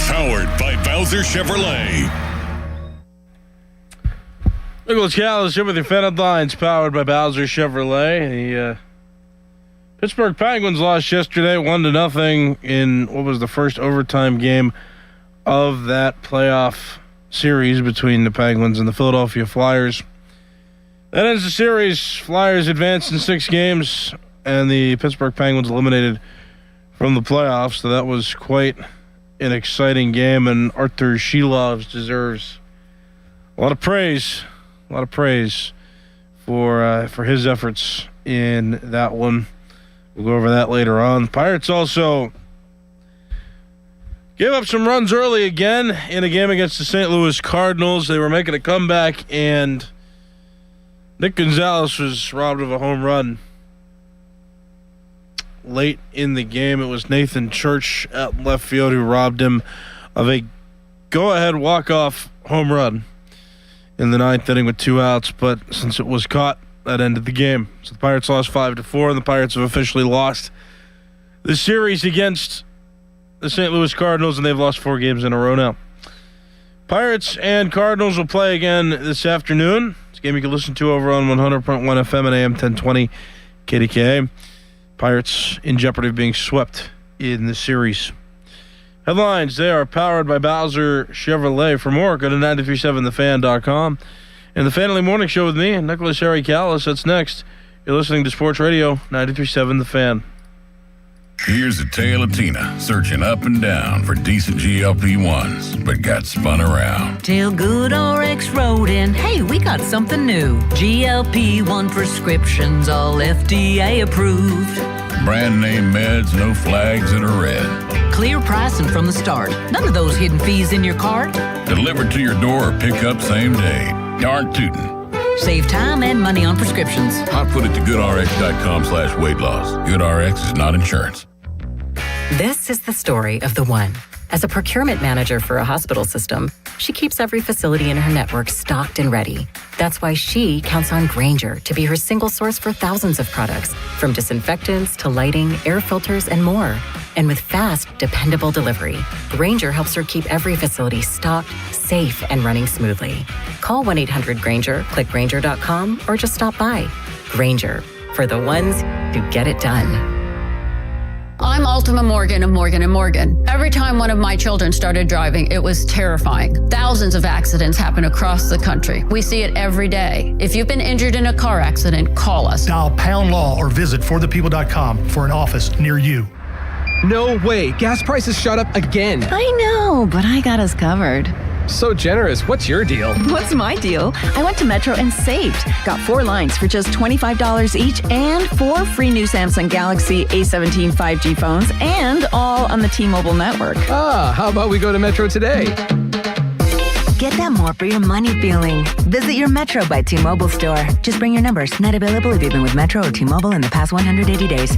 Powered by Bowser Chevrolet. Nicholas Callis here with your Fan Headlines, powered by Bowser Chevrolet. The Pittsburgh Penguins lost yesterday 1-0 in what was the first overtime game of that playoff series between the Penguins and the Philadelphia Flyers. That ends the series. Flyers advanced in 6 games, and the Pittsburgh Penguins eliminated from the playoffs. So that was quite an exciting game, and Arthur Sheelovs deserves a lot of praise for his efforts in that one. We'll go over that later on. The Pirates also gave up some runs early again in a game against the St. Louis Cardinals. They were making a comeback, and Nick Gonzalez was robbed of a home run late in the game. It was Nathan Church at left field who robbed him of a go-ahead walk-off home run in the 9th inning with 2 outs, but since it was caught, that ended the game. So the Pirates lost 5-4, and the Pirates have officially lost the series against the St. Louis Cardinals, and they've lost 4 games in a row now. Pirates and Cardinals will play again this afternoon. It's a game you can listen to over on 100.1 FM and AM 1020 KDKA. Pirates in jeopardy of being swept in the series. Headlines, they are powered by Bowser Chevrolet. For more, go to 937thefan.com. And the Family Morning Show with me and Nicholas Harry Callis. That's next. You're listening to Sports Radio 93.7 The Fan. Here's a tale of Tina searching up and down for decent GLP-1s, but got spun around. Till GoodRx wrote in, hey, we got something new. GLP-1 prescriptions, all FDA approved. Brand name meds, no flags that are red. Clear pricing from the start. None of those hidden fees in your cart. Delivered to your door or pick up same day. Darn tootin'. Save time and money on prescriptions. I'll put it to goodrx.com/weight loss. GoodRx is not insurance. This is the story of the one. As a procurement manager for a hospital system, she keeps every facility in her network stocked and ready. That's why she counts on Grainger to be her single source for thousands of products, from disinfectants to lighting, air filters, and more. And with fast, dependable delivery, Grainger helps her keep every facility stocked, safe, and running smoothly. Call 1-800-GRAINGER, click Grainger.com, or just stop by. Grainger, for the ones who get it done. I'm Ultima Morgan of Morgan & Morgan. Every time one of my children started driving, it was terrifying. Thousands of accidents happen across the country. We see it every day. If you've been injured in a car accident, call us. Dial #law or visit forthepeople.com for an office near you. No way. Gas prices shot up again. I know, but I got us covered. So generous. What's your deal? What's my deal? I went to Metro and saved. Got 4 lines for just $25 each and 4 free new Samsung Galaxy A17 5G phones, and all on the T-Mobile network. How about we go to Metro today? Get that more for your money feeling. Visit your Metro by T-Mobile store. Just bring your numbers. Not available if you've been with Metro or T-Mobile in the past 180 days.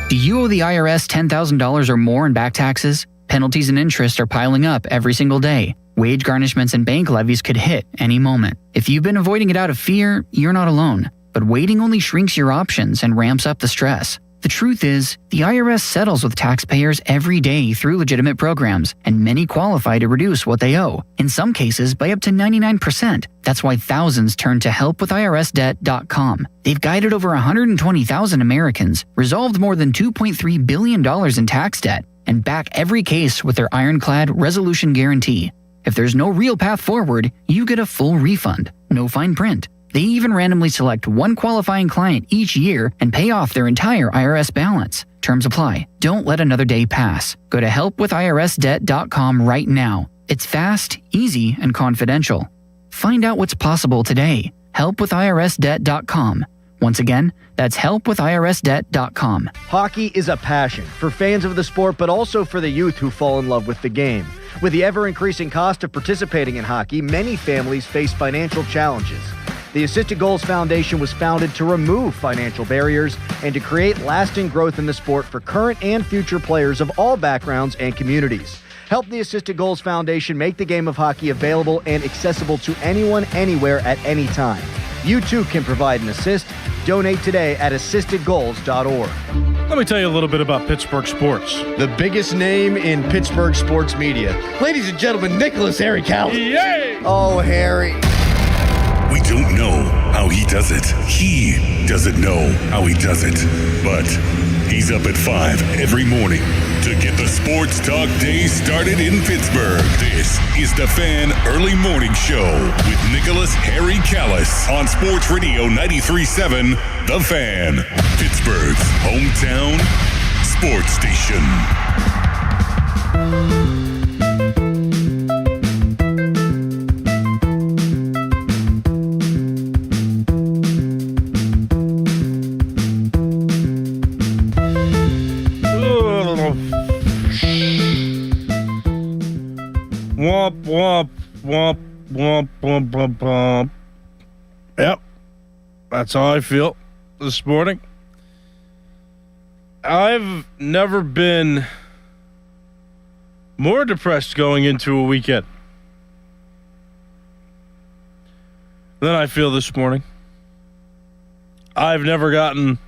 Do you owe the IRS $10,000 or more in back taxes? Penalties and interest are piling up every single day. Wage garnishments and bank levies could hit any moment. If you've been avoiding it out of fear, you're not alone. But waiting only shrinks your options and ramps up the stress. The truth is, the IRS settles with taxpayers every day through legitimate programs, and many qualify to reduce what they owe, in some cases by up to 99%. That's why thousands turn to helpwithirsdebt.com. They've guided over 120,000 Americans, resolved more than $2.3 billion in tax debt, and back every case with their ironclad resolution guarantee. If there's no real path forward, you get a full refund, no fine print. They even randomly select one qualifying client each year and pay off their entire IRS balance. Terms apply. Don't let another day pass. Go to helpwithirsdebt.com right now. It's fast, easy, and confidential. Find out what's possible today. Helpwithirsdebt.com. Once again, that's helpwithirsdebt.com. Hockey is a passion for fans of the sport, but also for the youth who fall in love with the game. With the ever-increasing cost of participating in hockey, many families face financial challenges. The Assisted Goals Foundation was founded to remove financial barriers and to create lasting growth in the sport for current and future players of all backgrounds and communities. Help the Assisted Goals Foundation make the game of hockey available and accessible to anyone, anywhere, at any time. You too can provide an assist. Donate today at assistedgoals.org. Let me tell you a little bit about Pittsburgh sports. The biggest name in Pittsburgh sports media. Ladies and gentlemen, Nicholas Harry Callis. Yay! Oh, Harry. We don't know how he does it. He doesn't know how he does it. But he's up at 5 every morning to get the sports talk day started in Pittsburgh. This is the Fan Early Morning Show with Nicholas Harry Callis on Sports Radio 93.7 The Fan, Pittsburgh's hometown sports station. Womp, womp, womp, womp, womp, womp, womp. Yep. That's how I feel this morning. I've never been more depressed going into a weekend than I feel this morning. I've never gotten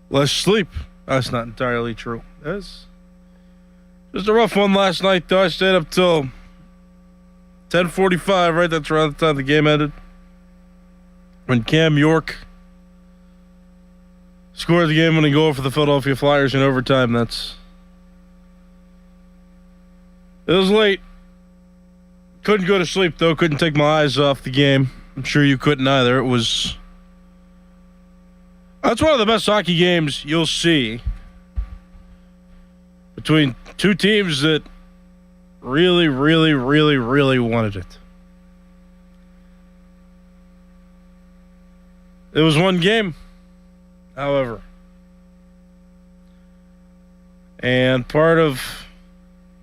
less sleep. That's not entirely true. That's just a rough one last night, though. I stayed up till 10:45, right? That's around the time the game ended. When Cam York scored the game-winning goal for the Philadelphia Flyers in overtime. It was late. Couldn't go to sleep, though. Couldn't take my eyes off the game. I'm sure you couldn't either. That's one of the best hockey games you'll see between two teams that really, really, really, really wanted it. It was one game, however. And part of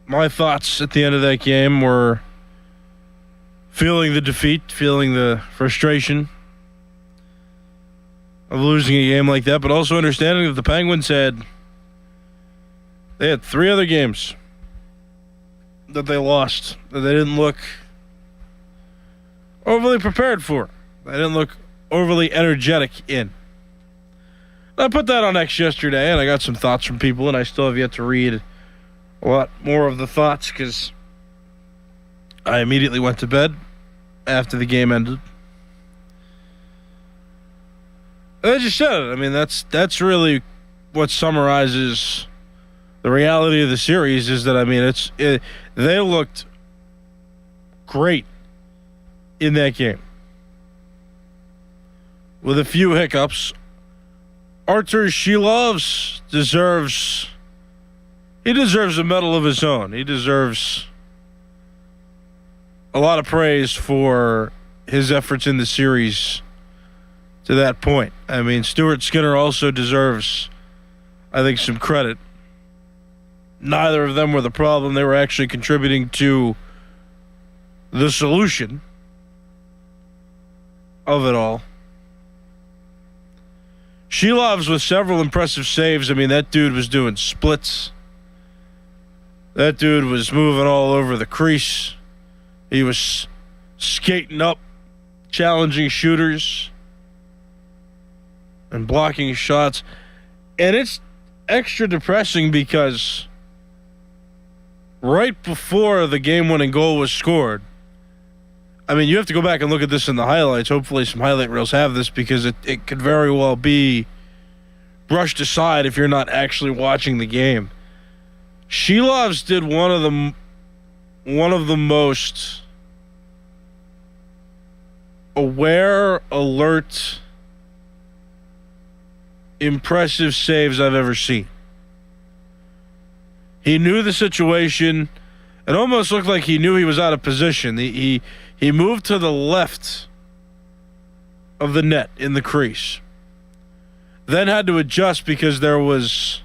my thoughts at the end of that game were feeling the defeat, feeling the frustration of losing a game like that, but also understanding that the Penguins had 3 other games that they lost, that they didn't look overly prepared for. They didn't look overly energetic in. I put that on X yesterday, and I got some thoughts from people, and I still have yet to read a lot more of the thoughts because I immediately went to bed after the game ended. And I just said it. I mean, that's really what summarizes the reality of the series is that, I mean, they looked great in that game. With a few hiccups, Artur Shilovs deserves a medal of his own. He deserves a lot of praise for his efforts in the series to that point. I mean, Stuart Skinner also deserves, I think, some credit. Neither of them were the problem. They were actually contributing to the solution of it all. Shilovs with several impressive saves. I mean, that dude was doing splits. That dude was moving all over the crease. He was skating up, challenging shooters, and blocking shots. And it's extra depressing because right before the game-winning goal was scored, I mean, you have to go back and look at this in the highlights. Hopefully some highlight reels have this because it could very well be brushed aside if you're not actually watching the game. Shilovs did one of the most aware, alert, impressive saves I've ever seen. He knew the situation. It almost looked like he knew he was out of position. He moved to the left of the net in the crease. Then had to adjust because there was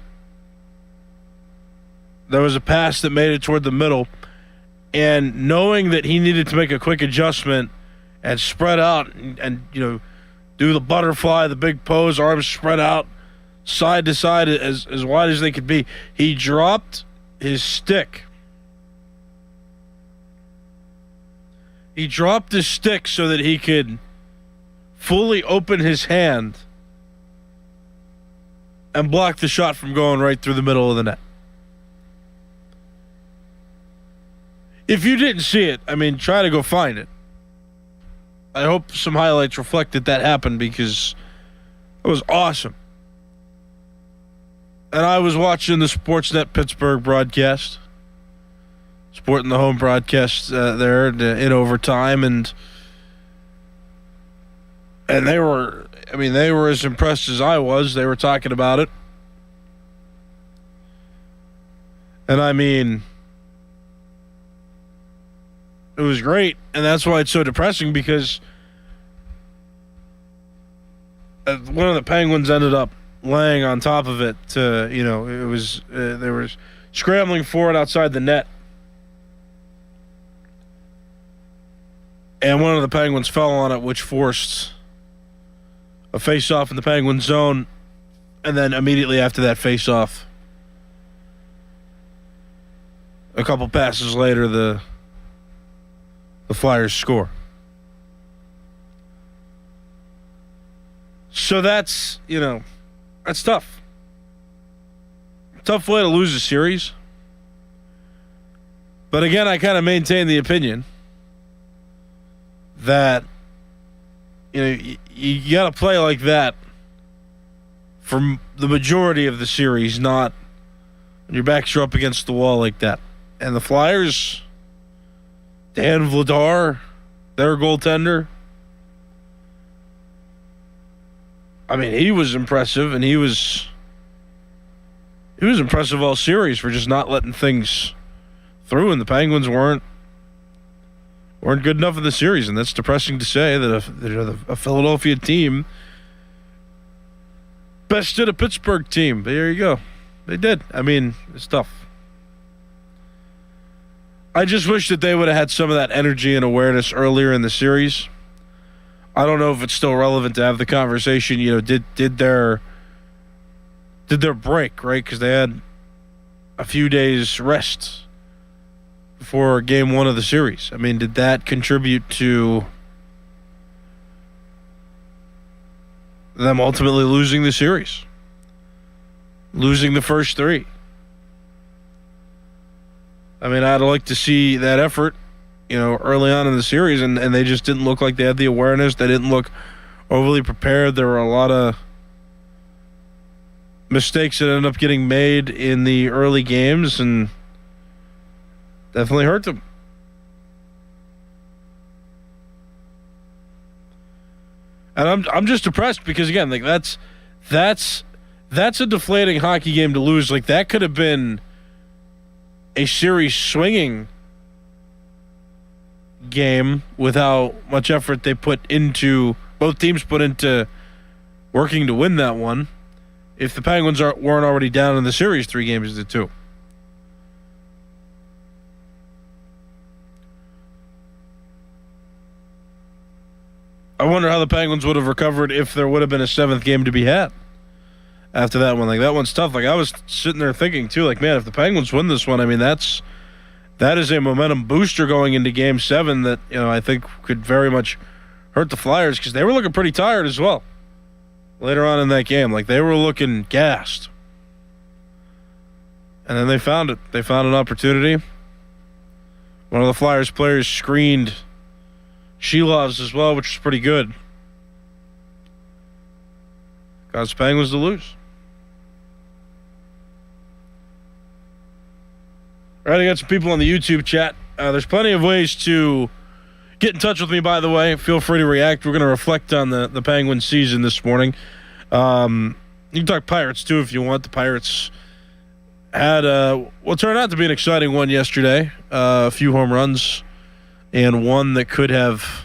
a pass that made it toward the middle. And knowing that he needed to make a quick adjustment and spread out and do the butterfly, the big pose, arms spread out, side to side as wide as they could be, he dropped his stick. He dropped his stick so that he could fully open his hand and blocked the shot from going right through the middle of the net. If you didn't see it, I mean, try to go find it. I hope some highlights reflected that happened because it was awesome. And I was watching the Sportsnet Pittsburgh broadcast, sporting the home broadcast there in overtime, and they were as impressed as I was. They were talking about it. And I mean, it was great, and that's why it's so depressing because one of the Penguins ended up laying on top of it. It was they were scrambling for it outside the net, and one of the Penguins fell on it, which forced a face-off in the Penguin zone, and then immediately after that face-off, a couple passes later, the Flyers score. So that's tough. Tough way to lose a series. But again, I kind of maintain the opinion that you got to play like that for the majority of the series, not when your backs are up against the wall like that. And the Flyers, Dan Vladar, their goaltender, I mean, he was impressive, and he was impressive all series for just not letting things through, and the Penguins weren't good enough in the series, and that's depressing to say that a Philadelphia team bested a Pittsburgh team. But there you go. They did. I mean, it's tough. I just wish that they would have had some of that energy and awareness earlier in the series. I don't know if it's still relevant to have the conversation. Did their break, right? Because they had a few days rest before game one of the series. I mean, did that contribute to them ultimately losing the series? Losing the first three? I mean, I'd like to see that effort, early on in the series, and they just didn't look like they had the awareness. They didn't look overly prepared. There were a lot of mistakes that ended up getting made in the early games, and definitely hurt them. And I'm just depressed because, again, like that's a deflating hockey game to lose. Like, that could have been a series swinging game with how much effort both teams put into working to win that one, if the Penguins weren't already down in the series 3-2. I wonder how the Penguins would have recovered if there would have been a seventh game to be had after that one. Like, that one's tough. Like, I was sitting there thinking too, like, man, if the Penguins win this one, I mean, that is a momentum booster going into Game 7 that, I think could very much hurt the Flyers because they were looking pretty tired as well later on in that game. Like, they were looking gassed. And then they found it. They found an opportunity. One of the Flyers players screened Shilovs as well, which was pretty good. Caused the Penguins to lose. All right, I got some people on the YouTube chat. There's plenty of ways to get in touch with me, by the way. Feel free to react. We're going to reflect on the Penguins season this morning. You can talk Pirates, too, if you want. The Pirates had what turned out to be an exciting one yesterday. A few home runs and one that could have...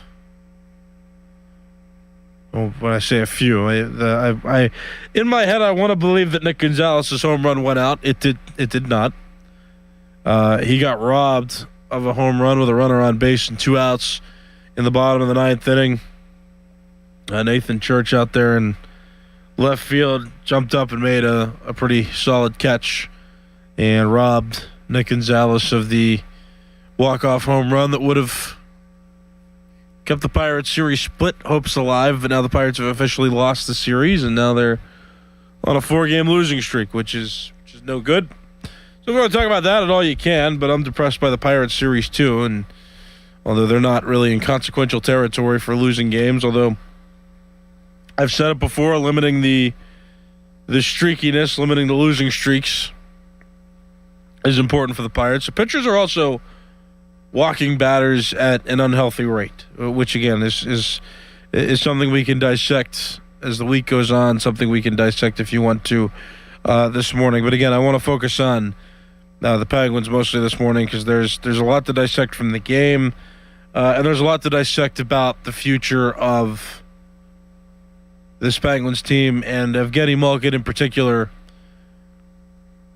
Well, when I say a few, I in my head, I want to believe that Nick Gonzalez's home run went out. It did not. He got robbed of a home run with a runner on base and 2 outs in the bottom of the 9th inning. Nathan Church out there in left field jumped up and made a pretty solid catch and robbed Nick Gonzalez of the walk-off home run that would have kept the Pirates series split hopes alive. But now the Pirates have officially lost the series, and now they're on a 4-game losing streak, which is no good. So we're going to talk about that at all you can, but I'm depressed by the Pirates series too, and although they're not really in consequential territory for losing games, although I've said it before, limiting the streakiness, limiting the losing streaks is important for the Pirates. The pitchers are also walking batters at an unhealthy rate, which again is something we can dissect as the week goes on, something we can dissect if you want to this morning. But again, I want to focus on the Penguins mostly this morning because there's a lot to dissect from the game, and there's a lot to dissect about the future of this Penguins team, and Evgeny Malkin in particular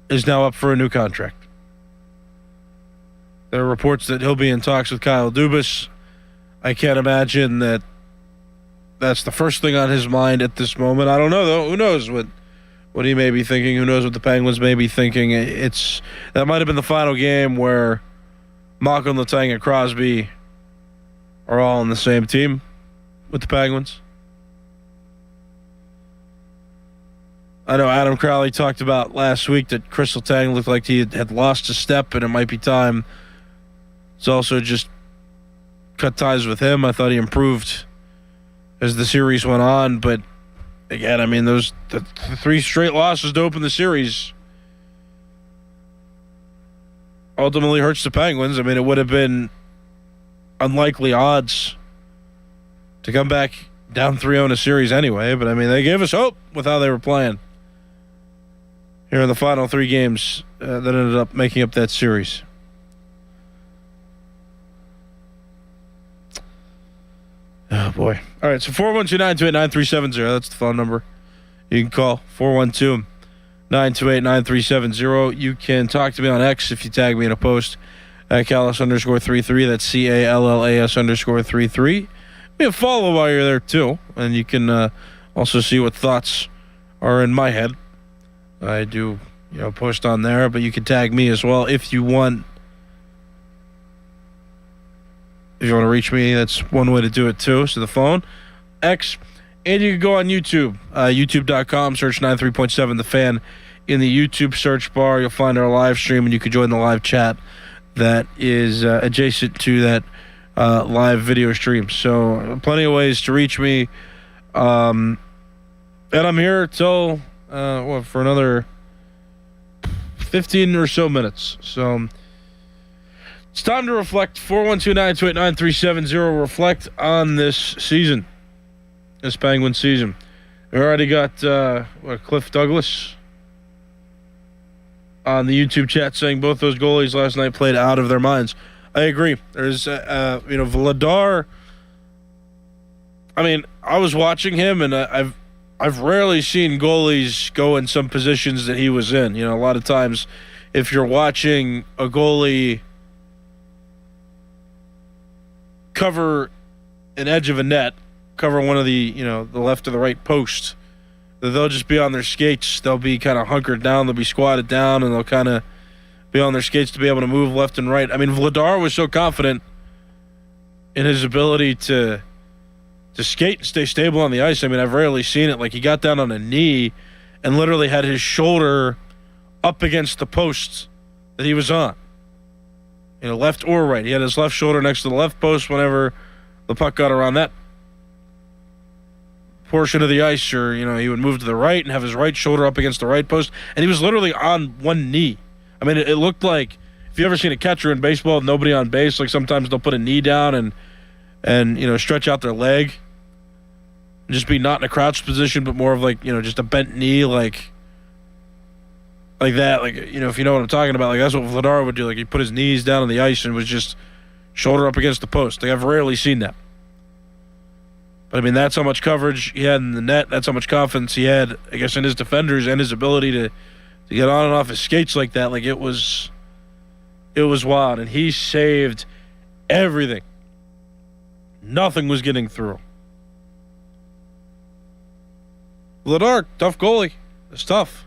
is now up for a new contract. There are reports that he'll be in talks with Kyle Dubas. I can't imagine that that's the first thing on his mind at this moment. I don't know, though. Who knows what he may be thinking? Who knows what the Penguins may be thinking? That might have been the final game where Malkin, Letang, and Crosby are all on the same team with the Penguins. I know Adam Crowley talked about last week that Chris Letang looked like he had lost a step and it might be time. It's also just cut ties with him. I thought he improved as the series went on, but again, I mean, the 3 straight losses to open the series ultimately hurts the Penguins. I mean, it would have been unlikely odds to come back down 3-0 in a series anyway, but I mean, they gave us hope with how they were playing here in the final 3 games that ended up making up that series. Oh, boy. All right, so 412-928-9370. That's the phone number. You can call 412-928-9370. You can talk to me on X if you tag me in a post at Callas_33. That's CALLAS_33. Be a follow while you're there, too. And you can also see what thoughts are in my head. I do, post on there, but you can tag me as well if you want. If you want to reach me, that's one way to do it too. So the phone, X, and you can go on YouTube, youtube.com, search 93.7 The Fan. In the YouTube search bar, you'll find our live stream, and you can join the live chat that is adjacent to that live video stream. So plenty of ways to reach me. And I'm here till for another 15 or so minutes. So it's time to reflect. 412-928-9370. Reflect on this season, this Penguin season. We already got Cliff Douglas on the YouTube chat saying both those goalies last night played out of their minds. I agree. There's Vladar. I mean, I was watching him, and I've rarely seen goalies go in some positions that he was in. A lot of times, if you're watching a goalie cover an edge of a net, cover one of the the left or the right post, they'll just be on their skates. They'll be kind of hunkered down. They'll be squatted down, and they'll kind of be on their skates to be able to move left and right. I mean, Vladar was so confident in his ability to skate and stay stable on the ice. I mean, I've rarely seen it. Like, he got down on a knee and literally had his shoulder up against the post that he was on. Left or right. He had his left shoulder next to the left post whenever the puck got around that portion of the ice, or, he would move to the right and have his right shoulder up against the right post. And he was literally on one knee. I mean, it looked like, if you ever seen a catcher in baseball, nobody on base, like sometimes they'll put a knee down and stretch out their leg. And just be not in a crouched position, but more of like, just a bent knee, like that. Like, if you know what I'm talking about, like that's what Vladar would do. Like, he put his knees down on the ice and was just shoulder up against the post. Like, I've rarely seen that. But I mean, that's how much coverage he had in the net. That's how much confidence he had, I guess, in his defenders and his ability to get on and off his skates like that. Like, it was wild. And he saved everything. Nothing was getting through. Vladar, tough goalie. It's tough.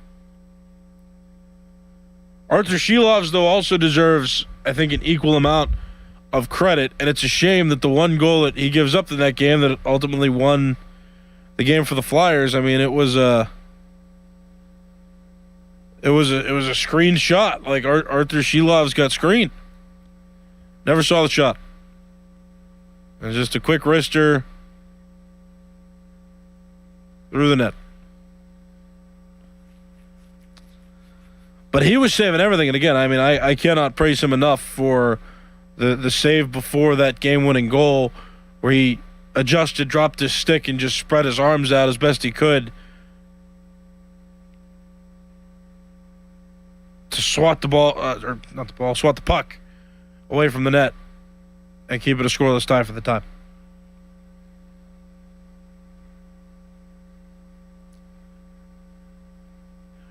Arthur Shilovs, though, also deserves, I think, an equal amount of credit, and it's a shame that the one goal that he gives up in that game that ultimately won the game for the Flyers, I mean, it was It was a screen shot. Like Arthur Shilov's got screened. Never saw the shot. It was just a quick wrister through the net. But he was saving everything. And again, I mean, I cannot praise him enough for the save before that game-winning goal where he adjusted, dropped his stick, and just spread his arms out as best he could to swat the ball, swat the puck away from the net and keep it a scoreless tie for the time.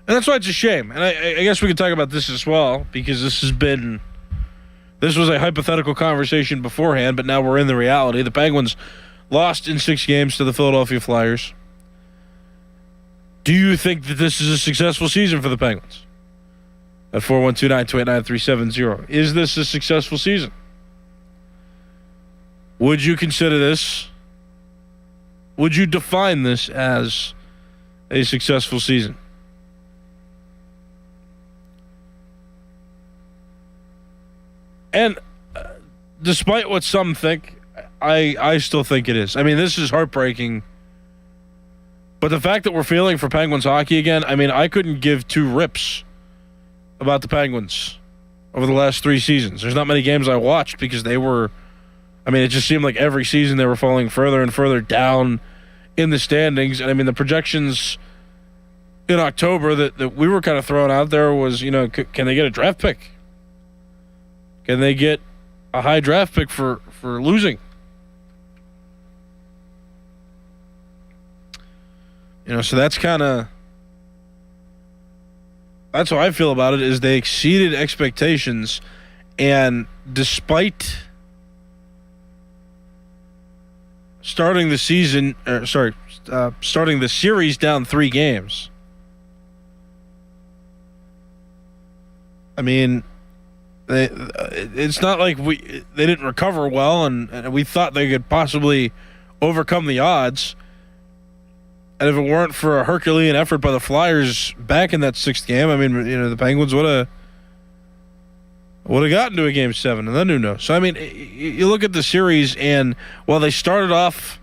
And that's why it's a shame. And I guess we could talk about this as well, because this was a hypothetical conversation beforehand, but now we're in the reality. The Penguins lost in 6 games to the Philadelphia Flyers. Do you think that this is a successful season for the Penguins? At 412-928-9370. Is this a successful season? Would you consider this? Would you define this as a successful season? And despite what some think, I still think it is. I mean, this is heartbreaking. But the fact that we're feeling for Penguins hockey again, I mean, I couldn't give 2 rips about the Penguins over the last 3 seasons. There's not many games I watched because they were, I mean, it just seemed like every season they were falling further and further down in the standings. And I mean, the projections in October that we were kind of throwing out there was, can they get a draft pick? Can they get a high draft pick for losing? So that's how I feel about it, is they exceeded expectations, and despite starting the series down 3 games, I mean, it's not like they didn't recover well, and we thought they could possibly overcome the odds. And if it weren't for a Herculean effort by the Flyers back in that 6th game, I mean, the Penguins would have gotten to a Game 7, and then who knows? So I mean, you look at the series, and while they started off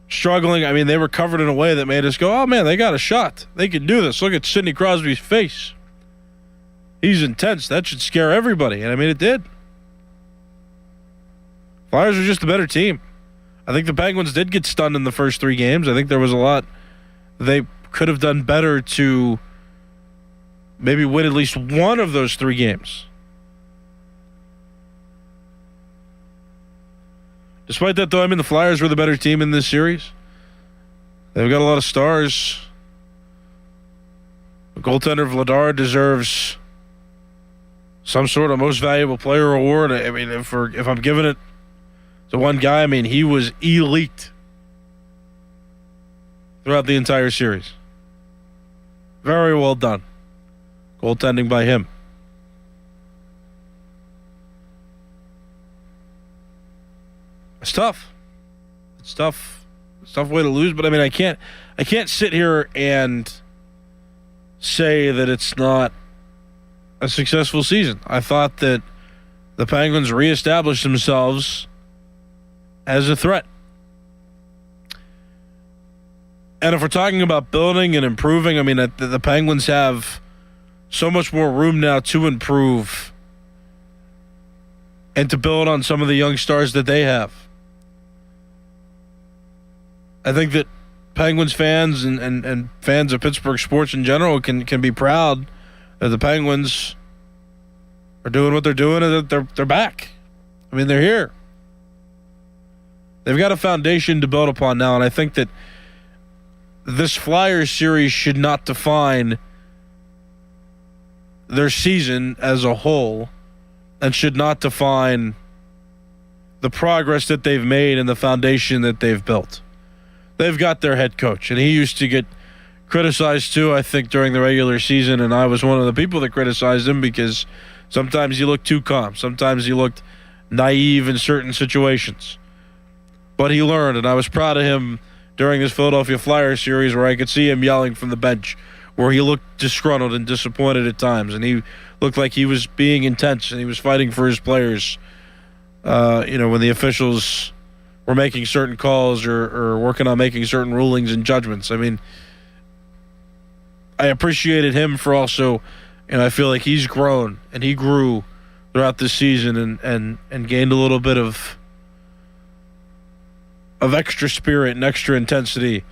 struggling, I mean, they recovered in a way that made us go, "Oh man, they got a shot. They can do this." Look at Sidney Crosby's face. He's intense. That should scare everybody. And I mean, it did. Flyers are just a better team. I think the Penguins did get stunned in the first 3 games. I think there was a lot they could have done better to maybe win at least one of those 3 games. Despite that, though, I mean, the Flyers were the better team in this series. They've got a lot of stars. The goaltender Vladar deserves some sort of most valuable player award. I mean, if I'm giving it to one guy, I mean, he was elite throughout the entire series. Very well done. Goaltending by him. It's tough. It's tough. It's a tough way to lose, but I mean, I can't sit here and say that it's not a successful season. I thought that the Penguins reestablished themselves as a threat. And if we're talking about building and improving, I mean, the Penguins have so much more room now to improve and to build on some of the young stars that they have. I think that Penguins fans and fans of Pittsburgh sports in general can be proud that the Penguins are doing what they're doing and that they're back. I mean, they're here. They've got a foundation to build upon now, and I think that this Flyers series should not define their season as a whole and should not define the progress that they've made and the foundation that they've built. They've got their head coach, and he used to get criticized too, I think, during the regular season, and I was one of the people that criticized him because sometimes he looked too calm. Sometimes he looked naive in certain situations. But he learned, and I was proud of him during this Philadelphia Flyers series where I could see him yelling from the bench where he looked disgruntled and disappointed at times, and he looked like he was being intense and he was fighting for his players. When the officials were making certain calls or working on making certain rulings and judgments. I mean, I appreciated him for also, and I feel like he's grown and he grew throughout this season and gained a little bit of extra spirit and extra intensity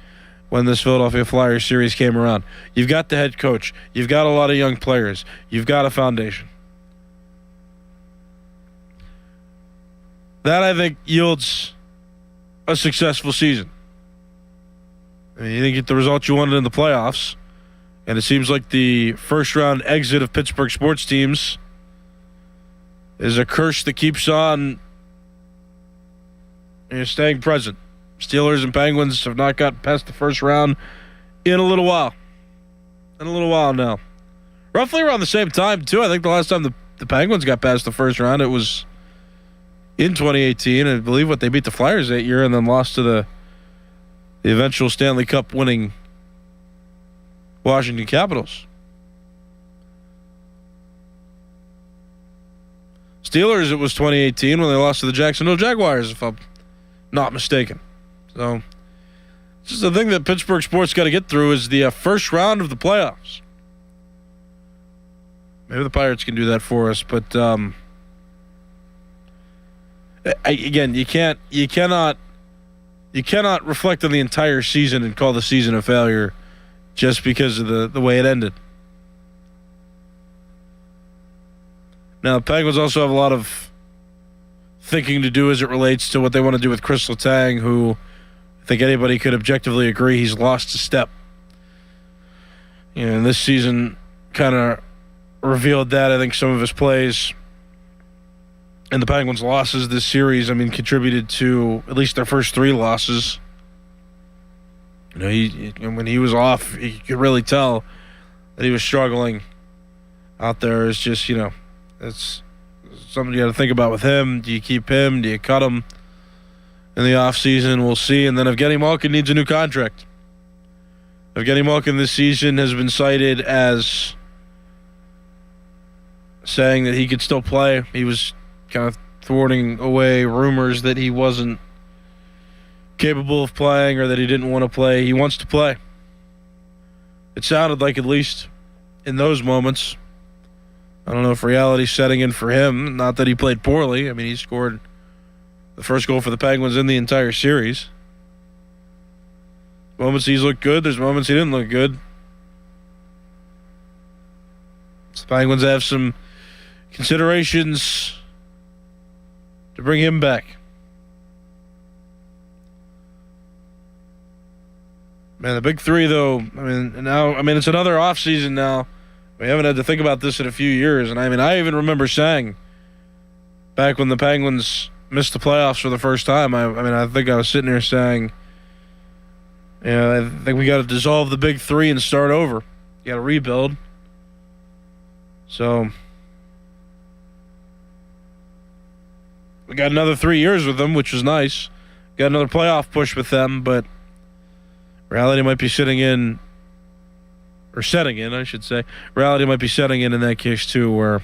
when this Philadelphia Flyers series came around. You've got the head coach. You've got a lot of young players. You've got a foundation. That, I think, yields a successful season. I mean, you didn't get the result you wanted in the playoffs, and it seems like the first-round exit of Pittsburgh sports teams is a curse that keeps on staying present. Steelers and Penguins have not got past the first round in a little while. Now. Roughly around the same time, too. I think the last time the Penguins got past the first round, it was in 2018. I believe they beat the Flyers that year and then lost to the eventual Stanley Cup winning Washington Capitals. Steelers, it was 2018 when they lost to the Jacksonville Jaguars, if I'm not mistaken. So, this is the thing that Pittsburgh sports got to get through is the first round of the playoffs. Maybe the Pirates can do that for us, but again, you cannot reflect on the entire season and call the season a failure just because of the way it ended. Now, the Penguins also have a lot of thinking to do as it relates to what they want to do with Chris Letang, who I think anybody could objectively agree he's lost a step. And this season kind of revealed that. I think some of his plays and the Penguins' losses this series, contributed to at least their first three losses. When he was off, you could really tell that he was struggling out there. It's just, it's something you got to think about with him. Do you keep him? Do you cut him in the offseason? We'll see. And then Evgeny Malkin needs a new contract. Evgeny Malkin this season has been cited as saying that he could still play. He was kind of thwarting away rumors that he wasn't capable of playing or that he didn't want to play. He wants to play. It sounded like, at least in those moments. I don't know if reality's setting in for him. Not that he played poorly. He scored the first goal for the Penguins in the entire series. Moments he's looked good. There's moments he didn't look good. So the Penguins have some considerations to bring him back. Man, the big three, though, it's another offseason now. We haven't had to think about this in a few years. And I even remember saying back when the Penguins missed the playoffs for the first time, I think I was sitting here saying, I think we got to dissolve the big three and start over. You got to rebuild. So we got another 3 years with them, which was nice. Got another playoff push with them, but reality might be setting in, I should say. Reality might be setting in that case, too, where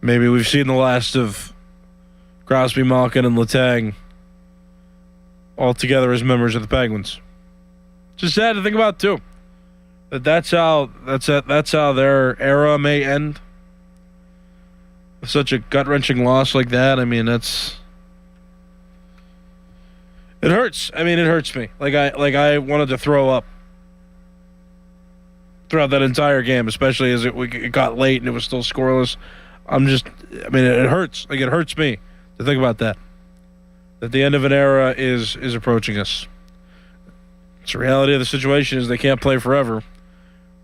maybe we've seen the last of Crosby, Malkin, and Letang all together as members of the Penguins. It's just sad to think about, too. That's how their era may end. Such a gut-wrenching loss like that. It hurts. It hurts me. Like I wanted to throw up throughout that entire game, especially as it got late and it was still scoreless. It hurts. It hurts me to think about that. That the end of an era is approaching us. It's the reality of the situation is they can't play forever.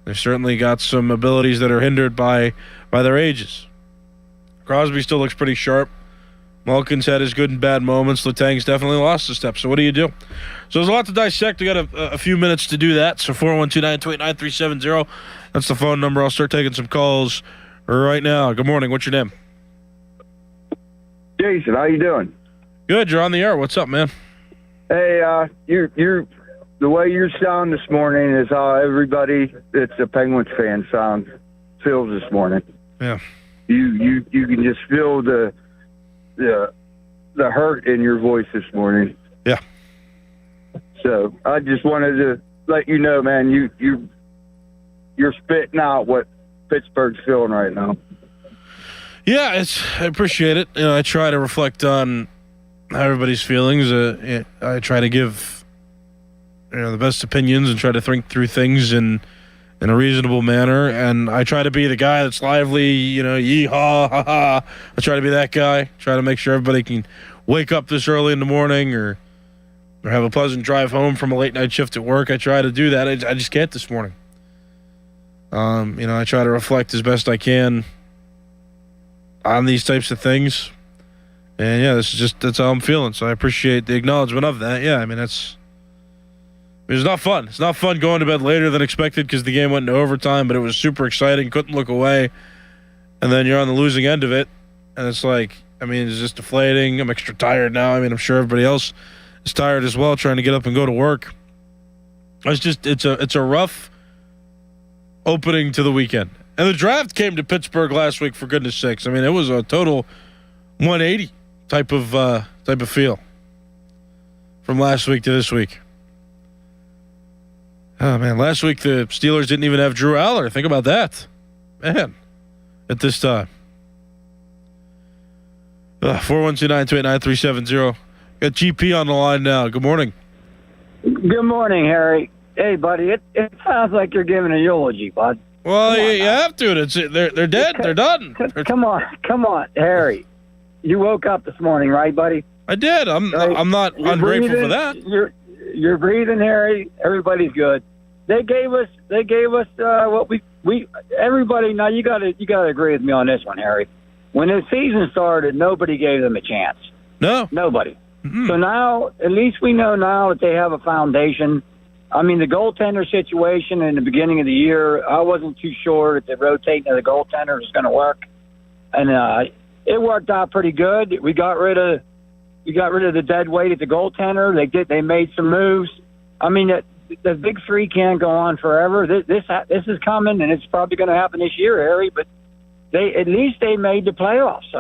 They've certainly got some abilities that are hindered by their ages. Crosby still looks pretty sharp. Malkin's had his good and bad moments. Letang's definitely lost a step. So what do you do? So there's a lot to dissect. We got a few minutes to do that. So 412-928-9370. That's the phone number. I'll start taking some calls right now. Good morning. What's your name? Jason, how you doing? Good. You're on the air. What's up, man? Hey, you're the way you sound this morning is how everybody that's a Penguins fan feels this morning. Yeah. You can just feel the hurt in your voice this morning. Yeah. So I just wanted to let you know, man, you're spitting out what Pittsburgh's feeling right now. Yeah, I appreciate it. I try to reflect on how everybody's feelings. I try to give the best opinions and try to think through things in a reasonable manner. And I try to be the guy that's lively, yee-haw, ha-ha. I try to be that guy. Try to make sure everybody can wake up this early in the morning or have a pleasant drive home from a late night shift at work. I try to do that. I just can't this morning. I try to reflect as best I can on these types of things. And yeah, that's how I'm feeling. So I appreciate the acknowledgement of that. Yeah, I mean, it's not fun. It's not fun going to bed later than expected because the game went into overtime, but it was super exciting. Couldn't look away. And then you're on the losing end of it. And it's like, it's just deflating. I'm extra tired now. I'm sure everybody else is tired as well, trying to get up and go to work. It's a rough opening to the weekend. And the draft came to Pittsburgh last week, for goodness sakes. It was a total 180 type of feel from last week to this week. Oh, man, last week the Steelers didn't even have Drew Aller. Think about that. Man, at this time. 412-928-9370. Got GP on the line now. Good morning. Good morning, Harry. Hey, buddy, it sounds like you're giving a eulogy, bud. Well, you have to. They're dead. They're done. Come on, Harry. You woke up this morning, right, buddy? I did. I'm not ungrateful for that. You're breathing, Harry. Everybody's good. They gave us what we everybody. Now you got to agree with me on this one, Harry. When the season started, nobody gave them a chance. No, nobody. Mm-hmm. So now, at least we know now that they have a foundation. The goaltender situation in the beginning of the year, I wasn't too sure that the rotating of the goaltender was going to work, and it worked out pretty good. We got rid of the dead weight at the goaltender. They made some moves. The big three can't go on forever. This is coming, and it's probably going to happen this year, Harry. But at least they made the playoffs.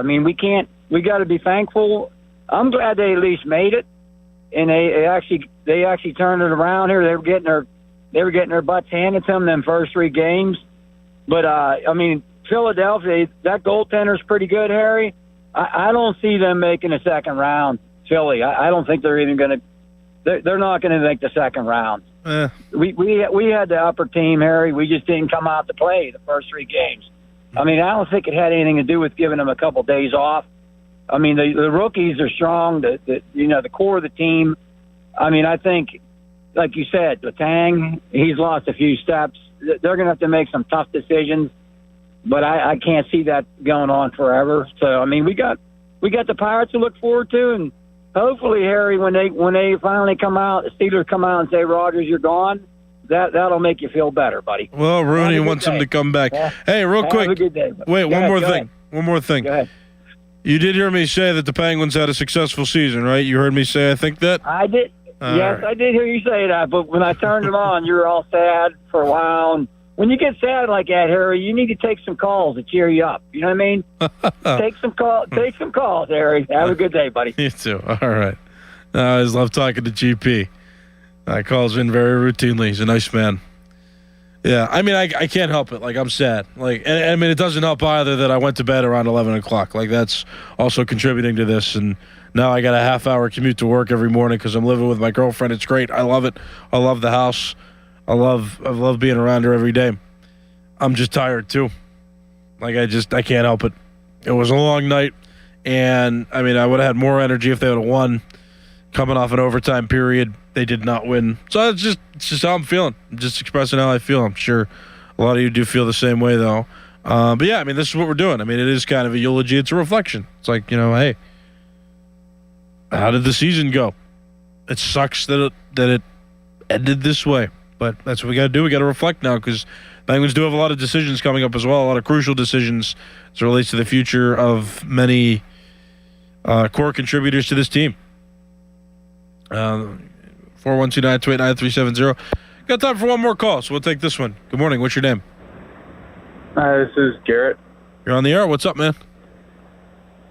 We got to be thankful. I'm glad they at least made it, and they actually turned it around here. They were getting their butts handed to them them first three games. But Philadelphia, that goaltender's pretty good, Harry. I don't see them making a second round. Philly, I don't think they're even going to. They're not going to make the second round. We had the upper team, Harry. We just didn't come out to play the first three games. I don't think it had anything to do with giving them a couple days off. The rookies are strong. The core of the team. I think, like you said, Letang, he's lost a few steps. They're going to have to make some tough decisions, but I can't see that going on forever. So we got the Pirates to look forward to, and hopefully, Harry, when they finally come out, the Steelers come out and say, Rodgers, you're gone, that'll make you feel better, buddy. Well, Rooney wants him to come back. Yeah. Hey, real quick. Have a good day. Wait, one more thing. Go ahead. You did hear me say that the Penguins had a successful season, right? You heard me say I think that? I did. Yes, I did hear you say that, but when I turned it on, you were all sad for a while. And when you get sad like that, Harry, you need to take some calls to cheer you up. You know what I mean? Take some calls, Harry. Have a good day, buddy. You too. All right. I always love talking to GP. He calls in very routinely. He's a nice man. Yeah, I can't help it. I'm sad. And it doesn't help either that I went to bed around 11 o'clock. That's also contributing to this. And now I got a half-hour commute to work every morning because I'm living with my girlfriend. It's great. I love it. I love the house. I love being around her every day. I'm just tired too. I can't help it. It was a long night, and I would have had more energy if they would have won. Coming off an overtime period, they did not win. So it's just how I'm feeling. I'm just expressing how I feel. I'm sure a lot of you do feel the same way though. But yeah, this is what we're doing. It is kind of a eulogy. It's a reflection. It's like, hey, how did the season go? It sucks that it ended this way. But that's what we got to do. We got to reflect now because Penguins do have a lot of decisions coming up as well, a lot of crucial decisions as it relates to the future of many core contributors to this team. 412-928-9370. 412-928-9370. Got time for one more call, so we'll take this one. Good morning. What's your name? This is Garrett. You're on the air. What's up, man?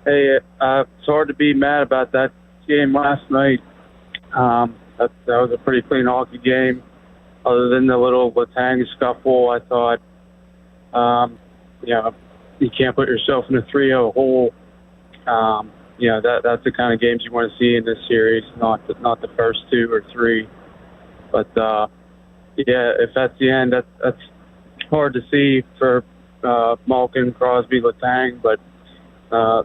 Hey, it's hard to be mad about that game last night. That was a pretty clean hockey game. Other than the little Letang scuffle, I thought, you can't put yourself in a 3-0 hole. That's the kind of games you want to see in this series, not the first 2 or 3. But if that's the end, that's hard to see for Malkin, Crosby, Letang. But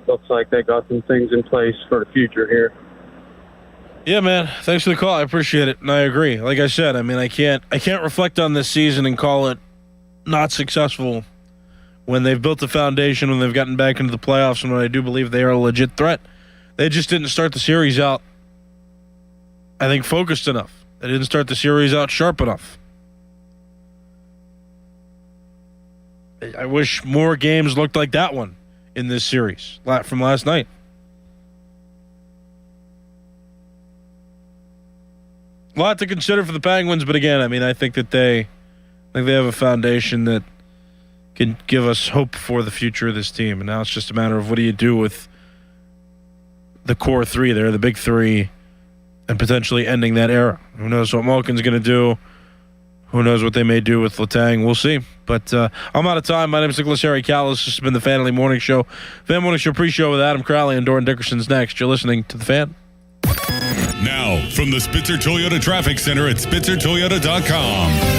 looks like they got some things in place for the future here. Yeah, man. Thanks for the call. I appreciate it, and I agree. Like I said, I mean, I can't reflect on this season and call it not successful when they've built the foundation, when they've gotten back into the playoffs, and when I do believe they are a legit threat. They just didn't start the series out, I think, focused enough. They didn't start the series out sharp enough. I wish more games looked like that one in this series from last night. A lot to consider for the Penguins, but again, I mean, I think they have a foundation that can give us hope for the future of this team. And now it's just a matter of what do you do with the core 3 there, the big 3, and potentially ending that era. Who knows what Malkin's going to do? Who knows what they may do with Letang? We'll see. But I'm out of time. My name is Nicholas Harry Callis. This has been the Family Morning Show. Fan Morning Show pre-show with Adam Crowley and Doran Dickerson's next. You're listening to The Fan. Now, from the Spitzer Toyota Traffic Center at SpitzerToyota.com.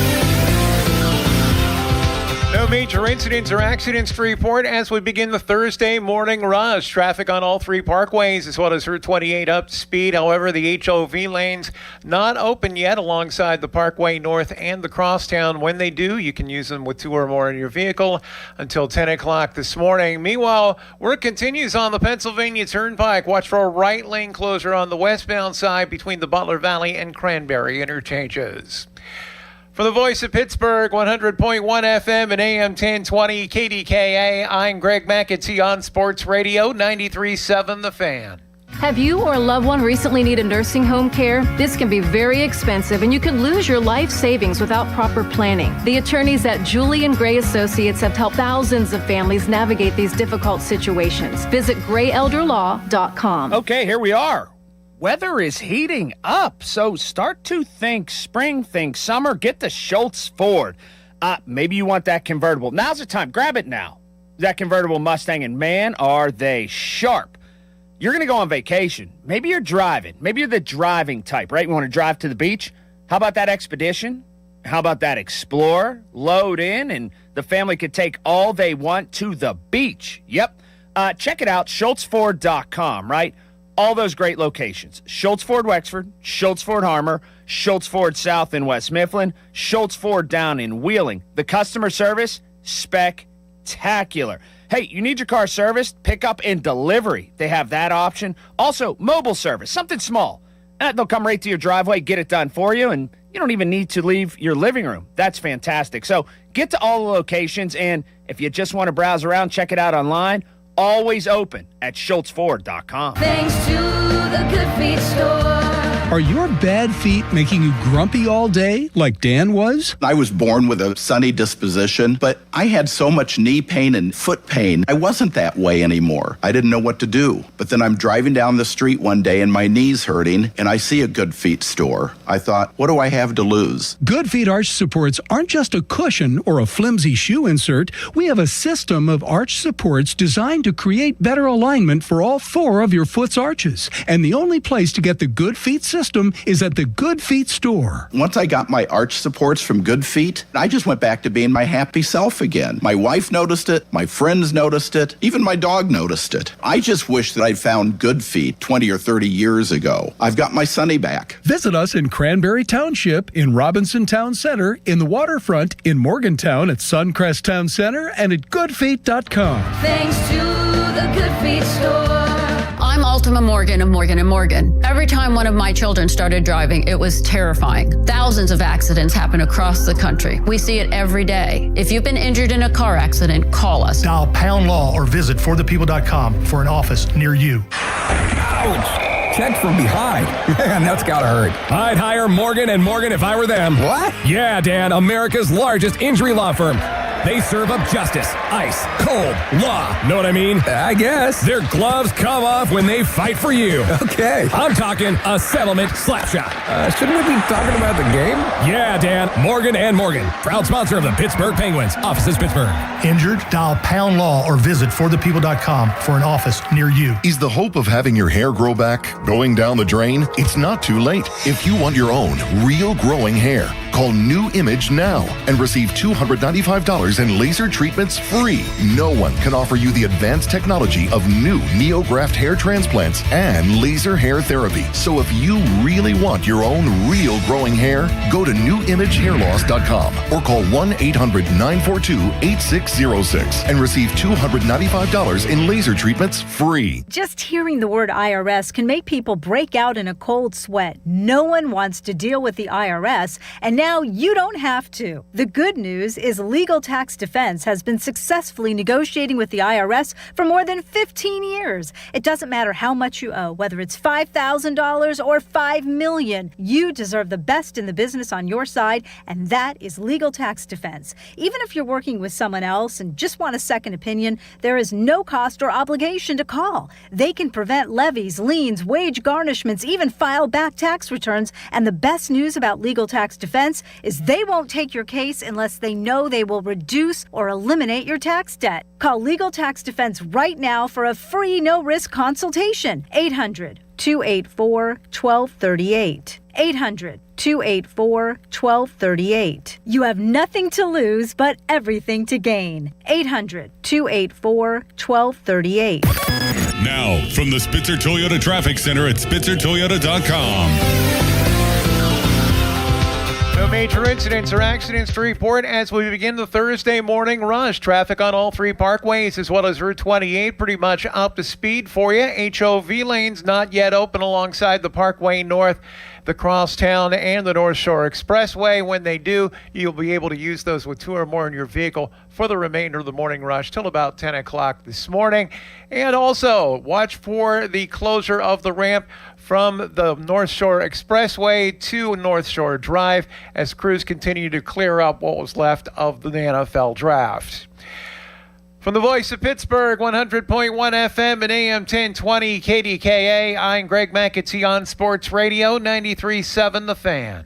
No major incidents or accidents to report as we begin the Thursday morning rush. Traffic on all 3 parkways as well as Route 28 up to speed. However, the HOV lanes not open yet alongside the Parkway North and the Crosstown. When they do, you can use them with 2 or more in your vehicle until 10 o'clock this morning. Meanwhile, work continues on the Pennsylvania Turnpike. Watch for a right lane closure on the westbound side between the Butler Valley and Cranberry interchanges. For the voice of Pittsburgh, 100.1 FM and AM 1020 KDKA, I'm Greg McAtee on Sports Radio 93.7 The Fan. Have you or a loved one recently needed nursing home care? This can be very expensive and you could lose your life savings without proper planning. The attorneys at Julian Gray Associates have helped thousands of families navigate these difficult situations. Visit grayelderlaw.com. Okay, here we are. Weather is heating up, so start to think spring, think summer. Get the Schultz Ford. Maybe you want that convertible. Now's the time. Grab it now. That convertible Mustang, and man, are they sharp. You're going to go on vacation. Maybe you're driving. Maybe you're the driving type, right? You want to drive to the beach? How about that Expedition? How about that Explorer? Load in, and the family could take all they want to the beach. Yep. Check it out, SchultzFord.com, right? All those great locations. Schultz Ford Wexford, Schultz Ford Harmer, Schultz Ford South in West Mifflin, Schultz Ford down in Wheeling. The customer service, spectacular. Hey, you need your car serviced? Pickup and delivery. They have that option. Also, mobile service, something small. They'll come right to your driveway, get it done for you, and you don't even need to leave your living room. That's fantastic. So get to all the locations, and if you just want to browse around, check it out online. Always open at SchultzFord.com. Thanks to the Good Feet Store. Are your bad feet making you grumpy all day like Dan was? I was born with a sunny disposition, but I had so much knee pain and foot pain. I wasn't that way anymore. I didn't know what to do. But then I'm driving down the street one day and my knee's hurting and I see a Good Feet store. I thought, what do I have to lose? Good Feet arch supports aren't just a cushion or a flimsy shoe insert. We have a system of arch supports designed to create better alignment for all 4 of your foot's arches. And the only place to get the Good Feet system is at the Good Feet store. Once I got my arch supports from Good Feet, I just went back to being my happy self again. My wife noticed it, my friends noticed it, even my dog noticed it. I just wish that I'd found Good Feet 20 or 30 years ago. I've got my Sonny back. Visit us in Cranberry Township, in Robinson Town Center, in the waterfront, in Morgantown at Suncrest Town Center, and at goodfeet.com. Thanks to the Good Feet store. I'm Ultima Morgan of Morgan & Morgan. Every time one of my children started driving, it was terrifying. Thousands of accidents happen across the country. We see it every day. If you've been injured in a car accident, call us. Dial #law or visit forthepeople.com for an office near you. Ouch! checked from behind. Man, that's gotta hurt. I'd hire Morgan & Morgan if I were them. What? Yeah, Dan, America's largest injury law firm. They serve up justice, ice, cold, law. Know what I mean? I guess. Their gloves come off when they fight for you. Okay. I'm talking a settlement slap shot. Shouldn't we be talking about the game? Yeah, Dan. Morgan & Morgan. Proud sponsor of the Pittsburgh Penguins. Offices Pittsburgh. Injured? Dial Pound Law or visit forthepeople.com for an office near you. Is the hope of having your hair grow back going down the drain? It's not too late. If you want your own real growing hair, call New Image now and receive $295 in laser treatments free. No one can offer you the advanced technology of new NeoGraft hair transplants and laser hair therapy. So if you really want your own real growing hair, go to newimagehairloss.com or call 1-800-942-8606 and receive $295 in laser treatments free. Just hearing the word IRS can make people break out in a cold sweat. No one wants to deal with the IRS, and now you don't have to. The good news is Legal Tax Defense has been successfully negotiating with the IRS for more than 15 years. It doesn't matter how much you owe, whether it's $5,000 or $5 million. You deserve the best in the business on your side, and that is Legal Tax Defense. Even if you're working with someone else and just want a second opinion, there is no cost or obligation to call. They can prevent levies, liens, wage garnishments, even file back tax returns. And the best news about Legal Tax Defense is they won't take your case unless they know they will reduce or eliminate your tax debt. Call Legal Tax Defense right now for a free no-risk consultation. 800-284-1238. 800-284-1238. You have nothing to lose but everything to gain. 800-284-1238. Now, from the Spitzer Toyota Traffic Center at SpitzerToyota.com. No major incidents or accidents to report as we begin the Thursday morning rush. Traffic on all three parkways as well as Route 28 pretty much up to speed for you. HOV lanes not yet open alongside the Parkway North, the Crosstown, and the North Shore Expressway. When they do, you'll be able to use those with two or more in your vehicle for the remainder of the morning rush till about 10 o'clock this morning. And also, watch for the closure of the ramp from the North Shore Expressway to North Shore Drive as crews continue to clear up what was left of the NFL draft. From the voice of Pittsburgh, 100.1 FM and AM 1020 KDKA, I'm Greg McAtee on Sports Radio 93.7 The Fan.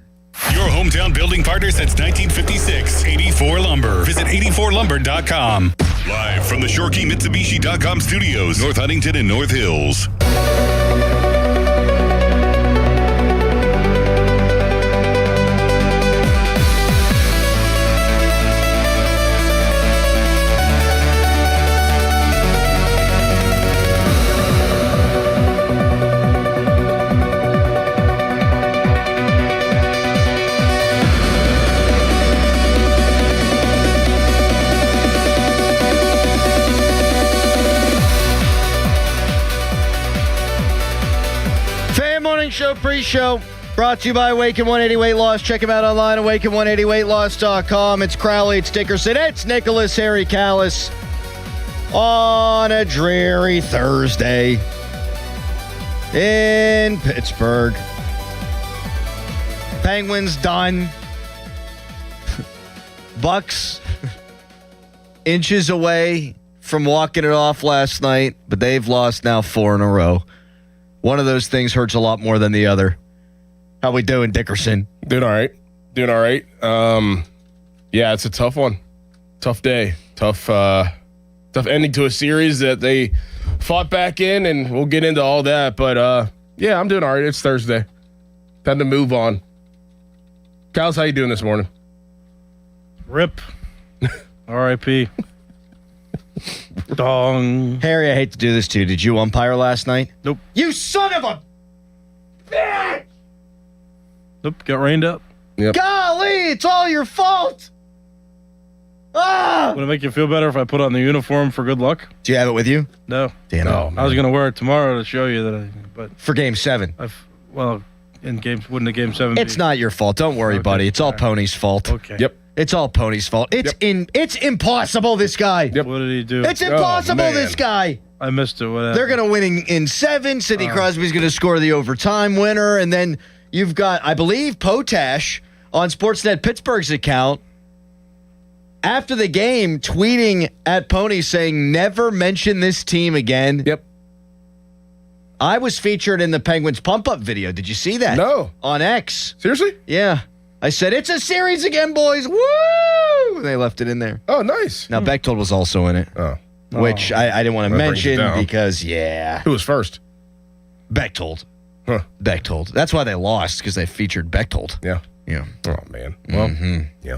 Your hometown building partner since 1956, 84 Lumber. Visit 84lumber.com. Live from the ShoreKeyMitsubishi.com studios, North Huntington and North Hills. Show pre-show brought to you by Awaken 180 Weight Loss. Check him out online, awaken180weightloss.com. It's Crowley, it's Dickerson, it's Nicholas Harry Callis on a dreary Thursday in Pittsburgh. Penguins done. Bucks inches away from walking it off last night, but they've lost now 4 in a row. One of those things hurts a lot more than the other. How we doing, Dickerson? Doing all right. Yeah, it's a tough one. Tough day. Tough ending to a series that they fought back in, and we'll get into all that. But, yeah, I'm doing all right. It's Thursday. Time to move on. Kyle's, how you doing this morning? RIP. R.I.P. Dong. Harry, I hate to do this to you. Did you umpire last night? Nope. You son of a bitch! Nope, got rained up. Yep. Golly, it's all your fault! Ah! Would it make you feel better if I put on the uniform for good luck? Do you have it with you? No. Damn it. I was going to wear it tomorrow to show you that but for Game 7. Wouldn't a Game 7 It's not your fault. Don't worry, buddy. It's all Pony's fault. Okay. Yep. It's all Pony's fault. It's impossible, this guy. Yep. What did he do? It's impossible, this guy. I missed it. What happened? They're going to win in 7. Sidney Crosby's going to score the overtime winner. And then you've got, I believe, Potash on Sportsnet Pittsburgh's account after the game tweeting at Pony saying, never mention this team again. Yep. I was featured in the Penguins pump-up video. Did you see that? No. On X. Seriously? Yeah. I said, it's a series again, boys. Woo! They left it in there. Oh, nice. Now, Bechtold was also in it. Which I didn't want to mention because, Who was first? Bechtold. Huh. Bechtold. That's why they lost, because they featured Bechtold. Yeah. Yeah. Oh, man. Well, yeah.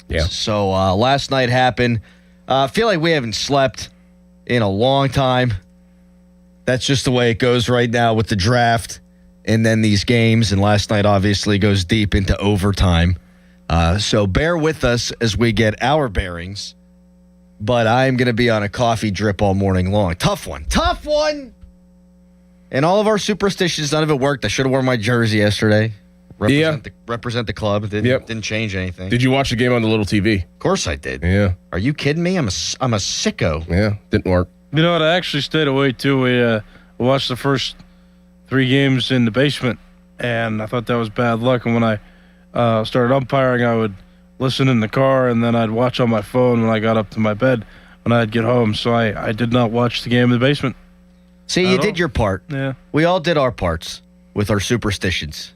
Yeah. So last night happened. I feel like we haven't slept in a long time. That's just the way it goes right now with the draft and then these games. And last night obviously goes deep into overtime. So bear with us as we get our bearings. But I'm going to be on a coffee drip all morning long. Tough one. Tough one! And all of our superstitions, none of it worked. I should have worn my jersey yesterday. Represent the club. It didn't change anything. Did you watch the game on the little TV? Of course I did. Yeah. Are you kidding me? I'm a sicko. Yeah, didn't work. You know what? I actually stayed away too. We watched the first 3 games in the basement, and I thought that was bad luck. And when I started umpiring, I would listen in the car, and then I'd watch on my phone when I got up to my bed when I'd get home. So I did not watch the game in the basement. See, you did your part. Yeah. We all did our parts with our superstitions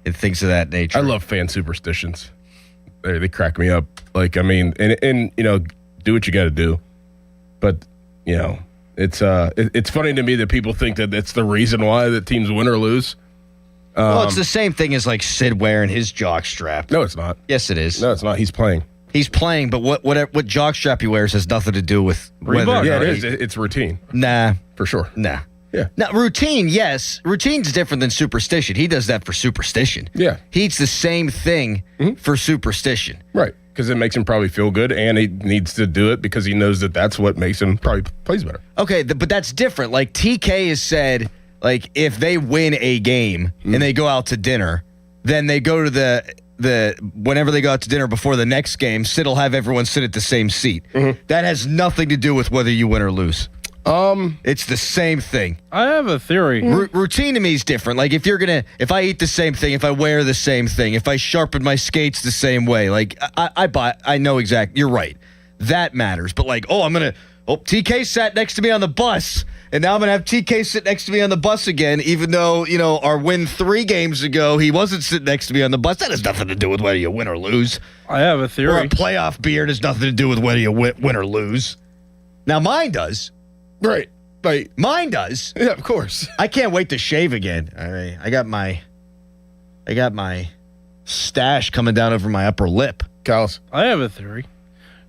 and things of that nature. I love fan superstitions. They crack me up. Like, I mean, and you know, do what you got to do. But, you know, it's funny to me that people think that it's the reason why the teams win or lose. Well, it's the same thing as like Sid wearing his jockstrap. No, it's not. Yes, it is. No, it's not. He's playing. He's playing, but what jockstrap he wears has nothing to do with whether. Yeah, it is. It's routine. Nah. For sure. Nah. Yeah. Now, routine, yes. Routine's different than superstition. He does that for superstition. Yeah. He eats the same thing for superstition. Right. Because it makes him probably feel good, and he needs to do it because he knows that that's what makes him probably plays better. Okay, but that's different. Like, TK has said, like, if they win a game and they go out to dinner, then they go to whenever they go out to dinner before the next game, Sid will have everyone sit at the same seat. That has nothing to do with whether you win or lose. It's the same thing. I have a theory. Routine to me is different. Like, if I eat the same thing, if I wear the same thing, if I sharpen my skates the same way, like, I know exactly. You're right. That matters. But like, TK sat next to me on the bus, and now I'm going to have TK sit next to me on the bus again, even though, you know, our win 3 games ago, he wasn't sitting next to me on the bus. That has nothing to do with whether you win or lose. I have a theory. Or a playoff beard has nothing to do with whether you win or lose. Now, mine does. Right. Like, mine does. Yeah, of course. I can't wait to shave again. All right. I got my stash coming down over my upper lip. Callus. I have a theory.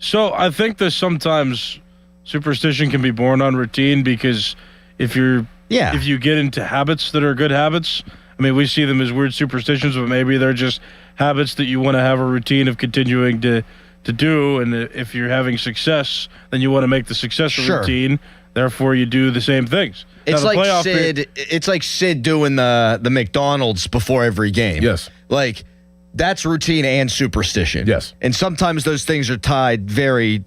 So I think that sometimes superstition can be born on routine because if you get into habits that are good habits, I mean, we see them as weird superstitions, but maybe they're just habits that you want to have a routine of continuing to do. And if you're having success, then you want to make the success a routine. Therefore, you do the same things. It's like Sid. It's like Sid doing the McDonald's before every game. Yes. Like, that's routine and superstition. Yes. And sometimes those things are tied very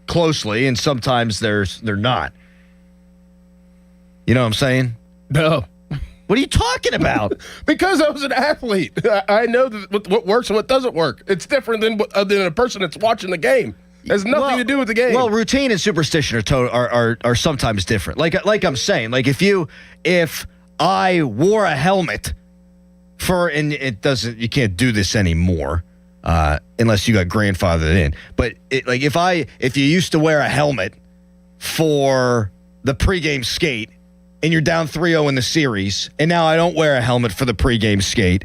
closely, and sometimes they're not. You know what I'm saying? No. What are you talking about? Because I was an athlete. I know what works and what doesn't work. It's different than a person that's watching the game. It has nothing to do with the game. Well, routine and superstition are sometimes different. Like I'm saying, like if I wore a helmet and you can't do this anymore unless you got grandfathered in. But if you used to wear a helmet for the pregame skate and you're down 3-0 in the series, and now I don't wear a helmet for the pregame skate,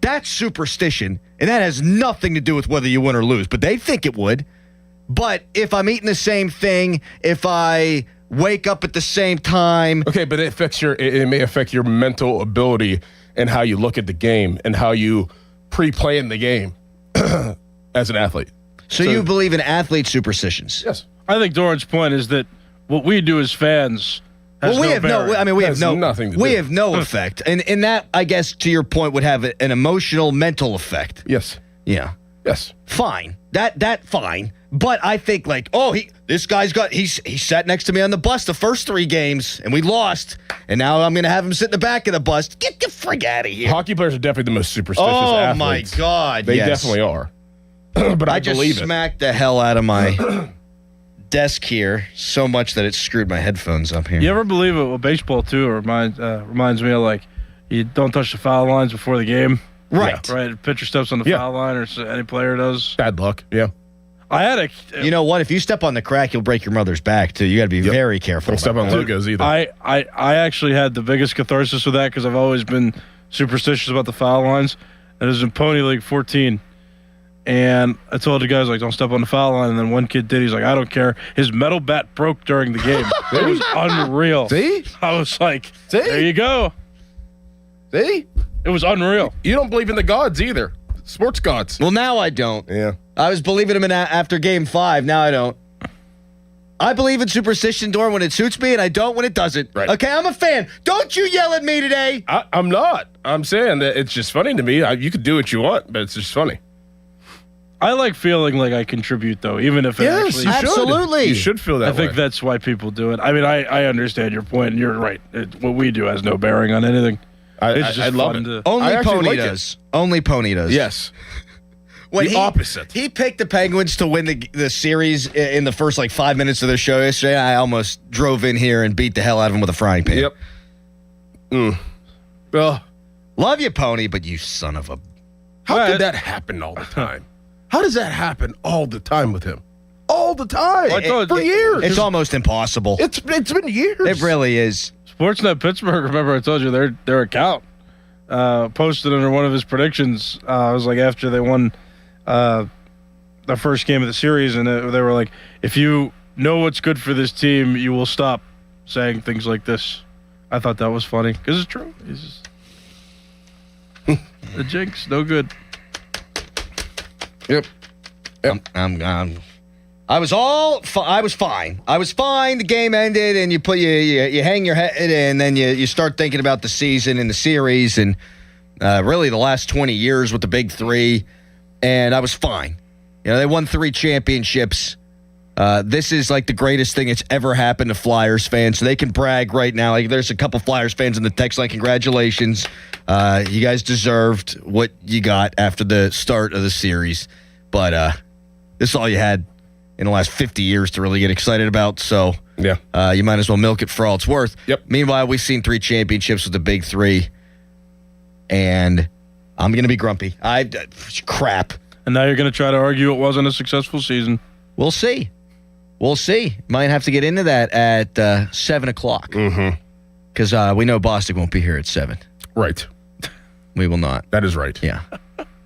that's superstition, and that has nothing to do with whether you win or lose. But they think it would. But if I'm eating the same thing, if I wake up at the same time, okay, but it may affect your mental ability and how you look at the game and how you pre-plan the game as an athlete. So you believe in athlete superstitions? Yes. I think Doran's point is that what we do as fans has we have no effect. And that, I guess, to your point, would have an emotional, mental effect. Yes. Yeah. Yes. Fine. That fine. But I think this guy's he sat next to me on the bus the first 3 games and we lost, and now I'm going to have him sit in the back of the bus. Get the frig out of here. Hockey players are definitely the most superstitious athletes. Oh my God, they definitely are. But I just believe it. smacked the hell out of my desk here so much that it screwed my headphones up here. You ever believe it with baseball too? It reminds me of you don't touch the foul lines before the game. Right. Yeah, right. Pitcher steps on the foul line, or any player does. Bad luck. Yeah. I had you know what? If you step on the crack, you'll break your mother's back too. You got to be very careful. Don't step on logos either. I actually had the biggest catharsis with that because I've always been superstitious about the foul lines. And it was in Pony League 14. And I told the guys, don't step on the foul line. And then one kid did. He's like, I don't care. His metal bat broke during the game. It was unreal. See? I was like, there you go. See? It was unreal. You don't believe in the gods either. Sports gods. Well, now I don't. Yeah. I was believing him after Game 5. Now I don't. I believe in superstition, Dorn, when it suits me, and I don't when it doesn't. Right. Okay, I'm a fan. Don't you yell at me today. I'm not. I'm saying that it's just funny to me. You could do what you want, but it's just funny. I like feeling like I contribute, though, even if it actually... absolutely. You should feel that I think that's why people do it. I mean, I understand your point, and you're right. What we do has no bearing on anything. It's just I love fun it. to... Only Pony does. Only Pony does. Yes. When the opposite. He picked the Penguins to win the series in the first 5 minutes of the show yesterday. I almost drove in here and beat the hell out of him with a frying pan. Yep. Well, love you, Pony, but you son of a... How did that happen all the time? How does that happen all the time with him? All the time. For years. It's almost impossible. It's been years. It really is. Sportsnet Pittsburgh, remember I told you their account posted under one of his predictions. It was after they won the first game of the series, and they were like, if you know what's good for this team, you will stop saying things like this. I thought that was funny because it's true. It's just the jinx, no good. Yep. I was fine. I was fine. The game ended, and you hang your head, and then you start thinking about the season and the series, and really the last 20 years with the big 3. And I was fine. They won 3 championships. This is the greatest thing that's ever happened to Flyers fans, so they can brag right now. There's a couple Flyers fans in the text congratulations. You guys deserved what you got after the start of the series. But this is all you had in the last 50 years to really get excited about. So you might as well milk it for all it's worth. Yep. Meanwhile, we've seen 3 championships with the big 3. And I'm going to be grumpy. Crap. And now you're going to try to argue it wasn't a successful season. We'll see. Might have to get into that at 7 o'clock. Mm-hmm. Because we know Bostic won't be here at 7. Right. We will not. That is right. Yeah.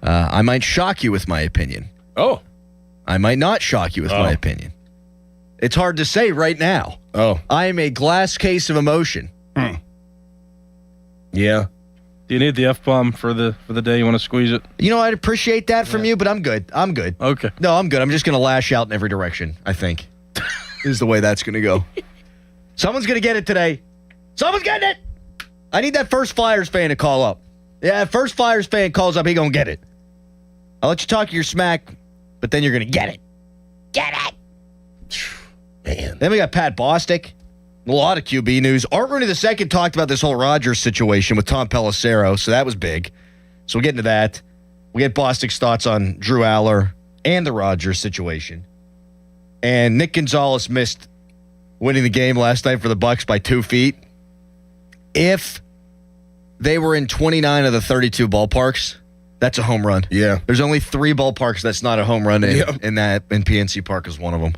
I might shock you with my opinion. Oh. I might not shock you with my opinion. It's hard to say right now. Oh. I am a glass case of emotion. Yeah. Do you need the F-bomb for the day? You want to squeeze it? I'd appreciate that from you, but I'm good. Okay. No, I'm good. I'm just going to lash out in every direction, I think. Is the way that's going to go. Someone's going to get it today. Someone's getting it. I need that first Flyers fan to call up. Yeah, first Flyers fan calls up, he going to get it. I'll let you talk your smack, but then you're going to get it. Get it. Man. Then we got Pat Bostic. A lot of QB news. Art Rooney II talked about this whole Rodgers situation with Tom Pelissero, so that was big. So we'll get into that. We get Bostic's thoughts on Drew Aller and the Rodgers situation. And Nick Gonzalez missed winning the game last night for the Bucs by 2 feet. If they were in 29 of the 32 ballparks, that's a home run. Yeah. There's only 3 ballparks that's not a home run in PNC Park is one of them.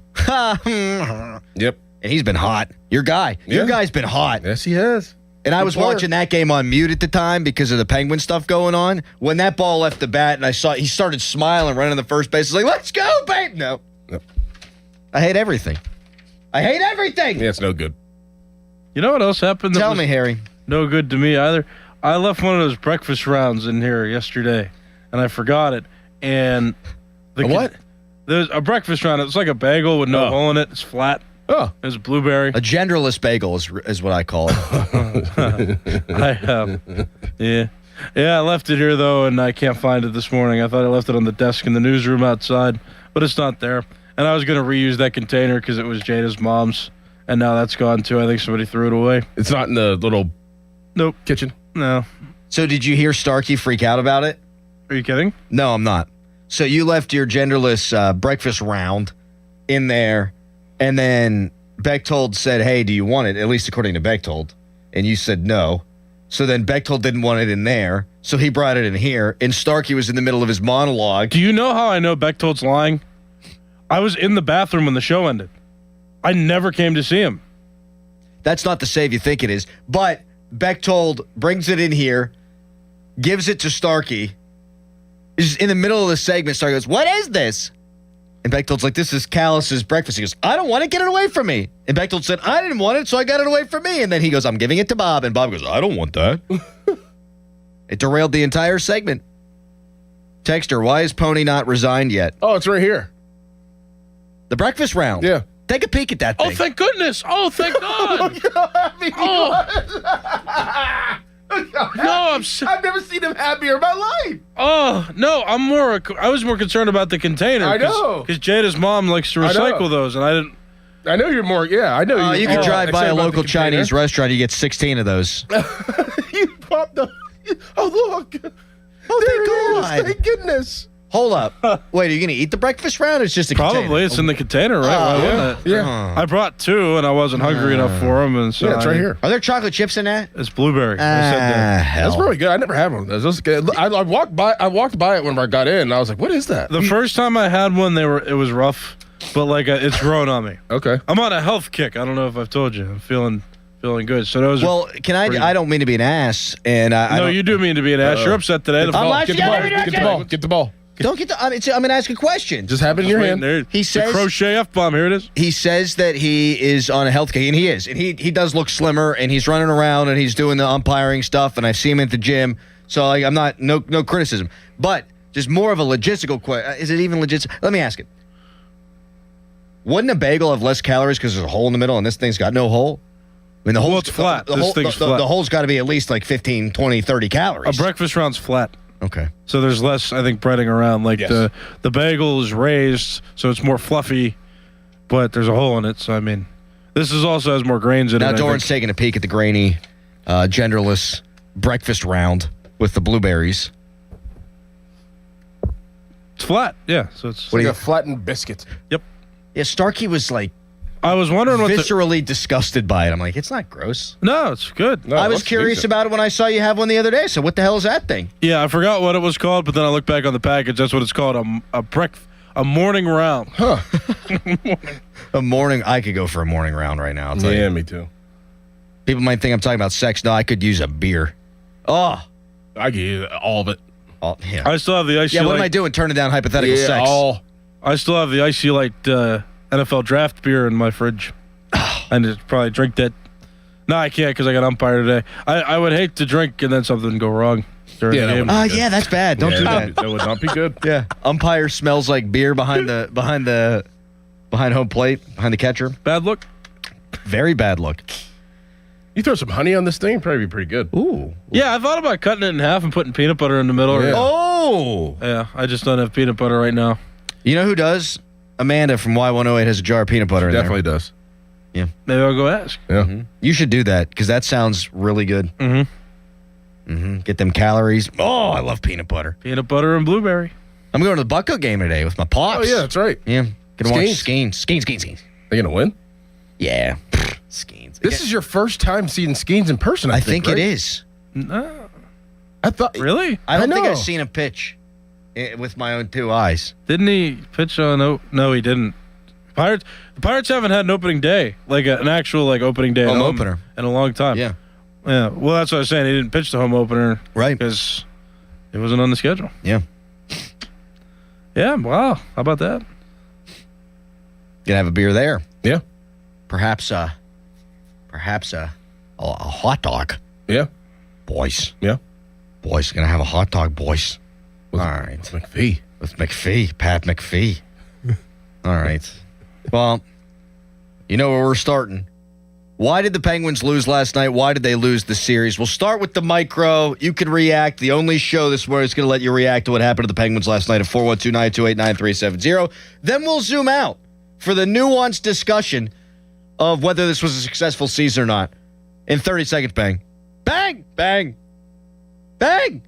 Yep. And he's been hot. Your guy's been hot. Yes, he has. And I was watching that game on mute at the time because of the Penguin stuff going on. When that ball left the bat and I saw he started smiling, running the first base. I was like, let's go, babe. No. Yep. I hate everything. Yeah, it's no good. You know what else happened? Tell me, Harry. No good to me either. I left one of those breakfast rounds in here yesterday, and I forgot it. And what? There's a breakfast round. It's like a bagel with no hole in it. It's flat. Oh, it's a blueberry. A genderless bagel is what I call it. I left it here though, and I can't find it this morning. I thought I left it on the desk in the newsroom outside, but it's not there. And I was going to reuse that container because it was Jada's mom's. And now that's gone too. I think somebody threw it away. It's not in the little kitchen. No. So did you hear Starkey freak out about it? Are you kidding? No, I'm not. So you left your genderless breakfast round in there, and then Bechtold said, hey, do you want it? At least according to Bechtold. And you said no. So then Bechtold didn't want it in there, so he brought it in here, and Starkey was in the middle of his monologue. Do you know how I know Bechtold's lying? I was in the bathroom when the show ended. I never came to see him. That's not the save you think it is. But Bechtold brings it in here, gives it to Starkey. Is in the middle of the segment, Starkey goes, what is this? And Bechtold's like, this is Callus's breakfast. He goes, I don't want it, get it away from me. And Bechtold said, I didn't want it, so I got it away from me. And then he goes, I'm giving it to Bob. And Bob goes, I don't want that. It derailed the entire segment. Texter, why is Pony not resigned yet? Oh, it's right here. The breakfast round. Yeah. Take a peek at that thing. Oh, thank goodness. Oh, thank God. I've never seen him happier in my life. Oh, no, I was more concerned about the container. I know. Because Jada's mom likes to recycle those, and I didn't. I know you're more, I know You can drive by a local Chinese restaurant, you get 16 of those. You popped the, look. Oh, thank God. Thank goodness. Hold up. Wait, are you going to eat the breakfast round? Or it's just a Probably. container? It's in the container, right? Why wouldn't it? Yeah. I brought 2, and I wasn't hungry enough for them. And so Yeah, it's right here. Are there chocolate chips in that? It's blueberry. They said that. Hell. That's really good. I never had one of those. Those are good. I walked by it when I got in, and I was like, what is that? The first time I had one, it was rough, but it's grown on me. Okay. I'm on a health kick. I don't know if I've told you. I'm feeling good. So those. Well, I don't mean to be an ass, and no, you do mean to be an ass. You're upset today. Get the ball. Get the ball. Don't get the. I'm going to ask a question. Just have it in your hand. There. He says the crochet F-bomb. Here it is. He says that he is on a health kick, and he is, and he does look slimmer, and he's running around, and he's doing the umpiring stuff, and I see him at the gym. So I'm not no criticism, but just more of a logistical question. Is it even legit? Let me ask it. Wouldn't a bagel have less calories because there's a hole in the middle, and this thing's got no hole? I mean, the hole's it's flat. This thing's flat. The hole's got to be at least like 15, 20, 30 calories. A breakfast round's flat. Okay. So there's less, I think, breading around. Like the bagel is raised, so it's more fluffy, but there's a hole in it. So, I mean, this also has more grains in it. Now, Doran's taking a peek at the grainy, genderless breakfast round with the blueberries. It's flat, yeah. So it's like a flattened biscuit. Yep. Yeah, Starkey was like, I was wondering viscerally disgusted by it. I'm like, it's not gross. No, it's good. No, I was curious about it when I saw you have one the other day. So what the hell is that thing? Yeah, I forgot what it was called, but then I looked back on the package. That's what it's called, a morning round. Huh. A morning. I could go for a morning round right now. I'll tell you. Me too. People might think I'm talking about sex. No, I could use a beer. Oh, I give you all of it. Oh, yeah. I still have the Icy Yeah, what Light. am I doing? Turning down hypothetical sex. I still have the Icy Light NFL draft beer in my fridge. I need to probably drink that. No, I can't because I got umpire today. I would hate to drink and then something go wrong during the game. Yeah, that's bad. Don't do that. That would not be good. Yeah, umpire smells like beer behind home plate, behind the catcher. Bad look. Very bad look. You throw some honey on this thing, it'd probably be pretty good. Ooh. Yeah, I thought about cutting it in half and putting peanut butter in the middle. Yeah. Oh. Yeah, I just don't have peanut butter right now. You know who does? Amanda from Y108 has a jar of peanut butter in there. Definitely does. Yeah. Maybe I'll go ask. Yeah. Mm-hmm. You should do that because that sounds really good. Mm-hmm. Mm-hmm. Get them calories. Oh, I love peanut butter. Peanut butter and blueberry. I'm going to the Bucko game today with my pops. Oh, yeah, that's right. Yeah. Gonna watch Skeens. Skeens. They going to win? Yeah. Skeens. This is your first time seeing Skeens in person, I think, it right? is. No. I thought. Really? I don't think know. I've seen a pitch with my own two eyes. Didn't he pitch on? No, he didn't. The Pirates haven't had an opening day, like an actual opening day Home opener in a long time. Yeah. Yeah. Well, that's what I was saying. He didn't pitch the home opener, right? Because it wasn't on the schedule. Yeah. Yeah. Wow. How about that? Gonna have a beer there. Yeah. Perhaps a hot dog. Yeah. Boys. Yeah. Boys, gonna have a hot dog, boys. All right. With McPhee. With McPhee. Pat McPhee. All right. Well, you know where we're starting. Why did the Penguins lose last night? Why did they lose the series? We'll start with the micro. You can react. The only show this morning is going to let you react to what happened to the Penguins last night at 412-928-9370. Then we'll zoom out for the nuanced discussion of whether this was a successful season or not. In 30 seconds, bang. Bang! Bang! Bang!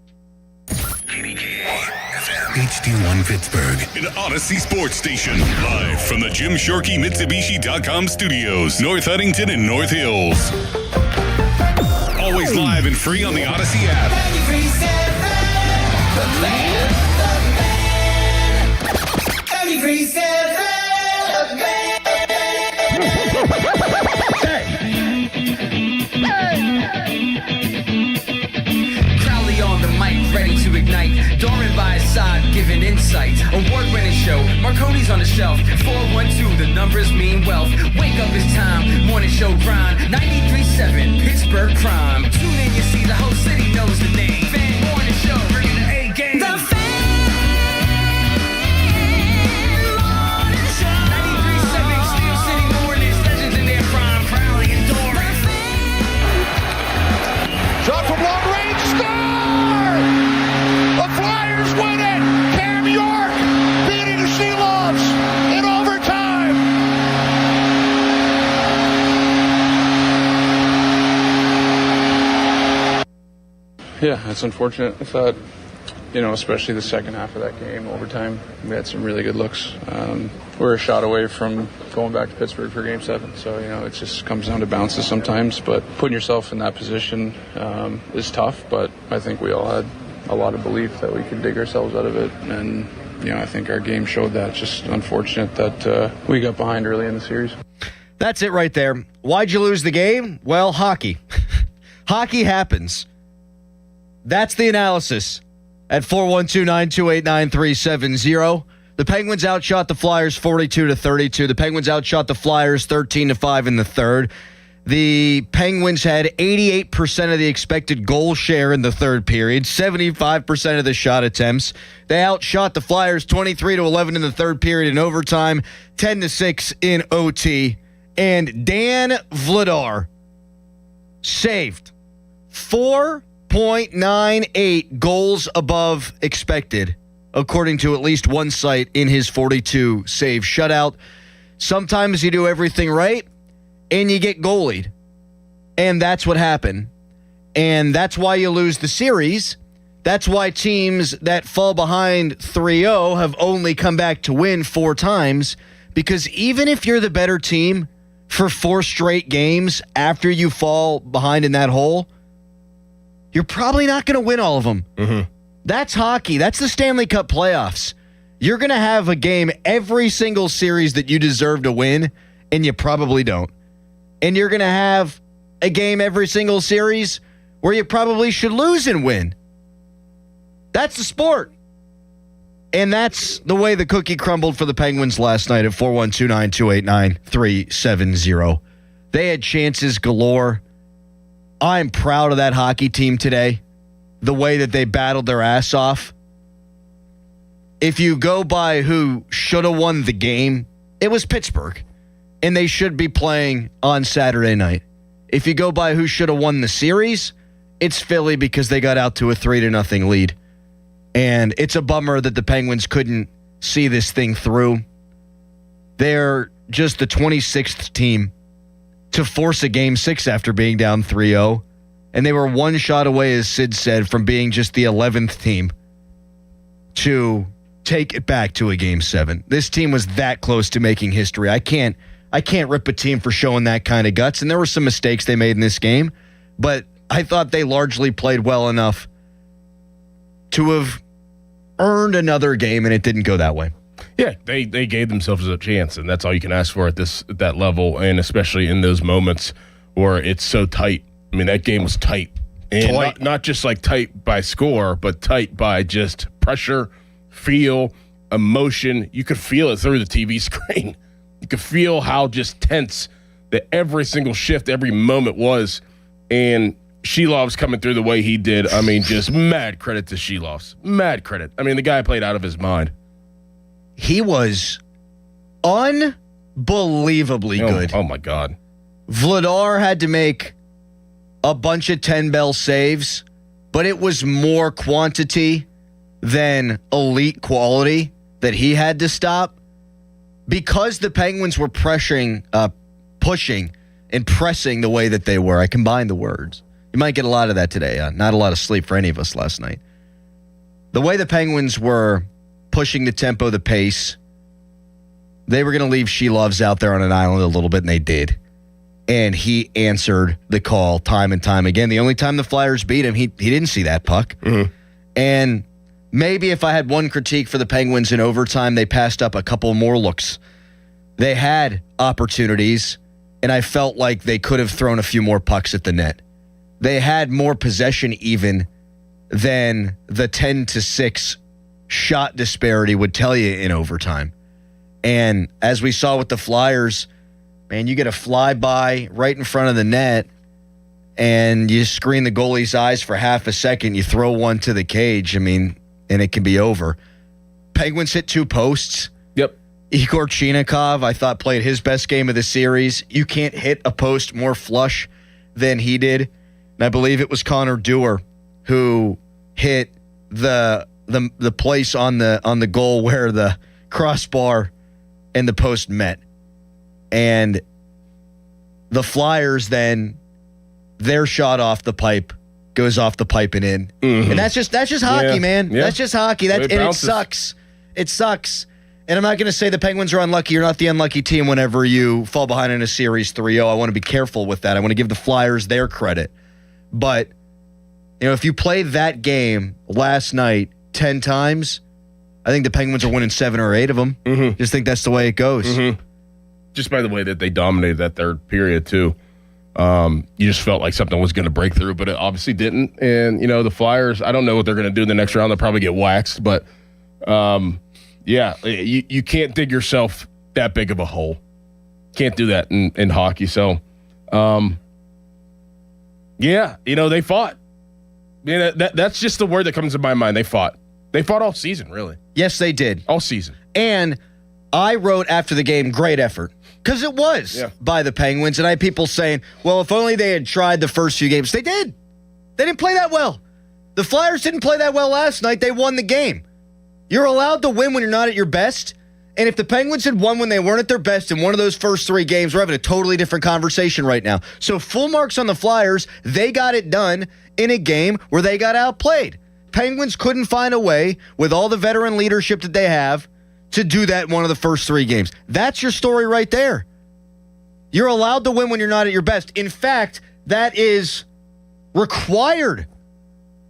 HD1 Pittsburgh, an Odyssey sports station. Live from the Jim Shorkey Mitsubishi.com studios, North Huntington and North Hills. Always live and free on the Odyssey app. Crowley on the mic, ready to ignite. Doran by his side, giving insight. Award-winning show, Marconi's on the shelf. 412, the numbers mean wealth. Wake up, it's time, morning show grind. 93.7, Pittsburgh crime. Tune in, you see the whole city knows the name. Fan morning show, bringing the A game. The Fan morning show. 93.7, Steel City mornings, legends in their prime. Crowley and Doran. Shot from long range, score! The Flyers win it! Cam York beating the Sheloffs in overtime! Yeah, it's unfortunate. I thought, especially the second half of that game, overtime, we had some really good looks. We're a shot away from going back to Pittsburgh for Game 7. So, it just comes down to bounces sometimes. But putting yourself in that position is tough. But I think we all had a lot of belief that we could dig ourselves out of it. And, I think our game showed that. It's just unfortunate that we got behind early in the series. That's it right there. Why'd you lose the game? Well, hockey. Hockey happens. That's the analysis at 412-928-9370. The Penguins outshot the Flyers 42-32. The Penguins outshot the Flyers 13-5 in the third. The Penguins had 88% of the expected goal share in the third period, 75% of the shot attempts. They outshot the Flyers 23-11 in the third period in overtime, 10-6 in OT. And Dan Vladar saved 4.98 goals above expected, according to at least one site in his 42 save shutout. Sometimes you do everything right and you get goalied. And that's what happened. And that's why you lose the series. That's why teams that fall behind 3-0 have only come back to win 4 times. Because even if you're the better team for 4 straight games after you fall behind in that hole, you're probably not going to win all of them. Mm-hmm. That's hockey. That's the Stanley Cup playoffs. You're going to have a game every single series that you deserve to win, and you probably don't. And you're going to have a game every single series where you probably should lose and win. That's the sport. And that's the way the cookie crumbled for the Penguins last night at 412-928-9370. They had chances galore. I'm proud of that hockey team today, the way that they battled their ass off. If you go by who should have won the game, it was Pittsburgh, and they should be playing on Saturday night. If you go by who should have won the series, it's Philly because they got out to a 3-0 lead. And it's a bummer that the Penguins couldn't see this thing through. They're just the 26th team to force a Game 6 after being down 3-0. And they were one shot away, as Sid said, from being just the 11th team to take it back to a Game 7. This team was that close to making history. I can't rip a team for showing that kind of guts. And there were some mistakes they made in this game, but I thought they largely played well enough to have earned another game, and it didn't go that way. Yeah, they gave themselves a chance, and that's all you can ask for at that level, and especially in those moments where it's so tight. I mean, that game was tight. And not just like tight by score, but tight by just pressure, feel, emotion. You could feel it through the TV screen. You could feel how just tense that every single shift, every moment was. And Shelov's coming through the way he did. I mean, just mad credit to Shelov's. Mad credit. I mean, the guy played out of his mind. He was unbelievably good. Oh, my God. Vladar had to make a bunch of 10-bell saves, but it was more quantity than elite quality that he had to stop because the Penguins were pushing and pressing the way that they were. I combined the words. You might get a lot of that today. Not a lot of sleep for any of us last night. The way the Penguins were pushing the tempo, the pace, they were going to leave Sheloves out there on an island a little bit, and they did. And he answered the call time and time again. The only time the Flyers beat him, he didn't see that puck. Mm-hmm. And maybe if I had one critique for the Penguins in overtime, they passed up a couple more looks. They had opportunities, and I felt like they could have thrown a few more pucks at the net. They had more possession even than the 10-6 shot disparity would tell you in overtime. And as we saw with the Flyers, man, you get a flyby right in front of the net, and you screen the goalie's eyes for half a second, you throw one to the cage, and it can be over. Penguins hit 2 posts. Yep. Igor Chinakhov, I thought, played his best game of the series. You can't hit a post more flush than he did. And I believe it was Connor Dewar who hit the place on the goal where the crossbar and the post met. And the Flyers then, their shot off the pipe goes off the pipe and in. Mm-hmm. And that's just hockey, man. Yeah. That's just hockey. And it sucks. It sucks. And I'm not going to say the Penguins are unlucky. You're not the unlucky team whenever you fall behind in a series 3-0. I want to be careful with that. I want to give the Flyers their credit. But, if you play that game last night 10 times, I think the Penguins are winning 7 or 8 of them. Mm-hmm. Just think that's the way it goes. Mm-hmm. Just by the way that they dominated that third period, too. You just felt like something was going to break through, but it obviously didn't. And, the Flyers, I don't know what they're going to do in the next round. They'll probably get waxed. But, you can't dig yourself that big of a hole. Can't do that in hockey. So, they fought. That's just the word that comes to my mind. They fought. They fought all season, really. Yes, they did. All season. And I wrote after the game, great effort. Because it was by the Penguins. And I had people saying, well, if only they had tried the first few games. They did. They didn't play that well. The Flyers didn't play that well last night. They won the game. You're allowed to win when you're not at your best. And if the Penguins had won when they weren't at their best in one of those first 3 games, we're having a totally different conversation right now. So full marks on the Flyers. They got it done in a game where they got outplayed. Penguins couldn't find a way, with all the veteran leadership that they have, to do that in one of the first 3 games. That's your story right there. You're allowed to win when you're not at your best. In fact, that is required.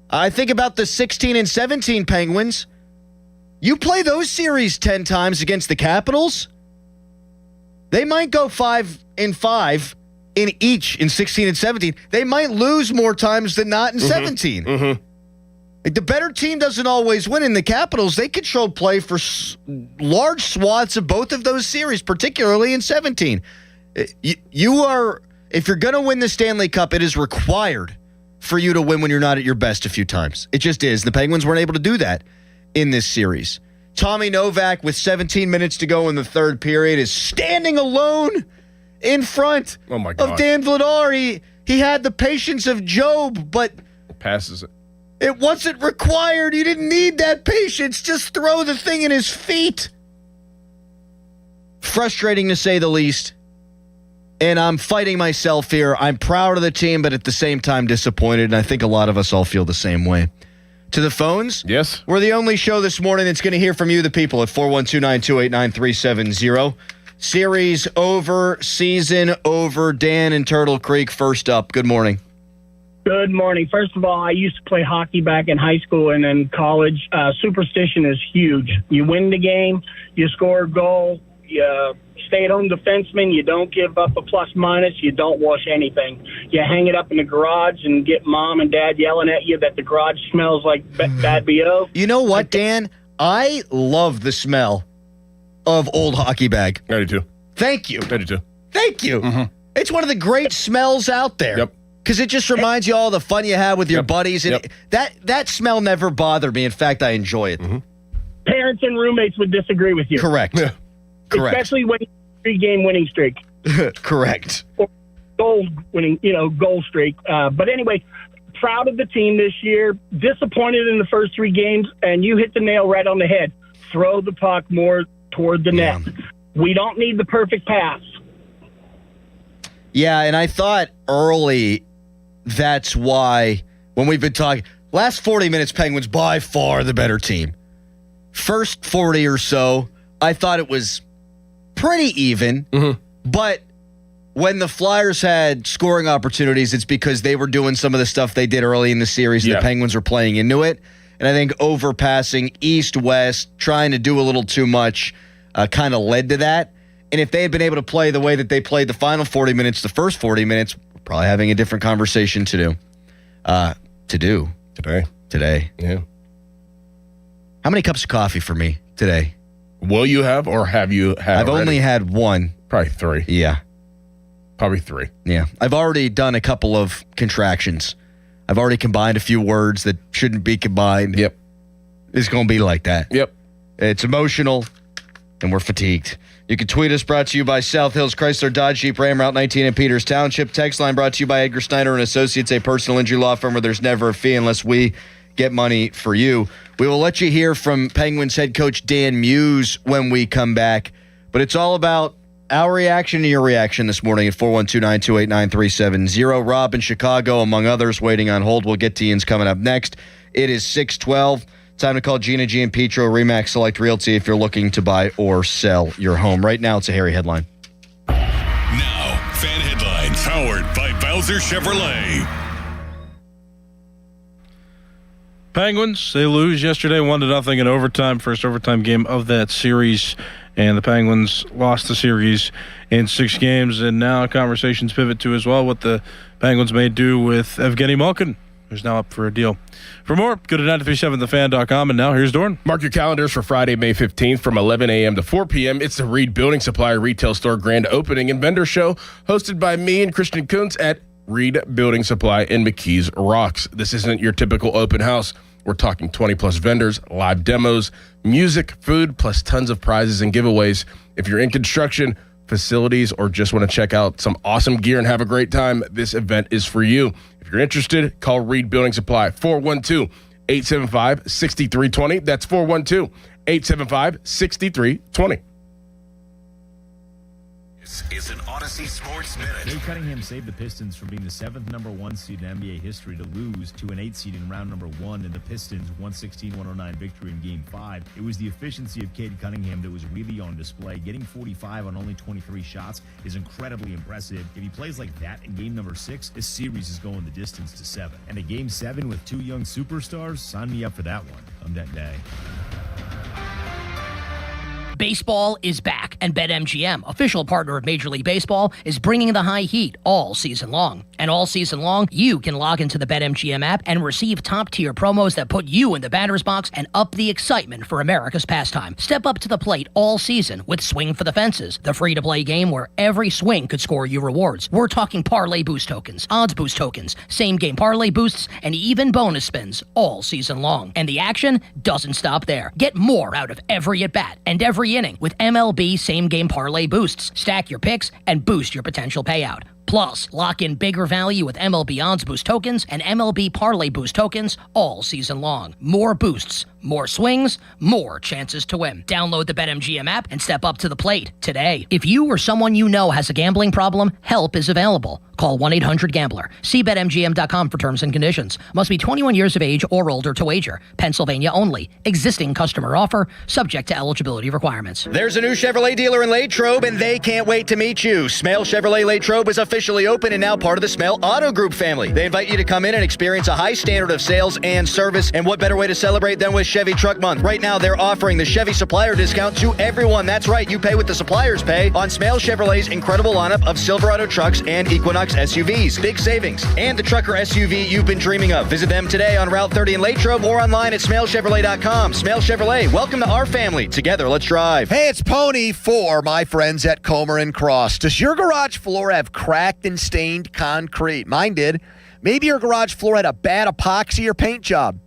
I think about the 16 and 17 Penguins. You play those series 10 times against the Capitals, they might go 5-5 in each in 16 and 17. They might lose more times than not in 17. Mm-hmm. Like, the better team doesn't always win. In the Capitals, they controlled play for large swaths of both of those series, particularly in 17. You are, if you're going to win the Stanley Cup, it is required for you to win when you're not at your best a few times. It just is. The Penguins weren't able to do that in this series. Tommy Novak, with 17 minutes to go in the third period, is standing alone in front of Dan Vladar. He had the patience of Job, but passes it. It wasn't required. You didn't need that patience. Just throw the thing in his feet. Frustrating, to say the least. And I'm fighting myself here. I'm proud of the team, but at the same time disappointed. And I think a lot of us all feel the same way. To the phones? Yes. We're the only show this morning that's going to hear from you, the people, at 412-928-9370. Series over, season over. Dan in Turtle Creek first up. Good morning. Good morning. First of all, I used to play hockey back in high school and in college. Superstition is huge. You win the game, you score a goal, you stay-at-home defenseman, you don't give up a plus-minus, you don't wash anything. You hang it up in the garage and get mom and dad yelling at you that the garage smells like bad BO. You know what, Dan? I love the smell of old hockey bag. I do too. Thank you. I do too. Thank you. Mm-hmm. It's one of the great smells out there. Yep. Because it just reminds you all the fun you had with your buddies. And that smell never bothered me. In fact, I enjoy it. Mm-hmm. Parents and roommates would disagree with you. Correct. Yeah. Correct. Especially when you have a 3-game winning streak. Correct. Or goal streak. But anyway, proud of the team this year. Disappointed in the first 3 games, and you hit the nail right on the head. Throw the puck more toward the net. We don't need the perfect pass. Yeah, and I thought early that's why when we've been talking, last 40 minutes, Penguins by far the better team. First 40 or so, I thought it was pretty even, but when the Flyers had scoring opportunities, it's because they were doing some of the stuff they did early in the series. The Penguins were playing into it, and I think overpassing east-west, trying to do a little too much, kind of led to that. And if they had been able to play the way that they played the final 40 minutes, the first 40 minutes, we're probably having a different conversation to do. Today. Yeah. How many cups of coffee for me today? Will you have, or have you had I've already? only had one. Probably 3. Yeah. Probably 3. Yeah. I've already done a couple of contractions. I've already combined a few words that shouldn't be combined. Yep. It's going to be like that. Yep. It's emotional, and we're fatigued. You can tweet us, brought to you by South Hills Chrysler Dodge Jeep Ram Route 19 in Peters Township. Text line brought to you by Edgar Snyder and Associates, a personal injury law firm where there's never a fee unless we get money for you. We will let you hear from Penguins head coach Dan Muse when we come back, but it's all about our reaction to your reaction this morning at 412-928-9370. Rob in Chicago, among others, waiting on hold. We'll get to Ian's coming up next. It is 6:12. Time to call Gina G and Petro, RE/MAX Select Realty, if you're looking to buy or sell your home. Right now, it's a Harry headline. Now, fan headlines powered by Bowser Chevrolet. Penguins, they lose yesterday 1-0 in overtime, first overtime game of that series. And the Penguins lost the series in 6 games. And now conversations pivot to as well what the Penguins may do with Evgeny Malkin, who's now up for a deal. For more, go to 937thefan.com. And now here's Dorn. Mark your calendars for Friday, May 15th from 11 a.m. to 4 p.m. It's the Reed Building Supply Retail Store Grand Opening and Vendor Show hosted by me and Christian Kuntz at Reed Building Supply in McKees Rocks. This isn't your typical open house. We're talking 20-plus vendors, live demos, music, food, plus tons of prizes and giveaways. If you're in construction, facilities, or just want to check out some awesome gear and have a great time, this event is for you. If you're interested, call Reed Building Supply, 412-875-6320. That's 412-875-6320. This is an Odyssey Sports Minute. Cade Cunningham saved the Pistons from being the 7th number 1 seed in NBA history to lose to an 8 seed in round number 1 in the Pistons' 116-109 victory in Game 5. It was the efficiency of Cade Cunningham that was really on display. Getting 45 on only 23 shots is incredibly impressive. If he plays like that in Game number 6, this series is going the distance to 7. And a Game 7 with 2 young superstars, sign me up for that one on that day. Baseball is back, and BetMGM, official partner of Major League Baseball, is bringing the high heat all season long. And all season long, you can log into the BetMGM app and receive top-tier promos that put you in the batter's box and up the excitement for America's pastime. Step up to the plate all season with Swing for the Fences, the free-to-play game where every swing could score you rewards. We're talking parlay boost tokens, odds boost tokens, same-game parlay boosts, and even bonus spins all season long. And the action doesn't stop there. Get more out of every at-bat and every inning with MLB same-game parlay boosts. Stack your picks and boost your potential payout. Plus, lock in bigger value with MLB Odds Boost tokens and MLB Parlay Boost tokens all season long. More boosts, more swings, more chances to win. Download the BetMGM app and step up to the plate today. If you or someone you know has a gambling problem, help is available. Call 1-800-GAMBLER. See BetMGM.com for terms and conditions. Must be 21 years of age or older to wager. Pennsylvania only. Existing customer offer. Subject to eligibility requirements. There's a new Chevrolet dealer in Latrobe, and they can't wait to meet you. Smale Chevrolet Latrobe is officially open and now part of the Smale Auto Group family. They invite you to come in and experience a high standard of sales and service, and what better way to celebrate than with Chevy Truck Month. Right now, they're offering the Chevy Supplier Discount to everyone. That's right, you pay what the suppliers pay on Smale Chevrolet's incredible lineup of Silverado trucks and Equinox SUVs. Big savings, and the trucker SUV you've been dreaming of. Visit them today on Route 30 in Latrobe or online at SmaleChevrolet.com. Smale Chevrolet, welcome to our family. Together, let's drive. Hey, it's Pony for my friends at Comer and Cross. Does your garage floor have cracked and stained concrete? Mine did. Maybe your garage floor had a bad epoxy or paint job.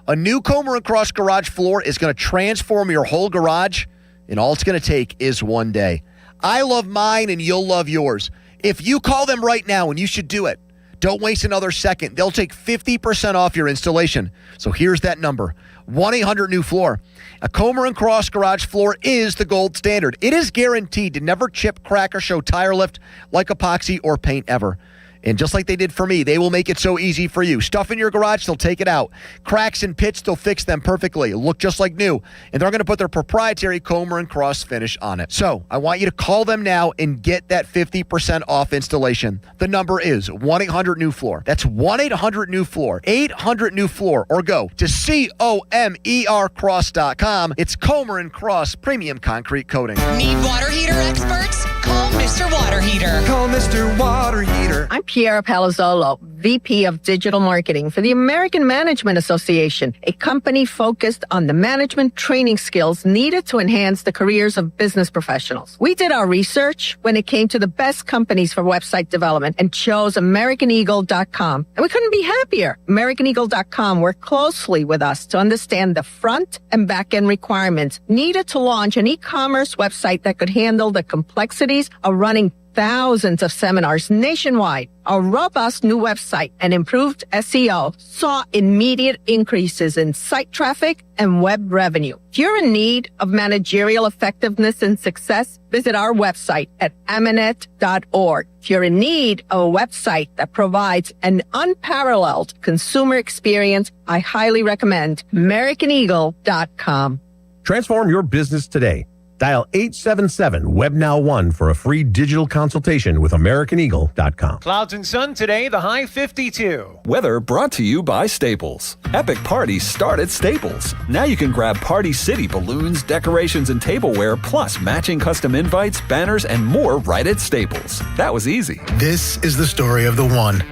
A new Comer and Cross garage floor is going to transform your whole garage, and all it's going to take is one day. I love mine, and you'll love yours. If you call them right now, and you should do it, Don't waste another second. They'll take 50% off your installation. So here's that number, 1-800-NEW-FLOOR. A Comer and Cross garage floor is the gold standard. It is guaranteed to never chip, crack, or show tire lift like epoxy or paint ever. And just like they did for me, they will make it so easy for you. Stuff in your garage, they'll take it out. Cracks and pits, they'll fix them perfectly. Look just like new. And they're going to put their proprietary Comer and Cross finish on it. So I want you to call them now and get that 50% off installation. The number is 1-800-NEW-FLOOR. That's 1-800-NEW-FLOOR. 800-NEW-FLOOR. Or go to COMERcross.com. It's Comer and Cross Premium Concrete Coating. Need water heater experts? Call Mr. Water Heater. Call Mr. Water Heater. I'm Piera Palazzolo, VP of Digital Marketing for the American Management Association, a company focused on the management training skills needed to enhance the careers of business professionals. We did our research when it came to the best companies for website development and chose AmericanEagle.com. And we couldn't be happier. AmericanEagle.com worked closely with us to understand the front and back end requirements needed to launch an e-commerce website that could handle the complexities of running thousands of seminars nationwide. Our robust new website and improved SEO saw immediate increases in site traffic and web revenue. If you're in need of managerial effectiveness and success, visit our website at Amanet.org. If you're in need of a website that provides an unparalleled consumer experience, I highly recommend AmericanEagle.com. Transform your business today. Dial 877-WebNow1 for a free digital consultation with AmericanEagle.com. Clouds and sun today, the high 52. Weather brought to you by Staples. Epic parties start at Staples. Now you can grab Party City balloons, decorations, and tableware, plus matching custom invites, banners, and more right at Staples. That was easy. This is the story of the one.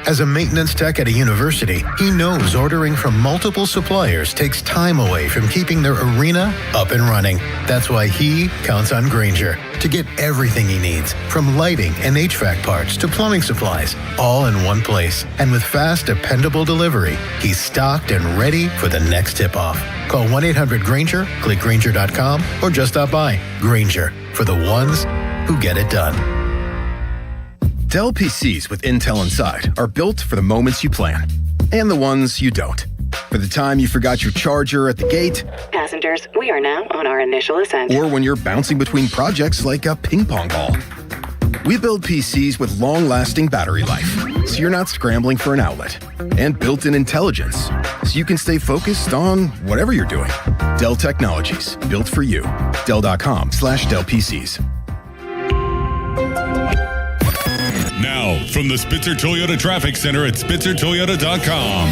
As a maintenance tech at a university, he knows ordering from multiple suppliers takes time away from keeping their arena up and running. That's why he counts on Grainger to get everything he needs, from lighting and HVAC parts to plumbing supplies, all in one place. And with fast, dependable delivery, he's stocked and ready for the next tip-off. Call 1-800-GRAINGER, click Grainger.com, or just stop by. Grainger, for the ones who get it done. Dell PCs with Intel inside are built for the moments you plan and the ones you don't. For the time you forgot your charger at the gate. Passengers, we are now on our initial ascent. Or when you're bouncing between projects like a ping pong ball. We build PCs with long-lasting battery life, so you're not scrambling for an outlet. And built-in intelligence, so you can stay focused on whatever you're doing. Dell Technologies, built for you. Dell.com/Dell PCs. Now, from the Spitzer Toyota Traffic Center at SpitzerToyota.com.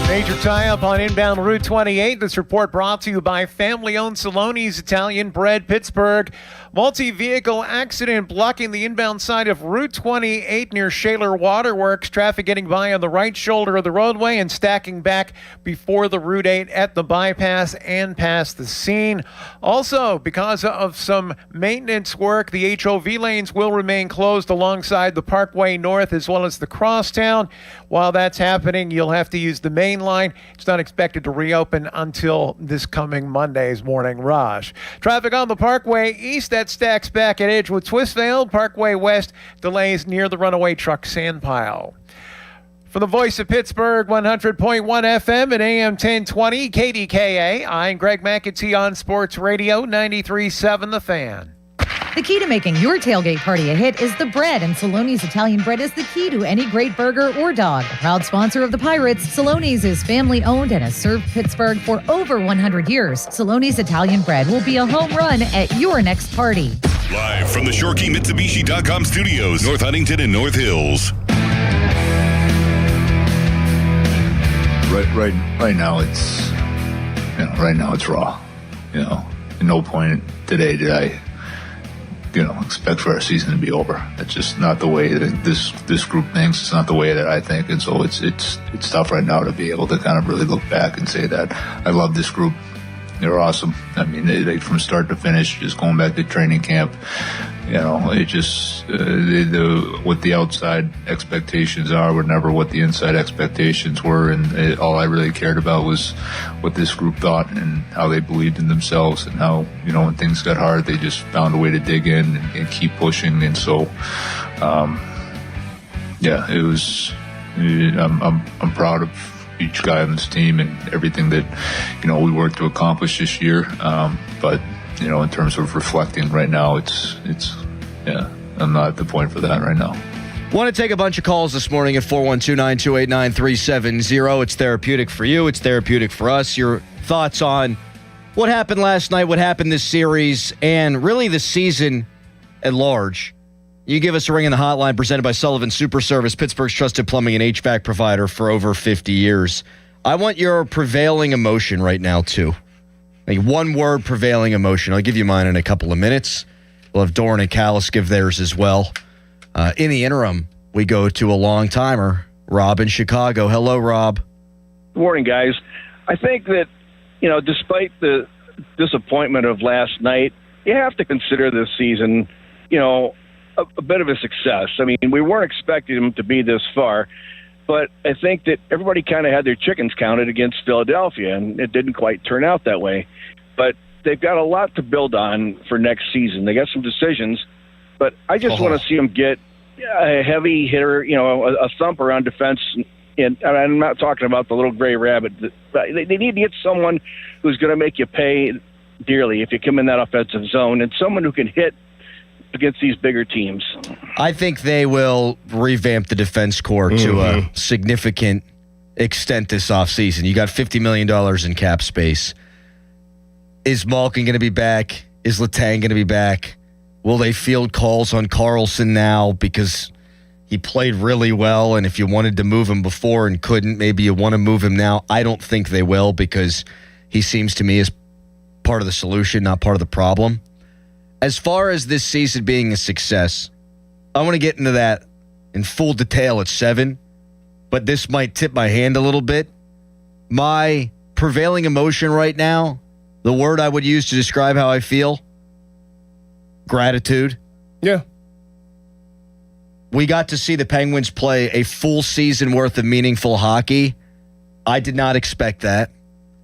Major tie-up on inbound Route 28. This report brought to you by family-owned Saloni's Italian Bread, Pittsburgh. Multi-vehicle accident blocking the inbound side of Route 28 near Shaler Waterworks. Traffic getting by on the right shoulder of the roadway and stacking back before the Route 8 at the bypass and past the scene. Also, because of some maintenance work, the HOV lanes will remain closed alongside the Parkway North as well as the Crosstown. While that's happening, you'll have to use the main line. It's not expected to reopen until this coming Monday's morning rush. Traffic on the Parkway East, that stacks back at Edgewood Swissvale. Parkway West, delays near the runaway truck sand pile. From the voice of Pittsburgh, 100.1 FM and AM 1020, KDKA, I'm Greg McAtee on Sports Radio 93.7 The Fan. The key to making your tailgate party a hit is the bread, and Saloni's Italian Bread is the key to any great burger or dog. A proud sponsor of the Pirates, Saloni's is family-owned and has served Pittsburgh for over 100 years. Saloni's Italian Bread will be a home run at your next party. Live from the ShoreKeyMitsubishi.com studios, North Huntington and North Hills. Right now it's raw. At no point today did I expect for our season to be over. It's just not the way that this group thinks. It's not the way that I think. And so it's tough right now to be able to kind of really look back and say that I love this group. They're awesome. I mean, they from start to finish, just going back to training camp, it just, what the outside expectations were never what the inside expectations were. And all I really cared about was what this group thought and how they believed in themselves and how, when things got hard, they just found a way to dig in and keep pushing. And so, yeah, it was. I'm proud of each guy on this team and everything that we worked to accomplish this year. But in terms of reflecting right now, it's I'm not at the point for that right now. Want to take a bunch of calls this morning at 412-928-9370. It's therapeutic for you. It's therapeutic for us. Your thoughts on what happened last night, what happened this series, and really the season at large. You give us a ring in the hotline presented by Sullivan Super Service, Pittsburgh's trusted plumbing and HVAC provider for over 50 years. I want your prevailing emotion right now, too. Like one word prevailing emotion. I'll give you mine in a couple of minutes. We'll have Doran and Callis give theirs as well. In the interim, we go to a long-timer, Rob in Chicago. Hello, Rob. Good morning, guys. I think that, despite the disappointment of last night, you have to consider this season, a bit of a success. I mean, we weren't expecting them to be this far, but I think that everybody kind of had their chickens counted against Philadelphia, and it didn't quite turn out that way. But they've got a lot to build on for next season. They got some decisions. But I just want to see them get a heavy hitter, a thumper on defense. And I'm not talking about the little gray rabbit. They need to get someone who's going to make you pay dearly if you come in that offensive zone, and someone who can hit against these bigger teams. I think they will revamp the defense corps to a significant extent this offseason. You got $50 million in cap space. Is Malkin going to be back? Is Letang going to be back? Will they field calls on Carlson now because he played really well, and if you wanted to move him before and couldn't, maybe you want to move him now? I don't think they will because he seems to me as part of the solution, not part of the problem. As far as this season being a success, I want to get into that in full detail at 7, but this might tip my hand a little bit. My prevailing emotion right now, the word I would use to describe how I feel, gratitude. Yeah. We got to see the Penguins play a full season worth of meaningful hockey. I did not expect that.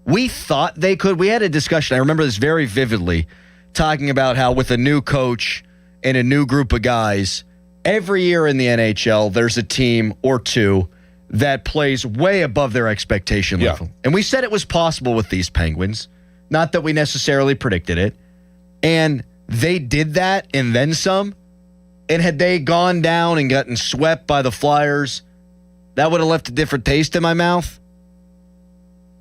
We thought they could. We had a discussion. I remember this very vividly, talking about how with a new coach and a new group of guys, every year in the NHL, there's a team or two that plays way above their expectation level. And we said it was possible with these Penguins. Not that we necessarily predicted it. And they did that and then some. And had they gone down and gotten swept by the Flyers, that would have left a different taste in my mouth.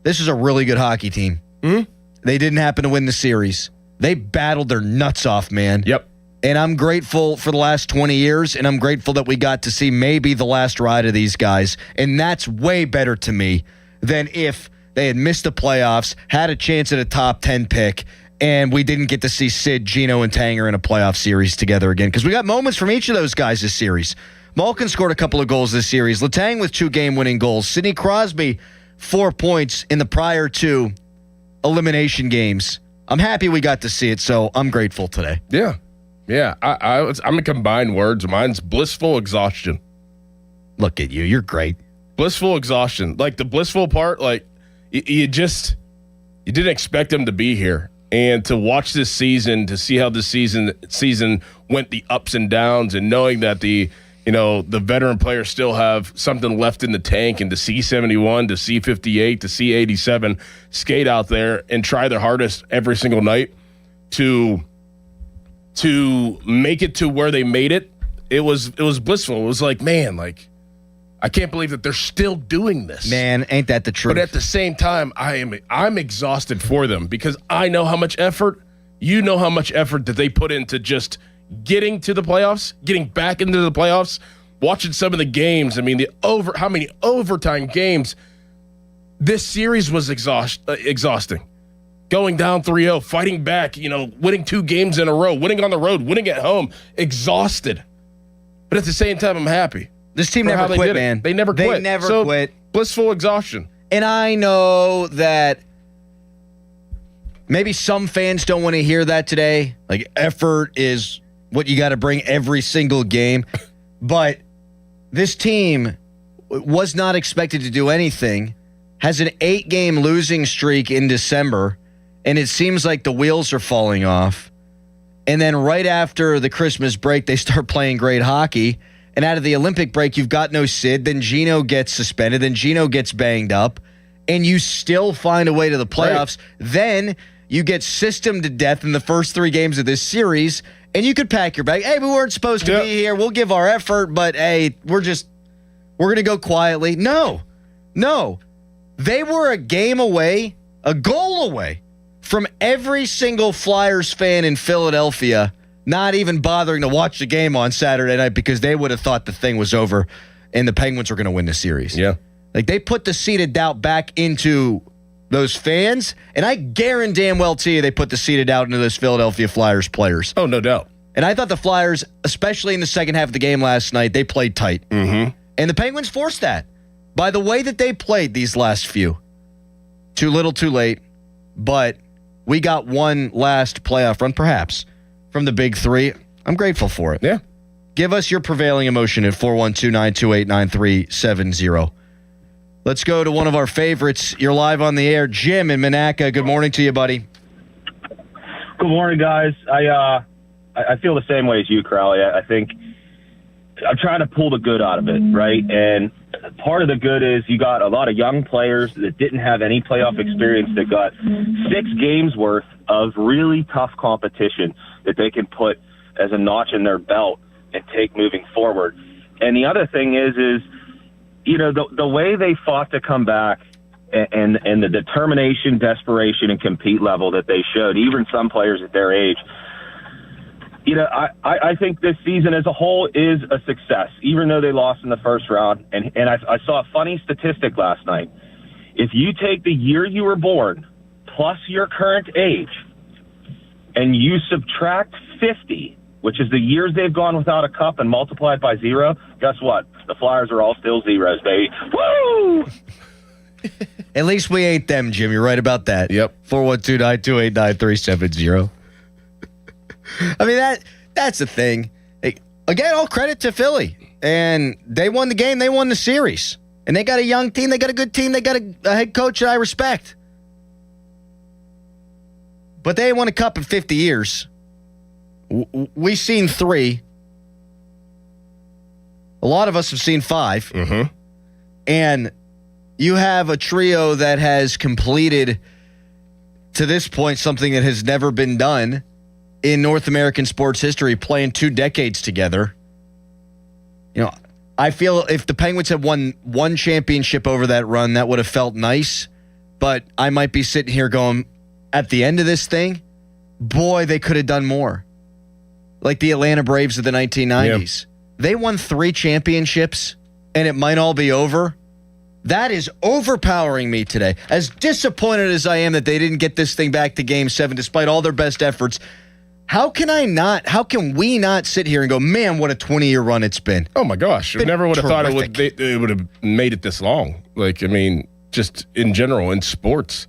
This is a really good hockey team. Mm-hmm. They didn't happen to win the series. They battled their nuts off, man. Yep. And I'm grateful for the last 20 years, and I'm grateful that we got to see maybe the last ride of these guys. And that's way better to me than if they had missed the playoffs, had a chance at a top 10 pick, and we didn't get to see Sid, Gino, and Tanger in a playoff series together again. Because we got moments from each of those guys this series. Malkin scored a couple of goals this series. Letang with 2 game-winning goals. Sidney Crosby, 4 points in the prior 2 elimination games. I'm happy we got to see it, so I'm grateful today. Yeah. Yeah. I'm a combined words. Mine's blissful exhaustion. Look at you. You're great. Blissful exhaustion. Like the blissful part, like you didn't expect them to be here. And to watch this season, to see how this season went the ups and downs, and knowing that the veteran players still have something left in the tank, and to see 71, to see 58, to see 87 skate out there and try their hardest every single night to make it to where they made it, it was blissful. It was like, man, like I can't believe that they're still doing this. Man, ain't that the truth? But at the same time, I'm exhausted for them because I know how much effort, you know how much effort that they put into just getting to the playoffs, getting back into the playoffs, watching some of the games. I mean, how many overtime games. This series was exhausting. Going down 3-0, fighting back, winning 2 games in a row, winning on the road, winning at home, exhausted. But at the same time, I'm happy. This team never quit, man. They never quit. They never quit. Blissful exhaustion. And I know that maybe some fans don't want to hear that today. Like, effort is what you got to bring every single game. But this team was not expected to do anything, has an 8-game losing streak in December, and it seems like the wheels are falling off. And then right after the Christmas break, they start playing great hockey. and out of the Olympic break, you've got no Sid. Then Gino gets suspended. Then Gino gets banged up. And you still find a way to the playoffs. Right. Then you get systemed to death in the first 3 games of this series, and you could pack your bag. Hey, we weren't supposed to be here. We'll give our effort, but hey, we're going to go quietly. No. They were a game away, a goal away from every single Flyers fan in Philadelphia not even bothering to watch the game on Saturday night because they would have thought the thing was over and the Penguins were going to win the series. Yeah. Like, they put the seed of doubt back into those fans, and I guarantee damn well to you they put the seed of doubt into those Philadelphia Flyers players. Oh, no doubt. And I thought the Flyers, especially in the second half of the game last night, they played tight. Mm-hmm. And the Penguins forced that by the way that they played these last few. Too little, too late. But we got one last playoff run, perhaps, from the Big Three. I'm grateful for it. Yeah. Give us your prevailing emotion at 412-928-9370. Let's go to one of our favorites. You're live on the air. Jim in Monaca. Good morning to you, buddy. Good morning, guys. I feel the same way as you, Crowley. I think I'm trying to pull the good out of it, right? And part of the good is you got a lot of young players that didn't have any playoff experience that got 6 games worth of really tough competition that they can put as a notch in their belt and take moving forward. And the other thing is you know, the way they fought to come back and the determination, desperation, and compete level that they showed, even some players at their age, you know, I think this season as a whole is a success, even though they lost in the first round. And I saw a funny statistic last night. If you take the year you were born plus your current age and you subtract 50, which is the years they've gone without a cup, and multiply it by 0, guess what? The Flyers are all still zeros, baby. Woo! At least we ain't them, Jim. You're right about that. Yep. 412-928-9370. I mean, that's the thing. Hey, again, all credit to Philly. And they won the game. They won the series. And they got a young team. They got a good team. They got a head coach that I respect. But they ain't won a cup in 50 years. We've seen 3. A lot of us have seen 5. Mm-hmm. And you have a trio that has completed, to this point, something that has never been done in North American sports history, playing 2 decades together. You know, I feel if the Penguins had won 1 championship over that run, that would have felt nice. But I might be sitting here going, at the end of this thing, boy, they could have done more. Like the Atlanta Braves of the 1990s. Yep. They won 3 championships, and it might all be over. That is overpowering me today. As disappointed as I am that they didn't get this thing back to Game 7 despite all their best efforts, how can we not sit here and go, man, what a 20-year run it's been? Oh, my gosh. I never would have thought it would have made it this long. Like, I mean, just in general, in sports.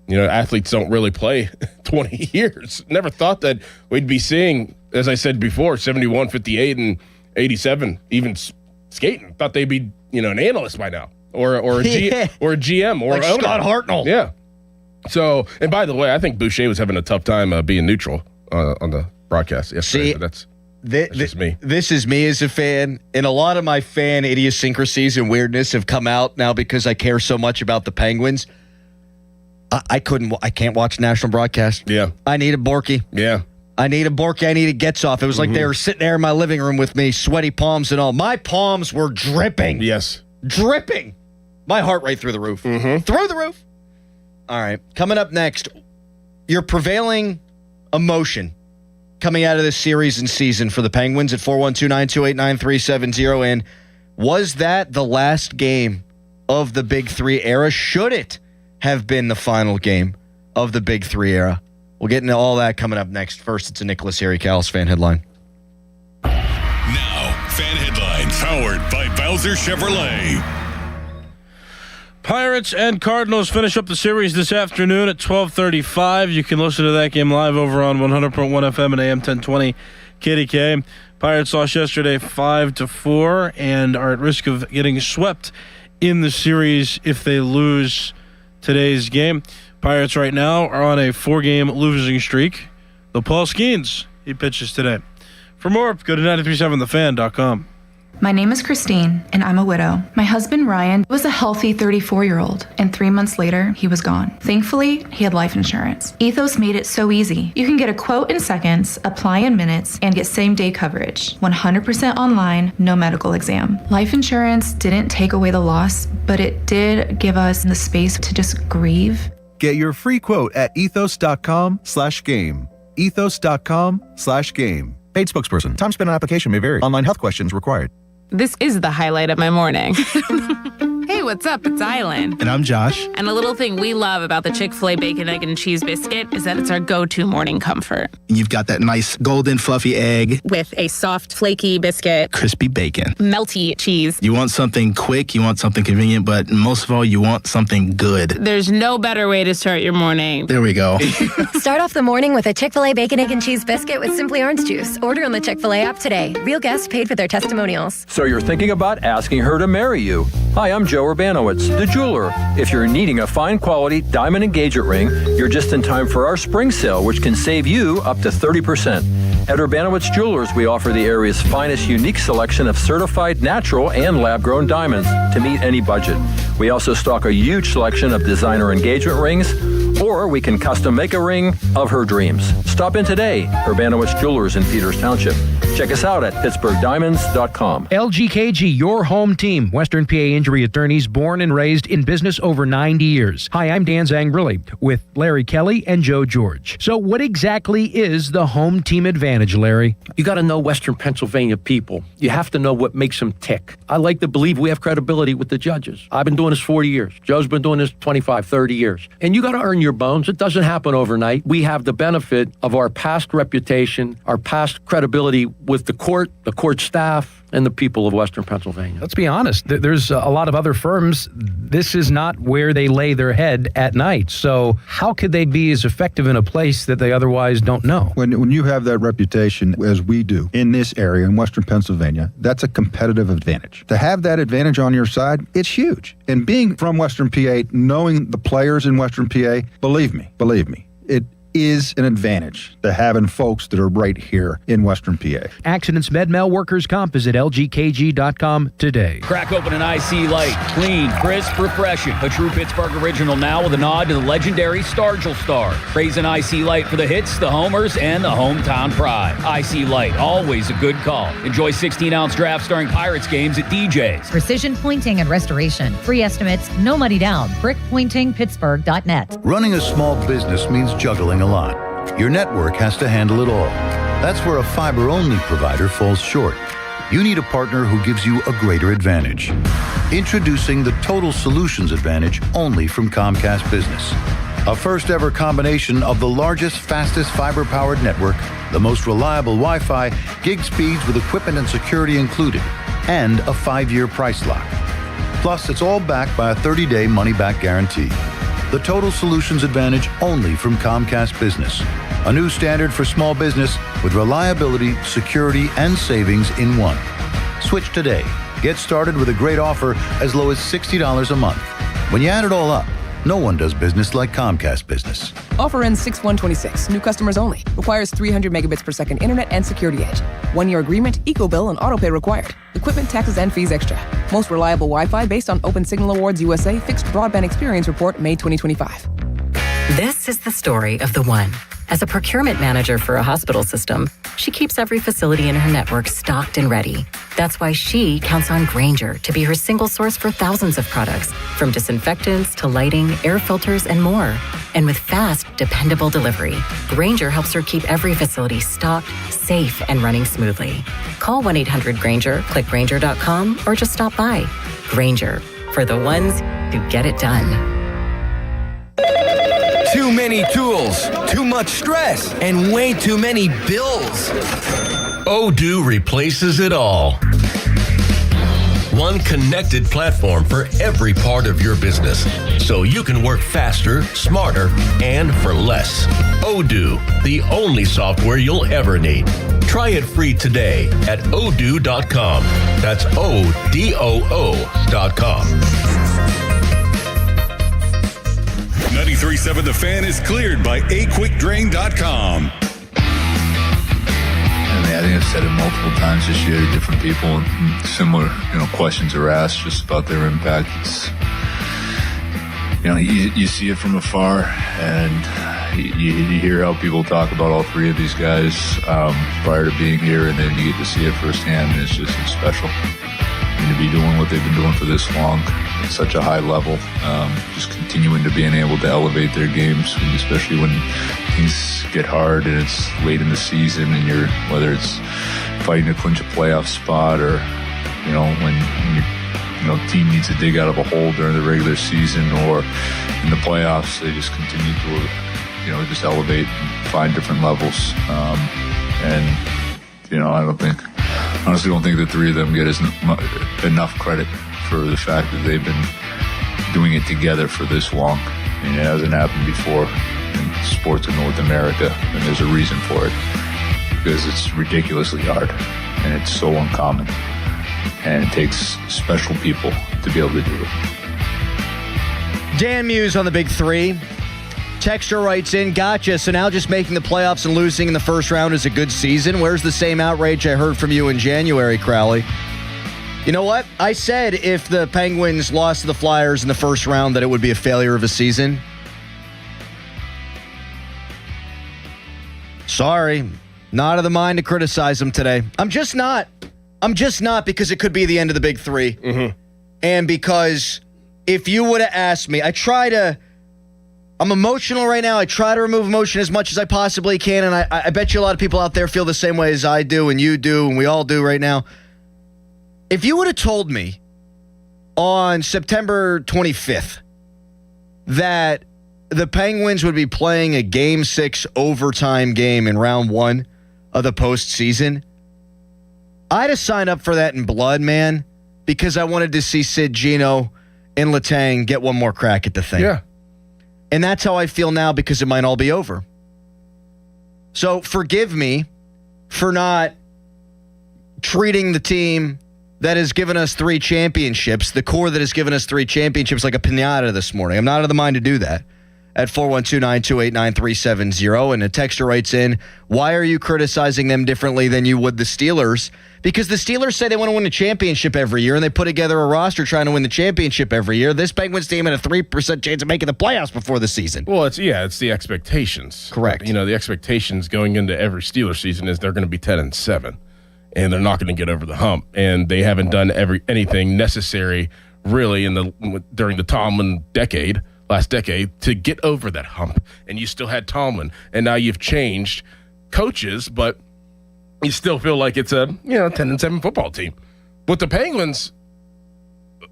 You know, athletes don't really play 20 years. Never thought that we'd be seeing, as I said before, 71, 58, and 87, even skating. Thought they'd be, an analyst by now, or a GM, or like owner. Scott Hartnell. Yeah. So, and by the way, I think Boucher was having a tough time being neutral on the broadcast yesterday. That's just me. This is me as a fan, and a lot of my fan idiosyncrasies and weirdness have come out now because I care so much about the Penguins. I can't watch national broadcast. Yeah. I need a Borky. Yeah. I need a Borky. I need a Getzoff. It was like they were sitting there in my living room with me, sweaty palms and all. My palms were dripping. Yes. Dripping. My heart rate through the roof. Mm-hmm. Through the roof. All right. Coming up next, your prevailing emotion coming out of this series and season for the Penguins at 412-928-9370. And was that the last game of the Big Three era? Should it have been the final game of the Big Three era? We'll get into all that coming up next. First, it's a Nicholas Harry-Callis fan headline. Now, fan headlines powered by Bowser Chevrolet. Pirates and Cardinals finish up the series this afternoon at 12:35. You can listen to that game live over on 100.1 FM and AM 1020 KDK. Pirates lost yesterday 5-4 and are at risk of getting swept in the series if they lose today's game. Pirates right now are on a 4-game losing streak. The Paul Skeens, he pitches today. For more, go to 937thefan.com. My name is Christine, and I'm a widow. My husband, Ryan, was a healthy 34-year-old, and 3 months later, he was gone. Thankfully, he had life insurance. Ethos made it so easy. You can get a quote in seconds, apply in minutes, and get same-day coverage. 100% online, no medical exam. Life insurance didn't take away the loss, but it did give us the space to just grieve. Get your free quote at ethos.com/game. Ethos.com/game. Paid spokesperson. Time spent on application may vary. Online health questions required. This is the highlight of my morning. Hey, what's up? It's Island. And I'm Josh. And a little thing we love about the Chick-fil-A Bacon, Egg, and Cheese Biscuit is that it's our go-to morning comfort. You've got that nice golden fluffy egg. With a soft, flaky biscuit. Crispy bacon. Melty cheese. You want something quick, you want something convenient, but most of all, you want something good. There's no better way to start your morning. There we go. Start off the morning with a Chick-fil-A Bacon, Egg, and Cheese Biscuit with Simply Orange Juice. Order on the Chick-fil-A app today. Real guests paid for their testimonials. So you're thinking about asking her to marry you. Hi, I'm Joe Urbanowitz, the jeweler. If you're needing a fine quality diamond engagement ring, you're just in time for our spring sale, which can save you up to 30%. At Urbanowitz Jewelers, we offer the area's finest unique selection of certified natural and lab-grown diamonds to meet any budget. We also stock a huge selection of designer engagement rings, or we can custom make a ring of her dreams. Stop in today, Urbanowitz Jewelers in Peters Township. Check us out at PittsburghDiamonds.com. LGKG, your home team. Western PA injury attorneys born and raised in business over 90 years. Hi, I'm Dan Zangrilli with Larry Kelly and Joe George. So what exactly is the home team advantage, Larry? You got to know Western Pennsylvania people. You have to know what makes them tick. I like to believe we have credibility with the judges. I've been doing this 40 years. Joe's been doing this 25, 30 years. And you got to earn your bones. It doesn't happen overnight. We have the benefit of our past reputation, our past credibility with the court staff, and the people of Western Pennsylvania. Let's be honest. There's a lot of other firms. This is not where they lay their head at night. So how could they be as effective in a place that they otherwise don't know? When you have that reputation, as we do, in this area, in Western Pennsylvania, that's a competitive advantage. To have that advantage on your side, it's huge. And being from Western PA, knowing the players in Western PA, believe me, it is an advantage to having folks that are right here in Western PA. Accidents MedMel Workers' Comp is at lgkg.com today. Crack open an IC Light. Clean, crisp, refreshing. A true Pittsburgh original now with a nod to the legendary Stargell Star. Praise an IC Light for the hits, the homers, and the hometown pride. IC Light, always a good call. Enjoy 16-ounce drafts during Pirates games at DJ's. Precision Pointing and Restoration. Free estimates, no money down. BrickPointingPittsburgh.net. Running a small business means juggling a lot. Your network has to handle it all. That's where a fiber-only provider falls short. You need a partner who gives you a greater advantage. Introducing the Total Solutions Advantage only from Comcast Business. A first-ever combination of the largest, fastest fiber-powered network, the most reliable Wi-Fi, gig speeds with equipment and security included, and a 5-year price lock. Plus, it's all backed by a 30-day money-back guarantee. The Total Solutions Advantage only from Comcast Business. A new standard for small business with reliability, security, and savings in one. Switch today. Get started with a great offer as low as $60 a month. When you add it all up, no one does business like Comcast Business. Offer ends 6/1/26. New customers only. Requires 300 megabits per second internet and security edge. 1-year agreement, eco-bill, and autopay required. Equipment, taxes, and fees extra. Most reliable Wi-Fi based on Open Signal Awards USA Fixed Broadband Experience Report, May 2025. This is the story of the one. As a procurement manager for a hospital system, she keeps every facility in her network stocked and ready. That's why she counts on Grainger to be her single source for thousands of products, from disinfectants to lighting, air filters, and more. And with fast, dependable delivery, Grainger helps her keep every facility stocked, safe, and running smoothly. Call 1-800-GRAINGER, click Grainger.com, or just stop by. Grainger, for the ones who get it done. Too many tools, too much stress, and way too many bills. Odoo replaces it all. One connected platform for every part of your business, so you can work faster, smarter, and for less. Odoo, the only software you'll ever need. Try it free today at odoo.com. That's ODOO.com. 93.7 The Fan is cleared by aquickdrain.com. And I think I've said it multiple times this year to different people, and similar, questions are asked just about their impact. It's, you see it from afar, and you hear how people talk about all three of these guys prior to being here, and then you get to see it firsthand, and it's special. To be doing what they've been doing for this long at such a high level, just continuing to being able to elevate their games, and especially when things get hard and it's late in the season, and whether it's fighting to clinch a playoff spot or when your team needs to dig out of a hole during the regular season or in the playoffs, they just continue to just elevate and find different levels. I honestly don't think the three of them get enough credit for the fact that they've been doing it together for this long. It hasn't happened before in sports in North America, and there's a reason for it, because it's ridiculously hard and it's so uncommon, and it takes special people to be able to do it. Dan Muse on the Big Three. Texter writes in, gotcha, so now just making the playoffs and losing in the first round is a good season? Where's the same outrage I heard from you in January, Crowley? You know what? I said if the Penguins lost to the Flyers in the first round that it would be a failure of a season. Sorry, not of the mind to criticize them today. I'm just not, because it could be the end of the Big Three. Mm-hmm. And because if you would have asked me, I'm emotional right now. I try to remove emotion as much as I possibly can, and I bet you a lot of people out there feel the same way as I do, and you do, and we all do right now. If you would have told me on September 25th that the Penguins would be playing a Game 6 overtime game in round 1 of the postseason, I'd have signed up for that in blood, man, because I wanted to see Sid, Gino, and Letang get one more crack at the thing. Yeah. And that's how I feel now, because it might all be over. So forgive me for not treating the team that has given us 3 championships, the core that has given us 3 championships, like a piñata this morning. I'm not of the mind to do that. At 412-928-9370. And a texter writes in, why are you criticizing them differently than you would the Steelers? Because the Steelers say they want to win a championship every year, and they put together a roster trying to win the championship every year. This Penguins team had a 3% chance of making the playoffs before the season. Well, it's the expectations. Correct. The expectations going into every Steelers season is they're going to be 10-7, and they're not going to get over the hump. And they haven't done anything necessary really during the Tomlin last decade, to get over that hump. And you still had Tomlin, and now you've changed coaches, but you still feel like it's a 10-7 football team. With the Penguins,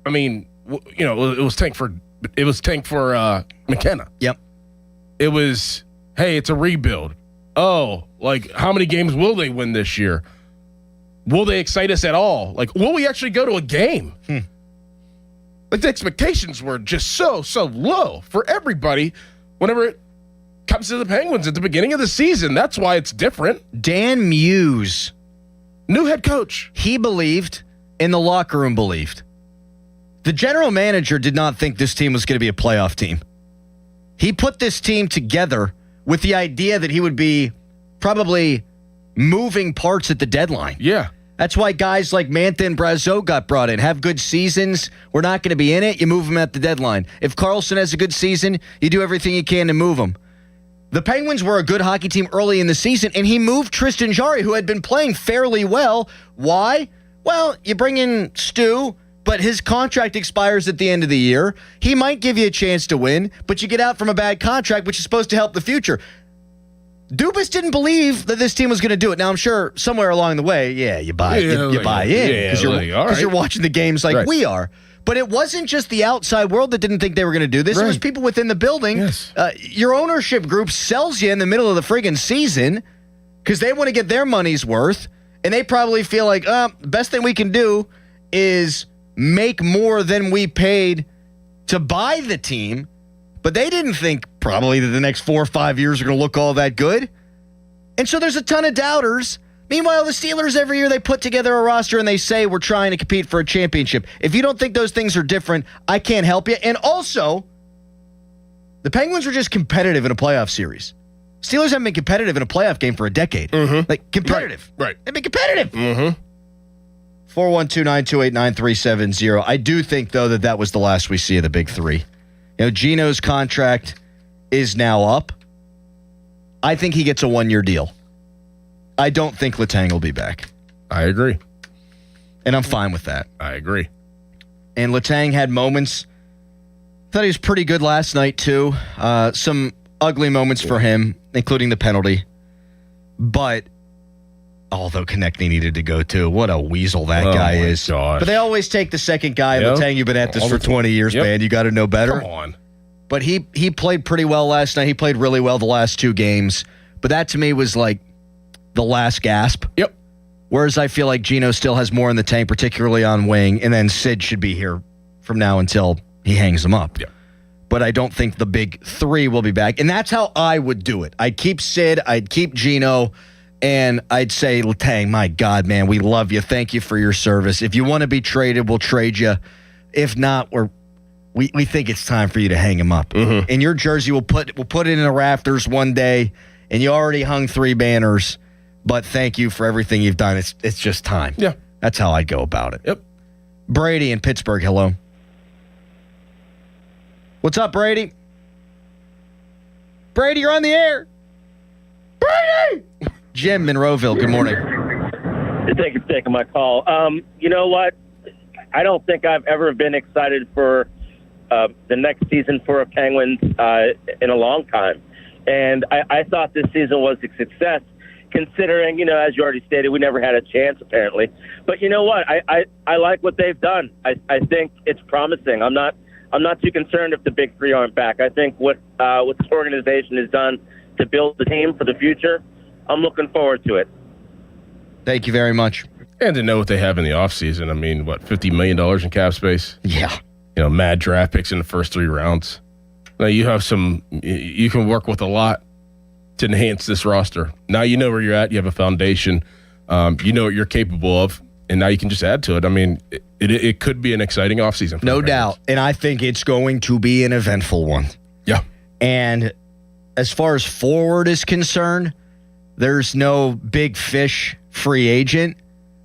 it was tank for McKenna. Yep. It was, hey, it's a rebuild. Oh, how many games will they win this year? Will they excite us at all? Will we actually go to a game? The expectations were just so low for everybody whenever it comes to the Penguins at the beginning of the season. That's why it's different. Dan Muse, new head coach. He believed, and the locker room believed. The general manager did not think this team was going to be a playoff team. He put this team together with the idea that he would be probably moving parts at the deadline. Yeah. That's why guys like Mantha and Brazeau got brought in. Have good seasons. We're not going to be in it. You move them at the deadline. If Karlsson has a good season, you do everything you can to move him. The Penguins were a good hockey team early in the season, and he moved Tristan Jarry, who had been playing fairly well. Why? Well, you bring in Stu, but his contract expires at the end of the year. He might give you a chance to win, but you get out from a bad contract, which is supposed to help the future. Dubas didn't believe that this team was going to do it. Now, I'm sure somewhere along the way, you buy in because you're watching the games like we are. But it wasn't just the outside world that didn't think they were going to do this. It was people within the building. Yes. Your ownership group sells you in the middle of the friggin' season because they want to get their money's worth, and they probably feel like, the best thing we can do is make more than we paid to buy the team. But they didn't think probably that the next 4 or 5 years are going to look all that good. And so there's a ton of doubters. Meanwhile, the Steelers, every year they put together a roster and they say we're trying to compete for a championship. If you don't think those things are different, I can't help you. And also, the Penguins were just competitive in a playoff series. Steelers haven't been competitive in a playoff game for a decade. Like, competitive. Right. They've been competitive. 412-928-9370. I do think, though, that was the last we see of the big three. Geno's contract is now up. I think he gets a one-year deal. I don't think Letang will be back. I agree. And I'm fine with that. I agree. And Letang had moments. Thought he was pretty good last night, too. Some ugly moments for him, including the penalty. But, although Konechny needed to go, too. What a weasel that guy is. Gosh. But they always take the second guy. Letang, you've been at this for 20 years, man. You got to know better. Come on. But he played pretty well last night. He played really well the last two games. But that, to me, was like the last gasp. Yep. Whereas I feel like Geno still has more in the tank, particularly on wing, and then Sid should be here from now until he hangs them up. Yeah. But I don't think the big three will be back. And that's how I would do it. I'd keep Sid, I'd keep Geno, and I'd say, Letang, my God, man, we love you. Thank you for your service. If you want to be traded, we'll trade you. If not, we think it's time for you to hang him up. In your jersey, we'll put it in the rafters one day, and you already hung 3 banners. But thank you for everything you've done. It's just time. Yeah. That's how I'd go about it. Yep. Brady in Pittsburgh, hello. What's up, Brady? Brady, you're on the air. Brady! Jim in Monroeville, good morning. Thank you for taking my call. You know what? I don't think I've ever been excited for the next season for a Penguins in a long time. And I thought this season was a success, considering, as you already stated, we never had a chance, apparently. But you know what? I like what they've done. I think it's promising. I'm not too concerned if the big three aren't back. I think what this organization has done to build the team for the future, I'm looking forward to it. Thank you very much. And to know what they have in the offseason. I mean, $50 million in cap space? Yeah. Mad draft picks in the first 3 rounds. Now you can work with a lot to enhance this roster. Now you know where you're at. You have a foundation. You know what you're capable of. And now you can just add to it. I mean, it could be an exciting offseason. No doubt. And I think it's going to be an eventful one. Yeah. And as far as forward is concerned, there's no big fish free agent,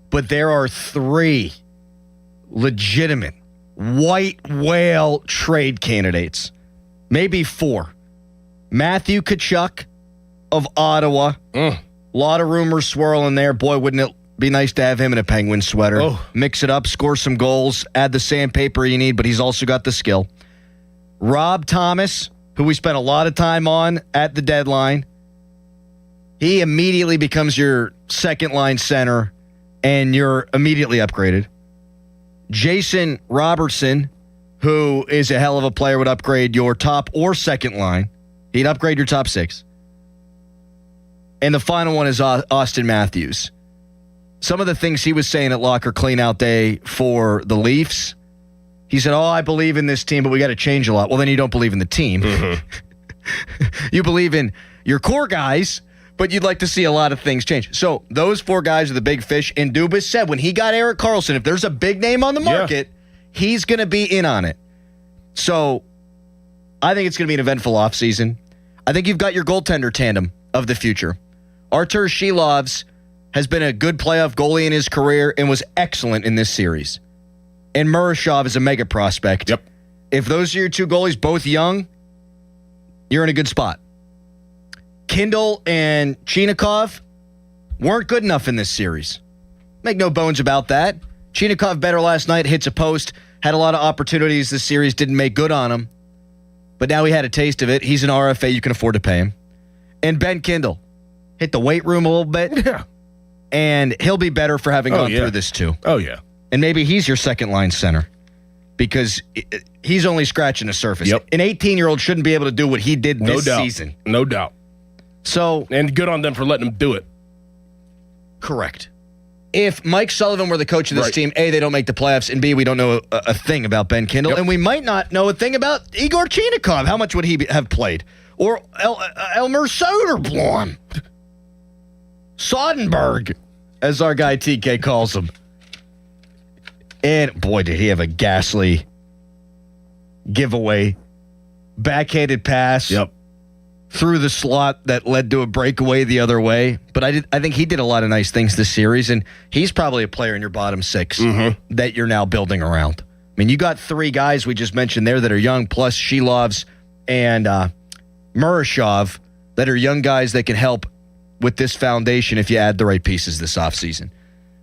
but there are 3 legitimate white whale trade candidates. Maybe 4. Matthew Tkachuk of Ottawa. A lot of rumors swirling there. Boy, wouldn't it be nice to have him in a Penguin sweater. Mix it up, score some goals, add the sandpaper you need, but he's also got the skill. Rob Thomas, who we spent a lot of time on at the deadline. He immediately becomes your second-line center, and you're immediately upgraded. Jason Robertson, who is a hell of a player, would upgrade your top or second line. He'd upgrade your top 6. And the final one is Austin Matthews. Some of the things he was saying at locker cleanout day for the Leafs, he said, I believe in this team, but we got to change a lot. Well, then you don't believe in the team. You believe in your core guys, but you'd like to see a lot of things change. So those 4 guys are the big fish. And Dubas said when he got Erik Karlsson, if there's a big name on the market, he's going to be in on it. So I think it's going to be an eventful offseason. I think you've got your goaltender tandem of the future. Artur Shilovs has been a good playoff goalie in his career and was excellent in this series. And Murashov is a mega prospect. Yep. If those are your 2 goalies, both young, you're in a good spot. Kindle and Chinakhov weren't good enough in this series. Make no bones about that. Chinakhov better last night, hits a post, had a lot of opportunities this series, didn't make good on him. But now he had a taste of it. He's an RFA, you can afford to pay him. And Ben Kindle hit the weight room a little bit. Yeah. And he'll be better for having gone through this too. Oh, yeah. And maybe he's your second line center because he's only scratching the surface. Yep. An 18-year-old shouldn't be able to do what he did this season. No doubt. So, and good on them for letting him do it. Correct. If Mike Sullivan were the coach of this team, A, they don't make the playoffs, and B, we don't know a thing about Ben Kindle, and we might not know a thing about Igor Chinakhov. How much would he have played? Or Elmer Soderblom. Soderberg, as our guy TK calls him. And, boy, did he have a ghastly giveaway. Backhanded pass. Yep. through the slot that led to a breakaway the other way. But I think he did a lot of nice things this series, and he's probably a player in your bottom six that you're now building around. I mean, you got three guys we just mentioned there that are young, plus Shilovs and Murashov that are young guys that can help with this foundation if you add the right pieces this offseason.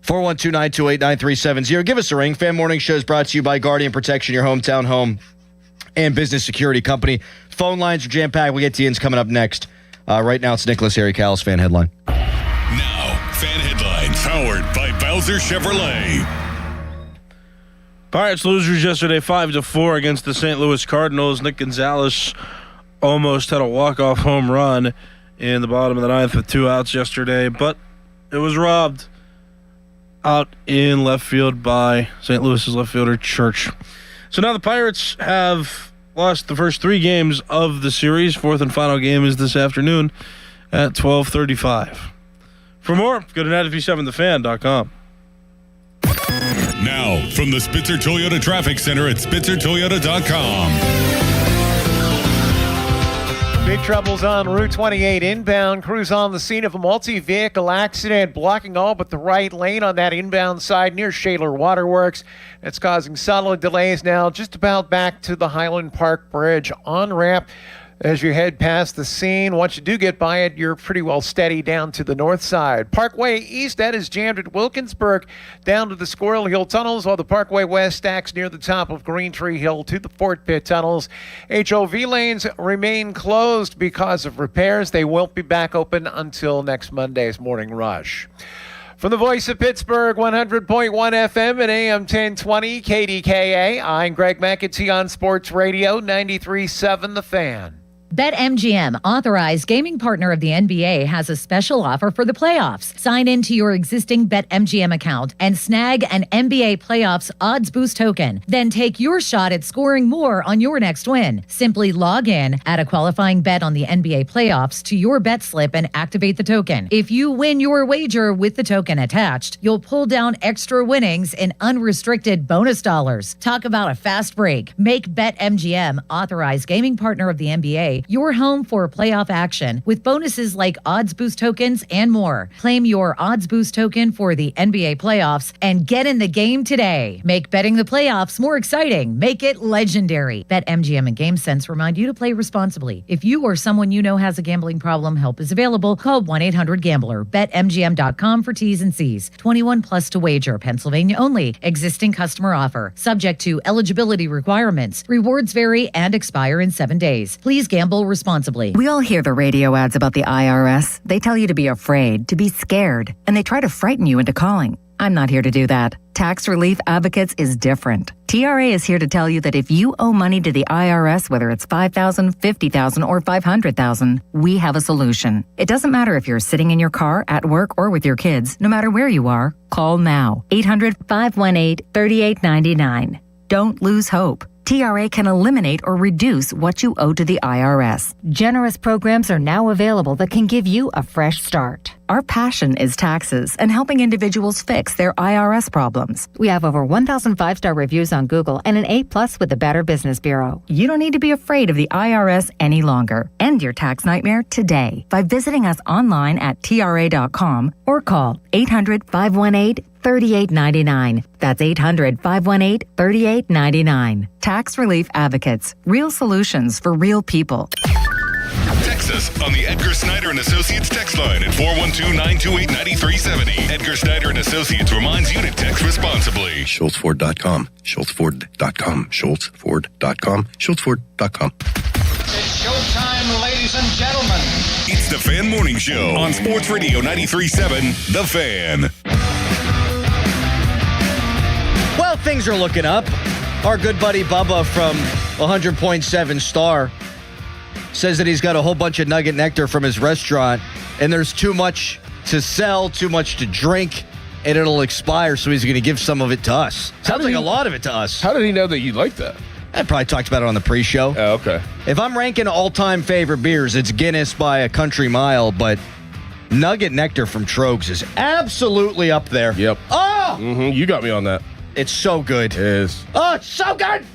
412-928-9370. Give us a ring. Fan Morning Show is brought to you by Guardian Protection, your hometown home and business security company. Phone lines are jam-packed. We get to Ian's coming up next. Right now, it's Nicholas Harry Callis Fan Headline. Now, Fan Headlines, powered by Bowser Chevrolet. Pirates losers yesterday 5-4 against the St. Louis Cardinals. Nick Gonzalez almost had a walk-off home run in the bottom of the ninth with 2 outs yesterday, but it was robbed out in left field by St. Louis's left fielder Church. So now the Pirates have lost the first 3 games of the series. Fourth and final game is this afternoon at 12:35. For more, go to 937thefan.com. Now, from the Spitzer Toyota Traffic Center at SpitzerToyota.com. Big troubles on Route 28 inbound. Crews on the scene of a multi-vehicle accident blocking all but the right lane on that inbound side near Shaler Waterworks. It's causing solid delays now just about back to the Highland Park Bridge on-ramp. As you head past the scene, once you do get by it, you're pretty well steady down to the north side. Parkway East, that is jammed at Wilkinsburg down to the Squirrel Hill tunnels, while the Parkway West stacks near the top of Green Tree Hill to the Fort Pitt tunnels. HOV lanes remain closed because of repairs. They won't be back open until next Monday's morning rush. From the voice of Pittsburgh, 100.1 FM and AM 1020 KDKA, I'm Greg McAtee on Sports Radio 93.7 The Fan. BetMGM, authorized gaming partner of the NBA, has a special offer for the playoffs. Sign into your existing BetMGM account and snag an NBA Playoffs Odds Boost token. Then take your shot at scoring more on your next win. Simply log in, add a qualifying bet on the NBA Playoffs to your bet slip and activate the token. If you win your wager with the token attached, you'll pull down extra winnings in unrestricted bonus dollars. Talk about a fast break. Make BetMGM, authorized gaming partner of the NBA, your home for playoff action with bonuses like Odds Boost tokens and more. Claim your Odds Boost token for the NBA playoffs and get in the game today. Make betting the playoffs more exciting. Make it legendary. BetMGM and GameSense remind you to play responsibly. If you or someone you know has a gambling problem, help is available. Call 1-800-GAMBLER. BetMGM.com for T's and C's. 21 plus to wager. Pennsylvania only. Existing customer offer. Subject to eligibility requirements. Rewards vary and expire in 7 days. Please gamble responsibly. We all hear the radio ads about the IRS. They tell you to be afraid, to be scared, and they try to frighten you into calling. I'm not here to do that. Tax Relief Advocates is different. TRA is here to tell you that if you owe money to the IRS, whether it's $5,000, $50,000, or $500,000, we have a solution. It doesn't matter if you're sitting in your car, at work, or with your kids. No matter where you are, call now. 800-518-3899. Don't lose hope. TRA can eliminate or reduce what you owe to the IRS. Generous programs are now available that can give you a fresh start. Our passion is taxes and helping individuals fix their IRS problems. We have over 1,000 5-star reviews on Google and an A+ with the Better Business Bureau. You don't need to be afraid of the IRS any longer. End your tax nightmare today by visiting us online at TRA.com or call 800-518-3899. That's 800-518-3899. Tax Relief Advocates. Real solutions for real people. Text us on the Edgar Snyder and Associates text line at 412-928-9370. Edgar Snyder and Associates reminds you to text responsibly. SchultzFord.com. SchultzFord.com. SchultzFord.com. SchultzFord.com. It's showtime, ladies and gentlemen. It's the Fan Morning Show on Sports Radio 93.7, The Fan. Well, things are looking up. Our good buddy Bubba from 100.7 Star says that he's got a whole bunch of nugget nectar from his restaurant, and there's too much to sell, too much to drink, and it'll expire, so he's going to give some of it to us. Sounds like a lot of it to us. How did he know that you like that? I probably talked about it on the pre-show. Oh, okay. If I'm ranking all-time favorite beers, it's Guinness by a country mile, but Nugget Nectar from Trogs is absolutely up there. Yep. Oh! You got me on that. It's so good. It is. Oh, it's so good!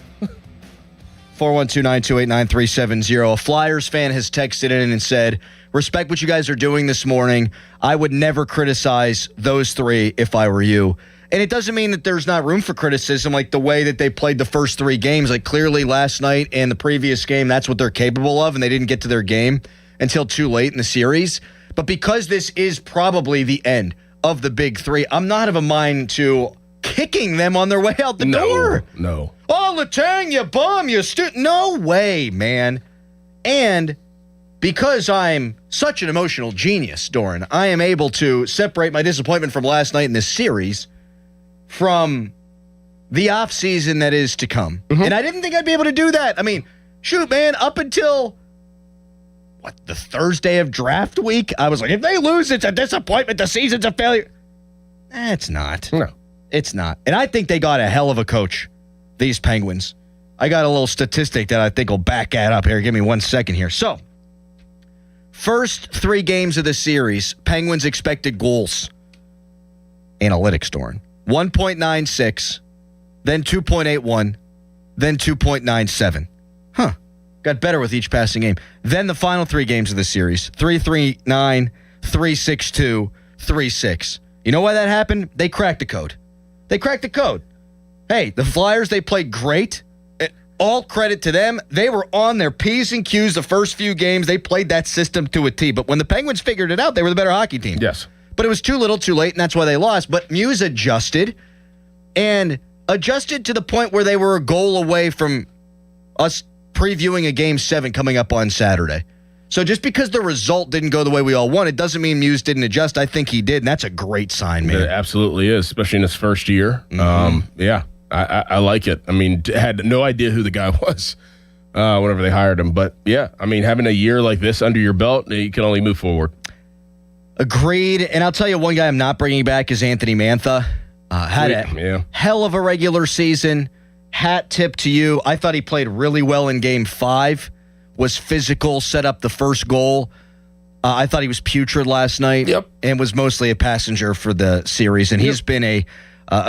412-928-9370. A Flyers fan has texted in and said, respect what you guys are doing this morning. I would never criticize those three if I were you. And it doesn't mean that there's not room for criticism, like the way that they played the first three games. Like clearly last night and the previous game, that's what they're capable of, and they didn't get to their game until too late in the series. But because this is probably the end of the big three, I'm not of a mind to kicking them on their way out the door. No. Oh, Letang, you bum, you no way, man. And because I'm such an emotional genius, Doran, I am able to separate my disappointment from last night in this series from the offseason that is to come. And I didn't think I'd be able to do that. I mean, shoot, man, up until the Thursday of draft week, I was like, if they lose, it's a disappointment. The season's a failure. It's not. No. It's not. And I think they got a hell of a coach, these Penguins. I got a little statistic that I think will back that up here. Give me 1 second here. So, first three games of the series, Penguins expected goals. Analytics, Doran. 1.96, then 2.81, then 2.97. Huh. Got better with each passing game. Then the final three games of the series, 3.39, 3.62, 3.6. You know why that happened? They cracked the code. They cracked the code. Hey, the Flyers, they played great. All credit to them. They were on their P's and Q's the first few games. They played that system to a T. But when the Penguins figured it out, they were the better hockey team. Yes. But it was too little, too late, and that's why they lost. But Muse adjusted, and adjusted to the point where they were a goal away from us previewing a Game 7 coming up on Saturday. So just because the result didn't go the way we all wanted doesn't mean Muse didn't adjust. I think he did, and that's a great sign, man. It absolutely is, especially in his first year. Yeah, I like it. I mean, had no idea who the guy was whenever they hired him. But, yeah, I mean, having a year like this under your belt, you can only move forward. Agreed. And I'll tell you, one guy I'm not bringing back is Anthony Mantha. Had a hell of a regular season. Hat tip to you. I thought he played really well in Game 5. Was physical, set up the first goal. I thought he was putrid last night. Yep. And was mostly a passenger for the series. And he's been a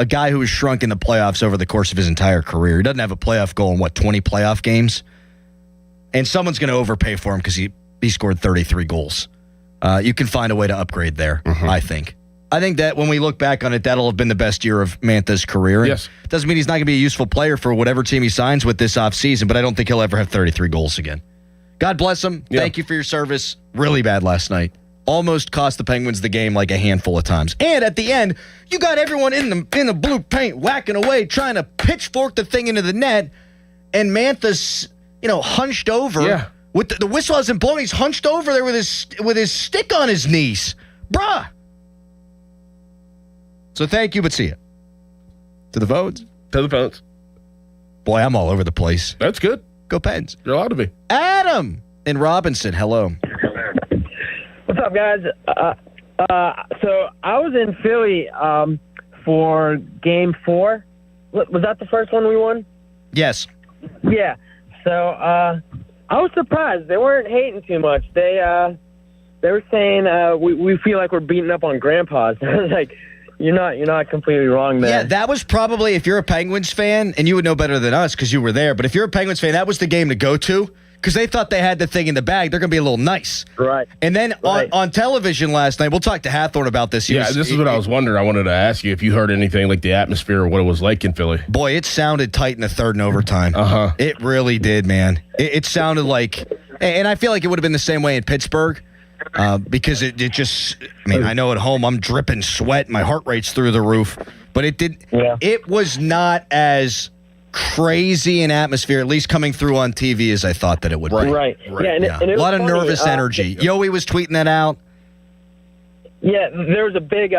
guy who has shrunk in the playoffs over the course of his entire career. He doesn't have a playoff goal in, 20 playoff games? And someone's going to overpay for him because he scored 33 goals. You can find a way to upgrade there, I think. I think that when we look back on it, that'll have been the best year of Mantha's career. Yes. Doesn't mean he's not going to be a useful player for whatever team he signs with this offseason, but I don't think he'll ever have 33 goals again. God bless him. Yeah. Thank you for your service. Really bad last night. Almost cost the Penguins the game like a handful of times. And at the end, you got everyone in the blue paint whacking away, trying to pitchfork the thing into the net, and Mantha's, hunched over. Yeah. With the whistle hasn't blown, he's hunched over there with his stick on his knees. Bruh. So thank you, but see you. To the votes. To the votes. Boy, I'm all over the place. That's good. Go Pens. You're allowed to be. Adam in Robinson, hello. What's up, guys? So I was in Philly for Game 4. Was that the first one we won? Yes. Yeah. So I was surprised. They weren't hating too much. They were saying we feel like we're beating up on grandpas. I was like, you're not completely wrong there. Yeah, that was probably, if you're a Penguins fan, and you would know better than us because you were there, but if you're a Penguins fan, that was the game to go to because they thought they had the thing in the bag. They're going to be a little nice. Right. And then on television last night, we'll talk to Hathorn about this. This is what I was wondering. I wanted to ask you if you heard anything like the atmosphere or what it was like in Philly. Boy, it sounded tight in the third and overtime. It really did, man. It sounded like, and I feel like it would have been the same way in Pittsburgh. Because it just, I know at home I'm dripping sweat, my heart rate's through the roof, but it was not as crazy an atmosphere, at least coming through on TV, as I thought that it would be. Right. Yeah, and a lot of nervous energy. Yoey was tweeting that out. Yeah, there was a big,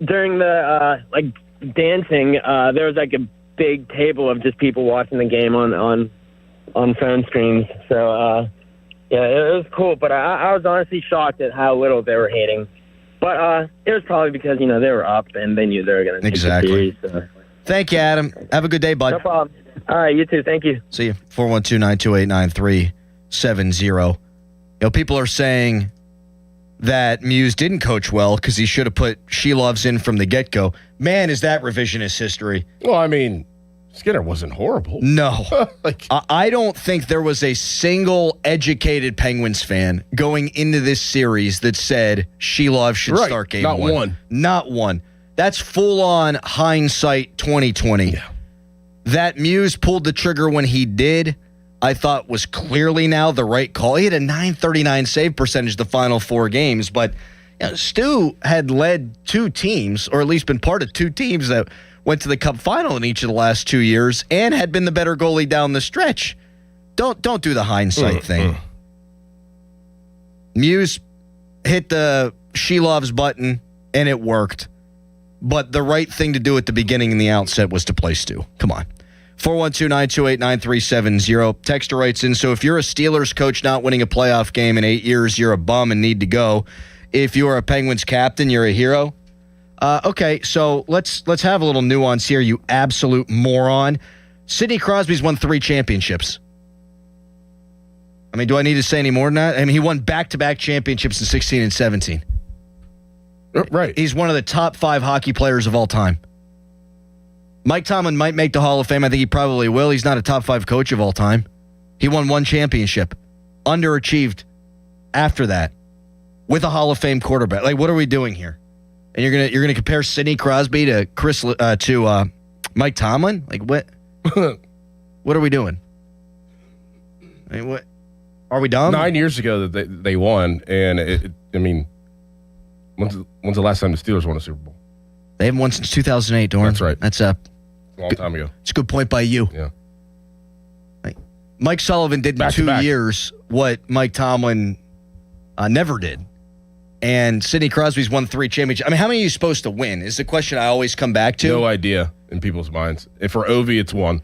during the, dancing, there was a big table of just people watching the game on phone screens, so, yeah, it was cool, but I was honestly shocked at how little they were hating. But it was probably because, they were up and they knew they were going to take the series. So. Thank you, Adam. Have a good day, bud. No problem. All right, you too. Thank you. See you. 412-928-9370. People are saying that Muse didn't coach well because he should have put She Loves in from the get-go. Man, is that revisionist history. Well, Skinner wasn't horrible. No. I don't think there was a single educated Penguins fan going into this series that said Sheilov should start game Not one. one. Not one. That's full-on hindsight 2020. Yeah. That Muse pulled the trigger when he did, I thought was clearly now the right call. He had a .939 save percentage the final 4 games, but Stu had led 2 teams, or at least been part of 2 teams that went to the Cup final in each of the last 2 years and had been the better goalie down the stretch. Don't do the hindsight thing. Muse hit the Sheilov's button and it worked. But the right thing to do at the beginning and the outset was to play Stu. Come on. 412-928-9370. Texter writes in, so if you're a Steelers coach not winning a playoff game in 8 years, you're a bum and need to go. If you're a Penguins captain, you're a hero. Okay, so let's have a little nuance here, you absolute moron. Sidney Crosby's won 3 championships. I mean, do I need to say any more than that? I mean, he won back-to-back championships in 16 and 17. Right. He's one of the top 5 hockey players of all time. Mike Tomlin might make the Hall of Fame. I think he probably will. He's not a top 5 coach of all time. He won 1 championship. Underachieved after that with a Hall of Fame quarterback. Like, what are we doing here? And you're gonna compare Sidney Crosby to Mike Tomlin? Like, what? What are we doing? I mean, what? Are we dumb? 9 years ago that they won, and when's the last time the Steelers won a Super Bowl? They haven't won since 2008, Dorn. That's right. That's a long time ago. It's a good point by you. Yeah. Like, Mike Sullivan did in 2 years what Mike Tomlin never did. And Sidney Crosby's won 3 championships. I mean, how many are you supposed to win is the question I always come back to. No idea in people's minds. If for Ovi, it's 1.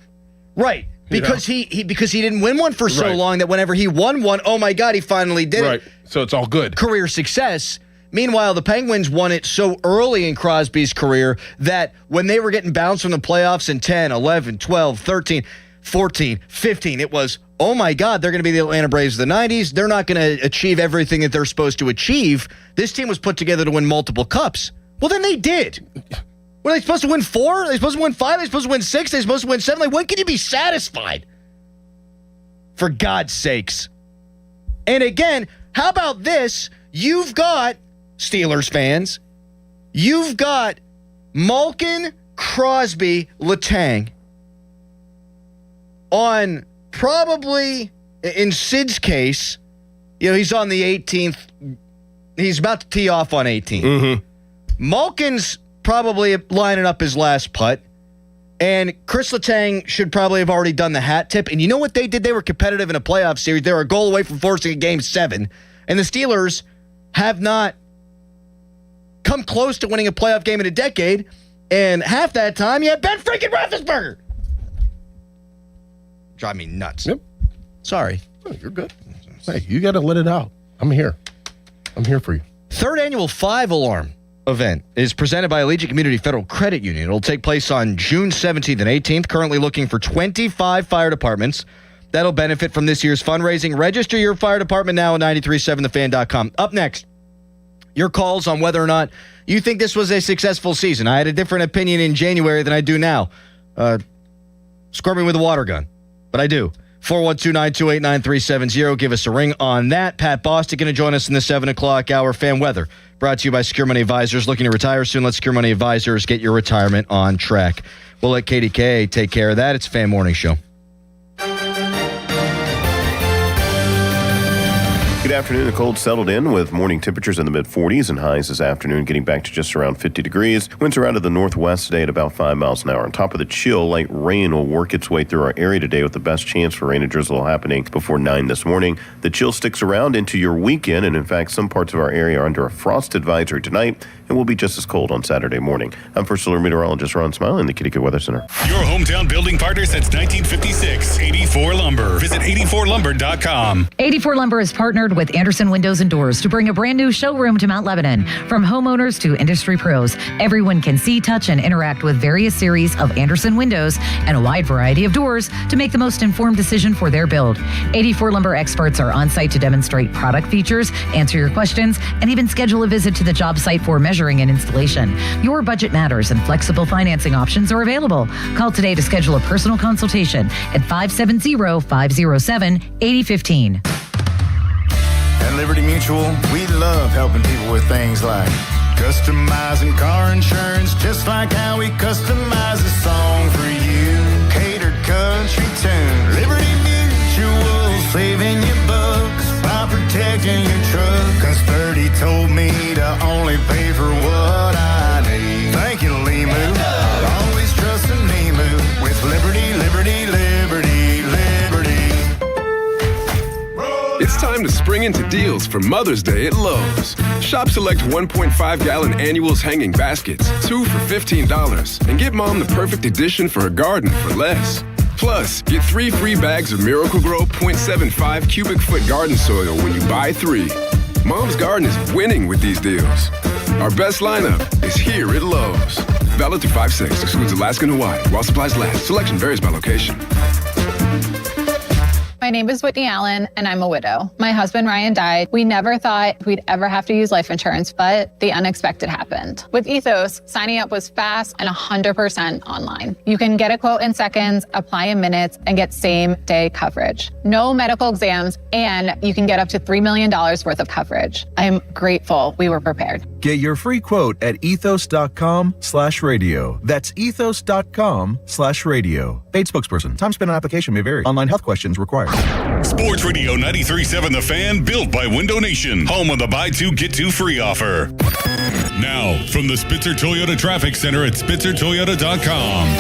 Right. Because he didn't win one for so long that whenever he won one, oh my God, he finally did it. So it's all good. Career success. Meanwhile, the Penguins won it so early in Crosby's career that when they were getting bounced from the playoffs in 10, 11, 12, 13, 14, 15, it was, oh my God, they're going to be the Atlanta Braves of the 90s. They're not going to achieve everything that they're supposed to achieve. This team was put together to win multiple cups. Well, then they did. Were they supposed to win 4? Are they supposed to win 5? Are they supposed to win 6? Are they supposed to win 7? Like, when can you be satisfied? For God's sakes. And again, how about this? You've got, Steelers fans, you've got Malkin, Crosby, Letang on probably, in Sid's case, he's on the 18th. He's about to tee off on 18th. Mm-hmm. Malkin's probably lining up his last putt. And Chris Letang should probably have already done the hat tip. And you know what they did? They were competitive in a playoff series. They were a goal away from forcing a Game 7. And the Steelers have not come close to winning a playoff game in a decade. And half that time, you had Ben freaking Roethlisberger. Drive me nuts. Yep. Sorry. Oh, you're good. Hey, you got to let it out. I'm here. I'm here for you. Third annual 5 Alarm event is presented by Allegiant Community Federal Credit Union. It'll take place on June 17th and 18th. Currently looking for 25 fire departments that'll benefit from this year's fundraising. Register your fire department now at 937thefan.com. Up next, your calls on whether or not you think this was a successful season. I had a different opinion in January than I do now. Squirming with a water gun, but I do. 412-928-9370. Give us a ring on that. Pat Bostic going to join us in the 7 o'clock hour. Fan Weather brought to you by Secure Money Advisors. Looking to retire soon? Let Secure Money Advisors get your retirement on track. We'll let KDK take care of that. It's Fan Morning Show. Good afternoon. The cold settled in with morning temperatures in the mid-40s and highs this afternoon getting back to just around 50 degrees. Winds are out of the northwest today at about 5 miles an hour. On top of the chill, light rain will work its way through our area today with the best chance for rain and drizzle happening before 9 this morning. The chill sticks around into your weekend, and in fact, some parts of our area are under a frost advisory tonight and will be just as cold on Saturday morning. I'm First Alert Meteorologist Ron Smiley in the Kitty Weather Center. Your hometown building partner since 1956, 84 Lumber. Visit 84lumber.com. 84 Lumber is partnered with with Anderson Windows and Doors to bring a brand new showroom to Mount Lebanon. From homeowners to industry pros, everyone can see, touch, and interact with various series of Anderson windows and a wide variety of doors to make the most informed decision for their build. 84 Lumber experts are on site to demonstrate product features, answer your questions, and even schedule a visit to the job site for measuring and installation. Your budget matters and flexible financing options are available. Call today to schedule a personal consultation at 570-507-8015. At Liberty Mutual, we love helping people with things like customizing car insurance, just like how we customize a song for you. Catered country tune. Liberty Mutual, saving you bucks by protecting your truck. Cause 30 told me to only pay for what I need. Thank you, Limu. I'll always trust in Limu with Liberty, Liberty, Liberty, Liberty. It's time to spring into deals for Mother's Day at Lowe's. Shop select 1.5-gallon annuals hanging baskets, 2 for $15, and get Mom the perfect addition for her garden for less. Plus, get 3 free bags of Miracle-Gro 0.75 cubic foot garden soil when you buy 3. Mom's garden is winning with these deals. Our best lineup is here at Lowe's. Valid through 5/6, excludes Alaska and Hawaii, while supplies last. Selection varies by location. My name is Whitney Allen, and I'm a widow. My husband, Ryan, died. We never thought we'd ever have to use life insurance, but the unexpected happened. With Ethos, signing up was fast and 100% online. You can get a quote in seconds, apply in minutes, and get same-day coverage. No medical exams, and you can get up to $3 million worth of coverage. I'm grateful we were prepared. Get your free quote at ethos.com/radio. That's ethos.com/radio. Paid spokesperson. Time spent on application may vary. Online health questions required. Sports Radio 93.7 The Fan, built by Window Nation, home of the buy two, get two free offer. Now, from the Spitzer Toyota Traffic Center at SpitzerToyota.com.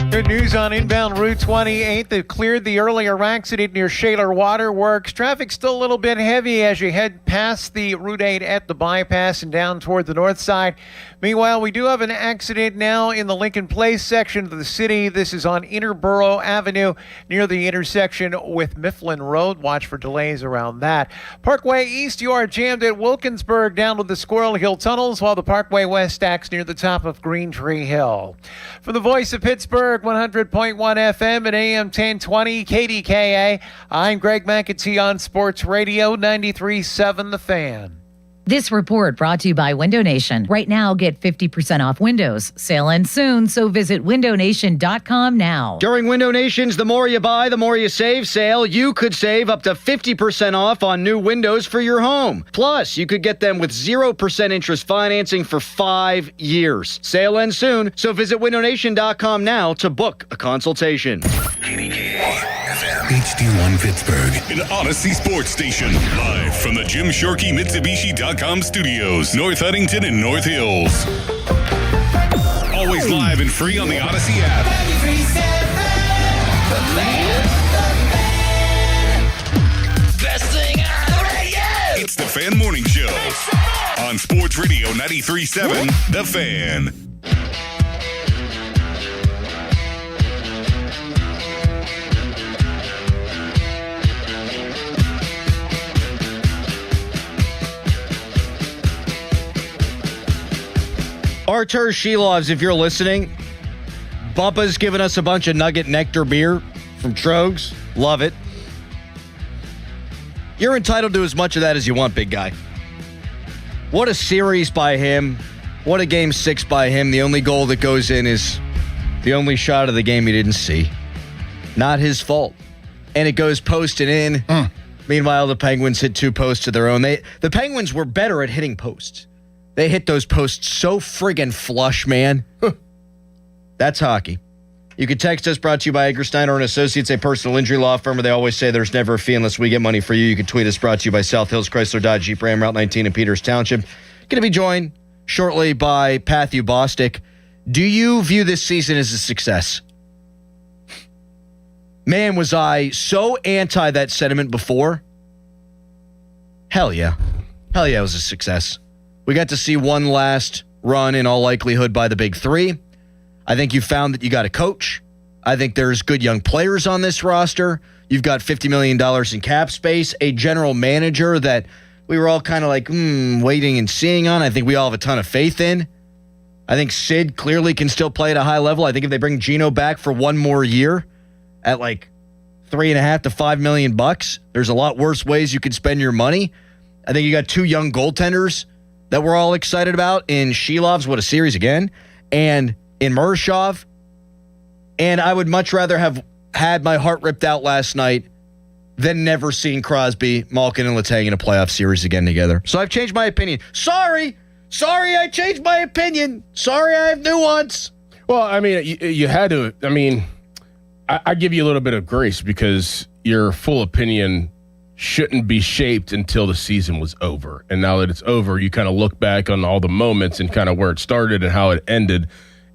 Good news on inbound Route 28. They've cleared the earlier accident near Shaler Waterworks. Traffic's still a little bit heavy as you head past the Route 8 at the bypass and down toward the north side. Meanwhile, we do have an accident now in the Lincoln Place section of the city. This is on Interborough Avenue near the intersection with Mifflin Road. Watch for delays around that. Parkway East, you are jammed at Wilkinsburg down to the Squirrel Hill Tunnels, while the Parkway West stacks near the top of Green Tree Hill. For the Voice of Pittsburgh, 100.1 FM and AM 1020 KDKA, I'm Greg McAtee on Sports Radio 93.7 The Fan. This report brought to you by Window Nation. Right now, get 50% off windows. Sale ends soon, so visit windownation.com now. During Window Nation's The More You Buy, The More You Save sale, you could save up to 50% off on new windows for your home. Plus, you could get them with 0% interest financing for 5 years. Sale ends soon, so visit windownation.com now to book a consultation. HD1 Pittsburgh, an Odyssey Sports Station, live from the Jim Shorkey Mitsubishi.com studios, North Huntington and North Hills. Always live and free on the Odyssey app. Best thing on the radio! It's the Fan Morning Show on Sports Radio 93.7 The Fan. Artur Shilovs, if you're listening, Bubba's given us a bunch of Nugget Nectar beer from Trogs. Love it. You're entitled to as much of that as you want, big guy. What a series by him. What a game 6 by him. The only goal that goes in is the only shot of the game he didn't see. Not his fault. And it goes posted in. Meanwhile, the Penguins hit 2 posts of their own. The Penguins were better at hitting posts. They hit those posts so friggin' flush, man. That's hockey. You can text us, brought to you by Edgar Steiner and Associates, a personal injury law firm where they always say there's never a fee unless we get money for you. You can tweet us, brought to you by South Hills Chrysler Dodge Jeep Ram, Route 19 in Peters Township. Going to be joined shortly by Pathu Bostic. Do you view this season as a success? Man, was I so anti that sentiment before. Hell yeah. Hell yeah, it was a success. We got to see one last run in all likelihood by the Big Three. I think you found that you got a coach I think there's good young players on this roster. You've got $50 million in cap space, a general manager that we were all kind of like, waiting and seeing on. I think we all have a ton of faith in. I think Sid clearly can still play at a high level. I think if they bring Gino back for one more year at like $3.5 to $5 million, there's a lot worse ways you could spend your money. I think you got two young goaltenders that we're all excited about in Shilov's, what a series again, and in Murashov. And I would much rather have had my heart ripped out last night than never seen Crosby, Malkin, and Letang in a playoff series again together. So I've changed my opinion. Sorry, I changed my opinion. Sorry, I have nuance. Well, I mean, you had to. I mean, I give you a little bit of grace because your full opinion shouldn't be shaped until the season was over. And now that it's over, you kind of look back on all the moments and kind of where it started and how it ended.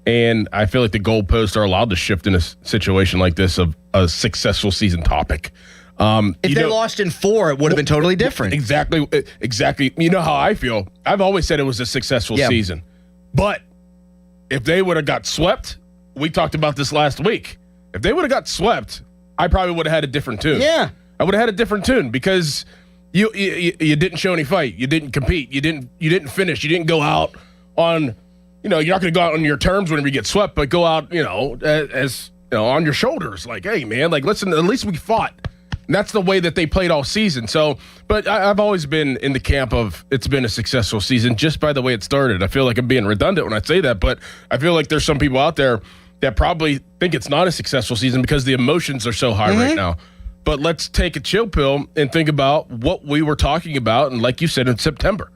And I feel like the goalposts are allowed to shift in a situation like this of a successful season topic. If they lost in 4, it would have been totally different. Exactly. You know how I feel. I've always said it was a successful season. But if they would have got swept, we talked about this last week. If they would have got swept, I probably would have had a different tune. Yeah. I would have had a different tune because you didn't show any fight. You didn't compete. You didn't finish. You didn't go out on, you're not going to go out on your terms whenever you get swept, but go out, as on your shoulders. Like, hey, man, like, listen, at least we fought. And that's the way that they played all season. So, but I've always been in the camp of it's been a successful season just by the way it started. I feel like I'm being redundant when I say that, but I feel like there's some people out there that probably think it's not a successful season because the emotions are so high right now. But let's take a chill pill and think about what we were talking about. And like you said, in September,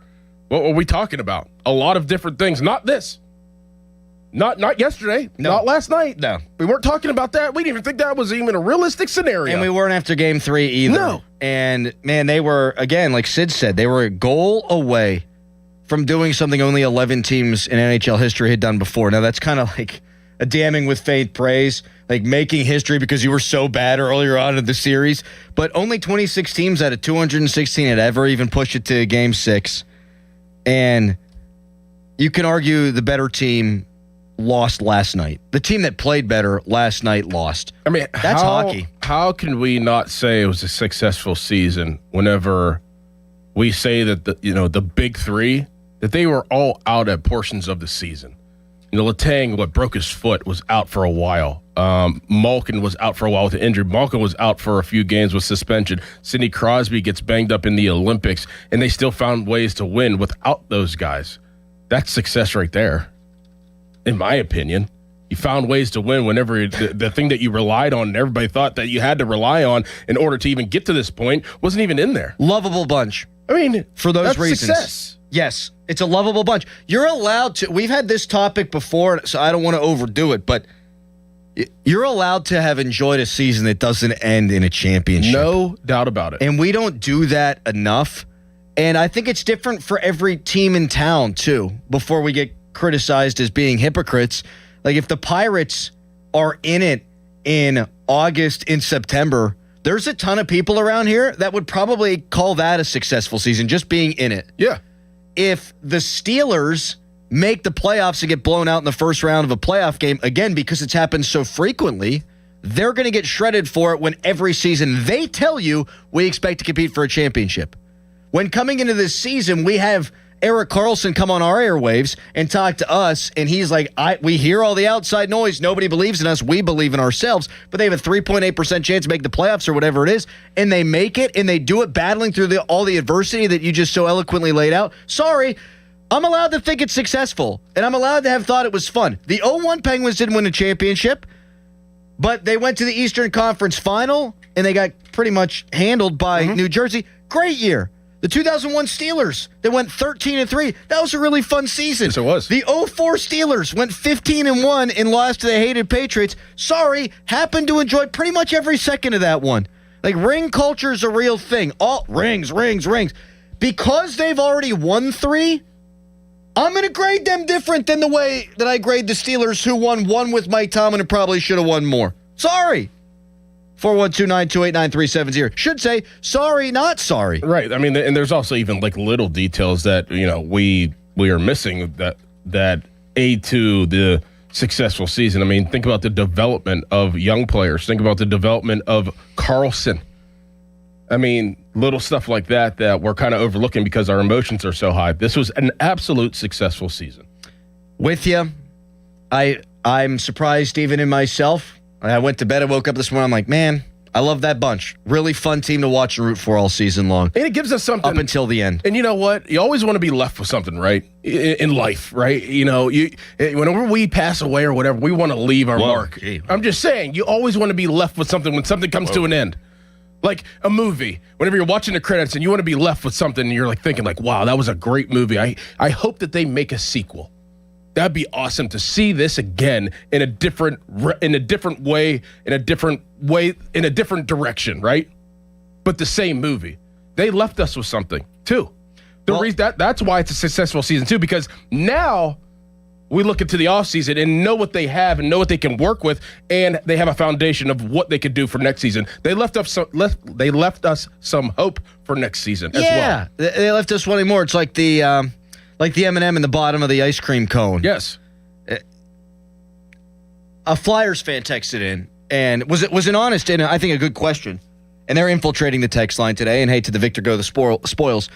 what were we talking about? A lot of different things. Not this. Not yesterday. No. Not last night. No. We weren't talking about that. We didn't even think that was even a realistic scenario. And we weren't after game 3 either. No. And, man, they were, again, like Sid said, they were a goal away from doing something only 11 teams in NHL history had done before. Now, that's kind of like a damning with faint praise, like making history because you were so bad earlier on in the series. But only 26 teams out of 216 had ever even pushed it to game 6. And you can argue the better team lost last night. The team that played better last night lost. I mean, that's hockey. How can we not say it was a successful season whenever we say that the big 3, that they were all out at portions of the season? Letang, broke his foot, was out for a while. Malkin was out for a while with an injury. Malkin was out for a few games with suspension. Sidney Crosby gets banged up in the Olympics, and they still found ways to win without those guys. That's success right there. In my opinion, you found ways to win whenever the thing that you relied on and everybody thought that you had to rely on in order to even get to this point wasn't even in there. Lovable bunch. I mean, for those that's reasons. Success. Yes, it's a lovable bunch. You're allowed to, we've had this topic before, so I don't want to overdo it, but you're allowed to have enjoyed a season that doesn't end in a championship. No doubt about it. And we don't do that enough. And I think it's different for every team in town, too, before we get criticized as being hypocrites. Like if the Pirates are in it in August, in September, there's a ton of people around here that would probably call that a successful season, just being in it. Yeah. If the Steelers make the playoffs and get blown out in the first round of a playoff game, again, because it's happened so frequently, they're going to get shredded for it when every season they tell you we expect to compete for a championship. When coming into this season, we have Erik Karlsson come on our airwaves and talk to us, and he's like, we hear all the outside noise. Nobody believes in us. We believe in ourselves. But they have a 3.8% chance to make the playoffs or whatever it is, and they make it, and they do it battling through all the adversity that you just so eloquently laid out. Sorry, I'm allowed to think it's successful, and I'm allowed to have thought it was fun. The 0-1 Penguins didn't win a championship, but they went to the Eastern Conference Final, and they got pretty much handled by New Jersey. Great year. The 2001 Steelers, they went 13-3. That was a really fun season. Yes, it was. The 2004 Steelers went 15-1 and lost to the hated Patriots. Sorry, happened to enjoy pretty much every second of that one. Like, ring culture is a real thing. All rings. Because they've already won 3, I'm going to grade them different than the way that I grade the Steelers, who won 1 with Mike Tomlin and probably should have won more. Sorry. 412-928-9370. Should say, sorry, not sorry. Right. I mean, and there's also even like little details that, we are missing that aid to the successful season. I mean, think about the development of young players. Think about the development of Carlson. I mean, little stuff like that we're kind of overlooking because our emotions are so high. This was an absolute successful season. With you. I'm surprised even in myself. I went to bed, I woke up this morning, I'm like, man, I love that bunch. Really fun team to watch and root for all season long. And it gives us something. Up until the end. And you know what? You always want to be left with something, right? In life, right? You know, whenever we pass away or whatever, we want to leave our mark. Gee. I'm just saying, you always want to be left with something when something comes to an end. Like a movie, whenever you're watching the credits and you want to be left with something and you're like thinking like, wow, that was a great movie. I hope that they make a sequel. That'd be awesome to see this again in a different way, in a different direction, right? But the same movie. They left us with something too. That's why it's a successful season too, because now we look into the offseason and know what they have and know what they can work with, and they have a foundation of what they could do for next season. They left us some hope for next season as well. Yeah, they left us wanting more. It's like the M&M in the bottom of the ice cream cone. Yes. A Flyers fan texted in, and was an honest and I think a good question. And they're infiltrating the text line today. And hey, to the Victor go the spoils.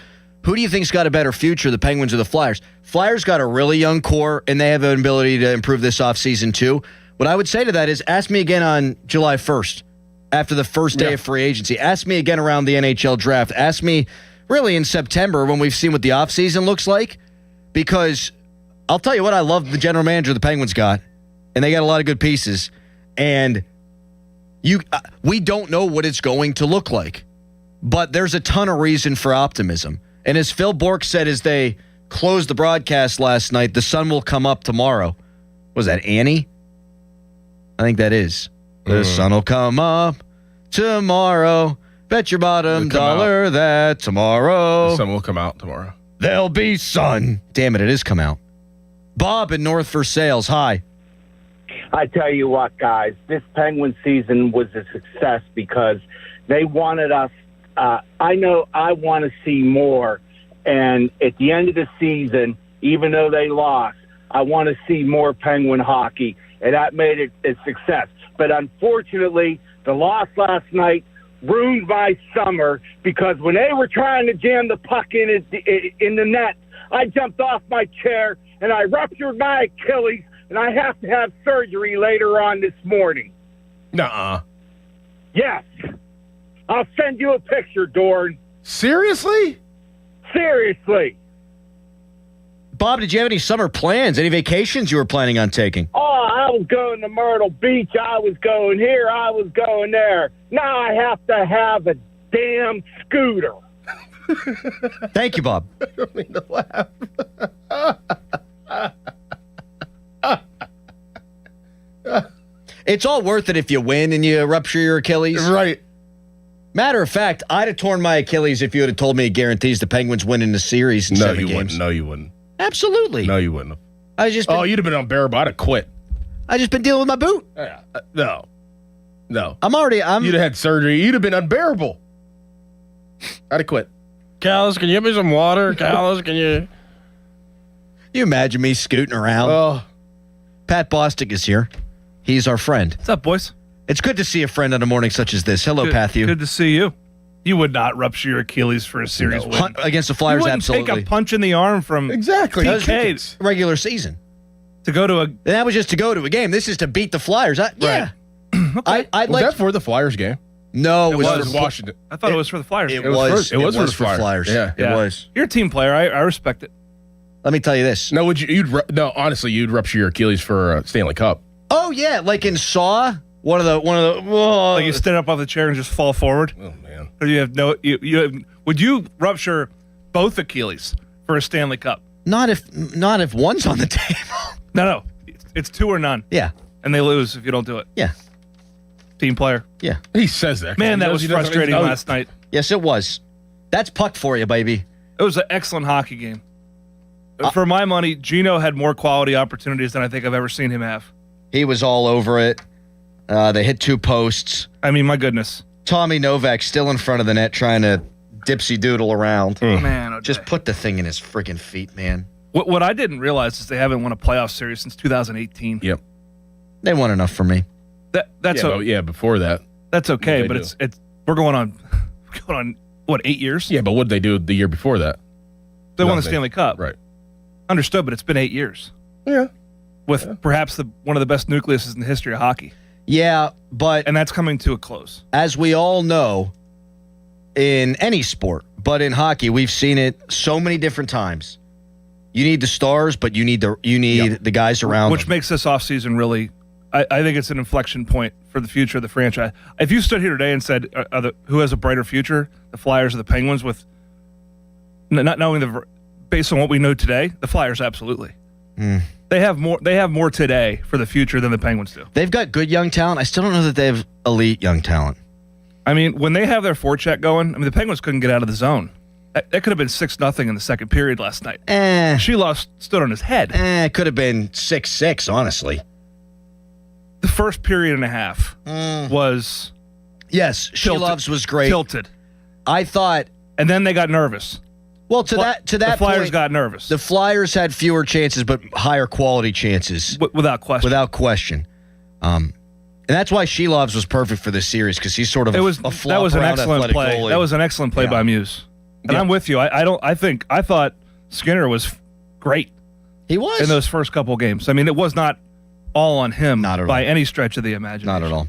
Who do you think's got a better future, the Penguins or the Flyers? Flyers got a really young core, and they have an ability to improve this offseason too. What I would say to that is ask me again on July 1st, after the first day of free agency. Ask me again around the NHL draft. Ask me really in September when we've seen what the offseason looks like. Because I'll tell you what, I love the general manager the Penguins got, and they got a lot of good pieces. And we don't know what it's going to look like, but there's a ton of reason for optimism. And as Phil Bourque said as they closed the broadcast last night, the sun will come up tomorrow. Was that Annie? I think that is. The sun will come up tomorrow. Bet your bottom dollar that tomorrow. The sun will come out tomorrow. There'll be sun. Damn it, it is come out. Bob in North for Sales. Hi. I tell you what, guys, this Penguin season was a success because they wanted us. I know I want to see more. And at the end of the season, even though they lost, I want to see more Penguin hockey. And that made it a success. But unfortunately, the loss last night ruined my summer because when they were trying to jam the puck in the net, I jumped off my chair and I ruptured my Achilles, and I have to have surgery later on this morning. Nuh-uh. Yes. I'll send you a picture, Dorn. Seriously? Seriously. Bob, did you have any summer plans? Any vacations you were planning on taking? Oh, I was going to Myrtle Beach. I was going here. I was going there. Now I have to have a damn scooter. Thank you, Bob. I don't mean to laugh. It's all worth it if you win and you rupture your Achilles. Right. Matter of fact, I'd have torn my Achilles if you would have told me it guarantees the Penguins win in the series in 7 games. Wouldn't. No, you wouldn't. Absolutely. No, you wouldn't. You'd have been unbearable. I'd have quit. I just been dealing with my boot. No. You'd have had surgery. You'd have been unbearable. I'd have quit. Callis, can you give me some water? Callis, can you? You imagine me scooting around? Oh. Pat Bostic is here. He's our friend. What's up, boys? It's good to see a friend on a morning such as this. Hello, Pathu. Good to see you. You would not rupture your Achilles for a series win. Against the Flyers, you wouldn't absolutely. take a punch in the arm from TK. Regular season. To go to a... That was just to go to a game. This is to beat the Flyers. Yeah. Okay. Was that for the Flyers game? No, it was for Washington. I thought it was for the Flyers. It was for the Flyers. Yeah. It was. You're a team player. I respect it. Let me tell you this. No, honestly, you'd rupture your Achilles for a Stanley Cup. Oh yeah, like in Saw, one of the. Like you stand up off the chair and just fall forward. Oh man. Or you have would you rupture both Achilles for a Stanley Cup? Not if one's on the table. No. It's 2 or none. Yeah. And they lose if you don't do it. Yeah. Team player. Yeah. He says that. Man, that was frustrating last night. Yes, it was. That's puck for you, baby. It was an excellent hockey game. For my money, Gino had more quality opportunities than I think I've ever seen him have. He was all over it. They hit 2 posts. I mean, my goodness. Tommy Novak still in front of the net trying to dipsy doodle around. Man, just put the thing in his freaking feet, man. What I didn't realize is they haven't won a playoff series since 2018. Yep. They won enough for me. That's before that. That's okay, They but do. it's we're going on what, 8 years? Yeah, but what did they do the year before that? They won the Nothing. Stanley Cup. Right. Understood, but it's been 8 years. Yeah. With perhaps one of the best nucleuses in the history of hockey. Yeah, but and that's coming to a close. As we all know, in any sport, but in hockey, we've seen it so many different times. You need the stars, but you need the guys around Which them. makes this offseason really, I think it's an inflection point for the future of the franchise. If you stood here today and said, who has a brighter future, the Flyers or the Penguins, with not knowing based on what we know today, the Flyers absolutely. They have more today for the future than the Penguins do. They've got good young talent. I still don't know that they have elite young talent. I mean, when they have their forecheck going, the Penguins couldn't get out of the zone. That could have been 6-0 in the second period last night. She stood on his head. It could have been 6-6, honestly. The first period and a half was yes. Sheloves was great. Tilted. I thought, and then they got nervous. Well, to that the Flyers point, got nervous. The Flyers had fewer chances, but higher quality chances, without question. Without question. And that's why Sheloves was perfect for this series because he's sort of a flop that was an around excellent athletic play. goalie. That was an excellent play by Muse. And I'm with you. I thought Skinner was great. He was in those first couple games. I mean, it was not all on him by all. any stretch of the imagination. Not at all.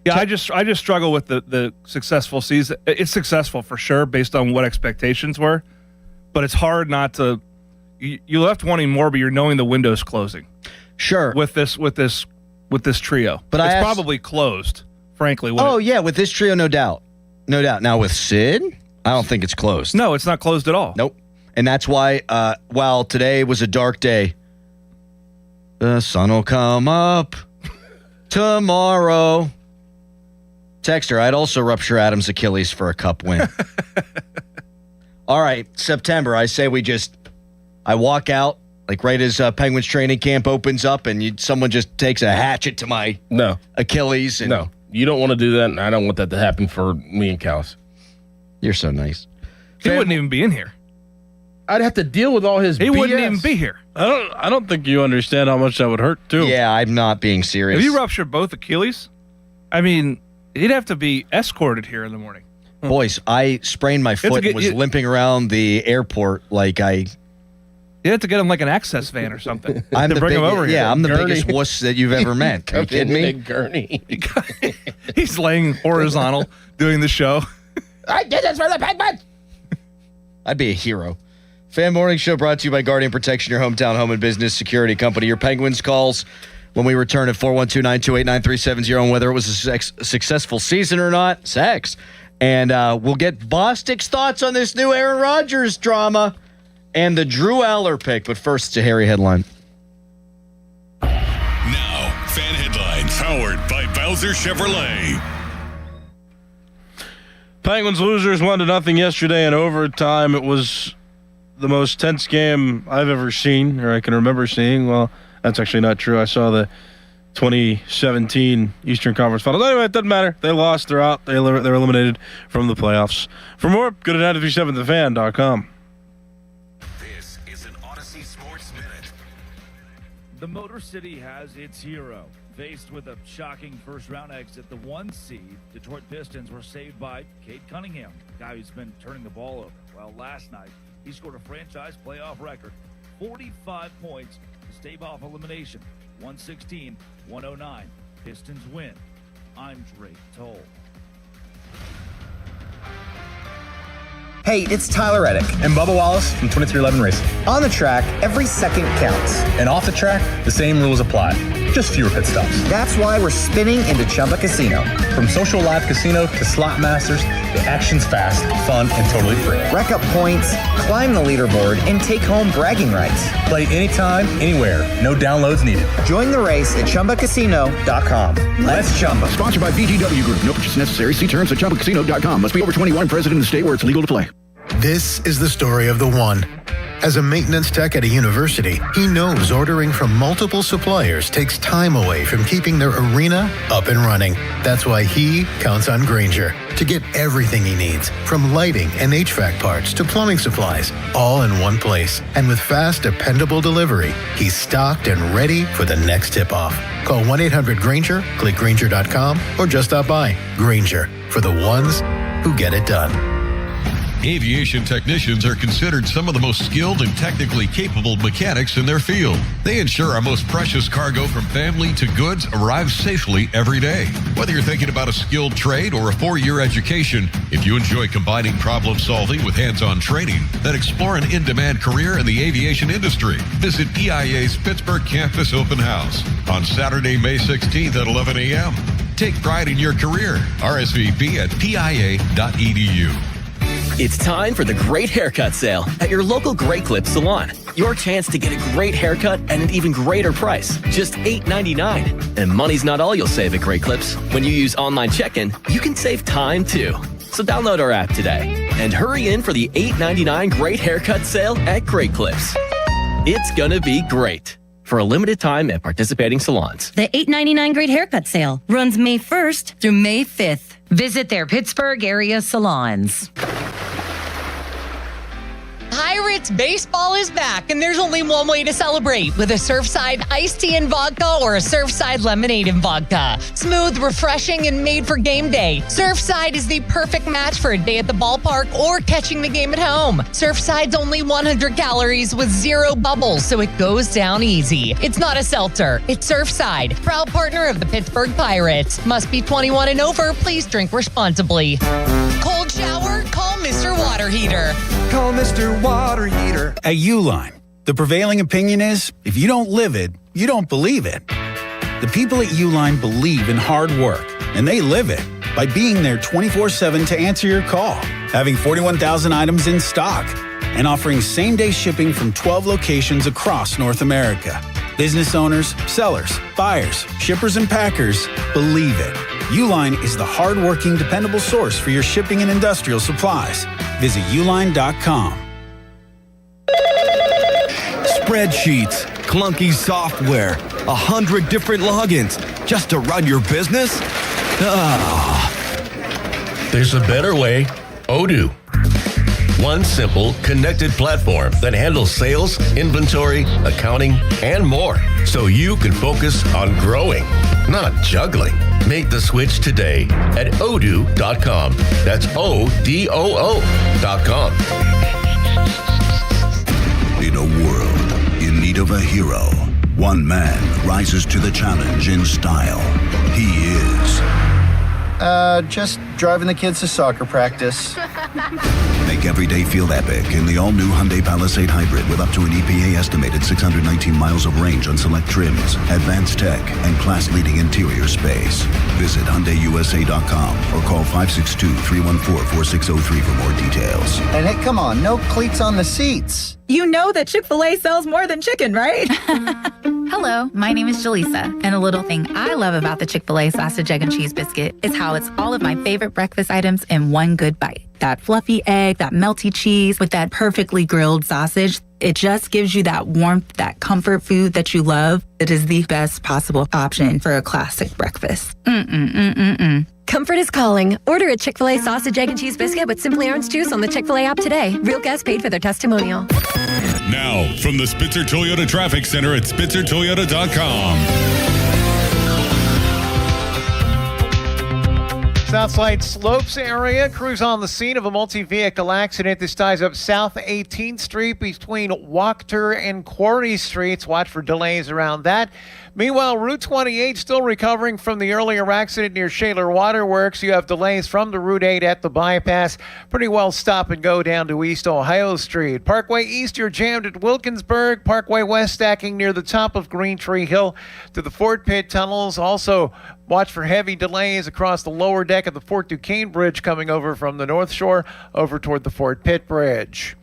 Yeah, I just struggle with the successful season. It's successful for sure based on what expectations were, but it's hard not to. You left wanting more, but you're knowing the window's closing. Sure. With this trio, But it's I asked- probably closed. Frankly. Yeah, with this trio, no doubt. Now with Sid, I don't think it's closed. No, it's not closed at all. Nope. And that's why, while today was a dark day, the sun will come up tomorrow. Texter, I'd also rupture Adam's Achilles for a cup win. All right, September. I say I walk out, like right as Penguins training camp opens up, and someone just takes a hatchet to my Achilles. And No, you don't want to do that, and I don't want that to happen for me and Callis. You're so nice. He wouldn't even be in here. I'd have to deal with all his He BS. wouldn't even be here. I don't think you understand how much that would hurt too. Yeah, I'm not being serious. If you ruptured both Achilles, I mean, he'd have to be escorted here in the morning. Boys, I sprained my foot and was limping around the airport like I... You have to get him like an access van or something I'm to the bring him over here. Yeah, I'm the biggest wuss that you've ever met. Are you kidding me? Gurney. He's laying horizontal doing the show. I did this for the Penguins. I'd be a hero. Fan Morning Show brought to you by Guardian Protection, your hometown home and business security company. Your Penguins calls when we return at 412-928-9370 on whether it was a successful season or not. Sex. And we'll get Bostic's thoughts on this new Aaron Rodgers drama and the Drew Aller pick. But first, it's a hairy headline. Now, fan headlines powered by Bowser Chevrolet. Penguins losers 1-0 yesterday in overtime. It was the most tense game I've ever seen, or I can remember seeing. Well, that's actually not true. I saw the 2017 Eastern Conference Finals. Anyway, it doesn't matter. They lost. They're out. They're eliminated from the playoffs. For more, go to 937thefan.com. This is an Odyssey Sports Minute. The Motor City has its hero. Faced with a shocking first-round exit, the 1 seed, Detroit Pistons were saved by Cade Cunningham, a guy who's been turning the ball over. Well, last night, he scored a franchise playoff record, 45 points to stave off elimination, 116-109. Pistons win. I'm Drake Toll. Hey, it's Tyler Reddick and Bubba Wallace from 2311 Racing. On the track, every second counts. And off the track, the same rules apply. Just fewer pit stops. That's why we're spinning into Chumba Casino. From social live casino to slot masters, the action's fast, fun, and totally free. Rack up points, climb the leaderboard, and take home bragging rights. Play anytime, anywhere. No downloads needed. Join the race at ChumbaCasino.com. Let's Chumba. Sponsored by VGW Group. No purchase necessary. See terms at ChumbaCasino.com. Must be over 21, present in the state where it's legal to play. This is the story of the one. As a maintenance tech at a university, he knows ordering from multiple suppliers takes time away from keeping their arena up and running. That's why he counts on Grainger, to get everything he needs, from lighting and HVAC parts to plumbing supplies, all in one place. And with fast, dependable delivery, he's stocked and ready for the next tip-off. Call 1-800-GRAINGER, click Grainger.com, or just stop by. Grainger, for the ones who get it done. Aviation technicians are considered some of the most skilled and technically capable mechanics in their field. They ensure our most precious cargo from family to goods arrives safely every day. Whether you're thinking about a skilled trade or a 4-year education, if you enjoy combining problem solving with hands-on training, then explore an in-demand career in the aviation industry. Visit EIA's Pittsburgh Campus Open House on Saturday, May 16th at 11 a.m. Take pride in your career. RSVP at PIA.edu. It's time for the Great Haircut Sale at your local Great Clips salon. Your chance to get a great haircut at an even greater price, just $8.99. And money's not all you'll save at Great Clips. When you use online check-in, you can save time too. So download our app today and hurry in for the $8.99 Great Haircut Sale at Great Clips. It's gonna be great. For a limited time at participating salons. The $8.99 Great Haircut Sale runs May 1st through May 5th. Visit their Pittsburgh area salons. Pirates baseball is back, and there's only one way to celebrate, with a Surfside iced tea and vodka or a Surfside lemonade and vodka. Smooth, refreshing, and made for game day. Surfside is the perfect match for a day at the ballpark or catching the game at home. Surfside's only 100 calories with 0 bubbles, so it goes down easy. It's not a seltzer. It's Surfside, proud partner of the Pittsburgh Pirates. Must be 21 and over. Please drink responsibly. Cold shower? Call Mr. Water Heater. Call Mr. Water Heater. At Uline, the prevailing opinion is, if you don't live it, you don't believe it. The people at Uline believe in hard work, and they live it by being there 24/7 to answer your call, having 41,000 items in stock, and offering same-day shipping from 12 locations across North America. Business owners, sellers, buyers, shippers, and packers believe it. Uline is the hard-working, dependable source for your shipping and industrial supplies. Visit uline.com. Spreadsheets, clunky software, 100 different logins just to run your business? There's a better way. Odoo. One simple, connected platform that handles sales, inventory, accounting, and more, so you can focus on growing, not juggling. Make the switch today at odoo.com. That's ODOO.com. In a world in need of a hero, one man rises to the challenge in style. He is... just driving the kids to soccer practice. Make every day feel epic in the all-new Hyundai Palisade Hybrid with up to an EPA estimated 619 miles of range on select trims, advanced tech, and class-leading interior space. Visit HyundaiUSA.com or call 562-314-4603 for more details. And hey, come on, no cleats on the seats. You know that Chick-fil-A sells more than chicken, right? Hello, my name is Jaleesa, and a little thing I love about the Chick-fil-A sausage, egg, and cheese biscuit is how it's all of my favorite breakfast items in one good bite. That fluffy egg, that melty cheese with that perfectly grilled sausage. It just gives you that warmth, that comfort food that you love. It is the best possible option for a classic breakfast. Comfort is calling. Order a Chick-fil-A sausage, egg, and cheese biscuit with Simply Orange Juice on the Chick-fil-A app today. Real guests paid for their testimonial. Now, from the Spitzer Toyota Traffic Center at SpitzerToyota.com. Southside Slopes area. Crews on the scene of a multi-vehicle accident. This ties up South 18th Street between Wachter and Quarry Streets. Watch for delays around that. Meanwhile, Route 28 still recovering from the earlier accident near Shaler Waterworks. You have delays from the Route 8 at the bypass. Pretty well stop and go down to East Ohio Street. Parkway East, you're jammed at Wilkinsburg. Parkway West stacking near the top of Green Tree Hill to the Fort Pitt tunnels. Also, watch for heavy delays across the lower deck of the Fort Duquesne Bridge coming over from the North Shore over toward the Fort Pitt Bridge.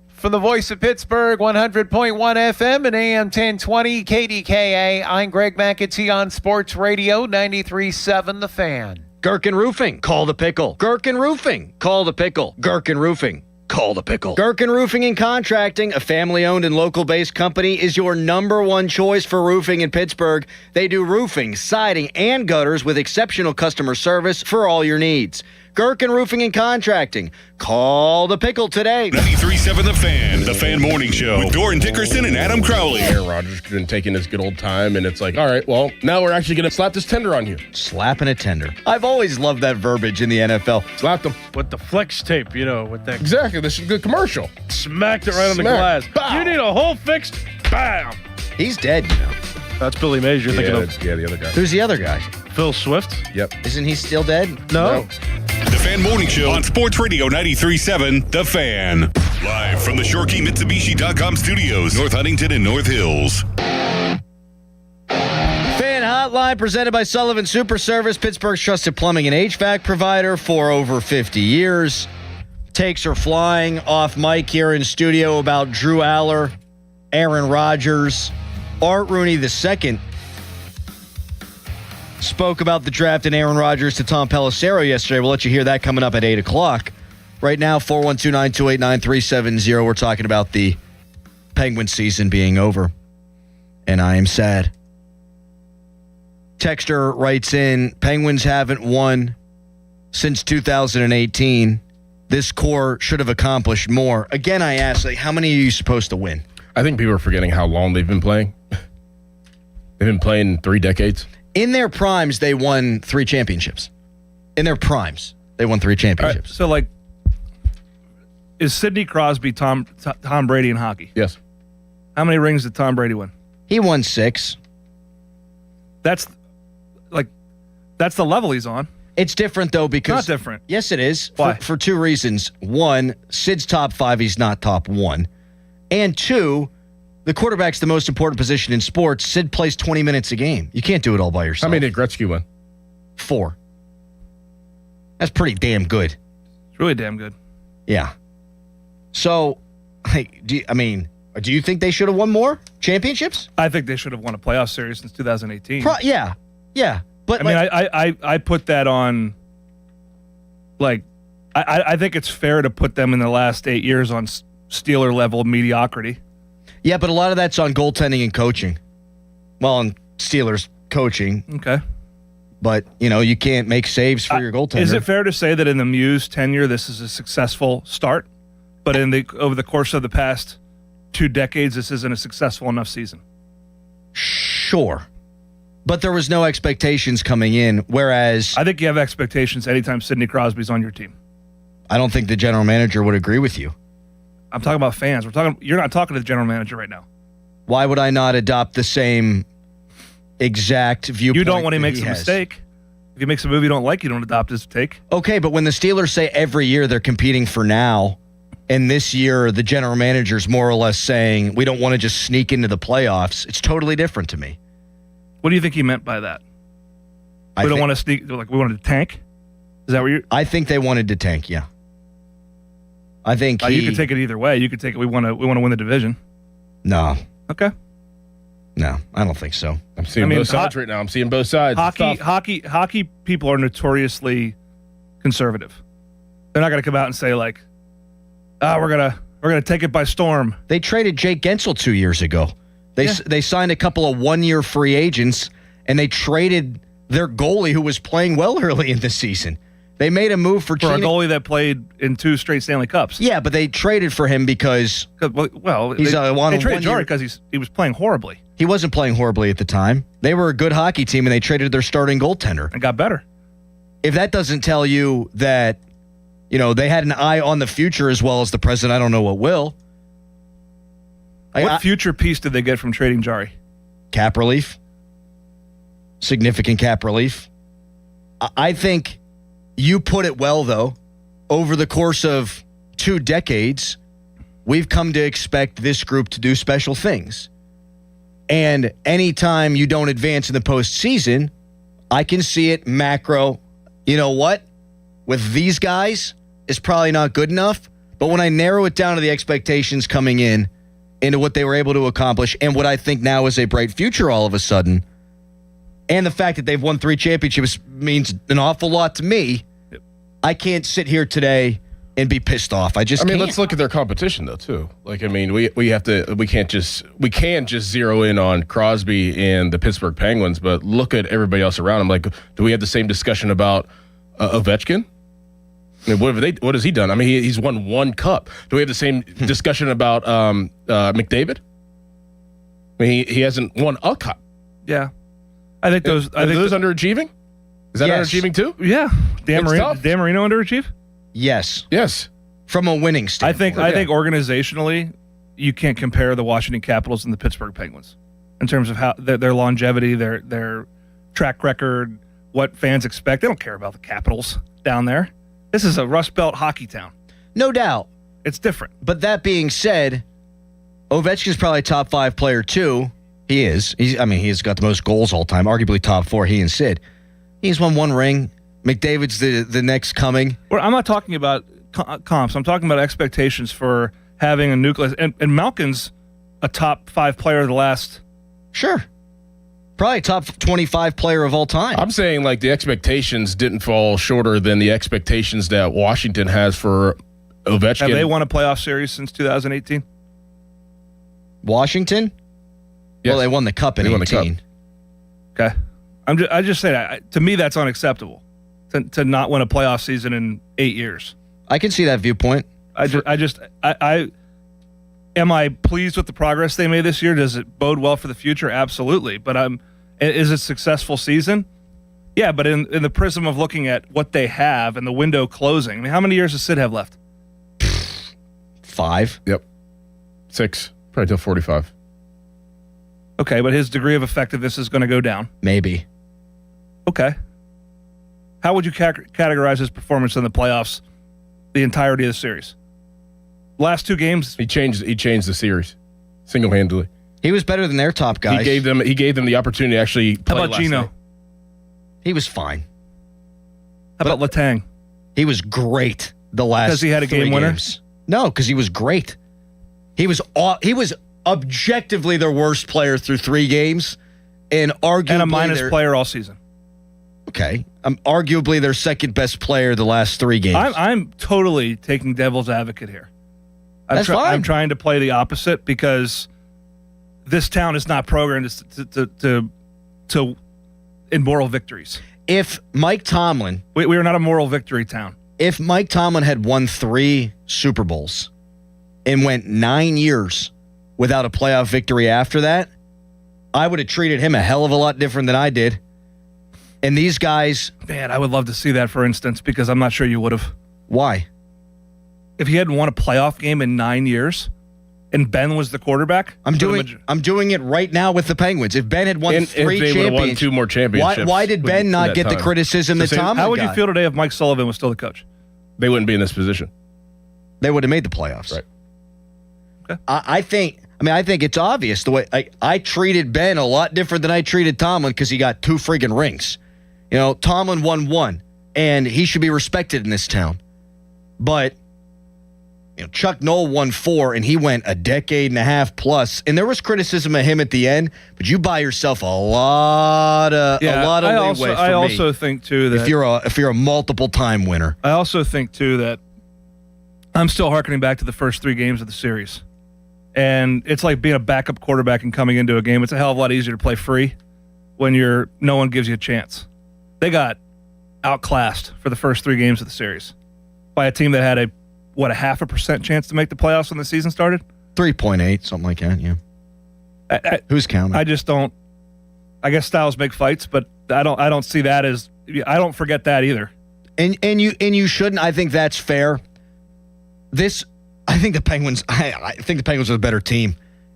From the voice of Pittsburgh, 100.1 FM and AM 1020 KDKA, I'm Greg McAtee on Sports Radio 93.7 The Fan. Gherkin Roofing, call the pickle. Gherkin Roofing, call the pickle. Gherkin Roofing, Call the pickle. Gherkin Roofing and Contracting, a family-owned and local-based company, is your number one choice for roofing in Pittsburgh. They do roofing, siding, and gutters with exceptional customer service for all your needs. Gherkin Roofing and Contracting. Call the pickle today. 93.7 The Fan Morning Show with Doran Dickerson and Adam Crowley. Aaron Rodgers couldn't take in his good old time, and it's like, all right, well, now we're actually going to slap this tender on you. Slapping a tender. I've always loved that verbiage in the NFL. Slapped him. With the flex tape, with that. Exactly. This is a good commercial. Smacked it right on the glass. Bow. You need a hole fixed? Bam. He's dead, That's Billy Mays you're thinking of. Yeah, the other guy. Who's the other guy? Phil Swift. Yep. Isn't he still dead? No. The Fan Morning Show on Sports Radio 93.7 The Fan. Live from the ShoreKeyMitsubishi.com studios, North Huntington and North Hills. Fan Hotline presented by Sullivan Super Service, Pittsburgh's trusted plumbing and HVAC provider for over 50 years. Takes are flying off mic here in studio about Drew Aller, Aaron Rodgers, Art Rooney II. Spoke about the draft and Aaron Rodgers to Tom Pelissero yesterday. We'll let you hear that coming up at 8 o'clock. Right now, 412-928-9370. We're talking about the Penguin season being over. And I am sad. Texter writes in, Penguins haven't won since 2018. This core should have accomplished more. Again, I ask, how many are you supposed to win? I think people are forgetting how long they've been playing. They've been playing 3 decades. In their primes, they won 3 championships. In their primes, they won 3 championships. So, is Sidney Crosby Tom Brady in hockey? Yes. How many rings did Tom Brady win? He won 6. That's the level he's on. It's different, though, because... It's not different. Yes, it is. Why? For 2 reasons. 1, Sid's top 5, he's not top 1. And 2... the quarterback's the most important position in sports. Sid plays 20 minutes a game. You can't do it all by yourself. How many did Gretzky win? 4. That's pretty damn good. It's really damn good. Yeah. So, do you think they should have won more championships? I think they should have won a playoff series since 2018. Yeah. But I put that on. I think it's fair to put them in the last 8 years on Steeler level mediocrity. Yeah, but a lot of that's on goaltending and coaching. Well, on Steelers coaching. Okay. But, you can't make saves for your goaltender. Is it fair to say that in the Muse tenure, this is a successful start, but over the course of the past 2 decades, this isn't a successful enough season? Sure. But there was no expectations coming in, whereas... I think you have expectations anytime Sidney Crosby's on your team. I don't think the general manager would agree with you. I'm talking about fans. You're not talking to the general manager right now. Why would I not adopt the same exact viewpoint? You don't when he makes a mistake. If he makes a move you don't like, you don't adopt his take. Okay, but when the Steelers say every year they're competing for now, and this year the general manager's more or less saying we don't want to just sneak into the playoffs, it's totally different to me. What do you think he meant by that? We don't want to sneak, we wanted to tank? Is that what you're... I think they wanted to tank, yeah. I think you could take it either way. You could take it. We want to win the division. No. Okay. No, I don't think so. I'm seeing both sides right now. I'm seeing both sides. Hockey people are notoriously conservative. They're not going to come out and say we're gonna take it by storm. They traded Jake Gensel 2 years ago. They signed a couple of 1-year free agents, and they traded their goalie who was playing well early in the season. They made a move for a goalie that played in 2 straight Stanley Cups. Yeah, but they traded for him because they traded Jarry because he was playing horribly. He wasn't playing horribly at the time. They were a good hockey team, and they traded their starting goaltender and got better. If that doesn't tell you that, they had an eye on the future as well as the present, I don't know what will. What future piece did they get from trading Jarry? Cap relief. Significant cap relief. I think... You put it well, though. Over the course of 2 decades, we've come to expect this group to do special things. And anytime you don't advance in the postseason, I can see it macro. You know what? With these guys, it's probably not good enough. But when I narrow it down to the expectations coming in, into what they were able to accomplish, and what I think now is a bright future all of a sudden, and the fact that they've won 3 championships means an awful lot to me. I can't sit here today and be pissed off. I mean, let's look at their competition though too. Like, I mean, we can just zero in on Crosby and the Pittsburgh Penguins, but look at everybody else around them. Like, do we have the same discussion about Ovechkin? I mean, what has he done? I mean, he's won one cup. Do we have the same discussion about McDavid? I mean, he hasn't won a cup. Yeah, I think those underachieving. Is that underachieving too? Yeah, Dan Marino underachieve? Yes. From a winning standpoint. I think organizationally, you can't compare the Washington Capitals and the Pittsburgh Penguins in terms of how their longevity, their track record, what fans expect. They don't care about the Capitals down there. This is a Rust Belt hockey town. No doubt. It's different. But that being said, Ovechkin's probably a top 5 player too. He is. He's got the most goals all time, arguably top 4, he and Sid. He's won one ring. McDavid's the next coming. Well, I'm not talking about comps. I'm talking about expectations for having a nucleus. And Malkin's a top 5 player of the last. Sure. Probably top 25 player of all time. I'm saying like the expectations didn't fall shorter than the expectations that Washington has for Ovechkin. Have they won a playoff series since 2018? Washington? Yes. Well, they won the cup in 18. Okay. I just say that. To me, that's unacceptable. To not win a playoff season in 8 years. I can see that viewpoint. Am I pleased with the progress they made this year? Does it bode well for the future? Absolutely. But is it a successful season? Yeah, but in the prism of looking at what they have and the window closing, I mean, how many years does Sid have left? 5. Yep. 6. Probably till 45. Okay, but his degree of effectiveness is going to go down. Maybe. Okay. How would you categorize his performance in the playoffs, the entirety of the series? Last 2 games, he changed the series single-handedly. He was better than their top guys. He gave them the opportunity to actually play. How about Gino? Night. He was fine. How about Letang? He was great the last because he had a game winner. No, because he was great. He was objectively their worst player through 3 games, and arguably a minus player all season. Okay, arguably their second best player the last 3 games. I'm totally taking devil's advocate here. That's fine. I'm trying to play the opposite because this town is not programmed to in moral victories. If Mike Tomlin, we are not a moral victory town. If Mike Tomlin had won 3 Super Bowls and went 9 years without a playoff victory after that, I would have treated him a hell of a lot different than I did. And these guys... Man, I would love to see that, for instance, because I'm not sure you would have. Why? If he hadn't won a playoff game in 9 years and Ben was the quarterback... I'm doing it right now with the Penguins. If Ben had won 3 championships... won 2 more championships. Why did Ben not get the criticism that Tomlin got? How would you feel today if Mike Sullivan was still the coach? They wouldn't be in this position. They would have made the playoffs. Right. Okay. I think it's obvious the way I treated Ben a lot different than I treated Tomlin because he got 2 friggin' rings. You know, Tomlin won 1, and he should be respected in this town. But Chuck Noll won 4, and he went a decade and a half plus. And there was criticism of him at the end, but you buy yourself a lot of leeway. I also think too that if you're a multiple time winner, I also think too that I'm still hearkening back to the first 3 games of the series, and it's like being a backup quarterback and coming into a game. It's a hell of a lot easier to play free when no one gives you a chance. They got outclassed for the first 3 games of the series by a team that had a 0.5% chance to make the playoffs when the season started? 3.8, something like that, yeah. Who's counting? I just don't. I guess styles make fights, but I don't see that as. I don't forget that either. And you shouldn't. I think that's fair. I think the Penguins. I think the Penguins are the better team,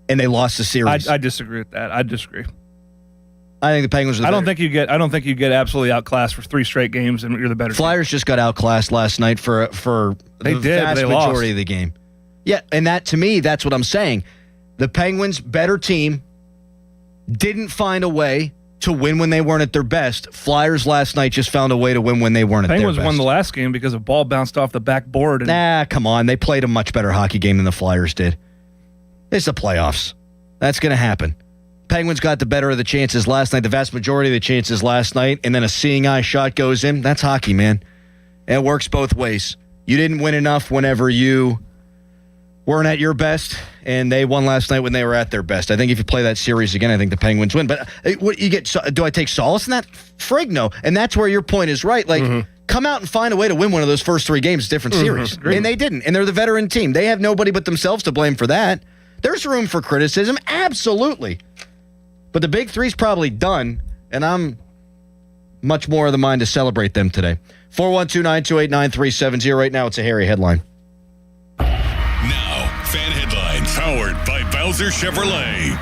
and they lost the series. I disagree with that. I disagree. I think the Penguins are the I don't think you get absolutely outclassed for 3 straight games and you're the better Flyers team. just got outclassed last night for the vast majority of the game. Yeah, and that to me, that's what I'm saying. The Penguins, better team, didn't find a way to win when they weren't at their best. Flyers last night just found a way to win when they weren't at their best. Penguins won the last game because a ball bounced off the backboard. Come on. They played a much better hockey game than the Flyers did. It's the playoffs. That's going to happen. Penguins got the better of the chances last night, the vast majority of the chances last night, and then a seeing eye shot goes in. That's hockey, man. And it works both ways. You didn't win enough whenever you weren't at your best, and they won last night when they were at their best. I think if you play that series again, I think the Penguins win. But what you get? Do I take solace in that? Frig, no. And that's where your point is right. Like, come out and find a way to win one of those first 3 games, different series. And they didn't. And they're the veteran team. They have nobody but themselves to blame for that. There's room for criticism, absolutely. But the Big Three's probably done, and I'm much more of the mind to celebrate them today. 412-928-9370. Right now, it's a hairy headline. Now, fan headlines powered by Bowser Chevrolet.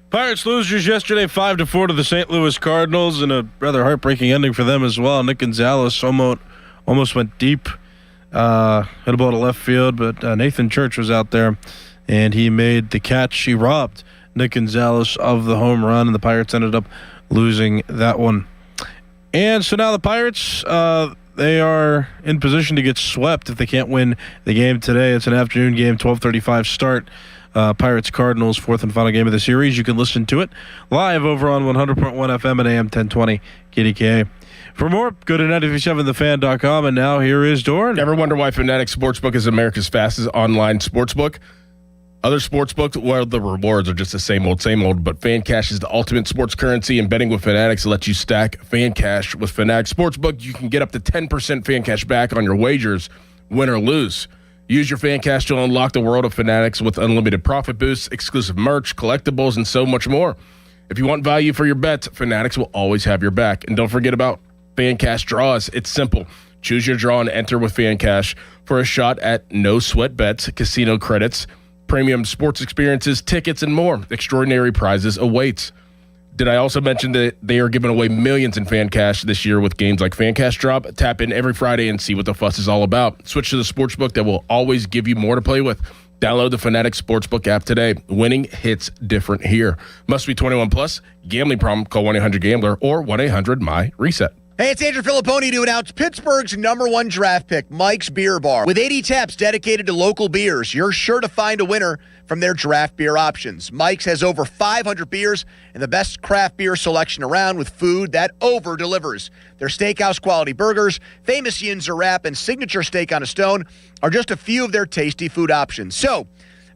Pirates losers yesterday 5-4 to the St. Louis Cardinals, and a rather heartbreaking ending for them as well. Nick Gonzalez almost went deep, hit a ball to left field, but Nathan Church was out there, and he made the catch. He robbed Nick Gonzalez of the home run, and the Pirates ended up losing that one. And so now the Pirates, they are in position to get swept if they can't win the game today. It's an afternoon game, 12:35 start. Pirates-Cardinals, 4th and final game of the series. You can listen to it live over on 100.1 FM and AM 1020 KDKA. For more, go to 937thefan.com, and now here is Doran. Ever wonder why Fanatics Sportsbook is America's fastest online sportsbook? Other sportsbooks, well, the rewards are just the same old, but FanCash is the ultimate sports currency, and betting with Fanatics lets you stack FanCash. With Fanatics Sportsbook, you can get up to 10% FanCash back on your wagers, win or lose. Use your FanCash to unlock the world of Fanatics with unlimited profit boosts, exclusive merch, collectibles, and so much more. If you want value for your bets, Fanatics will always have your back. And don't forget about FanCash draws. It's simple. Choose your draw and enter with FanCash for a shot at no sweat bets, casino credits, premium sports experiences, tickets, and more. Extraordinary prizes awaits. Did I also mention that they are giving away millions in FanCash this year with games like FanCash Drop? Tap in every Friday and see what the fuss is all about. Switch to the sportsbook that will always give you more to play with. Download the Fanatics Sportsbook app today. Winning hits different here. Must be 21 plus. Gambling problem? Call 1-800-GAMBLER or 1-800-MY-RESET. Hey, it's Andrew Filipponi to announce Pittsburgh's #1 draft pick, Mike's Beer Bar. With 80 taps dedicated to local beers, you're sure to find a winner from their draft beer options. Mike's has over 500 beers and the best craft beer selection around with food that over-delivers. Their steakhouse quality burgers, famous Yinzer wrap, and signature steak on a stone are just a few of their tasty food options. So,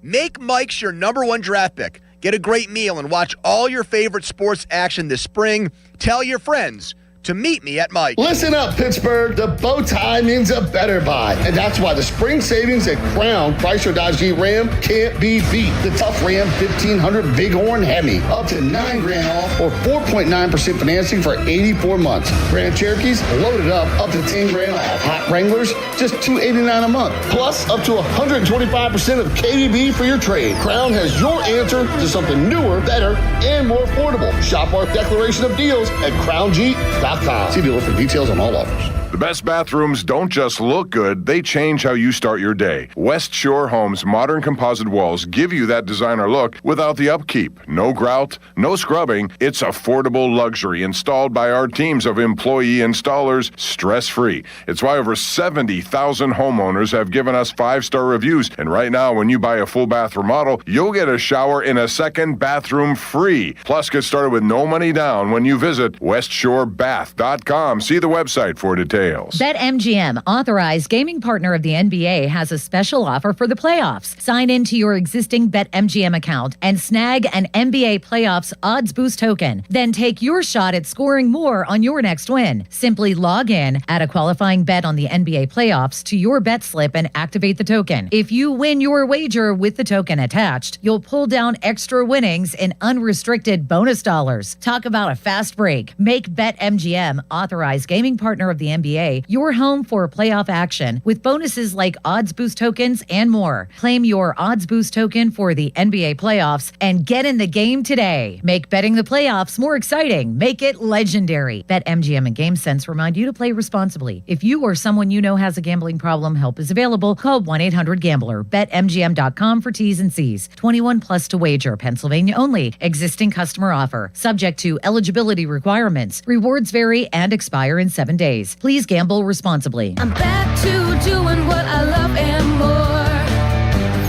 make Mike's your #1 draft pick. Get a great meal and watch all your favorite sports action this spring. Tell your friends to meet me at Mike's. Listen up, Pittsburgh. The bow tie means a better buy. And that's why the spring savings at Crown Chrysler Dodge Jeep Ram can't be beat. The tough Ram 1500 Bighorn Hemi. Up to $9,000 off or 4.9% financing for 84 months. Grand Cherokees loaded up to $10,000 off. Hot Wranglers, just $289 a month. Plus up to 125% of KDB for your trade. Crown has your answer to something newer, better, and more affordable. Shop our declaration of deals at crownjeep.com. See dealer for details on all offers. The best bathrooms don't just look good, they change how you start your day. West Shore Homes' modern composite walls give you that designer look without the upkeep. No grout, no scrubbing. It's affordable luxury installed by our teams of employee installers, stress-free. It's why over 70,000 homeowners have given us 5-star reviews. And right now, when you buy a full bath remodel, you'll get a shower in a second bathroom free. Plus, get started with no money down when you visit westshorebath.com. See the website for details. BetMGM, authorized gaming partner of the NBA, has a special offer for the playoffs. Sign into your existing BetMGM account and snag an NBA Playoffs odds boost token. Then take your shot at scoring more on your next win. Simply log in, add a qualifying bet on the NBA Playoffs to your bet slip and activate the token. If you win your wager with the token attached, you'll pull down extra winnings in unrestricted bonus dollars. Talk about a fast break. Make BetMGM, authorized gaming partner of the NBA, your home for playoff action with bonuses like odds boost tokens and more. Claim your odds boost token for the NBA playoffs and get in the game today. Make betting the playoffs more exciting. Make it legendary. BetMGM and GameSense remind you to play responsibly. If you or someone you know has a gambling problem, help is available. Call 1-800-GAMBLER. BetMGM.com for T's and C's. 21 plus to wager. Pennsylvania only. Existing customer offer. Subject to eligibility requirements. Rewards vary and expire in 7 days. Please gamble responsibly. I'm back to doing what I love and more.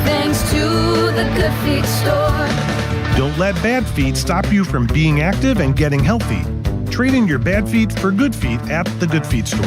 Thanks to the Good Feet store. Don't let bad feet stop you from being active and getting healthy. Trade in your bad feet for good feet at the Good Feet store.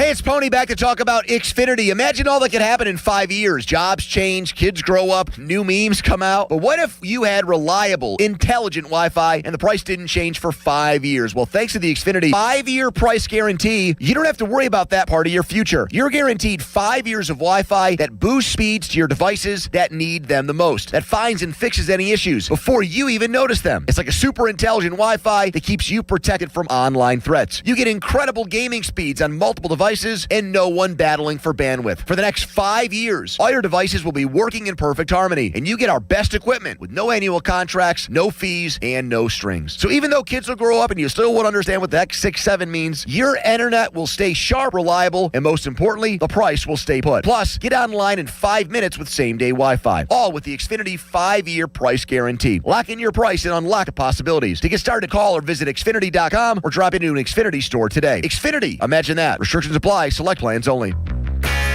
Hey, it's Pony back to talk about Xfinity. Imagine all that could happen in 5 years. Jobs change, kids grow up, new memes come out. But what if you had reliable, intelligent Wi-Fi and the price didn't change for 5 years? Well, thanks to the Xfinity 5-year price guarantee, you don't have to worry about that part of your future. You're guaranteed 5 years of Wi-Fi that boosts speeds to your devices that need them the most, that finds and fixes any issues before you even notice them. It's like a super intelligent Wi-Fi that keeps you protected from online threats. You get incredible gaming speeds on multiple devices and no one battling for bandwidth. For the next 5 years, all your devices will be working in perfect harmony, and you get our best equipment with no annual contracts, no fees, and no strings. So even though kids will grow up and you still won't understand what the X67 means, your internet will stay sharp, reliable, and most importantly, the price will stay put. Plus, get online in 5 minutes with same-day Wi-Fi, all with the Xfinity 5-year price guarantee. Lock in your price and unlock possibilities. To get started, call or visit Xfinity.com or drop into an Xfinity store today. Xfinity, imagine that. Restrictions apply. Select plans only.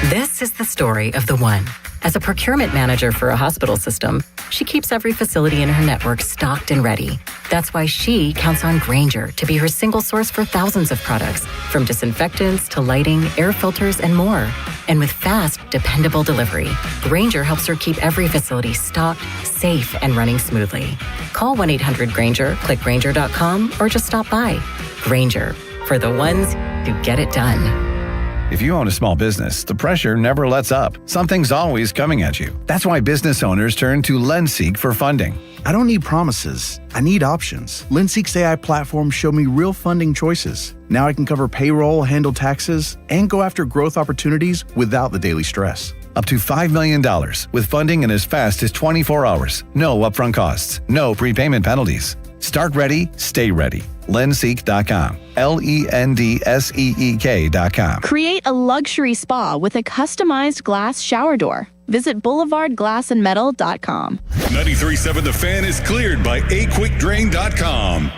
This is the story of the one. As a procurement manager for a hospital system, she keeps every facility in her network stocked and ready. That's why she counts on Grainger to be her single source for thousands of products, from disinfectants to lighting, air filters, and more. And with fast, dependable delivery, Grainger helps her keep every facility stocked, safe, and running smoothly. Call 1-800-GRAINGER, click Grainger.com, or just stop by. Grainger, for the ones who get it done. If you own a small business, the pressure never lets up. Something's always coming at you. That's why business owners turn to LendSeek for funding. I don't need promises. I need options. LendSeek's AI platform showed me real funding choices. Now I can cover payroll, handle taxes, and go after growth opportunities without the daily stress. Up to $5 million with funding in as fast as 24 hours. No upfront costs. No prepayment penalties. Start ready, stay ready. LendSeek.com. LendSeek.com. Create a luxury spa with a customized glass shower door. Visit BoulevardGlassandMetal.com. 93.7 The Fan is cleared by aquickdrain.com.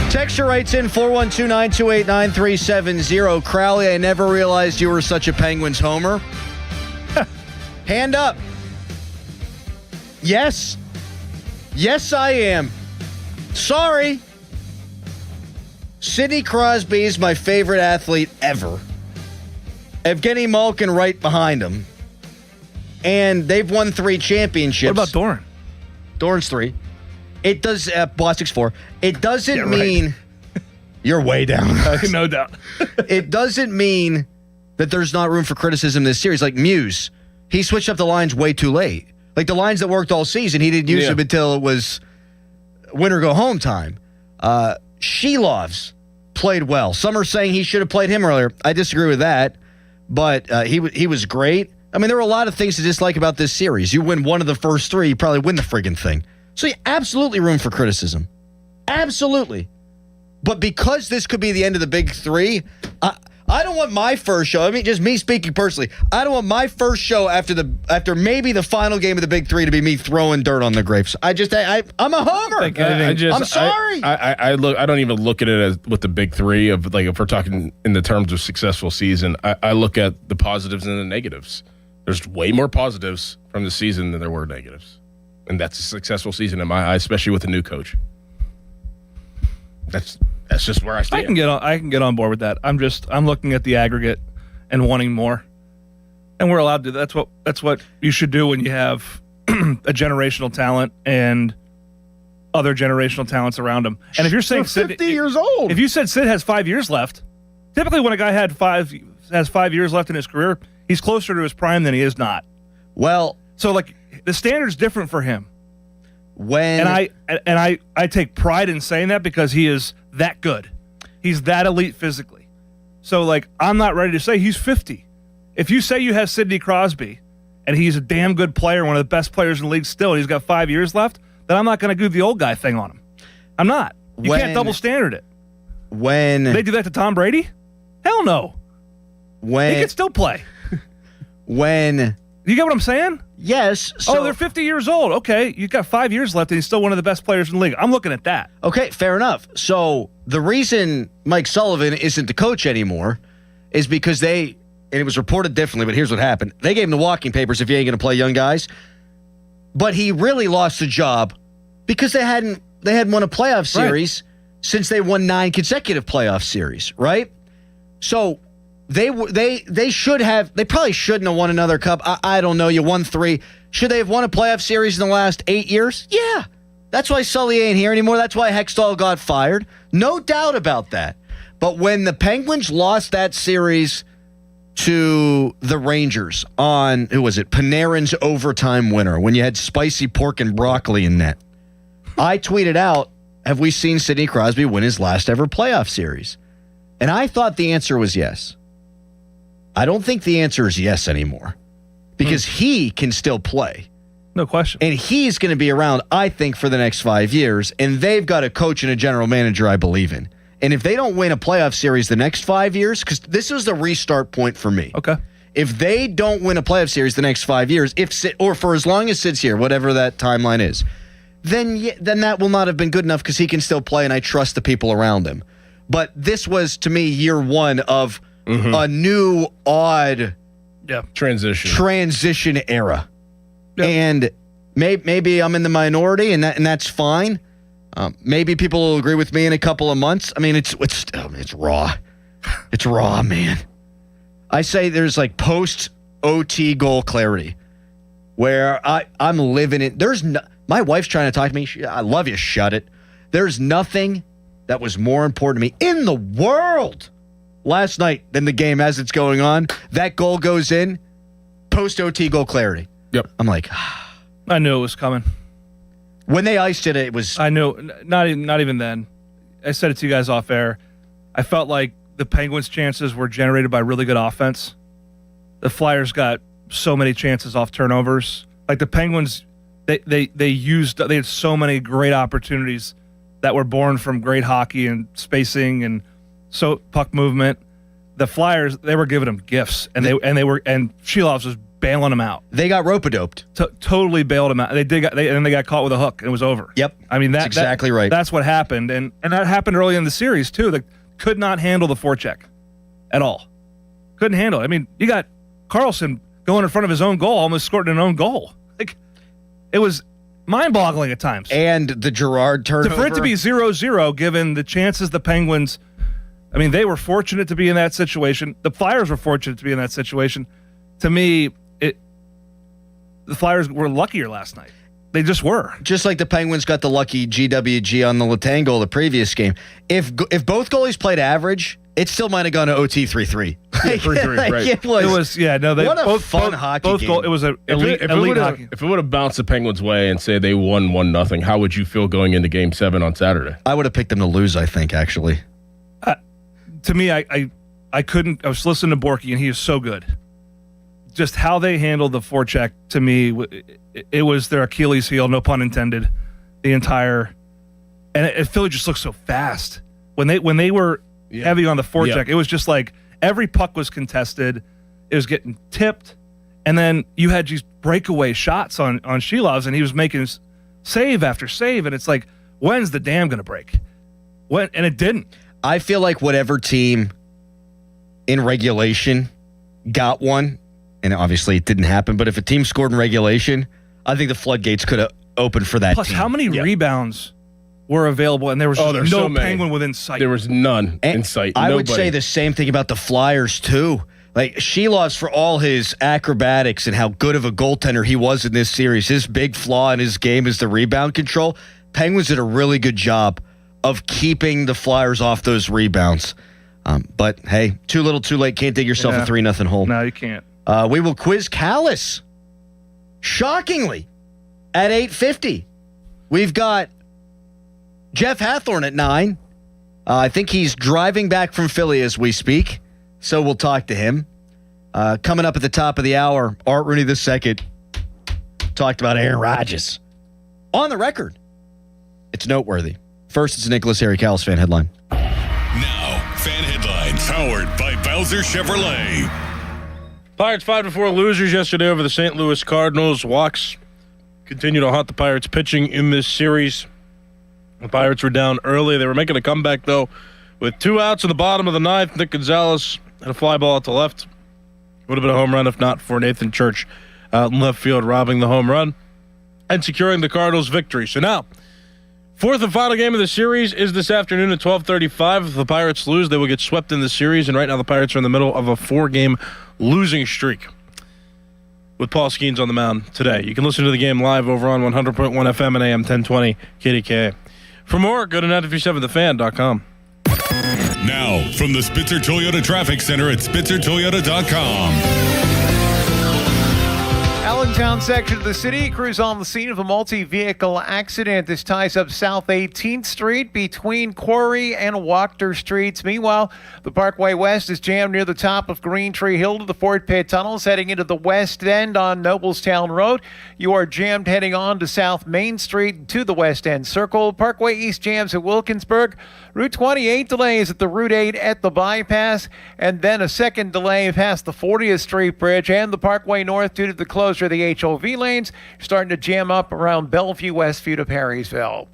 Texture writes in 412-928-9370. Crowley, I never realized you were such a Penguins homer. Hand up. Yes. Yes, I am. Sorry. Sidney Crosby is my favorite athlete ever. Evgeny Malkin right behind him. And they've won 3 championships. What about Doran? Doran's 3. It does, Blastic's 4. It doesn't mean... Right. You're way down. No doubt. It doesn't mean that there's not room for criticism in this series. Like Muse, he switched up the lines way too late. Like the lines that worked all season, he didn't use them until it was win or go home time. Shelovs played well. Some are saying he should have played him earlier. I disagree with that, but he was great. I mean, there were a lot of things to dislike about this series. You win one of the first 3, you probably win the friggin' thing. So absolutely room for criticism. Absolutely. But because this could be the end of the big 3, I don't want my first show. I mean, just me speaking personally. I don't want my first show after maybe the final game of the big 3 to be me throwing dirt on the grapes. I'm a homer. I'm sorry. I don't even look at it as with the big 3 of like if we're talking in the terms of successful season. I look at the positives and the negatives. There's way more positives from the season than there were negatives, and that's a successful season in my eyes, especially with a new coach. That's just where I stand. I can get on board with that. I'm looking at the aggregate and wanting more. And we're allowed to. That's what you should do when you have a generational talent and other generational talents around him. And if you're saying Sid 50 years old. If you said Sid has 5 years left, typically when a guy has 5 years left in his career, he's closer to his prime than he is not. Well, so like the standard's different for him. And I take pride in saying that because he is that good. He's that elite physically. So like I'm not ready to say he's 50. If you say you have Sidney Crosby and he's a damn good player, one of the best players in the league still, and he's got 5 years left, then I'm not going to do the old guy thing on him. I'm not. You can't double standard it. When they do that to Tom Brady? Hell no. He can still play. When you get what I'm saying? Yes. So, they're 50 years old. Okay, you've got 5 years left, and he's still one of the best players in the league. I'm looking at that. Okay, fair enough. So the reason Mike Sullivan isn't the coach anymore is because and it was reported differently, but here's what happened. They gave him the walking papers if you ain't going to play young guys. But he really lost the job because they hadn't won a playoff series since they won 9 consecutive playoff series, right? So they probably shouldn't have won another cup. I don't know. You won 3. Should they have won a playoff series in the last 8 years? Yeah. That's why Sully ain't here anymore. That's why Hextall got fired. No doubt about that. But when the Penguins lost that series to the Rangers on, who was it, Panarin's overtime winner, when you had spicy pork and broccoli in net, I tweeted out, have we seen Sidney Crosby win his last ever playoff series? And I thought the answer was yes. I don't think the answer is yes anymore because he can still play. No question. And he's going to be around, I think, for the next 5 years. And they've got a coach and a general manager I believe in. And if they don't win a playoff series the next 5 years, because this is the restart point for me. Okay. If they don't win a playoff series the next 5 years, or for as long as Sid's here, whatever that timeline is, then that will not have been good enough because he can still play and I trust the people around him. But this was, to me, year one of a new, odd transition era. Yep. And maybe I'm in the minority, and that's fine. Maybe people will agree with me in a couple of months. I mean, it's raw. It's raw, man. I say there's like post-OT goal clarity where I'm living it. My wife's trying to talk to me. I love you. Shut it. There's nothing that was more important to me in the world last night than the game as it's going on. That goal goes in, post-OT goal clarity. Yep. I'm like, I knew it was coming. When they iced it, it was... I knew, not even then. I said it to you guys off air. I felt like the Penguins' chances were generated by really good offense. The Flyers got so many chances off turnovers. Like the Penguins, they had so many great opportunities that were born from great hockey and spacing and so puck movement. The Flyers, they were giving them gifts, and Sheelovs was bailing them out. They got rope-a-doped. Totally bailed them out. They got caught with a hook, and it was over. Yep. I mean, that's exactly right. That's what happened, and that happened early in the series too. They could not handle the forecheck at all. Couldn't handle it. I mean, you got Carlson going in front of his own goal, almost scored an own goal. Like, it was mind-boggling at times. And the Girard turnover. For it to be 0-0, given the chances the Penguins, I mean, they were fortunate to be in that situation. The Flyers were fortunate to be in that situation. To me, the Flyers were luckier last night. They just were. Just like the Penguins got the lucky GWG on the Letang goal the previous game. If both goalies played average, it still might have gone to OT 3-3. 3-3, right. It was what a fun hockey game. It was an elite hockey. If it would have bounced the Penguins' way and say they won 1-0, how would you feel going into Game 7 on Saturday? I would have picked them to lose, I think, actually. To me, I couldn't. I was listening to Borky, and he is so good. Just how they handled the forecheck, to me, it was their Achilles heel, no pun intended, the entire. And Philly just looked so fast. When they were heavy on the forecheck, it was just like every puck was contested. It was getting tipped. And then you had these breakaway shots on Sheelovs, and he was making save after save. And it's like, when's the dam going to break? And it didn't. I feel like whatever team in regulation got one, and obviously it didn't happen, but if a team scored in regulation, I think the floodgates could have opened for that Plus, team. how many rebounds were available, and there was no so Penguin within sight? There was none in sight. I would say the same thing about the Flyers, too. Like, Sheelovs, for all his acrobatics and how good of a goaltender he was in this series, his big flaw in his game is the rebound control. Penguins did a really good job of keeping the Flyers off those rebounds. But, hey, too little, too late. Can't dig yourself a 3-0 hole. No, you can't. We will quiz Callis. Shockingly, at 8:50. We've got Jeff Hathorn at 9. I think he's driving back from Philly as we speak, so we'll talk to him. Coming up at the top of the hour, Art Rooney II talked about Aaron Rodgers. On the record, it's noteworthy. First, it's a Nicholas Harry Callis fan headline. Now, fan headlines powered by Bowser Chevrolet. Pirates 5-4 losers yesterday over the St. Louis Cardinals. Walks continue to haunt the Pirates pitching in this series. The Pirates were down early. They were making a comeback, though, with 2 outs in the bottom of the 9th. Nick Gonzalez had a fly ball at the left. Would have been a home run if not for Nathan Church in left field robbing the home run. and securing the Cardinals' victory. So now, fourth and final game of the series is this afternoon at 12:35. If the Pirates lose, they will get swept in the series, and right now the Pirates are in the middle of a 4-game losing streak with Paul Skeens on the mound today. You can listen to the game live over on 100.1 FM and AM 1020 KDKA. For more, go to 937thefan.com. Now, from the Spitzer Toyota Traffic Center at SpitzerToyota.com. Allentown section of the city, crews on the scene of a multi-vehicle accident. This ties up South 18th Street between Quarry and Wachter Streets. Meanwhile, the Parkway West is jammed near the top of Green Tree Hill to the Fort Pitt Tunnels, heading into the West End on Noblestown Road. You are jammed heading on to South Main Street to the West End Circle. Parkway East jams at Wilkinsburg. Route 28 delays at the Route 8 at the bypass, and then a second delay past the 40th Street Bridge and the Parkway North due to the closure of the HOV lanes. Starting to jam up around Bellevue, Westview to Perrysville.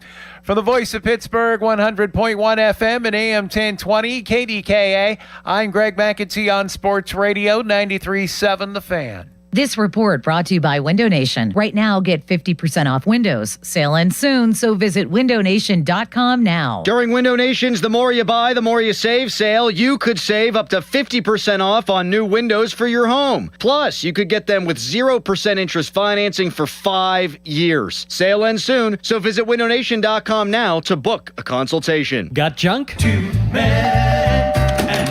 From the Voice of Pittsburgh, 100.1 FM and AM 1020 KDKA, I'm Greg McEntee on Sports Radio 93.7 The Fan. This report brought to you by Window Nation. Right now, get 50% off windows. Sale ends soon, so visit windownation.com now. During Window Nation's The More You Buy, The More You Save sale, you could save up to 50% off on new windows for your home. Plus, you could get them with 0% interest financing for 5 years. Sale ends soon, so visit windownation.com now to book a consultation. Got junk?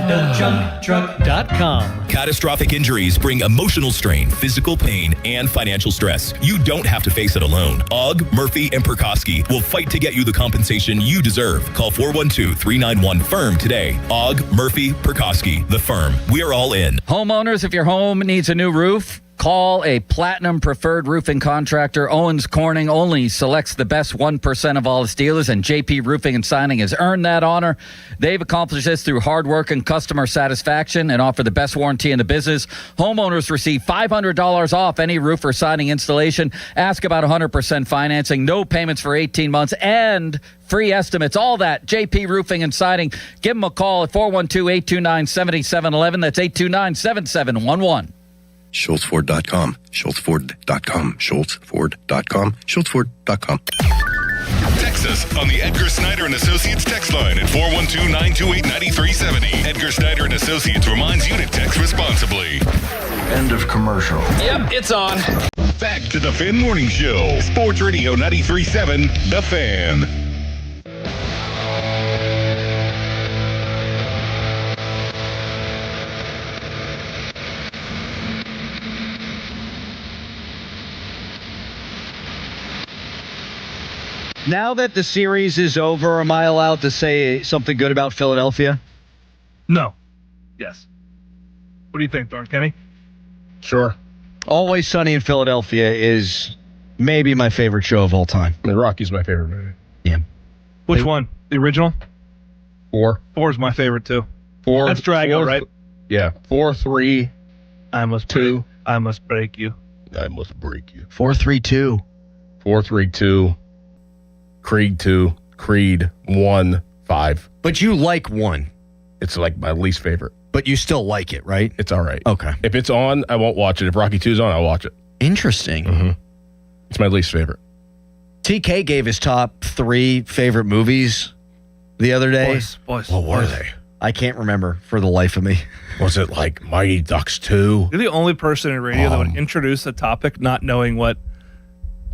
JunkTruck.com. Catastrophic injuries bring emotional strain, physical pain, and financial stress. You don't have to face it alone. Ogg, Murphy, and Perkoski will fight to get you the compensation you deserve. Call 412-391-FIRM today. Ogg, Murphy, Perkoski, the firm. We're all in. Homeowners, if your home needs a new roof, call a Platinum Preferred Roofing Contractor. Owens Corning only selects the best 1% of all its dealers, and JP Roofing and Signing has earned that honor. They've accomplished this through hard work and customer satisfaction and offer the best warranty in the business. Homeowners receive $500 off any roof or siding installation. Ask about 100% financing, no payments for 18 months, and free estimates. All that, JP Roofing and Siding. Give them a call at 412-829-7711. That's 829-7711. SchultzFord.com, SchultzFord.com, SchultzFord.com, SchultzFord.com. Text us on the Edgar Snyder and Associates text line at 412-928-9370. Edgar Snyder and Associates reminds you to text responsibly. End of commercial. Yep, it's on. Back to the Fan Morning Show. Sports Radio 93.7, The Fan. Now that the series is over, am I allowed to say something good about Philadelphia? No. Yes. What do you think, Darn Kenny? Sure. Always Sunny in Philadelphia is maybe my favorite show of all time. The Rocky's my favorite movie. Yeah. Which one? The original? 4. 4 is my favorite, too. 4. That's Drago, right? Yeah. 4, 3. I must 2. I must break you. I must break you. 4-3-2. 4-3-2. Creed 2, Creed 1, 5. But you like 1. It's like my least favorite. But you still like it, right? It's all right. Okay. If it's on, I won't watch it. If Rocky 2's on, I'll watch it. Interesting. Mm-hmm. It's my least favorite. TK gave his top 3 favorite movies the other day. Boys. What were they? I can't remember for the life of me. Was it like Mighty Ducks 2? You're the only person in radio that would introduce a topic not knowing what,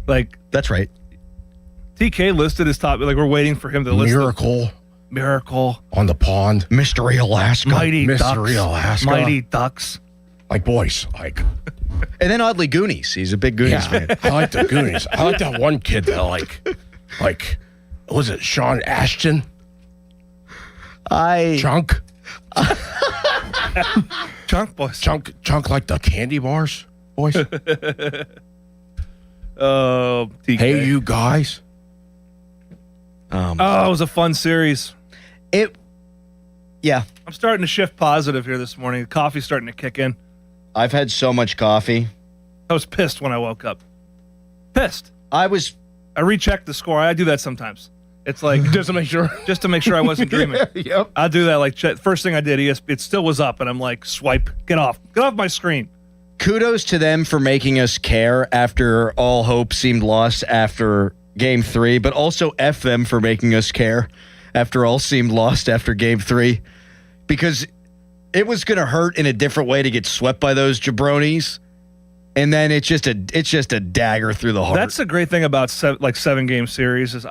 like... That's right. TK listed his top, like we're waiting for him to list Miracle on the Pond, Mystery Alaska, Mystery Alaska, Mighty Ducks. Like boys, like, and then oddly Goonies. He's a big Goonies fan. I like the Goonies. I like that one kid that like, was it Sean Ashton? Chunk. Chunk boys. Chunk like the candy bars, boys. Oh, TK. Hey, you guys. It was a fun series. Yeah. I'm starting to shift positive here this morning. The coffee's starting to kick in. I've had so much coffee. I was pissed when I woke up. Pissed. I rechecked the score. I do that sometimes. It's like just to make sure I wasn't dreaming. Yep. I do that. Like first thing I did, it still was up, and I'm like, swipe, get off my screen. kudos to them for making us care after all hope seemed lost after Game 3, but also F them for making us care after all seemed lost after Game 3, because it was going to hurt in a different way to get swept by those jabronis, and then it's just a dagger through the heart. That's the great thing about 7-game series is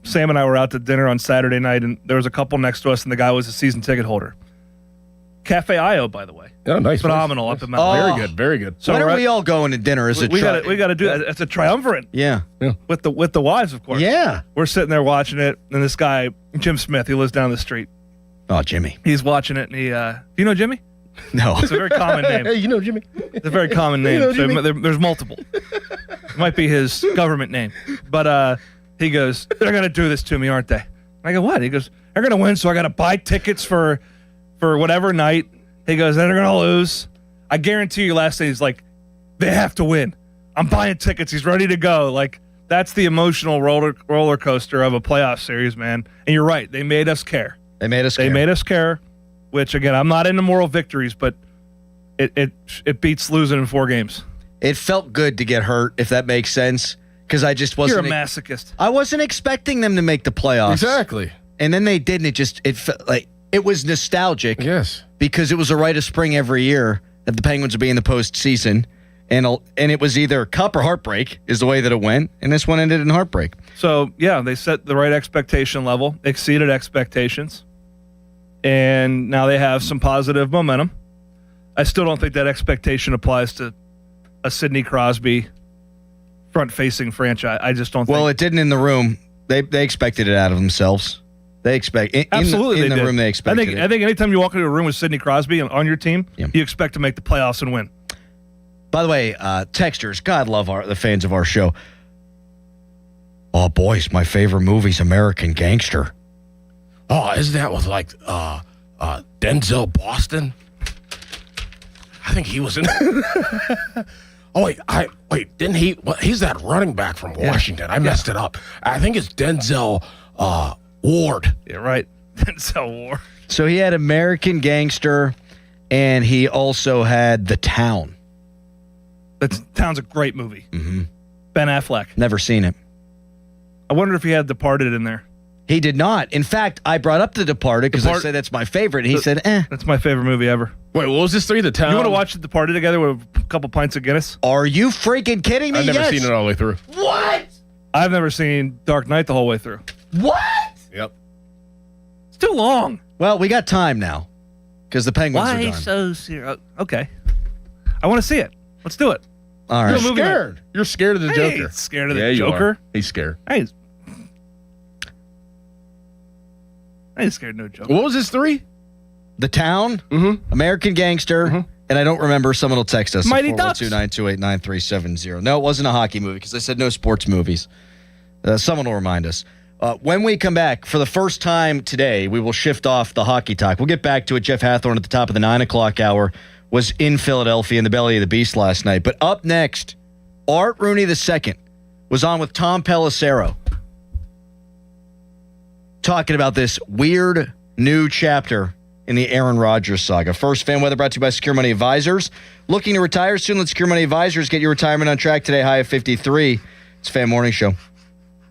Sam and I were out to dinner on Saturday night, and there was a couple next to us, and the guy was a season ticket holder. Cafe Io, by the way. Oh, nice. Phenomenal up in Mount. Very good. Very good. So when are we all going to dinner? We got to do that. It's a triumvirate. Yeah. With the wives, of course. Yeah. We're sitting there watching it, and this guy, Jim Smith, he lives down the street. Oh, Jimmy. He's watching it, and he, do you know Jimmy? No. It's a very common name. Hey, you know Jimmy. It's a very common name. You know So Jimmy. there's multiple. It might be his government name. But he goes, they're going to do this to me, aren't they? I go, what? He goes, they're going to win, so I got to buy tickets for whatever night. He goes, then they're going to lose. I guarantee you last day he's like, they have to win. I'm buying tickets. He's ready to go. Like, that's the emotional roller coaster of a playoff series, man. And you're right. They made us care. They made us care, which, again, I'm not into moral victories, but it beats losing in 4 games. It felt good to get hurt, if that makes sense, because I just wasn't. You're a masochist. I wasn't expecting them to make the playoffs. Exactly. And then they did, and it felt like it was nostalgic. Yes. Because it was a rite of spring every year that the Penguins would be in the postseason, and it was either cup or heartbreak is the way that it went, and this one ended in heartbreak. So, yeah, they set the right expectation level, exceeded expectations, and now they have some positive momentum. I still don't think that expectation applies to a Sidney Crosby front-facing franchise. I just don't think. Well, it didn't in the room. They expected it out of themselves. They expect Absolutely in the they did. room. They expected it. I think anytime you walk into a room with Sidney Crosby on your team, you expect to make the playoffs and win. By the way, texters, God love the fans of our show. Oh, boys, my favorite movie's American Gangster. Oh, isn't that with like Denzel Boston? I think he was in. Oh wait, didn't he? Well, he's that running back from Washington. I messed it up. I think it's Denzel Ward. Yeah, right. Denzel Ward. So he had American Gangster, and he also had The Town. The Town's a great movie. Mm-hmm. Ben Affleck. Never seen it. I wonder if he had Departed in there. He did not. In fact, I brought up The Departed because I said that's my favorite. And he said, That's my favorite movie ever. Wait, what was this 3? The Town? You want to watch The Departed together with a couple pints of Guinness? Are you freaking kidding me? I've never seen it all the way through. What? I've never seen Dark Knight the whole way through. What? Yep. It's too long. Well, we got time now because the Penguins are Why done. so serious? Okay. I want to see it. Let's do it. All right. You're scared. You're scared of the I Joker. ain't scared of the Yeah, you Joker. are. He's scared. I ain't scared of no Joker. What was this 3? The Town, Mm-hmm. American Gangster, and I don't remember. Someone will text us. Mighty Ducks. 412-928-9370. No, it wasn't a hockey movie because I said no sports movies. Someone will remind us. When we come back, for the first time today, we will shift off the hockey talk. We'll get back to it. Jeff Hathorn at the top of the 9 o'clock hour was in Philadelphia in the belly of the beast last night. But up next, Art Rooney II was on with Tom Pelissero talking about this weird new chapter in the Aaron Rodgers saga. First, fan weather brought to you by Secure Money Advisors. Looking to retire soon? Let Secure Money Advisors get your retirement on track today. High of 53. It's Fan Morning Show.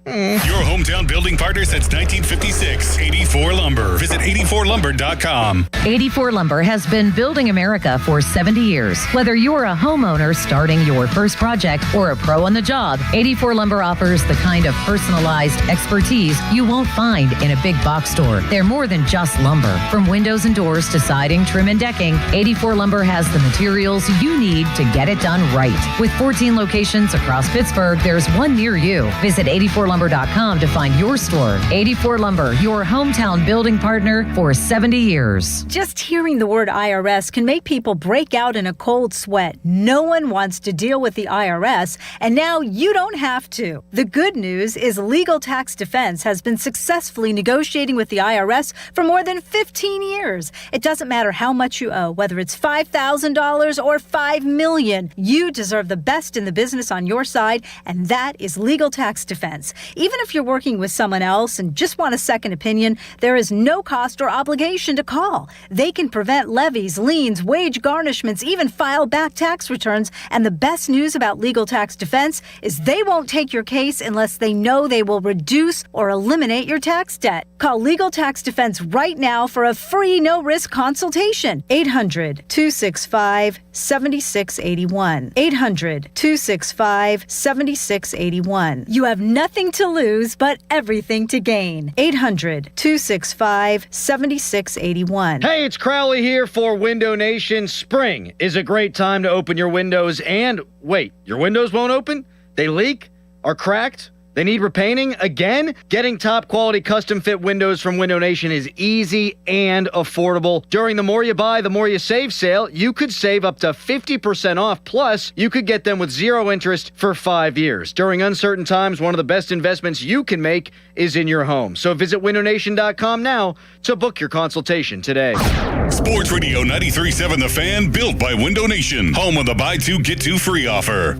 Your hometown building partner since 1956. 84 Lumber. Visit 84lumber.com. 84 Lumber has been building America for 70 years. Whether you're a homeowner starting your first project or a pro on the job, 84 Lumber offers the kind of personalized expertise you won't find in a big box store. They're more than just lumber. From windows and doors to siding, trim, and decking, 84 Lumber has the materials you need to get it done right. With 14 locations across Pittsburgh, there's one near you. Visit 84lumber.com to find your store. 84 Lumber, your hometown building partner for 70 years. Just hearing the word IRS can make people break out in a cold sweat. No one wants to deal with the IRS, and now you don't have to. The good news is Legal Tax Defense has been successfully negotiating with the IRS for more than 15 years. It doesn't matter how much you owe, whether it's $5,000 or $5 million. You deserve the best in the business on your side, and that is Legal Tax Defense. Even if you're working with someone else and just want a second opinion, there is no cost or obligation to call. They can prevent levies, liens, wage garnishments, even file back tax returns. And the best news about Legal Tax Defense is they won't take your case unless they know they will reduce or eliminate your tax debt. Call Legal Tax Defense right now for a free no-risk consultation. 800-265-7681. 800-265-7681. You have nothing to lose but everything to gain. 800-265-7681. Hey, it's Crowley here for Window Nation. Spring is a great time to open your windows. And wait, your windows won't open? They leak? Are cracked? They need repainting again? Getting top quality custom fit windows from Window Nation is easy and affordable. During the More You Buy, the More You Save sale, you could save up to 50% off. Plus, you could get them with 0 interest for 5 years. During uncertain times, one of the best investments you can make is in your home. So visit windownation.com now to book your consultation today. Sports Radio 93.7 The Fan, built by Window Nation. Home of the buy two, get two free offer.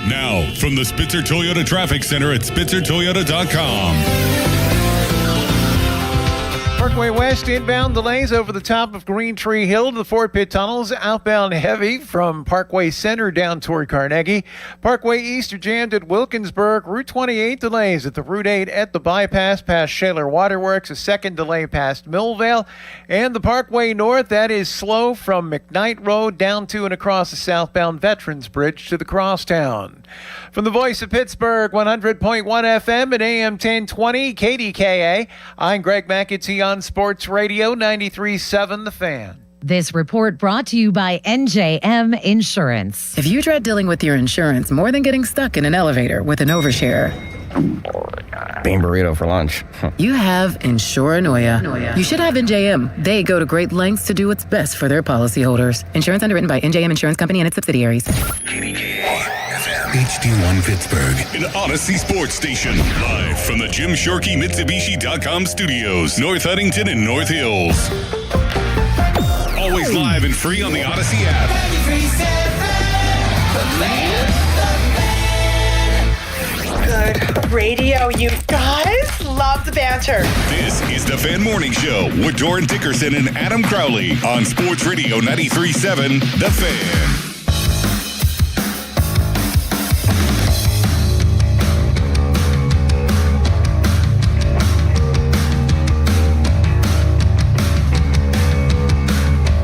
Now, from the Spitzer Toyota Traffic Center at SpitzerToyota.com. Parkway West inbound delays over the top of Green Tree Hill to the Fort Pitt tunnels. Outbound heavy from Parkway Center down toward Carnegie. Parkway East are jammed at Wilkinsburg. Route 28 delays at the Route 8 at the bypass past Shaler Waterworks. A second delay past Millvale. And the Parkway North, that is slow from McKnight Road down to and across the southbound Veterans Bridge to the Crosstown. From the Voice of Pittsburgh, 100.1 FM and AM 1020 KDKA, I'm Greg McAtee on Sports Radio 93.7 The Fan. This report brought to you by NJM Insurance. If you dread dealing with your insurance more than getting stuck in an elevator with an overshare, bean burrito for lunch. you have Insuranoia. You should have NJM. They go to great lengths to do what's best for their policyholders. Insurance underwritten by NJM Insurance Company and its subsidiaries. HD1 Pittsburgh, an Odyssey Sports Station. Live from the Jim Shorkey Mitsubishi.com studios, North Huntington and North Hills. Always live and free on the Odyssey app. Good radio, you guys. Love the banter. This is the Fan Morning Show with Doran Dickerson and Adam Crowley on Sports Radio 93.7 The Fan.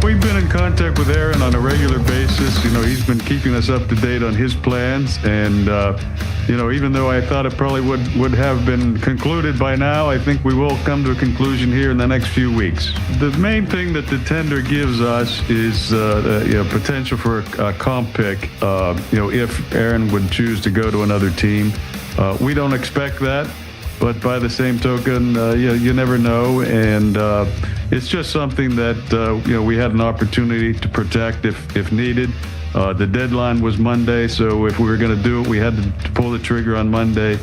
We've been in contact with Aaron on a regular basis. You know, he's been keeping us up to date on his plans. And, you know, even though I thought it probably would have been concluded by now, I think we will come to a conclusion here in the next few weeks. The main thing that the tender gives us is, you know, potential for a comp pick, you know, if Aaron would choose to go to another team. We don't expect that. But by the same token, you never know, and it's just something that you know, we had an opportunity to protect if needed. The deadline was Monday, so if we were going to do it, we had to pull the trigger on Monday.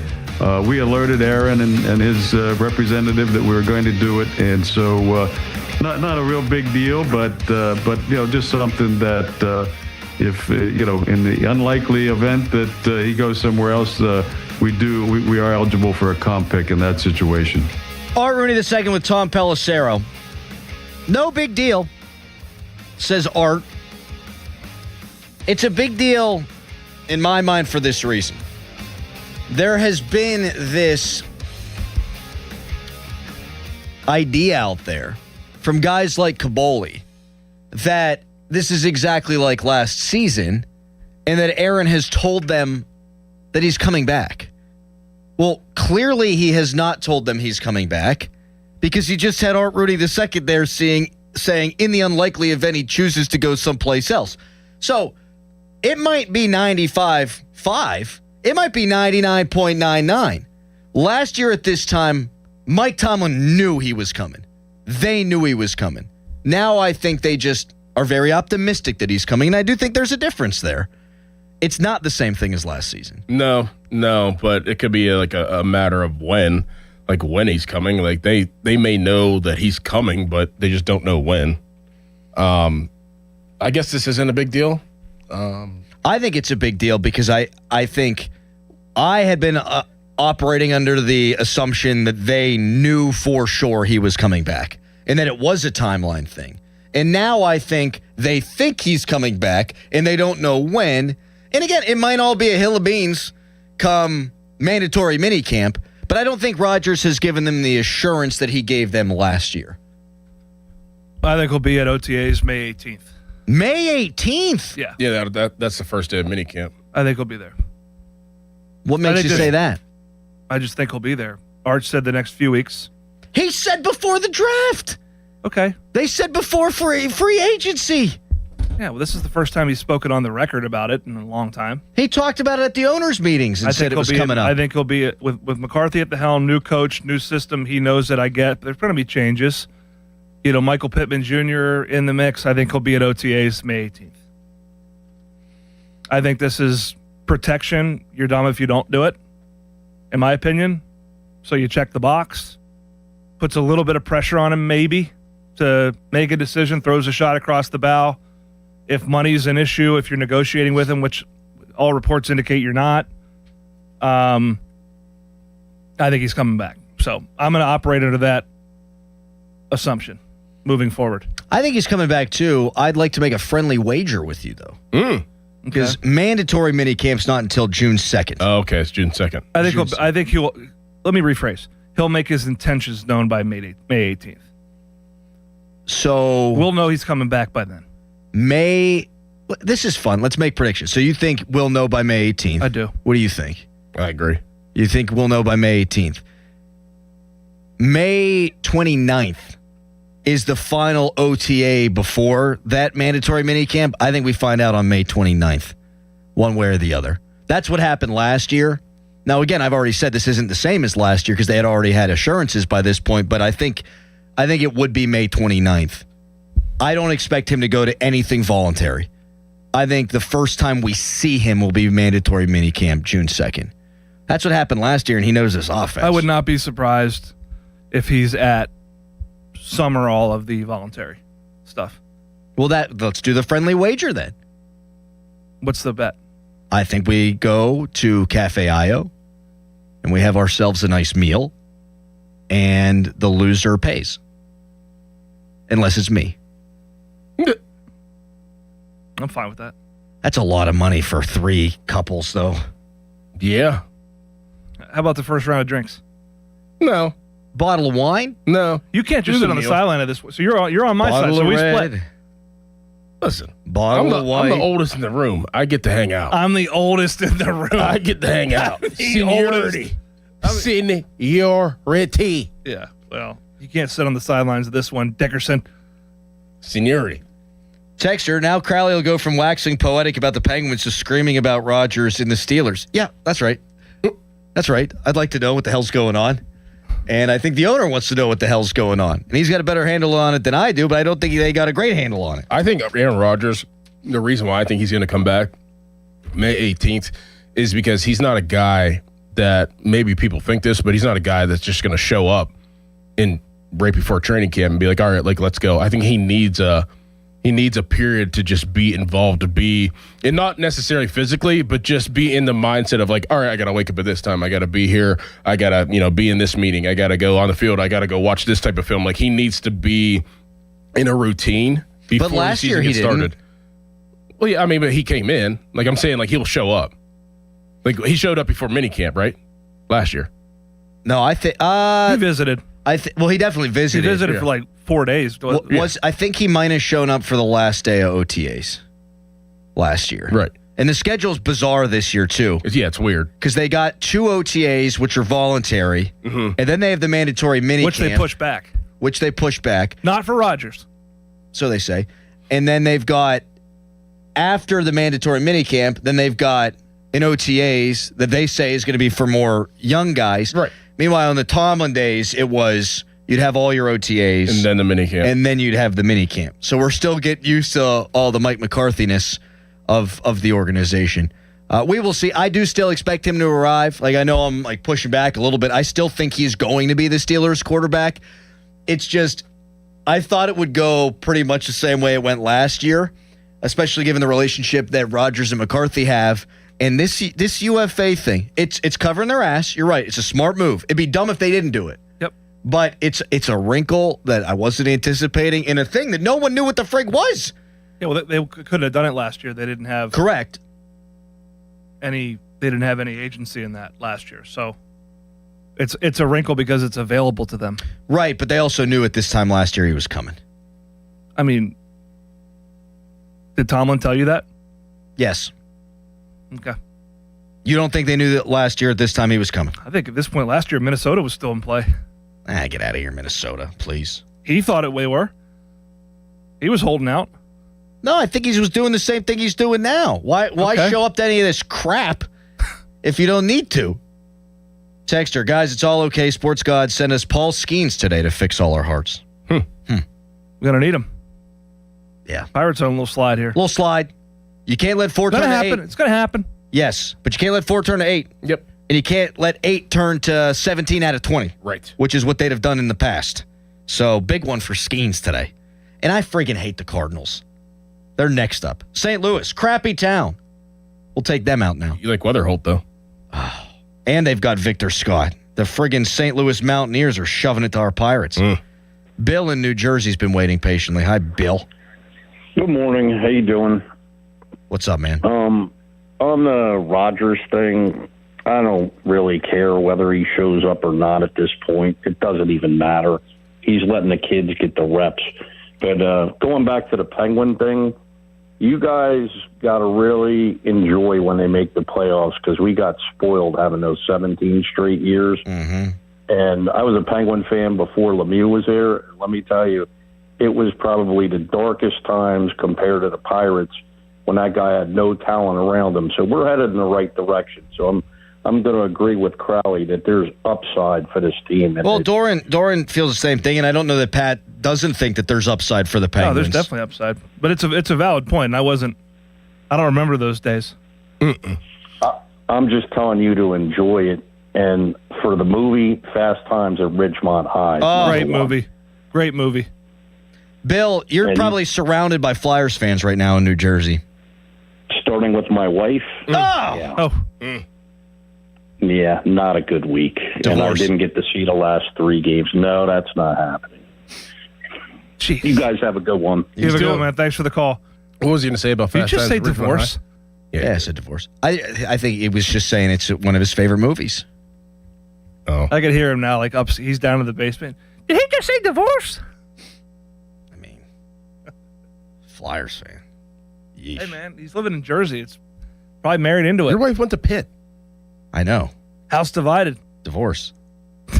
We alerted Aaron and his representative that we were going to do it, and so not a real big deal, but you know, just something that if you know, in the unlikely event that he goes somewhere else. We are eligible for a comp pick in that situation. Art Rooney II with Tom Pelissero. No big deal, says Art. It's a big deal in my mind for this reason. There has been this idea out there from guys like Kaboli that this is exactly like last season and that Aaron has told them that he's coming back. Well, clearly he has not told them he's coming back because he just had Art Rooney II there saying in the unlikely event he chooses to go someplace else. So it might be 95.5. It might be 99.99. Last year at this time, Mike Tomlin knew he was coming. They knew he was coming. Now I think they just are very optimistic that he's coming, and I do think there's a difference there. It's not the same thing as last season. No, but it could be like a matter of when he's coming. Like they may know that he's coming, but they just don't know when. I guess this isn't a big deal. I think it's a big deal because I think I had been operating under the assumption that they knew for sure he was coming back and that it was a timeline thing. And now I think they think he's coming back and they don't know when. And again, it might all be a hill of beans come mandatory minicamp, but I don't think Rodgers has given them the assurance that he gave them last year. I think he'll be at OTAs May 18th. May 18th? Yeah. Yeah, that's the first day of minicamp. I think he'll be there. What makes you say that? I just think he'll be there. Arch said the next few weeks. He said before the draft. Okay. They said before free agency. Yeah, well, this is the first time he's spoken on the record about it in a long time. He talked about it at the owners' meetings and said it was coming up. I think he'll be with McCarthy at the helm, new coach, new system. He knows that I get. There's going to be changes. You know, Michael Pittman Jr. in the mix. I think he'll be at OTAs May 18th. I think this is protection. You're dumb if you don't do it, in my opinion. So you check the box. Puts a little bit of pressure on him, maybe, to make a decision, throws a shot across the bow. If money's an issue, if you're negotiating with him, which all reports indicate you're not, I think he's coming back. So I'm going to operate under that assumption moving forward. I think he's coming back too. I'd like to make a friendly wager with you, though. Because mandatory minicamp's not until June 2nd. Oh, okay, it's June 2nd. I think he'll. Let me rephrase. He'll make his intentions known by May 18th. So we'll know he's coming back by then. This is fun. Let's make predictions. So you think we'll know by May 18th? I do. What do you think? I agree. You think we'll know by May 18th? May 29th is the final OTA before that mandatory minicamp. I think we find out on May 29th, one way or the other. That's what happened last year. Now, again, I've already said this isn't the same as last year because they had already had assurances by this point, but I think it would be May 29th. I don't expect him to go to anything voluntary. I think the first time we see him will be mandatory minicamp June 2nd. That's what happened last year, and he knows this offense. I would not be surprised if he's at some or all of the voluntary stuff. Well, let's do the friendly wager then. What's the bet? I think we go to Cafe Io, and we have ourselves a nice meal, and the loser pays. Unless it's me. I'm fine with that. That's a lot of money for 3 couples, though. Yeah. How about the first round of drinks? No. Bottle of wine? No. You can't just sit on the sideline of this. So you're on my Bottle side. So of we red. split. Listen. Bottle of white. I'm the oldest in the room. I get to hang out. I'm the oldest in the room. I get to hang out. Seniority. Seniority. Yeah. Well, you can't sit on the sidelines of this one, Dickerson. Seniority. Texter, now Crowley will go from waxing poetic about the Penguins to screaming about Rodgers and the Steelers. Yeah, that's right. That's right. I'd like to know what the hell's going on. And I think the owner wants to know what the hell's going on. And he's got a better handle on it than I do, but I don't think they got a great handle on it. I think Aaron Rodgers, the reason why I think he's going to come back May 18th is because he's not a guy that, maybe people think this, but he's not a guy that's just going to show up in right before training camp and be like, all right, like, let's go. I think he needs a period to just be involved, to be, and not necessarily physically, but just be in the mindset of like, all right, I got to wake up at this time. I got to be here. I got to, be in this meeting. I got to go on the field. I got to go watch this type of film. Like, he needs to be in a routine before but last the season year gets he started. Didn't. Well, yeah, I mean, but he came in. Like, I'm saying, like, he'll show up. Like, he showed up before minicamp, right? Last year. No, I think he visited. He definitely visited. He visited for like 4 days. I think he might have shown up for the last day of OTAs last year. Right. And the schedule's bizarre this year, too. Yeah, it's weird. Because they got 2 OTAs, which are voluntary, and then they have the mandatory minicamp. Which they push back. Not for Rodgers. So they say. And then they've got, after the mandatory minicamp, then they've got an OTAs that they say is going to be for more young guys. Right. Meanwhile, on the Tomlin days, it was you'd have all your OTAs. And then the minicamp. And then you'd have the minicamp. So we're still getting used to all the Mike McCarthy-ness of the organization. We will see. I do still expect him to arrive. Like, I know I'm like pushing back a little bit. I still think he's going to be the Steelers quarterback. It's just, I thought it would go pretty much the same way it went last year, especially given the relationship that Rodgers and McCarthy have. And this UFA thing, it's covering their ass. You're right. It's a smart move. It'd be dumb if they didn't do it. Yep. But it's a wrinkle that I wasn't anticipating in a thing that no one knew what the frig was. Yeah, well, they could have done it last year. They didn't have Correct. They didn't have any agency in that last year. So it's a wrinkle because it's available to them. Right, but they also knew at this time last year he was coming. I mean, did Tomlin tell you that? Yes. Okay. You don't think they knew that last year at this time he was coming? I think at this point last year, Minnesota was still in play. Get out of here, Minnesota, please. He thought they were. He was holding out. No, I think he was doing the same thing he's doing now. Why show up to any of this crap if you don't need to? Texter, guys, it's all okay. Sports God sent us Paul Skeens today to fix all our hearts. We're going to need him. Yeah. Pirates on a little slide here. Little slide. You can't let 4 turn to 8. It's going to happen. Yes, but you can't let 4 turn to 8. Yep. And you can't let 8 turn to 17 out of 20. Right. Which is what they'd have done in the past. So, big one for Skeens today. And I freaking hate the Cardinals. They're next up. St. Louis, crappy town. We'll take them out now. You like Weatherholt, though. And they've got Victor Scott. The friggin' St. Louis Mountaineers are shoving it to our Pirates. Bill in New Jersey's been waiting patiently. Hi, Bill. Good morning. How you doing? What's up, man? On the Rodgers thing, I don't really care whether he shows up or not at this point. It doesn't even matter. He's letting the kids get the reps. But going back to the Penguin thing, you guys got to really enjoy when they make the playoffs because we got spoiled having those 17 straight years. Mm-hmm. And I was a Penguin fan before Lemieux was there. Let me tell you, it was probably the darkest times compared to the Pirates when that guy had no talent around him. So we're headed in the right direction. So I'm going to agree with Crowley that there's upside for this team. And Well, Doran feels the same thing, and I don't know that Pat doesn't think that there's upside for the Penguins. No, there's definitely upside. But it's a valid point, and I don't remember those days. I'm just telling you to enjoy it. And for the movie Fast Times at Ridgemont High. Great movie. Bill, you're probably surrounded by Flyers fans right now in New Jersey. Starting with my wife. Yeah, not a good week. Divorce. And I didn't get to see the last 3 games. No, that's not happening. Jeez. You guys have a good one. You have a good one, man. Thanks for the call. What was he going to say about Did Fast you just Times say at Ridgemont divorce? High? Yeah, I said divorce. I think he was just saying it's one of his favorite movies. Oh. I could hear him now, like he's down in the basement. Did he just say divorce? Flyers fan. Yeesh. Hey, man, he's living in Jersey. It's probably married into it. Your wife went to Pitt. I know. House divided. Divorce.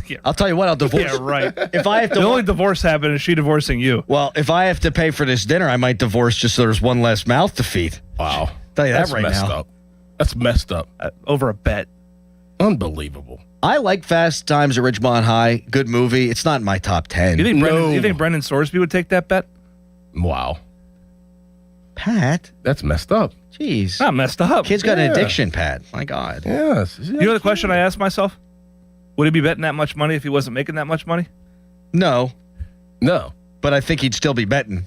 Yeah. I'll tell you what, I'll divorce. Yeah, right. If I have to, the only divorce happened is she divorcing you. Well, if I have to pay for this dinner, I might divorce just so there's one less mouth to feed. Wow. Tell you That's that right messed now. up. That's messed up. Over a bet. Unbelievable. I like Fast Times at Ridgemont High. Good movie. It's not in my top 10. You think Brendan Sorsby would take that bet? Wow. Pat? That's messed up. Jeez. Not messed up. Kid's got an addiction, Pat. My God. Yes. You know the question I asked myself? Would he be betting that much money if he wasn't making that much money? No. No. But I think he'd still be betting.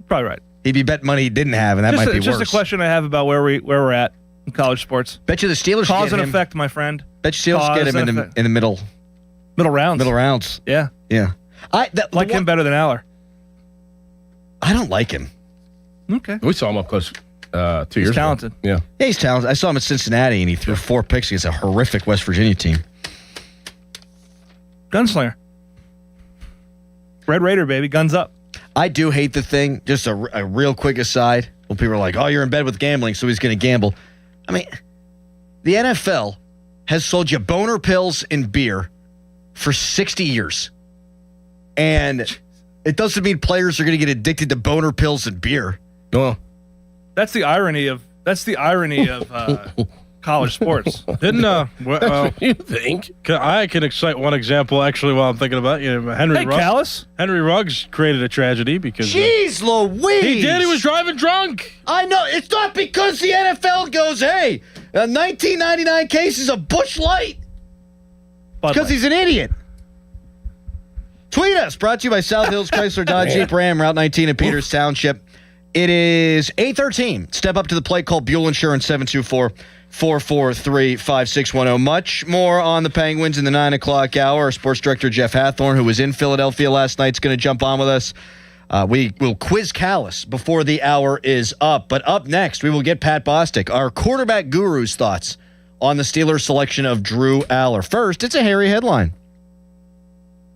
Probably right. He'd be betting money he didn't have, and that might be It's worse. just a question I have about where we're at in college sports. Bet you the Steelers Cause get and him. effect, my friend. Bet you Steelers get him in the middle. Middle rounds. Middle rounds. Yeah. Yeah. Like him better than Aller. I don't like him. Okay. We saw him up close 2 years ago. He's talented. Yeah. Yeah, he's talented. I saw him at Cincinnati, and he threw 4 picks against a horrific West Virginia team. Gunslinger. Red Raider, baby. Guns up. I do hate the thing. Just a real quick aside. When people are like, oh, you're in bed with gambling, so he's going to gamble. I mean, the NFL has sold you boner pills and beer for 60 years. And it doesn't mean players are going to get addicted to boner pills and beer. Well, That's the irony of college sports. Didn't what do you think? I can cite one example actually while I'm thinking about it. Henry Ruggs. Callis? Henry Ruggs created a tragedy because Jeez Louise! he did. He was driving drunk. I know. It's not because the NFL goes, hey, 1999 cases of Busch Light. Because he's an idiot. Tweet us. Brought to you by South Hills Chrysler Dodge Jeep Ram, Route 19 in Peters Township. It is 8:13. Step up to the plate. Call Buell Insurance 443-5610. Much more on the Penguins in the 9 o'clock hour. Our sports director, Jeff Hathorn, who was in Philadelphia last night, is going to jump on with us. We will quiz Callis before the hour is up. But up next, we will get Pat Bostic, our quarterback guru's thoughts on the Steelers' selection of Drew Aller. First, it's a hairy headline.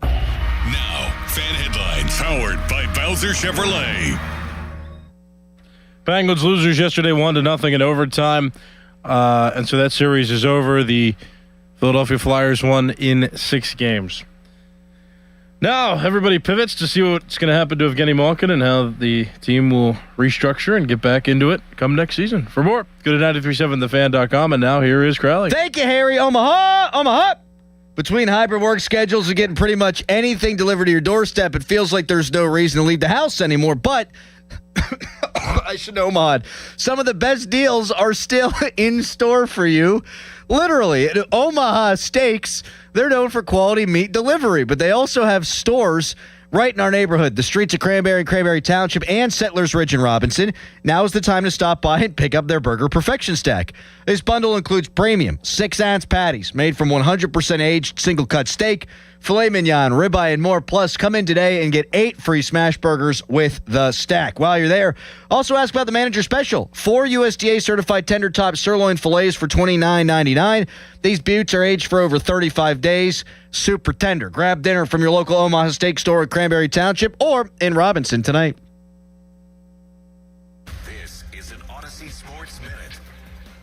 Now, fan headlines powered by Bowser Chevrolet. Penguins losers yesterday 1-0 in overtime. And so that series is over. The Philadelphia Flyers won in 6 games. Now, everybody pivots to see what's going to happen to Evgeny Malkin and how the team will restructure and get back into it come next season. For more, go to 937thefan.com, and now here is Crowley. Thank you, Harry. Omaha! Between hybrid work schedules and getting pretty much anything delivered to your doorstep, it feels like there's no reason to leave the house anymore, but I should know, Omaha. Some of the best deals are still in store for you. Literally, at Omaha Steaks, they're known for quality meat delivery, but they also have stores right in our neighborhood, the streets of Cranberry Township, and Settlers Ridge and Robinson. Now is the time to stop by and pick up their Burger Perfection Stack. This bundle includes premium 6-ounce patties made from 100% aged single-cut steak, filet mignon, ribeye, and more. Plus, come in today and get 8 free smash burgers with the stack. While you're there, also ask about the manager special. 4 USDA-certified tender top sirloin fillets for $29.99. These buttes are aged for over 35 days. Super tender. Grab dinner from your local Omaha Steak store at Cranberry Township or in Robinson tonight. This is an Odyssey Sports Minute.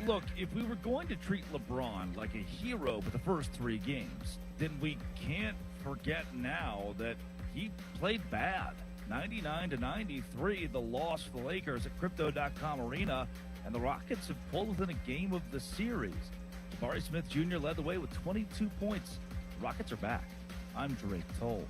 Look, if we were going to treat LeBron like a hero for the first 3 games, then we can't forget now that he played bad. 99-93, the loss for the Lakers at Crypto.com Arena, and the Rockets have pulled within a game of the series. Jabari Smith Jr. led the way with 22 points. The Rockets are back. I'm Drake Toll.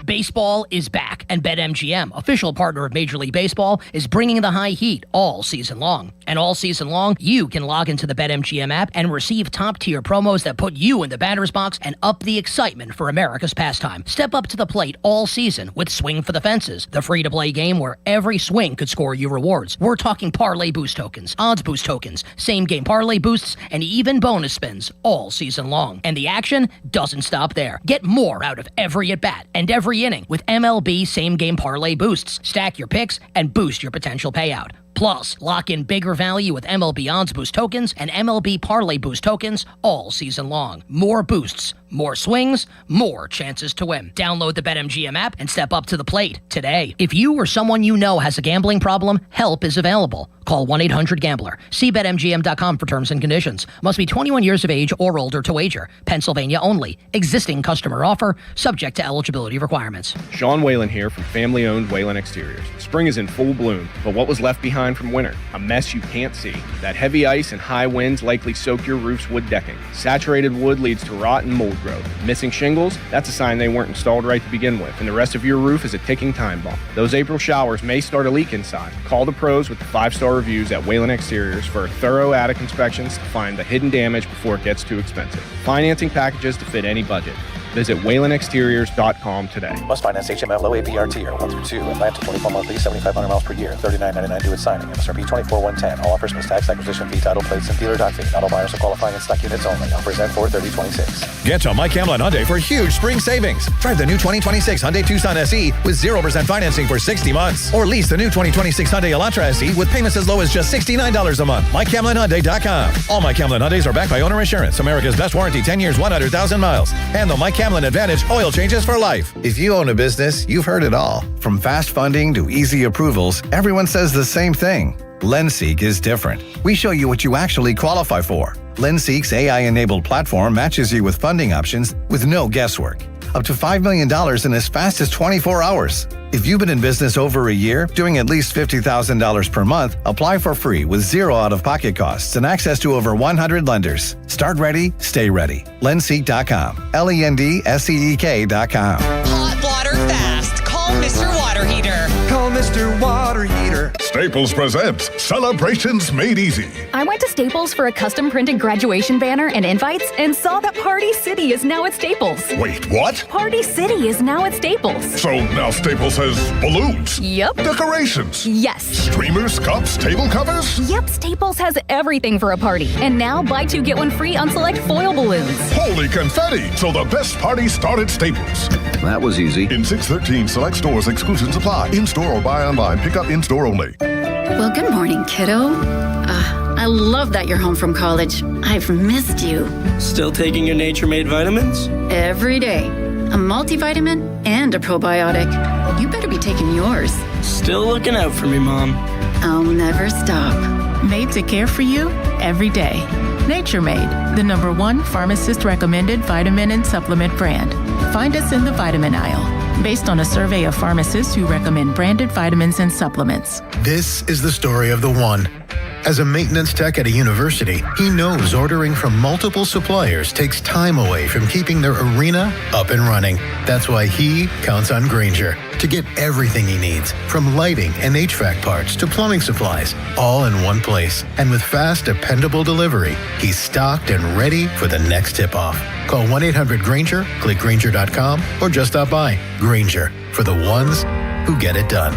Baseball is back, and BetMGM, official partner of Major League Baseball, is bringing the high heat all season long. And all season long, you can log into the BetMGM app and receive top-tier promos that put you in the batter's box and up the excitement for America's pastime. Step up to the plate all season with Swing for the Fences, the free-to-play game where every swing could score you rewards. We're talking parlay boost tokens, odds boost tokens, same-game parlay boosts, and even bonus spins all season long. And the action doesn't stop there. Get more out of every at-bat and every inning with MLB same-game parlay boosts. Stack your picks and boost your potential payout. Plus, lock in bigger value with MLB Odds Boost tokens and MLB Parlay Boost tokens all season long. More boosts, more swings, more chances to win. Download the BetMGM app and step up to the plate today. If you or someone you know has a gambling problem, help is available. Call 1-800-GAMBLER. See BetMGM.com for terms and conditions. Must be 21 years of age or older to wager. Pennsylvania only. Existing customer offer. Subject to eligibility requirements. Sean Whalen here from family-owned Whalen Exteriors. Spring is in full bloom, but what was left behind from winter? A mess you can't see. That heavy ice and high winds likely soak your roof's wood decking. Saturated wood leads to rot and mold growth. Missing shingles? That's a sign they weren't installed right to begin with, and the rest of your roof is a ticking time bomb. Those April showers may start a leak inside. Call the pros with the 5-star reviews at Whalen Exteriors for thorough attic inspections to find the hidden damage before it gets too expensive. Financing packages to fit any budget. Visit WhalenExteriors.com today. Must finance HMF low APR tier 1 through 2. Atlanta 24 monthly, 7,500 miles per year. $39.99 due at signing. MSRP 24,110. All offers plus tax, acquisition fee, title plates, and dealer doc fee. Not all buyers are qualifying in stock units only. Offers end 4/30/26. Get to Mike Hamlin Hyundai for huge spring savings. Drive the new 2026 Hyundai Tucson SE with 0% financing for 60 months. Or lease the new 2026 Hyundai Elantra SE with payments as low as just $69 a month. MikeHamlinHyundai.com. All Mike Hamlin Hyundais are backed by Owner Assurance, America's best warranty, 10 years, 100,000 miles. And the Mike Hamlin Advantage oil changes for life. If you own a business, you've heard it all. From fast funding to easy approvals, everyone says the same thing. LendSeek is different. We show you what you actually qualify for. LendSeek's AI-enabled platform matches you with funding options with no guesswork. Up to $5 million in as fast as 24 hours. If you've been in business over a year, doing at least $50,000 per month, apply for free with zero out-of-pocket costs and access to over 100 lenders. Start ready, stay ready. LendSeek.com. LENDSEEK.com. Hot water fast. Call Mr. Water Heater. Call Mr. Water Heater. Staples presents Celebrations Made Easy. I went to Staples for a custom printed graduation banner and invites and saw that Party City is now at Staples. Wait, what? Party City is now at Staples. So now Staples has balloons. Yep. Decorations. Yes. Streamers, cups, table covers. Yep, Staples has everything for a party. And now buy two, get one free on select foil balloons. Holy confetti! So the best party start at Staples. That was easy. In 613 select stores, exclusions apply. In-store or buy online. Pick up in-store only. Well, good morning, kiddo. I love that you're home from college. I've missed you. Still taking your Nature Made vitamins? Every day. A multivitamin and a probiotic. You better be taking yours. Still looking out for me, Mom. I'll never stop. Made to care for you every day. Nature Made, the #1 pharmacist-recommended vitamin and supplement brand. Find us in the vitamin aisle, based on a survey of pharmacists who recommend branded vitamins and supplements. This is the story of the one. As a maintenance tech at a university, he knows ordering from multiple suppliers takes time away from keeping their arena up and running. That's why he counts on Grainger to get everything he needs, from lighting and HVAC parts to plumbing supplies, all in one place. And with fast, dependable delivery, he's stocked and ready for the next tip-off. Call 1-800-GRAINGER, click Grainger.com, or just stop by. Grainger, for the ones who get it done.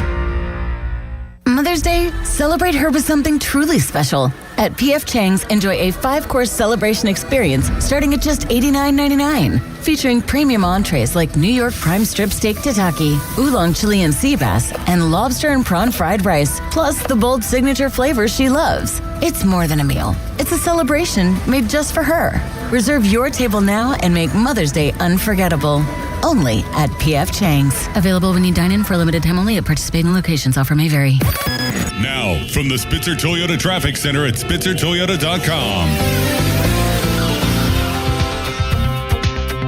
Mother's Day, celebrate her with something truly special. At P.F. Chang's, enjoy a 5-course celebration experience starting at just $89.99. Featuring premium entrees like New York prime strip steak tataki, oolong Chilean sea bass, and lobster and prawn fried rice, plus the bold signature flavors she loves. It's more than a meal. It's a celebration made just for her. Reserve your table now and make Mother's Day unforgettable. Only at P.F. Chang's. Available when you dine in for a limited time only at participating locations. Offer may vary. Now, from the Spitzer Toyota Traffic Center at SpitzerToyota.com.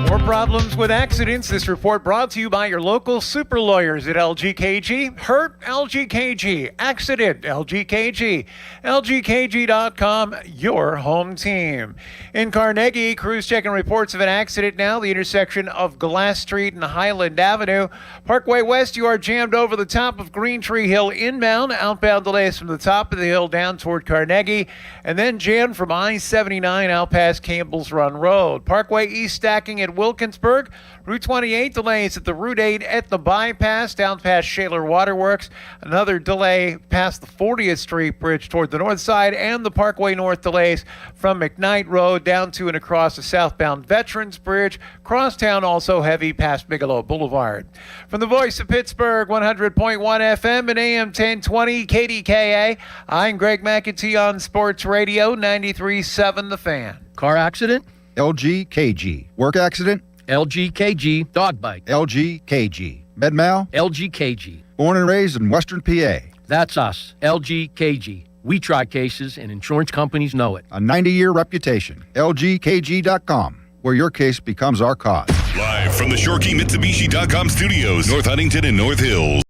More problems with accidents. This report brought to you by your local super lawyers at LGKG. Hurt? LGKG. Accident? LGKG. LGKG.com, your home team. In Carnegie, crews checking reports of an accident now. The intersection of Glass Street and Highland Avenue. Parkway West, you are jammed over the top of Green Tree Hill inbound. Outbound delays from the top of the hill down toward Carnegie. And then jammed from I-79 out past Campbell's Run Road. Parkway East stacking at Wilkinsburg. Route 28 delays at the Route 8 at the bypass down past Shaler Waterworks. Another delay past the 40th Street Bridge toward the north side, and the Parkway North delays from McKnight Road down to and across the southbound Veterans Bridge. Crosstown also heavy past Bigelow Boulevard. From the voice of Pittsburgh, 100.1 FM and AM 1020 KDKA, I'm Greg McAtee on Sports Radio 93.7 The Fan. Car accident? LGKG. Work accident? LGKG. Dog bite? LGKG. Med mal? LGKG. Born and raised in Western PA? That's us. LGKG. We try cases and insurance companies know it. A 90-year reputation. LGKG.com, where your case becomes our cause. Live from the ShoreKeyMitsubishi.com studios, North Huntington and North Hills.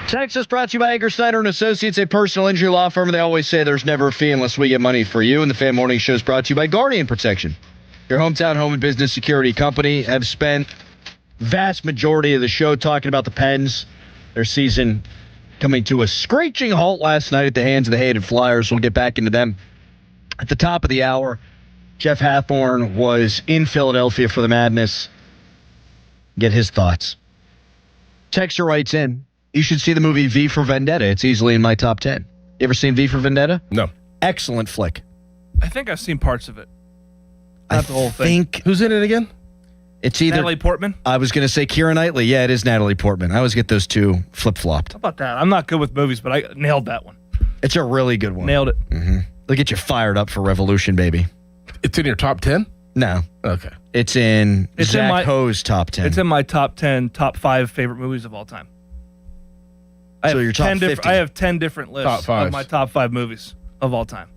Texas brought to you by Edgar Snyder and Associates, a personal injury law firm. They always say there's never a fee unless we get money for you. And the Fan Morning Show is brought to you by Guardian Protection. Your hometown home and business security company. Have spent vast majority of the show talking about the Pens. Their season coming to a screeching halt last night at the hands of the hated Flyers. We'll get back into them. At the top of the hour, Jeff Hathorn was in Philadelphia for the Madness. Get his thoughts. Texter writes in, you should see the movie V for Vendetta. It's easily in my top 10. You ever seen V for Vendetta? No. Excellent flick. I think I've seen parts of it. Not the whole thing. Who's in it again? It's either Natalie Portman? I was going to say Keira Knightley. Yeah, it is Natalie Portman. I always get those two flip-flopped. How about that? I'm not good with movies, but I nailed that one. It's a really good one. Nailed it. Mm-hmm. They'll get you fired up for Revolution, baby. It's in your top 10? No. Okay. It's in Zach Ho's top 10. It's in my top 10, top 5 favorite movies of all time. So your top 50. I have 10 different lists Top fives. of my top 5 movies of all time.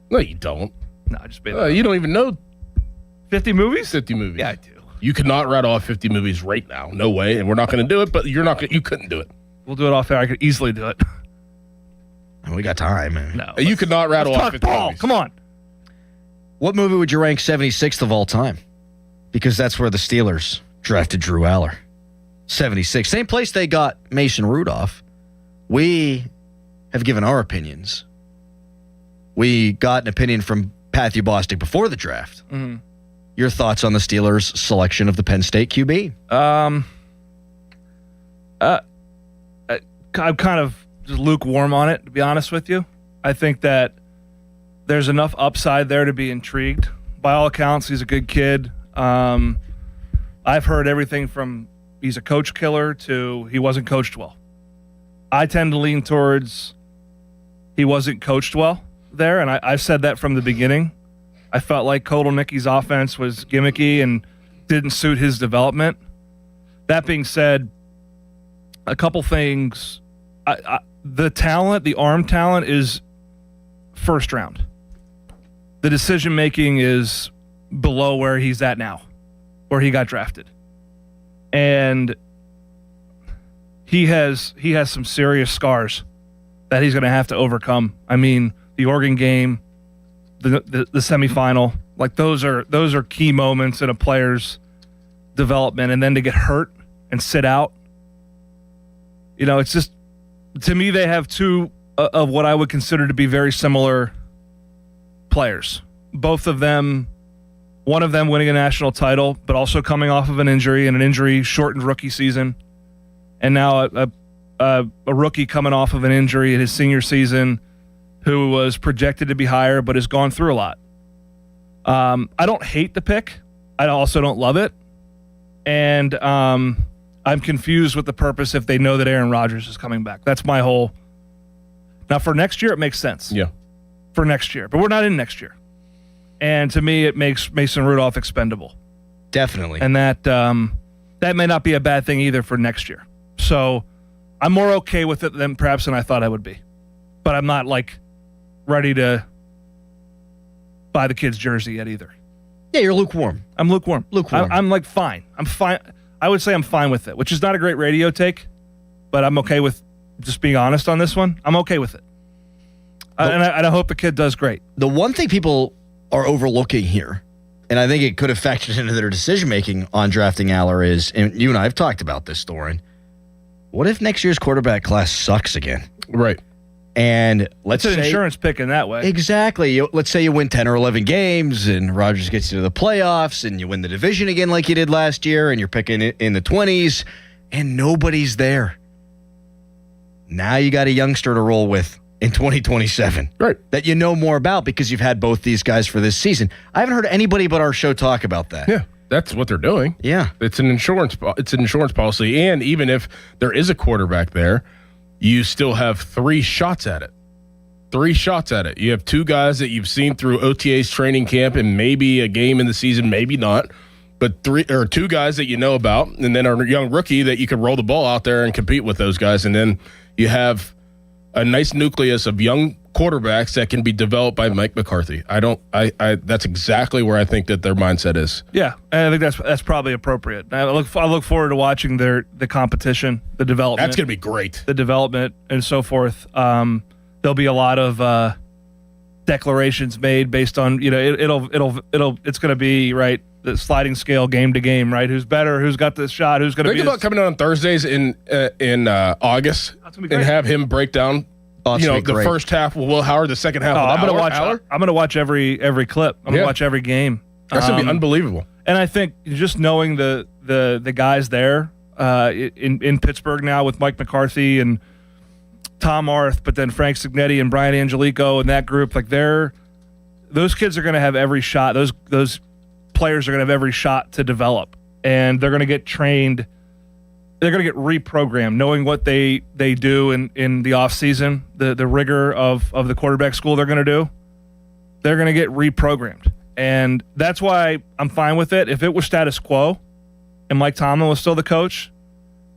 No, you don't. No, I just made that up. You don't even know 50 movies? 50 movies. Yeah, I do. You could not rattle off 50 movies right now. No way. And we're not going to do it, but you couldn't do it. We'll do it off air. I could easily do it. We got time, man. No. You could not rattle off Talk 50 ball. movies. Come on. What movie would you rank 76th of all time? Because that's where the Steelers drafted Drew Aller. 76. Same place they got Mason Rudolph. We have given our opinions. We got an opinion from Matthew Bostic before the draft. Mm-hmm. Your thoughts on the Steelers' selection of the Penn State QB? I'm kind of just lukewarm on it, to be honest with you. I think that there's enough upside there to be intrigued. By all accounts, he's a good kid. I've heard everything from he's a coach killer to he wasn't coached well. I tend to lean towards he wasn't coached well there, and I've said that from the beginning. I felt like Kotelnicki's offense was gimmicky and didn't suit his development. That being said, a couple things. The talent, the arm talent is first round. The decision-making is below where he's at now, where he got drafted. And he has some serious scars that he's going to have to overcome. I mean, the Oregon game, the semifinal, like those are key moments in a player's development, and then to get hurt and sit out. You know, it's just, to me, they have two of what I would consider to be very similar players. Both of them, one of them winning a national title, but also coming off of an injury and an injury-shortened rookie season. And now a rookie coming off of an injury in his senior season who was projected to be higher but has gone through a lot. I don't hate the pick. I also don't love it. And I'm confused with the purpose if they know that Aaron Rodgers is coming back. That's my whole... Now, for next year, it makes sense. Yeah. For next year. But we're not in next year. And to me, it makes Mason Rudolph expendable. Definitely. And that may not be a bad thing either for next year. So I'm more okay with it than perhaps I thought I would be. But I'm not, like, ready to buy the kid's jersey yet either. Yeah, you're lukewarm. I'm lukewarm. I'm like, fine. I'm fine. I would say I'm fine with it, which is not a great radio take, but I'm okay with just being honest on this one. I'm okay with it. And I hope the kid does great. The one thing people are overlooking here, and I think it could have factored into their decision-making on drafting Aller is, and you and I have talked about this, Doran, what if next year's quarterback class sucks again? Right. And let's say... It's an insurance pick in that way. Exactly. Let's say you win 10 or 11 games and Rodgers gets you to the playoffs and you win the division again like you did last year and you're picking it in the 20s and nobody's there. Now you got a youngster to roll with in 2027. Right. That you know more about because you've had both these guys for this season. I haven't heard anybody but our show talk about that. Yeah. That's what they're doing. Yeah. It's an insurance policy. And even if there is a quarterback there, you still have 3 shots at it. 3 shots at it. You have 2 guys that you've seen through OTA's training camp and maybe a game in the season, maybe not. But 2 guys that you know about, and then a young rookie that you can roll the ball out there and compete with those guys. And then you have a nice nucleus of young quarterbacks that can be developed by Mike McCarthy. That's exactly where I think that their mindset is. Yeah, I think that's probably appropriate. I look forward to watching the competition, the development. That's going to be great. The development and so forth. There'll be a lot of declarations made based on it's going to be right the sliding scale game to game, right? Who's better? Who's got this shot? Who's going to be? Think about coming on Thursdays in August and have him break down. The first half with Will Howard, the second half. I'm going to watch every clip. I'm going to watch every game. That's going to be unbelievable. And I think just knowing the guys there in Pittsburgh now with Mike McCarthy and Tom Arth, but then Frank Signetti and Brian Angelico and that group, like those kids are going to have every shot. Those players are going to have every shot to develop, and they're going to get trained. They're going to get reprogrammed, knowing what they do in the offseason, the rigor of the quarterback school they're going to do. They're going to get reprogrammed. And that's why I'm fine with it. If it was status quo and Mike Tomlin was still the coach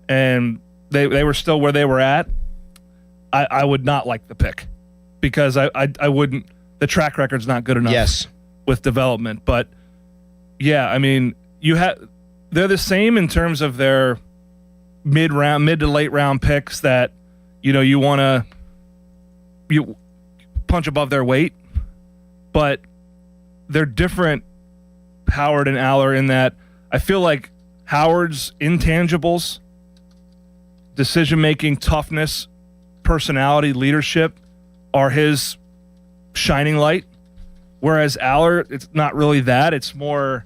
and they were still where they were at, I would not like the pick because I wouldn't. The track record's not good enough with development. But, yeah, I mean, they're the same in terms of their mid to late round picks that, you want to punch above their weight, but they're different, Howard and Aller, in that I feel like Howard's intangibles, decision-making, toughness, personality, leadership are his shining light, whereas Aller, it's not really that. It's more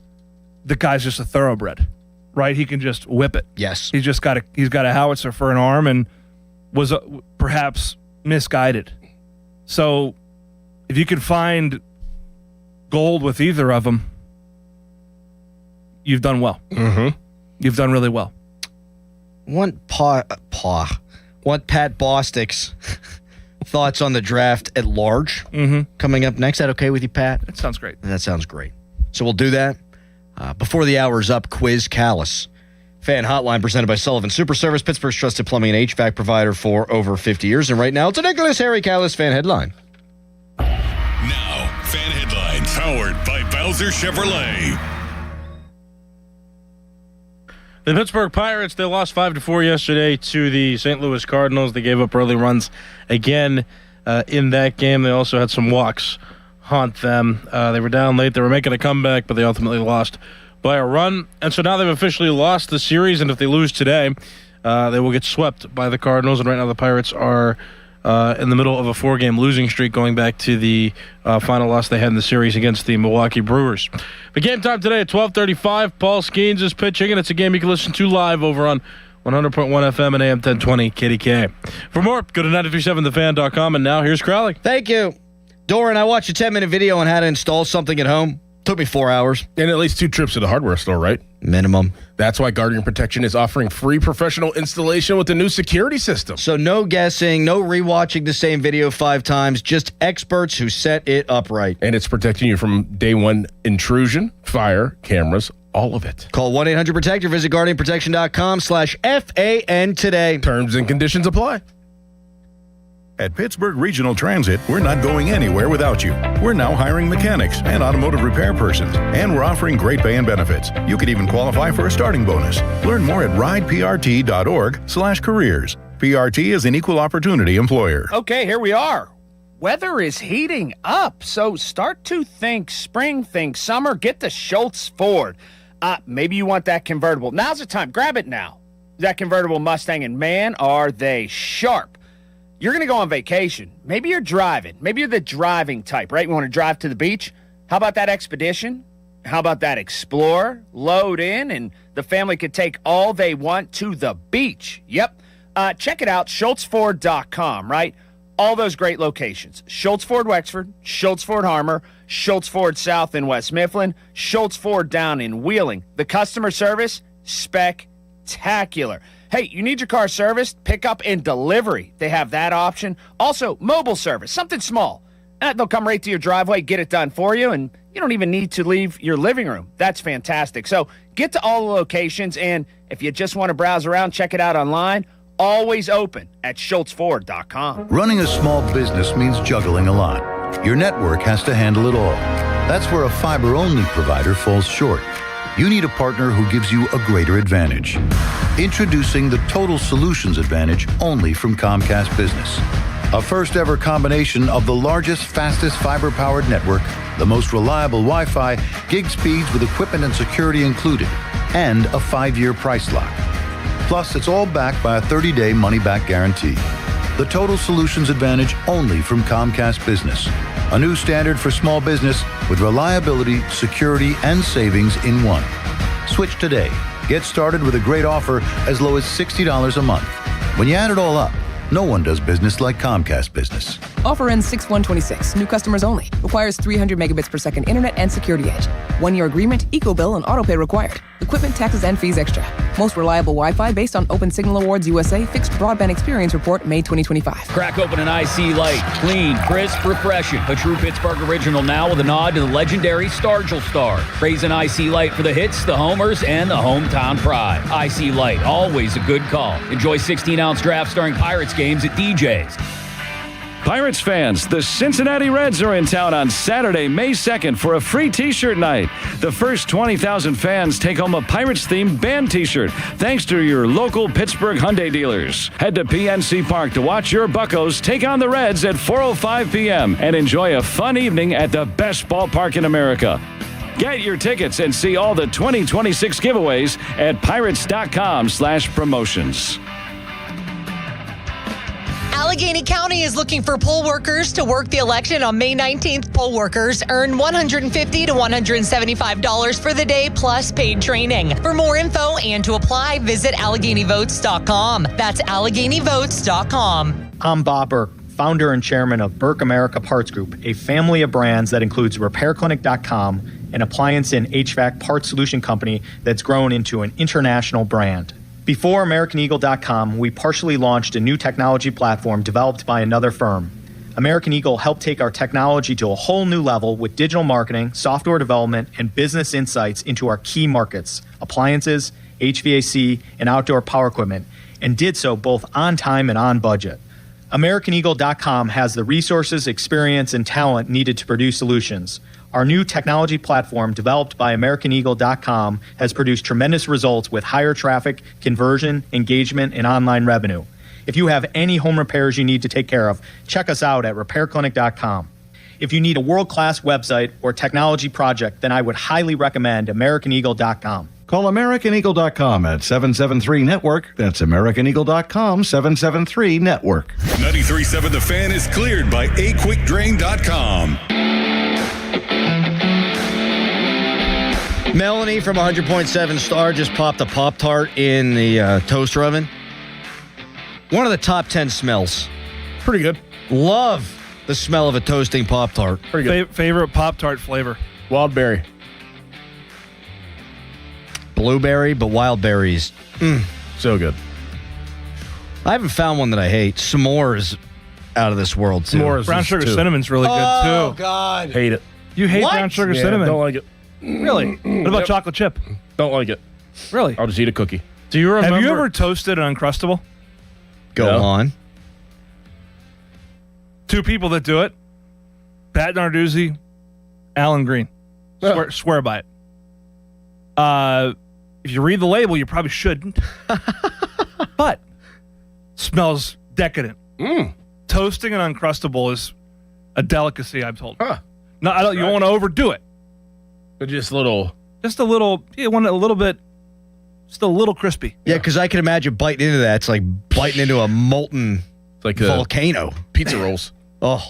the guy's just a thoroughbred, right? He can just whip it. Yes. He's got a howitzer for an arm and was perhaps misguided. So if you could find gold with either of them, you've done well. Mm-hmm. You've done really well. Want Pat Bostic's thoughts on the draft at large coming up next. Is that okay with you, Pat? That sounds great. That sounds great. So we'll do that. Before the hour's up, Quiz Callis. Fan hotline presented by Sullivan Super Service, Pittsburgh's trusted plumbing and HVAC provider for over 50 years. And right now, it's a Nicholas Harry Callis fan headline. Now, fan headlines powered by Bowser Chevrolet. The Pittsburgh Pirates, they lost 5-4 yesterday to the St. Louis Cardinals. They gave up early runs again in that game. They also had some walks haunt them. They were down late. They were making a comeback, but they ultimately lost by a run. And so now they've officially lost the series, and if they lose today, they will get swept by the Cardinals. And right now the Pirates are in the middle of a 4-game losing streak going back to the final loss they had in the series against the Milwaukee Brewers. The game time today at 12:35. Paul Skeens is pitching, and it's a game you can listen to live over on 100.1 FM and AM 1020 KDK. For more, go to 937thefan.com, and now here's Crowley. Thank you. Doran, I watched a 10-minute video on how to install something at home. Took me 4 hours. And at least 2 trips to the hardware store, right? Minimum. That's why Guardian Protection is offering free professional installation with the new security system. So no guessing, no rewatching the same video 5 times, just experts who set it up right. And it's protecting you from day one intrusion, fire, cameras, all of it. Call 1-800-PROTECT or visit guardianprotection.com/FAN today. Terms and conditions apply. At Pittsburgh Regional Transit, we're not going anywhere without you. We're now hiring mechanics and automotive repair persons, and we're offering great pay and benefits. You could even qualify for a starting bonus. Learn more at rideprt.org/careers. PRT is an equal opportunity employer. Okay, here we are. Weather is heating up, so start to think spring, think summer. Get the Schultz Ford. Maybe you want that convertible. Now's the time. Grab it now. That convertible Mustang, and man, are they sharp. You're going to go on vacation. Maybe you're driving. Maybe you're the driving type, right? You want to drive to the beach? How about that Expedition? How about that Explorer? Load in, and the family could take all they want to the beach. Yep. Check it out, SchultzFord.com, right? All those great locations. Schultz Ford Wexford, Schultz Ford Harmer, Schultz Ford South in West Mifflin, Schultz Ford down in Wheeling. The customer service, spectacular. Hey, you need your car serviced? Pickup and delivery. They have that option. Also, mobile service, something small. They'll come right to your driveway, get it done for you, and you don't even need to leave your living room. That's fantastic. So get to all the locations, and if you just want to browse around, check it out online. Always open at SchultzFord.com. Running a small business means juggling a lot. Your network has to handle it all. That's where a fiber-only provider falls short. You need a partner who gives you a greater advantage. Introducing the Total Solutions Advantage only from Comcast Business. A first-ever combination of the largest, fastest fiber-powered network, the most reliable Wi-Fi, gig speeds with equipment and security included, and a 5-year price lock. Plus, it's all backed by a 30-day money-back guarantee. The Total Solutions Advantage only from Comcast Business. A new standard for small business with reliability, security, and savings in one. Switch today. Get started with a great offer as low as $60 a month. When you add it all up, no one does business like Comcast Business. Offer ends 6/1/26. New customers only. Requires 300 megabits per second internet and security edge. 1-year agreement, EcoBill, and autopay required. Equipment, taxes, and fees extra. Most reliable Wi-Fi based on Open Signal Awards USA Fixed Broadband Experience Report, May 2025. Crack open an IC Light. Clean, crisp, refreshing. A true Pittsburgh original now with a nod to the legendary Stargell Star. Raise an IC Light for the hits, the homers, and the hometown pride. IC Light, always a good call. Enjoy 16-ounce drafts during Pirates games at DJ's. Pirates fans, the Cincinnati Reds are in town on Saturday, May 2nd for a free t-shirt night. The first 20,000 fans take home a Pirates-themed band t-shirt thanks to your local Pittsburgh Hyundai dealers. Head to PNC Park to watch your Buccos take on the Reds at 4:05 p.m. and enjoy a fun evening at the best ballpark in America. Get your tickets and see all the 2026 giveaways at pirates.com/promotions. Allegheny County is looking for poll workers to work the election on May 19th. Poll workers earn $150 to $175 for the day plus paid training. For more info and to apply, visit AlleghenyVotes.com. That's AlleghenyVotes.com. I'm Bob Burke, founder and chairman of Burke America Parts Group, a family of brands that includes RepairClinic.com, an appliance and HVAC parts solution company that's grown into an international brand. Before AmericanEagle.com, we partially launched a new technology platform developed by another firm. American Eagle helped take our technology to a whole new level with digital marketing, software development, and business insights into our key markets, appliances, HVAC, and outdoor power equipment, and did so both on time and on budget. AmericanEagle.com has the resources, experience, and talent needed to produce solutions. Our new technology platform, developed by AmericanEagle.com, has produced tremendous results with higher traffic, conversion, engagement, and online revenue. If you have any home repairs you need to take care of, check us out at RepairClinic.com. If you need a world-class website or technology project, then I would highly recommend AmericanEagle.com. Call AmericanEagle.com at 773-NETWORK. That's AmericanEagle.com, 773-NETWORK. 93.7 The Fan is cleared by aquickdrain.com. Melanie from 100.7 Star just popped a Pop-Tart in the toaster oven. One of the top 10 smells. Pretty good. Love the smell of a toasting Pop-Tart. Pretty good. Favorite Pop-Tart flavor? Wild berry. Blueberry, but wild berries. So good. I haven't found one that I hate. S'mores out of this world, too. S'mores. Brown sugar too. cinnamon's really good, too. Oh, God. Hate it. You hate What? brown sugar Yeah, cinnamon? don't like it. Really? What about chocolate chip? Don't like it. Really? I'll just eat a cookie. Do you remember? Have you ever toasted an Uncrustable? Go on. Two people that do it. Pat Narduzzi, Alan Green. Swear by it. If you read the label, you probably shouldn't. But smells decadent. Toasting an Uncrustable is a delicacy, I'm told. Huh. No, I don't. You don't want to overdo it. But just a little. You want it a little bit. Just a little crispy. Yeah, because I can imagine biting into that. It's like biting into a molten volcano. Pizza rolls. Oh.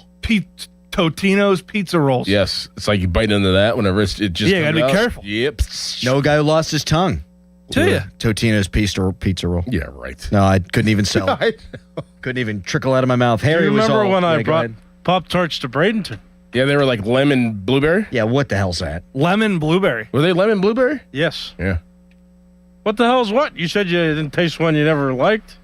Totino's pizza rolls. Yes. It's like you bite into that whenever it just Yeah, you gotta comes be out. careful. Yep. No guy who lost his tongue. Do ya? Totino's pizza roll. Yeah, right. No, I couldn't even sell it. Couldn't even trickle out of my mouth. Harry you was remember all, when I yeah, go brought ahead. Pop-Tarts to Bradenton? Yeah, they were like lemon blueberry. Yeah, what the hell's that? Lemon blueberry. Were they lemon blueberry? Yes. Yeah. What the hell's what? You said you didn't taste one you never liked?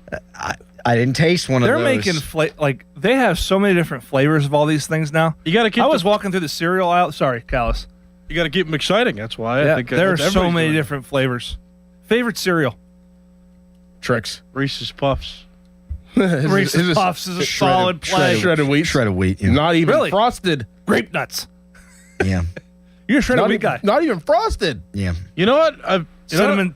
I didn't taste one They're of those. making they have so many different flavors of all these things now. You got to keep. I was walking through the cereal aisle. Sorry, Callus. You got to keep them exciting. That's why I think there are that's so everybody's many doing it. different flavors. Favorite cereal? Tricks. Reese's Puffs. Reese's Puffs is a solid play. Shredded wheat. Shredded wheat. Yeah. Not even Really? frosted. Grape nuts. Yeah. You're a shredded Not wheat even, guy. Not even frosted. Yeah. You know what? Cinnamon.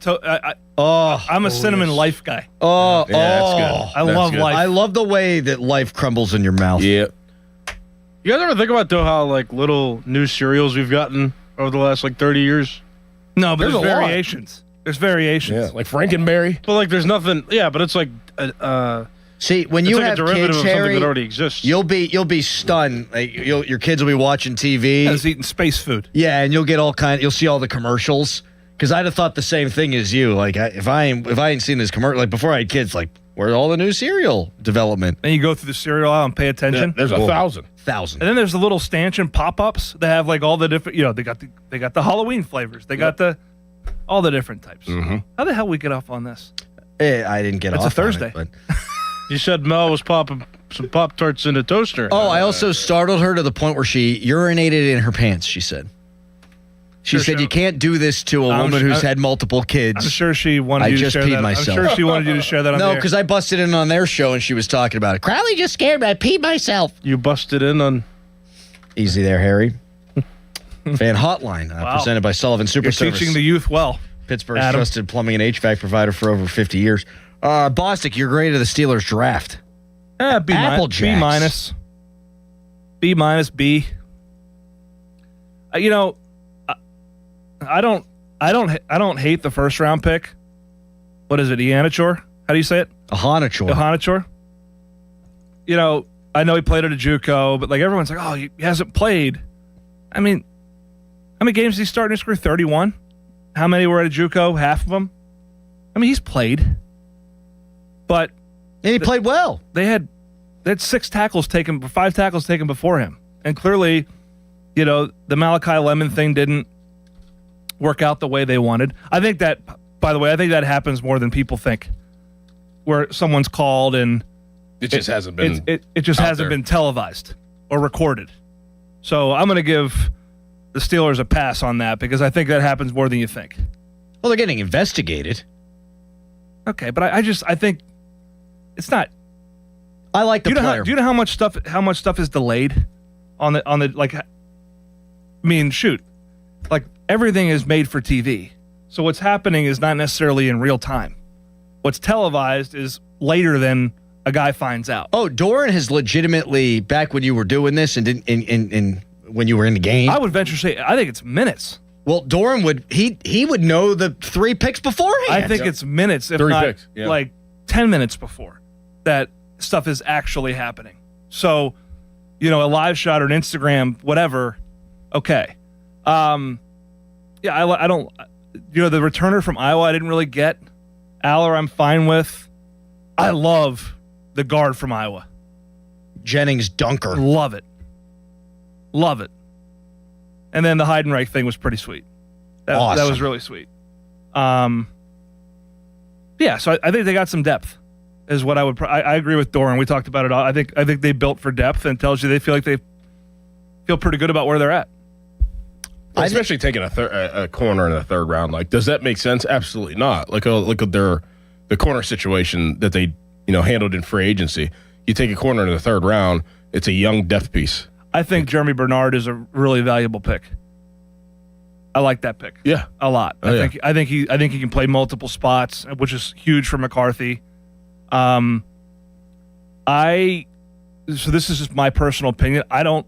I'm a cinnamon life guy. Oh, Yeah, that's good. I That's love good. life. I love the way that life crumbles in your mouth. Yeah. You guys ever think about though how like little new cereals we've gotten over the last like 30 years? No, but There's there's a lot. variations. There's variations. Yeah, like Frankenberry. But like there's nothing. Yeah, but it's like See, when it's you like have a derivative kids, of something Harry, that already exists. you'll be stunned. Like, your kids will be watching TV. I was eating space food. Yeah, and you'll get you'll see all the commercials. Because I'd have thought the same thing as you. Like, if I ain't seen this commercial, like before I had kids, like, where's all the new cereal development? Then you go through the cereal aisle and pay attention. Yeah, there's 1,000. Thousand. And then there's the little stanchion pop-ups that have like all the different. They got the Halloween flavors. They got all the different types. Mm-hmm. How the hell we get off on this? I didn't get It's off a on it, Thursday. but- You said Mel was popping some Pop-Tarts in a toaster. Oh, I also startled her to the point where she urinated in her pants, she said. She said, "You can't do this to a woman who's had multiple kids." I'm sure she wanted you to share that. I just peed myself. I'm sure she wanted you to share that on the No, air. because I busted in on their show and she was talking about it. Crowley just scared me. I peed myself. You busted in on. Easy there, Harry. Fan Hotline, presented by Sullivan Super You're Service. teaching the youth well. Pittsburgh's Adam. trusted plumbing and HVAC provider for over 50 years. Bostic, your grade of the Steelers draft. B Applejacks. minus. B minus, B. I don't hate the first round pick. What is it, Ianachor? How do you say it? Ihanachor. I know he played at a JUCO, but like everyone's like, oh, he hasn't played. I mean, how many games did he start in his career? 31. How many were at a JUCO? Half of them. I mean, he's played, but and he played well. They had 5 tackles taken before him, and clearly, the Malachi Lemon thing didn't work out the way they wanted. I think that, by the way, happens more than people think, where someone's called and it just hasn't been. It just hasn't been televised or recorded. So I'm going to give the Steelers a pass on that because I think that happens more than you think. Well, they're getting investigated. Okay, but I think it's not. I like the player. Do you know how much stuff is delayed on the like? I mean, shoot, like everything is made for TV. So what's happening is not necessarily in real time. What's televised is later than a guy finds out. Oh, Doran has legitimately, back when you were doing this and when you were in the game, I would venture to say I think it's minutes. Well, Doran would he would know the 3 picks beforehand. I think it's minutes, if 3 not picks, yeah. like 10 minutes before that stuff is actually happening. So, a live shot or an Instagram, whatever. Okay. I don't. The returner from Iowa, I didn't really get. Aller, I'm fine with. I love the guard from Iowa. Jennings Dunker. Love it. And then the Heidenreich thing was pretty sweet. Awesome. That was really sweet. So I think they got some depth, is what I would. I agree with Doran. We talked about it all. I think they built for depth, and tells you they feel like they feel pretty good about where they're at. Especially taking a corner in the third round. Like, does that make sense? Absolutely not. Look at the corner situation that they handled in free agency. You take a corner in the third round, it's a young depth piece. I think Jeremy Bernard is a really valuable pick. I like that pick. Yeah, a lot. I think he can play multiple spots, which is huge for McCarthy. So this is just my personal opinion. I don't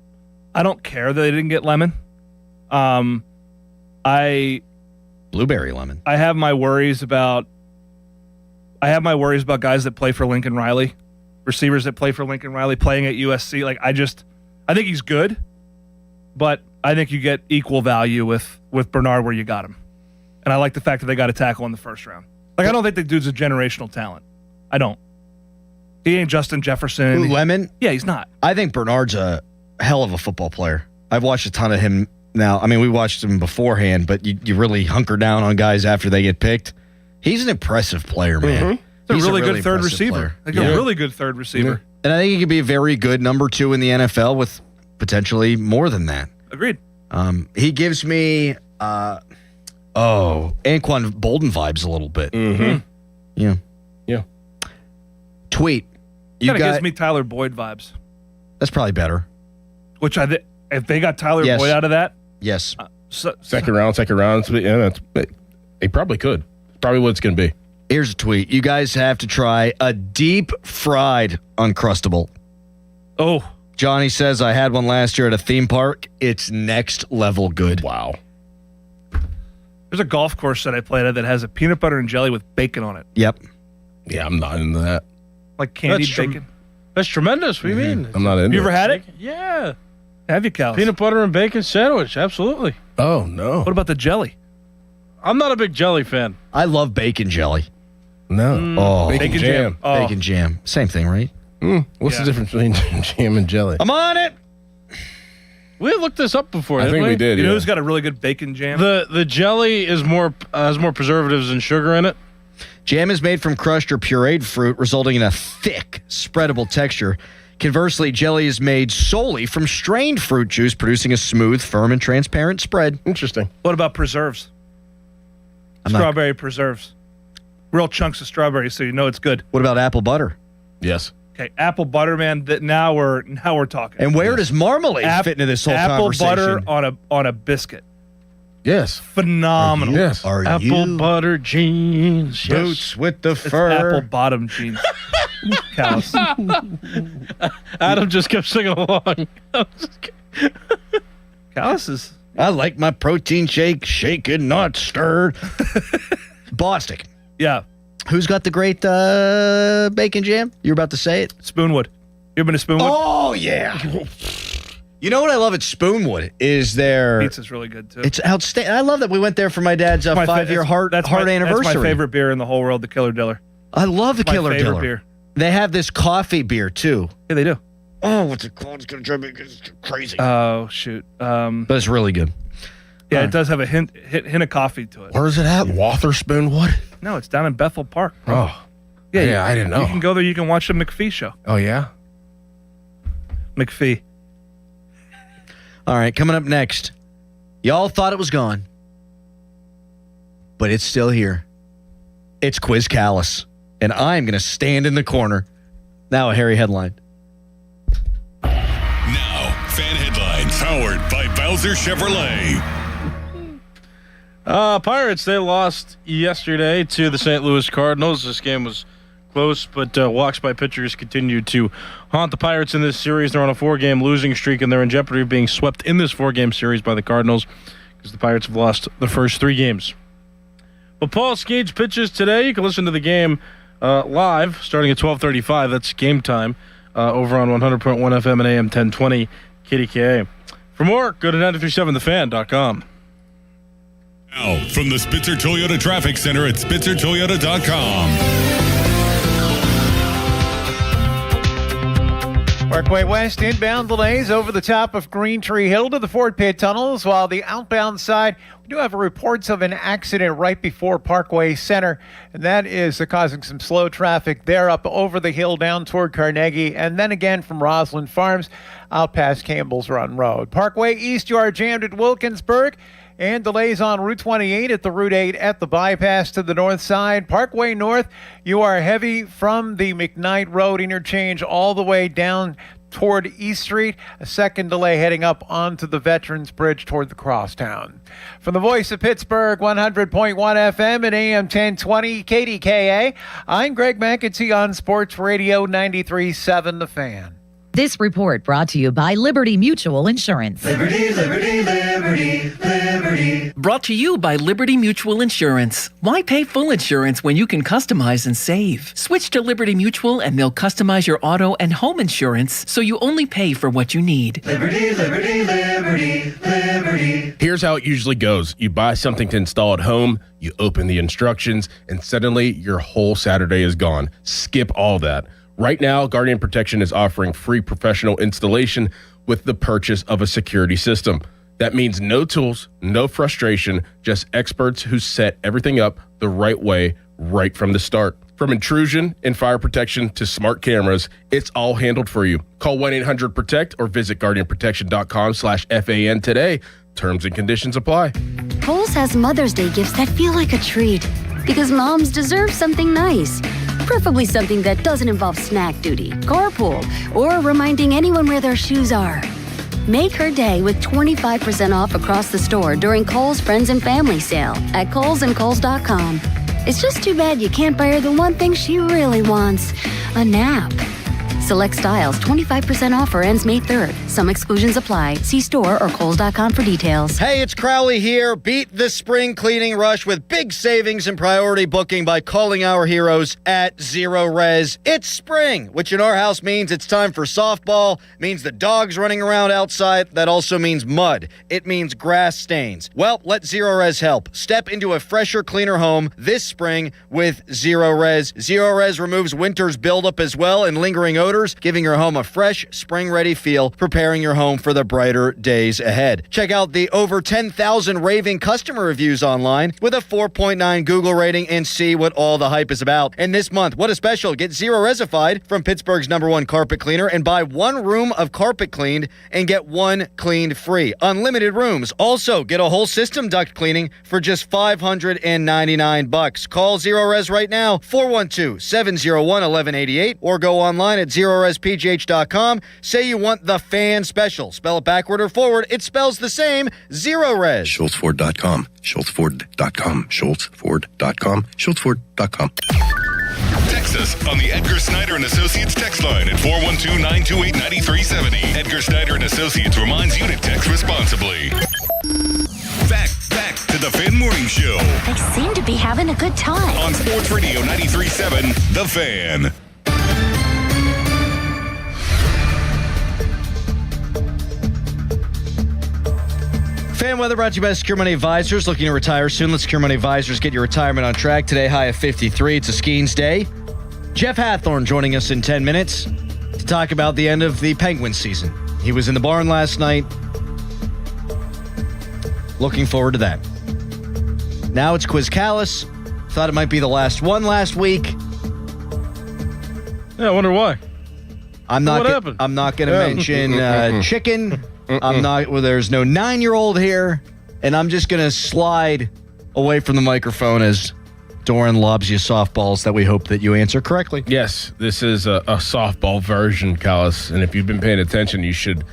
care that they didn't get Lemon. Blueberry Lemon. I have my worries about guys that play for Lincoln Riley, receivers that play for Lincoln Riley playing at USC. Like I think he's good, but I think you get equal value with Bernard where you got him. And I like the fact that they got a tackle in the first round. Like I don't think the dude's a generational talent. I don't. He ain't Justin Jefferson. Who, Lemon? Yeah, he's not. I think Bernard's a hell of a football player. I've watched a ton of him now. I mean, we watched him beforehand, but you really hunker down on guys after they get picked. He's an impressive player, man. He's a really good third receiver. Player. A really good third receiver. And I think he could be a very good number 2 in the NFL with potentially more than that. Agreed. He gives me Anquan Bolden vibes a little bit. Mm-hmm. Yeah. Tweet. Kind of gives me Tyler Boyd vibes. That's probably better. Which if they got Tyler Boyd out of that, yes. Second round. Yeah, they probably could. Probably what it's going to be. Here's a tweet. You guys have to try a deep fried Uncrustable. Oh. Johnny says, I had one last year at a theme park. It's next level good. Wow. There's a golf course that I played at that has a peanut butter and jelly with bacon on it. Yep. Yeah, I'm not into that. Like candied bacon. That's tremendous. What do you mean? I'm not into it. You ever had it? Yeah. Have you, Cal? Peanut butter and bacon sandwich. Absolutely. Oh, no. What about the jelly? I'm not a big jelly fan. I love bacon jelly. No. Bacon jam. Oh. Bacon jam. Same thing, right? What's the difference between jam and jelly? I'm on it. We looked this up before. I think we did. You know who's got a really good bacon jam? The jelly is has more preservatives and sugar in it. Jam is made from crushed or pureed fruit, resulting in a thick, spreadable texture. Conversely, jelly is made solely from strained fruit juice, producing a smooth, firm, and transparent spread. Interesting. What about preserves? Strawberry preserves. Real chunks of strawberry, so you know it's good. What about apple butter? Yes. Okay, apple butter, man. Now we're talking. And where does marmalade fit into this whole conversation? Apple butter on a biscuit. Yes. Phenomenal. Yes. Apple butter jeans. Boots with the fur. Apple bottom jeans. Callus. Adam just kept singing along. Callus is. I like my protein shake shaken, not stirred. Bostic. Yeah. Who's got the great bacon jam? You're about to say it? Spoonwood. You ever been to Spoonwood? Oh, yeah. You know what I love at Spoonwood is their pizza's really good too. It's outstanding. I love that we went there for my dad's 5-year heart anniversary. That's my favorite beer in the whole world, the Killer Diller. I love the Killer Diller. Beer. They have this coffee beer too. Yeah, they do. Oh, what's it called? It's gonna drive me crazy. Oh shoot. But it's really good. Yeah, it does have a hint of coffee to it. Where's it at? Wotherspoonwood? No, it's down in Bethel Park. Oh. Yeah, I didn't know. You can go there. You can watch the McPhee show. Oh, yeah? McPhee. All right, coming up next. Y'all thought it was gone, but it's still here. It's Quiz Callus, and I'm going to stand in the corner. Now a Harry headline. Now, fan headlines powered by Bowser Chevrolet. Pirates, they lost yesterday to the St. Louis Cardinals. This game was close, but walks by pitchers continue to haunt the Pirates in this series. They're on a 4-game losing streak, and they're in jeopardy of being swept in this 4-game series by the Cardinals because the Pirates have lost the first 3 games. But Paul Skeens pitches today. You can listen to the game live starting at 12:35. That's game time over on 100.1 FM and AM 1020 KDKA. For more, go to 937thefan.com. Now, from the Spitzer Toyota Traffic Center at SpitzerToyota.com. Parkway West inbound delays over the top of Green Tree Hill to the Fort Pitt tunnels, while the outbound side, we do have reports of an accident right before Parkway Center, and that is causing some slow traffic there up over the hill down toward Carnegie, and then again from Roslyn Farms out past Campbell's Run Road. Parkway East, you are jammed at Wilkinsburg, and delays on Route 28 at the Route 8 at the bypass to the north side. Parkway North, you are heavy from the McKnight Road interchange all the way down toward East Street. A second delay heading up onto the Veterans Bridge toward the Crosstown. From the voice of Pittsburgh, 100.1 FM and AM 1020 KDKA, I'm Greg McEntee on Sports Radio 93.7 The Fan. This report brought to you by Liberty Mutual Insurance. Liberty, liberty, liberty, liberty. Brought to you by Liberty Mutual Insurance. Why pay full insurance when you can customize and save? Switch to Liberty Mutual and they'll customize your auto and home insurance so you only pay for what you need. Liberty, liberty, liberty, liberty. Here's how it usually goes. You buy something to install at home, you open the instructions, and suddenly your whole Saturday is gone. Skip all that. Right now, Guardian Protection is offering free professional installation with the purchase of a security system. That means no tools, no frustration, just experts who set everything up the right way right from the start. From intrusion and fire protection to smart cameras, it's all handled for you. Call 1-800-PROTECT or visit guardianprotection.com/FAN today. Terms and conditions apply. Kohl's has Mother's Day gifts that feel like a treat because moms deserve something nice. Preferably something that doesn't involve snack duty, carpool, or reminding anyone where their shoes are. Make her day with 25% off across the store during Kohl's Friends and Family Sale at KohlsandKohls.com. It's just too bad you can't buy her the one thing she really wants, a nap. Select styles, 25% offer ends May 3rd. Some exclusions apply. See store or Kohls.com for details. Hey, it's Crowley here. Beat the spring cleaning rush with big savings and priority booking by calling our heroes at Zero Res. It's spring, which in our house means it's time for softball, means the dogs running around outside. That also means mud. It means grass stains. Well, let Zero Res help. Step into a fresher, cleaner home this spring with Zero Res. Zero Res removes winter's buildup as well and lingering odor Motors, giving your home a fresh, spring-ready feel, preparing your home for the brighter days ahead. Check out the over 10,000 raving customer reviews online with a 4.9 Google rating and see what all the hype is about. And this month, what a special. Get Zero Resified from Pittsburgh's #1 carpet cleaner and buy one room of carpet cleaned and get one cleaned free. Unlimited rooms. Also, get a whole system duct cleaning for just $599. Call Zero Res right now, 412-701-1188, or go online at ZeroResPGH.com. Say you want the fan special. Spell it backward or forward. It spells the same. Zero Res. SchultzFord.com. SchultzFord.com. SchultzFord.com. SchultzFord.com. Text us on the Edgar Snyder and Associates text line at 412-928-9370. Edgar Snyder and Associates reminds you to text responsibly. Back to the Fan Morning Show. They seem to be having a good time. On Sports Radio 93.7, The Fan. Fan weather brought to you by Secure Money Advisors. Looking to retire soon? Let Secure Money Advisors get your retirement on track. Today, high of 53. It's a Skeens day. Jeff Hathorn joining us in 10 minutes to talk about the end of the Penguins season. He was in the barn last night. Looking forward to that. Now it's Quiz Callis. Thought it might be the last one last week. Yeah, I wonder why. I'm not going to mention chicken. I'm not. Well, there's no 9-year-old here, and I'm just going to slide away from the microphone as Doran lobs you softballs that we hope that you answer correctly. Yes, this is a softball version, Callis, and if you've been paying attention, you should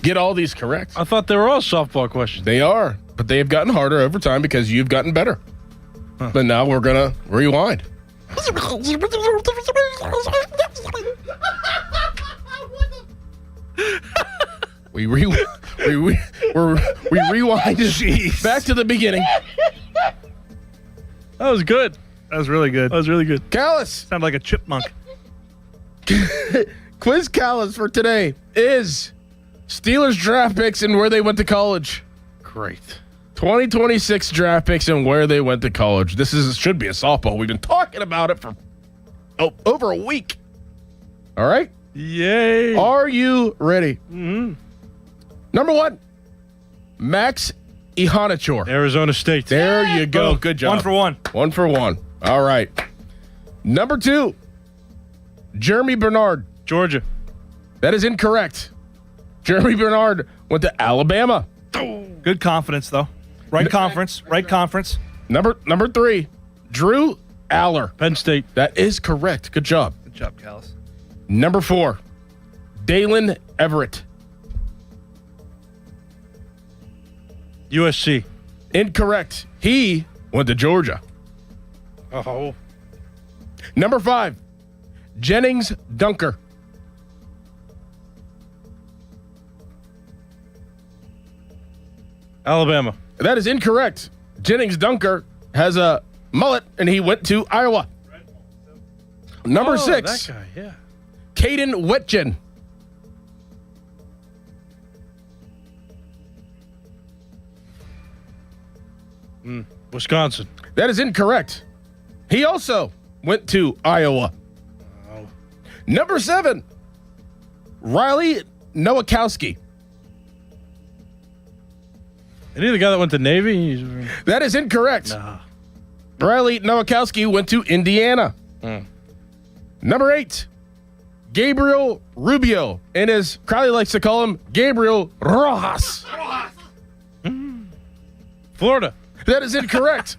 get all these correct. I thought they were all softball questions. They are, but they have gotten harder over time because you've gotten better. Huh. But now we're going to rewind. We rewind back to the beginning. That was good. That was really good. That was really good. Callis. Sounded like a chipmunk. Quiz Callis for today is Steelers draft picks and where they went to college. Great. 2026 draft picks and where they went to college. This should be a softball. We've been talking about it for over a week. All right? Yay. Are you ready? Mm-hmm. Number 1, Max Ihanachor. Arizona State. There you go. Oh, good job. 1 for 1. 1 for 1. All right. Number 2, Jeremy Bernard. Georgia. That is incorrect. Jeremy Bernard went to Alabama. Good confidence, though. Right conference. Number 3, Drew Aller. Penn State. That is correct. Good job. Good job, Callis. Number 4, Dalen Everett. USC. Incorrect. He went to Georgia. Oh. Number 5, Jennings Dunker. Alabama. That is incorrect. Jennings Dunker has a mullet, and he went to Iowa. Number 6, that guy, yeah. Caden Wetjen. Wisconsin. That is incorrect. He also went to Iowa. Oh. Number 7, Riley Nowakowski. Isn't he the guy that went to Navy? That is incorrect. Nah. Riley Nowakowski went to Indiana. Number 8, Gabriel Rubio. And as Crowley likes to call him, Gabriel Rojas. Florida. That is incorrect.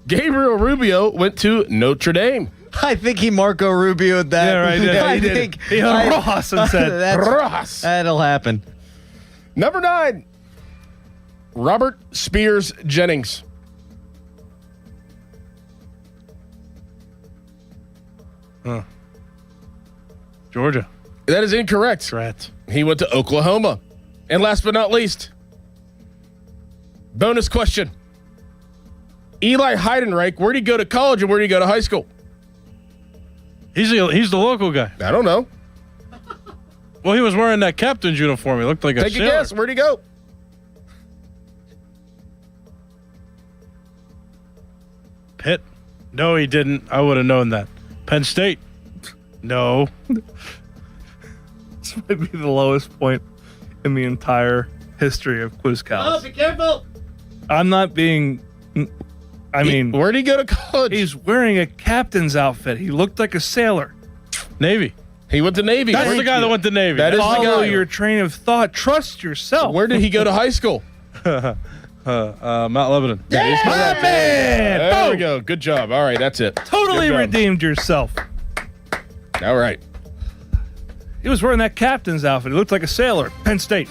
Gabriel Rubio went to Notre Dame. I think he Marco Rubio'd that. Yeah, right. Yeah, he did. He had Rojas and said, Rojas. That'll happen. Number 9, Robert Spears Jennings. Georgia. That is incorrect. Drat. He went to Oklahoma. And last but not least, bonus question. Eli Heidenreich, where'd he go to college and where'd he go to high school? He's the local guy. I don't know. Well, he was wearing that captain's uniform. He looked like a Take sailor. a guess. Where'd he go? Pitt. No, he didn't. I would have known that. Penn State. No. This might be the lowest point in the entire history of Quiz Callus. Oh, be careful! I'm not being. I mean, where'd he go to college? He's wearing a captain's outfit. He looked like a sailor. Navy. He went to Navy. That's the guy that went to Navy. That is the Follow guy. your train of thought. Trust yourself. Where did he go to high school? Mount Lebanon. My man! There we Boom! go. Good job. All right, that's it. Totally Good job. redeemed yourself. All right. He was wearing that captain's outfit. He looked like a sailor. Penn State.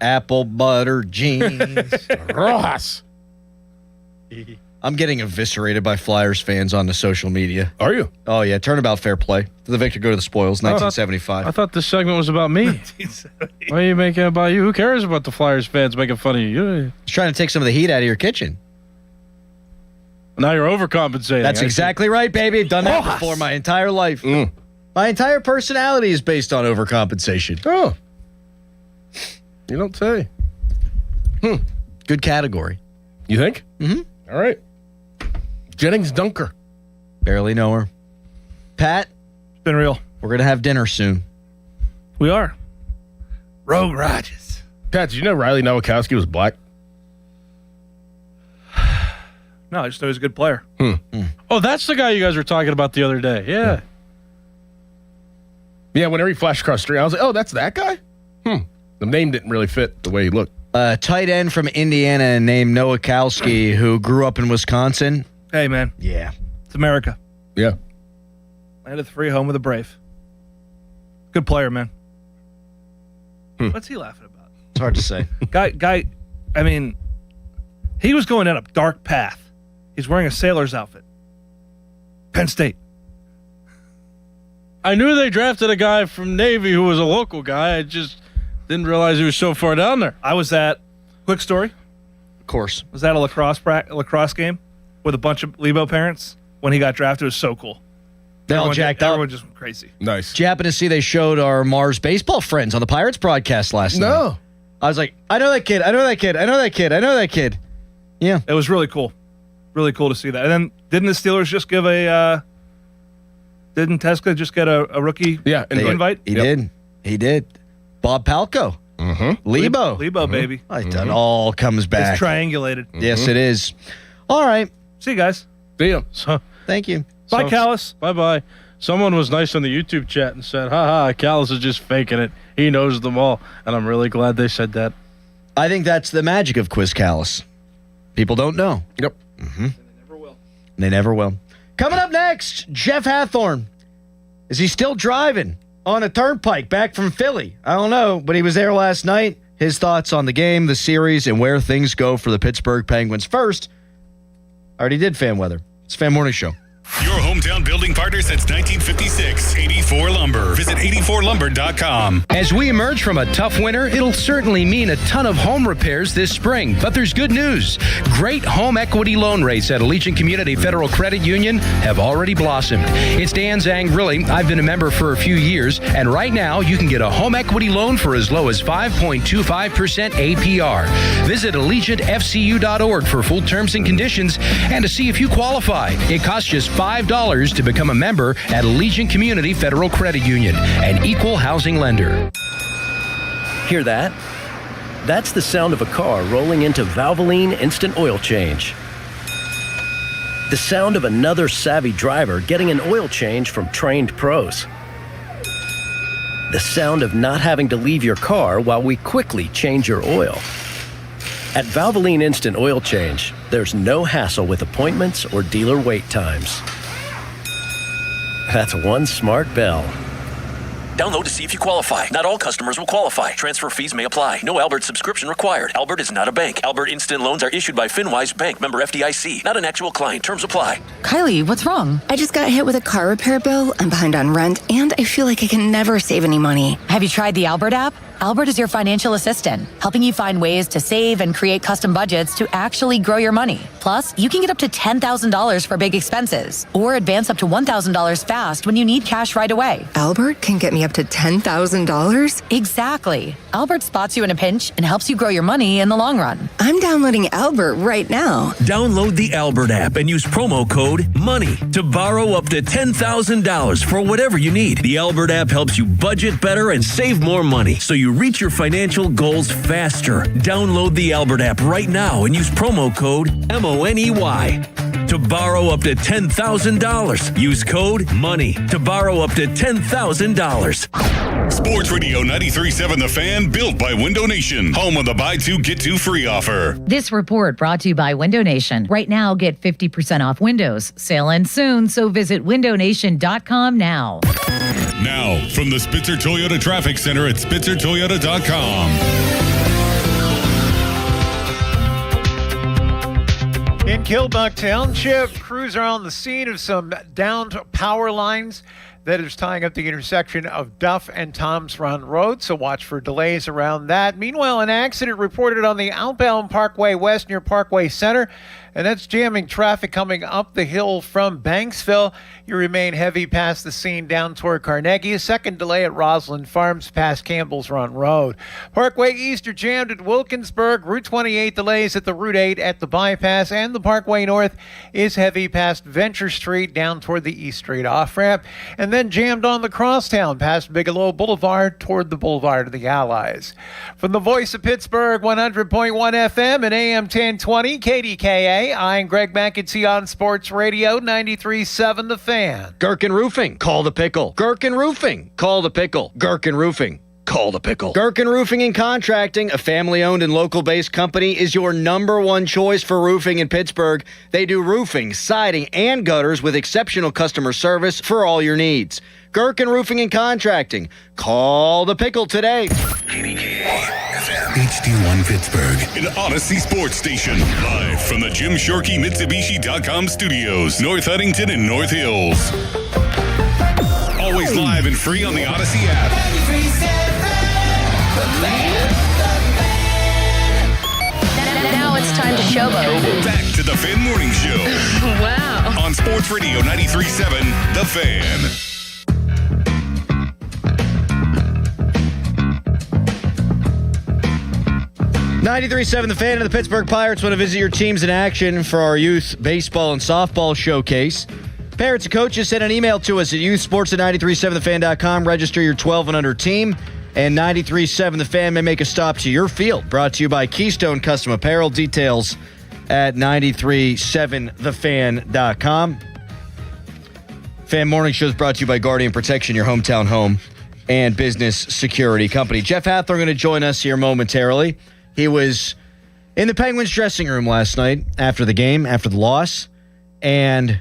Apple butter jeans. Ross. I'm getting eviscerated by Flyers fans on the social media. Are you? Oh, yeah. Turnabout fair play. Did the victor go to the spoils? 1975. I thought this segment was about me. Why are you making it about you? Who cares about the Flyers fans making fun of you? Just trying to take some of the heat out of your kitchen. Now you're overcompensating. That's exactly right, baby. I've done that before my entire life. My entire personality is based on overcompensation. Oh. You don't say. Good category. You think? Mm-hmm. All right. Jennings Dunker. Barely know her. Pat. It's been real. We're going to have dinner soon. We are. Rogue Rogers. Pat, did you know Riley Nowakowski was black? No, I just know he's a good player. Oh, that's the guy you guys were talking about the other day. Yeah. Yeah, whenever he flashed across the street, I was like, oh, that's that guy? The name didn't really fit the way he looked. Tight end from Indiana named Nowakowski who grew up in Wisconsin. Hey, man. Yeah. It's America. Yeah. Land of the free, home of the brave. Good player, man. What's he laughing about? It's hard to say. Guy, I mean, he was going down a dark path. He's wearing a sailor's outfit. Penn State. I knew they drafted a guy from Navy who was a local guy. I just didn't realize he was so far down there. I was at, quick story. Of course. Was that a lacrosse game with a bunch of Lebo parents when he got drafted? It was so cool. They all jacked up. Everyone just went crazy. Nice. Did you happen to see they showed our Mars baseball friends on the Pirates broadcast last night? No. I was like, I know that kid. I know that kid. I know that kid. I know that kid. Yeah. It was really cool. Really cool to see that. And then didn't the Steelers just give didn't Tesca just get a rookie invite? He did. He did. Bob Palco. Lebo. Lebo, baby. It all comes back. It's triangulated. Yes, it is. All right. See you guys. See ya. Thank you. Bye, Callus. Bye-bye. Someone was nice on the YouTube chat and said, Callus is just faking it. He knows them all. And I'm really glad they said that. I think that's the magic of Quiz Callus. People don't know. Yep. Mm-hmm. They never will. Coming up next, Jeff Hathorn. Is he still driving on a turnpike back from Philly? I don't know, but he was there last night. His thoughts on the game, the series, and where things go for the Pittsburgh Penguins. First, I already did Fan Weather. It's Fan Morning Show. Your hometown building partner since 1956. 84 Lumber. Visit 84lumber.com. As we emerge from a tough winter, it'll certainly mean a ton of home repairs this spring. But there's good news. Great home equity loan rates at Allegiant Community Federal Credit Union have already blossomed. It's Dan Zangrilli. I've been a member for a few years, and right now you can get a home equity loan for as low as 5.25% APR. Visit AllegiantFCU.org for full terms and conditions and to see if you qualify. It costs just $5 to become a member at Allegiant Community Federal Credit Union, an equal housing lender. Hear that? That's the sound of a car rolling into Valvoline Instant Oil Change. The sound of another savvy driver getting an oil change from trained pros. The sound of not having to leave your car while we quickly change your oil. At Valvoline Instant Oil Change, there's no hassle with appointments or dealer wait times. That's one smart bell. Download to see if you qualify. Not all customers will qualify. Transfer fees may apply. No Albert subscription required. Albert is not a bank. Albert Instant Loans are issued by FinWise Bank, member FDIC. Not an actual client. Terms apply. Kylie, what's wrong? I just got hit with a car repair bill. I'm behind on rent, and I feel like I can never save any money. Have you tried the Albert app? Albert is your financial assistant, helping you find ways to save and create custom budgets to actually grow your money. Plus, you can get up to $10,000 for big expenses or advance up to $1,000 fast when you need cash right away. Albert can get me up to $10,000? Exactly. Albert spots you in a pinch and helps you grow your money in the long run. I'm downloading Albert right now. Download the Albert app and use promo code MONEY to borrow up to $10,000 for whatever you need. The Albert app helps you budget better and save more money so you reach your financial goals faster. Download the Albert app right now and use promo code MONEY to borrow up to $10,000. Use code MONEY to borrow up to $10,000. Sports Radio 93.7 The Fan, built by Window Nation. Home of the buy two, get two free offer. This report brought to you by Window Nation. Right now, get 50% off windows. Sale ends soon, so visit windownation.com now. Now, from the Spitzer Toyota Traffic Center at spitzertoyota.com. In Killbuck Township, crews are on the scene of some downed power lines that is tying up the intersection of Duff and Toms Run Road, so watch for delays around that. Meanwhile, an accident reported on the outbound Parkway West near Parkway Center, and that's jamming traffic coming up the hill from Banksville. You remain heavy past the scene down toward Carnegie. A second delay at Roslyn Farms past Campbell's Run Road. Parkway East are jammed at Wilkinsburg. Route 28 delays at the Route 8 at the bypass, and the Parkway North is heavy past Venture Street down toward the East Street off-ramp, and then jammed on the Crosstown past Bigelow Boulevard toward the Boulevard of the Allies. From the Voice of Pittsburgh, 100.1 FM and AM 1020 KDKA, I'm Greg McEntee on Sports Radio 93.7 The Fan. Gherkin Roofing, call the pickle. Gherkin Roofing, call the pickle. Gherkin Roofing, call the pickle. Gherkin Roofing and Contracting, a family-owned and local-based company, is your number one choice for roofing in Pittsburgh. They do roofing, siding, and gutters with exceptional customer service for all your needs. Gherkin Roofing and Contracting. Call the pickle today. HD1 Pittsburgh, an Odyssey Sports Station. Live from the Jim Shorkey Mitsubishi.com studios, North Huntington and North Hills. Always live and free on the Odyssey app. Now it's time to showboat. Back to the Fan Morning Show. Wow. On Sports Radio 93.7 The Fan. .93.7 The Fan and the Pittsburgh Pirates want to visit your teams in action for our youth baseball and softball showcase. Parents and coaches send an email to us at youthsports@937thefan.com. Register your 12 and under team, and 93.7 The Fan may make a stop to your field. Brought to you by Keystone Custom Apparel. Details at 937thefan.com. Fan Morning Show is brought to you by Guardian Protection, your hometown home and business security company. Jeff Hathler going to join us here momentarily. He was in the Penguins dressing room last night after the game, after the loss, and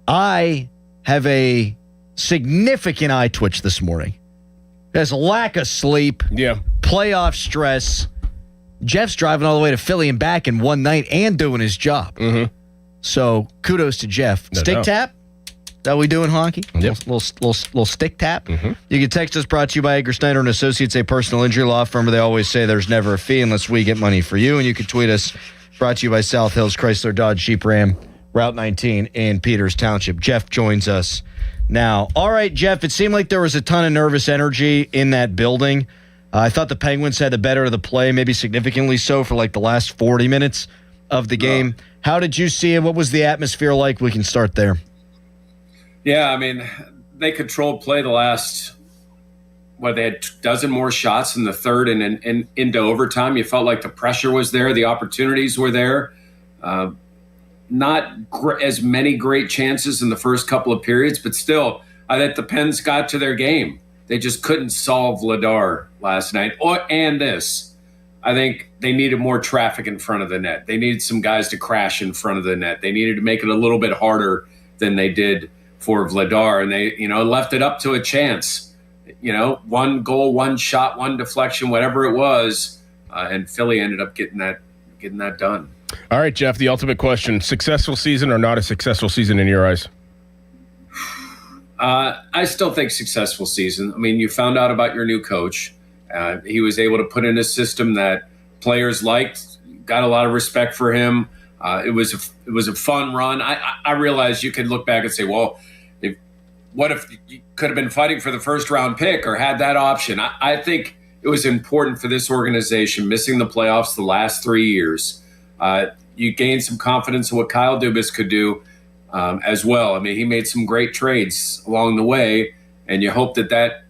I have a significant eye twitch this morning. There's a lack of sleep, playoff stress. Jeff's driving all the way to Philly and back in one night and doing his job. So kudos to Jeff. Stick tap? Is that what we do in hockey? Yep. Little stick tap. You can text us, brought to you by Edgar Snyder and Associates, a personal injury law firm. They always say there's never a fee unless we get money for you. And you can tweet us, brought to you by South Hills Chrysler Dodge Jeep Ram, Route 19 in Peters Township. Jeff joins us now. All right, Jeff, it seemed like there was a ton of nervous energy in that building. I thought the Penguins had the better of the play, maybe significantly so for like the last 40 minutes of the game. How did you see it? What was the atmosphere like? We can start there. Yeah, I mean, they controlled play the last, they had a dozen more shots in the third and into overtime. You felt like the pressure was there. The opportunities were there. Not as many great chances in the first couple of periods, but still, I think the Pens got to their game. They just couldn't solve Vladar last night. And this. I think they needed more traffic in front of the net. They needed some guys to crash in front of the net. They needed to make it a little bit harder than they did for Vladar, and they, left it up to a chance. One goal, one shot, one deflection, whatever it was, and Philly ended up getting that done. All right, Jeff, the ultimate question: successful season or not a successful season in your eyes? I still think successful season. I mean, you found out about your new coach. He was able to put in a system that players liked, got a lot of respect for him. It was a fun run. I realize you could look back and say, well, what if you could have been fighting for the first round pick or had that option? I think it was important for this organization, missing the playoffs the last 3 years. You gained some confidence in what Kyle Dubas could do as well. I mean, he made some great trades along the way, and you hope that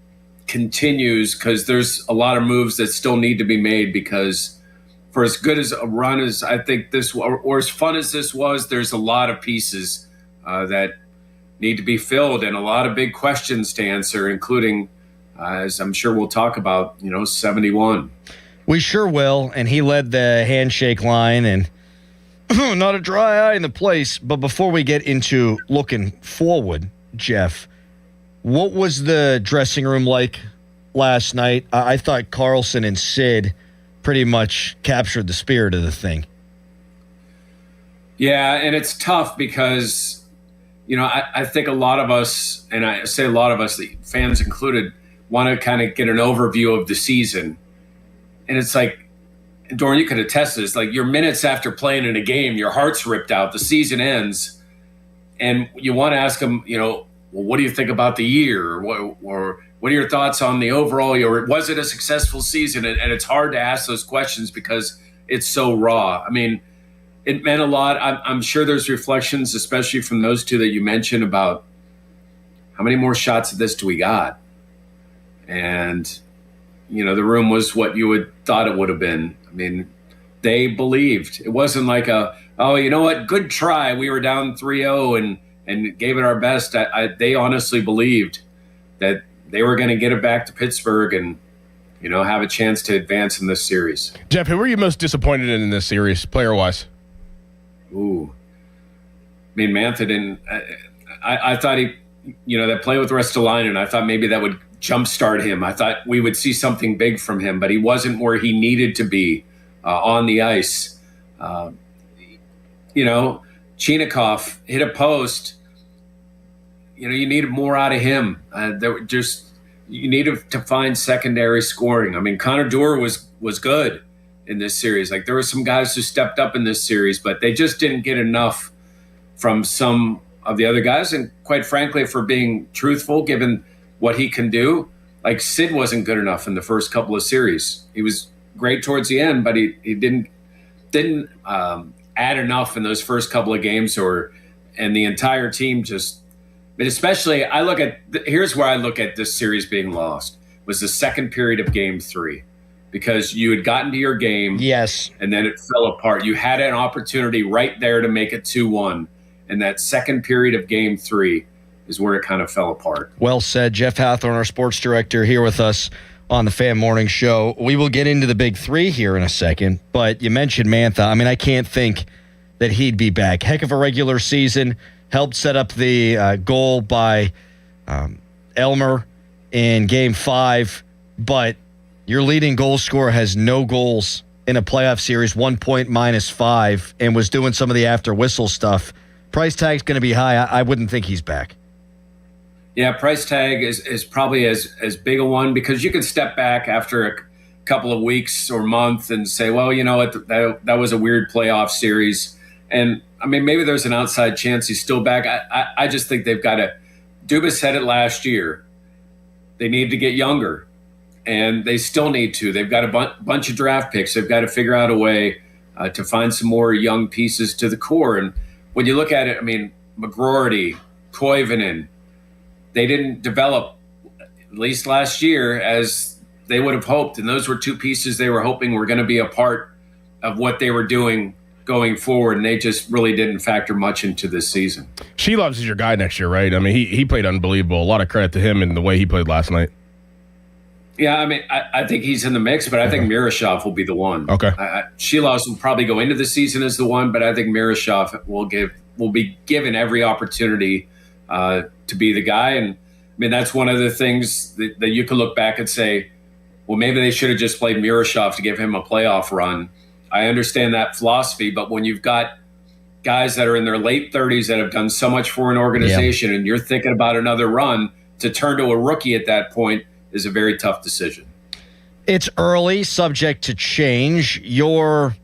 continues because there's a lot of moves that still need to be made because for as good as a run as I think this, or as fun as this was, there's a lot of pieces that need to be filled and a lot of big questions to answer, including, as I'm sure we'll talk about, 71. We sure will, and he led the handshake line, and not a dry eye in the place. But before we get into looking forward, Jeff, what was the dressing room like last night? I thought Carlson and Sid pretty much captured the spirit of the thing. Yeah, and it's tough because, I think a lot of us, and I say a lot of us, the fans included, want to kind of get an overview of the season. And it's like, Doran, you could attest to this, like your minutes after playing in a game, your heart's ripped out, the season ends, and you want to ask them, well, what do you think about the year? Or what are your thoughts on the overall, was it a successful season? And it's hard to ask those questions because it's so raw. I mean, it meant a lot. I'm sure there's reflections, especially from those two that you mentioned, about how many more shots of this do we got? And, the room was what you would thought it would have been. I mean, they believed. It wasn't like you know what, good try. We were down 3-0 and gave it our best. They honestly believed that they were going to get it back to Pittsburgh and, have a chance to advance in this series. Jeff, who were you most disappointed in this series, player-wise? Ooh. I mean, Mantha didn't I thought he, that play with Ristolainen, I thought maybe that would jumpstart him. I thought we would see something big from him, but he wasn't where he needed to be on the ice. Chinakhov hit a post. You needed more out of him. You needed to find secondary scoring. I mean, Connor Dewar was good in this series. Like there were some guys who stepped up in this series, but they just didn't get enough from some of the other guys. And quite frankly, for being truthful, given what he can do, like Sid wasn't good enough in the first couple of series. He was great towards the end, but he didn't add enough in those first couple of games, and the entire team just. But especially, here's where I look at this series being lost was the second period of Game 3, because you had gotten to your game, yes, and then it fell apart. You had an opportunity right there to make it 2-1, and that second period of Game 3 is where it kind of fell apart. Well said. Jeff Hathorn, our sports director, here with us on the Fan Morning Show. We will get into the big three here in a second, but you mentioned Mantha. I mean, I can't think that he'd be back. Heck of a regular season. Helped set up the goal by Elmer in Game 5, but your leading goal scorer has no goals in a playoff series, 1 point -5, and was doing some of the after whistle stuff. Price tag's going to be high. I wouldn't think he's back. Yeah, price tag is probably as big a one, because you can step back after a couple of weeks or month and say, well, that was a weird playoff series. And I mean, maybe there's an outside chance he's still back. I just think they've got to. Dubas said it last year. They need to get younger, and they still need to. They've got a bunch of draft picks. They've got to figure out a way to find some more young pieces to the core. And when you look at it, I mean, McGroarty, Koivunen, they didn't develop, at least last year, as they would have hoped. And those were two pieces they were hoping were going to be a part of what they were doing going forward, and they just really didn't factor much into this season. Sheloves is your guy next year, right? I mean, he played unbelievable. A lot of credit to him in the way he played last night. Yeah, I mean, I think he's in the mix, but I think Miroshov will be the one. Okay. Sheloves will probably go into the season as the one, but I think Miroshov will be given every opportunity to be the guy. And I mean, that's one of the things that you can look back and say, well, maybe they should have just played Miroshov to give him a playoff run. I understand that philosophy, but when you've got guys that are in their late 30s that have done so much for an organization, and you're thinking about another run, to turn to a rookie at that point is a very tough decision. It's early, subject to change. Your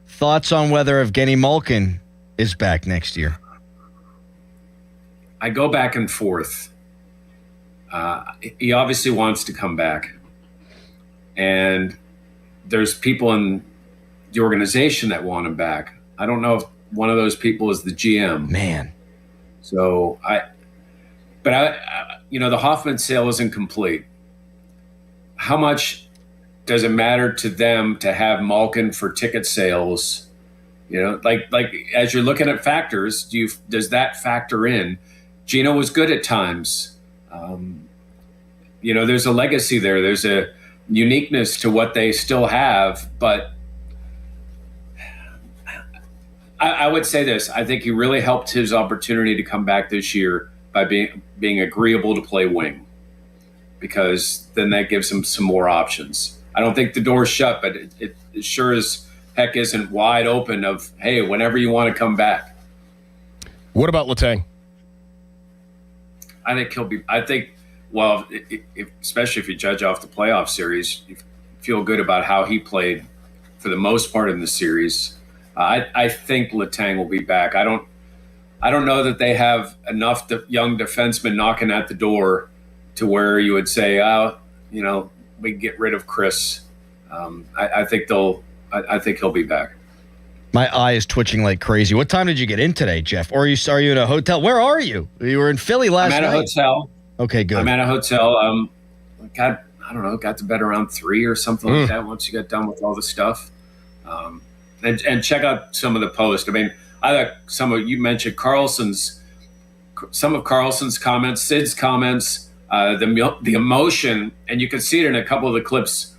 thoughts on whether Evgeny Malkin is back next year? I go back and forth. He obviously wants to come back. And there's people in the organization that want him back. I don't know if one of those people is the GM. Man. So the Hoffman sale isn't complete. How much does it matter to them to have Malkin for ticket sales? Like as you're looking at factors, does that factor in? Gino was good at times. There's a legacy there. There's a uniqueness to what they still have, but I would say this. I think he really helped his opportunity to come back this year by being agreeable to play wing, because then that gives him some more options. I don't think the door's shut, but it sure as heck isn't wide open of, hey, whenever you want to come back. What about Letang? I think he'll be. I think, well, especially if you judge off the playoff series, you feel good about how he played for the most part in the series. I think Letang will be back. I don't know that they have enough young defensemen knocking at the door to where you would say, we can get rid of Chris. I think he'll be back. My eye is twitching like crazy. What time did you get in today, Jeff? Or are you in a hotel? Where are you? You were in Philly last night. I'm at a hotel. Okay, good. I'm at a hotel. Got to bed around 3 or something like that once you get done with all the stuff. And check out some of the posts. I mean, I thought you mentioned some of Carlson's comments, Sid's comments, the emotion, and you could see it in a couple of the clips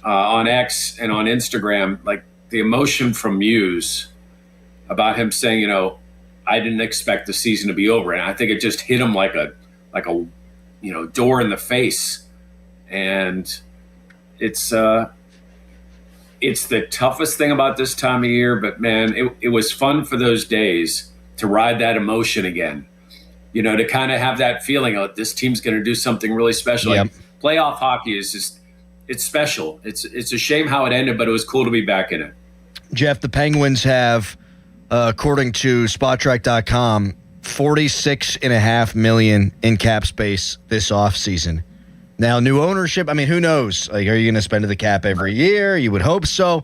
on X and on Instagram, like the emotion from Muse about him saying, I didn't expect the season to be over, and I think it just hit him like a door in the face, and it's the toughest thing about this time of year, but man, it was fun for those days to ride that emotion again. To kind of have that feeling of this team's going to do something really special. Yep. Like, playoff hockey is just, it's special. It's a shame how it ended, but it was cool to be back in it. Jeff, the Penguins have, according to Spotrac.com, $46.5 million in cap space this offseason. Now, new ownership, I mean, who knows? Like, are you going to spend the cap every year? You would hope so.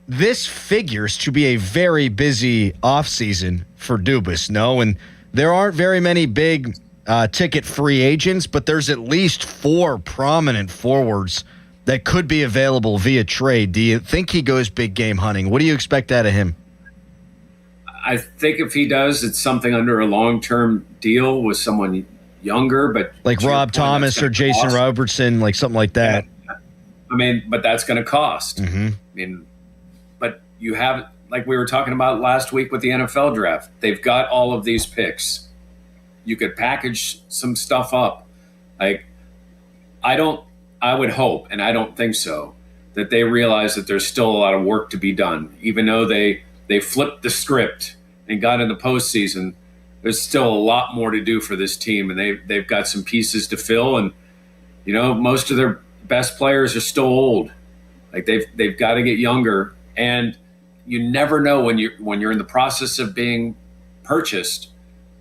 This figures to be a very busy offseason for Dubas, no? And there aren't very many big ticket free agents, but there's at least 4 prominent forwards that could be available via trade. Do you think he goes big game hunting? What do you expect out of him? I think if he does, it's something under a long-term deal with someone younger, but like Rob Thomas or Jason Robertson, like something like that. Yeah. I mean, but that's going to cost. Mm-hmm. I mean, but you have, like we were talking about last week with the NFL draft, they've got all of these picks. You could package some stuff up. Like, I would hope, and I don't think so, that they realize that there's still a lot of work to be done. Even though they flipped the script and got in the postseason, there's still a lot more to do for this team, and they've got some pieces to fill. And most of their best players are still old. Like they've got to get younger, and you never know when you're in the process of being purchased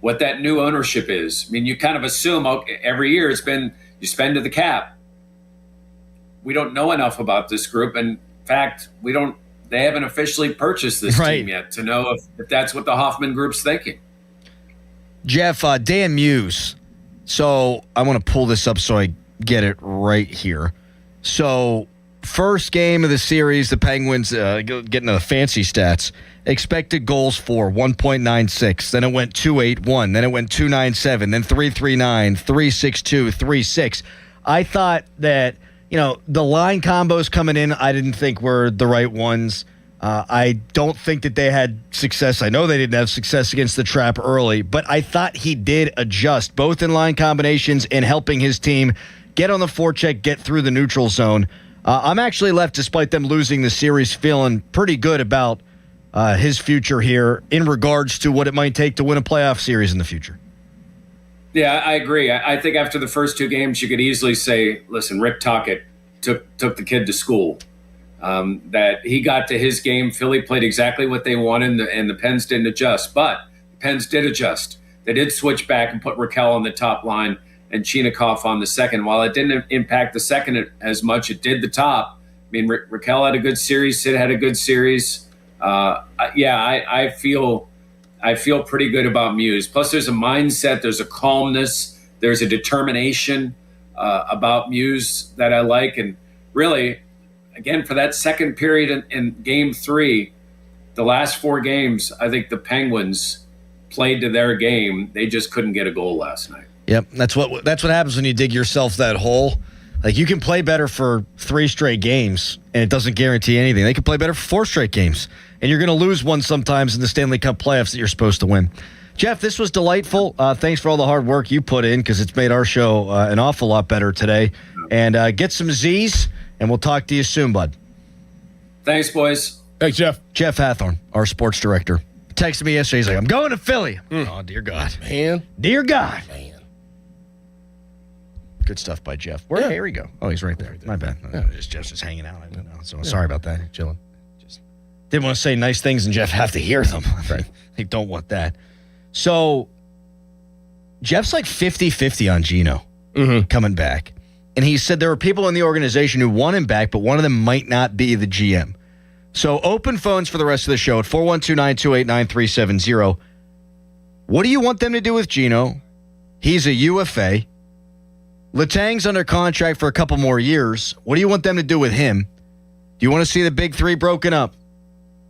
what that new ownership is. I mean, you kind of assume every year you spend to the cap. We don't know enough about this group, and in fact, they haven't officially purchased this team yet to know if that's what the Hoffman Group's thinking. Jeff, Dan Muse. So I want to pull this up so I get it right here. So first game of the series, the Penguins, getting the fancy stats, expected goals for 1.96. Then it went 2.81. Then it went 2.97. Then 3.39, 3.62, 3.6. I thought that, the line combos coming in, I didn't think were the right ones. I don't think that they had success. I know they didn't have success against the trap early, but I thought he did adjust both in line combinations and helping his team get on the forecheck, get through the neutral zone. I'm actually left, despite them losing the series, feeling pretty good about his future here in regards to what it might take to win a playoff series in the future. Yeah, I agree. I think after the first 2 games, you could easily say, listen, Rick Tocchet took the kid to school. That he got to his game. Philly played exactly what they wanted, and the Pens didn't adjust. But the Pens did adjust. They did switch back and put Raquel on the top line and Chinakhov on the second. While it didn't impact the second as much, it did the top. I mean, Raquel had a good series. Sid had a good series. I feel pretty good about Muse. Plus, there's a mindset, there's a calmness, there's a determination about Muse that I like. And really, again, for that second period in Game 3, the last 4 games, I think the Penguins played to their game. They just couldn't get a goal last night. Yep, that's what happens when you dig yourself that hole. Like, you can play better for 3 straight games, and it doesn't guarantee anything. They can play better for 4 straight games, and you're going to lose one sometimes in the Stanley Cup playoffs that you're supposed to win. Jeff, this was delightful. Thanks for all the hard work you put in, because it's made our show an awful lot better today. And get some Z's, and we'll talk to you soon, bud. Thanks, boys. Thanks, Jeff. Jeff Hathorn, our sports director, texted me yesterday. He's like, I'm going to Philly. Oh, dear God. Man. Dear God. Man. Good stuff by Jeff. Where'd Harry go? Oh, he's right there. My bad. Jeff's just hanging out. I don't know. So sorry about that. Chilling. Just didn't want to say nice things and Jeff have to hear them. Right. They don't want that. So Jeff's like 50-50 on Gino coming back. And he said there were people in the organization who want him back, but one of them might not be the GM. So open phones for the rest of the show at 412-928-9370. What do you want them to do with Gino? He's a UFA. Letang's under contract for a couple more years. What do you want them to do with him? Do you want to see the big 3 broken up?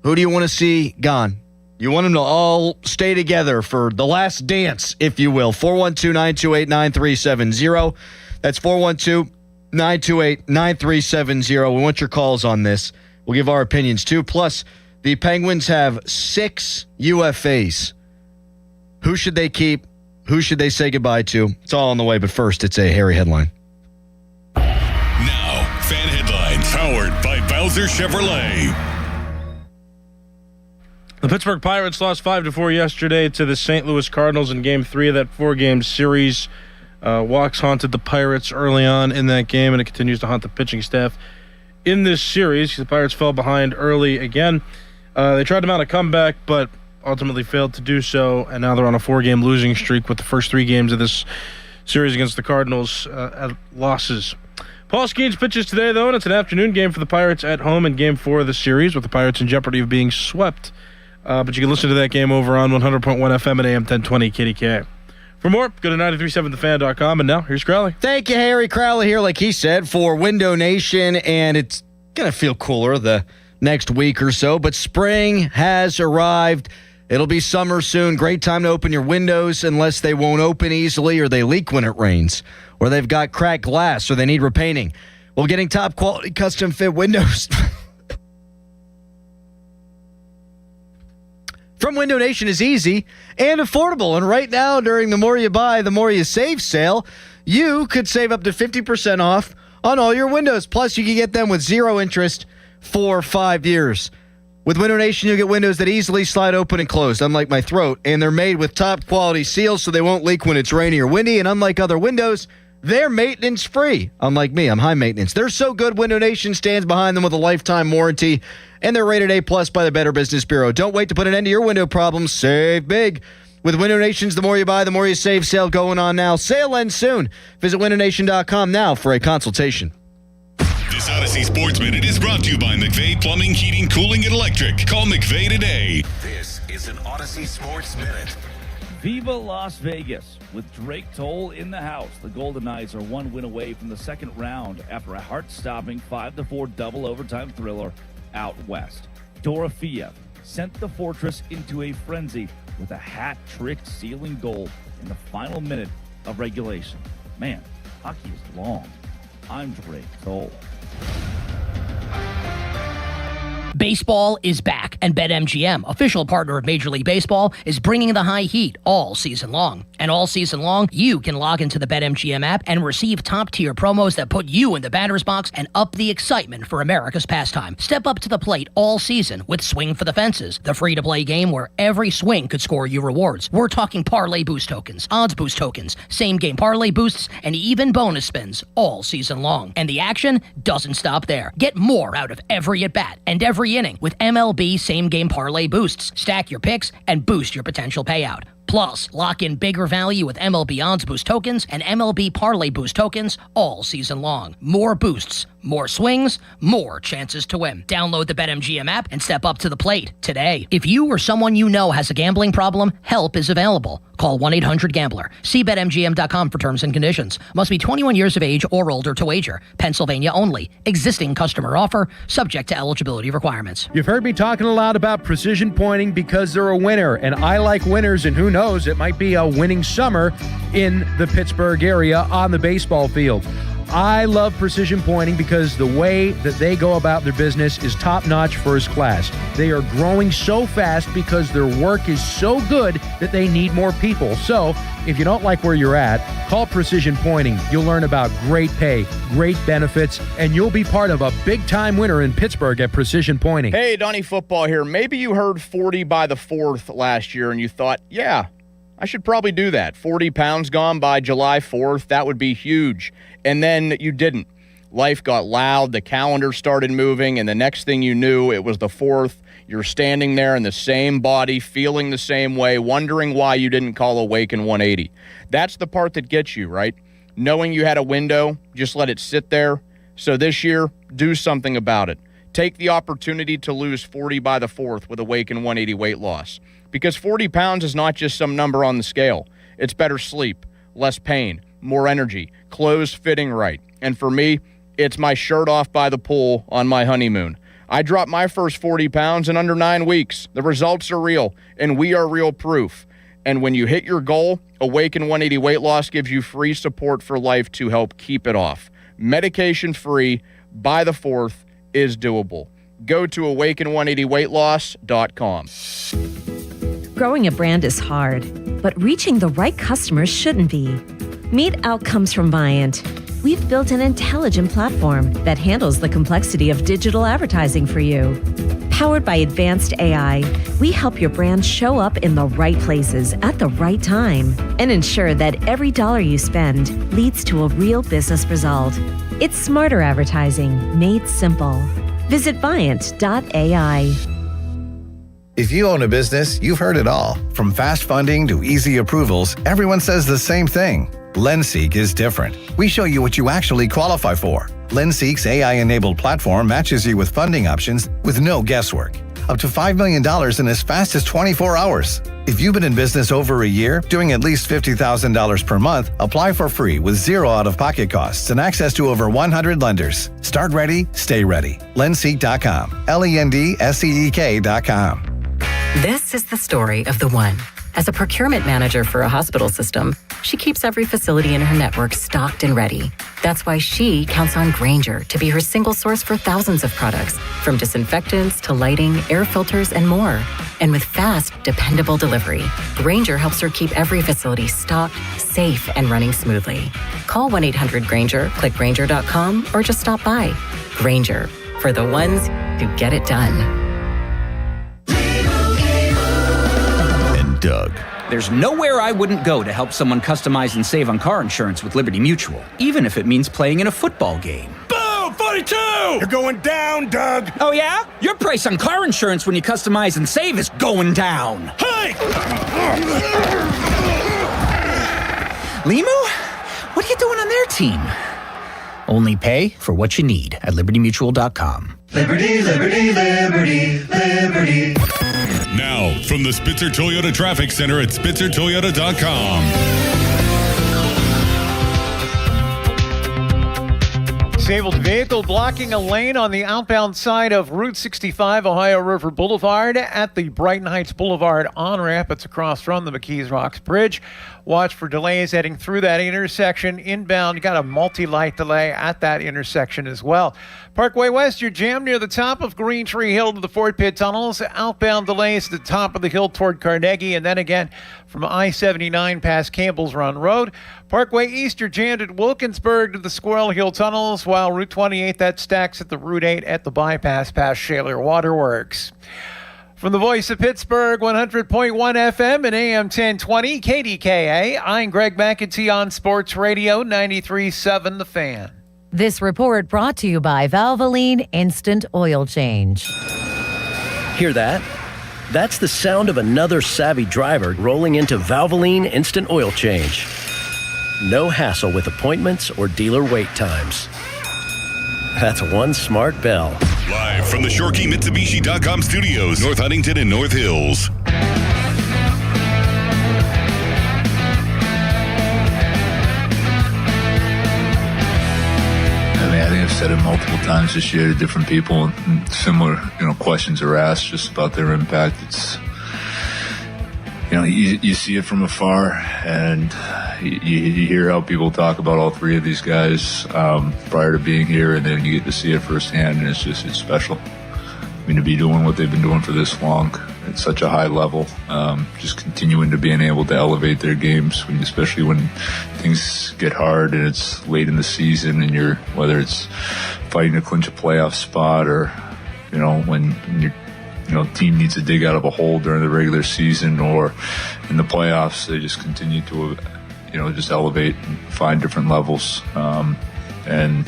Who do you want to see gone? You want them to all stay together for the last dance, if you will. 412-928-9370. That's 412-928-9370. We want your calls on this. We'll give our opinions too. Plus, the Penguins have 6 UFAs. Who should they keep? Who should they say goodbye to? It's all on the way, but first, it's a Harry headline. Now, fan headlines powered by Bowser Chevrolet. The Pittsburgh Pirates lost 5-4 yesterday to the St. Louis Cardinals in Game 3 of that 4-game series. Walks haunted the Pirates early on in that game, and it continues to haunt the pitching staff in this series. The Pirates fell behind early again. They tried to mount a comeback, but ultimately failed to do so, and now they're on a 4-game losing streak with the first 3 games of this series against the Cardinals at losses. Paul Skeens pitches today, though, and it's an afternoon game for the Pirates at home in Game 4 of the series, with the Pirates in jeopardy of being swept. But you can listen to that game over on 100.1 FM at AM 1020 KDKA. For more, go to 937thefan.com, and now here's Crowley. Thank you, Harry. Crowley here, like he said, for Window Nation, and it's going to feel cooler the next week or so, but spring has arrived. It'll be summer soon. Great time to open your windows, unless they won't open easily or they leak when it rains, or they've got cracked glass or they need repainting. Well, getting top quality custom fit windows from Window Nation is easy and affordable. And right now, during the More You Buy, the More You Save sale, you could save up to 50% off on all your windows. Plus, you can get them with 0 interest for 5 years. With Window Nation, you'll get windows that easily slide open and close, unlike my throat. And they're made with top quality seals so they won't leak when it's rainy or windy. And unlike other windows, they're maintenance free. Unlike me, I'm high maintenance. They're so good, Window Nation stands behind them with a lifetime warranty. And they're rated A+ by the Better Business Bureau. Don't wait to put an end to your window problems. Save big. With Window Nation's The More You Buy, the More You Save sale going on now. Sale ends soon. Visit windownation.com now for a consultation. This Odyssey Sports Minute is brought to you by McVeigh Plumbing, Heating, Cooling, and Electric. Call McVeigh today. This is an Odyssey Sports Minute. Viva Las Vegas. With Drake Toll in the house, the Golden Knights are 1 win away from the second round after a heart-stopping 5-4 double overtime thriller out west. Dorofeev sent the Fortress into a frenzy with a hat-trick sealing goal in the final minute of regulation. Man, hockey is long. I'm Drake Toll. Baseball is back, and BetMGM, official partner of Major League Baseball, is bringing the high heat all season long. And all season long, you can log into the BetMGM app and receive top-tier promos that put you in the batter's box and up the excitement for America's pastime. Step up to the plate all season with Swing for the Fences, the free-to-play game where every swing could score you rewards. We're talking parlay boost tokens, odds boost tokens, same-game parlay boosts, and even bonus spins all season long. And the action doesn't stop there. Get more out of every at-bat and every inning with MLB same-game parlay boosts. Stack your picks and boost your potential payout. Plus, lock in bigger value with MLB Odds Boost tokens and MLB Parlay Boost tokens all season long. More boosts, more swings, more chances to win. Download the BetMGM app and step up to the plate today. If you or someone you know has a gambling problem, help is available. Call 1-800-GAMBLER. See BetMGM.com for terms and conditions. Must be 21 years of age or older to wager. Pennsylvania only. Existing customer offer. Subject to eligibility requirements. You've heard me talking a lot about Precision Pointing because they're a winner, and I like winners, and who knows, it might be a winning summer in the Pittsburgh area on the baseball field. I love Precision Pointing because the way that they go about their business is top-notch, first class. They are growing so fast because their work is so good that they need more people. So, if you don't like where you're at, call Precision Pointing. You'll learn about great pay, great benefits, and you'll be part of a big-time winner in Pittsburgh at Precision Pointing. Hey, Donnie Football here. Maybe you heard 40 by the 4th last year and you thought, yeah, I should probably do that. 40 pounds gone by July 4th. That would be huge. And then you didn't. Life got loud. The calendar started moving. And the next thing you knew, it was the 4th. You're standing there in the same body, feeling the same way, wondering why you didn't call Awaken 180. That's the part that gets you, right? Knowing you had a window, just let it sit there. So this year, do something about it. Take the opportunity to lose 40 by the 4th with Awaken 180 weight loss. Because 40 pounds is not just some number on the scale. It's better sleep, less pain, more energy, clothes fitting right. And for me, it's my shirt off by the pool on my honeymoon. I dropped my first 40 pounds in under 9 weeks. The results are real, and we are real proof. And when you hit your goal, Awaken 180 Weight Loss gives you free support for life to help keep it off. Medication-free by the 4th is doable. Go to awaken180weightloss.com. Growing a brand is hard, but reaching the right customers shouldn't be. Meet Outcomes from Viant. We've built an intelligent platform that handles the complexity of digital advertising for you. Powered by advanced AI, we help your brand show up in the right places at the right time and ensure that every dollar you spend leads to a real business result. It's smarter advertising made simple. Visit Viant.ai. If you own a business, you've heard it all. From fast funding to easy approvals, everyone says the same thing. LendSeek is different. We show you what you actually qualify for. LendSeek's AI-enabled platform matches you with funding options with no guesswork. Up to $5 million in as fast as 24 hours. If you've been in business over a year, doing at least $50,000 per month, apply for free with zero out-of-pocket costs and access to over 100 lenders. Start ready, stay ready. LendSeek.com. LendSeek.com. This is the story of the one. As a procurement manager for a hospital system, she keeps every facility in her network stocked and ready. That's why she counts on Grainger to be her single source for thousands of products, from disinfectants to lighting, air filters, and more. And with fast, dependable delivery, Grainger helps her keep every facility stocked, safe, and running smoothly. Call 1-800-GRAINGER, click Grainger.com, or just stop by. Grainger, for the ones who get it done. Doug. There's nowhere I wouldn't go to help someone customize and save on car insurance with Liberty Mutual, even if it means playing in a football game. Boom! 42! You're going down, Doug! Oh, yeah? Your price on car insurance when you customize and save is going down. Hey! Limu? What are you doing on their team? Only pay for what you need at libertymutual.com. Liberty, liberty, liberty, liberty. Now, from the Spitzer Toyota Traffic Center at SpitzerToyota.com. Disabled vehicle blocking a lane on the outbound side of Route 65 Ohio River Boulevard at the Brighton Heights Boulevard on-ramp. It's across from the McKees Rocks Bridge. Watch for delays heading through that intersection. Inbound, you got a multi-light delay at that intersection as well. Parkway West, you're jammed near the top of Green Tree Hill to the Fort Pitt tunnels. Outbound delays at the top of the hill toward Carnegie, and then again from I-79 past Campbell's Run Road. Parkway East, you're jammed at Wilkinsburg to the Squirrel Hill tunnels, while Route 28, that stacks at the Route 8 at the bypass past Shaler Waterworks. From the voice of Pittsburgh, 100.1 FM and AM 1020, KDKA, I'm Greg McEntee on Sports Radio 93.7 The Fan. This report brought to you by Valvoline Instant Oil Change. Hear that? That's the sound of another savvy driver rolling into Valvoline Instant Oil Change. No hassle with appointments or dealer wait times. That's one smart bell. Live from the ShoreKeyMitsubishi.com studios, North Huntington and North Hills. I think I've said it multiple times this year to different people, and similar, questions are asked just about their impact. It's, you see it from afar, and you hear how people talk about all three of these guys prior to being here, and then you get to see it firsthand, and it's special. I mean, to be doing what they've been doing for this long at such a high level, just continuing to being able to elevate their games, especially when things get hard and it's late in the season, and whether it's fighting to clinch a playoff spot or, when your team needs to dig out of a hole during the regular season or in the playoffs, they just continue to, just elevate and find different levels. And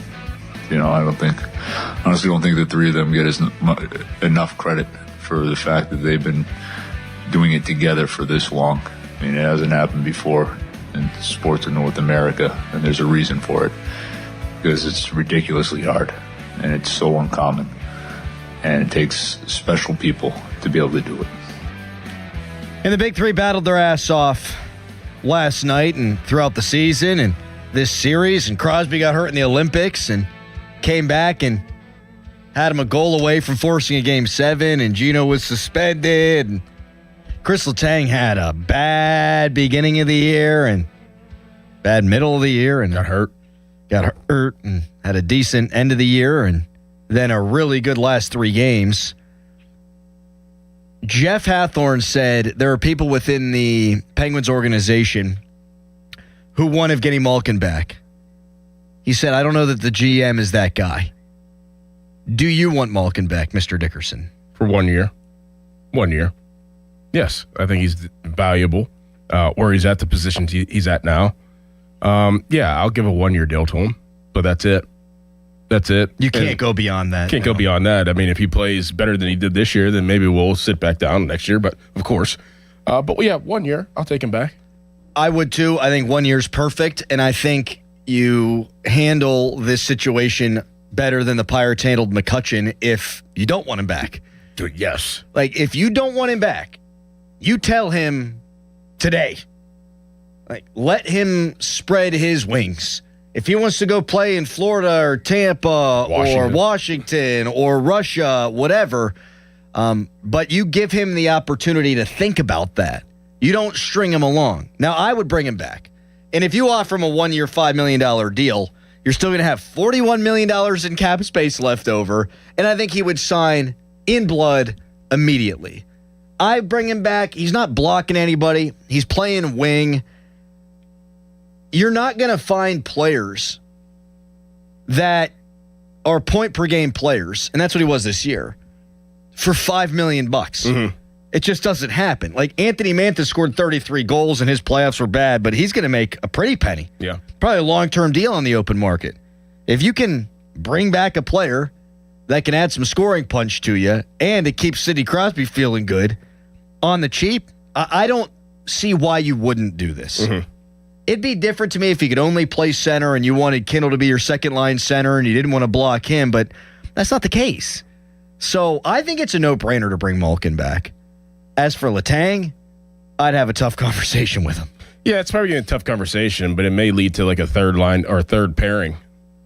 I honestly don't think the three of them get enough credit for the fact that they've been doing it together for this long. I mean, it hasn't happened before in sports in North America, and there's a reason for it, because it's ridiculously hard and it's so uncommon, and it takes special people to be able to do it. And the big three battled their ass off last night and throughout the season and this series, and Crosby got hurt in the Olympics and came back and had him a goal away from forcing a Game 7, and Gino was suspended, and Chris Letang had a bad beginning of the year and bad middle of the year and got hurt and had a decent end of the year and then a really good last 3 games. Jeff Hathorn said there are people within the Penguins organization who want Evgeny Malkin back. He said, I don't know that the GM is that guy. Do you want Malkin back, Mr. Dickerson? For 1 year. 1 year. Yes, I think he's valuable where he's at, the position he's at now. Yeah, I'll give a 1 year deal to him, but that's it. That's it. You can't go beyond that. Can't go beyond that. I mean, if he plays better than he did this year, then maybe we'll sit back down next year, but of course. But yeah, 1 year, I'll take him back. I would too. I think 1 year's perfect, and I think you handle this situation better than the Pirates handled McCutchen if you don't want him back. Dude, yes. Like, if you don't want him back, you tell him today. Like, let him spread his wings. If he wants to go play in Florida or Tampa or Washington or Russia, whatever, but you give him the opportunity to think about that. You don't string him along. Now, I would bring him back. And if you offer him a 1 year, $5 million deal, you're still going to have $41 million in cap space left over, and I think he would sign in blood immediately. I bring him back. He's not blocking anybody. He's playing wing. You're not going to find players that are point per game players, and that's what he was this year, for $5 million. Mm-hmm. It just doesn't happen. Like, Anthony Mantha scored 33 goals and his playoffs were bad, but he's going to make a pretty penny. Yeah. Probably a long-term deal on the open market. If you can bring back a player that can add some scoring punch to you and it keeps Sidney Crosby feeling good on the cheap, I don't see why you wouldn't do this. Mm-hmm. It'd be different to me if you could only play center and you wanted Kindle to be your second-line center and you didn't want to block him, but that's not the case. So I think it's a no-brainer to bring Malkin back. As for Letang, I'd have a tough conversation with him. Yeah, it's probably a tough conversation, but it may lead to like a third line or a third pairing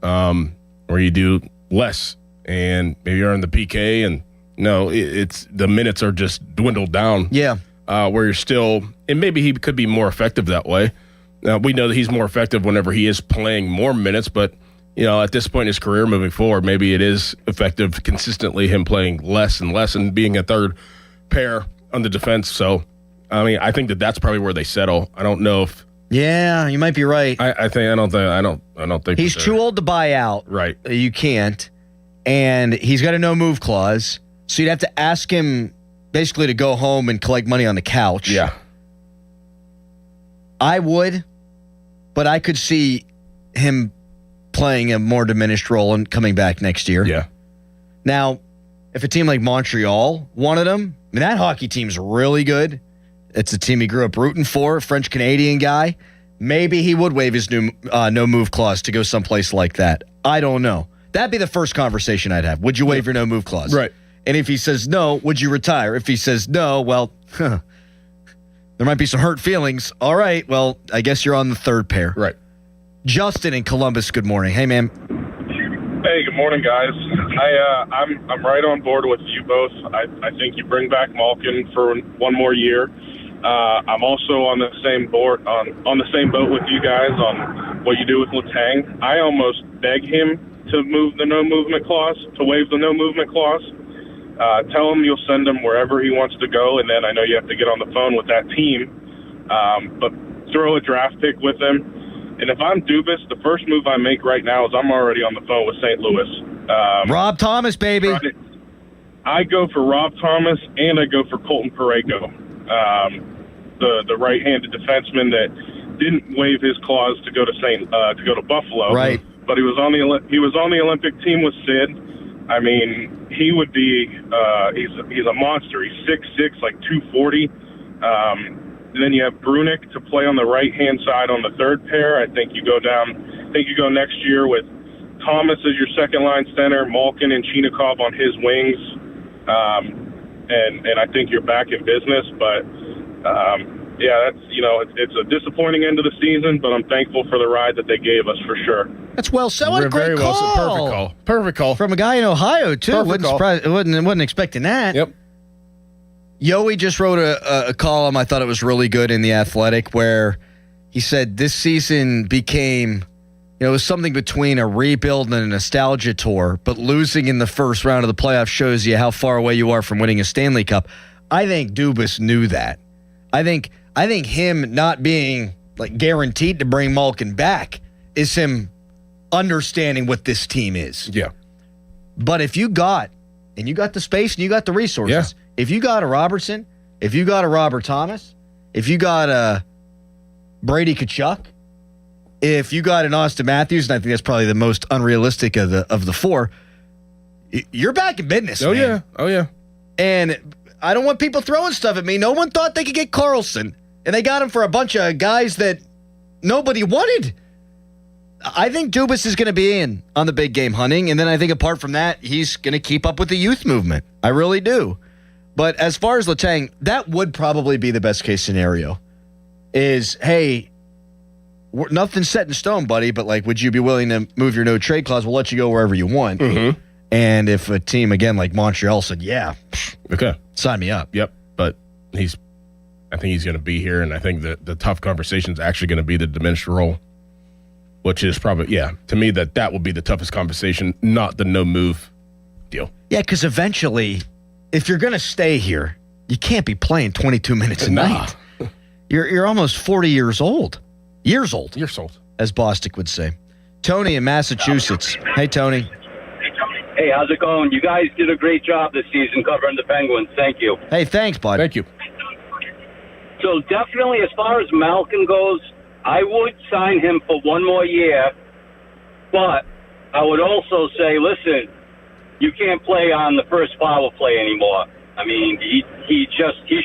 where where you do less and maybe you're on the PK and it's the minutes are just dwindled down. Yeah. Where you're still, and maybe he could be more effective that way. We know that he's more effective whenever he is playing more minutes, but at this point in his career moving forward, maybe it is effective consistently him playing less and less and being a third pair on the defense. So, I mean, I think that's probably where they settle. I don't know if. Yeah, you might be right. I don't think he's too old to buy out. Right. You can't, and he's got a no move clause, so you'd have to ask him basically to go home and collect money on the couch. Yeah. I would, but I could see him playing a more diminished role and coming back next year. Yeah. Now, if a team like Montreal wanted him, I mean, that hockey team's really good. It's a team he grew up rooting for, French-Canadian guy. Maybe he would waive his new no-move clause to go someplace like that. I don't know. That'd be the first conversation I'd have. Would you waive your no-move clause? Right. And if he says no, would you retire? If he says no, well, there might be some hurt feelings. All right, well, I guess you're on the third pair. Right. Justin in Columbus, good morning. Hey, man. Hey, good morning, guys. I'm right on board with you both. I think you bring back Malkin for one more year. I'm also on the same board on the same boat with you guys on what you do with Letang. I almost beg him to move the no movement clause, to waive the no movement clause. Tell him you'll send him wherever he wants to go, and then I know you have to get on the phone with that team. But throw a draft pick with him. And if I'm Dubas, the first move I make right now is I'm already on the phone with St. Louis. Rob Thomas, baby. I go for Rob Thomas, and I go for Colton Parayko, the right-handed defenseman that didn't waive his clause to go to Buffalo. Right. But he was on the Olympic team with Sid. I mean, he would be he's a monster. He's 6'6", like 240. And then you have Brunick to play on the right-hand side on the third pair. I think you go next year with Thomas as your second-line center, Malkin and Chinakhov on his wings. And I think you're back in business. But, it's a disappointing end of the season, but I'm thankful for the ride that they gave us for sure. That's well said. What a great call. Perfect call. From a guy in Ohio, too. Wasn't expecting that. Yep. Yoey just wrote a column. I thought it was really good in The Athletic, where he said this season became, it was something between a rebuild and a nostalgia tour, but losing in the first round of the playoffs shows you how far away you are from winning a Stanley Cup. I think Dubas knew that. I think him not being like guaranteed to bring Malkin back is him understanding what this team is. Yeah. But if you got the space and you got the resources, if you got a Robertson, if you got a Robert Thomas, if you got a Brady Tkachuk, if you got an Austin Matthews, and I think that's probably the most unrealistic of the four, you're back in business. Oh, man. yeah. Oh, yeah. And I don't want people throwing stuff at me. No one thought they could get Carlson, and they got him for a bunch of guys that nobody wanted. I think Dubas is going to be in on the big game hunting, and then I think apart from that, he's going to keep up with the youth movement. I really do. But as far as Letang, that would probably be the best case scenario. Is, hey, nothing's set in stone, buddy, but like, would you be willing to move your no trade clause? We'll let you go wherever you want. Mm-hmm. And if a team again like Montreal said, yeah, okay, sign me up. Yep. But I think he's going to be here, and I think that the tough conversation is actually going to be the diminished role, which is probably, to me, that will be the toughest conversation, not the no move deal. Yeah, because eventually, if you're going to stay here, you can't be playing 22 minutes a night. You're almost 40 years old. Years old, as Bostic would say. Tony in Massachusetts. Hey, Tony. Hey, how's it going? You guys did a great job this season covering the Penguins. Thank you. Hey, thanks, bud. Thank you. So definitely, as far as Malkin goes, I would sign him for one more year, but I would also say, listen, you can't play on the first power play anymore. I mean, he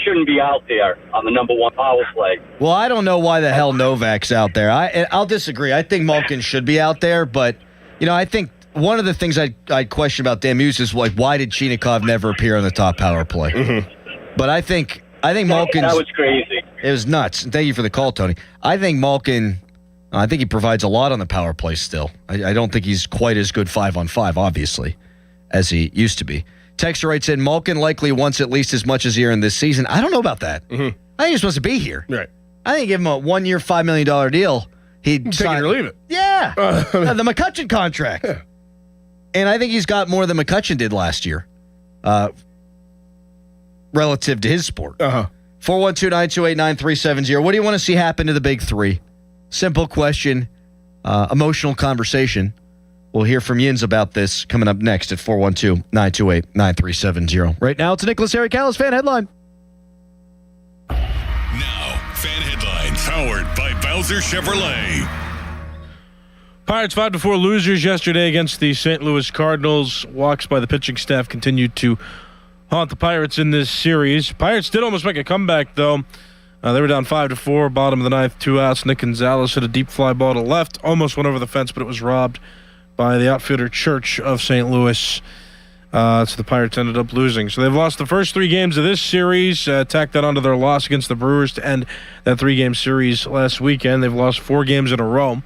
shouldn't be out there on the number one power play. Well, I don't know why the hell Novak's out there. I'll disagree. I think Malkin should be out there, but I think one of the things I'd question about Dan Muse is like, why did Chinakhov never appear on the top power play? Mm-hmm. But I think Malkin. That was crazy. It was nuts. And thank you for the call, Tony. I think Malkin I think he provides a lot on the power play still. I don't think he's quite as good 5-on-5, obviously, as he used to be. Texter writes in, Malkin likely wants at least as much as he earned this season. I don't know about that. I think he's supposed to be here. Right. I think give him a 1-year, $5 million deal. He'd take it or leave it. Yeah. The McCutchen contract. Yeah. And I think he's got more than McCutchen did last year relative to his sport. 412-928-9370. What do you want to see happen to the big three? Simple question, emotional conversation. We'll hear from Yins about this coming up next at 412-928-9370. Right now, it's a Nicholas Harry Callis fan headline. Now, fan headlines powered by Bowser Chevrolet. Pirates 5-4 losers yesterday against the St. Louis Cardinals. Walks by the pitching staff continued to haunt the Pirates in this series. Pirates did almost make a comeback, though. They were down 5-4, bottom of the ninth, 2 outs. Nick Gonzalez hit a deep fly ball to left, almost went over the fence, but it was robbed by the outfielder Church of St. Louis. So the Pirates ended up losing. So they've lost the first 3 games of this series, tacked that onto their loss against the Brewers to end that 3-game series last weekend. They've lost 4 games in a row,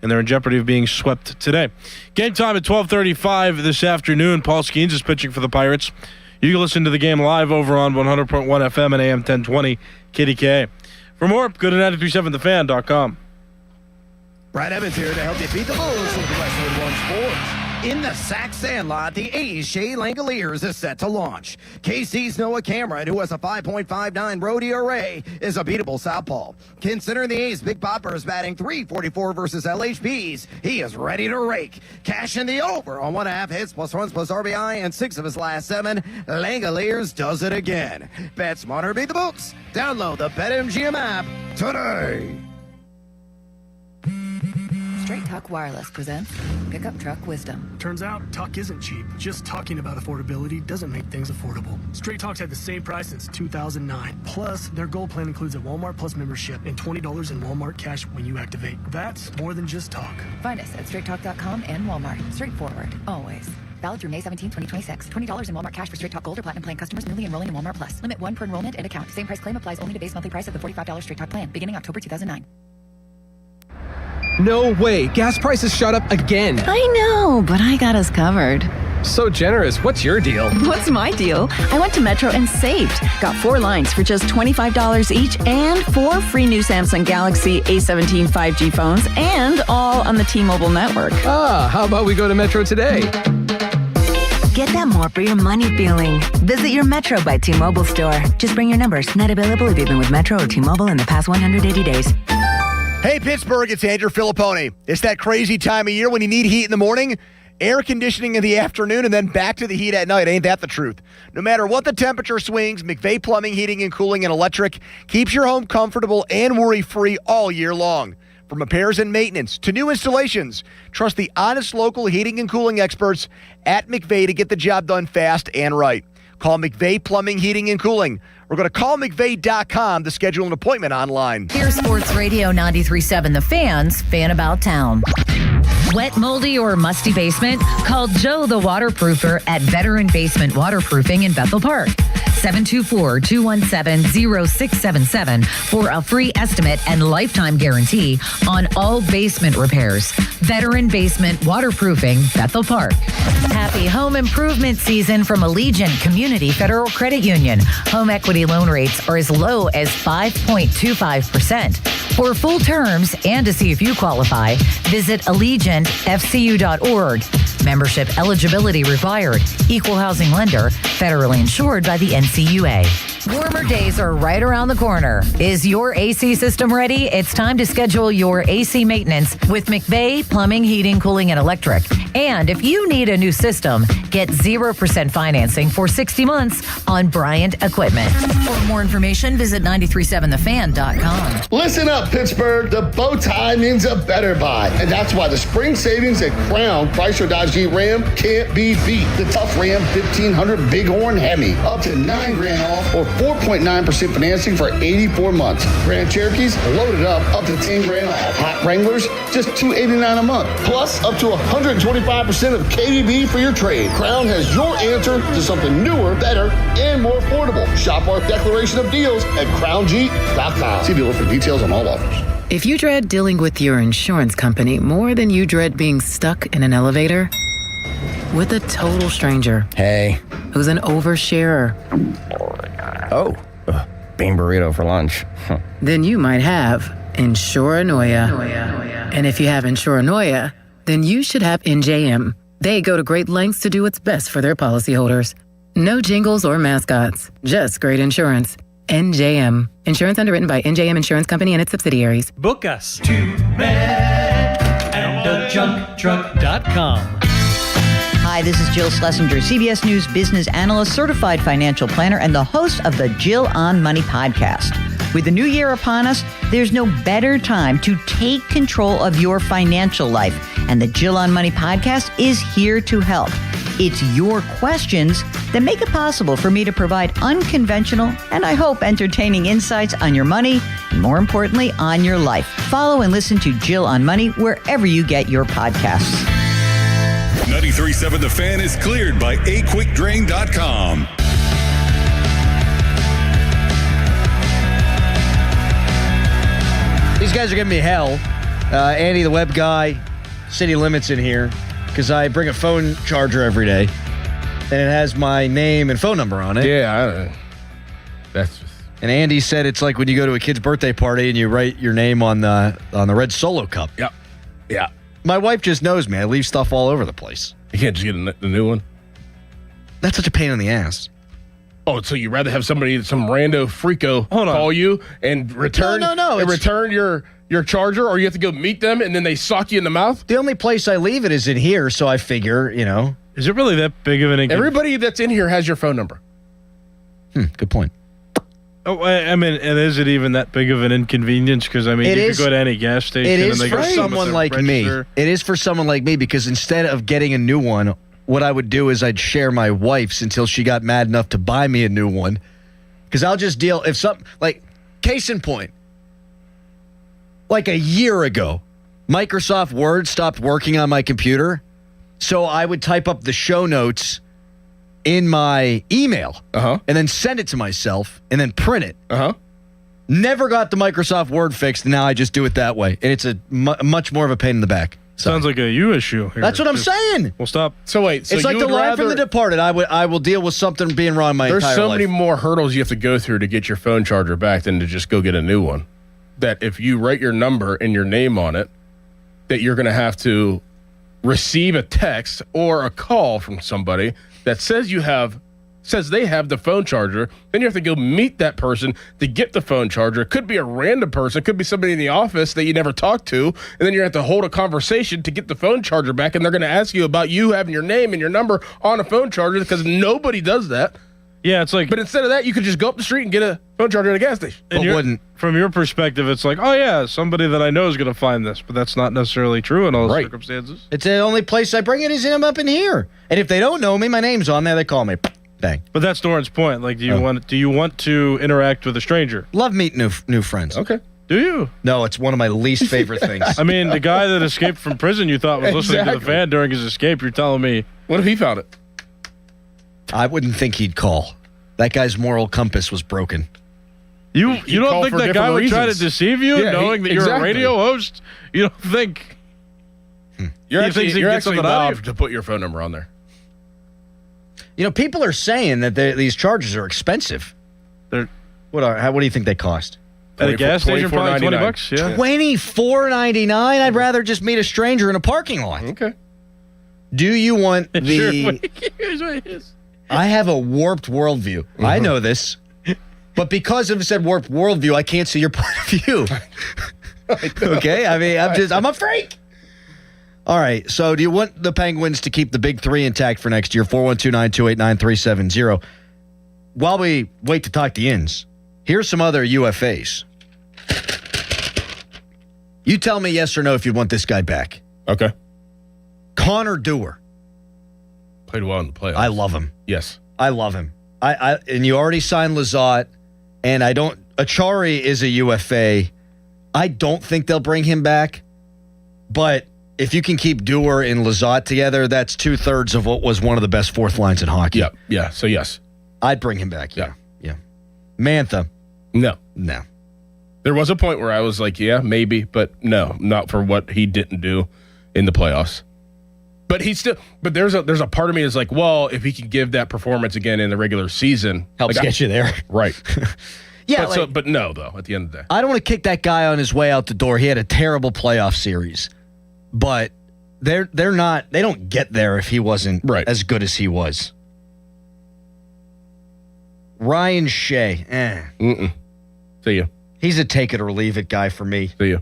and they're in jeopardy of being swept today. Game time at 12:35 this afternoon. Paul Skeens is pitching for the Pirates. You can listen to the game live over on 100.1 FM and AM 1020 KDKA. For more, go to 937thefan.com. Brad Evans here to help you beat the Bulls with Westwood One Sports. In the Sac Sandlot, the A's Shea Langoliers is set to launch. KC's Noah Cameron, who has a 5.59 road ERA, is a beatable southpaw. Considering the A's Big Poppers batting .344 versus LHPs, he is ready to rake. Cash in the over on 1.5 hits plus runs plus RBI and 6 of his last 7. Langoliers does it again. Bet smarter, beat the books. Download the BetMGM app today. Straight Talk Wireless presents Pickup Truck Wisdom. Turns out, talk isn't cheap. Just talking about affordability doesn't make things affordable. Straight Talk's had the same price since 2009. Plus, their Gold plan includes a Walmart Plus membership and $20 in Walmart cash when you activate. That's more than just talk. Find us at straighttalk.com and Walmart. Straightforward, always. Valid through May 17, 2026. $20 in Walmart cash for Straight Talk Gold or Platinum plan customers newly enrolling in Walmart Plus. Limit 1 per enrollment and account. Same price claim applies only to base monthly price of the $45 Straight Talk plan, beginning October 2009. No way. Gas prices shot up again. I know, but I got us covered. So generous. What's your deal? What's my deal? I went to Metro and saved. Got 4 lines for just $25 each and 4 free new Samsung Galaxy A17 5G phones, and all on the T-Mobile network. How about we go to Metro today? Get that more for your money feeling. Visit your Metro by T-Mobile store. Just bring your numbers. Not available if you've been with Metro or T-Mobile in the past 180 days. Hey, Pittsburgh, it's Andrew Filippone. It's that crazy time of year when you need heat in the morning, air conditioning in the afternoon, and then back to the heat at night. Ain't that the truth? No matter what the temperature swings, McVay Plumbing, Heating, and Cooling and Electric keeps your home comfortable and worry-free all year long. From repairs and maintenance to new installations, trust the honest local heating and cooling experts at McVay to get the job done fast and right. Call McVay Plumbing, Heating, and Cooling, or go to callmcveigh.com to schedule an appointment online. Here's Sports Radio 93.7 The Fan's Fan About Town. Wet, moldy, or musty basement? Call Joe the Waterproofer at Veteran Basement Waterproofing in Bethel Park. 724-217-0677 for a free estimate and lifetime guarantee on all basement repairs. Veteran Basement Waterproofing, Bethel Park. Happy home improvement season from Allegiant Community Federal Credit Union. Home equity loan rates are as low as 5.25%. For full terms and to see if you qualify, visit AllegiantFCU.org. Membership eligibility required. Equal housing lender. Federally insured by the NCUA. Warmer days are right around the corner. Is your AC system ready? It's time to schedule your AC maintenance with McVay Plumbing, Heating, Cooling, and Electric. And if you need a new system, get 0% financing for 60 months on Bryant Equipment. For more information, visit 937thefan.com. Listen up, Pittsburgh. The bow tie means a better buy. And that's why the spring savings at Crown Chrysler Dodge Jeep Ram can't be beat. The tough Ram 1500 Bighorn Hemi. Up to $9,000 off or 4.9% financing for 84 months. Grand Cherokees loaded up to $10,000 off. Hot Wranglers, just $289 a month. Plus up to 125% of KDB for your trade. Crown has your answer to something newer, better, and more affordable. Shop our declaration of deals at crownjeep.com. See dealer for details on all offers. If you dread dealing with your insurance company more than you dread being stuck in an elevator with a total stranger. Hey. Who's an oversharer. Oh, bean burrito for lunch. Then you might have Insuranoia. And if you have Insuranoia, then you should have NJM. They go to great lengths to do what's best for their policyholders. No jingles or mascots, just great insurance. NJM. Insurance underwritten by NJM Insurance Company and its subsidiaries. Book us to redandajunktruck.com. Hi, this is Jill Schlesinger, CBS News business analyst, certified financial planner, and the host of the Jill on Money podcast. With the new year upon us, there's no better time to take control of your financial life. And the Jill on Money podcast is here to help. It's your questions that make it possible for me to provide unconventional and, I hope, entertaining insights on your money and, more importantly, on your life. Follow and listen to Jill on Money wherever you get your podcasts. 93.7 The Fan is cleared by aquickdrain.com. These guys are giving me hell. Andy, the web guy, city limits in here, because I bring a phone charger every day, and it has my name and phone number on it. Yeah, that's just... And Andy said it's like when you go to a kid's birthday party and you write your name on the red Solo cup. Yep. Yeah. My wife just knows me. I leave stuff all over the place. You can't just get a new one? That's such a pain in the ass. Oh, so you'd rather have some rando freako call you and return No. And return your charger, or you have to go meet them and then they sock you in the mouth? The only place I leave it is in here, so I figure, Is it really that big of an inconvenience? Everybody that's in here has your phone number. Good point. Oh, I mean, and is it even that big of an inconvenience? Because, you could go to any gas station It is and they for someone like me. It is for someone like me because instead of getting a new one, what I would do is I'd share my wife's until she got mad enough to buy me a new one. Because I'll just deal, if something, like, case in point, like a year ago, Microsoft Word stopped working on my computer, so I would type up the show notes in my email and then send it to myself and then print it. Never got the Microsoft Word fixed, and now I just do it that way. And it's a much more of a pain in the back. Sounds like a you issue here. That's what I'm saying. Well, stop. So wait, it's like the line from The Departed. I will deal with something being wrong my entire life. There's so many more hurdles you have to go through to get your phone charger back than to just go get a new one. That if you write your number and your name on it, that you're going to have to receive a text or a call from somebody that says they have the phone charger. Then you have to go meet that person to get the phone charger. It could be a random person. It could be somebody in the office that you never talked to. And then you have to hold a conversation to get the phone charger back. And they're going to ask you about you having your name and your number on a phone charger because nobody does that. Yeah, it's like... But instead of that, you could just go up the street and get a phone charger at a gas station. And from your perspective, it's like, oh yeah, somebody that I know is going to find this. But that's not necessarily true in all circumstances. It's the only place I bring it is up in here. And if they don't know me, my name's on there. They call me. Bang. But that's Doran's point. Like, do you want to interact with a stranger? Love meeting new friends. Okay. Do you? No, it's one of my least favorite things. I mean, the guy that escaped from prison you thought was listening to the fan during his escape, you're telling me. What if he found it? I wouldn't think he'd call. That guy's moral compass was broken. You don't think that guy would try to deceive you, knowing that you're a radio host? You don't think... You're he thinks he actually can get something out of allowed you? to put your phone number on there. People are saying that these chargers are expensive. What do you think they cost? At a gas station, probably $20. Yeah, $24.99. I'd rather just meet a stranger in a parking lot. Okay. Do you want the? I have a warped worldview. I know this, but because of said warped worldview, I can't see your point of view. Okay, I mean, I'm a freak. All right, so do you want the Penguins to keep the big three intact for next year? 412-928-9370. While we wait to talk the ins, here's some other UFAs. You tell me yes or no if you want this guy back. Okay. Connor Dewar. Played well in the playoffs. I love him. Yes. I love him. And you already signed Lizotte, and Achari is a UFA. I don't think they'll bring him back, but if you can keep Dewar and Lizotte together, that's 2/3 of what was one of the best fourth lines in hockey. Yeah. Yeah. So yes, I'd bring him back. Yeah. Mantha. No. There was a point where I was like, yeah, maybe, but no, not for what he didn't do in the playoffs. But there's a part of me that's like, well, if he can give that performance again in the regular season, helps get you there. Right. Yeah, but no, though, at the end of the day. I don't want to kick that guy on his way out the door. He had a terrible playoff series. But they don't get there if he wasn't as good as he was. Ryan Shea. See ya. He's a take it or leave it guy for me. See ya.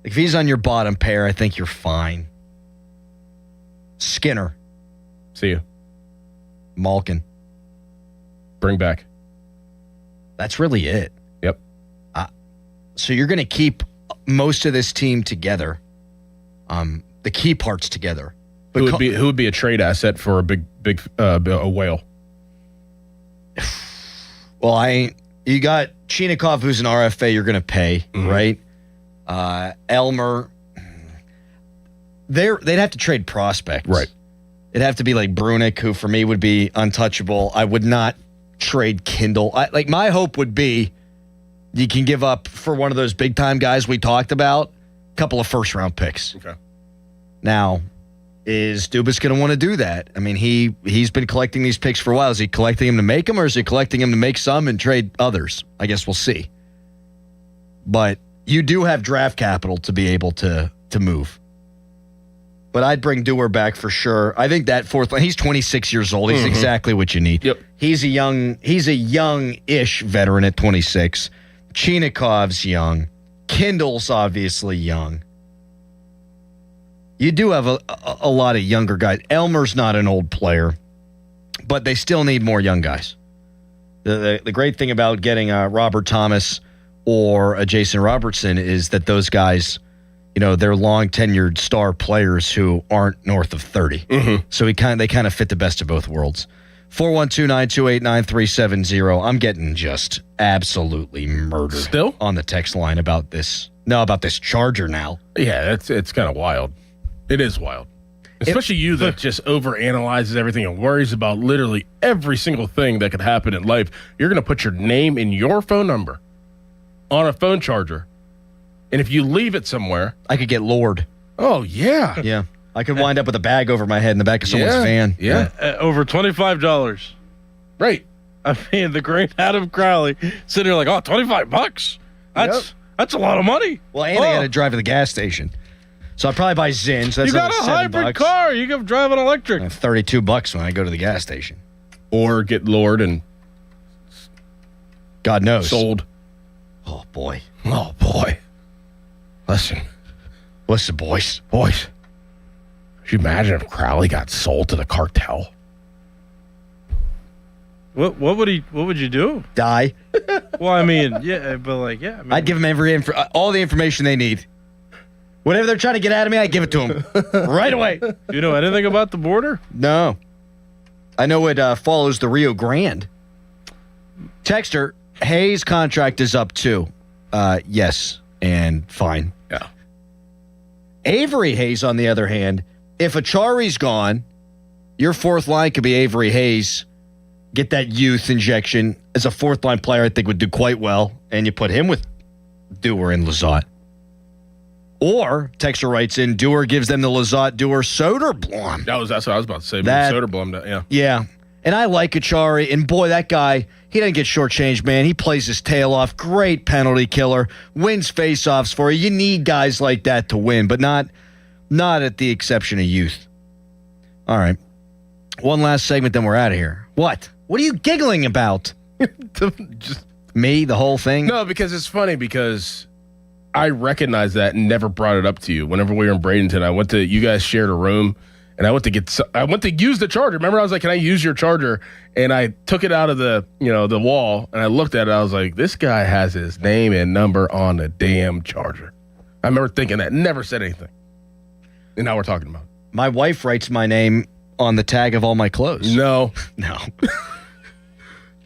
If he's on your bottom pair, I think you're fine. Skinner. See ya. Malkin. Bring back. That's really it. Yep. So you're going to keep most of this team together. The key parts together. But who would be a trade asset for a big a whale? Well, you got Chinikov, who's an RFA you're going to pay, right? Elmer. They'd have to trade prospects. Right. It'd have to be like Brunick, who for me would be untouchable. I would not trade Kindle. My hope would be you can give up for one of those big time guys we talked about, a couple of first round picks. Okay. Now, is Dubas going to want to do that? I mean, he's been collecting these picks for a while. Is he collecting them to make them, or is he collecting them to make some and trade others? I guess we'll see. But you do have draft capital to be able to move. But I'd bring Dewar back for sure. I think that fourth line, he's 26 years old. He's exactly what you need. Yep. He's a young-ish veteran at 26. Chinikov's young. Kindle's obviously young. You do have a lot of younger guys. Elmer's not an old player, but they still need more young guys. The great thing about getting a Robert Thomas or a Jason Robertson is that those guys, they're long tenured star players who aren't north of 30. So they kind of fit the best of both worlds. 412-928-9370. I'm getting just absolutely murdered still on the text line about this. No, about this Charger now. Yeah, it's kind of wild. It is wild. Especially you that just overanalyzes everything and worries about literally every single thing that could happen in life. You're going to put your name and your phone number on a phone charger. And if you leave it somewhere, I could get lured. Oh, yeah. Yeah. I could wind up with a bag over my head in the back of someone's van. Yeah. Over $25. Right. I mean, the great Adam Crowley sitting there like, oh, $25? That's a lot of money. Well, and I got to drive to the gas station. So I'll probably buy Zyn. So that's you got a hybrid car. You can drive an electric. $32 when I go to the gas station. Or get lured and God knows. Sold. Oh, boy. Oh, boy. Listen, boys. Could you imagine if Crowley got sold to the cartel? What would you do? Die. Well, I mean, yeah, but I'd give them all the information they need. Whatever they're trying to get out of me, I'd give it to them right away. Do you know anything about the border? No. I know it follows the Rio Grande. Texter, Hayes' contract is up too. Yes, and fine. Yeah. Avery Hayes, on the other hand, if Achari's gone, your fourth line could be Avery Hayes. Get that youth injection. As a fourth line player, I think would do quite well. And you put him with Dewar and Lizotte. Or, Texter writes in, Dewar gives them the Lizotte Dewar Soderblom. That's what I was about to say. Soderblom, yeah. Yeah. And I like Achari. And boy, that guy, he doesn't get shortchanged, man. He plays his tail off. Great penalty killer. Wins faceoffs for you. You need guys like that to win, but not at the exception of youth. All right. One last segment, then we're out of here. What? What are you giggling about? Just me, the whole thing? No, because it's funny because I recognized that and never brought it up to you. Whenever we were in Bradenton, you guys shared a room, and I went to use the charger. Remember, I was like, "Can I use your charger?" And I took it out of the wall, and I looked at it. I was like, "This guy has his name and number on the damn charger." I remember thinking that. Never said anything. And now we're talking about it. My wife writes my name on the tag of all my clothes. No.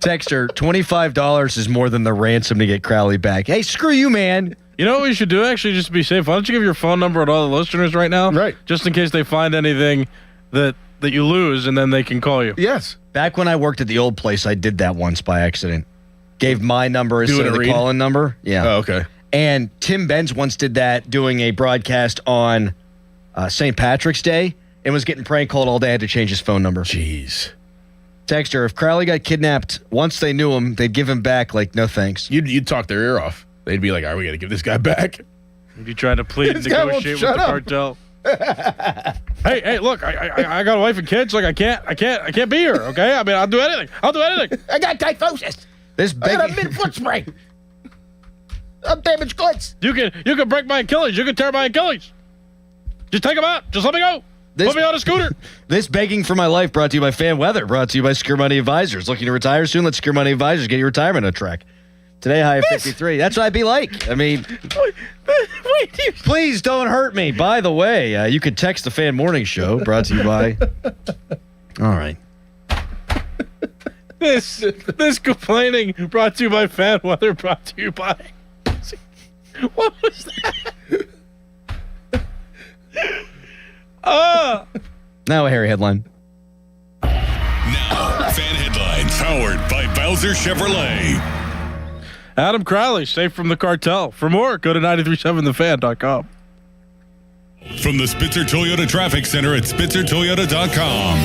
Texter, $25 is more than the ransom to get Crowley back. Hey, screw you, man. You know what we should do, actually, just to be safe? Why don't you give your phone number to all the listeners right now? Right. Just in case they find anything that you lose, and then they can call you. Yes. Back when I worked at the old place, I did that once by accident. Gave my number instead of the call-in number. Yeah. Oh, okay. And Tim Benz once did that doing a broadcast on St. Patrick's Day and was getting prank called all day. Had to change his phone number. Jeez. Texter, if Crowley got kidnapped, once they knew him, they'd give him back like, no thanks. You'd talk their ear off. They'd be like, all right, we got to give this guy back. You try to plead and negotiate with the cartel. hey, look, I got a wife and kids. Like, I can't be here. Okay, I mean, I'll do anything. I got kyphosis. I got a mid-foot sprain. I'm damaged goods. You can break my Achilles. You can tear my Achilles. Just take them out. Just let me go. Put me on a scooter. This begging for my life brought to you by Fan Weather, brought to you by Secure Money Advisors. Looking to retire soon? Let Secure Money Advisors get your retirement on track. Today, high of 53. That's what I'd be like. I mean, please don't hurt me. By the way, you could text the Fan Morning Show, brought to you by... All right. This complaining brought to you by Fan Weather, brought to you by... What was that? Now a hairy headline. Now, Fan Headlines, powered by Bowser Chevrolet. Adam Crowley, safe from the cartel. For more, go to 937thefan.com. From the Spitzer Toyota Traffic Center at spitzertoyota.com.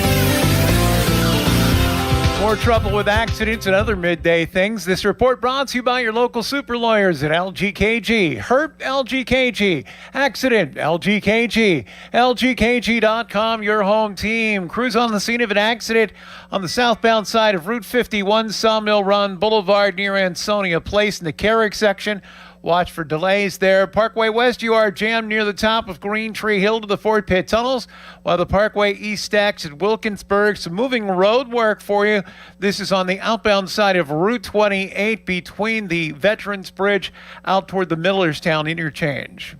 More trouble with accidents and other midday things. This report brought to you by your local super lawyers at LGKG. Hurt, LGKG. Accident, LGKG. LGKG.com, your home team. Crews on the scene of an accident on the southbound side of Route 51, Sawmill Run Boulevard near Ansonia Place in the Carrick section. Watch for delays there. Parkway West, you are jammed near the top of Green Tree Hill to the Fort Pitt Tunnels, while the Parkway East stacks at Wilkinsburg. Some moving road work for you. This is on the outbound side of Route 28 between the Veterans Bridge out toward the Millerstown interchange.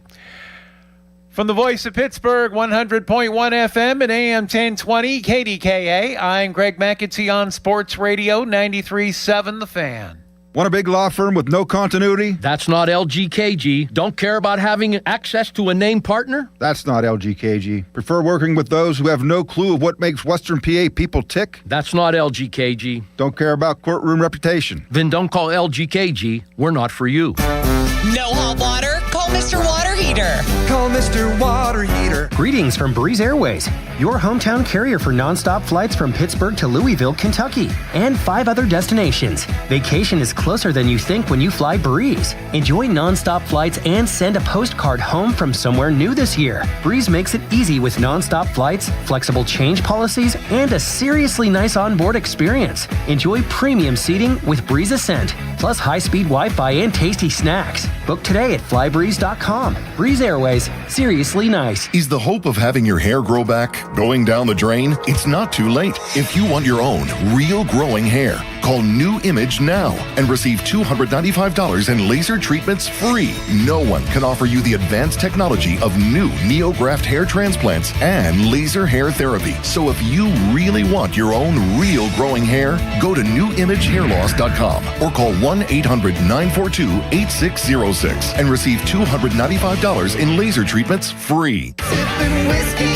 From the voice of Pittsburgh, 100.1 FM and AM 1020, KDKA, I'm Greg McEntee on Sports Radio 93.7 The Fan. Want a big law firm with no continuity? That's not LGKG. Don't care about having access to a name partner? That's not LGKG. Prefer working with those who have no clue of what makes Western PA people tick? That's not LGKG. Don't care about courtroom reputation? Then don't call LGKG. We're not for you. No hot water? Call Mr. Water Heater. Call Mr. Water Heater. Greetings from Breeze Airways, your hometown carrier for nonstop flights from Pittsburgh to Louisville, Kentucky, and 5 other destinations. Vacation is closer than you think when you fly Breeze. Enjoy nonstop flights and send a postcard home from somewhere new this year. Breeze makes it easy with nonstop flights, flexible change policies, and a seriously nice onboard experience. Enjoy premium seating with Breeze Ascent, plus high-speed Wi-Fi and tasty snacks. Book today at flybreeze.com. Breeze Airways, seriously nice. Is the hope of having your hair grow back going down the drain? It's not too late. If you want your own real growing hair, call New Image now and receive $295 in laser treatments free. No one can offer you the advanced technology of new NeoGraft hair transplants and laser hair therapy. So if you really want your own real growing hair, go to newimagehairloss.com or call 1-800-942-8606 and receive $295 in laser treatments free.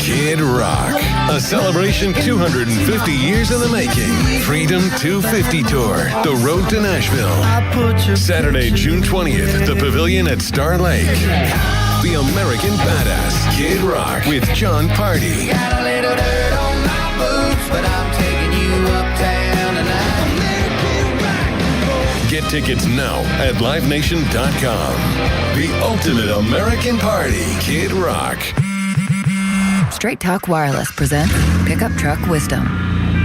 Kid Rock, a celebration 250 years in the making. Freedom 250 Tour, The Road to Nashville. Saturday, June 20th, the Pavilion at Star Lake. The American Badass, Kid Rock, with John Party. Got a little dirt on my boots, but I'm taking you uptown tonight. Get tickets now at livenation.com. The ultimate American party, Kid Rock. Straight Talk Wireless presents Pickup Truck Wisdom.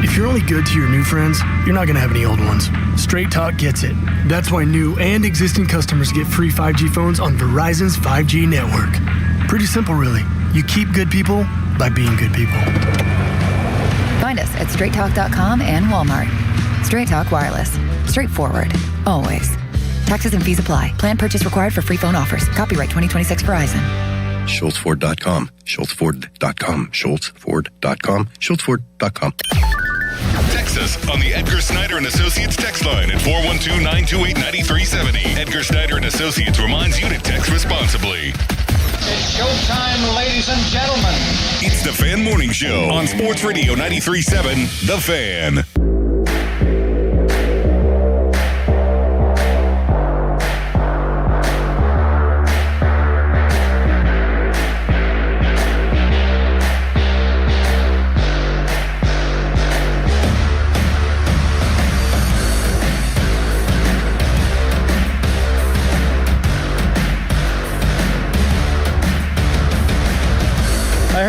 If you're only good to your new friends, you're not going to have any old ones. Straight Talk gets it. That's why new and existing customers get free 5G phones on Verizon's 5G network. Pretty simple, really. You keep good people by being good people. Find us at straighttalk.com and Walmart. Straight Talk Wireless. Straightforward. Always. Taxes and fees apply. Plan purchase required for free phone offers. Copyright 2026 Verizon. SchultzFord.com. SchultzFord.com. SchultzFord.com. SchultzFord.com. Text us on the Edgar Snyder & Associates text line at 412-928-9370. Edgar Snyder & Associates reminds you to text responsibly. It's showtime, ladies and gentlemen. It's the Fan Morning Show on Sports Radio 93.7, The Fan.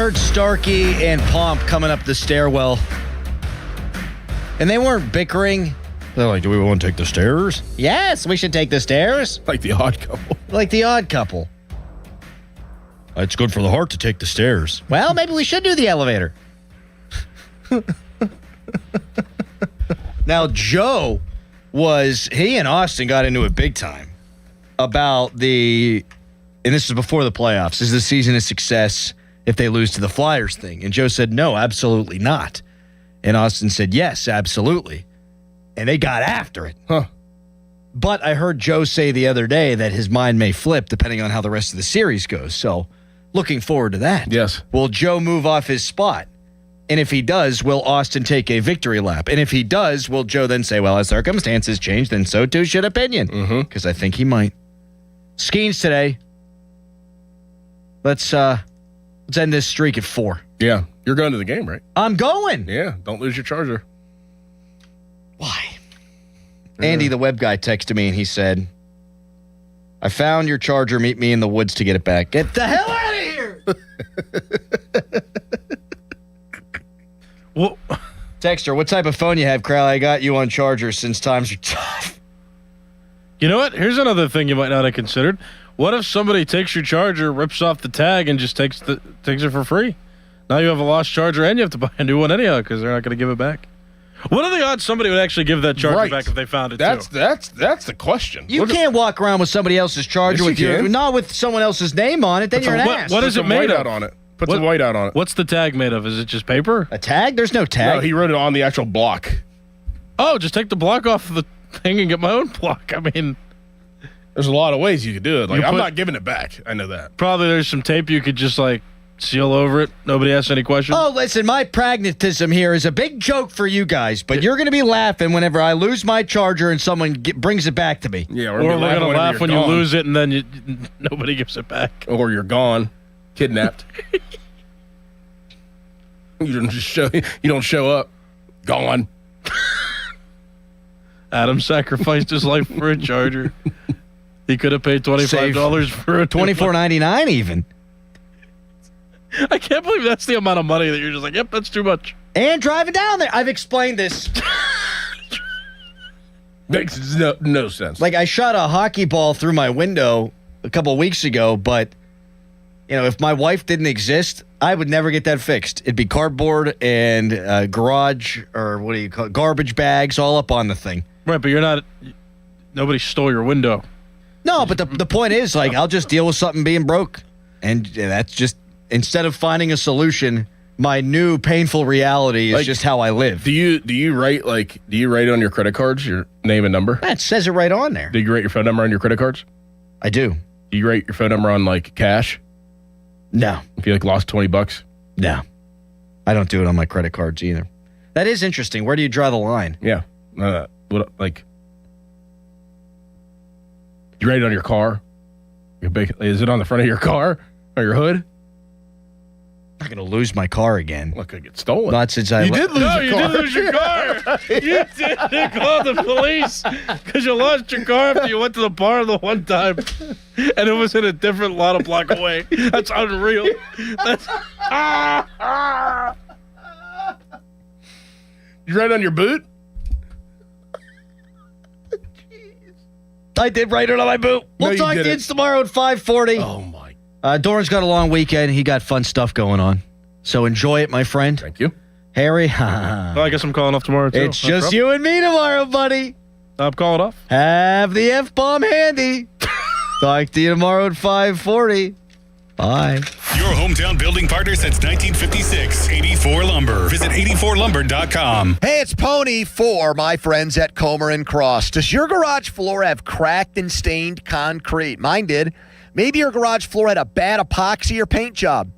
heard Starkey and Pomp coming up the stairwell, and they weren't bickering. They're like, do we want to take the stairs? Yes, we should take the stairs. Like the odd couple. Like the odd couple. It's good for the heart to take the stairs. Well, maybe we should do the elevator. Now, Joe he and Austin got into it big time about and this is before the playoffs, is the season a success if they lose to the Flyers thing? And Joe said, no, absolutely not. And Austin said, yes, absolutely. And they got after it. Huh. But I heard Joe say the other day that his mind may flip depending on how the rest of the series goes. So looking forward to that. Yes. Will Joe move off his spot? And if he does, will Austin take a victory lap? And if he does, will Joe then say, well, as circumstances change, then so too should opinion? Because I think he might. Skeens today. Let's end this streak at 4. Yeah. You're going to the game, right? I'm going. Yeah. Don't lose your charger. Why? Andy, the web guy, texted me and he said, I found your charger. Meet me in the woods to get it back. Get the hell out of here. Well, Texter, what type of phone you have, Crowley? I got you on charger since times are tough. you know what? Here's another thing you might not have considered. What if somebody takes your charger, rips off the tag, and just takes it for free? Now you have a lost charger and you have to buy a new one anyhow because they're not going to give it back. What are the odds somebody would actually give that charger back if they found it? That's the question. You can't walk around with somebody else's charger not with someone else's name on it. Then you're an ass. What is it made of? On it. Put some white out on it. What's the tag made of? Is it just paper? A tag? There's no tag. No, he wrote it on the actual block. Oh, just take the block off the thing and get my own block. I mean, there's a lot of ways you could do it. Like I'm not giving it back. I know that. Probably there's some tape you could just like seal over it. Nobody asks any questions. Oh, listen, my pragmatism here is a big joke for you guys, but you're going to be laughing whenever I lose my charger and someone brings it back to me. Yeah, or we're going to laugh when you lose it and then nobody gives it back. Or you're gone, kidnapped. You don't show up. Gone. Adam sacrificed his life for a charger. He could have paid $25 for a $24.99 even. I can't believe that's the amount of money that you're just like, yep, that's too much. And driving down there. I've explained this. Makes no sense. Like I shot a hockey ball through my window a couple of weeks ago, but if my wife didn't exist, I would never get that fixed. It'd be cardboard and garage or what do you call it? Garbage bags all up on the thing. Right, but nobody stole your window. No, but the point is, like, I'll just deal with something being broke. And that's just, instead of finding a solution, my new painful reality is just how I live. Do you write on your credit cards your name and number? That says it right on there. Do you write your phone number on your credit cards? I do. Do you write your phone number on like cash? No. If you lost $20? No. I don't do it on my credit cards either. That is interesting. Where do you draw the line? Yeah. You write it on your car? Is it on the front of your car or your hood? I'm not going to lose my car again. Look, I get stolen. Not since I did lose your car. You did call the police because you lost your car after you went to the bar the one time, and it was in a different lot a block away. That's unreal. You write on your boot? I did write it on my boot. We'll talk to you tomorrow at 5:40. Oh, my. Doran's got a long weekend. He got fun stuff going on. So enjoy it, my friend. Thank you. Harry. Well, I guess I'm calling off tomorrow, too. It's just you and me tomorrow, buddy. I'm calling off. Have the F-bomb handy. Talk to you tomorrow at 5:40. Bye. Your hometown building partner since 1956. 84 Lumber. Visit 84lumber.com. Hey, it's Pony for my friends at Comer and Cross. Does your garage floor have cracked and stained concrete? Mine did. Maybe your garage floor had a bad epoxy or paint job.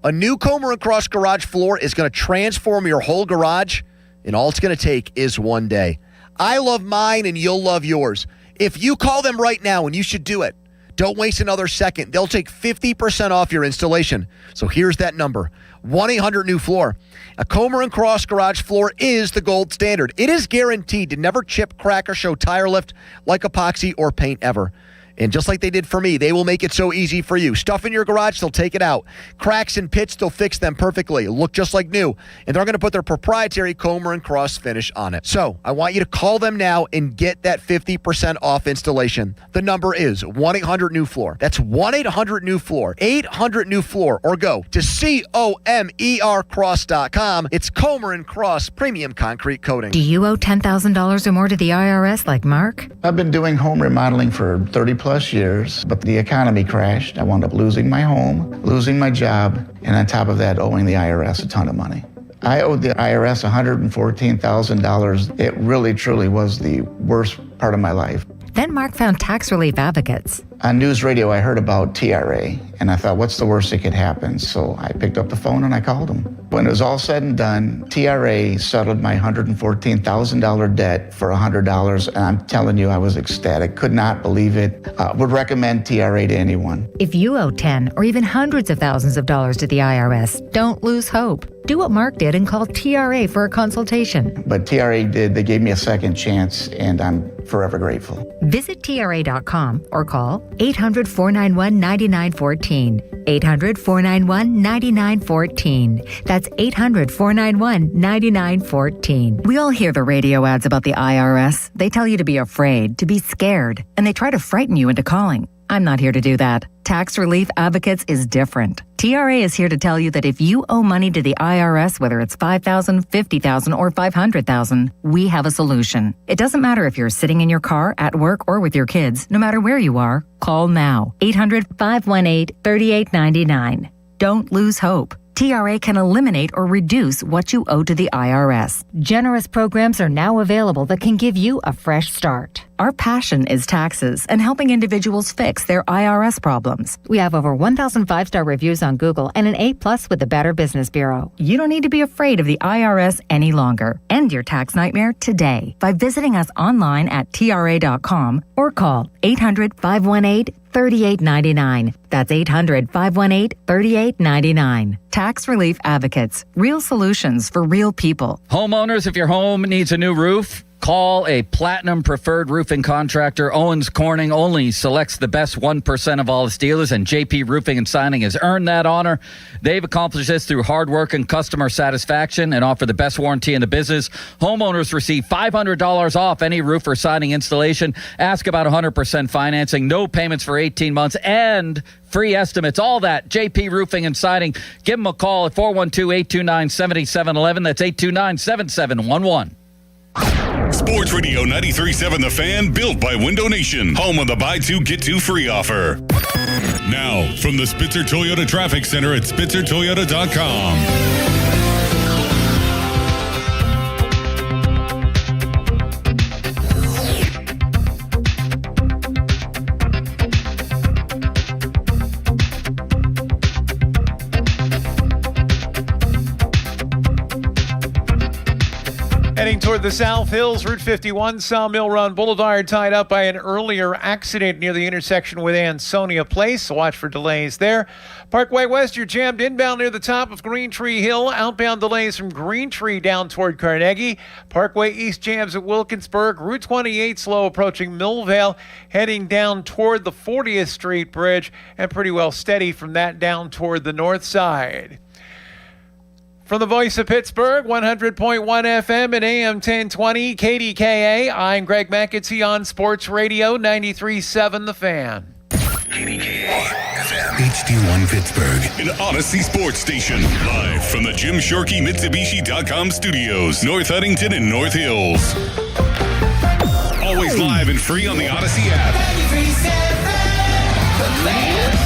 A new Comer and Cross garage floor is going to transform your whole garage, and all it's going to take is one day. I love mine, and you'll love yours. If you call them right now, and you should do it, don't waste another second. They'll take 50% off your installation. So here's that number, 1-800-NEW-FLOOR. A Comer and Cross garage floor is the gold standard. It is guaranteed to never chip, crack, or show tire lift like epoxy or paint ever. And just like they did for me, they will make it so easy for you. Stuff in your garage, they'll take it out. Cracks and pits, they'll fix them perfectly. Look just like new. And they're going to put their proprietary Comer and Cross finish on it. So I want you to call them now and get that 50% off installation. The number is 1-800-NEW-FLOOR. That's 1-800-NEW-FLOOR. 800-NEW-FLOOR. Or go to COMERcross.com. It's Comer and Cross Premium Concrete Coating. Do you owe $10,000 or more to the IRS like Mark? I've been doing home remodeling for 30 plus years, but the economy crashed. I wound up losing my home, losing my job, and on top of that, owing the IRS a ton of money. I owed the IRS $114,000. It really, truly was the worst part of my life. Then Mark found Tax Relief Advocates. On news radio, I heard about TRA, and I thought, what's the worst that could happen? So I picked up the phone and I called them. When it was all said and done, TRA settled my $114,000 debt for $100, and I'm telling you, I was ecstatic. Could not believe it. Would recommend TRA to anyone. If you owe 10 or even hundreds of thousands of dollars to the IRS, don't lose hope. Do what Mark did and call TRA for a consultation. But TRA did. They gave me a second chance, and I'm forever grateful. Visit TRA.com or call 800-491-9914. 800-491-9914. That's 800-491-9914. We all hear the radio ads about the IRS. They tell you to be afraid, to be scared, and they try to frighten you into calling. I'm not here to do that. Tax Relief Advocates is different. TRA is here to tell you that if you owe money to the IRS, whether it's $5,000, $50,000, or $500,000, we have a solution. It doesn't matter if you're sitting in your car, at work, or with your kids. No matter where you are, call now. 800-518-3899. Don't lose hope. TRA can eliminate or reduce what you owe to the IRS. Generous programs are now available that can give you a fresh start. Our passion is taxes and helping individuals fix their IRS problems. We have over 1,000 5-star reviews on Google and an A+ with the Better Business Bureau. You don't need to be afraid of the IRS any longer. End your tax nightmare today by visiting us online at TRA.com or call 800-518-3899. That's 800-518-3899. Tax Relief Advocates. Real solutions for real people. Homeowners, if your home needs a new roof, call a Platinum Preferred Roofing Contractor. Owens Corning only selects the best 1% of all its dealers, and JP Roofing and Signing has earned that honor. They've accomplished this through hard work and customer satisfaction and offer the best warranty in the business. Homeowners receive $500 off any roof or siding installation. Ask about 100% financing, no payments for 18 months, and free estimates. All that, JP Roofing and Siding. Give them a call at 412-829-7711. That's 829-7711. Sports Radio 93.7 The Fan, built by Window Nation, home of the buy two, get two free offer. Now, from the Spitzer Toyota Traffic Center at SpitzerToyota.com. Heading toward the South Hills, Route 51, Sawmill Run Boulevard, tied up by an earlier accident near the intersection with Ansonia Place. So watch for delays there. Parkway West, you're jammed inbound near the top of Green Tree Hill. Outbound delays from Green Tree down toward Carnegie. Parkway East jams at Wilkinsburg. Route 28 slow approaching Millvale, heading down toward the 40th Street Bridge, and pretty well steady from that down toward the north side. From the voice of Pittsburgh, 100.1 FM and AM 1020 KDKA, I'm Greg McAtee on Sports Radio 93.7 The Fan. KDKA FM. HD1 Pittsburgh, an Odyssey sports station. Live from the Jim Shorkey Mitsubishi.com studios, North Huntington and North Hills. Always live and free on the Odyssey app. 93.7 The Fan.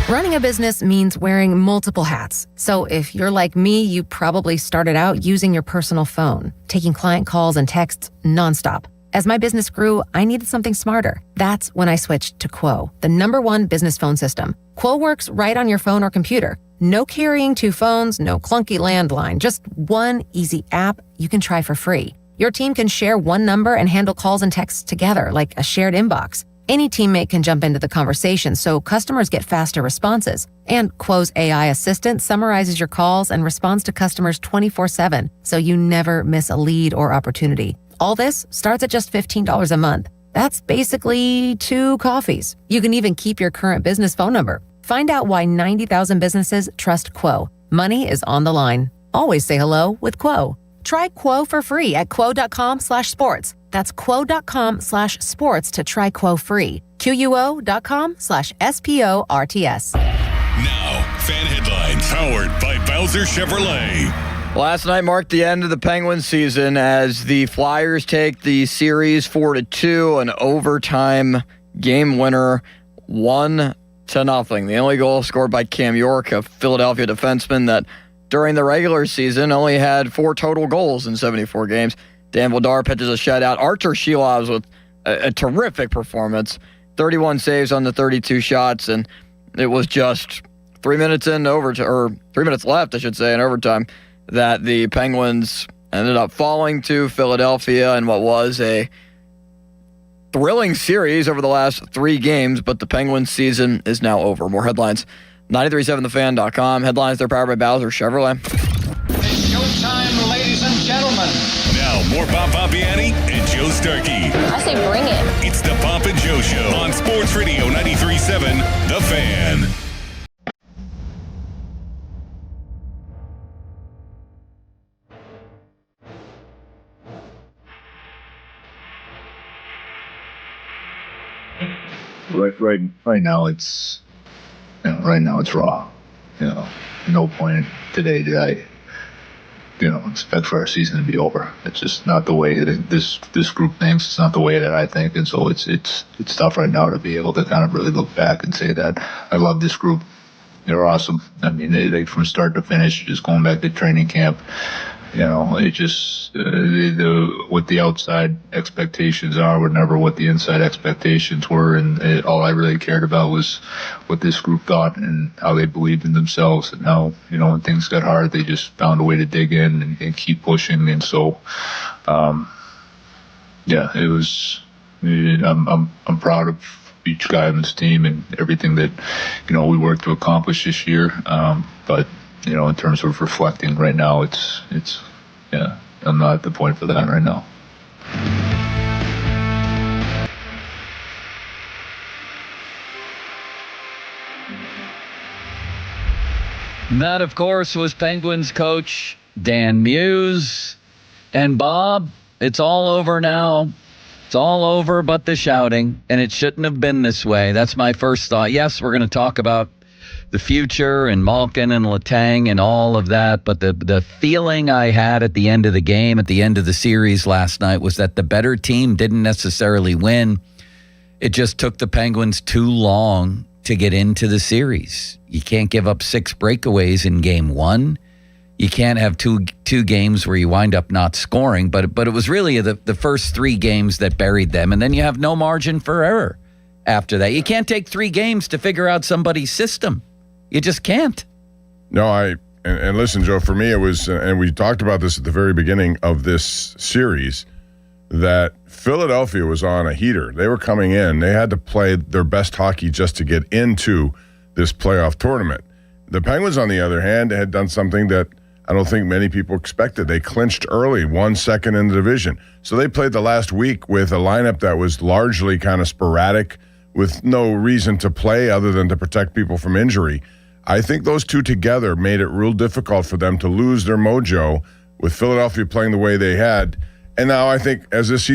Running a business means wearing multiple hats. So if you're like me, you probably started out using your personal phone, taking client calls and texts nonstop. As my business grew, I needed something smarter. That's when I switched to Quo, the #1 business phone system. Quo works right on your phone or computer. No carrying 2 phones, no clunky landline, just one easy app you can try for free. Your team can share one number and handle calls and texts together like a shared inbox. Any teammate can jump into the conversation, so customers get faster responses. And Quo's AI assistant summarizes your calls and responds to customers 24/7, so you never miss a lead or opportunity. All this starts at just $15 a month. That's basically 2 coffees. You can even keep your current business phone number. Find out why 90,000 businesses trust Quo. Money is on the line. Always say hello with Quo. Try Quo for free at quo.com/sports. That's quo.com/sports to try Quo free. QUO.com/SPORTS. Now, fan headlines powered by Bowser Chevrolet. Last night marked the end of the Penguins season as the Flyers take the series 4-2, an overtime game winner, 1-0. The only goal scored by Cam York, a Philadelphia defenseman that during the regular season only had 4 total goals in 74 games. Dan Vladar pitches a shutout. Archer Shilovs with a terrific performance, 31 saves on the 32 shots, and it was just 3 minutes in overtime, or 3 minutes left, I should say, in overtime, that the Penguins ended up falling to Philadelphia in what was a thrilling series over the last 3 games, but the Penguins season is now over. More headlines, 937thefan.com. Headlines, they're powered by Bowser Chevrolet. It's showtime, ladies and gentlemen. Now, more Bob Bobbiani and Joe Starkey. I say bring it. It's the Bob and Joe Show on Sports Radio 93.7 The Fan. Right now it's raw. No point today did I expect for our season to be over. It's just not the way that this group thinks. It's not the way that I think, and so it's tough right now to be able to kind of really look back and say that I love this group. They're awesome. I mean, they from start to finish, just going back to training camp. It just what the outside expectations are were never what the inside expectations were, and all I really cared about was what this group thought and how they believed in themselves, and how when things got hard, they just found a way to dig in and keep pushing. And so, it was. I'm proud of each guy on this team and everything that we worked to accomplish this year. But in terms of reflecting right now, it's I'm not at the point for that right now. That, of course, was Penguins coach Dan Muse. And Bob, it's all over now. It's all over but the shouting, and it shouldn't have been this way. That's my first thought. Yes, we're going to talk about the future and Malkin and Letang and all of that, but the feeling I had at the end of the game, at the end of the series last night, was that the better team didn't necessarily win. It just took the Penguins too long to get into the series. You can't give up 6 breakaways in game 1. You can't have two games where you wind up not scoring, but it was really the first 3 games that buried them, and then you have no margin for error after that. You can't take 3 games to figure out somebody's system. You just can't. No, and listen, Joe, for me it was, and we talked about this at the very beginning of this series, that Philadelphia was on a heater. They were coming in. They had to play their best hockey just to get into this playoff tournament. The Penguins, on the other hand, had done something that I don't think many people expected. They clinched early, 1 second in the division. So they played the last week with a lineup that was largely kind of sporadic, with no reason to play other than to protect people from injury. I think those two together made it real difficult for them to lose their mojo with Philadelphia playing the way they had. And now I think as this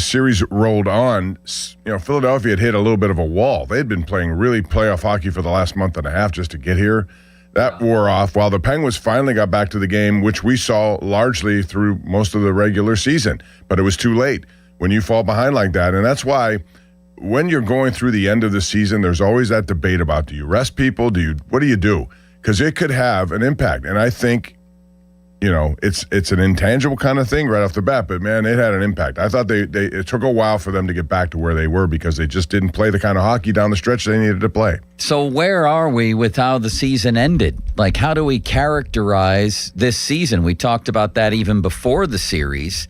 series rolled on, Philadelphia had hit a little bit of a wall. They had been playing really playoff hockey for the last month and a half just to get here. That wore off while the Penguins finally got back to the game, which we saw largely through most of the regular season. But it was too late when you fall behind like that. And that's why when you're going through the end of the season, there's always that debate about, do you rest people? What do you do? Because it could have an impact. And I think, it's an intangible kind of thing right off the bat, but man, it had an impact. I thought it took a while for them to get back to where they were because they just didn't play the kind of hockey down the stretch they needed to play. So where are we with how the season ended? Like, how do we characterize this season? We talked about that even before the series.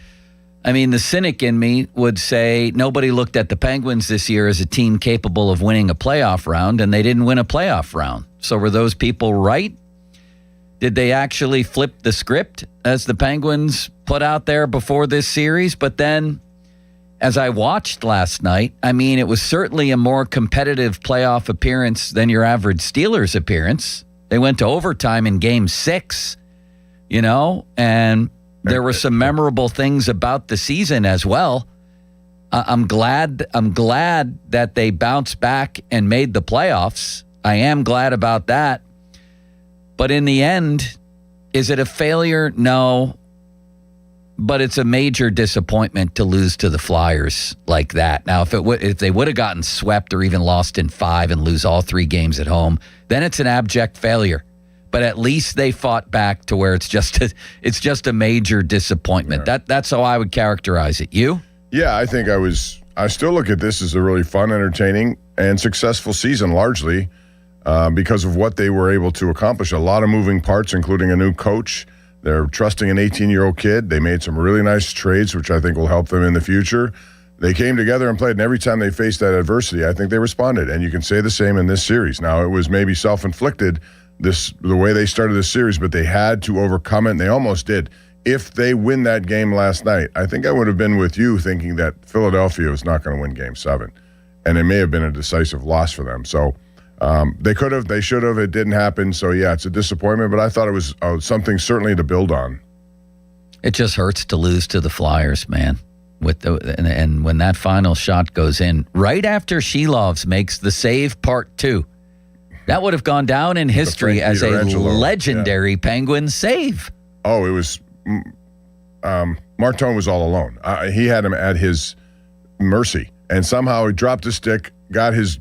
I mean, the cynic in me would say nobody looked at the Penguins this year as a team capable of winning a playoff round, and they didn't win a playoff round. So were those people right? Did they actually flip the script as the Penguins put out there before this series? But then as I watched last night, I mean, it was certainly a more competitive playoff appearance than your average Steelers appearance. They went to overtime in Game 6, and there were some memorable things about the season as well. I'm glad that they bounced back and made the playoffs. I am glad about that. But in the end, is it a failure? No. But it's a major disappointment to lose to the Flyers like that. Now, if they would have gotten swept or even lost in 5 and lose all 3 games at home, then it's an abject failure. But at least they fought back to where it's just a major disappointment. Yeah. That's how I would characterize it. You? Yeah, I think I still look at this as a really fun, entertaining, and successful season, largely because of what they were able to accomplish. A lot of moving parts, including a new coach. They're trusting an 18-year-old kid. They made some really nice trades, which I think will help them in the future. They came together and played, and every time they faced that adversity, I think they responded. And you can say the same in this series. Now, it was maybe self-inflicted, the way they started this series, but they had to overcome it, and they almost did. If they win that game last night, I think I would have been with you thinking that Philadelphia was not going to win Game 7. And it may have been a decisive loss for them. So they could have, they should have, it didn't happen. So, yeah, it's a disappointment, but I thought it was something certainly to build on. It just hurts to lose to the Flyers, man. And when that final shot goes in, right after Shelovs makes the save part 2, that would have gone down in history as a legendary Penguin save. Oh, it was Martone was all alone. He had him at his mercy, and somehow he dropped his stick, got his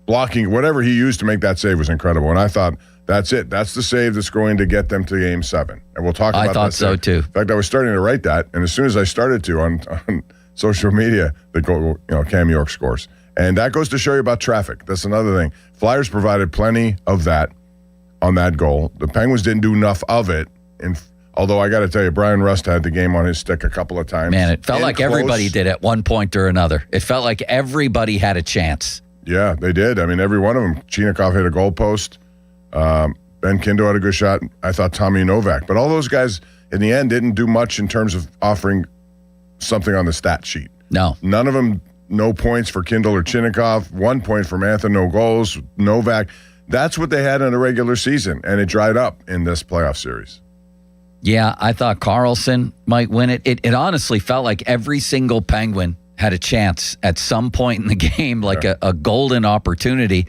blocking, whatever he used to make that save was incredible. And I thought, that's it. That's the save that's going to get them to Game 7. And we'll talk about that. I thought so, too. In fact, I was starting to write that, and as soon as I started to on social media, the goal, Cam York scores. And that goes to show you about traffic. That's another thing. Flyers provided plenty of that on that goal. The Penguins didn't do enough of it. Although I got to tell you, Brian Rust had the game on his stick a couple of times. Man, it felt like everybody did at one point or another. It felt like everybody had a chance. Yeah, they did. I mean, every one of them. Chinakhov hit a goal post. Ben Kindo had a good shot. I thought Tommy Novak. But all those guys, in the end, didn't do much in terms of offering something on the stat sheet. No. None of them, no points for Kindle or Chinakhov. 1 point for Mantha, no goals. Novak. That's what they had in the regular season, and it dried up in this playoff series. Yeah, I thought Carlson might win it. It honestly felt like every single Penguin had a chance at some point in the game, like a golden opportunity.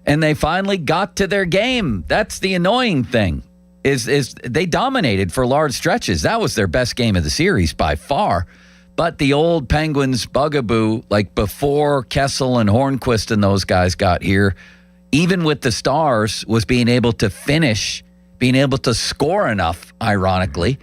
And they finally got to their game. That's the annoying thing, is they dominated for large stretches. That was their best game of the series by far. But the old Penguins bugaboo, like before Kessel and Hornquist and those guys got here, even with the Stars, was being able to finish, being able to score enough, ironically,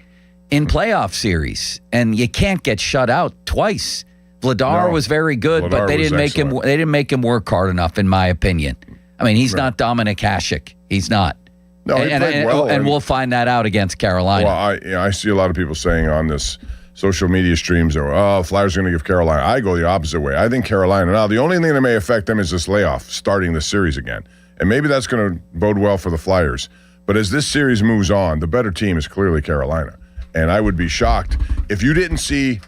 in playoff series. And you can't get shut out twice. Vladar was very good, but they didn't make him. They didn't make him work hard enough, in my opinion. I mean, he's not Dominik Hasek. He's not. No, he played well. And we'll find that out against Carolina. Well, I see a lot of people saying on this social media streams, Flyers are going to give Carolina. I go the opposite way. I think Carolina. Now, the only thing that may affect them is this layoff, starting the series again. And maybe that's going to bode well for the Flyers. But as this series moves on, the better team is clearly Carolina. And I would be shocked if you didn't see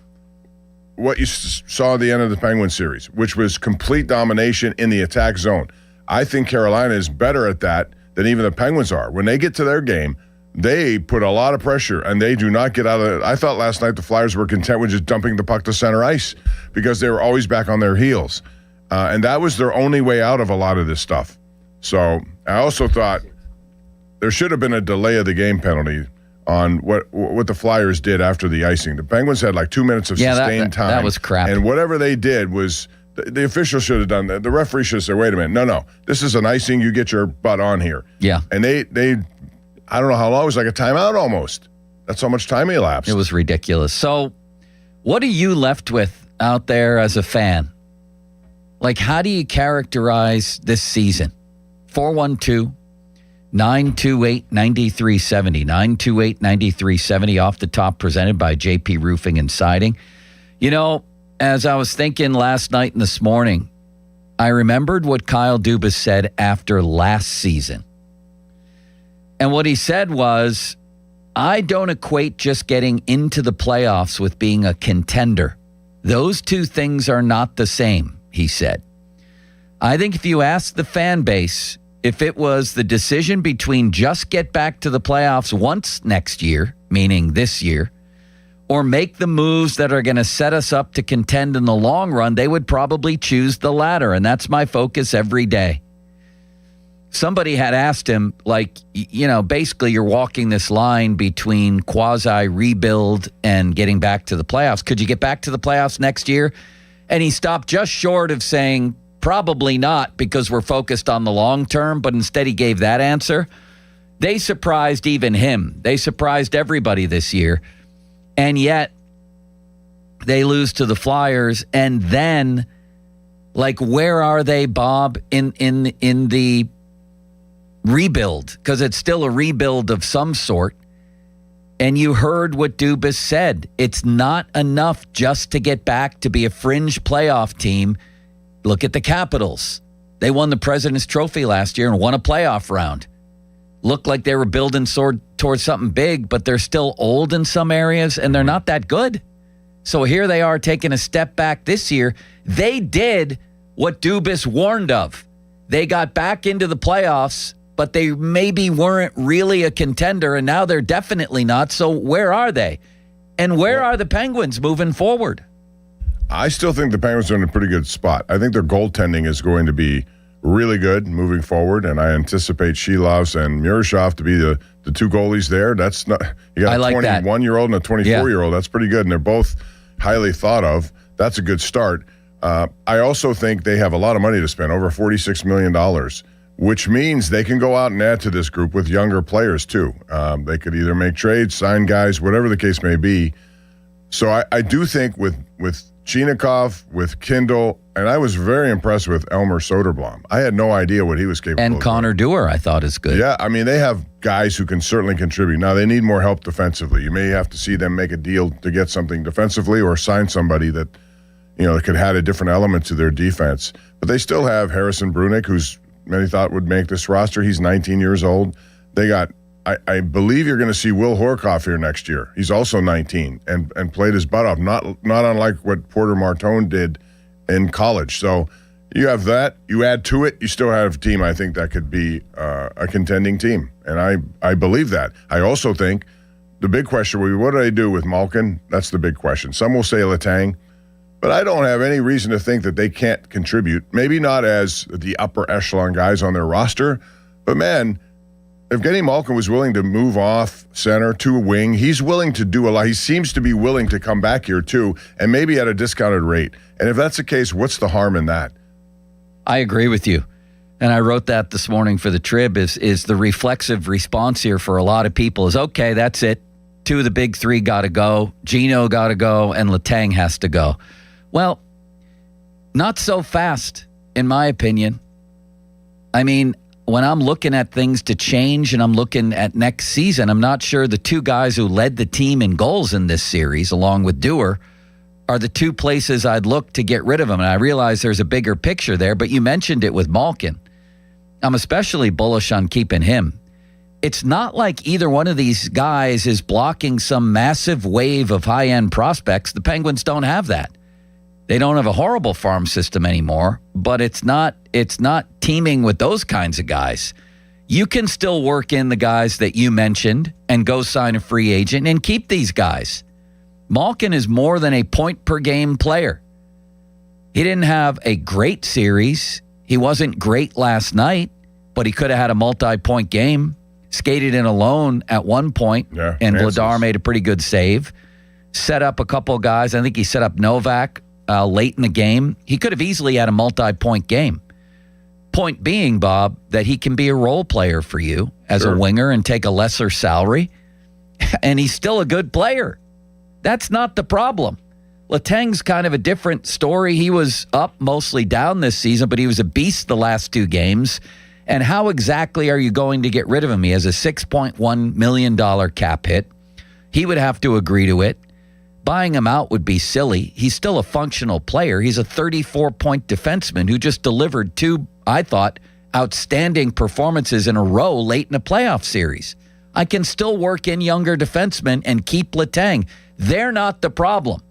what you saw at the end of the Penguins series, which was complete domination in the attack zone. I think Carolina is better at that than even the Penguins are. When they get to their game, they put a lot of pressure, and they do not get out of it. I thought last night the Flyers were content with just dumping the puck to center ice because they were always back on their heels. And that was their only way out of a lot of this stuff. So I also thought there should have been a delay of the game penalty on what the Flyers did after the icing. The Penguins had like 2 minutes of sustained time. That was crap. And whatever they did was the official should have done that. The referee should have said, wait a minute, no, this is an icing. You get your butt on here. Yeah. And they I don't know how long, it was like a timeout almost. That's how much time elapsed. It was ridiculous. So what are you left with out there as a fan? Like, how do you characterize this season? 412-928-9370. 928-9370 off the top, presented by JP Roofing and Siding. You know, as I was thinking last night and this morning, I remembered what Kyle Dubas said after last season. And what he said was, I don't equate just getting into the playoffs with being a contender. Those two things are not the same, he said. I think if you ask the fan base if it was the decision between just get back to the playoffs once next year, meaning this year, or make the moves that are going to set us up to contend in the long run, they would probably choose the latter, and that's my focus every day. Somebody had asked him, like, basically you're walking this line between quasi-rebuild and getting back to the playoffs. Could you get back to the playoffs next year? And he stopped just short of saying, probably not, because we're focused on the long term, but instead he gave that answer. They surprised even him. They surprised everybody this year. And yet they lose to the Flyers. And then, like, where are they, Bob, in the rebuild? Because it's still a rebuild of some sort. And you heard what Dubas said. It's not enough just to get back to be a fringe playoff team. Look at the Capitals. They won the President's Trophy last year and won a playoff round. Looked like they were building towards something big, but they're still old in some areas, and they're not that good. So here they are taking a step back this year. They did what Dubas warned of. They got back into the playoffs, but they maybe weren't really a contender, and now they're definitely not. So where are they? And where are the Penguins moving forward? I still think the Penguins are in a pretty good spot. I think their goaltending is going to be really good moving forward, and I anticipate Shelovs and Murashov to be the two goalies there. That's not, you got a 21-year-old and a 24-year-old. That's pretty good, and they're both highly thought of. That's a good start. I also think they have a lot of money to spend, over $46 million, which means they can go out and add to this group with younger players too. They could either make trades, sign guys, whatever the case may be. So I do think with Chinakhov, with Kindle, and I was very impressed with Elmer Soderblom. I had no idea what he was capable of. And Connor Dewar, I thought, is good. Yeah, I mean, they have guys who can certainly contribute. Now, they need more help defensively. You may have to see them make a deal to get something defensively or sign somebody that, that could add a different element to their defense. But they still have Harrison Brunick, who's many thought would make this roster. He's 19 years old. They got, I believe you're going to see Will Horkoff here next year. He's also 19 and played his butt off, not unlike what Porter Martone did in college. So you have that. You add to it, you still have a team, I think, that could be a contending team. And I believe that. I also think the big question will be, what do they do with Malkin? That's the big question. Some will say Letang, but I don't have any reason to think that they can't contribute. Maybe not as the upper echelon guys on their roster, but man, Evgeny Malkin was willing to move off center to a wing. He's willing to do a lot. He seems to be willing to come back here too, and maybe at a discounted rate. And if that's the case, what's the harm in that? I agree with you. And I wrote that this morning for the Trib, is the reflexive response here for a lot of people is, okay, that's it. Two of the big three got to go. Gino got to go, and Letang has to go. Well, not so fast, in my opinion. I mean, when I'm looking at things to change and I'm looking at next season, I'm not sure the two guys who led the team in goals in this series, along with Dewar, are the two places I'd look to get rid of them. And I realize there's a bigger picture there, but you mentioned it with Malkin. I'm especially bullish on keeping him. It's not like either one of these guys is blocking some massive wave of high-end prospects. The Penguins don't have that. They don't have a horrible farm system anymore, but it's not teaming with those kinds of guys. You can still work in the guys that you mentioned and go sign a free agent and keep these guys. Malkin is more than a point-per-game player. He didn't have a great series. He wasn't great last night, but he could have had a multi-point game. Skated in alone at one point, and Vladar made a pretty good save. Set up a couple guys. I think he set up Novak late in the game. He could have easily had a multi-point game. Point being, Bob, that he can be a role player for you as a winger and take a lesser salary, and he's still a good player. That's not the problem. Letang's kind of a different story. He was up, mostly down this season, but he was a beast the last two games. And how exactly are you going to get rid of him? He has a $6.1 million cap hit. He would have to agree to it. Buying him out would be silly. He's still a functional player. He's a 34-point defenseman who just delivered two, I thought, outstanding performances in a row late in a playoff series. I can still work in younger defensemen and keep Letang. They're not the problem.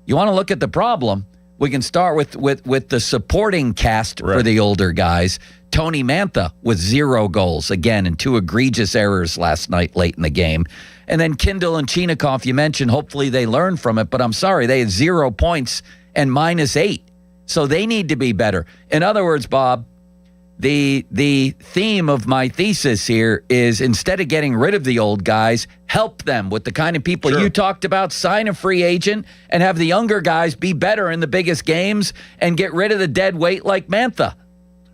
You want to look at the problem? We can start with the supporting cast for the older guys. Tony Mantha with 0 goals, again, and 2 egregious errors last night late in the game. And then Kindle and Chinakhov, you mentioned, hopefully they learn from it, but I'm sorry, they had 0 points and -8. So they need to be better. In other words, Bob, the theme of my thesis here is instead of getting rid of the old guys, help them with the kind of people you talked about, sign a free agent, and have the younger guys be better in the biggest games and get rid of the dead weight like Mantha.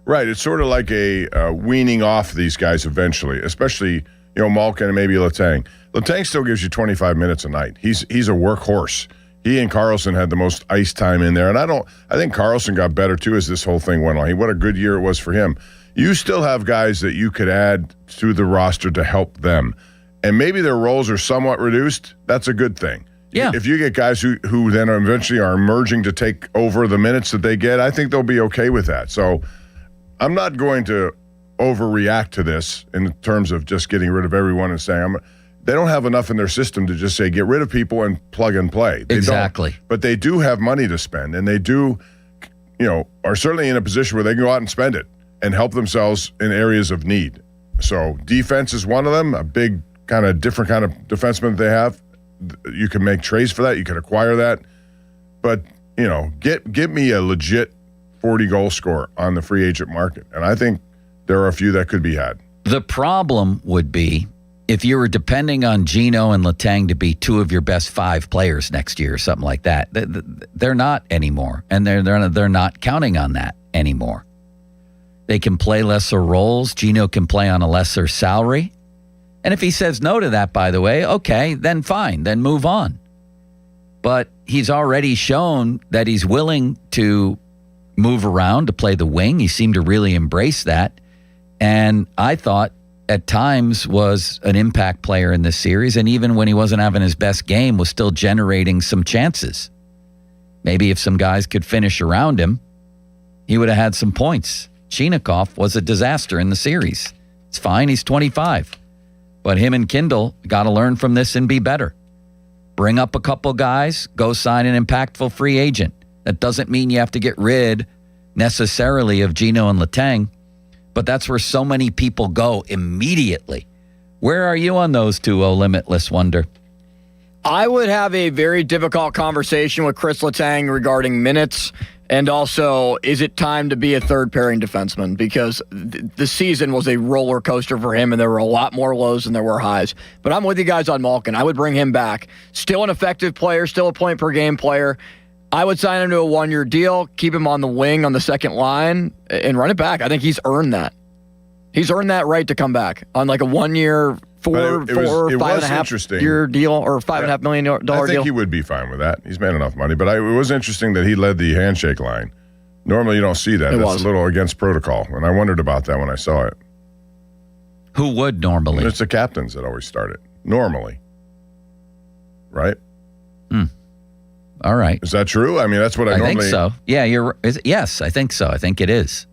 Right. It's sort of like a weaning off these guys eventually, especially, Malkin and maybe Letang. Letang still gives you 25 minutes a night. He's a workhorse. He and Carlson had the most ice time in there. And I think Carlson got better too as this whole thing went on. What a good year it was for him. You still have guys that you could add to the roster to help them. And maybe their roles are somewhat reduced. That's a good thing. Yeah. If you get guys who then eventually are emerging to take over the minutes that they get, I think they'll be okay with that. So I'm not going to overreact to this in terms of just getting rid of everyone and saying they don't have enough in their system to just say get rid of people and plug and play. They Exactly. don't. But they do have money to spend, and they do, are certainly in a position where they can go out and spend it and help themselves in areas of need. So defense is one of them, a big kind of different kind of defenseman that they have. You can make trades for that. You can acquire that. But, give me a legit 40-goal scorer on the free agent market. And I think there are a few that could be had. The problem would be if you were depending on Gino and Letang to be 2 of your best 5 players next year or something like that. They're not anymore, and they're not counting on that anymore. They can play lesser roles. Gino can play on a lesser salary. And if he says no to that, by the way, okay, then fine, then move on. But he's already shown that he's willing to move around to play the wing. He seemed to really embrace that. And I thought at times was an impact player in this series, and even when he wasn't having his best game, was still generating some chances. Maybe if some guys could finish around him, he would have had some points. Chinakhov was a disaster in the series. It's fine, he's 25. But him and Kindle got to learn from this and be better. Bring up a couple guys, go sign an impactful free agent. That doesn't mean you have to get rid necessarily of Gino and Letang, but that's where so many people go immediately. Where are you on those two, Oh Limitless Wonder? I would have a very difficult conversation with Chris Letang regarding minutes, and also, is it time to be a third-pairing defenseman? Because the season was a roller coaster for him, and there were a lot more lows than there were highs. But I'm with you guys on Malkin. I would bring him back. Still an effective player, still a point-per-game player. I would sign him to a 1-year deal, keep him on the wing on the second line, and run it back. I think he's earned that. He's earned that right to come back on like a 1-year, $5.5 deal or $5.5 million deal. I think he would be fine with that. He's made enough money. But it was interesting that he led the handshake line. Normally you don't see that. That's a little against protocol. And I wondered about that when I saw it. Who would normally? It's the captains that always start it. Normally. Right? All right. Is that true? I mean, that's what I normally... think so. Yeah, yes, I think so. I think it is.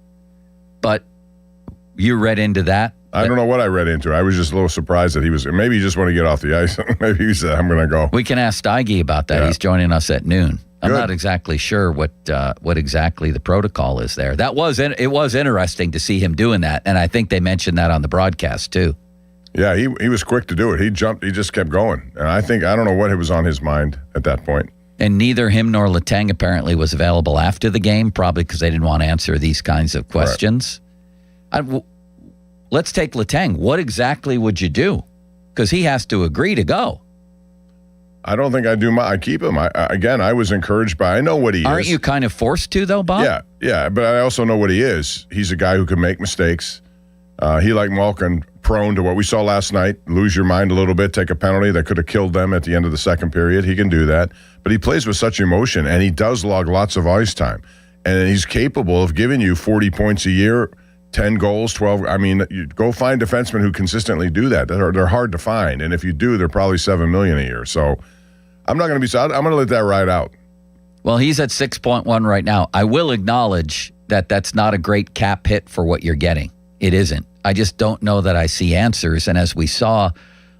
But you read into that? I don't know what I read into. I was just a little surprised that he was... Maybe he just want to get off the ice. Maybe he said, I'm going to go. We can ask Steige about that. Yeah. He's joining us at noon. I'm Good. Not exactly sure what exactly the protocol is there. It was interesting to see him doing that, and I think they mentioned that on the broadcast too. Yeah, he was quick to do it. He jumped. He just kept going. And I don't know what was on his mind at that point. And neither him nor Letang apparently was available after the game, probably because they didn't want to answer these kinds of questions. Right. Let's take Letang. What exactly would you do? Because he has to agree to go. I don't think I do. I keep him. I was encouraged by. I know what he is. Aren't you kind of forced to, though, Bob? Yeah. But I also know what he is. He's a guy who can make mistakes. He, like Malkin, prone to what we saw last night, lose your mind a little bit, take a penalty that could have killed them at the end of the second period. He can do that. But he plays with such emotion, and he does log lots of ice time. And he's capable of giving you 40 points a year, 10 goals, 12. I mean, you go find defensemen who consistently do that. They're hard to find. And if you do, they're probably $7 million a year. So I'm not going to be sad. I'm going to let that ride out. Well, he's at 6.1 right now. I will acknowledge that that's not a great cap hit for what you're getting. It isn't. I just don't know that I see answers. And as we saw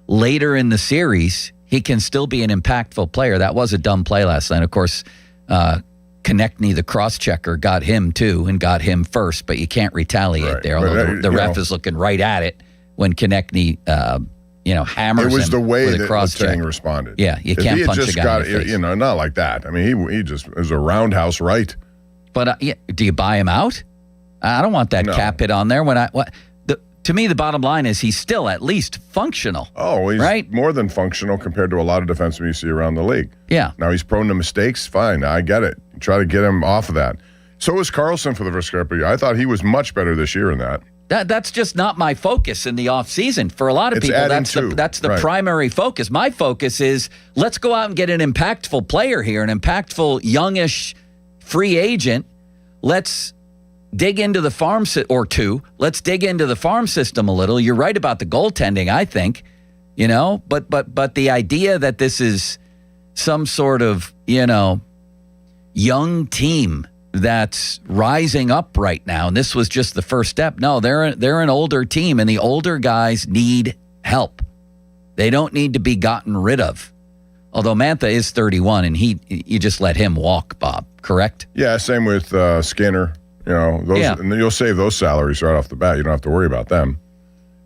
later in the series, he can still be an impactful player. That was a dumb play last night. Of course, Konechny, the cross-checker, got him too and got him first, but you can't retaliate there. Although the ref is looking right at it when Konechny, hammers him. It was the way with a that cross-check. Letang responded. Yeah, you If can't he had punch just a guy in the face. not like that. I mean, he just it was a roundhouse right. But do you buy him out? I don't want that cap hit on there. To me, the bottom line is he's still at least functional. Oh, he's right? more than functional compared to a lot of defensemen you see around the league. Yeah. Now he's prone to mistakes. Fine, I get it. Try to get him off of that. So was Carlson for the first couple of years. I thought he was much better this year in that. That's just not my focus in the offseason. For a lot of It's people, adding that's the right. primary focus. My focus is let's go out and get an impactful player here, an impactful, youngish free agent. Let's dig into the farm Let's dig into the farm system a little. You're right about the goaltending, I think. But the idea that this is some sort of, young team that's rising up right now, and this was just the first step. No, they're an older team, and the older guys need help. They don't need to be gotten rid of. Although Mantha is 31, and you just let him walk, Bob, correct? Yeah, same with Skinner. And you'll save those salaries right off the bat. You don't have to worry about them.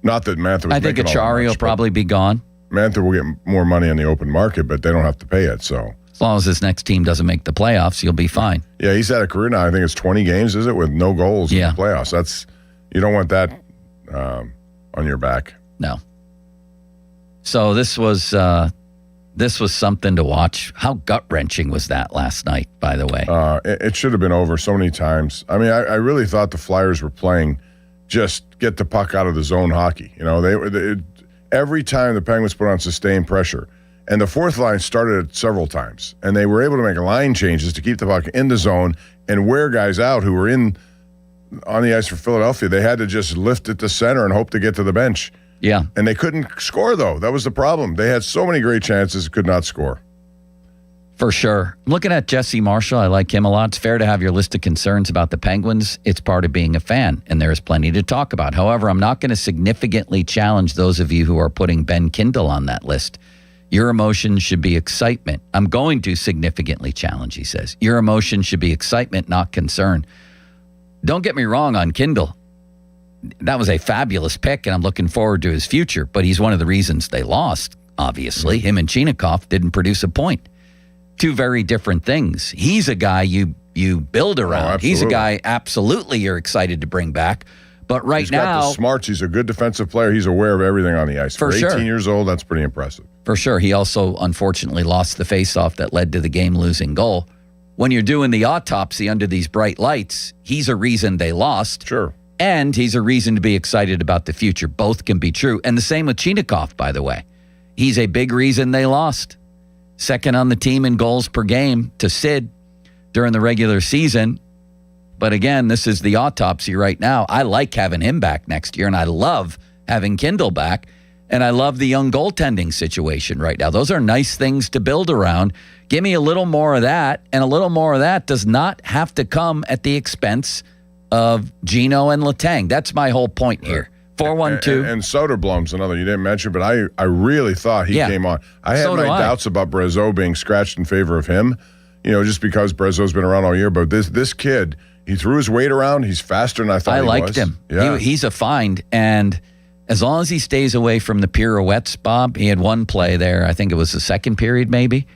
Not that Mantha was I think making all that Achari will much, probably be gone. Mantha will get more money on the open market, but they don't have to pay it, so. As long as this next team doesn't make the playoffs, you'll be fine. Yeah, he's had a career now. I think it's 20 games, is it, with no goals in the playoffs. You don't want that on your back. No. So this was something to watch. How gut-wrenching was that last night, by the way? It should have been over so many times. I mean, I really thought the Flyers were playing just get the puck out of the zone hockey. Every time the Penguins put on sustained pressure, and the fourth line started it several times, and they were able to make line changes to keep the puck in the zone and wear guys out who were on the ice for Philadelphia. They had to just lift it to center and hope to get to the bench. Yeah. And they couldn't score, though. That was the problem. They had so many great chances, could not score. For sure. Looking at Jesse Marshall, I like him a lot. It's fair to have your list of concerns about the Penguins. It's part of being a fan, and there is plenty to talk about. However, I'm not going to significantly challenge those of you who are putting Ben Kindle on that list. Your emotion should be excitement. I'm going to significantly challenge, he says. Your emotion should be excitement, not concern. Don't get me wrong on Kindle. That was a fabulous pick, and I'm looking forward to his future, but he's one of the reasons they lost, obviously. Him and Chinakhov didn't produce a point. Two very different things. He's a guy you build around. He's a guy absolutely you're excited to bring back. But He's got the smarts. He's a good defensive player. He's aware of everything on the ice. For 18 years old, that's pretty impressive. For sure. He also, unfortunately, lost the faceoff that led to the game-losing goal. When you're doing the autopsy under these bright lights, he's a reason they lost. Sure. And he's a reason to be excited about the future. Both can be true. And the same with Chinakhov, by the way. He's a big reason they lost. Second on the team in goals per game to Sid during the regular season. But again, this is the autopsy right now. I like having him back next year, and I love having Kindle back, and I love the young goaltending situation right now. Those are nice things to build around. Give me a little more of that, and a little more of that does not have to come at the expense of Gino and Letang. That's my whole point here. 412. And Soderblom's another you didn't mention, but I really thought he came on. I had my doubts about Brazeau being scratched in favor of him, just because Brazeau's been around all year. But this kid, he threw his weight around. He's faster than I thought he was. I liked him. Yeah. He's a find. And as long as he stays away from the pirouettes, Bob, he had one play there, I think it was the second period maybe,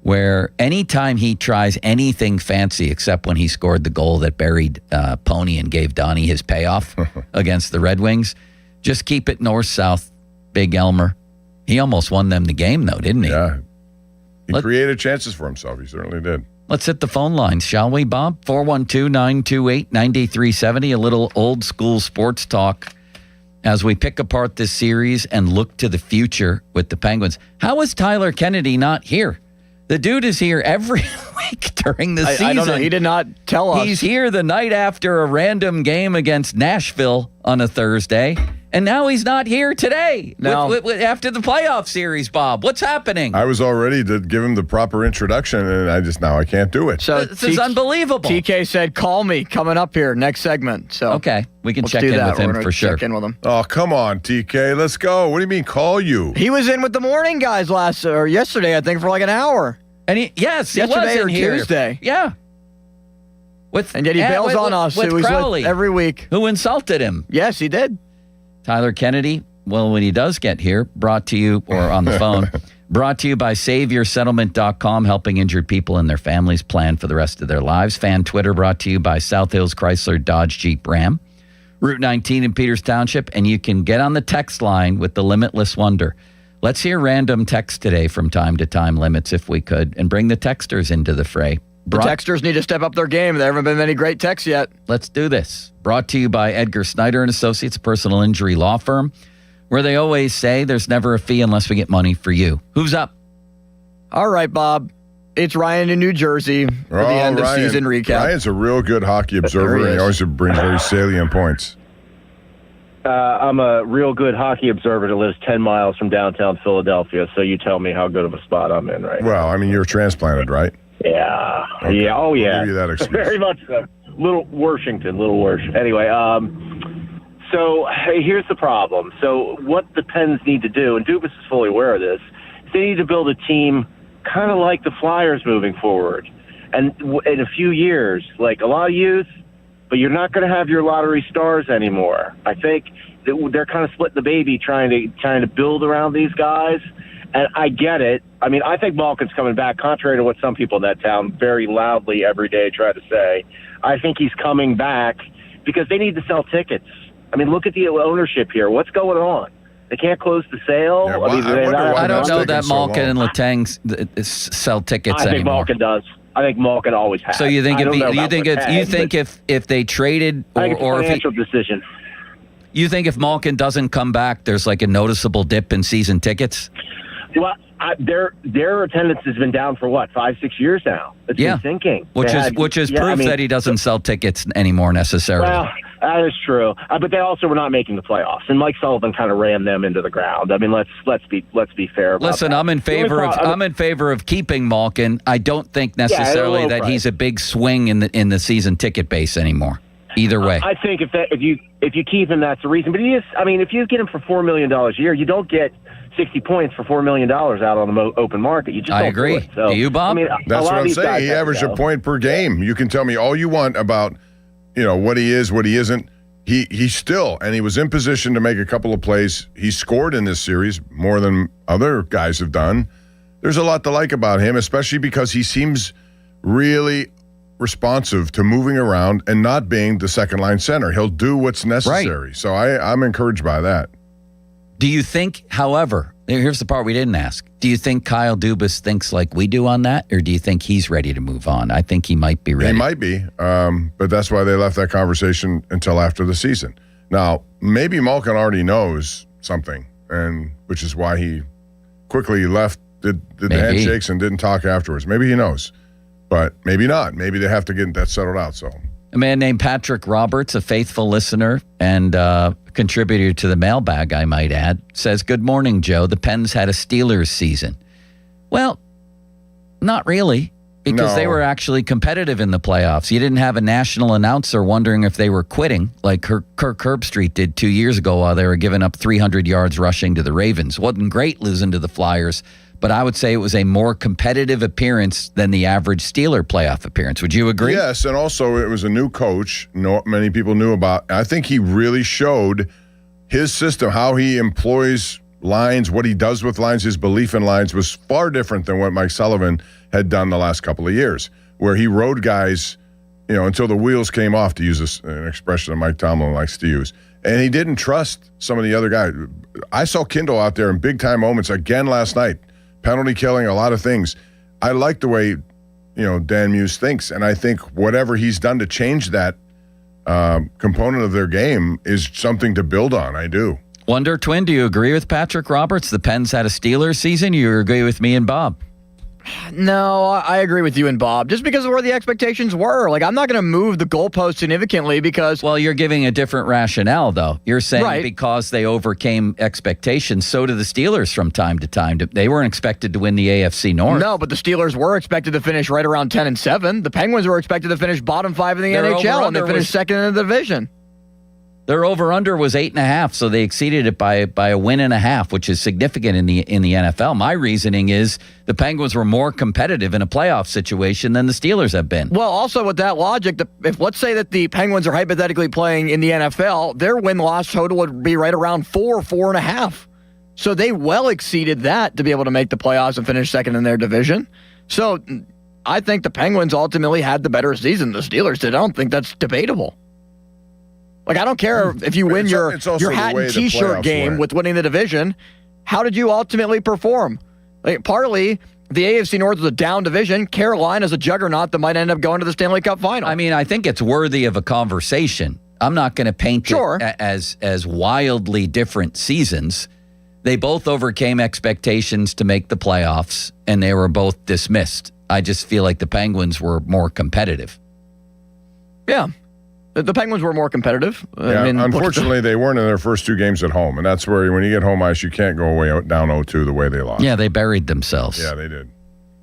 where anytime he tries anything fancy except when he scored the goal that buried Pony and gave Donnie his payoff against the Red Wings, just keep it north-south, Big Elmer. He almost won them the game, though, didn't he? Yeah. He created chances for himself. He certainly did. Let's hit the phone lines, shall we, Bob? 412-928-9370, a little old-school sports talk as we pick apart this series and look to the future with the Penguins. How is Tyler Kennedy not here? The dude is here every week during the season. I don't know. He did not tell us. He's here the night after a random game against Nashville on a Thursday, And now he's not here today No. after the playoff series, Bob. What's happening? I was all ready to give him the proper introduction, and I can't do it. So This is unbelievable. TK said, "Call me coming up here next segment." So Okay, we can let's check do in that. with him We're gonna for sure. Check in with him. Oh, come on, TK. Let's go. What do you mean, call you? He was in with the morning guys yesterday, I think, for like an hour. And he was Yesterday in or here. Tuesday. Yeah. And yet he bails on us. with Who he's Crowley, every week. who insulted him. Yes, he did. Tyler Kennedy, well, when he does get here, brought to you, or on the phone, brought to you by SaveYourSettlement.com, helping injured people and their families plan for the rest of their lives. Fan Twitter brought to you by South Hills Chrysler Dodge Jeep Ram. Route 19 in Peters Township, and you can get on the text line with the Limitless Wonder. Let's hear random text today from time to time, Limits, if we could, and bring the texters into the fray. The texters need to step up their game. There haven't been many great texts yet. Let's do this. Brought to you by Edgar Snyder and Associates, a personal injury law firm, where they always say there's never a fee unless we get money for you. Who's up? All right, Bob. It's Ryan in New Jersey for the end of season recap. Ryan's a real good hockey observer, and he always brings very salient points. I'm a real good hockey observer that lives 10 miles from downtown Philadelphia, so you tell me how good of a spot I'm in right now. Well, I mean, you're transplanted, right? Yeah. Okay. Yeah. Oh, yeah. I'll give you that excuse. Very much so. Little Washington. Anyway, so hey, here's the problem. So what the Pens need to do, and Dubas is fully aware of this, is they need to build a team kind of like the Flyers moving forward. And in a few years, like a lot of youth, but you're not going to have your lottery stars anymore. I think they're kind of splitting the baby trying to build around these guys. And I get it. I mean, I think Malkin's coming back, contrary to what some people in that town very loudly every day try to say. I think he's coming back because they need to sell tickets. I mean, look at the ownership here. What's going on? They can't close the sale. Yeah, I don't know that Malkin and Letang sell tickets I think anymore. Malkin does. I think Malkin always has. So you think I don't know about Letang, if they traded but I think it's a or if financial decision. you think if Malkin doesn't come back, there's like a noticeable dip in season tickets? Well, their attendance has been down for 5-6 years now. It's been sinking. Which is proof that he doesn't sell tickets anymore necessarily. Well, that is true. But they also were not making the playoffs, and Mike Sullivan kind of ran them into the ground. I mean, let's be fair about Listen, that. I'm in favor of keeping Malkin. I don't think necessarily that he's a big swing in the season ticket base anymore. Either way, I think if you keep him, that's the reason. But he is. I mean, if you get him for $4 million a year, you don't get 60 points for $4 million out on the open market. You just don't agree. Do it. So, do you, Bob? I mean, That's what I'm saying. He averaged a point per game. You can tell me all you want about, what he is, what he isn't. He's still, and he was in position to make a couple of plays. He scored in this series more than other guys have done. There's a lot to like about him, especially because he seems really responsive to moving around and not being the second line center. He'll do what's necessary. Right. So I'm encouraged by that. Do you think, however, here's the part we didn't ask. Do you think Kyle Dubas thinks like we do on that, or do you think he's ready to move on? I think he might be ready. He might be, but that's why they left that conversation until after the season. Now, maybe Malkin already knows something, and which is why he quickly left, did the handshakes and didn't talk afterwards. Maybe he knows, but maybe not. Maybe they have to get that settled out. So, a man named Patrick Roberts, a faithful listener and contributor to the mailbag, I might add, says, "Good morning, Joe. The Pens had a Steelers season." Well, not really, because they were actually competitive in the playoffs. You didn't have a national announcer wondering if they were quitting like Kirk Herbstreit did 2 years ago while they were giving up 300 yards rushing to the Ravens. Wasn't great losing to the Flyers, but I would say it was a more competitive appearance than the average Steeler playoff appearance. Would you agree? Yes, and also it was a new coach. Not many people knew about. I think he really showed his system, how he employs lines, what he does with lines, his belief in lines was far different than what Mike Sullivan had done the last couple of years, where he rode guys, until the wheels came off, to use an expression that Mike Tomlin likes to use. And he didn't trust some of the other guys. I saw Kindle out there in big-time moments again last night. Penalty killing, a lot of things. I like the way, Dan Muse thinks, and I think whatever he's done to change that component of their game is something to build on. I do. Wonder Twin, do you agree with Patrick Roberts? The Pens had a Steelers season. You agree with me and Bob? No, I agree with you and Bob. Just because of where the expectations were. Like, I'm not going to move the goalpost significantly because... Well, you're giving a different rationale, though. You're saying because they overcame expectations, so do the Steelers from time to time. They weren't expected to win the AFC North. No, but the Steelers were expected to finish right around 10-7. The Penguins were expected to finish bottom 5 in the NHL, and they finished second in the division. Their over-under was 8.5, so they exceeded it by a win and a half, which is significant in the NFL. My reasoning is the Penguins were more competitive in a playoff situation than the Steelers have been. Well, also with that logic, if let's say that the Penguins are hypothetically playing in the NFL, their win-loss total would be right around 4.5. So they well exceeded that to be able to make the playoffs and finish second in their division. So I think the Penguins ultimately had the better season. The Steelers did. I don't think that's debatable. Like, I don't care if you win your hat and T-shirt game with winning the division. How did you ultimately perform? Like, partly, the AFC North is a down division. Carolina's a juggernaut that might end up going to the Stanley Cup final. I mean, I think it's worthy of a conversation. I'm not going to paint it as wildly different seasons. They both overcame expectations to make the playoffs, and they were both dismissed. I just feel like the Penguins were more competitive. Yeah. The Penguins were more competitive. Yeah, I mean, unfortunately, they weren't in their first 2 games at home, and that's where when you get home ice, you can't go away down 0-2 the way they lost. Yeah, they buried themselves. Yeah, they did.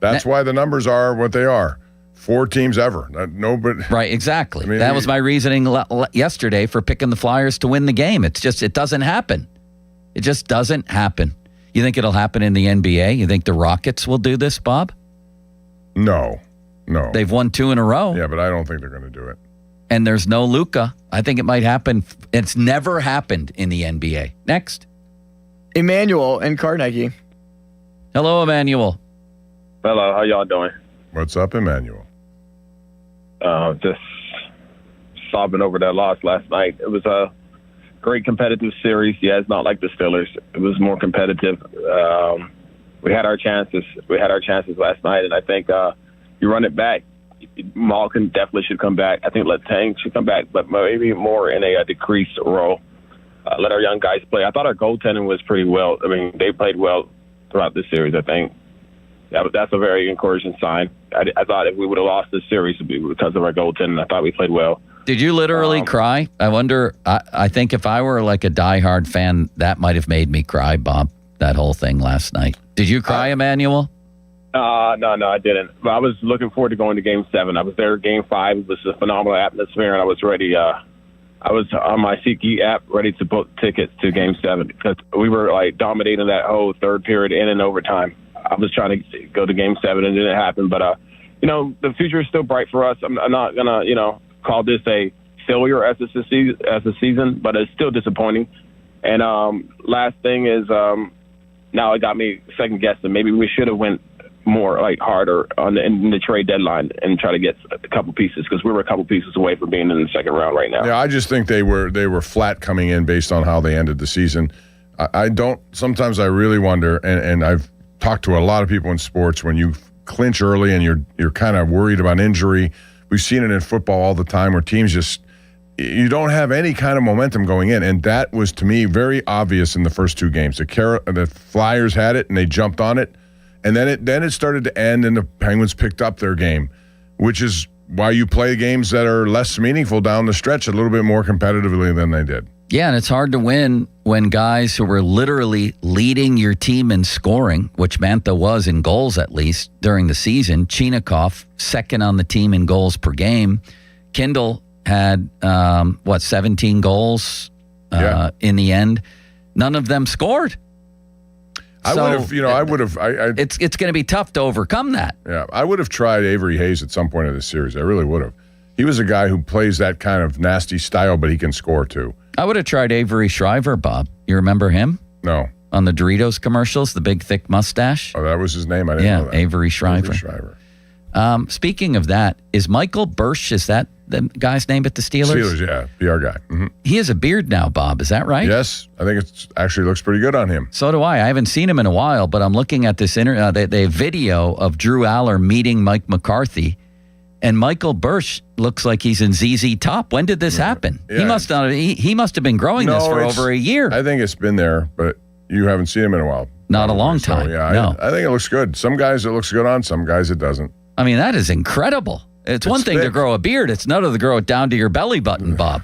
That's why the numbers are what they are. 4 teams ever. Right, exactly. I mean, that was my reasoning yesterday for picking the Flyers to win the game. It doesn't happen. It just doesn't happen. You think it'll happen in the NBA? You think the Rockets will do this, Bob? No. They've won 2 in a row. Yeah, but I don't think they're going to do it. And there's no Luka. I think it might happen. It's never happened in the NBA. Next. Emmanuel in Carnegie. Hello, Emmanuel. Hello, how y'all doing? What's up, Emmanuel? Just sobbing over that loss last night. It was a great competitive series. Yeah, it's not like the Steelers. It was more competitive. We had our chances. Last night, and I think you run it back. Malkin definitely should come back. I think Letang should come back, but maybe more in a decreased role. Let our young guys play. I thought our goaltending was pretty well. I mean, they played well throughout the series, I think. That's a very encouraging sign. I thought if we would have lost this series, it would be because of our goaltending. I thought we played well. Did you literally cry? I wonder, I think if I were like a diehard fan, that might have made me cry, Bob, that whole thing last night. Did you cry, Emmanuel? No, I didn't. But I was looking forward to going to Game 7. I was there Game 5. It was a phenomenal atmosphere, and I was ready. I was on my SeatGeek app ready to book tickets to Game 7 because we were like dominating that whole third period in and overtime. I was trying to go to Game 7, and it didn't happen. But, the future is still bright for us. I'm not going to, call this a failure as a season, but it's still disappointing. And last thing is now it got me second guessing. Maybe we should have went more harder in the trade deadline and try to get a couple pieces because we were a couple pieces away from being in the second round right now. Yeah, I just think they were flat coming in based on how they ended the season. Sometimes I really wonder, and I've talked to a lot of people in sports, when you clinch early and you're kind of worried about injury. We've seen it in football all the time where teams you don't have any kind of momentum going in, and that was to me very obvious in the first 2 games. The Flyers had it and they jumped on it. And then it started to end, and the Penguins picked up their game, which is why you play games that are less meaningful down the stretch a little bit more competitively than they did. Yeah, and it's hard to win when guys who were literally leading your team in scoring, which Mantha was in goals at least during the season, Chinakhov, second on the team in goals per game. Kindle had, 17 goals in the end. None of them scored. I would have. It's going to be tough to overcome that. Yeah, I would have tried Avery Hayes at some point in this series. I really would have. He was a guy who plays that kind of nasty style, but he can score too. I would have tried Avery Shriver, Bob. You remember him? No. On the Doritos commercials, the big thick mustache. Oh, that was his name. I didn't know that. Avery Shriver. Speaking of that, is Michael Bursch? Is that the guy's name at the Steelers? Steelers, yeah, PR guy. Mm-hmm. He has a beard now, Bob. Is that right? Yes, I think it actually looks pretty good on him. So do I. I haven't seen him in a while, but I'm looking at this the video of Drew Aller meeting Mike McCarthy, and Michael Bursch looks like he's in ZZ Top. When did this happen? Yeah. He must have been growing this for over a year. I think it's been there, but you haven't seen him in a while. Not a long time. So, yeah, no. I think it looks good. Some guys it looks good on, some guys it doesn't. I mean, that is incredible. It's one thing to grow a beard. It's another to grow it down to your belly button, Bob.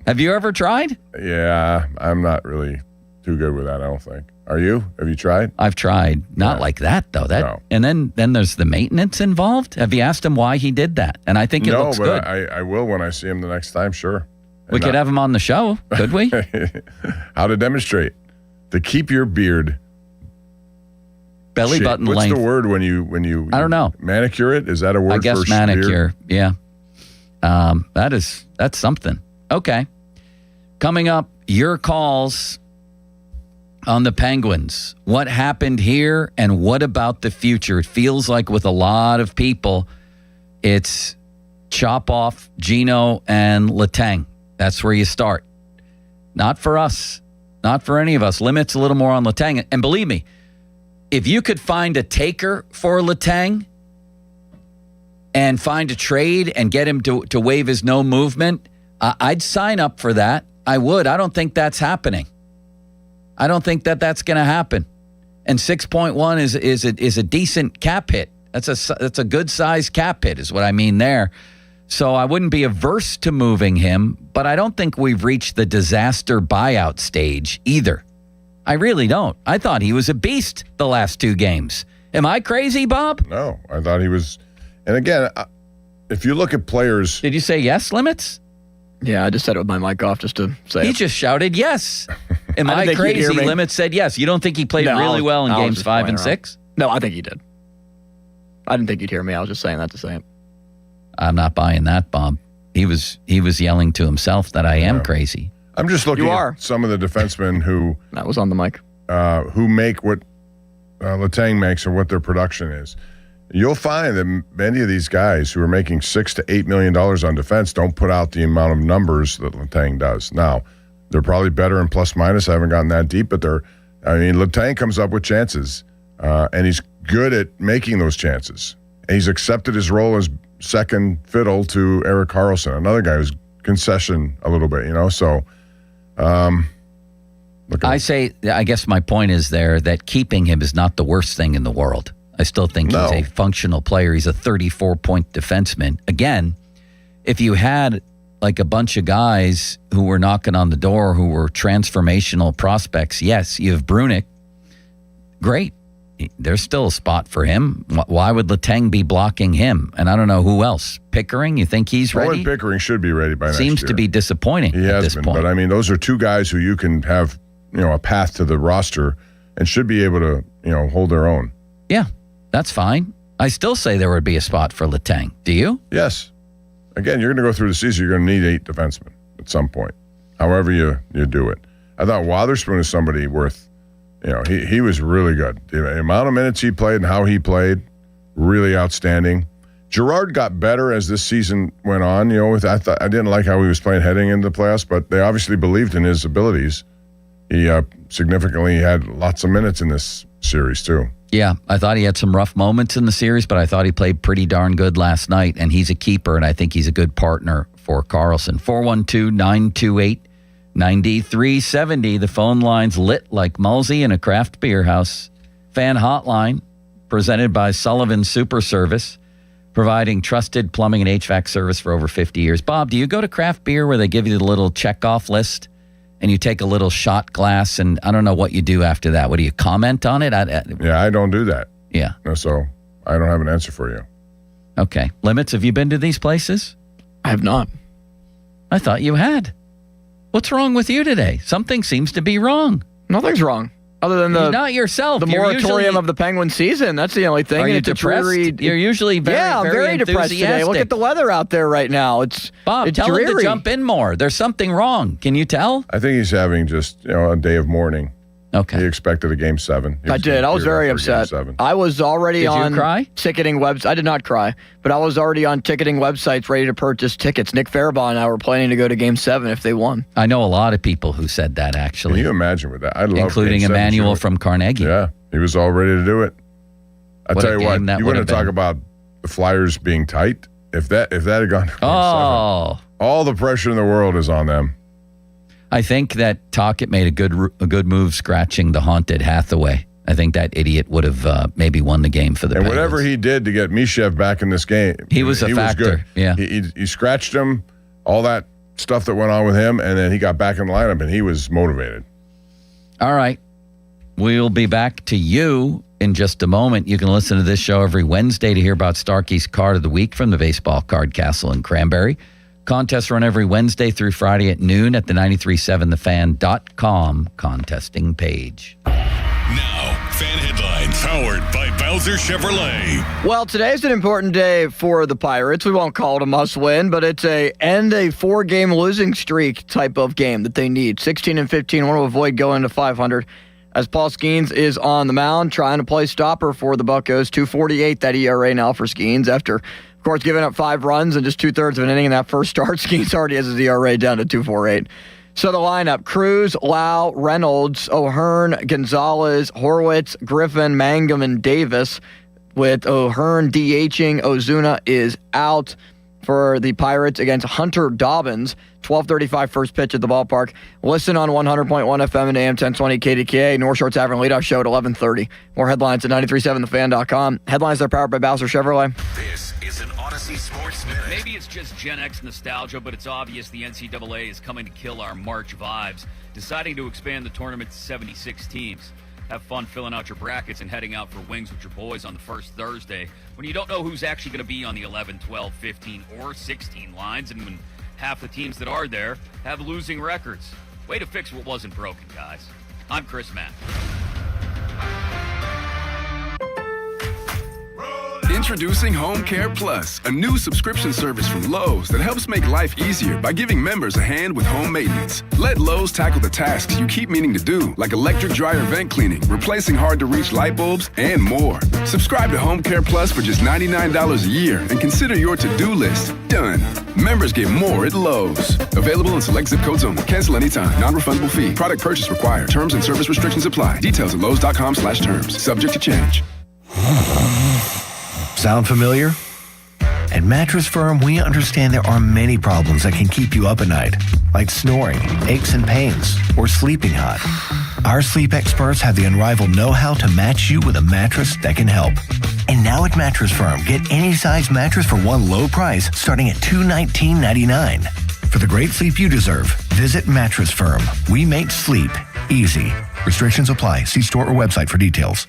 Have you ever tried? Yeah, I'm not really too good with that, I don't think. Are you? Have you tried? I've tried. Not like that, though. No. And then there's the maintenance involved. Have you asked him why he did that? And I think it looks good. No, but I will when I see him the next time, sure. We could have him on the show, could we? How to demonstrate. To keep your beard belly button What's length. the word when you I don't know. Manicure it? Is that a word I guess for manicure. beard? Yeah. That's something. Okay. Coming up, your calls on the Penguins. What happened here and what about the future? It feels like with a lot of people, it's chop off Gino and Letang. That's where you start. Not for us. Not for any of us. Limits a little more on Letang. And believe me, if you could find a taker for Letang and find a trade and get him to waive his no movement, I'd sign up for that. I would. I don't think that's happening. I don't think that's going to happen. And 6.1 is a decent cap hit. That's a good size cap hit is what I mean there. So I wouldn't be averse to moving him, but I don't think we've reached the disaster buyout stage either. I really don't. I thought he was a beast the last 2 games. Am I crazy, Bob? No, I thought he was. And again, if you look at players. Did you say yes, Limits? Yeah, I just said it with my mic off just to say He it. just shouted yes. Am I I, didn't think you'd hear crazy? me. Limits said yes. You don't think he played really well in I was games just 5 and playing around. 6? No, I think he did. I didn't think you'd hear me. I was just saying that to say it. I'm not buying that, Bob. He was yelling to himself that I am crazy. I'm just looking You are. at some of the defensemen who that was on the mic, who make what Letang makes or what their production is. You'll find that many of these guys who are making $6 to $8 million on defense don't put out the amount of numbers that Letang does. Now, they're probably better in plus minus. I haven't gotten that deep, but Letang comes up with chances, and he's good at making those chances. And he's accepted his role as second fiddle to Erik Karlsson, another guy who's concession a little bit, So, I guess my point is there that keeping him is not the worst thing in the world. I still think he's a functional player. He's a 34-point defenseman. Again, if you had like a bunch of guys who were knocking on the door who were transformational prospects, yes, you have Brunick. Great. There's still a spot for him. Why would Letang be blocking him? And I don't know who else. Pickering, you think he's ready? Owen Pickering should be ready by next year. Seems to be disappointing He at has this been, point. but I mean, those are 2 guys who you can have, a path to the roster and should be able to, hold their own. Yeah, that's fine. I still say there would be a spot for Letang. Do you? Yes. Again, you're going to go through the season. You're going to need 8 defensemen at some point, however you do it. I thought Wotherspoon is somebody worth, he was really good. The amount of minutes he played and how he played, really outstanding. Girard got better as this season went on. I didn't like how he was playing heading into the playoffs, but they obviously believed in his abilities. He significantly had lots of minutes in this series too. Yeah, I thought he had some rough moments in the series, but I thought he played pretty darn good last night, and he's a keeper, and I think he's a good partner for Karlsson. 412-928-9370. The phone line's lit like Mulsey in a craft beer house. Fan hotline presented by Sullivan Super Service, providing trusted plumbing and HVAC service for over 50 years. Bob, do you go to craft beer where they give you the little checkoff list and you take a little shot glass and I don't know what you do after that? What do you comment on it? Yeah, I don't do that. Yeah. So I don't have an answer for you. Okay. Limits, have you been to these places? I have not. I thought you had. What's wrong with you today? Something seems to be wrong. Nothing's wrong. Other than You're not yourself. the You're moratorium usually- of the Penguin season. That's the only thing. Are you It's a depressed? dreary- You're usually very, I'm very depressed today. Look enthusiastic. at the weather out there right now. It's Bob, it's tell him to dreary. jump in more. There's something wrong. Can you tell? I think he's having just a day of mourning. Okay. He expected a game 7. He I was did. gonna I was clear very up for game upset. 7. I was already Did you on cry? ticketing websites. I did not cry, but I was already on ticketing websites ready to purchase tickets. Nick Faribault and I were planning to go to Game 7 if they won. I know a lot of people who said that, actually. Can you imagine with that? I love including game 7 Emmanuel too. from Carnegie. Yeah, he was all ready to do it. I What tell a you what, game that you would want to have talk been. about the Flyers being tight. If that had gone to game 7, Oh. all the pressure in the world is on them. I think that Tocchet made a good move scratching the haunted Hathaway. I think that idiot would have maybe won the game for the And Penguins. whatever he did to get Mishev back in this game, He was a factor, good. yeah. He scratched him, all that stuff that went on with him, and then he got back in the lineup, and he was motivated. All right. We'll be back to you in just a moment. You can listen to this show every Wednesday to hear about Starkey's Card of the Week from the Baseball Card Castle in Cranberry. Contests run every Wednesday through Friday at noon at the 937thefan.com contesting page. Now, fan headlines powered by Bowser Chevrolet. Well, today's an important day for the Pirates. We won't call it a must-win, but it's a 4-game losing streak type of game that they need. 16-15, want to avoid going to 500. As Paul Skeens is on the mound trying to play stopper for the Buccos. 2.48 that ERA now for Skeens after, of course, giving up 5 runs and just 2/3 of an inning in that first start. Skeens already has his ERA down to 2.48. So the lineup, Cruz, Lau, Reynolds, O'Hearn, Gonzalez, Horwitz, Griffin, Mangum, and Davis. With O'Hearn DHing, Ozuna is out for the Pirates against Hunter Dobbins. 12:35 first pitch at the ballpark. Listen on 100.1 FM and AM 1020 KDKA. North Shore Tavern leadoff show at 11:30. More headlines at 937thefan.com. Headlines are powered by Bowser Chevrolet. This is an Odyssey Sports Minute. Maybe it's just Gen X nostalgia, but it's obvious the NCAA is coming to kill our March vibes, deciding to expand the tournament to 76 teams. Have fun filling out your brackets and heading out for wings with your boys on the first Thursday when you don't know who's actually going to be on the 11, 12, 15, or 16 lines, and when half the teams that are there have losing records. Way to fix what wasn't broken, guys. I'm Chris Mack. Introducing Home Care Plus, a new subscription service from Lowe's that helps make life easier by giving members a hand with home maintenance. Let Lowe's tackle the tasks you keep meaning to do, like electric dryer vent cleaning, replacing hard-to-reach light bulbs, and more. Subscribe to Home Care Plus for just $99 a year and consider your to-do list done. Members get more at Lowe's. Available in select zip codes only. Cancel anytime. Non-refundable fee. Product purchase required. Terms and service restrictions apply. Details at lowes.com/terms. Subject to change. Sound familiar? At Mattress Firm, we understand there are many problems that can keep you up at night, like snoring, aches and pains, or sleeping hot. Our sleep experts have the unrivaled know-how to match you with a mattress that can help. And now at Mattress Firm, get any size mattress for one low price starting at $219.99. For the great sleep you deserve, visit Mattress Firm. We make sleep easy. Restrictions apply. See store or website for details.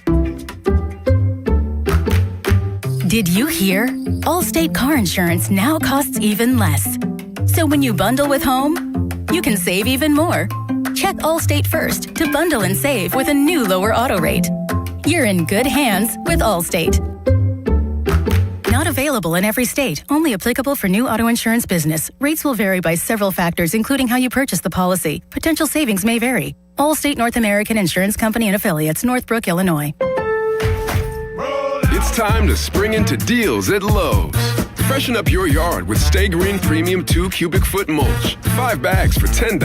Did you hear? Allstate car insurance now costs even less. So when you bundle with home, you can save even more. Check Allstate first to bundle and save with a new lower auto rate. You're in good hands with Allstate. Not available in every state. Only applicable for new auto insurance business. Rates will vary by several factors, including how you purchase the policy. Potential savings may vary. Allstate North American Insurance Company and Affiliates, Northbrook, Illinois. It's time to spring into deals at Lowe's. Freshen up your yard with Stay Green Premium 2 cubic foot mulch. 5 bags for $10.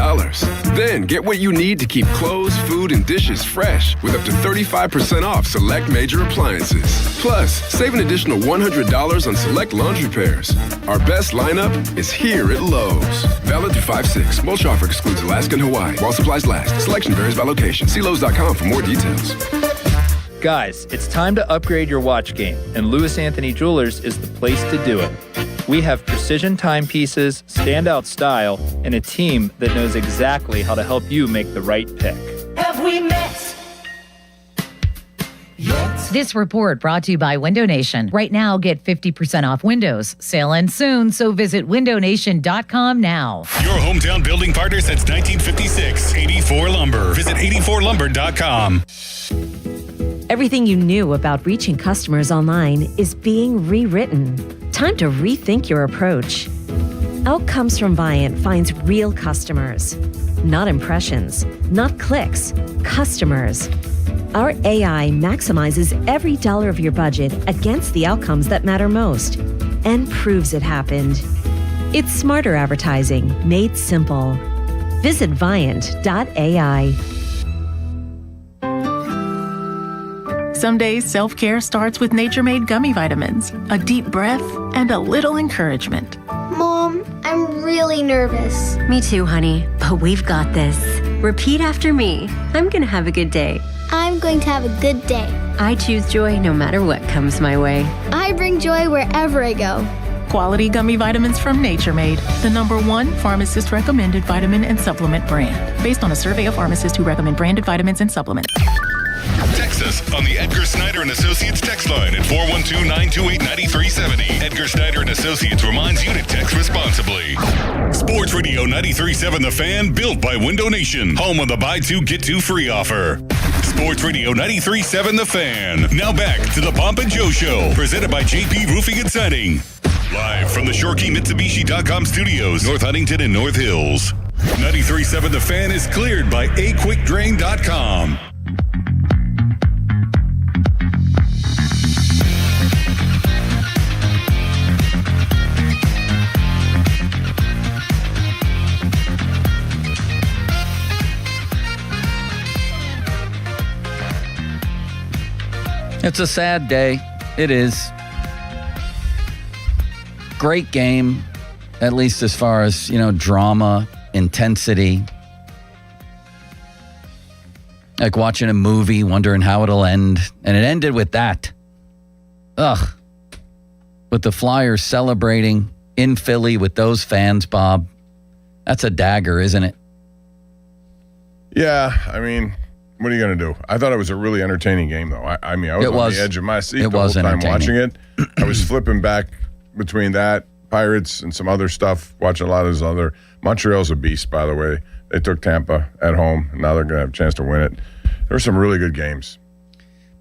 Then get what you need to keep clothes, food, and dishes fresh with up to 35% off select major appliances. Plus, save an additional $100 on select laundry pairs. Our best lineup is here at Lowe's. Valid through 5/6. Mulch offer excludes Alaska and Hawaii. While supplies last. Selection varies by location. See Lowe's.com for more details. Guys, it's time to upgrade your watch game, and Louis Anthony Jewelers is the place to do it. We have precision timepieces, standout style, and a team that knows exactly how to help you make the right pick. Have we met? This report brought to you by Window Nation. Right now, get 50% off windows. Sale ends soon, so visit windownation.com now. Your hometown building partner since 1956, 84 Lumber. Visit 84lumber.com. Everything you knew about reaching customers online is being rewritten. Time to rethink your approach. Outcomes from Viant finds real customers, not impressions, not clicks, customers. Our AI maximizes every dollar of your budget against the outcomes that matter most and proves it happened. It's smarter advertising made simple. Visit Viant.ai. Some days, self-care starts with Nature-Made gummy vitamins, a deep breath, and a little encouragement. Mom, I'm really nervous. Me too, honey, but we've got this. Repeat after me. I'm gonna have a good day. I'm going to have a good day. I choose joy no matter what comes my way. I bring joy wherever I go. Quality gummy vitamins from Nature Made, the #1 pharmacist-recommended vitamin and supplement brand, based on a survey of pharmacists who recommend branded vitamins and supplements. Text us on the Edgar Snyder and Associates text line at 412-928-9370. Edgar Snyder and Associates reminds you to text responsibly. Sports Radio 93.7 The Fan, built by Window Nation, home of the buy two, get two free offer. Sports Radio 93.7 The Fan. Now back to the Pomp and Joe Show, presented by JP Roofing and Siding. Live from the ShoreKeyMitsubishi.com studios, North Huntington and North Hills. 93.7 The Fan is cleared by AQuickDrain.com. It's a sad day. It is. Great game, at least as far as, drama, intensity. Like watching a movie, wondering how it'll end. And it ended with that. Ugh. With the Flyers celebrating in Philly with those fans, Bob. That's a dagger, isn't it? Yeah, I mean, what are you going to do? I thought it was a really entertaining game, though. I was on the edge of my seat the whole time watching it. I was flipping back between that, Pirates, and some other stuff, watching a lot of this other. Montreal's a beast, by the way. They took Tampa at home, and now they're going to have a chance to win it. There were some really good games.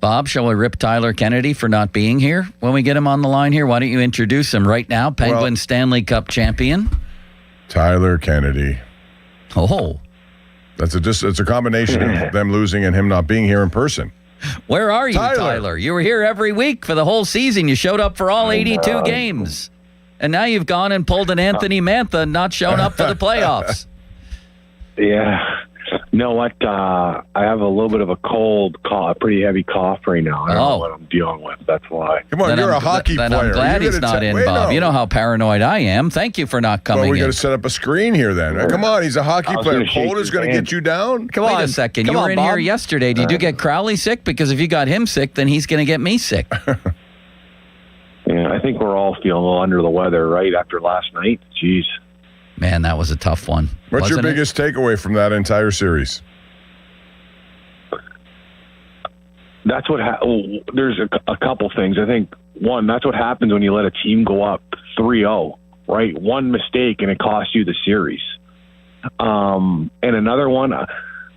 Bob, shall we rip Tyler Kennedy for not being here when we get him on the line here? Why don't you introduce him right now? Penguin Stanley Cup champion. Tyler Kennedy. Oh. It's a combination of them losing and him not being here in person. Where are you, Tyler? You were here every week for the whole season. You showed up for all 82 games. And now you've gone and pulled an Anthony Mantha, not shown up for the playoffs. Yeah. You know what? I have a little bit of a cold cough, a pretty heavy cough right now. I don't know what I'm dealing with. That's why. Come on, you're a hockey player. I'm glad he's not in, Bob. No. You know how paranoid I am. Thank you for not coming in. Well, we got to set up a screen here then. Come on, he's a hockey player. Cold is going to get you down. Come on a second. You were in here yesterday. Did you get Crowley sick? Because if you got him sick, then he's going to get me sick. Yeah, I think we're all feeling a little under the weather, right, after last night. Jeez. Man, that was a tough one. What's your biggest takeaway from that entire series? That's what there's a couple things. I think, one, that's what happens when you let a team go up 3-0, right? One mistake and it costs you the series. And another one,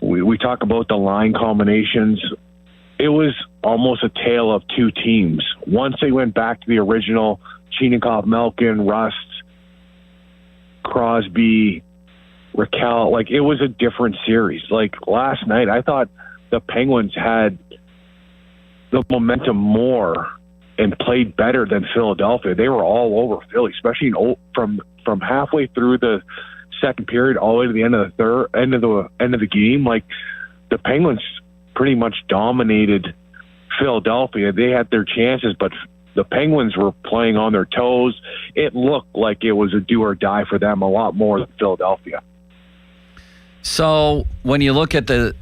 we talk about the line combinations. It was almost a tale of two teams. Once they went back to the original Chinakhov, Malkin, Rust, Crosby, Raquel, like it was a different series. Like last night, I thought the Penguins had the momentum more and played better than Philadelphia. They were all over Philly, especially from halfway through the second period all the way to the end of the end of the game. Like the Penguins pretty much dominated Philadelphia. They had their chances, but the Penguins were playing on their toes. It looked like it was a do or die for them a lot more than Philadelphia. So when you look at the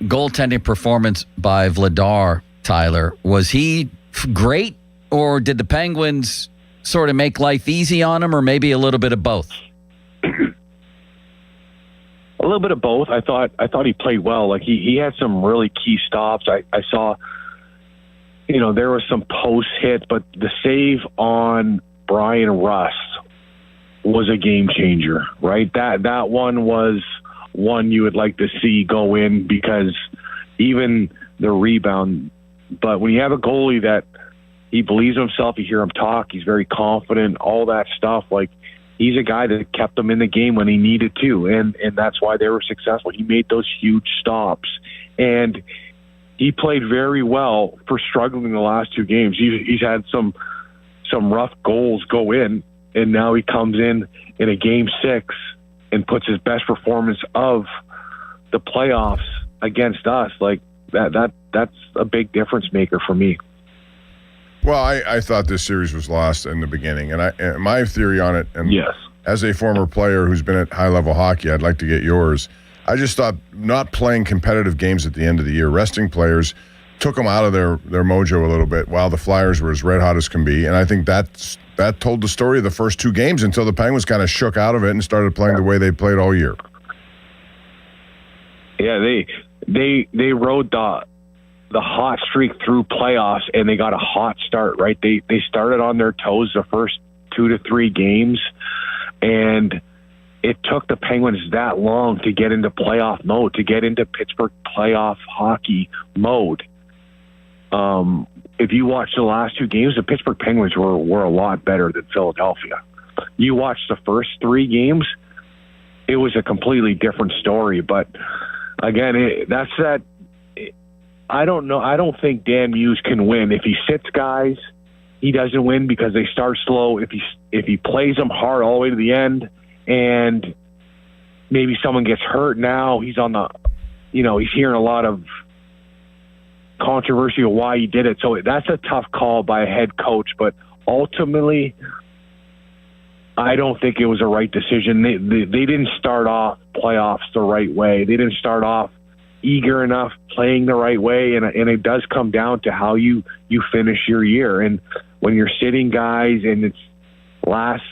goaltending performance by Vladar, Tyler, was he great, or did the Penguins sort of make life easy on him, or maybe a little bit of both? A little bit of both. I thought he played well. Like he had some really key stops. I saw, there was some post hit, but the save on Brian Rust was a game changer, right? That one was one you would like to see go in, because even the rebound. But when you have a goalie that he believes in himself, you hear him talk, he's very confident, all that stuff, like he's a guy that kept them in the game when he needed to, and that's why they were successful. He made those huge stops, and he played very well for struggling the last two games. He's had some rough goals go in, and now he comes in a game 6 and puts his best performance of the playoffs against us. Like that's a big difference maker for me. Well, I thought this series was lost in the beginning, and my theory on it, and yes, as a former player who's been at high-level hockey, I'd like to get yours. I just thought not playing competitive games at the end of the year, resting players, took them out of their mojo a little bit while the Flyers were as red hot as can be, and I think that told the story of the first two games until the Penguins kind of shook out of it and started playing the way they played all year. Yeah, they rode the hot streak through playoffs, and they got a hot start, right? They started on their toes the first 2 to 3 games, and it took the Penguins that long to get into playoff mode, to get into Pittsburgh playoff hockey mode. If you watch the last 2 games, the Pittsburgh Penguins were a lot better than Philadelphia. You watch the first 3 games, it was a completely different story. But again, I don't know. I don't think Dan Muse can win. If he sits guys, he doesn't win because they start slow. If he plays them hard all the way to the end, and maybe someone gets hurt now, he's on the, he's hearing a lot of controversy of why he did it. So that's a tough call by a head coach. But ultimately, I don't think it was a right decision. They didn't start off playoffs the right way. They didn't start off eager enough, playing the right way, and it does come down to how you finish your year. And when you're sitting guys and it's last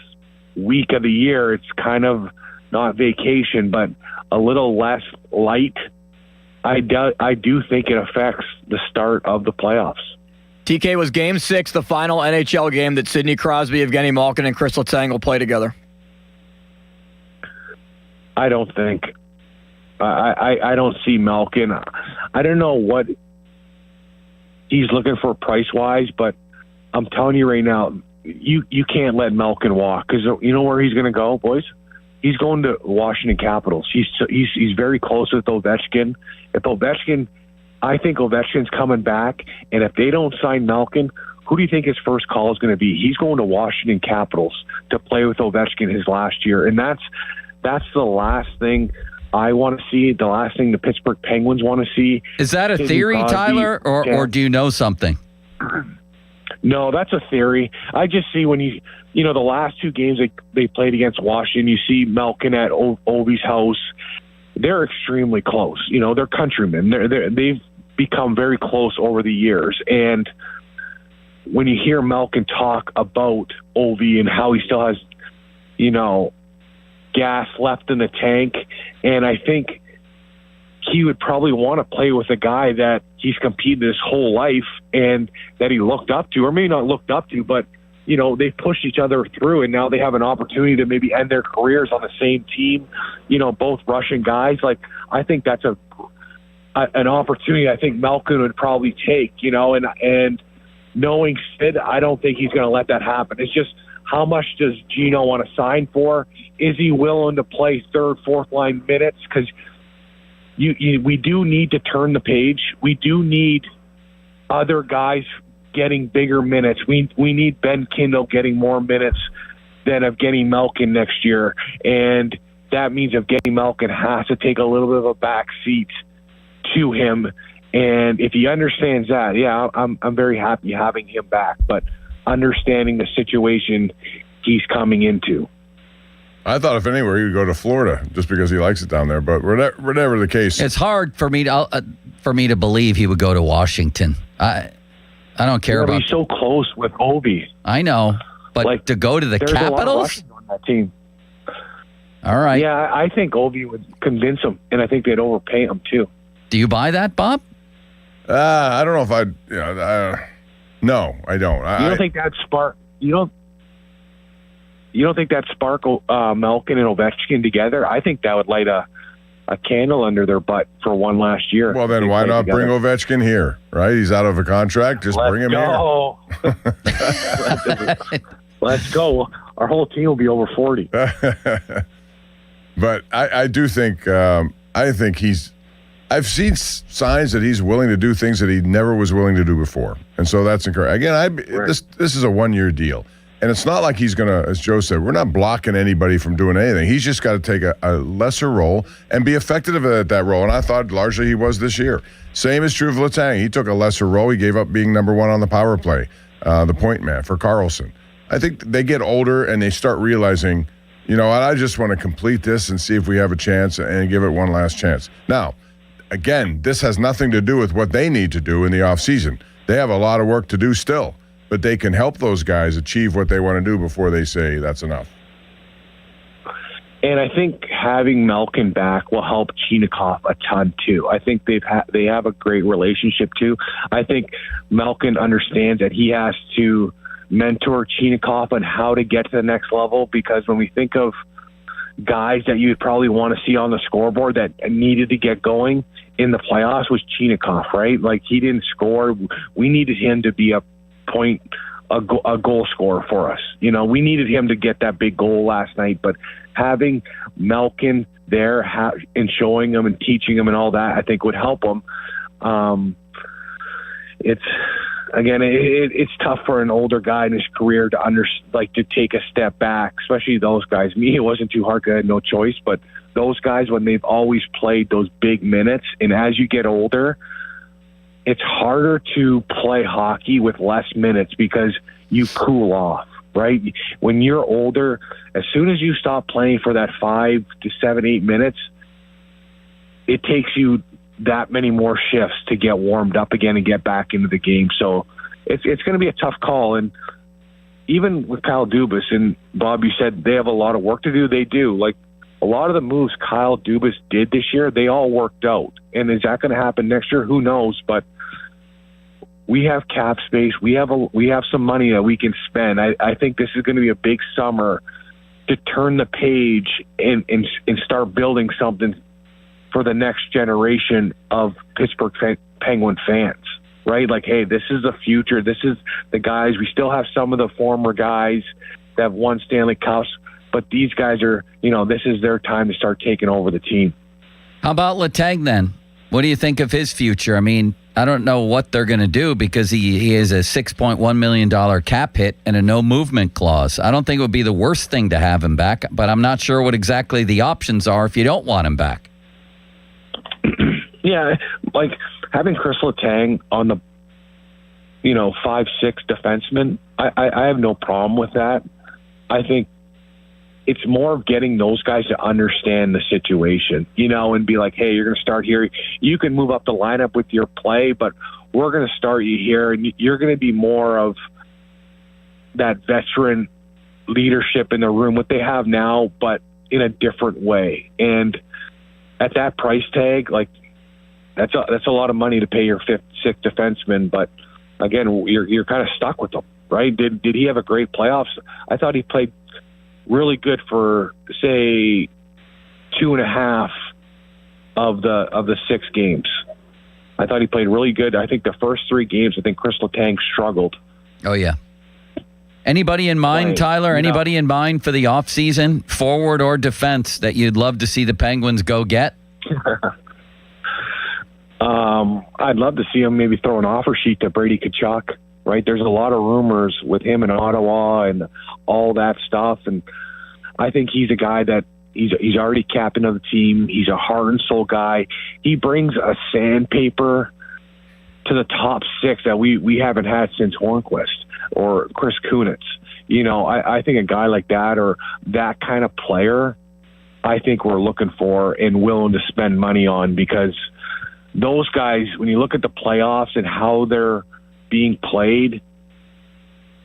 week of the year, it's kind of not vacation, but a little less light. I do think it affects the start of the playoffs. TK, was Game 6 the final NHL game that Sidney Crosby, Evgeny Malkin, and Chris Letang will play together? I don't think. I don't see Malkin. I don't know what he's looking for price-wise, but I'm telling you right now, you can't let Malkin walk, because you know where he's going to go, boys? He's going to Washington Capitals. He's very close with Ovechkin. I think Ovechkin's coming back, and if they don't sign Malkin, who do you think his first call is going to be? He's going to Washington Capitals to play with Ovechkin his last year, and that's the last thing I want to see, the last thing the Pittsburgh Penguins want to see. Is that a theory, Tyler, or do you know something? No, that's a theory. I just see when the last 2 games they played against Washington, you see Malkin at Ovi's house. They're extremely close. They're countrymen. They've become very close over the years. And when you hear Malkin talk about Ovi and how he still has, gas left in the tank, and I think he would probably want to play with a guy that he's competed his whole life and that he looked up to, or maybe not looked up to, but they pushed each other through, and now they have an opportunity to maybe end their careers on the same team. Both Russian guys. Like, I think that's an opportunity I think Malkin would probably take. And knowing Sid, I don't think he's going to let that happen. It's just, how much does Gino want to sign for? Is he willing to play 3rd, 4th line minutes? Because we do need to turn the page. We do need other guys getting bigger minutes. We need Ben Kindle getting more minutes than Evgeny Malkin next year. And that means Evgeny Malkin has to take a little bit of a back seat to him. And if he understands that, yeah, I'm very happy having him back. But understanding the situation he's coming into. I thought if anywhere he would go to Florida just because he likes it down there, but whatever the case. It's hard for me to believe he would go to Washington. I don't care about. He's so close with Ovi. I know, but to go to the Capitals? A lot of Russians on that team. All right. Yeah, I think Ovi would convince him, and I think they'd overpay him too. Do you buy that, Bob? I don't know if I'd. No, I don't. You don't think that spark? You don't think that spark Malkin and Ovechkin together? I think that would light a candle under their butt for one last year. Well, then why not bring Ovechkin here? Right? He's out of a contract. Just bring him here. Let's go. Our whole team will be over 40. But I do think I think he's. I've seen signs that he's willing to do things that he never was willing to do before, and so that's encouraging. Again, this is a 1-year deal, and it's not like he's gonna, as Joe said, we're not blocking anybody from doing anything. He's just got to take a lesser role and be effective at that role, and I thought largely he was this year. Same is true of Letang. He took a lesser role. He gave up being number 1 on the power play. the point man for Carlson. I think they get older and they start realizing, you know what, I just want to complete this and see if we have a chance and give it one last chance. Now, again, this has nothing to do with what they need to do in the offseason. They have a lot of work to do still, but they can help those guys achieve what they want to do before they say that's enough. And I think having Malkin back will help Chinakhov a ton too. I think they have a great relationship too. I think Malkin understands that he has to mentor Chinakhov on how to get to the next level, because when we think of guys that you would probably want to see on the scoreboard that needed to get going in the playoffs was Chinakhov, right? Like, he didn't score. We needed him to be a goal scorer for us. You know, we needed him to get that big goal last night, but having Malkin there and showing him and teaching him and all that, I think would help him. It's tough for an older guy in his career to take a step back, especially those guys. Me, it wasn't too hard because I had no choice, but those guys, when they've always played those big minutes, and as you get older, it's harder to play hockey with less minutes because you cool off, right? When you're older, as soon as you stop playing for that 5 to 7, 8 minutes, it takes you that many more shifts to get warmed up again and get back into the game. So it's going to be a tough call. And even with Kyle Dubas, and Bob, you said they have a lot of work to do. They do. Like, a lot of the moves Kyle Dubas did this year, they all worked out. And is that going to happen next year? Who knows? But we have cap space. We have some money that we can spend. I think this is going to be a big summer to turn the page and start building something for the next generation of Pittsburgh Penguin fans, right? Like, hey, this is the future. This is the guys. We still have some of the former guys that have won Stanley Cups, but these guys are, this is their time to start taking over the team. How about Letang then? What do you think of his future? I mean, I don't know what they're going to do because he is a $6.1 million cap hit and a no movement clause. I don't think it would be the worst thing to have him back, but I'm not sure what exactly the options are if you don't want him back. Yeah, like having Chris Letang on the, 5'6" defenseman, I have no problem with that. I think it's more of getting those guys to understand the situation, and be like, hey, you're going to start here. You can move up the lineup with your play, but we're going to start you here, and you're going to be more of that veteran leadership in the room, what they have now, but in a different way. And at that price tag, like, that's a lot of money to pay your 5th, 6th defenseman. But again, you're kind of stuck with them, right? Did he have a great playoffs? I thought he played really good for, say, 2.5 of the 6 games. I thought he played really good. I think the first 3 games, I think Chris Letang struggled. Oh yeah. Anybody in mind, Tyler? Anybody in mind for the offseason, forward or defense, that you'd love to see the Penguins go get? I'd love to see him maybe throw an offer sheet to Brady Tkachuk, right? There's a lot of rumors with him in Ottawa and all that stuff, and I think he's a guy that he's already captain of the team. He's a heart and soul guy. He brings a sandpaper to the top 6 that we haven't had since Hornquist or Chris Kunitz. I think a guy like that, or that kind of player, I think we're looking for and willing to spend money on, because those guys, when you look at the playoffs and how they're being played,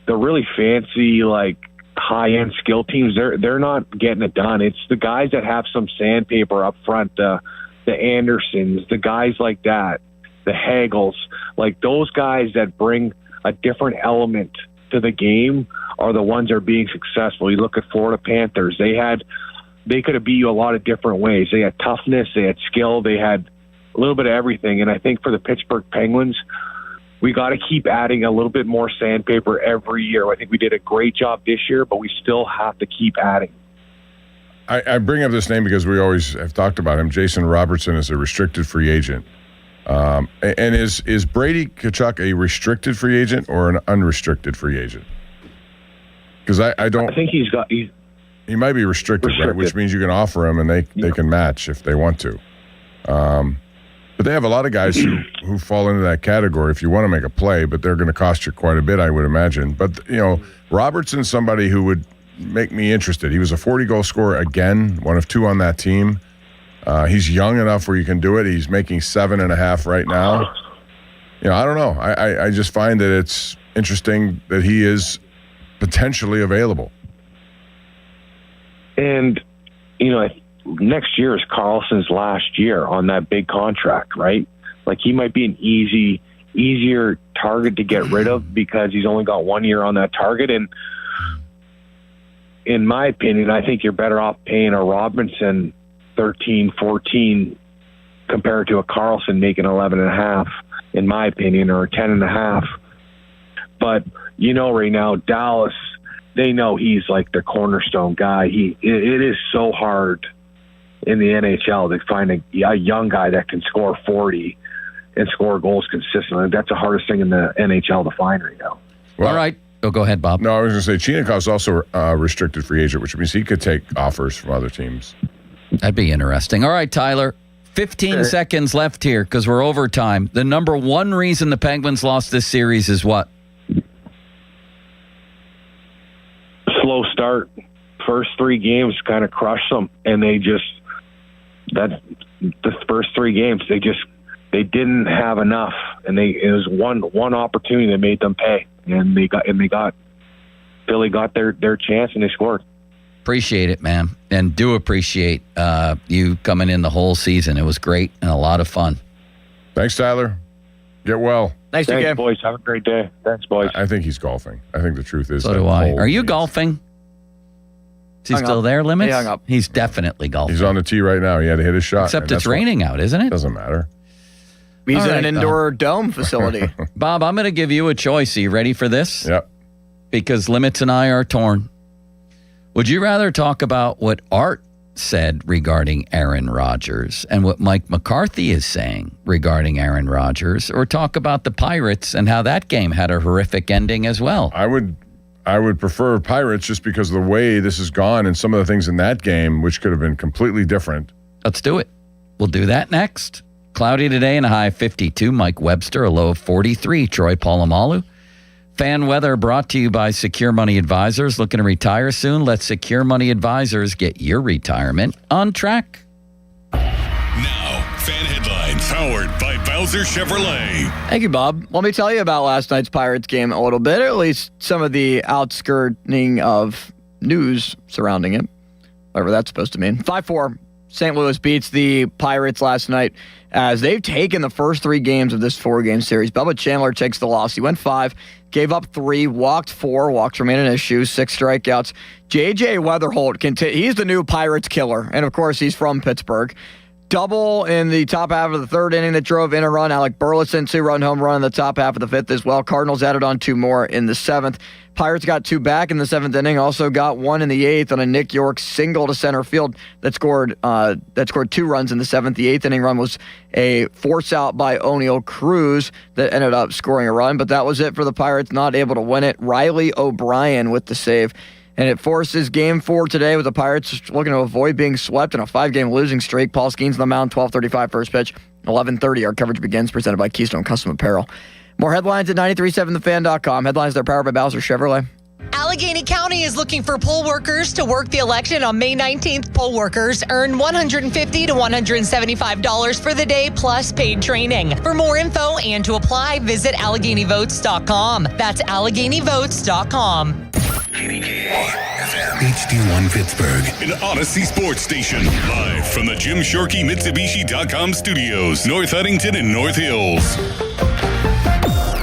the really fancy, like, high-end skill teams, they're not getting it done. It's the guys that have some sandpaper up front, the Andersons, the guys like that, the Hagels, like those guys that bring a different element to the game are the ones that are being successful. You look at Florida Panthers, they could have beat you a lot of different ways. They had toughness, they had skill, they had a little bit of everything. And I think for the Pittsburgh Penguins, we got to keep adding a little bit more sandpaper every year. I think we did a great job this year, but we still have to keep adding. I bring up this name because we always have talked about him. Jason Robertson is a restricted free agent. And is Brady Tkachuk a restricted free agent or an unrestricted free agent? Because I don't. I think he might be restricted, right? Which means you can offer him and they can match if they want to. But they have a lot of guys who fall into that category if you want to make a play, but they're going to cost you quite a bit, I would imagine. But, Robertson's somebody who would make me interested. He was a 40-goal scorer again, one of 2 on that team. He's young enough where you can do it. He's making 7.5 right now. I don't know. I just find that it's interesting that he is potentially available. And, next year is Carlson's last year on that big contract, right? Like, he might be an easier target to get rid of because he's only got 1 year on that target. And in my opinion, I think you're better off paying a Robinson 13, 14 compared to a Carlson making 11.5, in my opinion, or 10.5. But, right now, Dallas, they know he's like the cornerstone guy. It is so hard in the NHL to find a young guy that can score 40 and score goals consistently. That's the hardest thing in the NHL to find right now. Well, all right. Oh, go ahead, Bob. No, I was going to say Chinakov's also a restricted free agent, which means he could take offers from other teams. That'd be interesting. All right, Tyler. 15 seconds left here because we're over time. The number one reason the Penguins lost this series is what? Slow start. First 3 games kind of crushed them, and the first 3 games they didn't have enough, and it was one opportunity that made them pay, and Philly got their chance and they scored. Appreciate it, man, and do appreciate you coming in the whole season. It was great and a lot of fun. Thanks, Tyler. Get well. Thanks boys. Have a great day. Thanks, boys. I think he's golfing. I think the truth is. So do I. Are you golfing? Is he still there, Limits? He hung up. He's definitely golfing. He's on the tee right now. He had to hit his shot. Except it's raining out, isn't it? Doesn't matter. He's in an indoor dome facility. Bob, I'm going to give you a choice. Are you ready for this? Yep. Because Limits and I are torn. Would you rather talk about what Art said regarding Aaron Rodgers and what Mike McCarthy is saying regarding Aaron Rodgers, or talk about the Pirates and how that game had a horrific ending as well? I would prefer Pirates just because of the way this has gone and some of the things in that game, which could have been completely different. Let's do it. We'll do that next. Cloudy today and a high of 52. Mike Webster, a low of 43. Troy Polamalu. Fan weather brought to you by Secure Money Advisors. Looking to retire soon? Let Secure Money Advisors get your retirement on track. Now, fan headlines powered by Bowser Chevrolet. Thank you, Bob. Let me tell you about last night's Pirates game a little bit, or at least some of the outskirting of news surrounding it, whatever that's supposed to mean. 5-4, St. Louis beats the Pirates last night as they've taken the first 3 games of this 4-game series. Bubba Chandler takes the loss. He went 5, gave up 3, walked 4. Walks remain an issue, 6 strikeouts. J.J. Weatherholt, he's the new Pirates killer, and of course he's from Pittsburgh. Double in the top half of the 3rd inning that drove in a run. Alec Burleson, 2-run home run in the top half of the 5th as well. Cardinals added on 2 more in the 7th. Pirates got 2 back in the 7th inning. Also got 1 in the 8th on a Nick York single to center field that scored 2 runs in the 7th. The 8th inning run was a force out by O'Neal Cruz that ended up scoring a run, but that was it for the Pirates. Not able to win it. Riley O'Brien with the save. And it forces Game 4 today with the Pirates looking to avoid being swept in a 5-game losing streak. Paul Skeens on the mound, 12:35 first pitch, 11:30. Our coverage begins, presented by Keystone Custom Apparel. More headlines at 937thefan.com. Headlines that are powered by Bowser Chevrolet. Allegheny County is looking for poll workers to work the election on May 19th. Poll workers earn $150 to $175 for the day plus paid training. For more info and to apply, visit AlleghenyVotes.com. That's AlleghenyVotes.com. HD1 Pittsburgh. An Odyssey Sports Station. Live from the Jim Shorkey Mitsubishi.com studios. North Huntington and North Hills.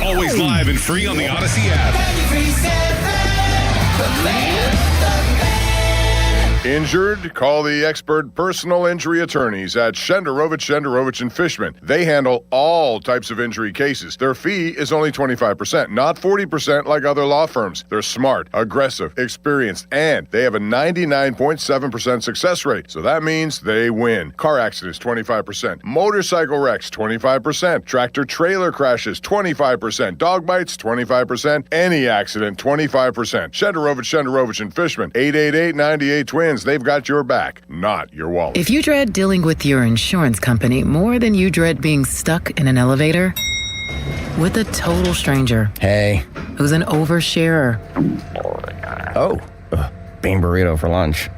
Always live and free on the Odyssey app. Injured? Call the expert personal injury attorneys at Shenderovich and Fishman. They handle all types of injury cases. Their fee is only 25%, not 40% like other law firms. They're smart, aggressive, experienced, and they have a 99.7% success rate. So that means they win. Car accidents, 25%. Motorcycle wrecks, 25%. Tractor-trailer crashes, 25%. Dog bites, 25%. Any accident, 25%. Shenderovich and Fishman, 888-98-TWINS. Twins. They've got your back, not your wallet. If you dread dealing with your insurance company more than you dread being stuck in an elevator with a total stranger, hey, who's an oversharer, bean burrito for lunch.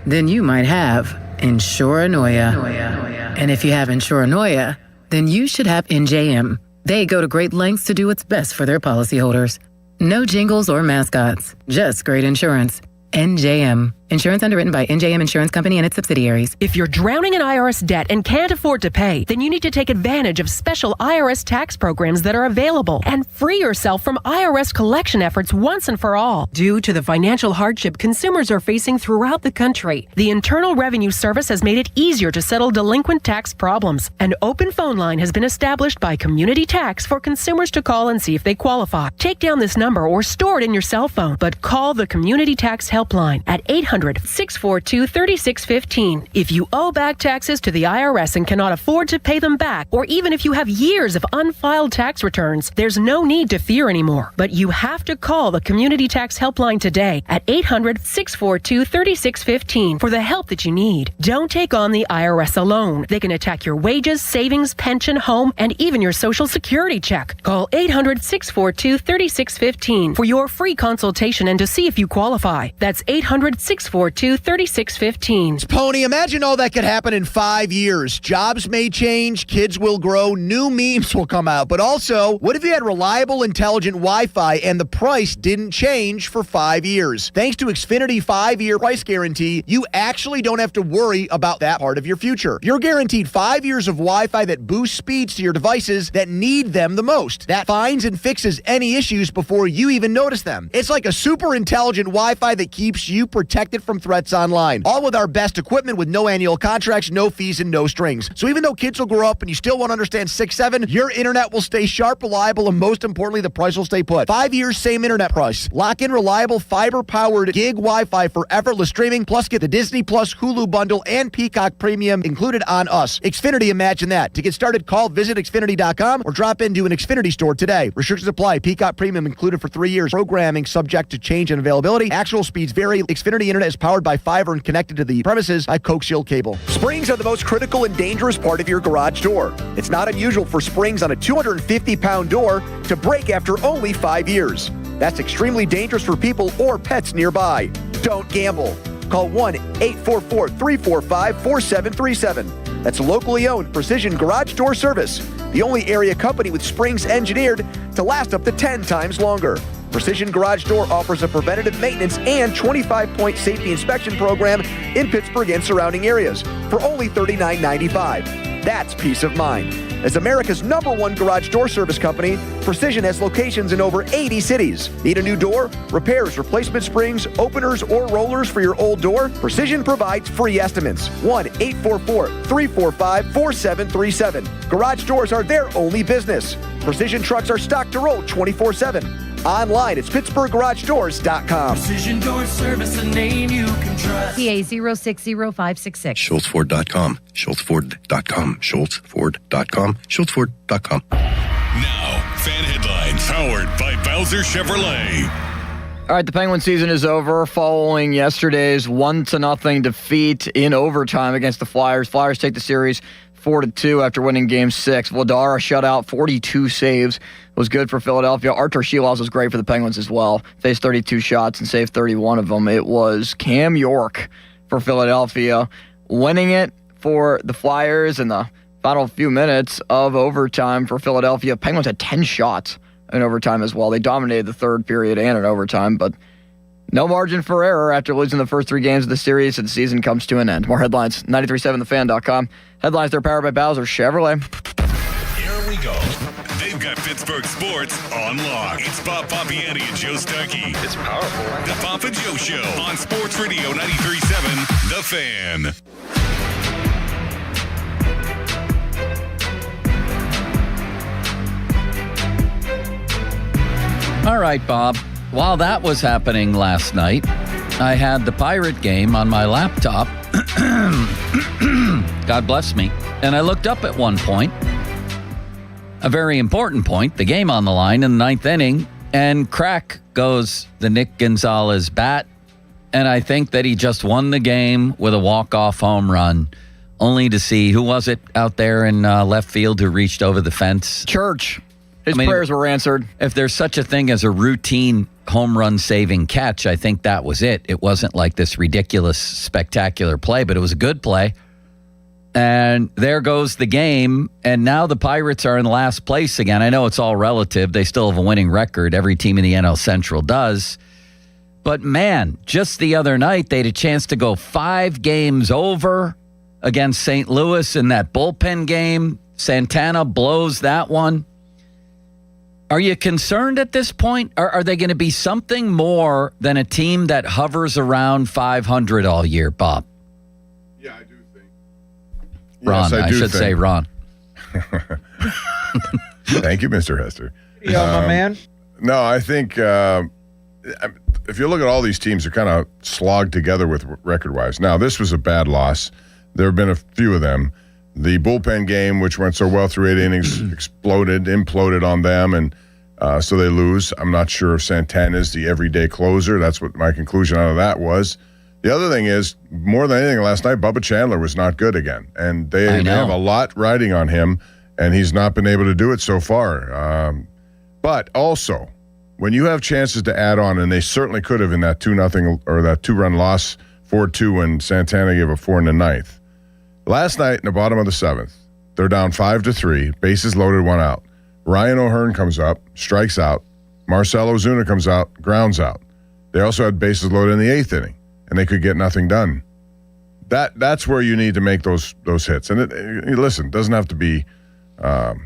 then you might have Insuranoia. And if you have Insuranoia, then you should have NJM. They go to great lengths to do what's best for their policyholders. No jingles or mascots, just great insurance. NJM. Insurance underwritten by NJM Insurance Company and its subsidiaries. If you're drowning in IRS debt and can't afford to pay, then you need to take advantage of special IRS tax programs that are available and free yourself from IRS collection efforts once and for all. Due to the financial hardship consumers are facing throughout the country, the Internal Revenue Service has made it easier to settle delinquent tax problems. An open phone line has been established by Community Tax for consumers to call and see if they qualify. Take down this number or store it in your cell phone, but call the Community Tax Helpline at 800-642-3615. If you owe back taxes to the IRS and cannot afford to pay them back, or even if you have years of unfiled tax returns, there's no need to fear anymore. But you have to call the Community Tax Helpline today at 800-642-3615 for the help that you need. Don't take on the IRS alone. They can attack your wages, savings, pension, home, and even your Social Security check. Call 800-642-3615 for your free consultation and to see if you qualify. That's 800-642-3615. Pony, imagine all that could happen in 5 years. Jobs may change, kids will grow, new memes will come out. But also, what if you had reliable, intelligent Wi-Fi and the price didn't change for 5 years? Thanks to Xfinity 5-year price guarantee, you actually don't have to worry about that part of your future. You're guaranteed 5 years of Wi-Fi that boosts speeds to your devices that need them the most. That finds and fixes any issues before you even notice them. It's like a super intelligent Wi-Fi that keeps you protected from threats online. All with our best equipment with no annual contracts, no fees, and no strings. So even though kids will grow up and you still won't understand 6-7, your internet will stay sharp, reliable, and most importantly, the price will stay put. 5 years, same internet price. Lock in reliable fiber-powered gig Wi-Fi for effortless streaming, plus get the Disney Plus Hulu bundle and Peacock Premium included on us. Xfinity, imagine that. To get started, call visit Xfinity.com or drop into an Xfinity store today. Restrictions apply. Peacock Premium included for 3 years. Programming subject to change and availability. Actual speeds vary. Xfinity Internet is powered by fiber and connected to the premises by coaxial cable. Springs are the most critical and dangerous part of your garage door. It's not unusual for springs on a 250-pound door to break after only 5 years. That's extremely dangerous for people or pets nearby. Don't gamble. Call 1-844-345-4737. That's locally owned Precision Garage Door Service, the only area company with springs engineered to last up to 10 times longer. Precision Garage Door offers a preventative maintenance and 25-point safety inspection program in Pittsburgh and surrounding areas for only $39.95. That's peace of mind. As America's #1 garage door service company, Precision has locations in over 80 cities. Need a new door? Repairs, replacement springs, openers, or rollers for your old door? Precision provides free estimates. 1-844-345-4737. Garage doors are their only business. Precision trucks are stocked to roll 24/7. Online, it's PittsburghGarageDoors.com. Precision Door Service, a name you can trust. PA 060566. SchultzFord.com. SchultzFord.com. SchultzFord.com. SchultzFord.com. Now, fan headlines powered by Bowser Chevrolet. All right, the Penguin season is over following yesterday's 1-0 defeat in overtime against the Flyers. Flyers take the series 4-2 after winning Game 6. Vladar, a shutout, 42 saves. Was good for Philadelphia. Artur Shilas was great for the Penguins as well. Faced 32 shots and saved 31 of them. It was Cam York for Philadelphia winning it for the Flyers in the final few minutes of overtime for Philadelphia. Penguins had 10 shots in overtime as well. They dominated the third period and in overtime, but no margin for error after losing the first 3 games of the series, and the season comes to an end. More headlines, 937thefan.com. Headlines, they're powered by Bowser Chevrolet. Here we go. They've got Pittsburgh sports on lock. It's Bob Papiani and Joe Starkey. It's powerful. The Papa Joe Show on Sports Radio 93.7 The Fan. All right, Bob. While that was happening last night, I had the Pirate game on my laptop. God bless me. And I looked up at one point, a very important point, the game on the line in the 9th inning, and crack goes the Nick Gonzalez bat, And I think that he just won the game with a walk-off home run, only to see, who was it out there in left field who reached over the fence? Church. His prayers were answered. If there's such a thing as a routine home run saving catch, I think that was it. It wasn't like this ridiculous, spectacular play, but it was a good play. And there goes the game. And now the Pirates are in last place again. I know it's all relative. They still have a winning record. Every team in the NL Central does. But man, just the other night, they had a chance to go 5 games over against St. Louis in that bullpen game. Santana blows that one. Are you concerned at this point? Are they going to be something more than a team that hovers around 500 all year, Bob? Yeah, I do think. Ron, Yes, I do say Ron. Thank you, Mr. Hester. My man. No, I think if you look at all these teams, they're kind of slogged together with record-wise. Now, this was a bad loss. There have been a few of them. The bullpen game, which went so well through 8 innings, imploded on them, and so they lose. I'm not sure if Santana is the everyday closer. That's what my conclusion out of that was. The other thing is, more than anything, last night, Bubba Chandler was not good again, and they have a lot riding on him, and he's not been able to do it so far. But also, when you have chances to add on, and they certainly could have in that 2-0 or that 2-run loss, 4-2, when Santana gave a 4 in the ninth. Last night in the bottom of the 7th, they're down 5-3, bases loaded, 1 out. Ryan O'Hearn comes up, strikes out. Marcell Ozuna comes out, grounds out. They also had bases loaded in the 8th inning, and they could get nothing done. That's where you need to make those hits. And listen, it doesn't have to be a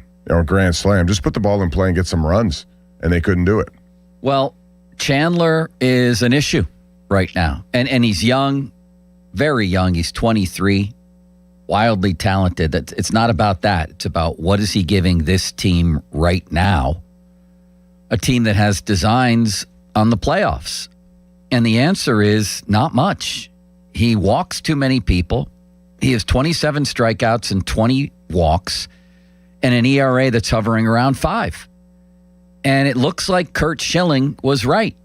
grand slam. Just put the ball in play and get some runs, and they couldn't do it. Well, Chandler is an issue right now, and he's young, very young. He's 23. Wildly talented. It's not about that. It's about what is he giving this team right now, a team that has designs on the playoffs. And the answer is not much. He walks too many people. He has 27 strikeouts and 20 walks and an ERA that's hovering around 5. And it looks like Curt Schilling was right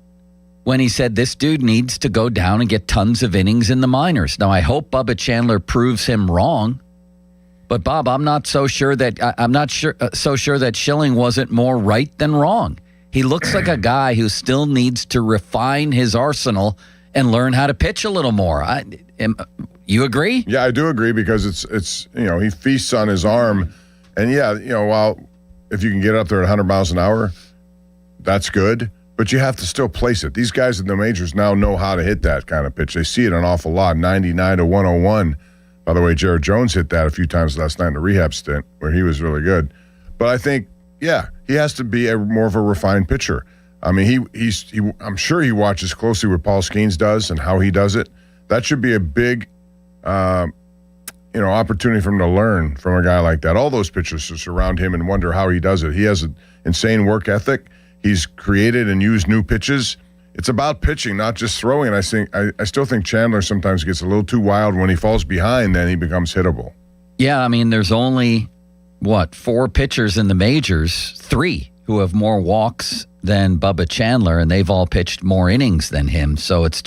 when he said this dude needs to go down and get tons of innings in the minors. Now, I hope Bubba Chandler proves him wrong. But, Bob, I'm not so sure that Schilling wasn't more right than wrong. He looks like a guy who still needs to refine his arsenal and learn how to pitch a little more. You agree? Yeah, I do agree, because it's he feasts on his arm. And, while if you can get up there at 100 miles an hour, that's good. But you have to still place it. These guys in the majors now know how to hit that kind of pitch. They see it an awful lot, 99 to 101. By the way, Jared Jones hit that a few times last night in the rehab stint where he was really good. But I think, he has to be more of a refined pitcher. I mean, I'm sure he watches closely what Paul Skeens does and how he does it. That should be a big, opportunity for him to learn from a guy like that. All those pitchers surround him and wonder how he does it. He has an insane work ethic. He's created and used new pitches. It's about pitching, not just throwing. I still think Chandler sometimes gets a little too wild. When he falls behind, then he becomes hittable. Yeah, I mean, there's only, 4 pitchers in the majors, 3 who have more walks than Bubba Chandler, and they've all pitched more innings than him. So it's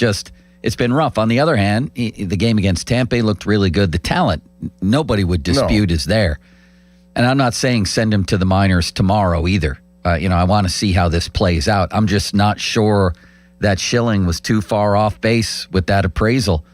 been rough. On the other hand, the game against Tampa looked really good. The talent, nobody would dispute, is there. And I'm not saying send him to the minors tomorrow either. I want to see how this plays out. I'm just not sure that Schilling was too far off base with that appraisal.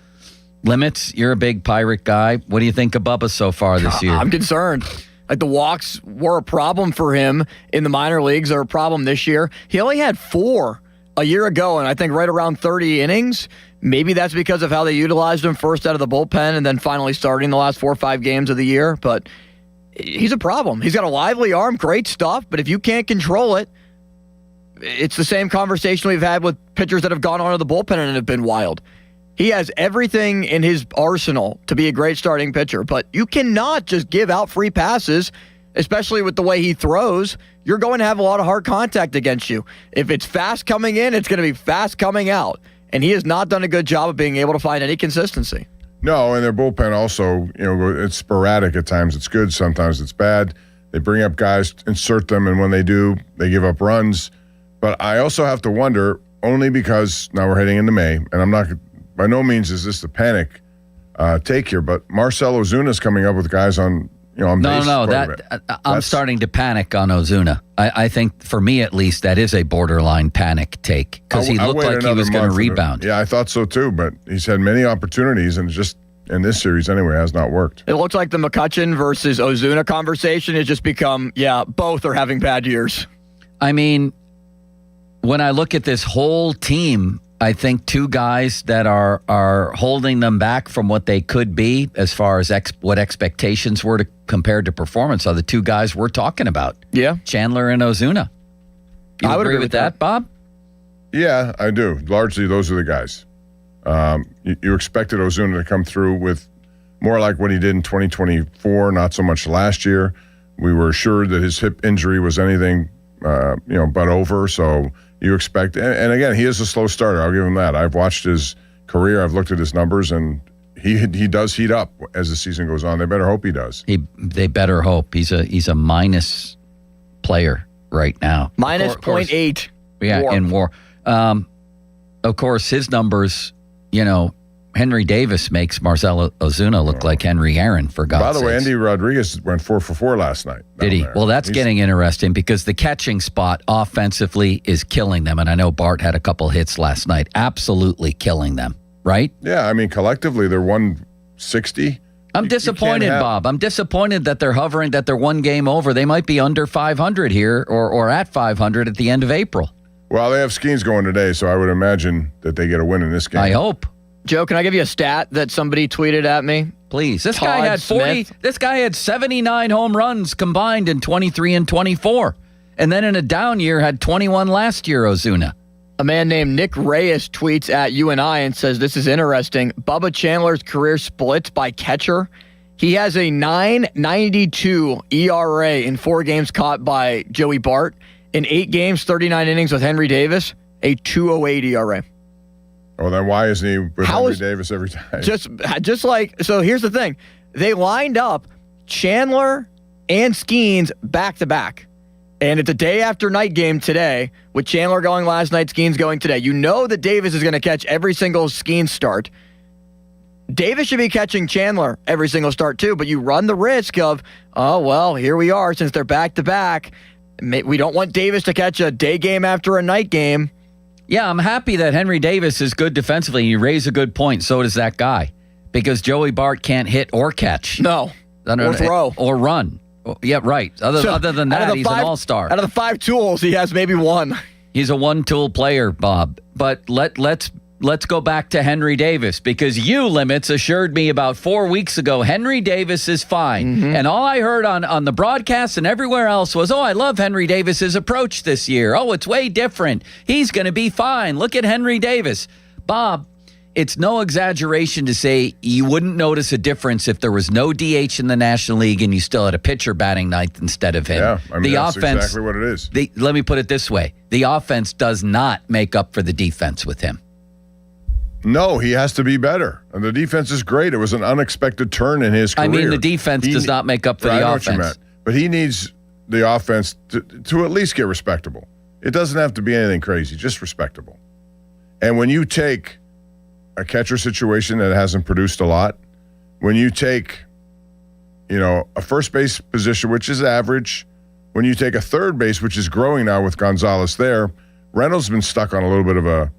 Limits, you're a big Pirate guy. What do you think of Bubba so far this year? I'm concerned. Like, the walks were a problem for him in the minor leagues. They're a problem this year. He only had 4 a year ago, and I think right around 30 innings. Maybe that's because of how they utilized him first out of the bullpen and then finally starting the last 4 or 5 games of the year. But he's a problem. He's got a lively arm, great stuff, but if you can't control it, it's the same conversation we've had with pitchers that have gone onto the bullpen and have been wild. He has everything in his arsenal to be a great starting pitcher, but you cannot just give out free passes, especially with the way he throws. You're going to have a lot of hard contact against you. If it's fast coming in, it's going to be fast coming out, and he has not done a good job of being able to find any consistency. No, and their bullpen also, it's sporadic at times. It's good, sometimes it's bad. They bring up guys, insert them, and when they do, they give up runs. But I also have to wonder, only because now we're heading into May, and I'm not by no means is this the panic take here, but Marcell Ozuna's coming up with guys on base. I'm starting to panic on Ozuna. I think, for me at least, that is a borderline panic take because he looked like he was going to rebound. Yeah, I thought so too, but he's had many opportunities and just in this series anyway has not worked. It looks like the McCutchen versus Ozuna conversation has just become, both are having bad years. I mean, when I look at this whole team, I think two guys that are holding them back from what they could be as far as what expectations were compared to performance are the two guys we're talking about. Yeah. Chandler and Ozuna. I would agree with that, Bob? Yeah, I do. Largely, those are the guys. You expected Ozuna to come through with more like what he did in 2024, not so much last year. We were assured that his hip injury was anything, but over. So you expect, and again, he is a slow starter. I'll give him that. I've watched his career. I've looked at his numbers, and he does heat up as the season goes on. They better hope he does. They better hope. He's a minus player right now. Minus 0.8. Yeah, in WAR. Of course, his numbers. Henry Davis makes Marcell Ozuna look like Henry Aaron, for God's sake. By the way, Andy Rodriguez went 4 for 4 last night. Did he? Well, that's getting interesting because the catching spot offensively is killing them. And I know Bart had a couple hits last night. Absolutely killing them, right? Yeah, I mean, collectively, they're 160. I'm disappointed, Bob. I'm disappointed that they're hovering, that they're one game over. They might be under 500 here or at 500 at the end of April. Well, they have Skeens going today, so I would imagine that they get a win in this game. I hope. Joe, can I give you a stat that somebody tweeted at me? Please. This guy had 40. This guy had 79 home runs combined in 23 and 24. And then in a down year had 21 last year, Ozuna. A man named Nick Reyes tweets at UNI and says, this is interesting. Bubba Chandler's career splits by catcher. He has a 9.92 ERA in 4 games caught by Joey Bart. In 8 games, 39 innings with Henry Davis, a 2.08 ERA. Well, then why isn't he with Henry Davis every time? Just like, so here's the thing. They lined up Chandler and Skeens back-to-back. And it's a day after night game today with Chandler going last night, Skeens going today. You know that Davis is going to catch every single Skeens start. Davis should be catching Chandler every single start too, but you run the risk of, here we are since they're back-to-back. We don't want Davis to catch a day game after a night game. Yeah, I'm happy that Henry Davis is good defensively. You raise a good point. So does that guy. Because Joey Bart can't hit or catch. No. Or throw. Or run. Yeah, right. Other than that, he's an all-star. Out of the 5 tools, he has maybe one. He's a one-tool player, Bob. But let's go back to Henry Davis because you, Limits, assured me about 4 weeks ago Henry Davis is fine. Mm-hmm. And all I heard on the broadcast and everywhere else was, I love Henry Davis's approach this year. Oh, it's way different. He's going to be fine. Look at Henry Davis. Bob, it's no exaggeration to say you wouldn't notice a difference if there was no DH in the National League and you still had a pitcher batting ninth instead of him. Yeah, I mean, that's exactly what it is. Let me put it this way. The offense does not make up for the defense with him. No, he has to be better. And the defense is great. It was an unexpected turn in his career. I mean, the defense does not make up for the offense. But he needs the offense to at least get respectable. It doesn't have to be anything crazy, just respectable. And when you take a catcher situation that hasn't produced a lot, when you take, a first base position, which is average, when you take a third base, which is growing now with Gonzalez there, Reynolds has been stuck on a little bit of a,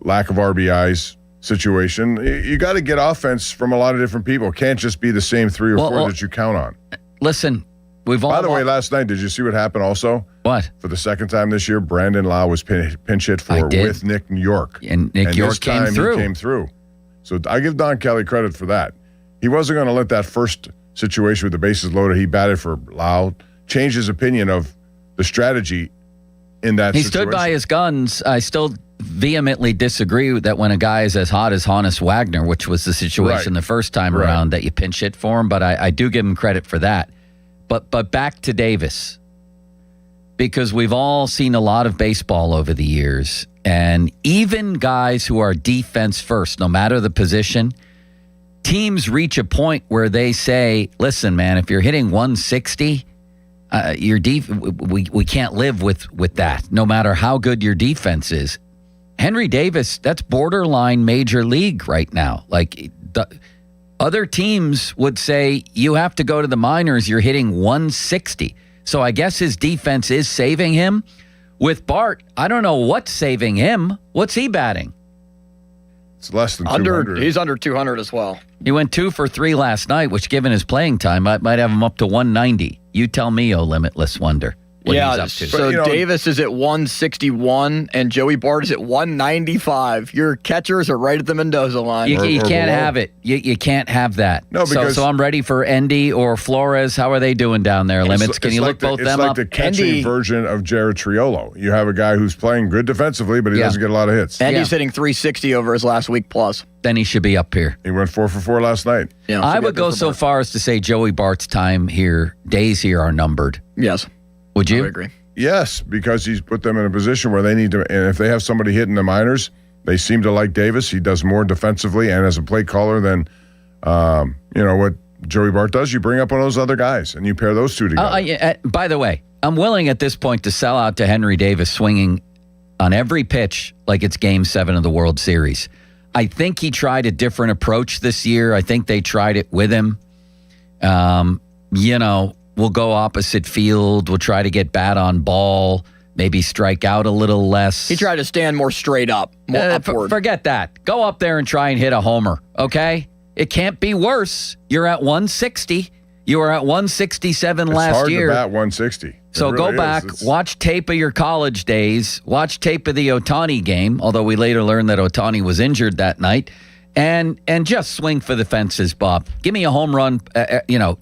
lack of RBIs situation. You got to get offense from a lot of different people. It can't just be the same 3 or 4 that you count on. Listen, By the way, last night, did you see what happened also? What? For the second time this year, Brandon Lau was pinch hit for with Nick York. And Nick York came through. He came through. So I give Don Kelly credit for that. He wasn't going to let that first situation with the bases loaded. He batted for Lau, changed his opinion of the strategy in that situation. He stood by his guns. I still vehemently disagree that when a guy is as hot as Honus Wagner, which was the situation the first time around, that you pinch hit for him, but I do give him credit for that. But back to Davis, because we've all seen a lot of baseball over the years, and even guys who are defense first, no matter the position, teams reach a point where they say, listen, man, if you're hitting 160, we can't live with that, no matter how good your defense is. Henry Davis, that's borderline major league right now. Like, the other teams would say you have to go to the minors, you're hitting 160. So I guess his defense is saving him. With Bart, I don't know what's saving him. What's he batting? It's less than 200. He's under 200 as well. He went 2 for 3 last night, which, given his playing time, might have him up to 190. You tell me, oh Limitless Wonder, what he's up to. So Davis is at 161 and Joey Bart is at 195. Your catchers are right at the Mendoza line. You can't have it. You can't have that. No, because so I'm ready for Endy or Flores. How are they doing down there, Limits? Can you look both them up? It's like the catching version of Jared Triolo. You have a guy who's playing good defensively, but he doesn't get a lot of hits. Endy's hitting 360 over his last week plus. Then he should be up here. He went 4 for 4 last night. Yeah, I would go so far as to say Joey Bart's days here are numbered. Yes. Would you? I would agree. Yes, because he's put them in a position where they need to, and if they have somebody hitting the minors, they seem to like Davis. He does more defensively and as a play caller than, what Joey Bart does. You bring up one of those other guys and you pair those two together. By the way, I'm willing at this point to sell out to Henry Davis swinging on every pitch like it's Game 7 of the World Series. I think he tried a different approach this year. I think they tried it with him. We'll go opposite field. We'll try to get bat on ball, maybe strike out a little less. He tried to stand more straight up, more upward. Forget that. Go up there and try and hit a homer, okay? It can't be worse. You're at 160. You were at 167 last year. It's hard to bat 160. So go back, watch tape of your college days, watch tape of the Ohtani game, although we later learned that Ohtani was injured that night, and just swing for the fences, Bob. Give me a home run,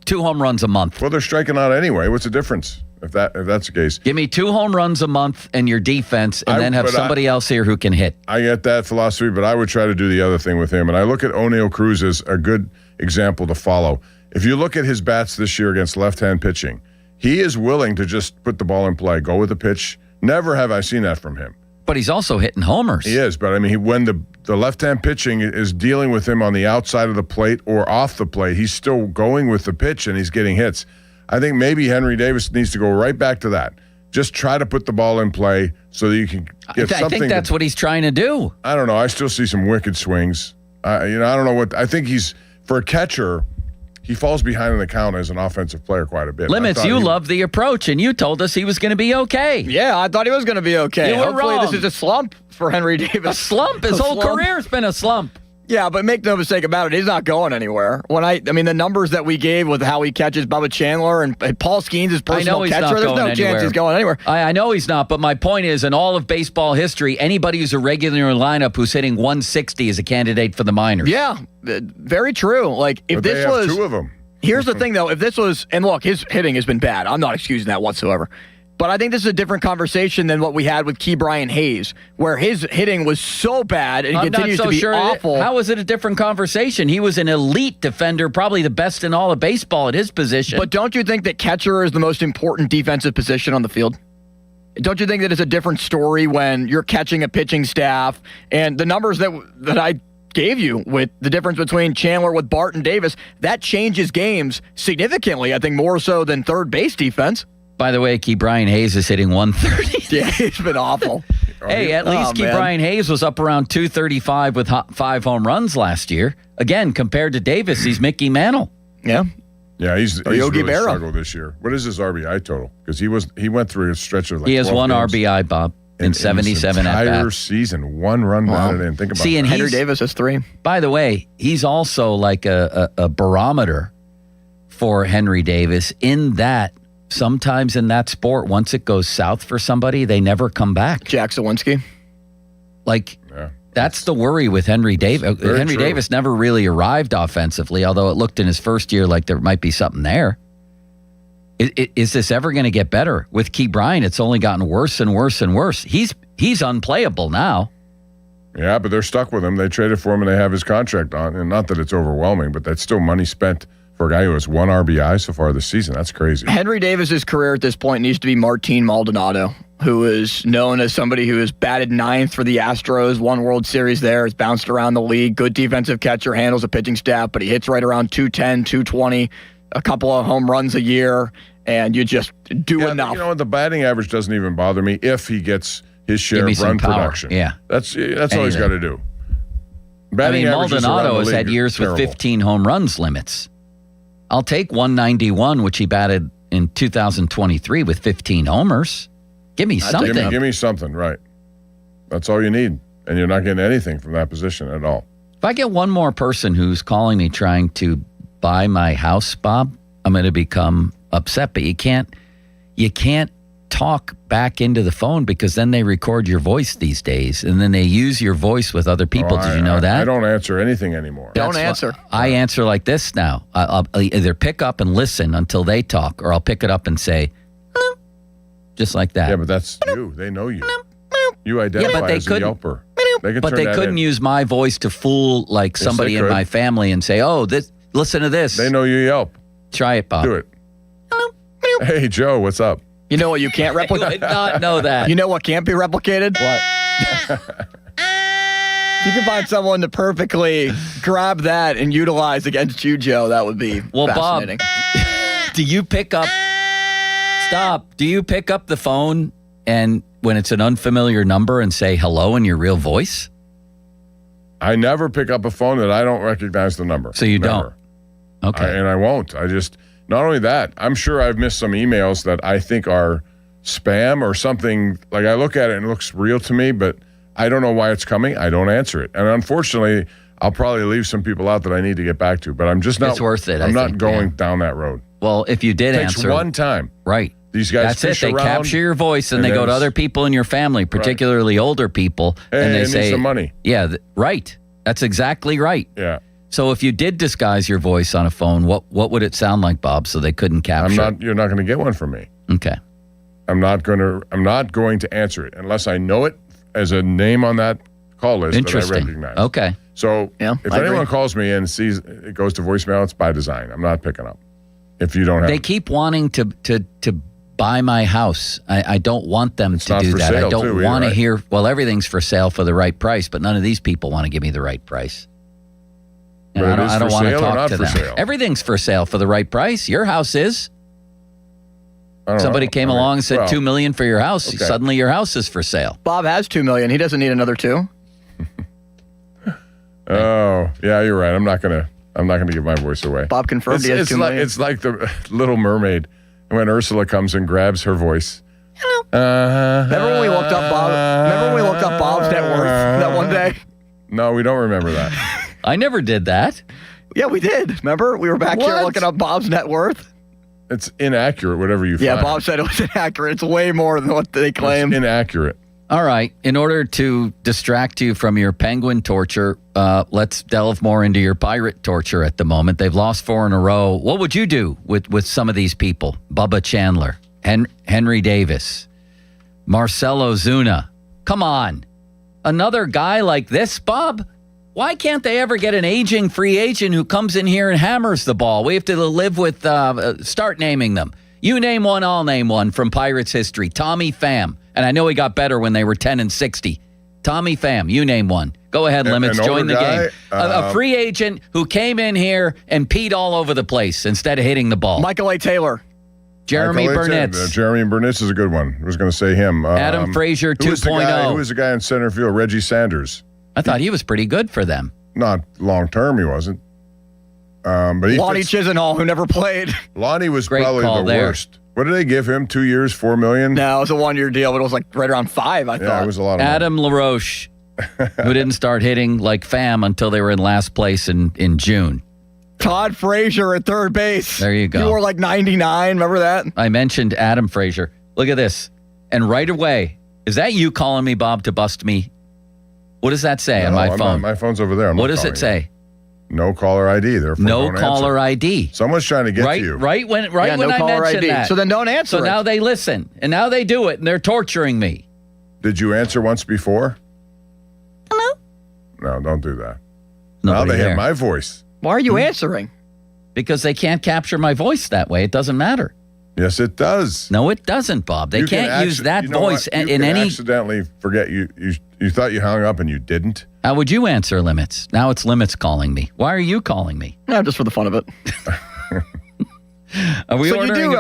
2 home runs a month. Well, they're striking out anyway. What's the difference if that's the case? Give me 2 home runs a month and your defense, and then have somebody else here who can hit. I get that philosophy, but I would try to do the other thing with him. And I look at O'Neill Cruz as a good example to follow. If you look at his bats this year against left-hand pitching, he is willing to just put the ball in play, go with the pitch. Never have I seen that from him. But he's also hitting homers. He is, but I mean, when the left-hand pitching is dealing with him on the outside of the plate or off the plate, he's still going with the pitch and he's getting hits. I think maybe Henry Davis needs to go right back to that. Just try to put the ball in play so that you can get something. I think that's what he's trying to do. I don't know. I still see some wicked swings. I don't know what. I think he's, for a catcher, he falls behind in the count as an offensive player quite a bit. Limits, you love the approach, and you told us he was going to be okay. Yeah, I thought he was going to be okay. You were Hopefully wrong. this is a slump for Henry Davis. A slump? His whole career's been a slump. Yeah, but make no mistake about it, he's not going anywhere. The numbers that we gave with how he catches Bubba Chandler and Paul Skeens' his personal catcher, there's no chance he's going anywhere. I know he's not, but my point is, in all of baseball history, anybody who's a regular lineup who's hitting 160 is a candidate for the minors. Yeah, very true. Like, if But this they have was 2 of them. Here's the thing, though. If this was, and look, his hitting has been bad. I'm not excusing that whatsoever. But I think this is a different conversation than what we had with Key Brian Hayes, where his hitting was so bad and continues to be awful. How is it a different conversation? He was an elite defender, probably the best in all of baseball at his position. But don't you think that catcher is the most important defensive position on the field? Don't you think that it's a different story when you're catching a pitching staff and the numbers that I gave you with the difference between Chandler with Bart and Davis, that changes games significantly, I think more so than third base defense. By the way, Key Brian Hayes is hitting 130. Yeah, he's been awful. Hey, at least Key Brian Hayes was up around 235 with 5 home runs last year. Again, compared to Davis, he's Mickey Mantle. Yeah. Yeah, he's Yogi really Berra struggled this year. What is his RBI total? Because he went through a stretch of like he has 12 1 games. RBI, Bob, in 77 at bats. Entire season, 1 run batted in. Think about that. And Henry Davis has 3. By the way, he's also like a barometer for Henry Davis in that sometimes in that sport, once it goes south for somebody, they never come back. Jack Sawinski. That's the worry with Henry Davis. Henry Davis never really arrived offensively, although it looked in his first year like there might be something there. Is this ever going to get better? With Key Bryant, it's only gotten worse and worse and worse. He's unplayable now. Yeah, but they're stuck with him. They traded for him and they have his contract on. And not that it's overwhelming, but that's still money spent for a guy who has 1 RBI so far this season. That's crazy. Henry Davis's career at this point needs to be Martin Maldonado, who is known as somebody who has batted 9th for the Astros, won World Series there, has bounced around the league, good defensive catcher, handles a pitching staff, but he hits right around 210, 220, a couple of home runs a year, and you just do enough. You know what? The batting average doesn't even bother me if he his share me of some run power. production. Yeah. That's all he's got to do. I Batting mean, averages around Maldonado the has league had are years with terrible. 15 home runs limits. I'll take 191, which he batted in 2023 with 15 homers. Give me something. Give me something, right. That's all you need. And you're not getting anything from that position at all. If I get one more person who's calling me trying to buy my house, Bob, I'm going to become upset. But you can't talk back into the phone because then they record your voice these days, and then they use your voice with other people. Did you know that? I don't answer anything anymore. Don't answer. I answer like this now. I'll either pick up and listen until they talk, or I'll pick it up and say, hello, just like that. Yeah, but that's you. They know you. You identify as a Yelper. But they couldn't use my voice to fool like Yes, somebody they in could. my family and say, "Oh, listen to this." They know you Yelp. Try it, Bob. Do it. Hey, Joe, what's up? You know what you can't replicate? I did not know that. You know what can't be replicated? What? You can find someone to perfectly grab that and utilize against you, Joe. That would be fascinating. Bob, do you pick up? Stop. Do you pick up the phone and when it's an unfamiliar number and say hello in your real voice? I never pick up a phone that I don't recognize the number. So you Never. don't? Okay. And I won't. Not only that, I'm sure I've missed some emails that I think are spam or something. Like I look at it and it looks real to me, but I don't know why it's coming. I don't answer it. And unfortunately, I'll probably leave some people out that I need to get back to, but I'm just not. It's worth it, I'm I not think, going down that road. Well, if you did It takes answer one time. Right. These guys That's it. fish They around, capture your voice and they and go to then other people in your family, particularly older people, Hey, and I they need say, some money. Yeah, right. That's exactly right. Yeah. So if you did disguise your voice on a phone, what would it sound like, Bob, so they couldn't capture it? You're not going to get one from me. Okay. I'm not going to answer it unless I know it as a name on that call list that I Interesting. recognize. Okay. So Yeah, if I anyone agree. calls me and sees it goes to voicemail, it's by design. I'm not picking up. If you don't have They keep wanting to buy my house. I don't want them to not do for that. I sale, don't too, want to right? hear, well, everything's for sale for the right price, but none of these people want to give me the right price. And But it is I don't for want to sale or talk not to for them. sale? Everything's for sale for the right price. Your house is. I don't Somebody know. came I mean, along and said well, $2 million for your house. okay. Suddenly your house is for sale. Bob has $2 million. He doesn't need another 2. Oh, yeah, you're right. I'm not gonna give my voice away. Bob confirmed he has it's $2 million. It's like the Little Mermaid when Ursula comes and grabs her voice. Hello. Remember when we looked up Bob? Remember when we looked up Bob's net worth that one day? No, we don't remember that. I never did that. Yeah, we did. Remember? We were back here What? looking up Bob's net worth. It's inaccurate, whatever you Yeah, find. Bob said it was inaccurate. It's way more than what they claim. It's inaccurate. All right. In order to distract you from your penguin torture, let's delve more into your pirate torture at the moment. They've lost 4 in a row. What would you do with some of these people? Bubba Chandler, Henry Davis, Marcelo Zuna. Come on. Another guy like this, Bob? Why can't they ever get an aging free agent who comes in here and hammers the ball? We have to live with, start naming them. You name one, I'll name one from Pirates history. Tommy Pham. And I know he got better when they were 10-60. Tommy Pham, you name one. Go ahead, Limits. An Join older the guy, game. A free agent who came in here and peed all over the place instead of hitting the ball. Michael A. Taylor. Jeremy Michael A. Taylor. Burnitz. Jeremy Burnitz is a good one. I was going to say him. Adam Frazier who was the guy- 2.0. Who was the guy in center field? Reggie Sanders. I thought he was pretty good for them. Not long term, he wasn't. But he Lonnie fits- Chisenhall, who never played. Lonnie was Great probably call the there. worst. What did they give him? 2 years, $4 million? No, it was a 1-year deal, but it was like right around 5, I Yeah, thought. it was a lot of money. Adam LaRoche, who didn't start hitting like Pham until they were in last place in June. Todd Frazier at third base. There you go. You were like 99. Remember that? I mentioned Adam Frazier. Look at this. And right away, is that you calling me, Bob, to bust me? What does that say on my I'm phone? not- my phone's over there. I'm What not does calling it say? you. No caller ID. Therefore, No don't caller answer. ID. Someone's trying to get Right, to you. right when Yeah, when no I caller mentioned ID. that. So then don't answer So it. now they listen, and now they do it, and they're torturing me. Did you answer once before? Hello? No, don't do that. Nobody now they there. have my voice. Why are you answering? Because they can't capture my voice that way. It doesn't matter. Yes, it does. No, it doesn't, Bob. They You can can't use that you know voice what? You in can any. accidentally forget you thought you hung up and you didn't. How would you answer Limits? Now it's Limits calling me. Why are you calling me? No, just for the fun of it. Are we So you ordering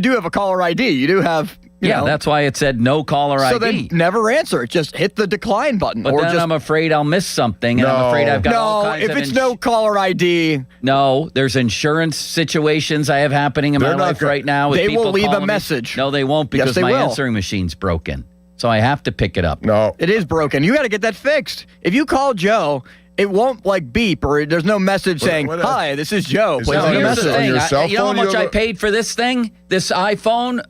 do have a caller ID. You do have Yeah, that's why it said no caller ID. So then never answer it. Just hit the decline button. But then I'm afraid I'll miss something, and I'm afraid I've got all kinds of... if it's no caller ID... No, there's insurance situations I have happening in my life right now. With They people will leave a calling me. message. No, they won't, because they my will. answering machine's broken. So I have to pick it up. No. It is broken. You got to get that fixed. If you call Joe, it won't beep or there's no message saying, "Hi, this is Joe." No, here's the thing. You know how much I paid for this thing? This iPhone,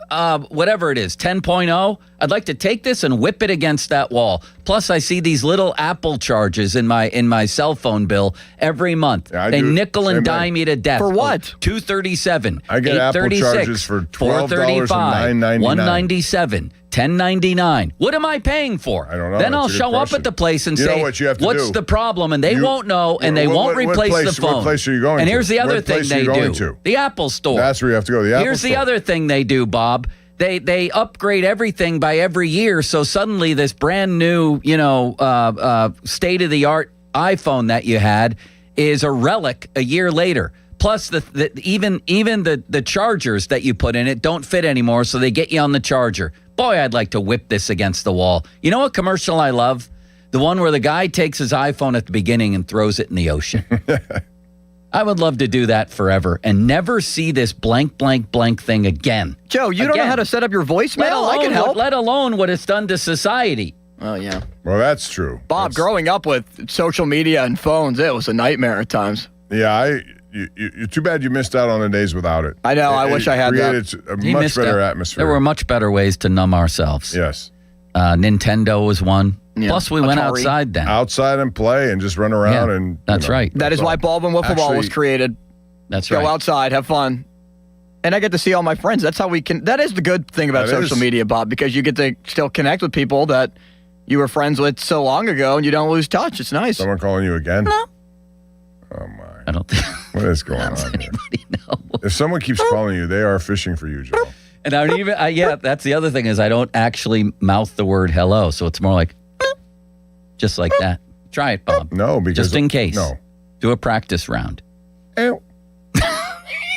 whatever it is, 10.0? I'd like to take this and whip it against that wall. Plus, I see these little Apple charges in my cell phone bill every month. They nickel and dime you to death. For what? $237. I get Apple $836, charges for $12.99. $197. $10.99. What am I paying for? I don't know. Then That's I'll a good show up question. at the place and You know say, what you have to what's do? the problem? And they won't know, and they won't replace the phone. What place are you going and to? here's the other What thing place are they you going do. to? The Apple Store. That's where you have to go. The Apple Here's Store. the other thing they do, Bob. They upgrade everything by every year, so suddenly this brand new, state of the art iPhone that you had is a relic a year later. Plus, even the chargers that you put in it don't fit anymore, so they get you on the charger. Boy, I'd like to whip this against the wall. You know what commercial I love? The one where the guy takes his iPhone at the beginning and throws it in the ocean. I would love to do that forever and never see this blank, blank, blank thing again. Joe, you don't know how to set up your voicemail? I can help. Let alone what it's done to society. Oh, yeah. Well, that's true. Bob, growing up with social media and phones, it was a nightmare at times. Yeah, you're too bad you missed out on the days without it. I know. I wish I had that. Created a much better atmosphere. There were much better ways to numb ourselves. Yes. Nintendo was one. Yeah. Plus, we went outside then. Outside and play and just run around. And That's right. That is why Baldwin Wiffle Ball was created. That's Go right. outside, have fun. And I get to see all my friends. That's how we can. That is the good thing about social media, Bob, because you get to still connect with people that you were friends with so long ago and you don't lose touch. It's nice. Someone calling you again? No. Oh, my. I don't think. What is going on here? If someone keeps calling you, they are fishing for you, Joe. And I don't even, that's the other thing is I don't actually mouth the word hello. So it's more like, just like that. Try it, Bob. No, because. Just in case. No. Do a practice round. Ew.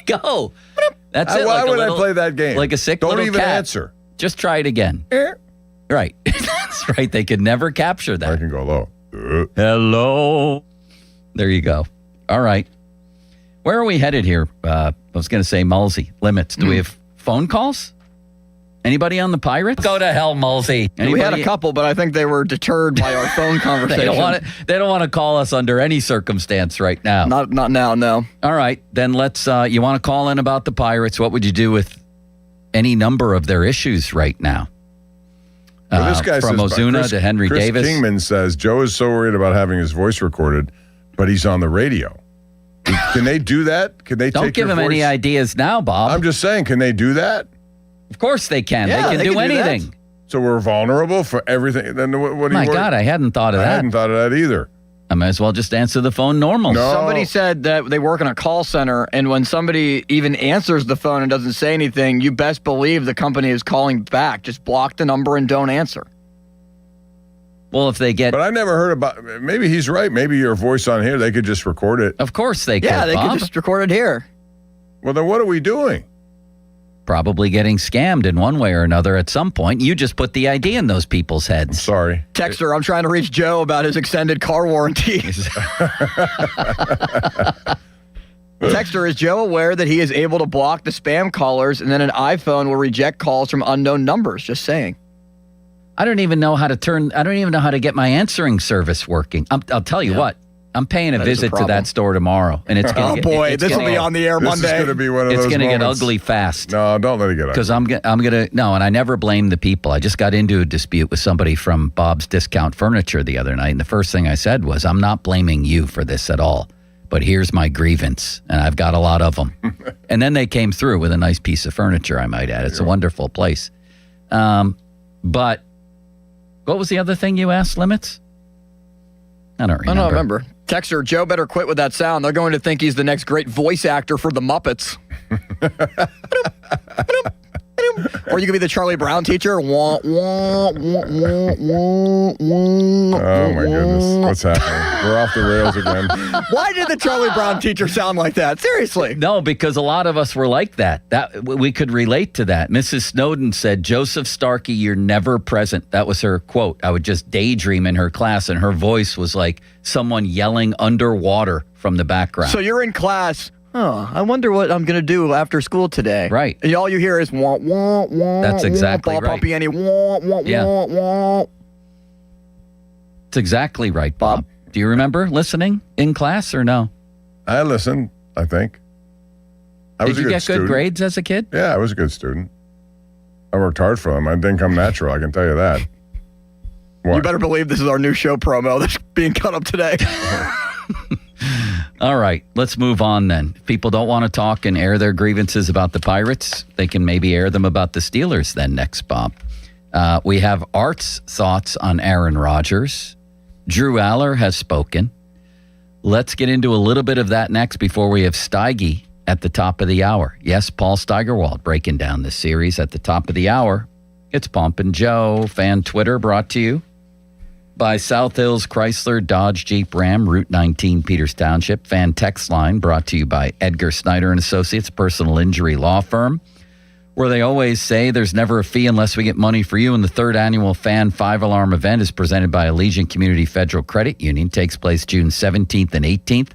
Go. That's it. Why like would I play that game? Like a sick Don't little even cat. answer. Just try it again. Right. That's right. They could never capture that. I can go low. Hello. There you go. All right. Where are we headed here? I was going to say Mulsey. Limits. Do we have phone calls? Anybody on the Pirates? Go to hell, Mulsey. We had a couple, but I think they were deterred by our phone conversation. They don't want to call us under any circumstance right now. Not now, no. All right. Then let's, you want to call in about the Pirates. What would you do with any number of their issues right now? Well, this guy from says, Ozuna to Henry Chris Davis. Kingman says, Joe is so worried about having his voice recorded, but he's on the radio. Can they do that? Can they Don't give him any ideas now, Bob. I'm just saying, can they do that? Of course they can. Yeah, they can do anything. that. So we're vulnerable for everything. Then what do you My worry? God, I hadn't thought of I that. hadn't thought of that either. I might as well just answer the phone normal. No. Somebody said that they work in a call center, and when somebody even answers the phone and doesn't say anything, you best believe the company is calling back. Just block the number and don't answer. Well, if they get... But I never heard about, maybe he's right. Maybe your voice on here, they could just record it. Of course they could, Yeah, they Bob. could just record it here. Well, then what are we doing? Probably getting scammed in one way or another at some point. You just put the idea in those people's heads. Sorry. Texter, I'm trying to reach Joe about his extended car warranty. Texter, is Joe aware that he is able to block the spam callers and then an iPhone will reject calls from unknown numbers? Just saying. I don't even know how to get my answering service working. I'll tell you what. I'm paying a That is a visit to problem. that store tomorrow, and it's going to this will be on the air Monday. This is going to be one of It's those going to get moments. ugly fast. No, don't let it get ugly. Because I'm gonna no, and I never blame the people. I just got into a dispute with somebody from Bob's Discount Furniture the other night, and the first thing I said was, "I'm not blaming you for this at all, but here's my grievance, and I've got a lot of them." And then they came through with a nice piece of furniture, I might add. It's a wonderful place. But what was the other thing you asked, Limits? I don't remember. I don't remember. Texter, Joe better quit with that sound. They're going to think he's the next great voice actor for the Muppets. dream? Or you could be the Charlie Brown teacher. Wah, wah, wah, wah, wah, wah, oh, my goodness. What's happening? We're off the rails again. Why did the Charlie Brown teacher sound like that? Seriously. No, because a lot of us were like that. We could relate to that. Mrs. Snowden said, Joseph Starkey, you're never present. That was her quote. I would just daydream in her class, and her voice was like someone yelling underwater from the background. So you're in class. Oh, I wonder what I'm going to do after school today. Right. And all you hear is wah, wah, wah. That's exactly wah, right. Pumpy, wah, wah, Yeah. wah, wah. That's exactly right, Bob. Do you remember listening in class or no? I listened, I think. I was Did a you good get student. good grades as a kid? Yeah, I was a good student. I worked hard for them. I didn't come natural, I can tell you that. What? You better believe this is our new show promo that's being cut up today. All right, let's move on then. If people don't want to talk and air their grievances about the Pirates, they can maybe air them about the Steelers then next, Bob. We have Art's thoughts on Aaron Rodgers. Drew Aller has spoken. Let's get into a little bit of that next before we have Steige at the top of the hour. Yes, Paul Steigerwald breaking down this series at the top of the hour. It's Pomp and Joe, fan Twitter, brought to you by South Hills Chrysler Dodge Jeep Ram, Route 19, Peters Township. Fan text line brought to you by Edgar Snyder and Associates, personal injury law firm, where they always say there's never a fee unless we get money for you. And the third annual Fan 5-Alarm event is presented by Allegiant Community Federal Credit Union. Takes place June 17th and 18th.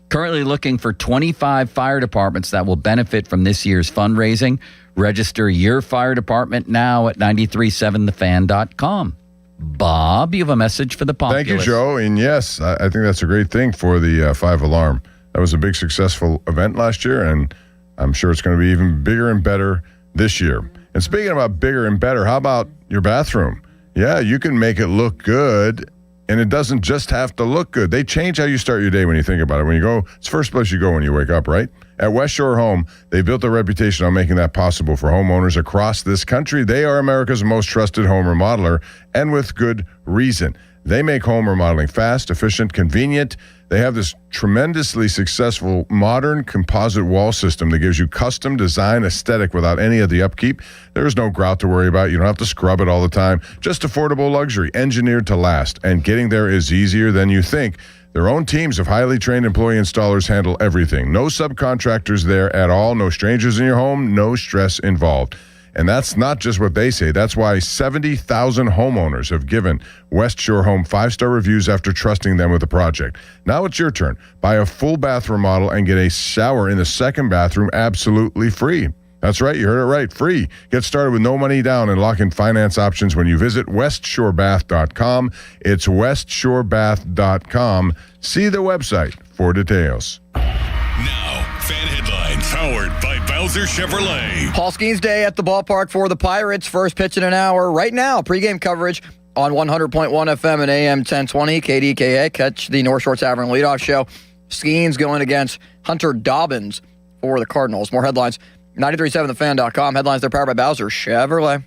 Currently looking for 25 fire departments that will benefit from this year's fundraising. Register your fire department now at 937thefan.com. Bob, you have a message for the populace. Thank you, Joe. And yes, I think that's a great thing for the 5-Alarm. That was a big successful event last year, and I'm sure it's going to be even bigger and better this year. And speaking about bigger and better, how about your bathroom? Yeah, you can make it look good, and it doesn't just have to look good. They change how you start your day when you think about it. When you go, it's the first place you go when you wake up, right? At West Shore Home, they built a reputation on making that possible for homeowners across this country. They are America's most trusted home remodeler, and with good reason. They make home remodeling fast, efficient, convenient. They have this tremendously successful modern composite wall system that gives you custom design aesthetic without any of the upkeep. There's no grout to worry about. You don't have to scrub it all the time. Just affordable luxury, engineered to last. And getting there is easier than you think. Their own teams of highly trained employee installers handle everything. No subcontractors there at all. No strangers in your home. No stress involved. And that's not just what they say. That's why 70,000 homeowners have given West Shore Home 5-star reviews after trusting them with the project. Now it's your turn. Buy a full bath remodel and get a shower in the second bathroom absolutely free. That's right. You heard it right. Free. Get started with no money down and lock in finance options when you visit westshorebath.com. It's westshorebath.com. See the website for details. Now, fan headlines powered by Bowser Chevrolet. Paul Skeens Day at the ballpark for the Pirates. First pitch in an hour. Right now, pregame coverage on 100.1 FM and AM 1020 KDKA. Catch the North Shore Tavern leadoff show. Skeens going against Hunter Dobbins for the Cardinals. More headlines, 937thefan.com. Headlines, they're powered by Bowser Chevrolet.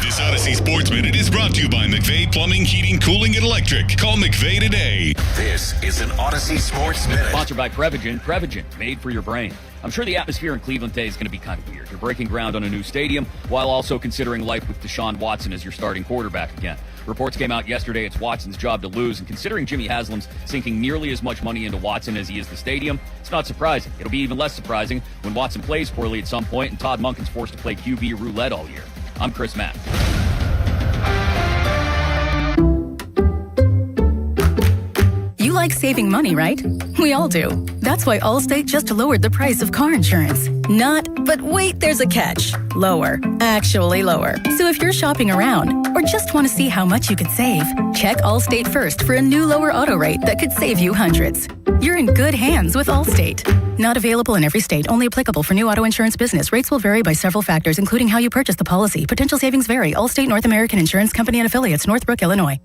This Odyssey Sports Minute is brought to you by McVeigh Plumbing, Heating, Cooling, and Electric. Call McVeigh today. This is an Odyssey Sports Minute. Sponsored by Prevagen. Prevagen, made for your brain. I'm sure the atmosphere in Cleveland today is going to be kind of weird. You're breaking ground on a new stadium while also considering life with Deshaun Watson as your starting quarterback again. Reports came out yesterday it's Watson's job to lose, and considering Jimmy Haslam's sinking nearly as much money into Watson as he is the stadium, it's not surprising. It'll be even less surprising when Watson plays poorly at some point and Todd Monken's forced to play QB roulette all year. I'm Chris Mack. You like saving money, right? We all do. That's why Allstate just lowered the price of car insurance. Not, but wait, there's a catch. Lower. Actually lower. So if you're shopping around or just want to see how much you could save, check Allstate first for a new lower auto rate that could save you hundreds. You're in good hands with Allstate. Not available in every state. Only applicable for new auto insurance business. Rates will vary by several factors, including how you purchase the policy. Potential savings vary. Allstate North American Insurance Company and Affiliates, Northbrook, Illinois.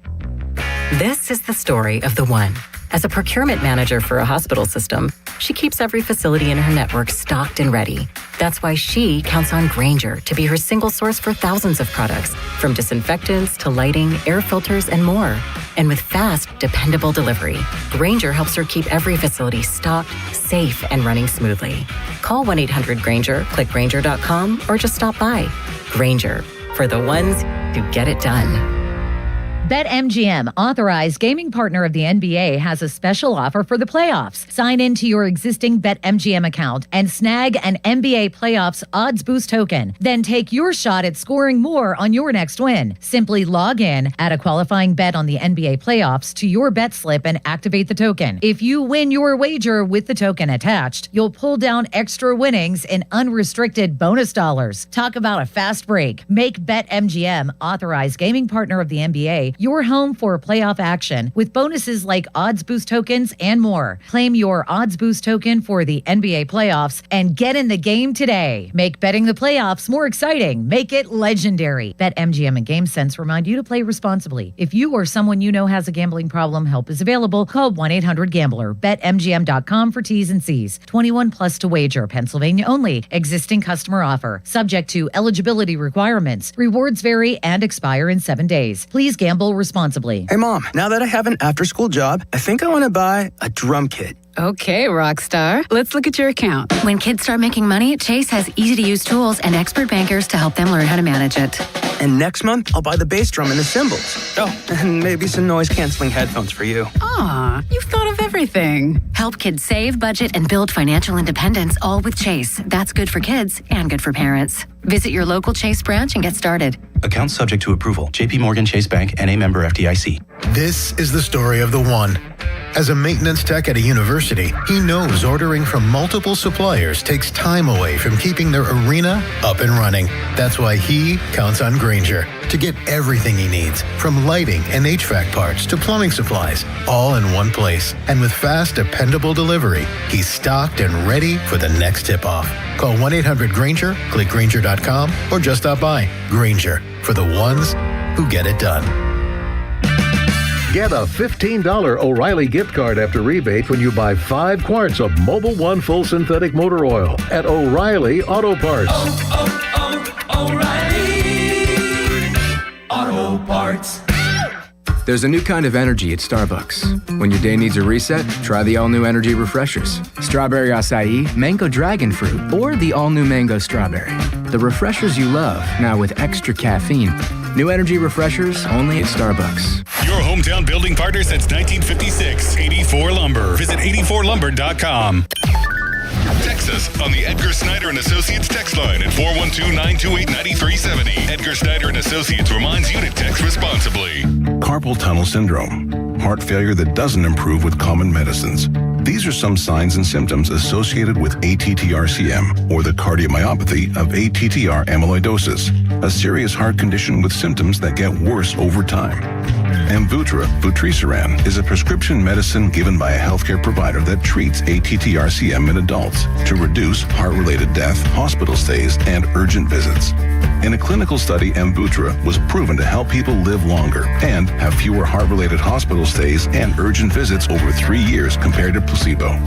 This is the story of the one. As a procurement manager for a hospital system, she keeps every facility in her network stocked and ready. That's why she counts on Grainger to be her single source for thousands of products, from disinfectants to lighting, air filters, and more. And with fast, dependable delivery, Grainger helps her keep every facility stocked, safe, and running smoothly. Call 1-800-GRAINGER, click Grainger.com, or just stop by. Grainger, for the ones who get it done. BetMGM, authorized gaming partner of the NBA, has a special offer for the playoffs. Sign into your existing BetMGM account and snag an NBA Playoffs Odds Boost token. Then take your shot at scoring more on your next win. Simply log in, add a qualifying bet on the NBA Playoffs to your bet slip, and activate the token. If you win your wager with the token attached, you'll pull down extra winnings in unrestricted bonus dollars. Talk about a fast break. Make BetMGM, authorized gaming partner of the NBA, your home for playoff action with bonuses like Odds Boost tokens and more. Claim your Odds Boost token for the NBA playoffs and get in the game today. Make betting the playoffs more exciting. Make it legendary. BetMGM and GameSense remind you to play responsibly. If you or someone you know has a gambling problem, help is available. Call 1-800-GAMBLER. BetMGM.com for T's and C's. 21 plus to wager. Pennsylvania only. Existing customer offer. Subject to eligibility requirements. Rewards vary and expire in 7 days. Please gamble responsibly. Hey, Mom, now that I have an after-school job, I think I want to buy a drum kit. Okay, Rockstar. Let's look at your account. When kids start making money, Chase has easy-to-use tools and expert bankers to help them learn how to manage it. And next month, I'll buy the bass drum and the cymbals. Oh, and maybe some noise-canceling headphones for you. Aw, you've thought of everything. Help kids save, budget, and build financial independence, all with Chase. That's good for kids and good for parents. Visit your local Chase branch and get started. Account subject to approval. JP Morgan Chase Bank, N.A. member FDIC. This is the story of the one. As a maintenance tech at a university, he knows ordering from multiple suppliers takes time away from keeping their arena up and running. That's why he counts on Grainger to get everything he needs, from lighting and HVAC parts to plumbing supplies, all in one place. And with fast, dependable delivery, he's stocked and ready for the next tip-off. Call 1-800-GRAINGER, click Grainger.com, or just stop by. Grainger, for the ones who get it done. Get a $15 O'Reilly gift card after rebate when you buy 5 quarts of Mobil 1 full synthetic motor oil at O'Reilly Auto Parts. O'Reilly Auto Parts. There's a new kind of energy at Starbucks. When your day needs a reset, try the all-new energy refreshers. Strawberry acai, mango dragon fruit, or the all-new mango strawberry. The refreshers you love, now with extra caffeine. New energy refreshers only at Starbucks. Your hometown building partner since 1956. 84 Lumber. Visit 84lumber.com. Text us on the Edgar Snyder and Associates text line at 412-928-9370. Edgar Snyder and Associates reminds you to text responsibly. Carpal tunnel syndrome, heart failure that doesn't improve with common medicines. These are some signs and symptoms associated with ATTR-CM, or the cardiomyopathy of ATTR amyloidosis, a serious heart condition with symptoms that get worse over time. Amvuttra, vutrisiran, is a prescription medicine given by a healthcare provider that treats ATTR-CM in adults to reduce heart-related death, hospital stays, and urgent visits. In a clinical study, Amvuttra was proven to help people live longer and have fewer heart-related hospital stays and urgent visits over 3 years compared to placebo.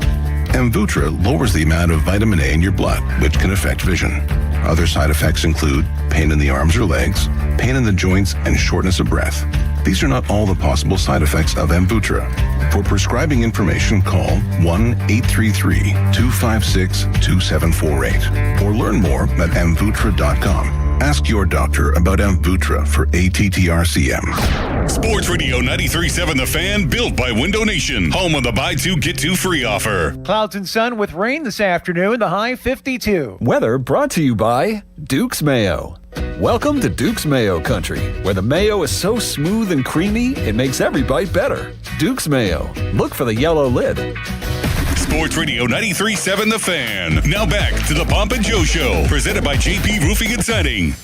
Amvuttra lowers the amount of vitamin A in your blood, which can affect vision. Other side effects include pain in the arms or legs, pain in the joints, and shortness of breath. These are not all the possible side effects of Amvuttra. For prescribing information, call 1-833-256-2748 or learn more at amvuttra.com. Ask your doctor about Amvuttra for ATTR-CM. Sports Radio 93.7 The Fan, built by Window Nation. Home of the buy two, get two free offer. Clouds and sun with rain this afternoon, the high 52. Weather brought to you by Duke's Mayo. Welcome to Duke's Mayo Country, where the mayo is so smooth and creamy, it makes every bite better. Duke's Mayo. Look for the yellow lid. Sports Radio 93.7 The Fan. Now back to the Pomp and Joe Show, presented by JP Roofing and Siding.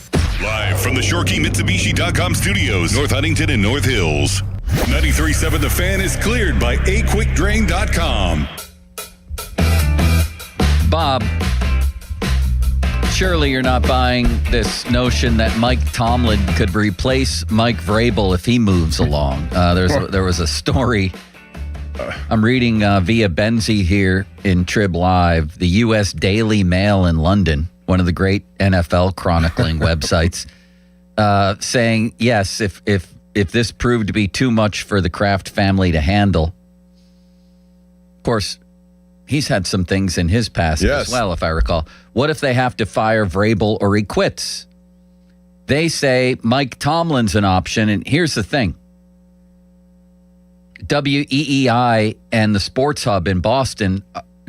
Live from the ShoreKeyMitsubishi.com studios, North Huntington and North Hills. 93.7 The Fan is cleared by AQuickDrain.com. Bob, surely you're not buying this notion that Mike Tomlin could replace Mike Vrabel if he moves along. There was a story I'm reading via Benzie here in Trib Live, the U.S. Daily Mail in London, one of the great NFL chronicling websites, saying, yes, if this proved to be too much for the Kraft family to handle. Of course, he's had some things in his past as well, if I recall. What if they have to fire Vrabel or he quits? They say Mike Tomlin's an option, and here's the thing. WEEI and the Sports Hub in Boston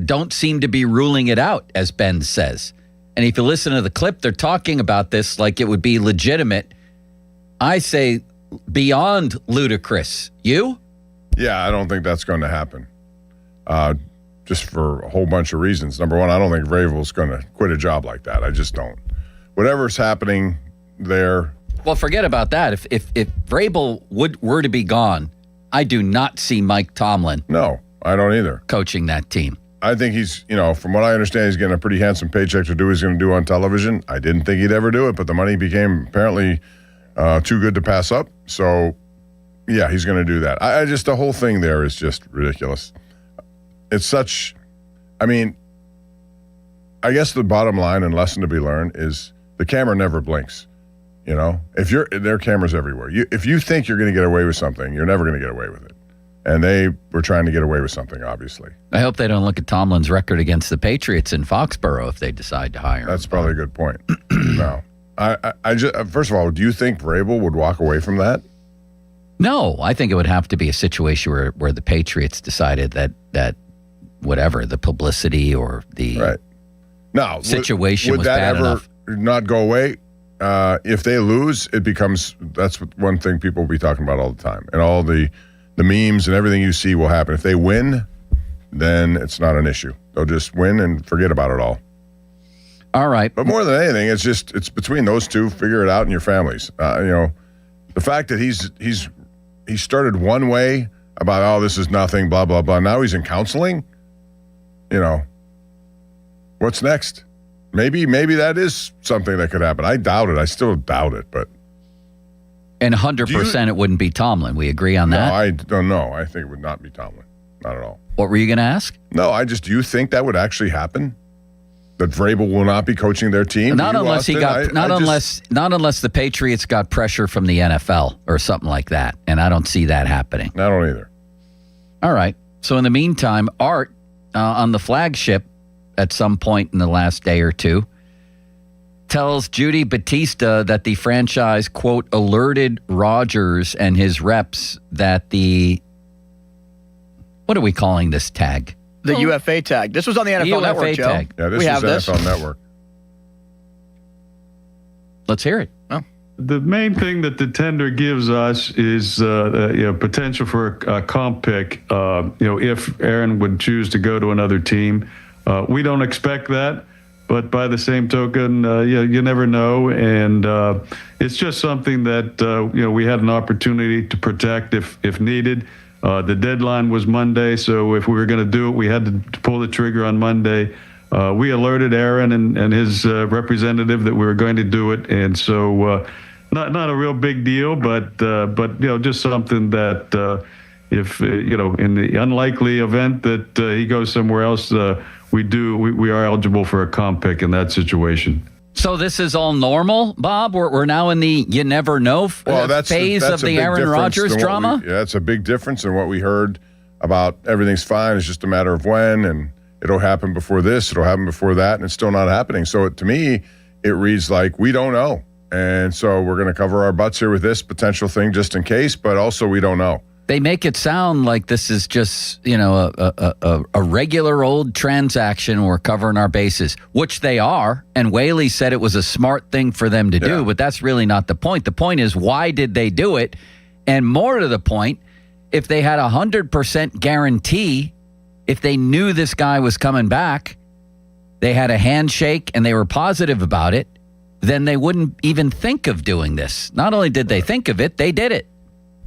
don't seem to be ruling it out, as Ben says. And if you listen to the clip, they're talking about this like it would be legitimate. I say beyond ludicrous. You? Yeah, I don't think that's going to happen. Just for a whole bunch of reasons. Number one, I don't think Vrabel's going to quit a job like that. I just don't. Whatever's happening there. Well, forget about that. If Vrabel were to be gone, I do not see Mike Tomlin. No, I don't either. Coaching that team. I think he's, from what I understand, he's getting a pretty handsome paycheck to do what he's going to do on television. I didn't think he'd ever do it, but the money became apparently too good to pass up. So, yeah, he's going to do that. I just, the whole thing there is just ridiculous. It's such, I guess the bottom line and lesson to be learned is the camera never blinks. If there are cameras everywhere. If you think you're going to get away with something, you're never going to get away with it. And they were trying to get away with something, obviously. I hope they don't look at Tomlin's record against the Patriots in Foxborough if they decide to hire him. That's probably a good point. No. I just, first of all, do you think Vrabel would walk away from that? No, I think it would have to be a situation where the Patriots decided that whatever, the publicity or the situation was bad enough. Would that ever not go away? If they lose, that's one thing people will be talking about all the time. And all the memes and everything you see will happen. If they win, then it's not an issue. They'll just win and forget about it all. All right. But more than anything, it's between those two. Figure it out in your families. The fact that he started one way about, this is nothing, blah, blah, blah. Now he's in counseling. What's next? Maybe that is something that could happen. I doubt it. I still doubt it, but. And 100% it wouldn't be Tomlin. We agree on that? No, I don't know. I think it would not be Tomlin. Not at all. What were you going to ask? No, do you think that would actually happen? That Vrabel will not be coaching their team? Not unless the Patriots got pressure from the NFL or something like that. And I don't see that happening. I don't either. All right. So in the meantime, Art on the flagship at some point in the last day or two tells Judy Batista that the franchise, quote, alerted Rodgers and his reps that what are we calling this tag? The UFA tag. This was on the NFL Network, Joe. Tag. Yeah, this is NFL Network. Let's hear it. Oh. The main thing that the tender gives us is potential for a comp pick. If Aaron would choose to go to another team, we don't expect that. But by the same token, you never know, and it's just something that we had an opportunity to protect if needed. The deadline was Monday, so if we were going to do it, we had to pull the trigger on Monday. We alerted Aaron and his representative that we were going to do it, and so not a real big deal, but just something that if in the unlikely event that he goes somewhere else. We are eligible for a comp pick in that situation. So this is all normal, Bob? We're now in the you never know phase of the Aaron Rodgers drama? That's a big difference in what we heard about everything's fine. It's just a matter of when, and it'll happen before this, it'll happen before that, and it's still not happening. So to me, it reads like we don't know. And so we're going to cover our butts here with this potential thing just in case, but also we don't know. They make it sound like this is just, a regular old transaction. We're covering our bases, which they are. And Whaley said it was a smart thing for them to do, but that's really not the point. The point is, why did they do it? And more to the point, if they had 100% guarantee, if they knew this guy was coming back, they had a handshake and they were positive about it, then they wouldn't even think of doing this. Not only did they think of it, they did it.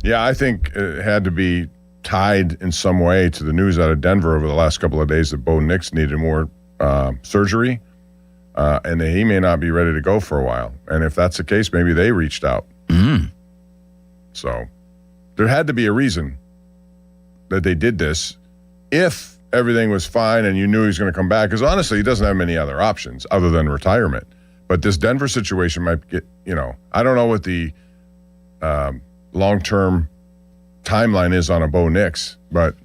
Yeah, I think it had to be tied in some way to the news out of Denver over the last couple of days that Bo Nix needed more surgery, and that he may not be ready to go for a while. And if that's the case, maybe they reached out. So there had to be a reason that they did this if everything was fine and you knew he was going to come back. Because honestly, he doesn't have many other options other than retirement. But this Denver situation might get, I don't know what the long-term timeline is on a Bo Nix, but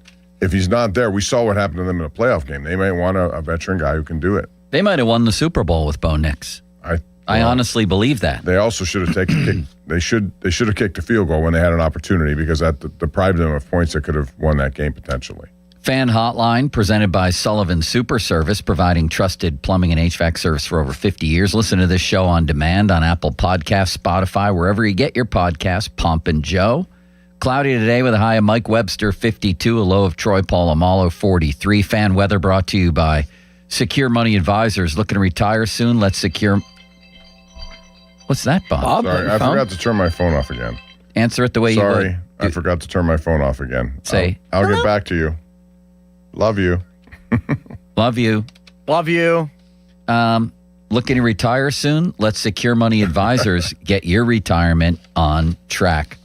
if he's not there, we saw what happened to them in a playoff game. They might want a veteran guy who can do it. They might have won the Super Bowl with Bo Nix. I honestly believe that. They also should have taken they should have kicked a field goal when they had an opportunity, because that deprived them of points that could have won that game potentially. Fan Hotline, presented by Sullivan Super Service, providing trusted plumbing and HVAC service for over 50 years. Listen to this show on demand on Apple Podcasts, Spotify, wherever you get your podcasts. Pomp and Joe. Cloudy today with a high of Mike Webster, 52, a low of Troy Polamalu, 43. Fan weather brought to you by Secure Money Advisors. Looking to retire soon? Let's secure... What's that, Bob? Sorry, I forgot to turn my phone off again. Answer it the way you would. Sorry, I forgot to turn my phone off again. Say, I'll get back to you. Love you. Love you. Love you. Looking to retire soon? Let Secure Money Advisors get your retirement on track.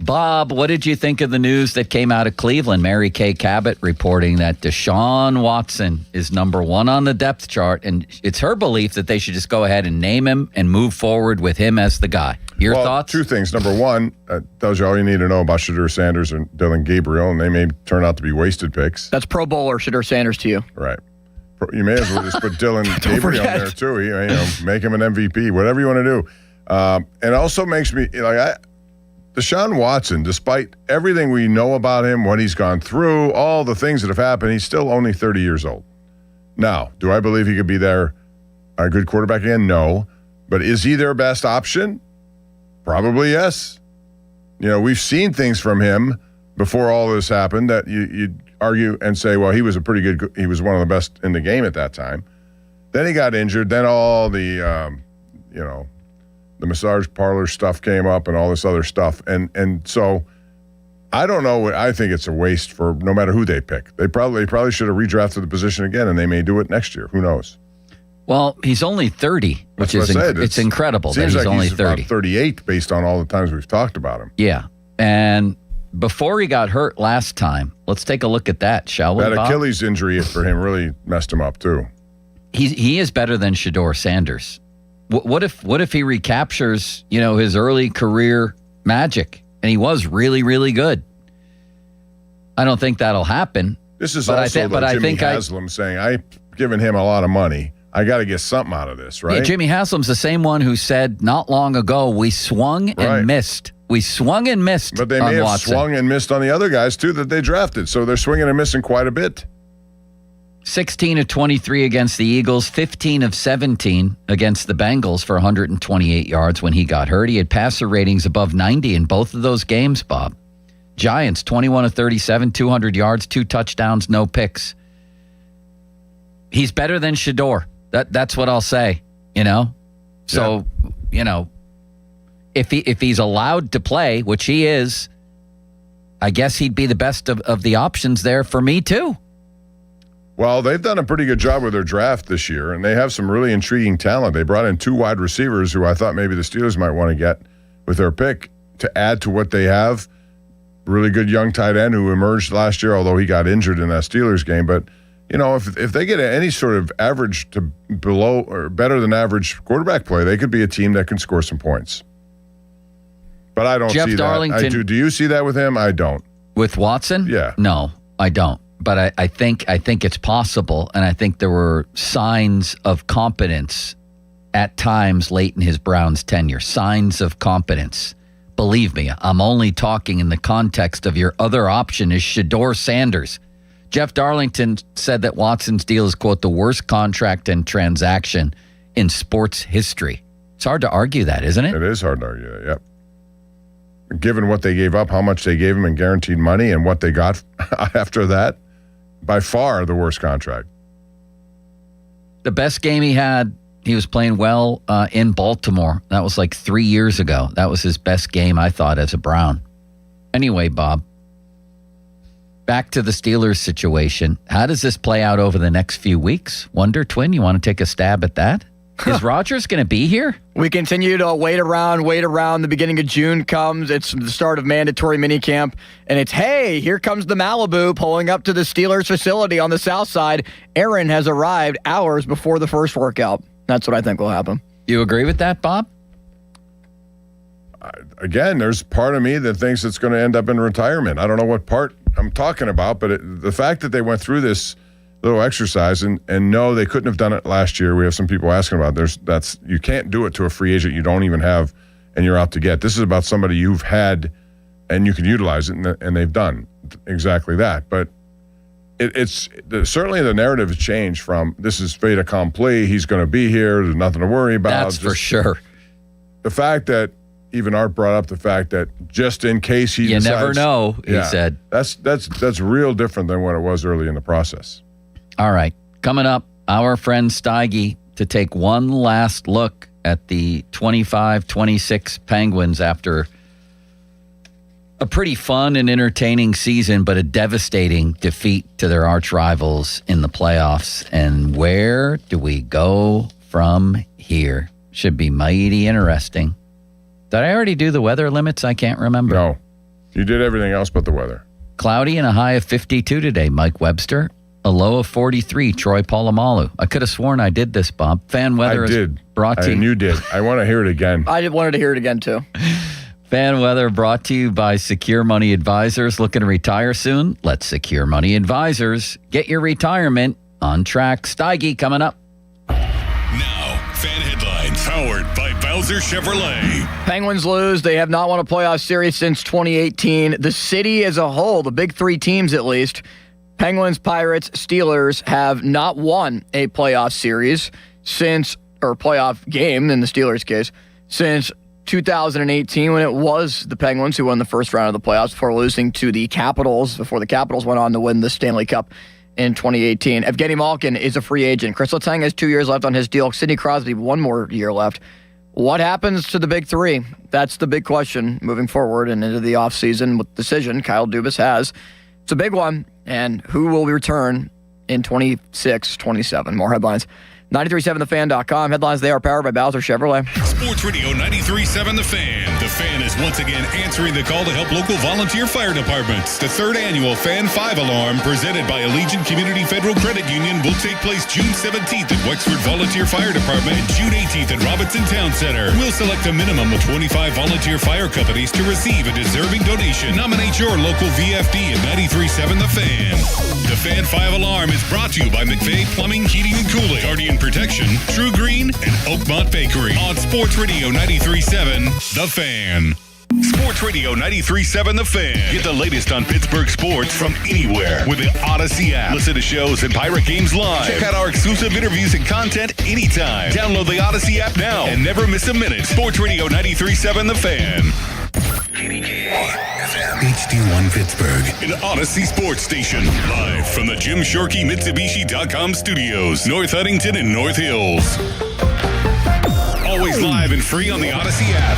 Bob, what did you think of the news that came out of Cleveland? Mary Kay Cabot reporting that Deshaun Watson is number 1 on the depth chart, and it's her belief that they should just go ahead and name him and move forward with him as the guy. Your thoughts? 2 things. Number 1, tells you all you need to know about Shedeur Sanders and Dylan Gabriel, and they may turn out to be wasted picks. That's Pro Bowler Shedeur Sanders to you. Right. You may as well just put Dylan Gabriel in there too. Make him an MVP, whatever you want to do. It also makes me Deshaun Watson, despite everything we know about him, what he's gone through, all the things that have happened, he's still only 30 years old. Now, do I believe he could be a good quarterback again? No. But is he their best option? Probably yes. We've seen things from him before all this happened that you'd argue and say, well, he was he was one of the best in the game at that time. Then he got injured. Then all the, the massage parlor stuff came up and all this other stuff. And so I don't know. I think it's a waste for no matter who they pick. They probably should have redrafted the position again, and they may do it next year. Who knows? Well, he's only 30, which is it's incredible that he's only 30. About 38 based on all the times we've talked about him. Yeah. And before he got hurt last time, let's take a look at that, shall we, That Bob? Achilles injury for him really messed him up, too. He is better than Shedeur Sanders. What if he recaptures, his early career magic, and he was really, really good? I don't think that'll happen. This is Jimmy Haslam saying, I've given him a lot of money. I got to get something out of this, right? Yeah, Jimmy Haslam's the same one who said not long ago, we swung and missed. We swung and missed. But they may have Watson. swung and missed on the other guys, too, that they drafted. So they're swinging and missing quite a bit. 16 of 23 against the Eagles, 15 of 17 against the Bengals for 128 yards when he got hurt. He had passer ratings above 90 in both of those games, Bob. Giants, 21 of 37, 200 yards, 2 touchdowns, no picks. He's better than Shedeur. That's what I'll say, So, if he's allowed to play, which he is, I guess he'd be the best of the options there for me, too. Well, they've done a pretty good job with their draft this year, and they have some really intriguing talent. They brought in 2 wide receivers who I thought maybe the Steelers might want to get with their pick to add to what they have. Really good young tight end who emerged last year, although he got injured in that Steelers game. But, if they get any sort of average to below or better than average quarterback play, they could be a team that can score some points. But I don't see that. I do. Do you see that with him? I don't. With Watson? Yeah. No, I don't. But I think it's possible, and I think there were signs of competence at times late in his Browns tenure. Signs of competence. Believe me, I'm only talking in the context of your other option is Shedeur Sanders. Jeff Darlington said that Watson's deal is, quote, the worst contract and transaction in sports history. It's hard to argue that, isn't it? It is hard to argue that, yep. Given what they gave up, how much they gave him in guaranteed money, and what they got after that, by far the worst contract. The best game he had, he was playing well in Baltimore. That was like 3 years ago. That was his best game, I thought, as a Brown. Anyway, Bob, back to the Steelers situation. How does this play out over the next few weeks? Wonder Twin, you want to take a stab at that? Is Rogers going to be here? We continue to wait around. The beginning of June comes. It's the start of mandatory minicamp. And it's, hey, here comes the Malibu pulling up to the Steelers facility on the south side. Aaron has arrived hours before the first workout. That's what I think will happen. You agree with that, Bob? Again, there's part of me that thinks it's going to end up in retirement. I don't know what part I'm talking about, but the fact that they went through this little exercise and no, they couldn't have done it last year. We have some people asking about you can't do it to a free agent you don't even have and you're out to get. This is about somebody you've had and you can utilize it, and they've done exactly that. But it's certainly the narrative has changed from this is fait accompli, he's going to be here, there's nothing to worry about. That's for sure. The fact that even Art brought up the fact that just in case he decides, never know, he said. That's real different than what it was early in the process. All right. Coming up, our friend Steige to take one last look at the 25-26 Penguins after a pretty fun and entertaining season, but a devastating defeat to their arch rivals in the playoffs. And where do we go from here? Should be mighty interesting. Did I already do the weather limits? I can't remember. No. You did everything else but the weather. Cloudy and a high of 52 today, Mike Webster. A low of 43, Troy Polamalu. I could have sworn I did this, Bob. Fan weather brought to you. And you did. I want to hear it again. I wanted to hear it again, too. Fan weather brought to you by Secure Money Advisors. Looking to retire soon? Let Secure Money Advisors get your retirement on track. Steige coming up. Now, fan headlines powered by Bowser Chevrolet. Penguins lose. They have not won a playoff series since 2018. The city as a whole, the big three teams at least, Penguins, Pirates, Steelers, have not won a playoff series or playoff game in the Steelers' case, since 2018 when it was the Penguins who won the first round of the playoffs before losing to the Capitals, before the Capitals went on to win the Stanley Cup in 2018. Evgeny Malkin is a free agent. Chris Letang has 2 years left on his deal. Sidney Crosby, 1 more year left. What happens to the big three? That's the big question moving forward and into the offseason with decision Kyle Dubas has. It's a big one. And who will return in 26, 27? More headlines. 937thefan.com. Headlines, they are powered by Bowser Chevrolet. Sports Radio 93.7 The Fan. The Fan is once again answering the call to help local volunteer fire departments. The 3rd annual Fan 5 Alarm, presented by Allegiant Community Federal Credit Union, will take place June 17th at Wexford Volunteer Fire Department and June 18th at Robinson Town Center. We'll select a minimum of 25 volunteer fire companies to receive a deserving donation. Nominate your local VFD at 93.7 The Fan. The Fan 5 Alarm is brought to you by McVeigh Plumbing, Heating, and Cooling, Guardian Protection, True Green, and Oakmont Bakery. On Sports Radio 93.7 The Fan. Sports Radio 93.7 The Fan. Get the latest on Pittsburgh sports from anywhere with the Odyssey app. Listen to shows and Pirate Games live. Check out our exclusive interviews and content anytime. Download the Odyssey app now and never miss a minute. Sports Radio 93.7 The Fan. HD1 Pittsburgh, an Odyssey sports station. Live from the Jim Shorkey Mitsubishi.com studios, North Huntington and North Hills. Always live and free on the Odyssey app.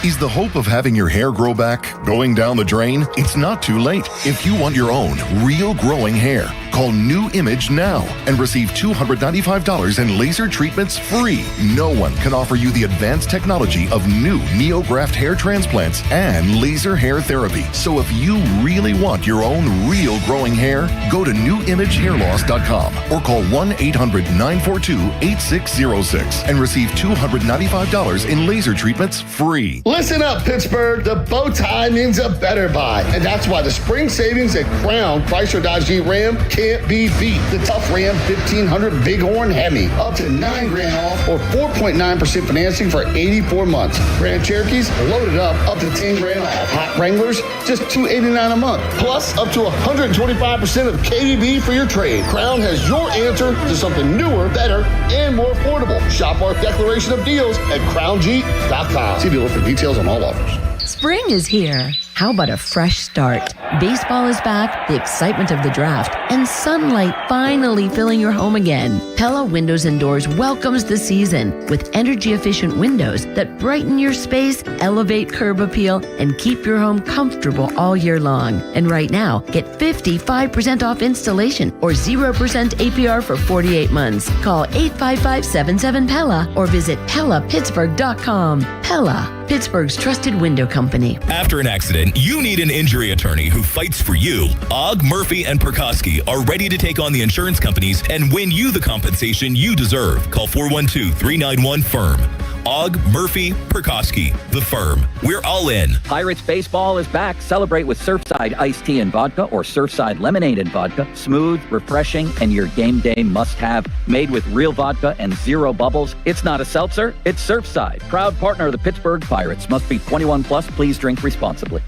Is the hope of having your hair grow back going down the drain? It's not too late. If you want your own real growing hair, call New Image now and receive $295 in laser treatments free. No one can offer you the advanced technology of new NeoGraft hair transplants and laser hair therapy. So if you really want your own real growing hair, go to newimagehairloss.com or call 1-800-942-8606 and receive $295 in laser treatments free. Listen up, Pittsburgh. The bow tie means a better buy. And that's why the spring savings at Crown Chrysler Dodge Jeep Ram can't be beat. The tough Ram 1500 Bighorn Hemi, up to $9,000 off or 4.9% financing for 84 months. Grand Cherokees loaded up to $10,000 off. Hot Wranglers, just $289 a month. Plus, up to 125% of KDB for your trade. Crown has your answer to something newer, better, and more affordable. Shop our declaration of deals at crownjeep.com. See dealer for details on all offers. Spring is here. How about a fresh start? Baseball is back, the excitement of the draft, and sunlight finally filling your home again. Pella Windows and Doors welcomes the season with energy-efficient windows that brighten your space, elevate curb appeal, and keep your home comfortable all year long. And right now, get 55% off installation or 0% APR for 48 months. Call 855-77-PELLA or visit PellaPittsburgh.com. Pella, Pittsburgh's trusted window company. After an accident, you need an injury attorney who fights for you. Ogg, Murphy, and Perkoski are ready to take on the insurance companies and win you the compensation you deserve. Call 412-391-FIRM. Ogg, Murphy, Perkoski, the firm. We're all in. Pirates baseball is back. Celebrate with Surfside iced tea and vodka or Surfside lemonade and vodka. Smooth, refreshing, and your game day must-have. Made with real vodka and zero bubbles. It's not a seltzer, it's Surfside. Proud partner of the Pittsburgh Pirates. Must be 21 plus. Please drink responsibly.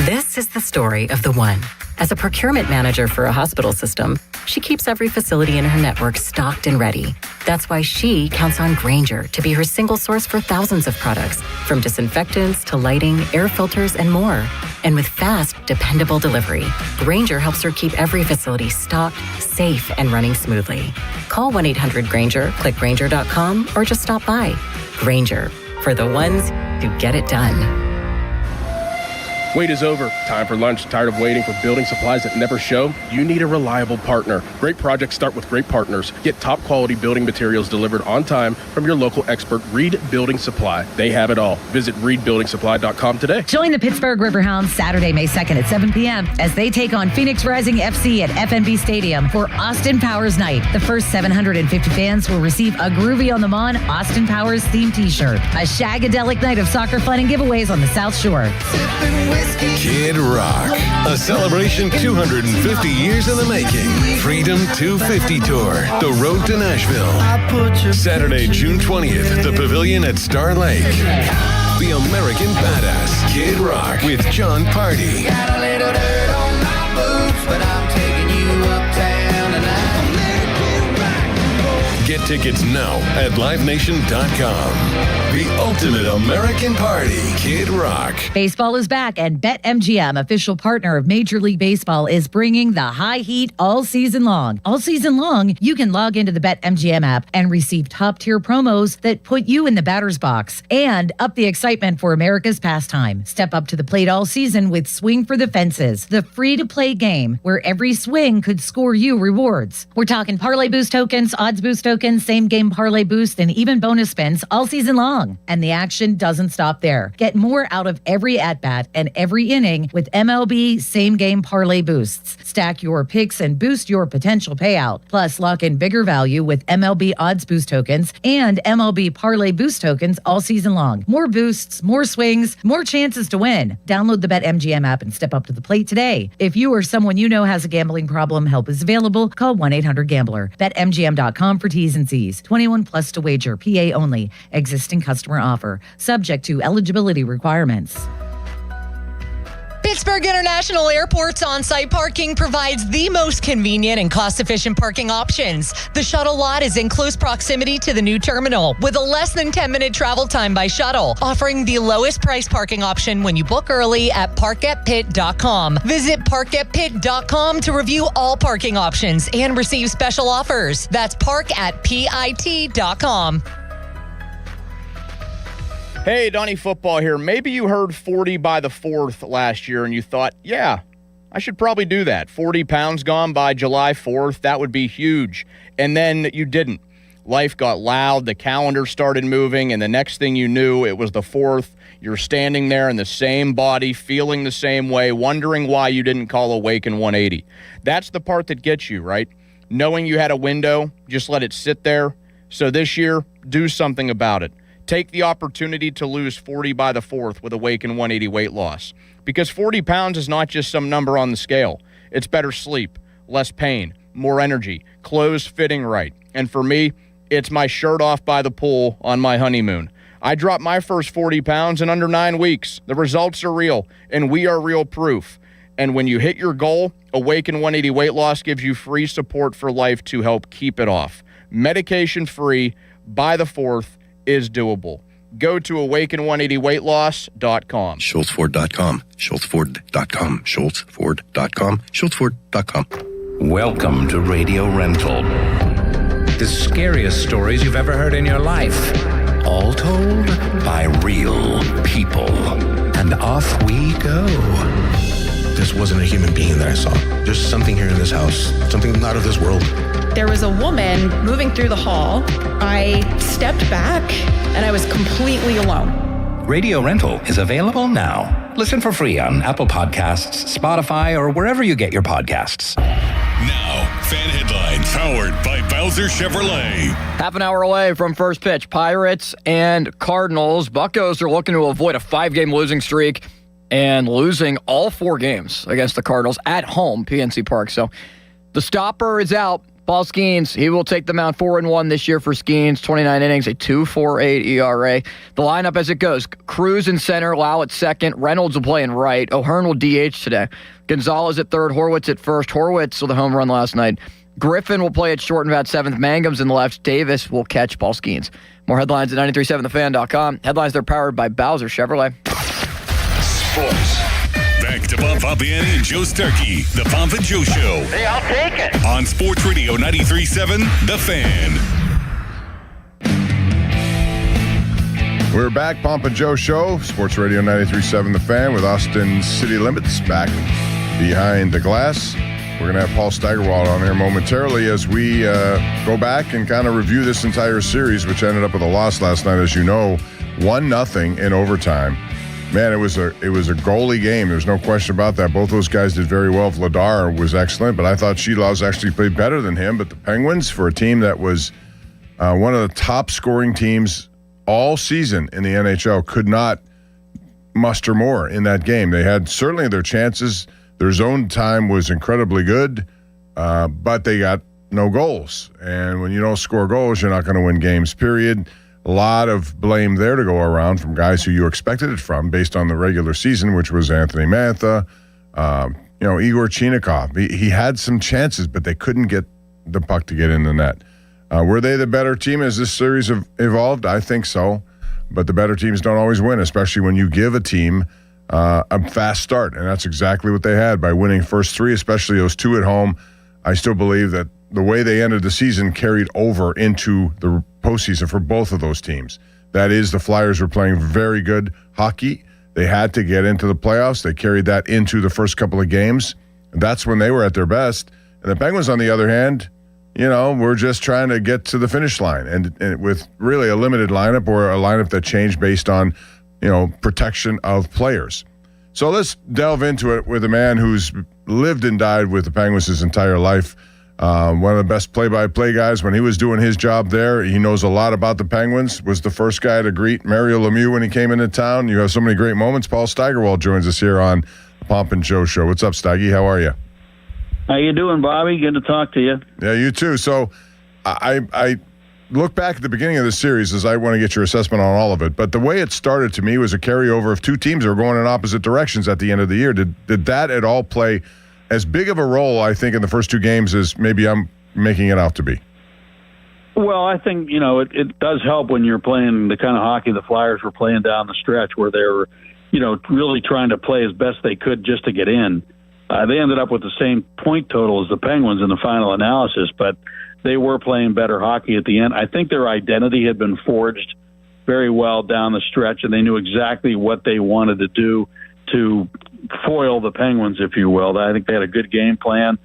This is the story of the one. As a procurement manager for a hospital system, she keeps every facility in her network stocked and ready. That's why she counts on Grainger to be her single source for thousands of products, from disinfectants to lighting, air filters, and more. And with fast, dependable delivery, Grainger helps her keep every facility stocked, safe, and running smoothly. Call 1-800-GRAINGER, click Grainger.com, or just stop by. Grainger, for the ones who get it done. Wait is over. Time for lunch. Tired of waiting for building supplies that never show? You need a reliable partner. Great projects start with great partners. Get top quality building materials delivered on time from your local expert, Reed Building Supply. They have it all. Visit reedbuildingsupply.com today. Join the Pittsburgh Riverhounds Saturday, May 2nd at 7 p.m. as they take on Phoenix Rising FC at FNB Stadium for Austin Powers Night. The first 750 fans will receive a Groovy on the Mon Austin Powers themed t-shirt. A shagadelic night of soccer fun and giveaways on the South Shore. Kid Rock, a celebration 250 years in the making. Freedom 250 Tour, the road to Nashville. Saturday, June 20th, the Pavilion at Star Lake. The American Badass, Kid Rock with John Party. Got a little dirt on my boots, but I'm taking you uptown tonight. Get tickets now at livenation.com. The ultimate American party, Kid Rock. Baseball is back, and BetMGM, official partner of Major League Baseball, is bringing the high heat all season long. All season long, you can log into the BetMGM app and receive top-tier promos that put you in the batter's box and up the excitement for America's pastime. Step up to the plate all season with Swing for the Fences, the free-to-play game where every swing could score you rewards. We're talking parlay boost tokens, odds boost tokens, same-game parlay boost, and even bonus spins all season long. And the action doesn't stop there. Get more out of every at-bat and every inning with MLB same-game parlay boosts. Stack your picks and boost your potential payout. Plus, lock in bigger value with MLB odds boost tokens and MLB parlay boost tokens all season long. More boosts, more swings, more chances to win. Download the BetMGM app and step up to the plate today. If you or someone you know has a gambling problem, help is available. Call 1-800-GAMBLER. BetMGM.com for T's and C's. 21 plus to wager. PA only. Existing customer offer. Subject to eligibility requirements. Pittsburgh International Airport's on-site parking provides the most convenient and cost-efficient parking options. The shuttle lot is in close proximity to the new terminal with a less than 10-minute travel time by shuttle, offering the lowest price parking option when you book early at parkatpitt.com. Visit parkatpitt.com to review all parking options and receive special offers. That's parkatpitt.com. Hey, Donnie Football here. Maybe you heard 40 by the 4th last year and you thought, yeah, I should probably do that. 40 pounds gone by July 4th. That would be huge. And then you didn't. Life got loud. The calendar started moving. And the next thing you knew, it was the 4th. You're standing there in the same body, feeling the same way, wondering why you didn't call Awaken 180. That's the part that gets you, right? Knowing you had a window, just let it sit there. So this year, do something about it. Take the opportunity to lose 40 by the 4th with Awaken 180 weight loss. Because 40 pounds is not just some number on the scale. It's better sleep, less pain, more energy, clothes fitting right. And for me, it's my shirt off by the pool on my honeymoon. I dropped my first 40 pounds in under 9 weeks. The results are real, and we are real proof. And when you hit your goal, Awaken 180 weight loss gives you free support for life to help keep it off. Medication-free by the 4th is doable. Go to awaken180weightloss.com. SchultzFord.com. SchultzFord.com. SchultzFord.com. SchultzFord.com. Welcome to Radio Rental. like the scariest stories you've ever heard in your life. All told by real people. And off we go. This wasn't a human being that I saw. There's something here in this house, something not of this world. There was a woman moving through the hall. I stepped back and I was completely alone. Radio Rental is available now. Listen for free on Apple Podcasts, Spotify, or wherever you get your podcasts. Now, fan headlines powered by Bowser Chevrolet. Half an hour away from first pitch, Pirates and Cardinals. Buccos are looking to avoid a 5-game losing streak and losing all 4 games against the Cardinals at home, PNC Park. So the stopper is out. Paul Skeens, he will take the mound 4-1 this year for Skeens. 29 innings, a 2.48 ERA. The lineup as it goes: Cruz in center, Lau at second, Reynolds will play in right, O'Hearn will DH today, Gonzalez at third, Horwitz at first. Horwitz with a home run last night. Griffin will play at short and bat seventh. Mangum's in the left. Davis will catch Paul Skeens. More headlines at 937thefan.com. Headlines, they're powered by Bowser Chevrolet. Sports. Back to Bob Fabiani and Joe Starkey, the Pomp and Joe Show. Hey, I'll take it. On Sports Radio 93.7, The Fan. We're back, Pomp and Joe Show, Sports Radio 93.7 The Fan, with Austin City Limits back behind the glass. We're going to have Paul Steigerwald on here momentarily as we go back and kind of review this entire series, which ended up with a loss last night, as you know, 1-0 in overtime. Man, it was a goalie game. There's no question about that. Both those guys did very well. Vladar was excellent, but I thought Shilovs actually played better than him. But the Penguins, for a team that was one of the top scoring teams all season in the NHL, could not muster more in that game. They had certainly their chances. Their zone time was incredibly good, but they got no goals. And when you don't score goals, you're not going to win games, period. A lot of blame there to go around from guys who you expected it from based on the regular season, which was Anthony Mantha, Igor Chinakhov. He had some chances, but they couldn't get the puck to get in the net. Were they the better team as this series evolved? I think so. But the better teams don't always win, especially when you give a team a fast start. And that's exactly what they had by winning first 3, especially those 2 at home. I still believe that the way they ended the season carried over into the postseason for both of those teams. That is, the Flyers were playing very good hockey. They had to get into the playoffs. They carried that into the first couple of games. That's when they were at their best. And the Penguins, on the other hand, were just trying to get to the finish line. And with really a limited lineup, or a lineup that changed based on, protection of players. So let's delve into it with a man who's lived and died with the Penguins his entire life. One of the best play-by-play guys when he was doing his job there. He knows a lot about the Penguins, was the first guy to greet Mario Lemieux when he came into town. You have so many great moments. Paul Steigerwald joins us here on the Pomp and Joe Show. What's up, Steige? How are you? How you doing, Bobby? Good to talk to you. Yeah, you too. So I look back at the beginning of the series as I want to get your assessment on all of it. But the way it started to me was a carryover of 2 teams that were going in opposite directions at the end of the year. Did that at all play as big of a role, I think, in the first 2 games as maybe I'm making it out to be? Well, I think, it does help when you're playing the kind of hockey the Flyers were playing down the stretch, where they were, really trying to play as best they could just to get in. They ended up with the same point total as the Penguins in the final analysis, but they were playing better hockey at the end. I think their identity had been forged very well down the stretch, and they knew exactly what they wanted to do to foil the Penguins, if you will. I think they had a good game plan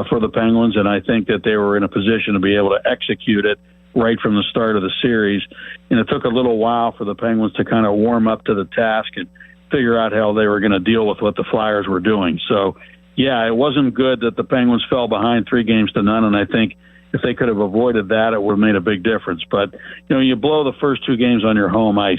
for the Penguins, and I think that they were in a position to be able to execute it right from the start of the series. And it took a little while for the Penguins to kind of warm up to the task and figure out how they were going to deal with what the Flyers were doing. So, yeah, it wasn't good that the Penguins fell behind 3-0, and I think if they could have avoided that, it would have made a big difference. But, you blow the first 2 games on your home ice.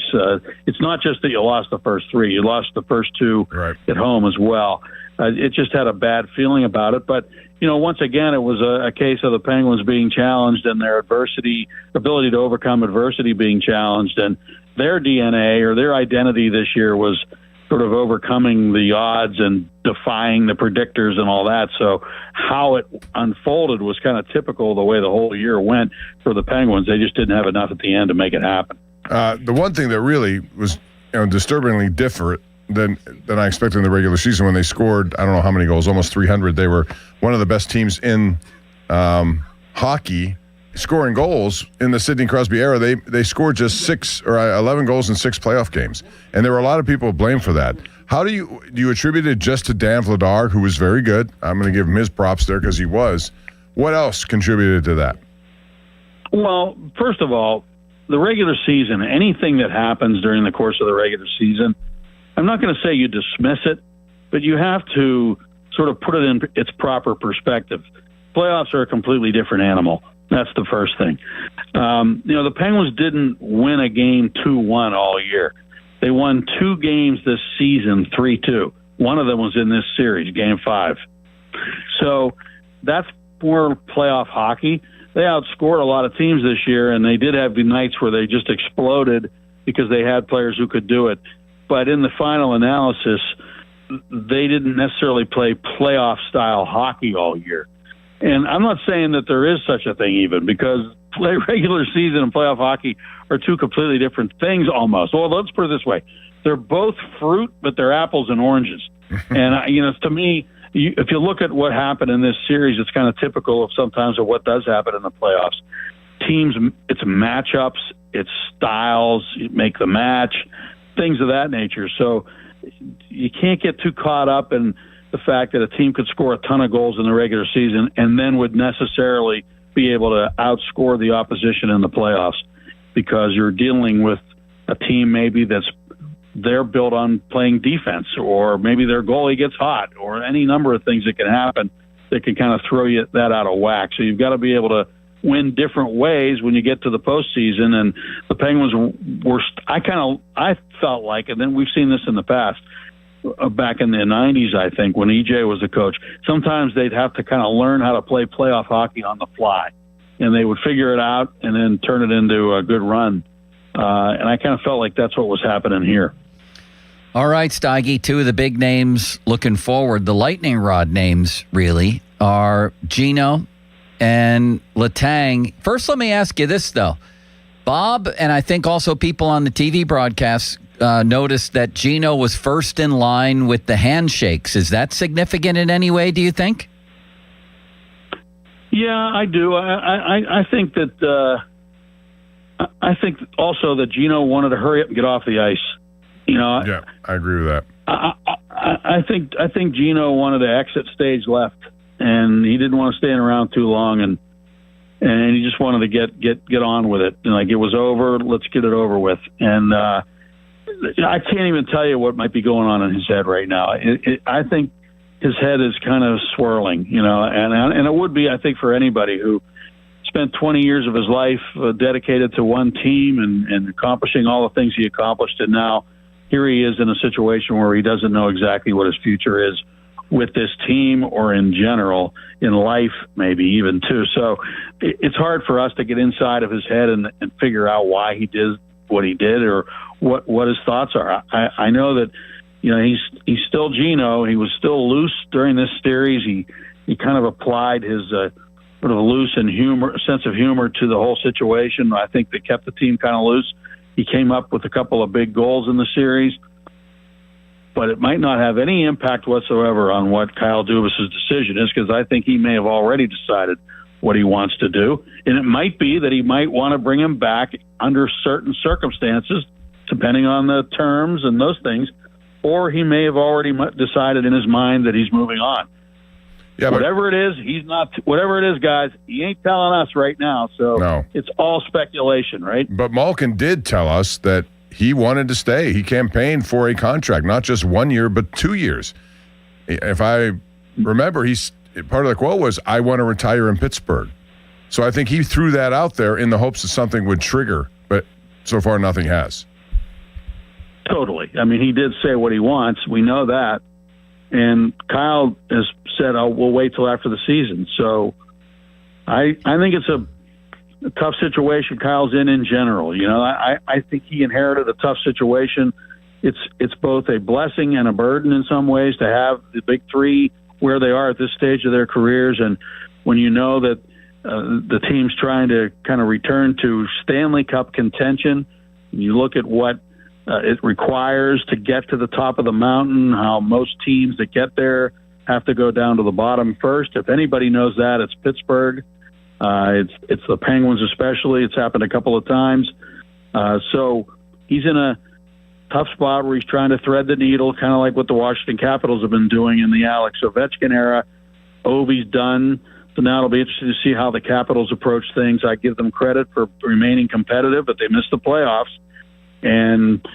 It's not just that you lost the first 3. You lost the first 2 at home as well. It just had a bad feeling about it. But, once again, it was a case of the Penguins being challenged and their ability to overcome adversity being challenged. And their DNA or their identity this year was sort of overcoming the odds and defying the predictors and all that. So how it unfolded was kind of typical of the way the whole year went for the Penguins. They just didn't have enough at the end to make it happen. The one thing that really was disturbingly different than I expected in the regular season, when they scored, I don't know how many goals, almost 300. They were one of the best teams in hockey scoring goals in the Sidney Crosby era. They scored just 6 or 11 goals in 6 playoff games, and there were a lot of people blamed for that. How do you attribute it just to Dan Vladar, who was very good? I'm going to give him his props there because he was. What else contributed to that? Well, first of all, the regular season, anything that happens during the course of the regular season, I'm not going to say you dismiss it, but you have to sort of put it in its proper perspective. Playoffs are a completely different animal. That's the first thing. The Penguins didn't win a game 2-1 all year. They won 2 games this season, 3-2. One of them was in this series, Game 5. So that's more playoff hockey. They outscored a lot of teams this year, and they did have the nights where they just exploded because they had players who could do it. But in the final analysis, they didn't necessarily play playoff-style hockey all year. And I'm not saying that there is such a thing even, because regular season and playoff hockey are 2 completely different things almost. Well, let's put it this way. They're both fruit, but they're apples and oranges. And, to me, if you look at what happened in this series, it's kind of typical of sometimes of what does happen in the playoffs. Teams, it's matchups, it's styles, you make the match, things of that nature. So you can't get too caught up in the fact that a team could score a ton of goals in the regular season and then would necessarily be able to outscore the opposition in the playoffs, because you're dealing with a team maybe they're built on playing defense, or maybe their goalie gets hot, or any number of things that can happen that can kind of throw you that out of whack. So you've got to be able to win different ways when you get to the postseason. And the Penguins were I felt like, and then we've seen this in the past, back in the 90s, I think, when EJ was the coach, sometimes they'd have to kind of learn how to play playoff hockey on the fly, and they would figure it out and then turn it into a good run. And I kind of felt like that's what was happening here. All right, Steige, 2 of the big names looking forward, the lightning rod names really, are Gino and Letang. First, let me ask you this, though. Bob, and I think also people on the TV broadcasts, noticed that Gino was first in line with the handshakes. Is that significant in any way, do you think? Yeah, I do. I think that I think also that Gino wanted to hurry up and get off the ice. Yeah, I agree with that. I think Gino wanted to exit stage left, and he didn't want to stay around too long, and he just wanted to get on with it. And, like, it was over, let's get it over with. And I can't even tell you what might be going on in his head right now. I think his head is kind of swirling, and it would be, I think, for anybody who spent 20 years of his life dedicated to one team and accomplishing all the things he accomplished, and now here he is in a situation where he doesn't know exactly what his future is with this team or in general in life, maybe even too. So it's hard for us to get inside of his head and figure out why he did what he did or what his thoughts are. I know that, he's still Gino. He was still loose during this series. He kind of applied his sort of loose and sense of humor to the whole situation. I think that kept the team kind of loose. He came up with a couple of big goals in the series, but it might not have any impact whatsoever on what Kyle Dubas's decision is, because I think he may have already decided what he wants to do. And it might be that he might want to bring him back under certain circumstances, depending on the terms and those things, or he may have already decided in his mind that he's moving on. Yeah, whatever it is, he's not. Whatever it is, guys, he ain't telling us right now. So no. It's all speculation, right? But Malkin did tell us that he wanted to stay. He campaigned for a contract, not just 1 year, but 2 years. If I remember, part of the quote was, "I want to retire in Pittsburgh." So I think he threw that out there in the hopes that something would trigger, but so far nothing has. Totally. I mean, he did say what he wants. We know that. And Kyle has said, we'll wait till after the season. So I think it's a tough situation Kyle's in general. I think he inherited a tough situation. It's both a blessing and a burden in some ways to have the big three where they are at this stage of their careers. And when you know that the team's trying to kind of return to Stanley Cup contention, you look at what it requires to get to the top of the mountain, how most teams that get there have to go down to the bottom first. If anybody knows that, it's Pittsburgh. It's the Penguins especially. It's happened a couple of times. So he's in a tough spot where he's trying to thread the needle, kind of like what the Washington Capitals have been doing in the Alex Ovechkin era. Ovi's done. So now it'll be interesting to see how the Capitals approach things. I give them credit for remaining competitive, but they missed the playoffs. And,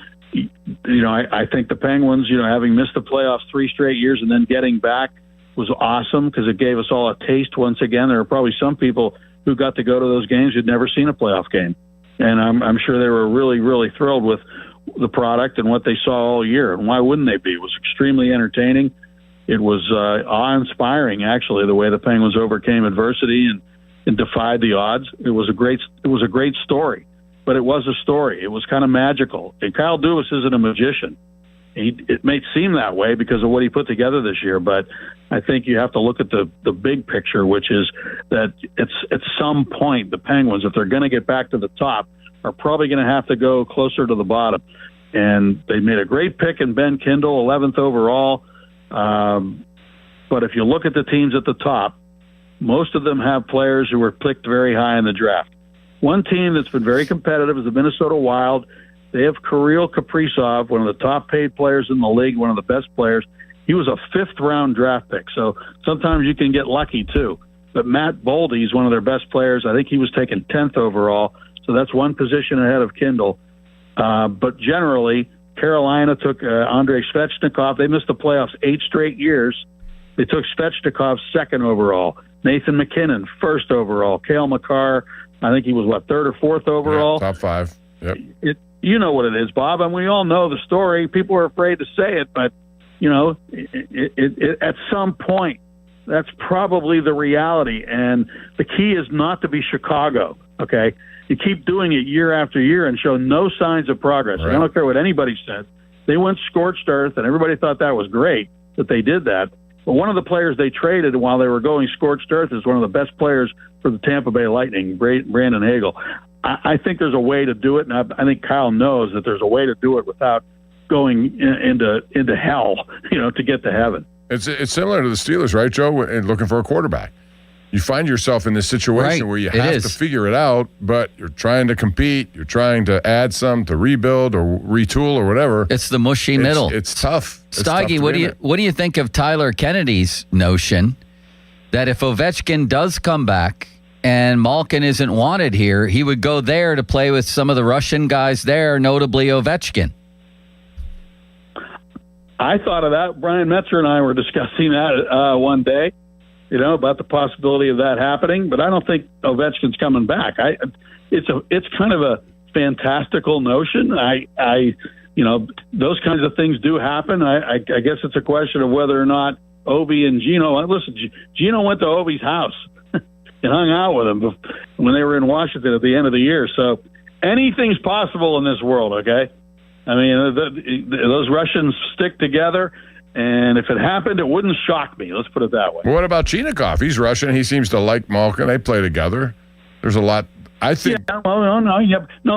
I think the Penguins, having missed the playoffs 3 straight years and then getting back was awesome because it gave us all a taste once again. There are probably some people who got to go to those games who'd never seen a playoff game. And I'm sure they were really, really thrilled with the product and what they saw all year. And why wouldn't they be? It was extremely entertaining. It was awe-inspiring, actually, the way the Penguins overcame adversity and defied the odds. It was a great story, but it was a story. It was kind of magical. And Kyle Dubas isn't a magician. It may seem that way because of what he put together this year, but I think you have to look at the big picture, which is that it's at some point the Penguins, if they're going to get back to the top, are probably going to have to go closer to the bottom. And they made a great pick in Ben Kindle, 11th overall. But if you look at the teams at the top, most of them have players who were picked very high in the draft. One team that's been very competitive is the Minnesota Wild. They have Kirill Kaprizov, one of the top-paid players in the league, one of the best players. He was a 5th-round draft pick, so sometimes you can get lucky, too. But Matt Boldy is one of their best players. I think he was taken 10th overall, so that's one position ahead of Kindle. But generally, Carolina took Andrei Svechnikov. They missed the playoffs 8 straight years. They took Svechnikov 2nd overall. Nathan McKinnon, 1st overall. Cale Makar, I think he was, 3rd or 4th overall? Yeah, top 5. Yep. You know what it is, Bob, and we all know the story. People are afraid to say it, but, at some point, that's probably the reality. And the key is not to be Chicago, okay? You keep doing it year after year and show no signs of progress. Right. I don't care what anybody says. They went scorched earth, and everybody thought that was great that they did that. But one of the players they traded while they were going scorched earth is one of the best players for the Tampa Bay Lightning, Brandon Hagel. I think there's a way to do it, and I think Kyle knows that there's a way to do it without going into hell, to get to heaven. It's similar to the Steelers, right, Joe? And looking for a quarterback. You find yourself in this situation where you have to figure it out, but you're trying to compete, you're trying to add some to rebuild or retool or whatever. It's the mushy middle. It's tough. Stoggy, what do you think of Tyler Kennedy's notion that if Ovechkin does come back and Malkin isn't wanted here, he would go there to play with some of the Russian guys there, notably Ovechkin? I thought of that. Brian Metzer and I were discussing that one day, about the possibility of that happening. But I don't think Ovechkin's coming back. It's kind of a fantastical notion. Those kinds of things do happen. I guess it's a question of whether or not Ovi and Gino. Listen, Gino went to Ovi's house and hung out with him when they were in Washington at the end of the year. So anything's possible in this world, okay? I mean, those Russians stick together, and if it happened, it wouldn't shock me. Let's put it that way. Well, what about Chinikov? He's Russian. He seems to like Malkin. They play together. There's a lot. I think. Yeah, well, no.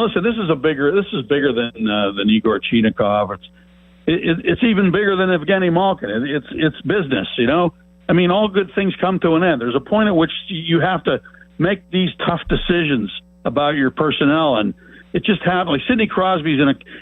Listen, this is bigger than Igor Chinikov. It's even bigger than Evgeny Malkin. It's business, I mean, all good things come to an end. There's a point at which you have to make these tough decisions about your personnel, and it just happened. Like Sidney Crosby's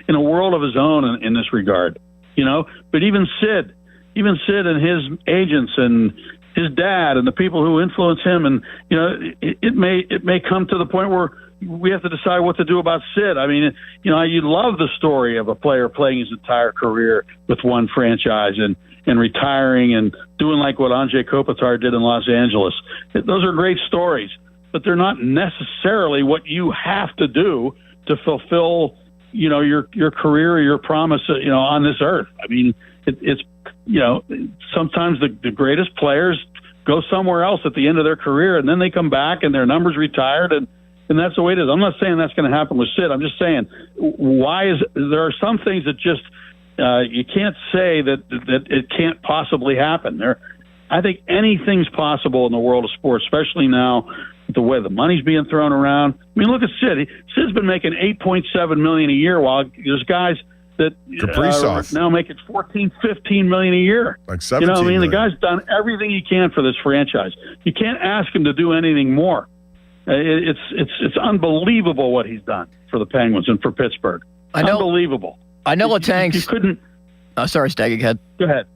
in a world of his own in this regard, But even Sid and his agents and his dad and the people who influence him, and it may come to the point where we have to decide what to do about Sid. I mean, you love the story of a player playing his entire career with one franchise and retiring and doing like what Andrei Kopitar did in Los Angeles. Those are great stories, but they're not necessarily what you have to do to fulfill, your career or your promise, on this earth. I mean, it's sometimes the greatest players go somewhere else at the end of their career, and then they come back and their number's retired, and that's the way it is. I'm not saying that's going to happen with Sid. I'm just saying there are some things that just you can't say that it can't possibly happen. I think anything's possible in the world of sports, especially now the way the money's being thrown around. I mean, look at Sid. Sid's been making $8.7 million a year, while there's guys that are now making $14, $15 million a year. Like 17 the guy's done everything he can for this franchise. You can't ask him to do anything more. It's unbelievable what he's done for the Penguins and for Pittsburgh. Unbelievable. I know Letang's. You couldn't. Sorry, Staggy, go ahead. Go ahead.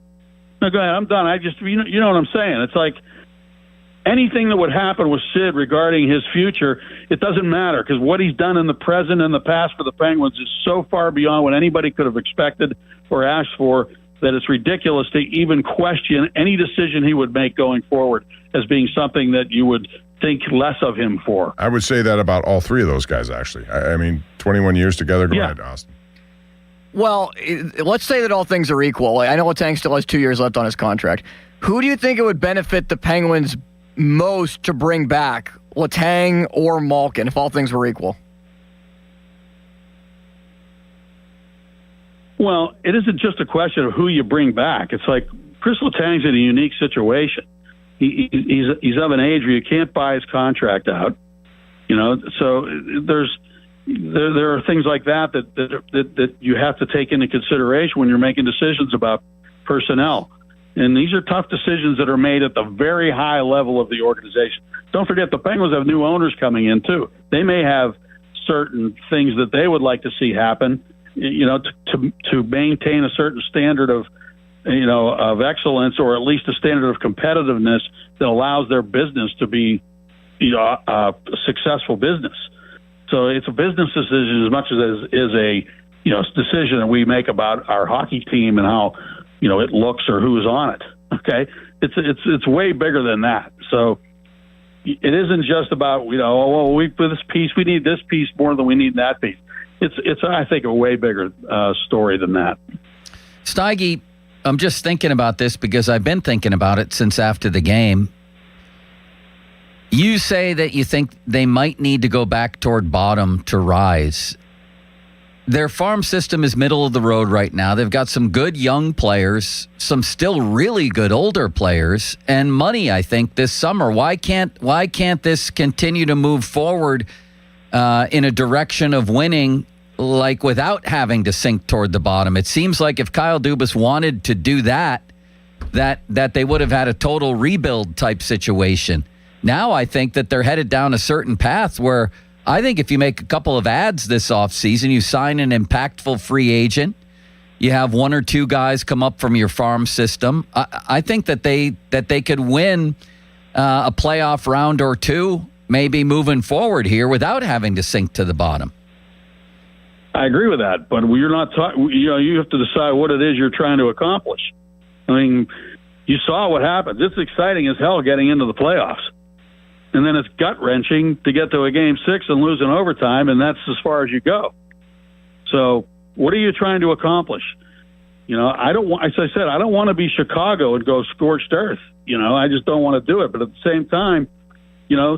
No, go ahead. I'm done. You know what I'm saying. It's like anything that would happen with Sid regarding his future, it doesn't matter because what he's done in the present and the past for the Penguins is so far beyond what anybody could have expected or asked for that it's ridiculous to even question any decision he would make going forward as being something that you would think less of him for. I would say that about all three of those guys, actually. I mean, 21 years together. Go ahead, Austin. Well, let's say that all things are equal. I know Letang still has 2 years left on his contract. Who do you think it would benefit the Penguins most to bring back, Letang or Malkin, if all things were equal? Well, it isn't just a question of who you bring back. It's like Chris Letang's in a unique situation. He's of an age where you can't buy his contract out. So there are things like that you have to take into consideration when you're making decisions about personnel. And these are tough decisions that are made at the very high level of the organization. Don't forget, the Penguins have new owners coming in, too. They may have certain things that they would like to see happen, to maintain a certain standard of excellence, or at least a standard of competitiveness that allows their business to be, a successful business. So it's a business decision as much as it is a, decision that we make about our hockey team and how, it looks or who's on it. Okay. It's way bigger than that. So it isn't just about, for this piece, we need this piece more than we need that piece. It's I think, a way bigger story than that. Steige, I'm just thinking about this because I've been thinking about it since after the game. You say that you think they might need to go back toward bottom to rise. Their farm system is middle of the road right now. They've got some good young players, some still really good older players, and money, I think, this summer. Why can't this continue to move forward in a direction of winning, like without having to sink toward the bottom? It seems like if Kyle Dubas wanted to do that they would have had a total rebuild type situation. Now I think that they're headed down a certain path where I think if you make a couple of ads this offseason, you sign an impactful free agent, you have one or two guys come up from your farm system, I think that they could win a playoff round or two, maybe moving forward here without having to sink to the bottom. I agree with that, but you're not you have to decide what it is you're trying to accomplish. I mean, you saw what happened. It's exciting as hell getting into the playoffs. And then it's gut-wrenching to get to a Game 6 and lose in overtime, and that's as far as you go. So what are you trying to accomplish? As I said, I don't want to be Chicago and go scorched earth. I just don't want to do it. But at the same time,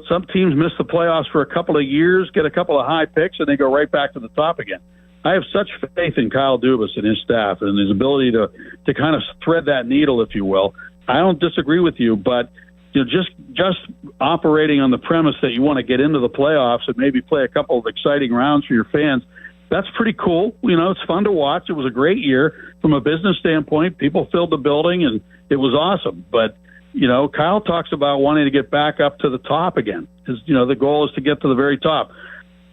some teams miss the playoffs for a couple of years, get a couple of high picks, and they go right back to the top again. I have such faith in Kyle Dubas and his staff and his ability to kind of thread that needle, if you will. I don't disagree with you, but just operating on the premise that you want to get into the playoffs and maybe play a couple of exciting rounds for your fans, that's pretty cool. It's fun to watch. It was a great year from a business standpoint. People filled the building, and it was awesome. But, Kyle talks about wanting to get back up to the top again. The goal is to get to the very top.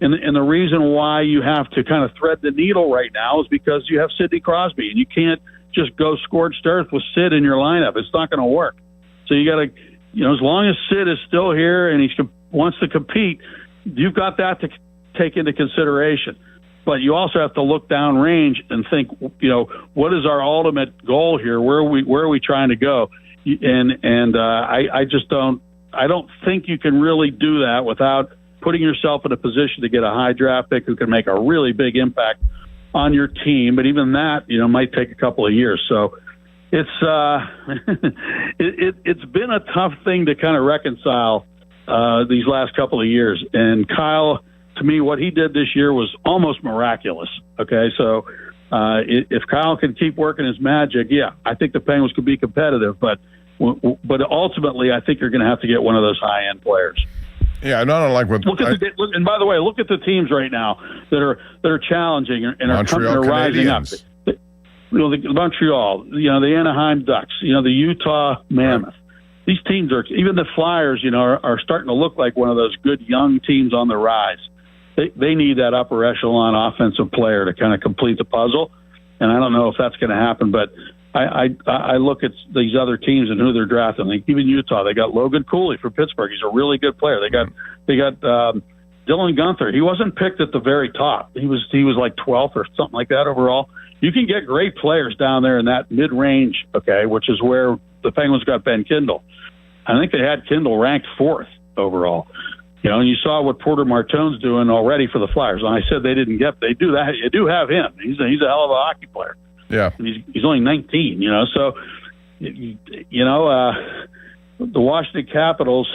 And the reason why you have to kind of thread the needle right now is because you have Sidney Crosby, and you can't just go scorched earth with Sid in your lineup. It's not going to work. So you got to, as long as Sid is still here and he wants to compete, you've got that to take into consideration. But you also have to look downrange and think, what is our ultimate goal here? Where are we trying to go? I don't think you can really do that without putting yourself in a position to get a high draft pick who can make a really big impact on your team. But even that, might take a couple of years. So it's it's been a tough thing to kind of reconcile these last couple of years. And Kyle, to me, what he did this year was almost miraculous. Okay, so if Kyle can keep working his magic, yeah, I think the Penguins could be competitive. But ultimately, I think you're going to have to get one of those high-end players. Yeah, not unlike what. And by the way, look at the teams right now that are challenging and are rising up. The Montreal, the Anaheim Ducks, the Utah Mammoth, these teams are, even the Flyers, are starting to look like one of those good young teams on the rise. They need that upper echelon offensive player to kind of complete the puzzle, and I don't know if that's going to happen. But I look at these other teams and who they're drafting. Like even Utah, they got Logan Cooley from Pittsburgh. He's a really good player. They got Dylan Guenther. He wasn't picked at the very top. He was like 12th or something like that overall. You can get great players down there in that mid-range, okay, which is where the Penguins got Ben Kindle. I think they had Kindle ranked 4th overall. And you saw what Porter Martone's doing already for the Flyers. And I said they didn't get. They do that. You do have him. He's a hell of a hockey player. Yeah, and he's only 19. So the Washington Capitals,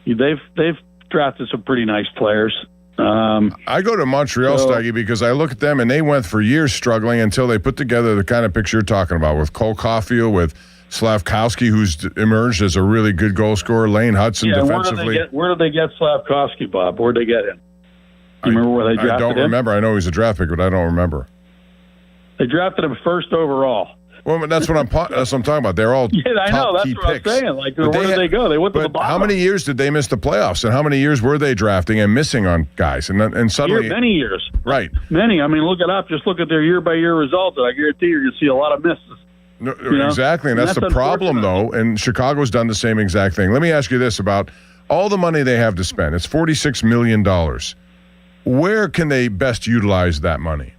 they've drafted some pretty nice players. I go to Montreal, Staggy, because I look at them and they went for years struggling until they put together the kind of picture you're talking about with Cole Caulfield, with Slavkovsky, who's emerged as a really good goal scorer, Lane Hudson defensively. Where did they get Slavkovsky, Bob? Where did they get him? Do you remember where they drafted him? I don't remember. I know he's a draft pick, but I don't remember. They drafted him 1st overall. Well, that's what I'm talking about. They're all I know. That's key what picks. I'm saying. Like, where did they go? They went to the bottom. How many years did they miss the playoffs? And how many years were they drafting and missing on guys? And suddenly... Many years. Right. Many. I mean, look it up. Just look at their year-by-year results, and I guarantee you're going to see a lot of misses. No, exactly, and that's the problem, though, and Chicago's done the same exact thing. Let me ask you this about all the money they have to spend. It's $46 million. Where can they best utilize that money?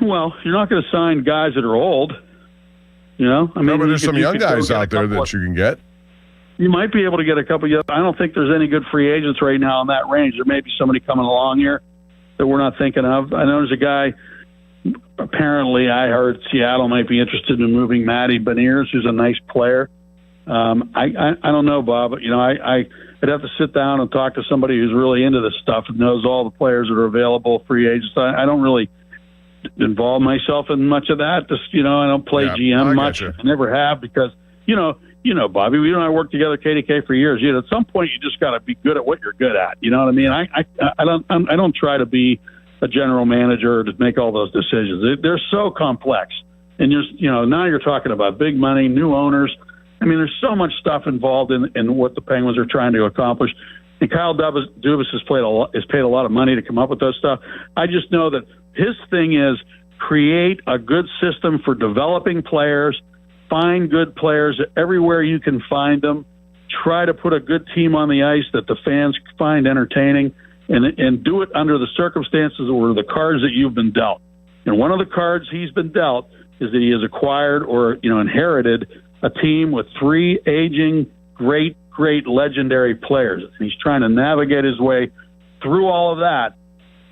Well, you're not going to sign guys that are old. I mean, no, but there's some young guys out there that you can get. You might be able to get a couple. I don't think there's any good free agents right now in that range. There may be somebody coming along here that we're not thinking of. I know there's a guy. Apparently, I heard Seattle might be interested in moving Matty Beniers, who's a nice player. I don't know, Bob. I'd have to sit down and talk to somebody who's really into this stuff and knows all the players that are available, free agents. I don't really involve myself in much of that. Just I don't play GM much. I never have because Bobby, we and I worked together KDK for years. At some point you just got to be good at what you're good at. You know what I mean? I don't try to be a general manager to make all those decisions. They're so complex, and now you're talking about big money, new owners. I mean, there's so much stuff involved in what the Penguins are trying to accomplish. And Kyle Dubas has paid a lot of money to come up with those stuff. I just know that his thing is create a good system for developing players, find good players everywhere you can find them, try to put a good team on the ice that the fans find entertaining, and do it under the circumstances or the cards that you've been dealt. And one of the cards he's been dealt is that he has acquired or inherited a team with 3 aging, great legendary players. And he's trying to navigate his way through all of that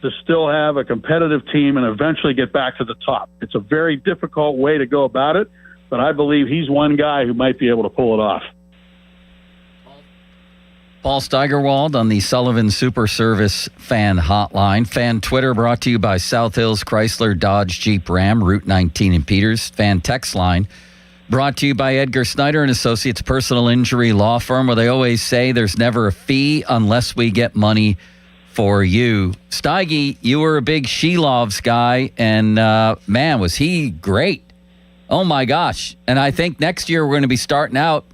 to still have a competitive team and eventually get back to the top. It's a very difficult way to go about it, but I believe he's one guy who might be able to pull it off. Paul Steigerwald on the Sullivan Super Service Fan Hotline. Fan Twitter brought to you by South Hills Chrysler Dodge Jeep Ram, Route 19 in Peters. Fan Text Line brought to you by Edgar Snyder and Associates Personal Injury Law Firm, where they always say there's never a fee unless we get money for you. Steige, you were a big Shelovs guy, and man, was he great. Oh my gosh. And I think next year we're going to be starting out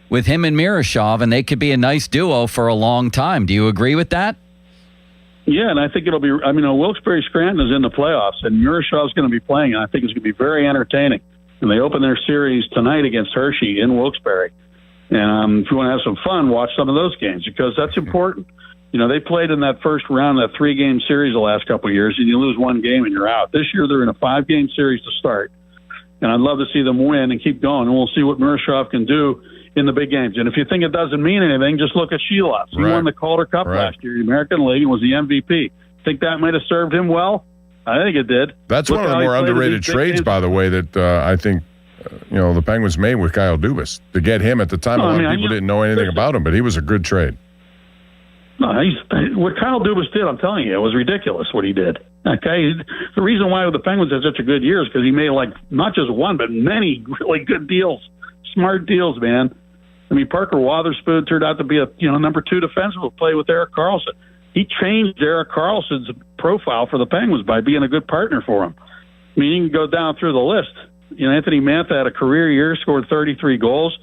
with him and Miroshov, and they could be a nice duo for a long time. Do you agree with that? Yeah, and I think it'll be, Wilkes-Barre Scranton is in the playoffs, and Miroshov's going to be playing, and I think it's going to be very entertaining. And they open their series tonight against Hershey in Wilkes-Barre. And if you want to have some fun, watch some of those games, because that's important. They played in that first round, that 3-game series the last couple of years, and you lose 1 game and you're out. This year they're in a 5-game series to start. And I'd love to see them win and keep going, and we'll see what Miroshov can do in the big games. And if you think it doesn't mean anything, just look at Shelovs. He won the Calder Cup last year, the American League, and was the MVP. Think that might have served him well? I think it did. That's one of the more underrated trades, by the way, that I think the Penguins made with Kyle Dubas. To get him at the time, a lot of people didn't know anything about him, but he was a good trade. No, what Kyle Dubas did, I'm telling you, it was ridiculous what he did. Okay, the reason why the Penguins had such a good year is because he made not just one, but many really good deals, smart deals, man. I mean, Parker Wotherspoon turned out to be a number 2 defenseman who played with Erik Karlsson. He changed Erik Karlsson's profile for the Penguins by being a good partner for him. I mean, you can go down through the list. Anthony Mantha had a career year, scored 33 goals.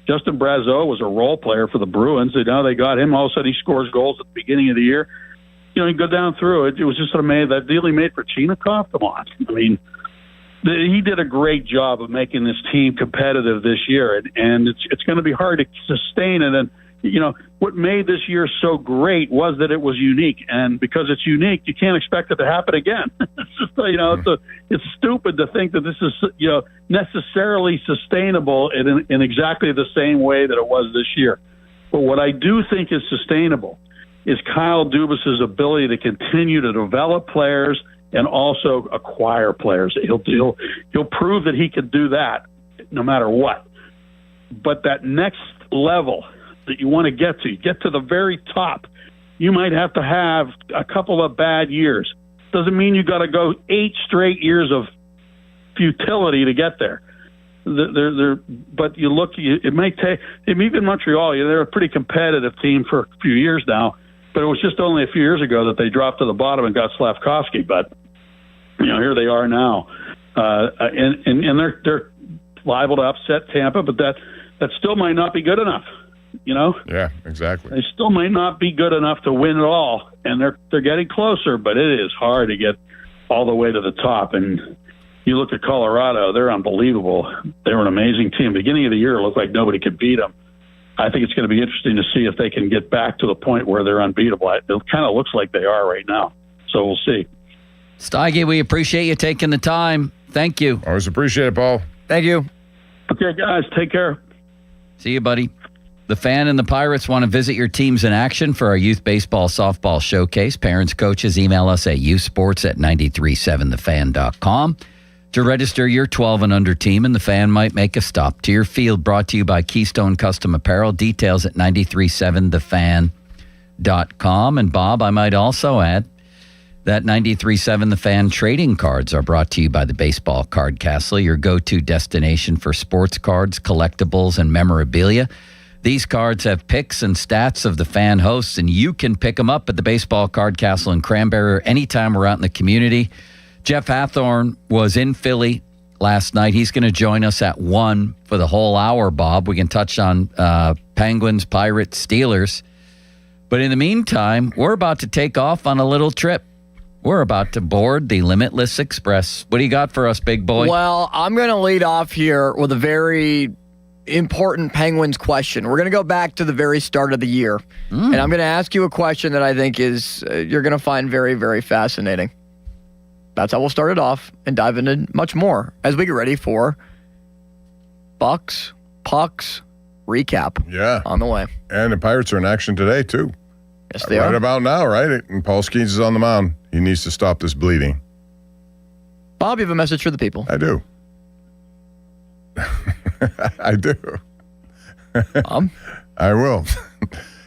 Justin Brazeau was a role player for the Bruins. And now they got him. All of a sudden, he scores goals at the beginning of the year. You go down through it. It was just amazing. That deal he made for Chinakhov, come on. I mean, he did a great job of making this team competitive this year, and it's going to be hard to sustain it. And what made this year so great was that it was unique, and because it's unique, you can't expect it to happen again. It's just it's stupid to think that this is necessarily sustainable in exactly the same way that it was this year. But what I do think is sustainable is Kyle Dubas's ability to continue to develop players and also acquire players. He'll prove that he can do that no matter what. But that next level that you want to get to the very top, you might have to have a couple of bad years. Doesn't mean you got to go 8 straight years of futility to get there. But you look, it may take, even Montreal, they're a pretty competitive team for a few years now, but it was just only a few years ago that they dropped to the bottom and got Slavkovsky. But here they are now, and they're liable to upset Tampa, but that still might not be good enough. Yeah, exactly. They still might not be good enough to win it all, and they're getting closer, but it is hard to get all the way to the top. And you look at Colorado, they're unbelievable. They were an amazing team. Beginning of the year, it looked like nobody could beat them. I think it's going to be interesting to see if they can get back to the point where they're unbeatable. It kind of looks like they are right now, so we'll see. Steige, we appreciate you taking the time. Thank you. Always appreciate it, Paul. Thank you. Okay, guys, take care. See you, buddy. The Fan and the Pirates want to visit your teams in action for our youth baseball, softball showcase. Parents, coaches, email us at youthsports@937thefan.com to register your 12 and under team, and the Fan might make a stop to your field. Brought to you by Keystone Custom Apparel. Details at 937thefan.com. And Bob, I might also add that 93.7 The Fan trading cards are brought to you by the Baseball Card Castle, your go-to destination for sports cards, collectibles, and memorabilia. These cards have pics and stats of the Fan hosts, and you can pick them up at the Baseball Card Castle in Cranberry or anytime we're out in the community. Jeff Hathorn was in Philly last night. He's going to join us at 1 for the whole hour, Bob. We can touch on Penguins, Pirates, Steelers. But in the meantime, we're about to take off on a little trip. We're about to board the Limitless Express. What do you got for us, big boy? Well, I'm going to lead off here with a very important Penguins question. We're going to go back to the very start of the year, and I'm going to ask you a question that I think is you're going to find very, very fascinating. That's how we'll start it off and dive into much more as we get ready for Bucks, Pucks recap. Yeah. On the way. And the Pirates are in action today, too. Yes, they are. are. Right about now, right? And Paul Skeens is on the mound. He needs to stop this bleeding. Bob, you have a message for the people. I do. I do. I will.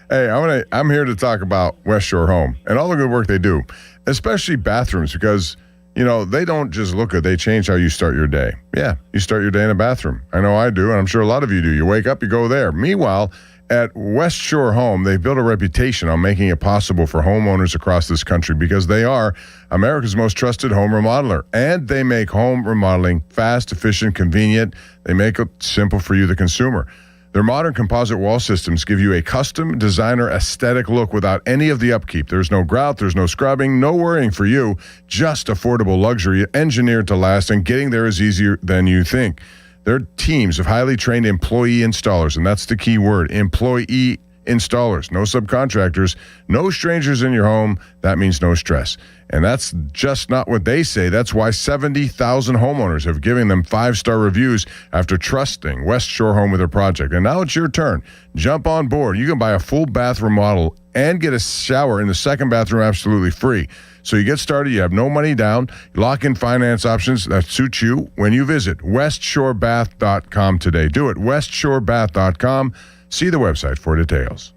Hey, I'm here to talk about West Shore Home and all the good work they do, especially bathrooms, because they don't just look good. They change how you start your day. Yeah, you start your day in a bathroom. I know I do, and I'm sure a lot of you do. You wake up, you go there. Meanwhile, at West Shore Home, they've built a reputation on making it possible for homeowners across this country because they are America's most trusted home remodeler. And they make home remodeling fast, efficient, convenient. They make it simple for you, the consumer. Their modern composite wall systems give you a custom designer aesthetic look without any of the upkeep. There's no grout, there's no scrubbing, no worrying for you, just affordable luxury engineered to last, and getting there is easier than you think. They're teams of highly trained employee installers, and that's the key word, employee installers. No subcontractors, no strangers in your home. That means no stress. And that's just not what they say. That's why 70,000 homeowners have given them 5-star reviews after trusting West Shore Home with their project. And now it's your turn. Jump on board. You can buy a full bath remodel and get a shower in the second bathroom absolutely free. So you get started, you have no money down, lock in finance options that suit you when you visit westshorebath.com today. Do it, westshorebath.com. See the website for details.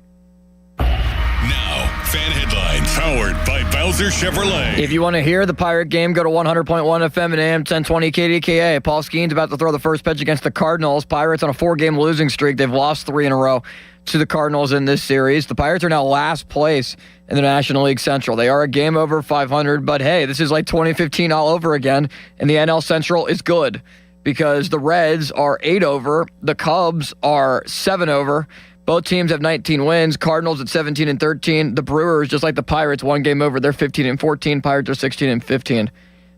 Now, fan headlines powered by Bowser Chevrolet. If you want to hear the Pirate game, go to 100.1 FM and AM 1020 KDKA. Paul Skeens about to throw the first pitch against the Cardinals. Pirates on a 4-game losing streak. They've lost 3 in a row to the Cardinals in this series. The Pirates are now last place in the National League Central. They are a game over 500, but hey, this is like 2015 all over again, and the NL Central is good because the Reds are 8 over. The Cubs are 7 over. Both teams have 19 wins. Cardinals at 17 and 13. The Brewers, just like the Pirates, 1 game over. They're 15 and 14. Pirates are 16 and 15.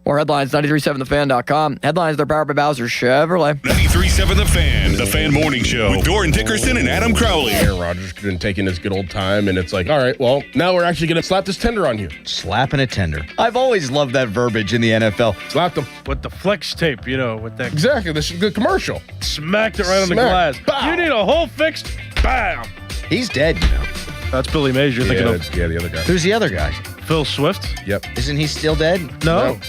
More headlines, 937thefan.com. Headlines, they're powered by Bowser Chevrolet. 93.7 The Fan. The Fan Morning Show with Doran Dickerson and Adam Crowley. Aaron Rodgers could have taken his good old time, and it's like, all right, well, now we're actually going to slap this tender on you. Slapping a tender. I've always loved that verbiage in the NFL. Slapped him. With the flex tape, with that. Exactly. This is a good commercial. Smacked it right on the glass. Bow. You need a hole fixed? Bam! He's dead, That's Billy Mays you're thinking of. Yeah, the other guy. Who's the other guy? Phil Swift. Yep. Isn't he still dead? No.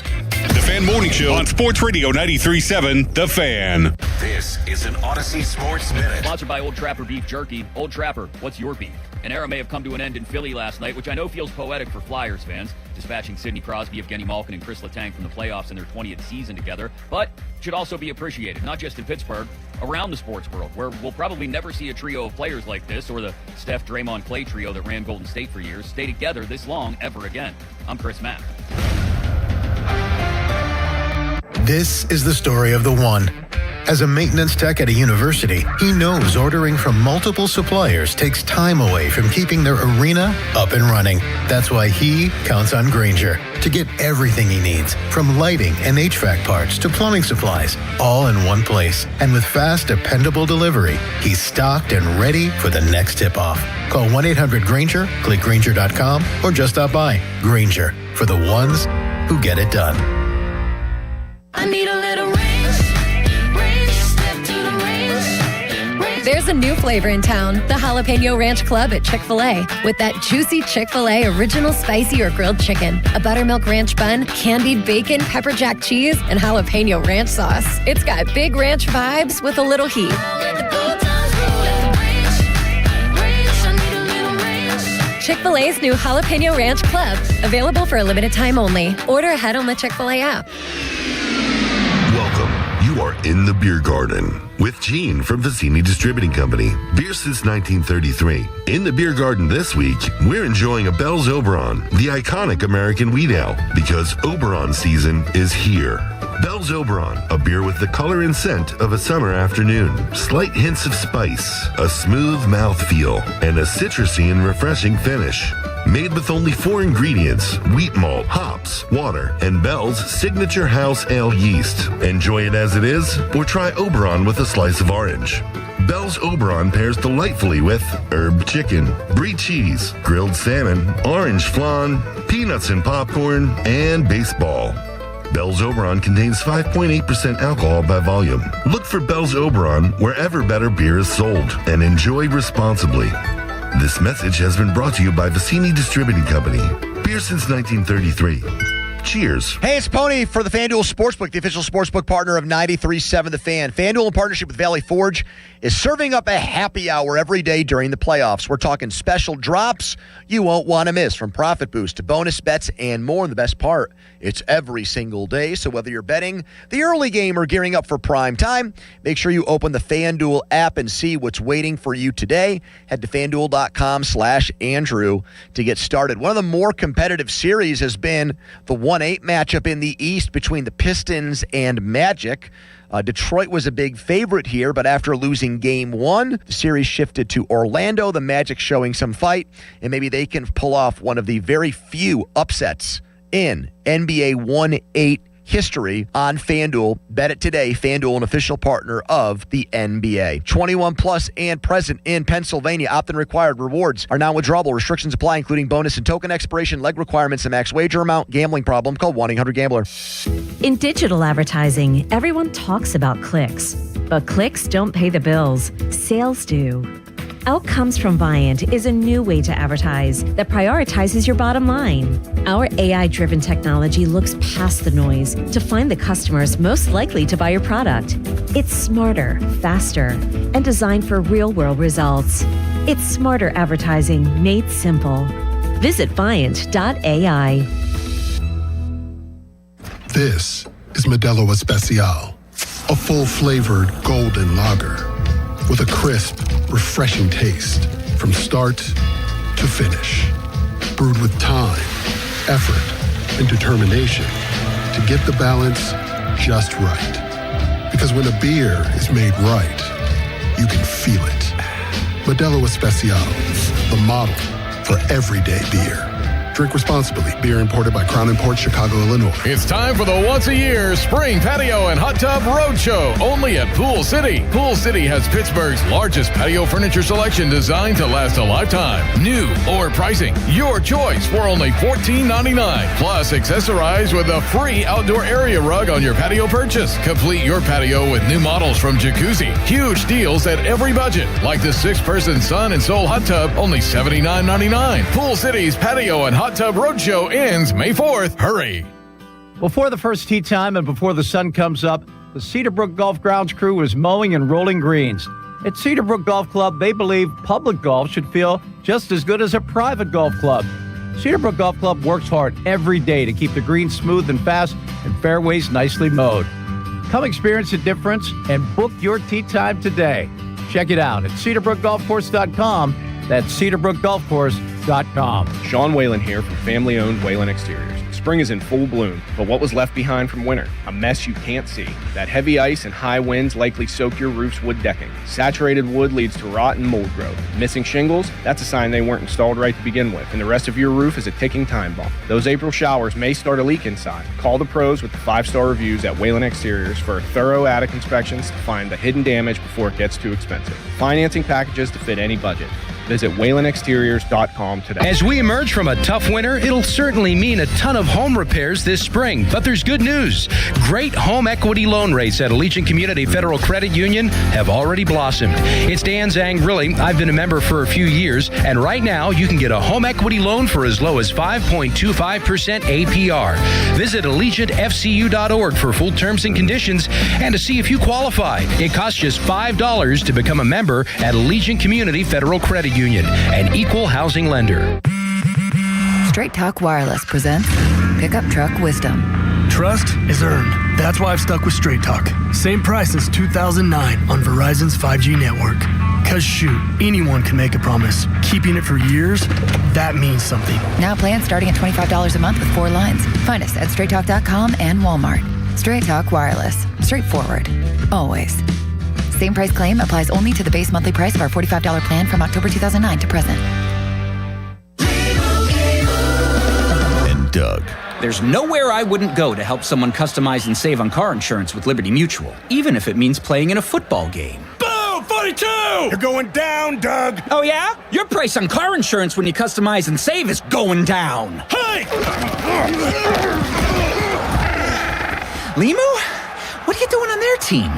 The Fan Morning Show on Sports Radio 93.7 The Fan. This is an Odyssey Sports Minute. Sponsored by Old Trapper Beef Jerky. Old Trapper, what's your beef? An era may have come to an end in Philly last night, which I know feels poetic for Flyers fans, dispatching Sidney Crosby, Evgeny Malkin, and Chris Letang from the playoffs in their 20th season together, but should also be appreciated, not just in Pittsburgh, around the sports world, where we'll probably never see a trio of players like this, or the Steph, Draymond, Clay trio that ran Golden State for years, stay together this long ever again. I'm Chris Mack. This is the story of the one. As a maintenance tech at a university, he knows ordering from multiple suppliers takes time away from keeping their arena up and running. That's why he counts on Grainger to get everything he needs, from lighting and HVAC parts to plumbing supplies, all in one place. And with fast, dependable delivery, he's stocked and ready for the next tip-off. Call 1-800-GRAINGER, click Grainger.com, or just stop by. Grainger, for the ones who get it done. I need a little range, step to the range. There's a new flavor in town, the Jalapeno Ranch Club at Chick-fil-A. With that juicy Chick-fil-A original spicy or grilled chicken, a buttermilk ranch bun, candied bacon, pepper jack cheese, and jalapeno ranch sauce. It's got big ranch vibes with a little heat. Chick-fil-A's new Jalapeno Ranch Club, available for a limited time only. Order ahead on the Chick-fil-A app. Welcome. You are in the Beer Garden with Gene from Vicini Distributing Company. Beer since 1933. In the Beer Garden this week, we're enjoying a Bell's Oberon, the iconic American wheat ale, because Oberon season is here. Bell's Oberon, a beer with the color and scent of a summer afternoon. Slight hints of spice, a smooth mouthfeel, and a citrusy and refreshing finish. Made with only 4 ingredients: wheat malt, hops, water, and Bell's signature house ale yeast. Enjoy it as it is, or try Oberon with a slice of orange. Bell's Oberon pairs delightfully with herb chicken, brie cheese, grilled salmon, orange flan, peanuts and popcorn, and baseball. Bell's Oberon contains 5.8% alcohol by volume. Look for Bell's Oberon wherever better beer is sold, and enjoy responsibly. This message has been brought to you by Vicini Distributing Company. Beer since 1933. Cheers. Hey, it's Pony for the FanDuel Sportsbook, the official sportsbook partner of 93.7 The Fan. FanDuel, in partnership with Valley Forge, is serving up a happy hour every day during the playoffs. We're talking special drops you won't want to miss, from profit boost to bonus bets and more. And the best part, it's every single day. So whether you're betting the early game or gearing up for prime time, make sure you open the FanDuel app and see what's waiting for you today. Head to FanDuel.com/Andrew to get started. One of the more competitive series has been the 1-8 matchup in the East between the Pistons and Magic. Detroit was a big favorite here, but after losing Game 1, the series shifted to Orlando. The Magic showing some fight, and maybe they can pull off one of the very few upsets in NBA 1-8 history on FanDuel. Bet it today. FanDuel, an official partner of the NBA. 21 plus and present in Pennsylvania. Opt-in required. Rewards are non-withdrawable. Restrictions apply, including bonus and token expiration, leg requirements, and max wager amount. Gambling problem? Call 1-800-GAMBLER. In digital advertising, everyone talks about clicks, but clicks don't pay the bills. Sales do. Outcomes from Viant is a new way to advertise that prioritizes your bottom line. Our AI-driven technology looks past the noise to find the customers most likely to buy your product. It's smarter, faster, and designed for real-world results. It's smarter advertising made simple. Visit Viant.ai. This is Modelo Especial, a full-flavored golden lager with a crisp, refreshing taste from start to finish. Brewed with time, effort, and determination to get the balance just right. Because when a beer is made right, you can feel it. Modelo Especial, the model for everyday beer. Drink responsibly. Beer imported by Crown Imports, Chicago, Illinois. It's time for the once-a-year Spring Patio and Hot Tub Roadshow, only at Pool City. Pool City has Pittsburgh's largest patio furniture selection designed to last a lifetime. New or pricing, your choice for only $14.99. Plus, accessorize with a free outdoor area rug on your patio purchase. Complete your patio with new models from Jacuzzi. Huge deals at every budget, like the 6-person Sun and Soul Hot Tub, only $79.99. Pool City's Patio and Hot Tub Roadshow ends May 4th. Hurry! Before the first tee time and before the sun comes up, the Cedarbrook Golf Grounds crew is mowing and rolling greens. At Cedarbrook Golf Club, they believe public golf should feel just as good as a private golf club. Cedarbrook Golf Club works hard every day to keep the greens smooth and fast and fairways nicely mowed. Come experience the difference and book your tee time today. Check it out at cedarbrookgolfcourse.com. That's cedarbrookgolfcourse.com. Sean Whalen here from family-owned Whalen Exteriors. Spring is in full bloom, but what was left behind from winter? A mess you can't see. That heavy ice and high winds likely soak your roof's wood decking. Saturated wood leads to rot and mold growth. Missing shingles? That's a sign they weren't installed right to begin with, and the rest of your roof is a ticking time bomb. Those April showers may start a leak inside. Call the pros with the 5-star reviews at Whalen Exteriors for a thorough attic inspections to find the hidden damage before it gets too expensive. Financing packages to fit any budget. Visit WhalenExteriors.com today. As we emerge from a tough winter, it'll certainly mean a ton of home repairs this spring. But there's good news. Great home equity loan rates at Allegiant Community Federal Credit Union have already blossomed. It's Dan Zangrilli. I've been a member for a few years, and right now you can get a home equity loan for as low as 5.25% APR. Visit AllegiantFCU.org for full terms and conditions and to see if you qualify. It costs just $5 to become a member at Allegiant Community Federal Credit Union, an equal housing lender. Straight Talk Wireless presents Pickup Truck Wisdom. Trust is earned. That's why I've stuck with Straight Talk. Same price since 2009 on Verizon's 5G network. Cause shoot, anyone can make a promise. Keeping it for years, that means something. Now plans starting at $25 a month with 4 lines. Find us at straighttalk.com and Walmart. Straight Talk Wireless. Straightforward. Always. Same price claim applies only to the base monthly price of our $45 plan from October 2009 to present. And Doug. There's nowhere I wouldn't go to help someone customize and save on car insurance with Liberty Mutual, even if it means playing in a football game. Boom! 42! You're going down, Doug! Oh, yeah? Your price on car insurance when you customize and save is going down. Hey! Limu? What are you doing on their team?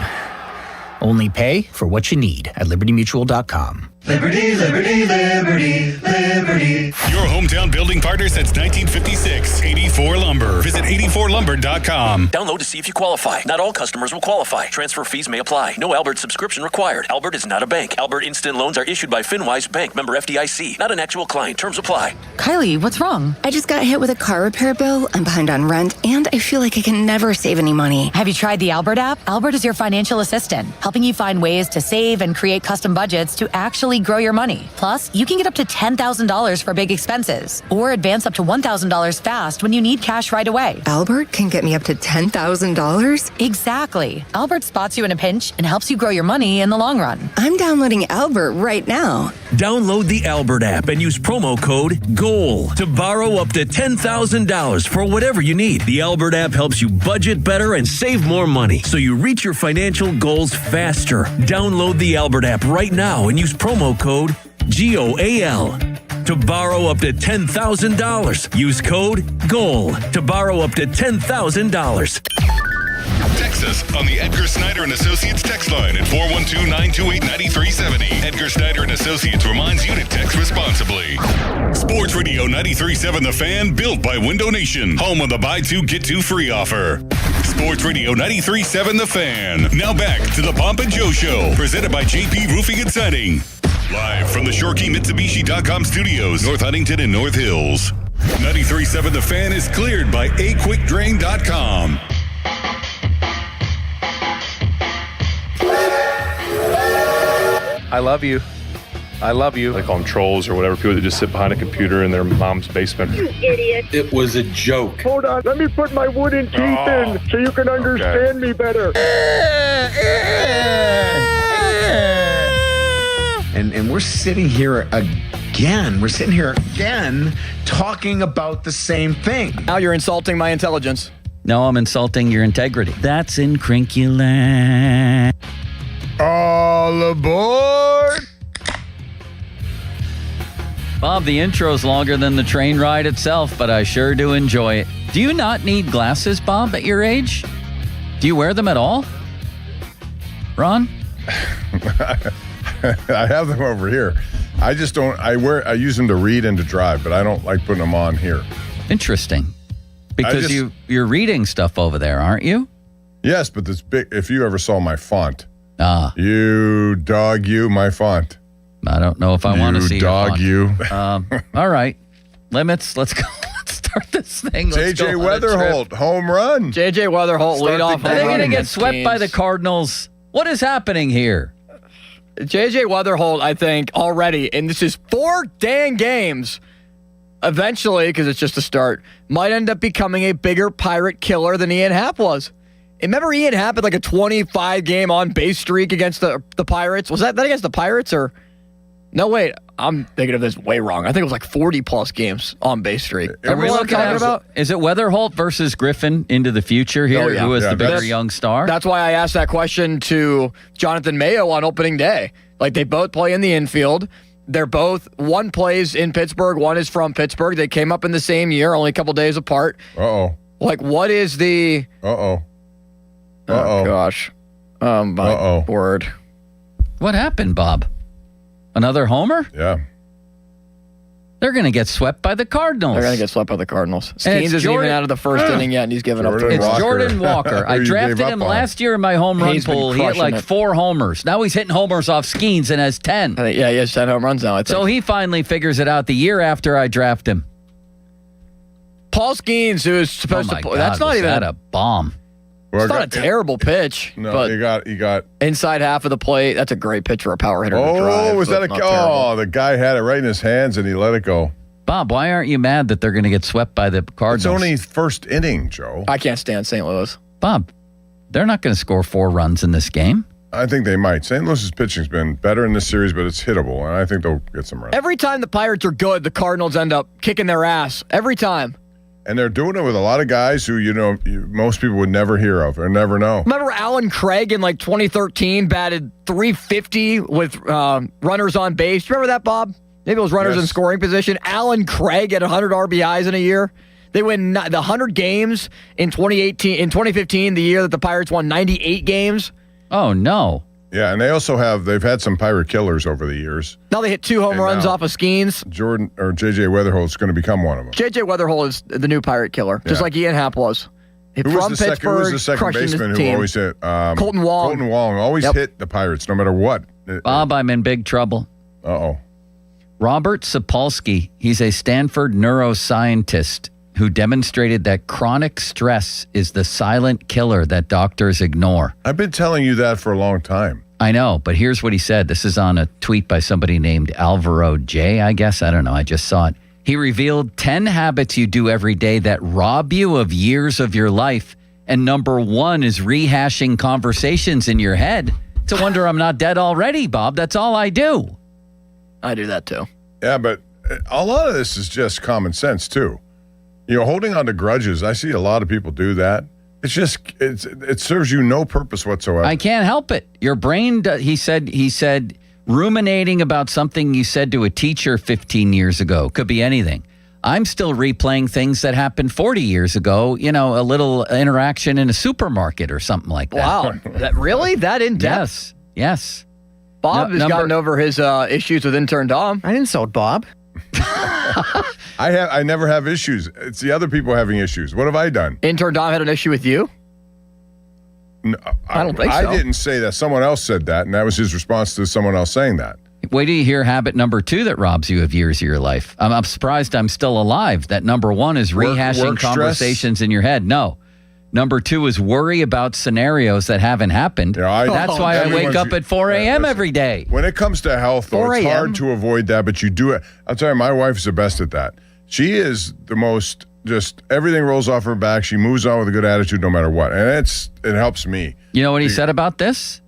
Only pay for what you need at libertymutual.com. Liberty, liberty, liberty, liberty. Your hometown building partner since 1956. 84 Lumber. Visit 84lumber.com. Download to see if you qualify. Not all customers will qualify. Transfer fees may apply. No Albert subscription required. Albert is not a bank. Albert Instant Loans are issued by FinWise Bank, member FDIC. Not an actual client. Terms apply. Kylie, what's wrong? I just got hit with a car repair bill. I'm behind on rent, and I feel like I can never save any money. Have you tried the Albert app? Albert is your financial assistant, helping you find ways to save and create custom budgets to actually grow your money. Plus, you can get up to $10,000 for big expenses or advance up to $1,000 fast when you need cash right away. Albert can get me up to $10,000? Exactly. Albert spots you in a pinch and helps you grow your money in the long run. I'm downloading Albert right now. Download the Albert app and use promo code GOAL to borrow up to $10,000 for whatever you need. The Albert app helps you budget better and save more money so you reach your financial goals faster. Download the Albert app right now and use promo code GOAL to borrow up to $10,000. Use code GOAL to borrow up to $10,000. Text us on the Edgar Snyder and Associates text line at 412-928-9370. Edgar Snyder and Associates reminds you to text responsibly. Sports Radio 93.7 The Fan, built by Window Nation, home of the buy two get two free offer. Sports Radio 93.7 The Fan. Now back to the Pomp and Joe Show, presented by JP Roofing and Siding. Live from the ShoreKeyMitsubishi.com studios, North Huntington and North Hills. 93.7 The Fan is cleared by AQuickDrain.com. I love you. I love you. They call them trolls or whatever, people that just sit behind a computer in their mom's basement. You idiot. It was a joke. Hold on, let me put my wooden teeth in so you can understand me better. And we're sitting here again. We're sitting here again talking about the same thing. Now you're insulting my intelligence. No, I'm insulting your integrity. That's incrinculant. All aboard! Bob, the intro's longer than the train ride itself, but I sure do enjoy it. Do you not need glasses, Bob, at your age? Do you wear them at all? Ron? I have them over here. I just don't. I use them to read and to drive, but I don't like putting them on here. Interesting. Because you're reading stuff over there, aren't you? Yes, but this big. If you ever saw my font, my font. I don't know if I want to see you. All right, limits. Let's go. Let's start this thing. JJ Weatherholt, home run. JJ Weatherholt, lead off. Are they going to get swept by the Cardinals? What is happening here? JJ Weatherholt, I think, already, and this is 4 dang games, eventually, because it's just a start, might end up becoming a bigger Pirate killer than Ian Happ was. And remember Ian Happ had like a 25-game on-base streak against the Pirates? Was that against the Pirates or... No, wait. I'm thinking of this way wrong. I think it was like 40-plus games on-base streak. Are we looking at is it Weatherholt versus Griffin into the future here? Oh, yeah. Who is the bigger young star? That's why I asked that question to Jonathan Mayo on opening day. Like, they both play in the infield. They're both, one plays in Pittsburgh, one is from Pittsburgh. They came up in the same year, only a couple days apart. Uh-oh. Like, what is the... Uh-oh. Oh, gosh. My word. What happened, Bob? Another homer? Yeah. They're going to get swept by the Cardinals. They're going to get swept by the Cardinals. Skeens isn't even out of the first inning yet, and he's giving up 2 It's Jordan Walker. I drafted him last year in my home run pool. He hit like 4 homers. Now he's hitting homers off Skeens and has 10. Yeah, he has 10 home runs now, I think. So he finally figures it out the year after I draft him. Paul Skeens, who is supposed to play. That's not even a bomb. It's not a terrible pitch. No, but you got inside half of the plate. That's a great pitch for a power hitter to drive. Oh, was that the guy had it right in his hands and he let it go. Bob, why aren't you mad that they're going to get swept by the Cardinals? It's only first inning, Joe. I can't stand St. Louis. Bob, they're not going to score 4 runs in this game. I think they might. St. Louis's pitching's been better in this series, but it's hittable, and I think they'll get some runs. Every time the Pirates are good, the Cardinals end up kicking their ass. Every time. And they're doing it with a lot of guys who, most people would never hear of or never know. Remember Alan Craig in like 2013 batted .350 with runners on base? Remember that, Bob? Maybe it was runners in scoring position. Alan Craig had 100 RBIs in a year. They win the 100 games in 2015, the year that the Pirates won 98 games. Oh, no. Yeah, and they've had some Pirate killers over the years. Now they hit 2 home runs off of Skeens. Jordan or JJ Weatherholt's going to become one of them. JJ Weatherholt is the new Pirate killer, just like Ian Happ was. Who was the second baseman who always hit? Colton Wong. Colton Wong always hit the Pirates, no matter what. Bob, I'm in big trouble. Uh-oh. Robert Sapolsky, he's a Stanford neuroscientist who demonstrated that chronic stress is the silent killer that doctors ignore. I've been telling you that for a long time. I know, but here's what he said. This is on a tweet by somebody named Alvaro J, I guess. I don't know. I just saw it. He revealed 10 habits you do every day that rob you of years of your life. And number 1 is rehashing conversations in your head. It's a wonder I'm not dead already, Bob. That's all I do. I do that too. Yeah, but a lot of this is just common sense too. Holding on to grudges, I see a lot of people do that. It's just, it serves you no purpose whatsoever. I can't help it. Your brain, he said, ruminating about something you said to a teacher 15 years ago. Could be anything. I'm still replaying things that happened 40 years ago, a little interaction in a supermarket or something like that. Wow. Really? That in-depth? Yes. Bob has gotten over his issues with intern Dom. I didn't insult Bob. I never have issues. It's the other people having issues. What have I done? Intern Dom had an issue with you? No, I don't think so. I didn't say that. Someone else said that, and that was his response to someone else saying that. Wait till you hear habit number 2 that robs you of years of your life. I'm surprised I'm still alive. That number 1 is rehashing conversations in your head. No. Number 2 is worry about scenarios that haven't happened. That's why I wake up at 4 a.m. every day. When it comes to health, though, it's hard to avoid that, but you do it. I'll tell you, my wife's the best at that. She is the most, just everything rolls off her back. She moves on with a good attitude no matter what. And it helps me. You know what he said about this?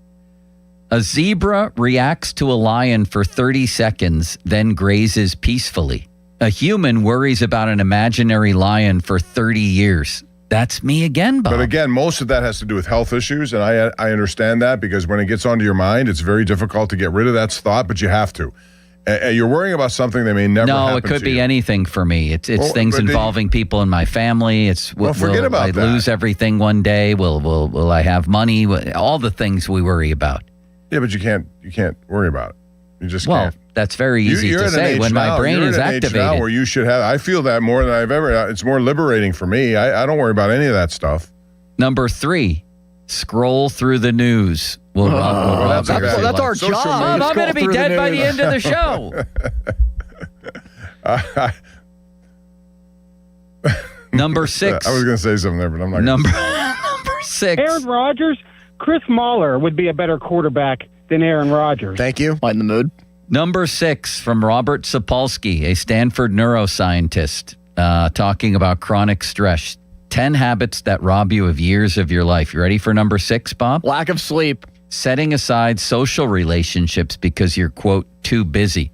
A zebra reacts to a lion for 30 seconds, then grazes peacefully. A human worries about an imaginary lion for 30 years. That's me again, Bob. But again, most of that has to do with health issues, and I understand that because when it gets onto your mind, it's very difficult to get rid of that thought, but you have to. You're worrying about something that may never happen to you. No, it could be anything for me. It's things involving people in my family. Forget about that. I lose everything one day? Will I have money? All the things we worry about. Yeah, but you can't worry about it. You just can't. That's very easy to say when my brain is activated. Now where you should have. I feel that more than I've ever. It's more liberating for me. I don't worry about any of that stuff. Number 3, scroll through the news. That's our job. I'm going to be dead by the end of the show. Number 6. I was going to say something there, but I'm not. Number 6. Aaron Rodgers, Chris Mahler would be a better quarterback than Aaron Rodgers. Thank you. Light in the mood. Number 6 from Robert Sapolsky, a Stanford neuroscientist, talking about chronic stress. 10 habits that rob you of years of your life. You ready for number 6, Bob? Lack of sleep. Setting aside social relationships because you're, quote, too busy.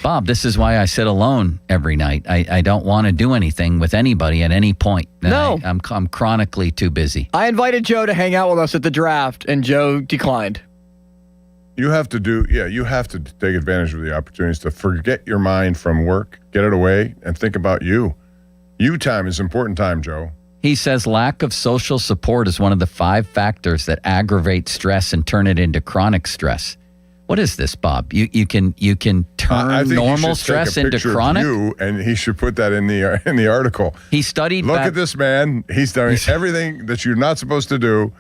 Bob, this is why I sit alone every night. I don't want to do anything with anybody at any point. No. I'm chronically too busy. I invited Joe to hang out with us at the draft, and Joe declined. You have to take advantage of the opportunities to forget your mind from work, get it away, and think about you. You time is important time, Joe. He says lack of social support is one of the 5 factors that aggravate stress and turn it into chronic stress. What is this, Bob? You can turn normal stress into chronic? And he should put that in the article. He studied. Look at this man. He's doing everything that you're not supposed to do.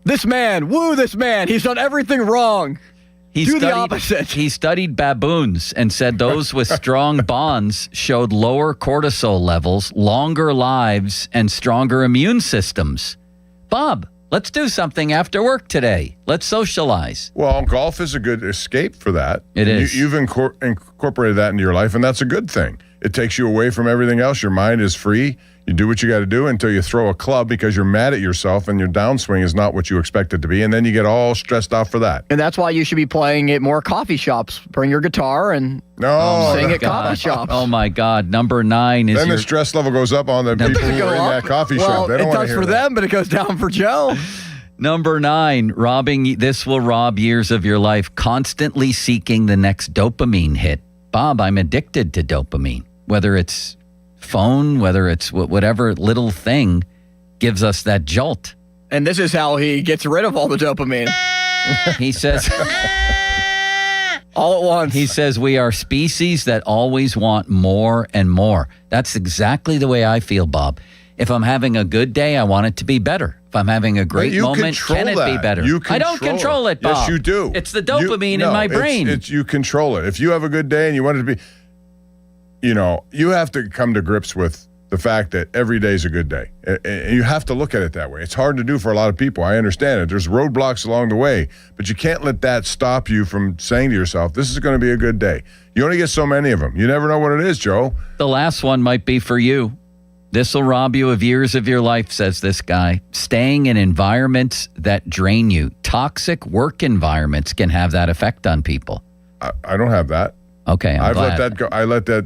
This man, this man. He's done everything wrong. The opposite. He studied baboons and said those with strong bonds showed lower cortisol levels, longer lives, and stronger immune systems. Bob, let's do something after work today. Let's socialize. Well, golf is a good escape for that. It is. You've incorporated that into your life, and that's a good thing. It takes you away from everything else. Your mind is free. You do what you got to do until you throw a club because you're mad at yourself and your downswing is not what you expect it to be. And then you get all stressed out for that. And that's why you should be playing at more coffee shops. Bring your guitar and sing at coffee shops. Oh, my God. Number 9 is then the stress level goes up on the people who are in that coffee shop. They don't it want to does hear for that. them, but it goes down for Joe. Number 9, this will rob years of your life, constantly seeking the next dopamine hit. Bob, I'm addicted to dopamine, whether it's phone, whether it's whatever little thing gives us that jolt. And this is how he gets rid of all the dopamine. He says all at once. He says we are species that always want more and more. That's exactly the way I feel, Bob. If I'm having a good day, I want it to be better. If I'm having a great moment, can it be better? I don't control it, Bob. Yes, you do. It's the dopamine in my brain. You control it. If you have a good day and you want it to be, you have to come to grips with the fact that every day is a good day. And you have to look at it that way. It's hard to do for a lot of people. I understand it. There's roadblocks along the way, but you can't let that stop you from saying to yourself, this is going to be a good day. You only get so many of them. You never know what it is, Joe. The last one might be for you. This will rob you of years of your life, says this guy. Staying in environments that drain you. Toxic work environments can have that effect on people. I don't have that. Okay, I've let that go. I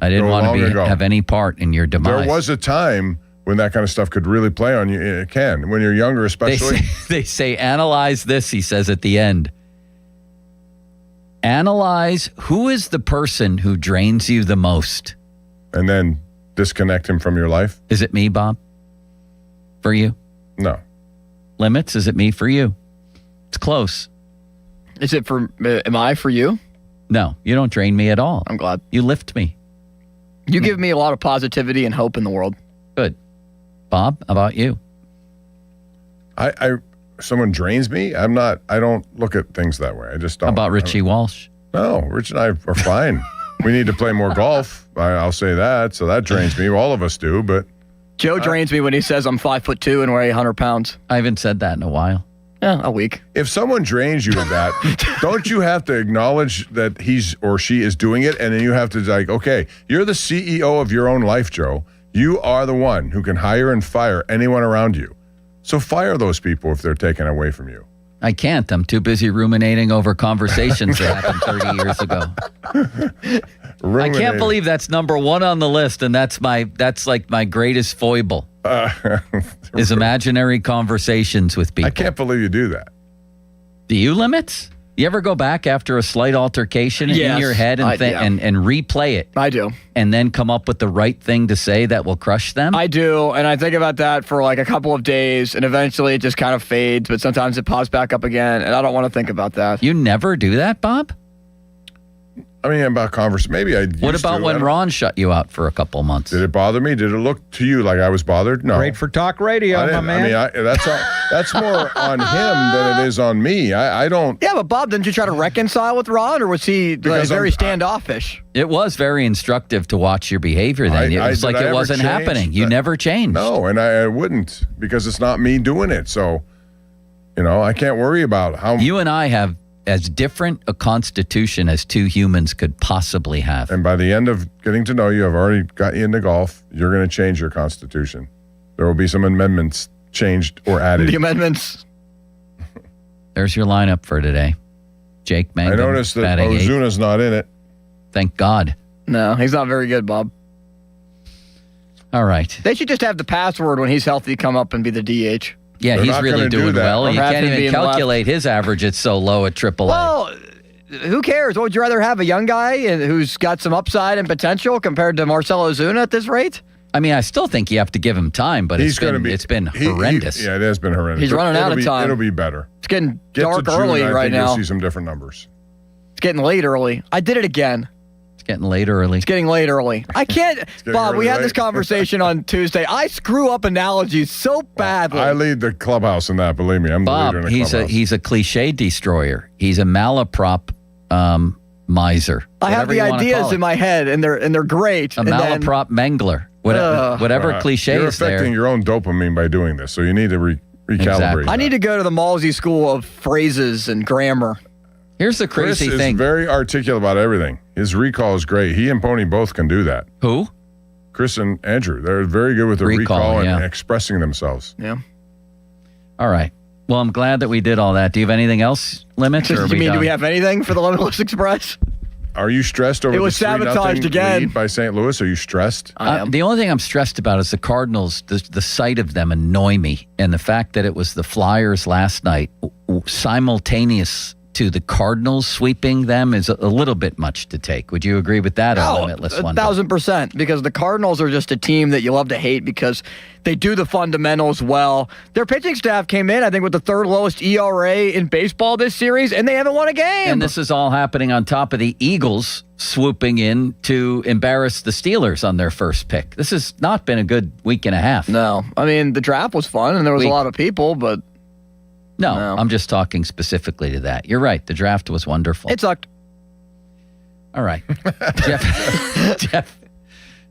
didn't want to have any part in your demise. There was a time when that kind of stuff could really play on you. It can. When you're younger, especially. They say analyze this, he says at the end. Analyze who is the person who drains you the most. And then disconnect him from your life. Is it me, Bob? For you? No. Limits, is it me for you? It's close. Is it am I for you? No, you don't drain me at all. I'm glad. You lift me. You give me a lot of positivity and hope in the world. Good. Bob, how about you? Someone drains me? I don't look at things that way. I just don't. How about Richie Walsh? No, Rich and I are fine. We need to play more golf. I'll say that. So that drains me. All of us do, but Joe drains me when he says I'm 5'2" and weigh 100 pounds. I haven't said that in a while. Yeah, a week. If someone drains you with that, don't you have to acknowledge that he's or she is doing it? And then you have to like, okay, you're the CEO of your own life, Joe. You are the one who can hire and fire anyone around you. So fire those people if they're taken away from you. I can't. I'm too busy ruminating over conversations that happened 30 years ago. I can't believe that's number one on the list, and that's like my greatest foible. Is imaginary conversations with people. I can't believe you do that. Do you, Limits? You ever go back after a slight altercation in your head and replay it? I do. And then come up with the right thing to say that will crush them? I do, and I think about that for like a couple of days, and eventually it just kind of fades, but sometimes it pops back up again, and I don't want to think about that. You never do that, Bob? I mean, about conversation. Maybe I used What about when Ron shut you out for a couple months? Did it bother me? Did it look to you like I was bothered? No. Great for talk radio, my man. I mean, that's more on him than it is on me. I don't. Yeah, but Bob, didn't you try to reconcile with Ron, or was he very standoffish? It was very instructive to watch your behavior then. It was like it wasn't happening. You never changed. No, and I wouldn't, because it's not me doing it. So, I can't worry about how. You and I have as different a constitution as two humans could possibly have. And by the end of getting to know you, I've already got you into golf. You're going to change your constitution. There will be some amendments changed or added. The amendments. There's your lineup for today. Jake Mangum. I noticed that Ozuna's not in it. Thank God. No, he's not very good, Bob. All right. They should just have the password when he's healthy come up and be the DH. Yeah, he's really doing well. You can't even calculate his average. It's so low at AAA. Well, who cares? What would you rather have, a young guy who's got some upside and potential compared to Marcell Ozuna at this rate? I mean, I still think you have to give him time, but it's been horrendous. Yeah, it has been horrendous. He's running out of time. It'll be better. It's getting dark early right now. You'll see some different numbers. It's getting late early. I did it again. Getting late early. It's getting late early. I can't. Bob, we had this conversation on Tuesday. I screw up analogies so badly. I lead the clubhouse in that, believe me. I'm Bob, the leader in the clubhouse. he's a cliche destroyer. He's a malaprop miser. I have the ideas in my head, and they're great. A malaprop mangler. Whatever cliche You're is there. affecting your own dopamine by doing this, so you need to recalibrate. Exactly. I need to go to the Malsey School of Phrases and Grammar. Here's the crazy Chris thing. is very articulate about everything. His recall is great. He and Pony both can do that. Who? Chris and Andrew. They're very good with the recall and expressing themselves. Yeah. All right. Well, I'm glad that we did all that. Do you have anything else, Limits? Do we have anything for the Limitless Express? Are you stressed over it was the 3-0 sabotaged again lead by St. Louis? Are you stressed? The only thing I'm stressed about is the Cardinals. The sight of them annoy me, and the fact that it was the Flyers last night, simultaneous to the Cardinals sweeping them, is a little bit much to take. Would you agree with that? Limitless one. 1,000%, because the Cardinals are just a team that you love to hate because they do the fundamentals well. Their pitching staff came in, I think, with the third lowest ERA in baseball this series, and they haven't won a game. And this is all happening on top of the Eagles swooping in to embarrass the Steelers on their first pick. This has not been a good week and a half. No. I mean, the draft was fun, and there was a lot of people, but... No, I'm just talking specifically to that. You're right. The draft was wonderful. It sucked. All right.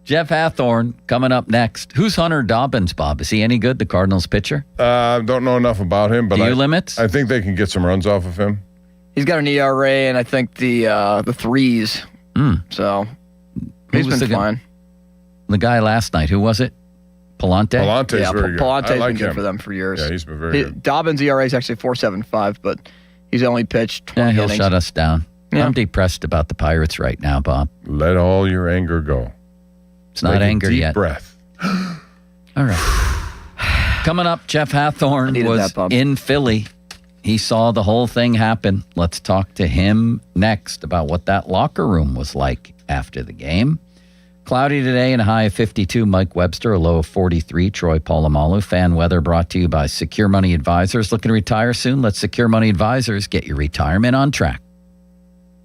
Jeff Hathorn coming up next. Who's Hunter Dobbins, Bob? Is he any good, the Cardinals pitcher? Don't know enough about him, but Limits? I think they can get some runs off of him. He's got an ERA and I think the threes. So he's been fine. The guy last night, who was it? Palante? Palante's very good. Palante's like been good him for them for years. Yeah, he's been very good. Dobbins' ERA is actually 4.75, but he's only pitched 20 he'll innings. shut us down. Yeah. I'm depressed about the Pirates right now, Bob. Let all your anger go. It's not anger deep yet. Breath. All right. Coming up, Jeff Hathorn was in Philly. He saw the whole thing happen. Let's talk to him next about what that locker room was like after the game. Cloudy today and a high of 52. Mike Webster, a low of 43. Troy Polamalu. Fan weather brought to you by Secure Money Advisors. Looking to retire soon? Let Secure Money Advisors get your retirement on track.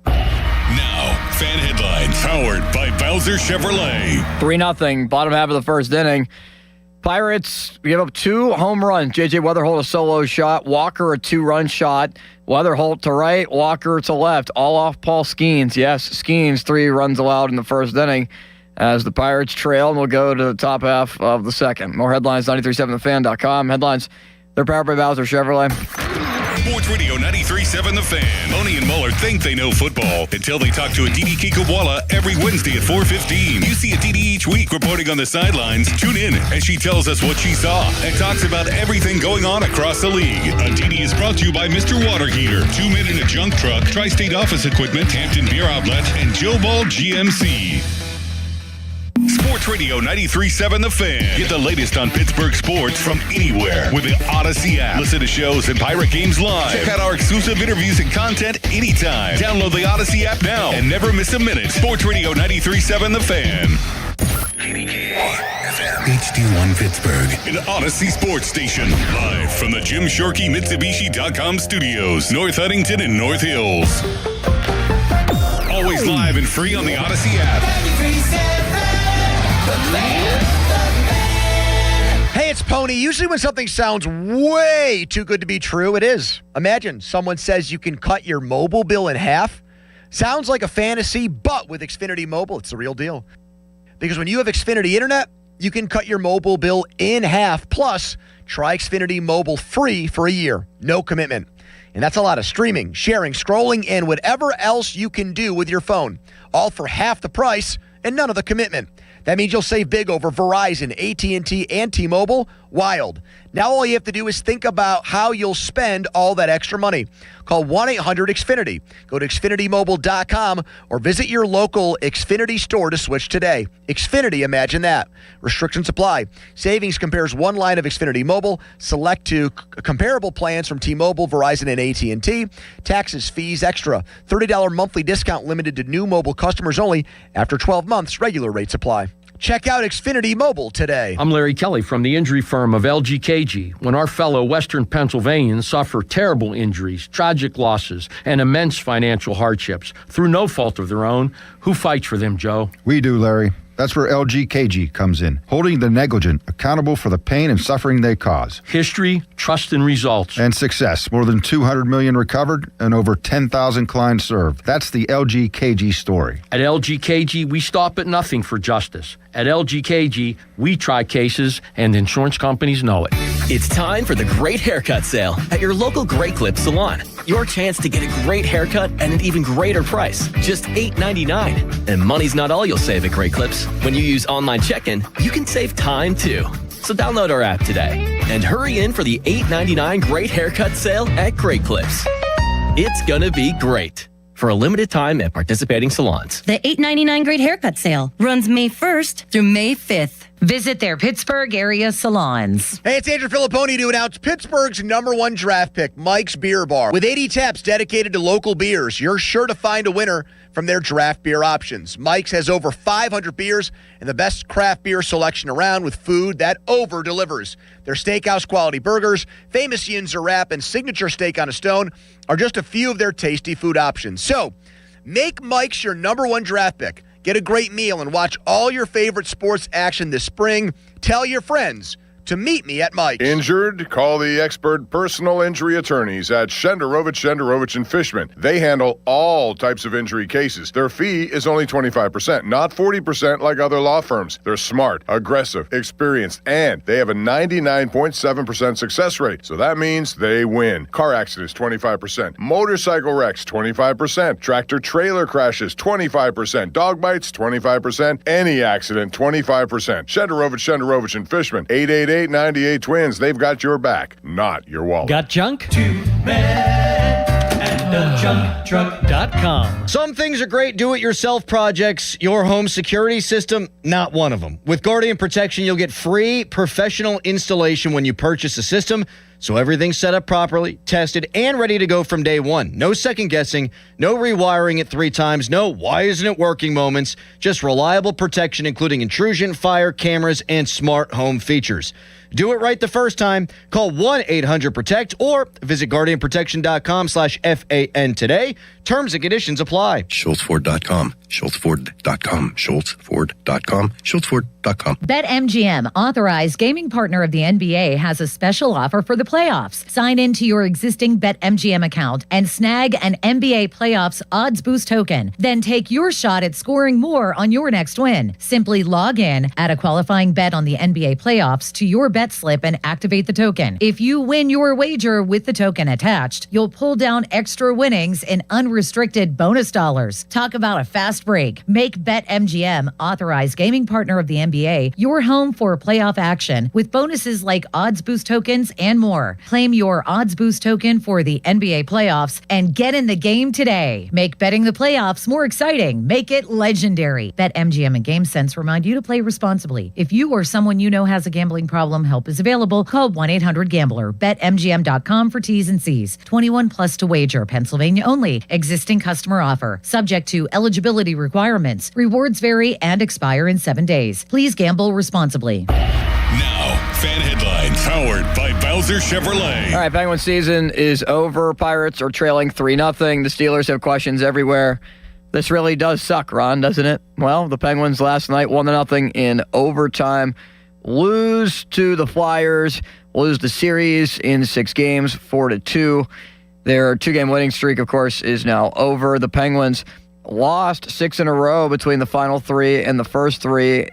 Now, fan headlines powered by Bowser Chevrolet. 3-0, bottom half of the first inning. Pirates give up 2 home runs. J.J. Weatherholt a solo shot. Walker a 2-run shot. Weatherholt to right. Walker to left. All off Paul Skeens. Yes, Skeens 3 runs allowed in the first inning. as the Pirates trail, and we'll go to the top half of the second. More headlines, 937thefan.com. Headlines, they're powered by Bowser Chevrolet. Sports Radio 93.7 The Fan. Boney and Muller think they know football until they talk to Aditi Kikawala every Wednesday at 4:15. You see Aditi each week reporting on the sidelines. Tune in as she tells us what she saw and talks about everything going on across the league. Aditi is brought to you by Mr. Water Heater, 2 Men in a Junk Truck, Tri-State Office Equipment, Hampton Beer Outlet, and Joe Ball GMC. Sports Radio 93.7 The Fan. Get the latest on Pittsburgh sports from anywhere with the Odyssey app. Listen to shows and Pirate Games live. Check out our exclusive interviews and content anytime. Download the Odyssey app now and never miss a minute. Sports Radio 93.7 The Fan. HD1 Pittsburgh, an Odyssey sports station. Live from the Jim Shorkey Mitsubishi.com studios, North Huntington and North Hills. Always live and free on the Odyssey app. Hey, it's Pony. Usually when something sounds way too good to be true, it is. Imagine someone says you can cut your mobile bill in half. Sounds like a fantasy, but with Xfinity Mobile, it's the real deal. Because when you have Xfinity Internet, you can cut your mobile bill in half. Plus, try Xfinity Mobile free for a year. No commitment. And that's a lot of streaming, sharing, scrolling, and whatever else you can do with your phone. All for half the price and none of the commitment. That means you'll save big over Verizon, AT&T, and T-Mobile. Wild. Now all you have to do is think about how you'll spend all that extra money. Call 1-800-XFINITY. Go to XfinityMobile.com or visit your local Xfinity store to switch today. Xfinity, imagine that. Restrictions apply. Savings compares one line of Xfinity Mobile. Select to comparable plans from T-Mobile, Verizon, and AT&T. Taxes, fees, extra. $30 monthly discount limited to new mobile customers only. After 12 months, regular rates apply. Check out Xfinity Mobile today. I'm Larry Kelly from the injury firm of LGKG. When our fellow Western Pennsylvanians suffer terrible injuries, tragic losses, and immense financial hardships through no fault of their own, who fights for them, Joe? We do, Larry. That's where LGKG comes in, holding the negligent accountable for the pain and suffering they cause. History, trust, and results. And success. More than 200 million recovered and over 10,000 clients served. That's the LGKG story. At LGKG, we stop at nothing for justice. At LGKG, we try cases, and insurance companies know it. It's time for the Great Haircut Sale at your local Great Clip salon. Your chance to get a great haircut at an even greater price, just $8.99. And money's not all you'll save at Great Clips. When you use online check-in, you can save time too. So download our app today and hurry in for the $8.99 Great Haircut Sale at Great Clips. It's gonna be great. For a limited time at participating salons. The $8.99 Great Haircut Sale runs May 1st through May 5th. Visit their Pittsburgh area salons. Hey, it's Andrew Filipponi to announce Pittsburgh's #1 draft pick, Mike's Beer Bar. With 80 taps dedicated to local beers, you're sure to find a winner from their draft beer options. Mike's has over 500 beers and the best craft beer selection around with food that over-delivers. Their steakhouse quality burgers, famous Yinzer wrap, and signature steak on a stone are just a few of their tasty food options. So, make Mike's your #1 draft pick. Get a great meal and watch all your favorite sports action this spring. Tell your friends to meet me at Mike's. Injured? Call the expert personal injury attorneys at Shenderovich and Fishman. They handle all types of injury cases. Their fee is only 25%, not 40% like other law firms. They're smart, aggressive, experienced, and they have a 99.7% success rate. So that means they win. Car accidents, 25%. Motorcycle wrecks, 25%. Tractor-trailer crashes, 25%. Dog bites, 25%. Any accident, 25%. Shenderovich and Fishman, 888-98 Twins. They've got your back, not your wallet. Got junk? 2 men and a junk truck.com. Some things are great do-it-yourself projects. Your home security system, not one of them. With Guardian Protection, you'll get free professional installation when you purchase a system. So everything's set up properly, tested, and ready to go from day one. No second guessing, no rewiring it 3 times, no why isn't it working moments, just reliable protection including intrusion, fire, cameras, and smart home features. Do it right the first time. Call 1-800-PROTECT or visit GuardianProtection.com/FAN today Terms and conditions apply. SchultzFord.com. SchultzFord.com. SchultzFord.com. SchultzFord.com. BetMGM, authorized gaming partner of the NBA, has a special offer for the playoffs. Sign into your existing BetMGM account and snag an NBA playoffs odds boost token. Then take your shot at scoring more on your next win. Simply log in, add a qualifying bet on the NBA playoffs to your bet slip, and activate the token. If you win your wager with the token attached, you'll pull down extra winnings in unrestricted bonus dollars. Talk about a fast break. Make BetMGM, authorized gaming partner of the NBA, your home for playoff action with bonuses like odds boost tokens and more. Claim your odds boost token for the NBA playoffs and get in the game today. Make betting the playoffs more exciting. Make it legendary. BetMGM and GameSense remind you to play responsibly. If you or someone you know has a gambling problem, help is available. Call 1-800-GAMBLER. BetMGM.com for T's and C's. 21 plus to wager. Pennsylvania only. Existing customer offer. Subject to eligibility requirements. Rewards vary and expire in 7 days. Please gamble responsibly. Now, fan headlines powered by Bowser Chevrolet. All right, Penguins season is over. Pirates are trailing 3-0. The Steelers have questions everywhere. This really does suck, Ron, doesn't it? Well, the Penguins last night 1-0 in overtime. Lose to the Flyers. Lose the series in 6 games, 4-2. Their 2-game winning streak, of course, is now over. The Penguins lost 6 in a row between the final 3 and the first 3.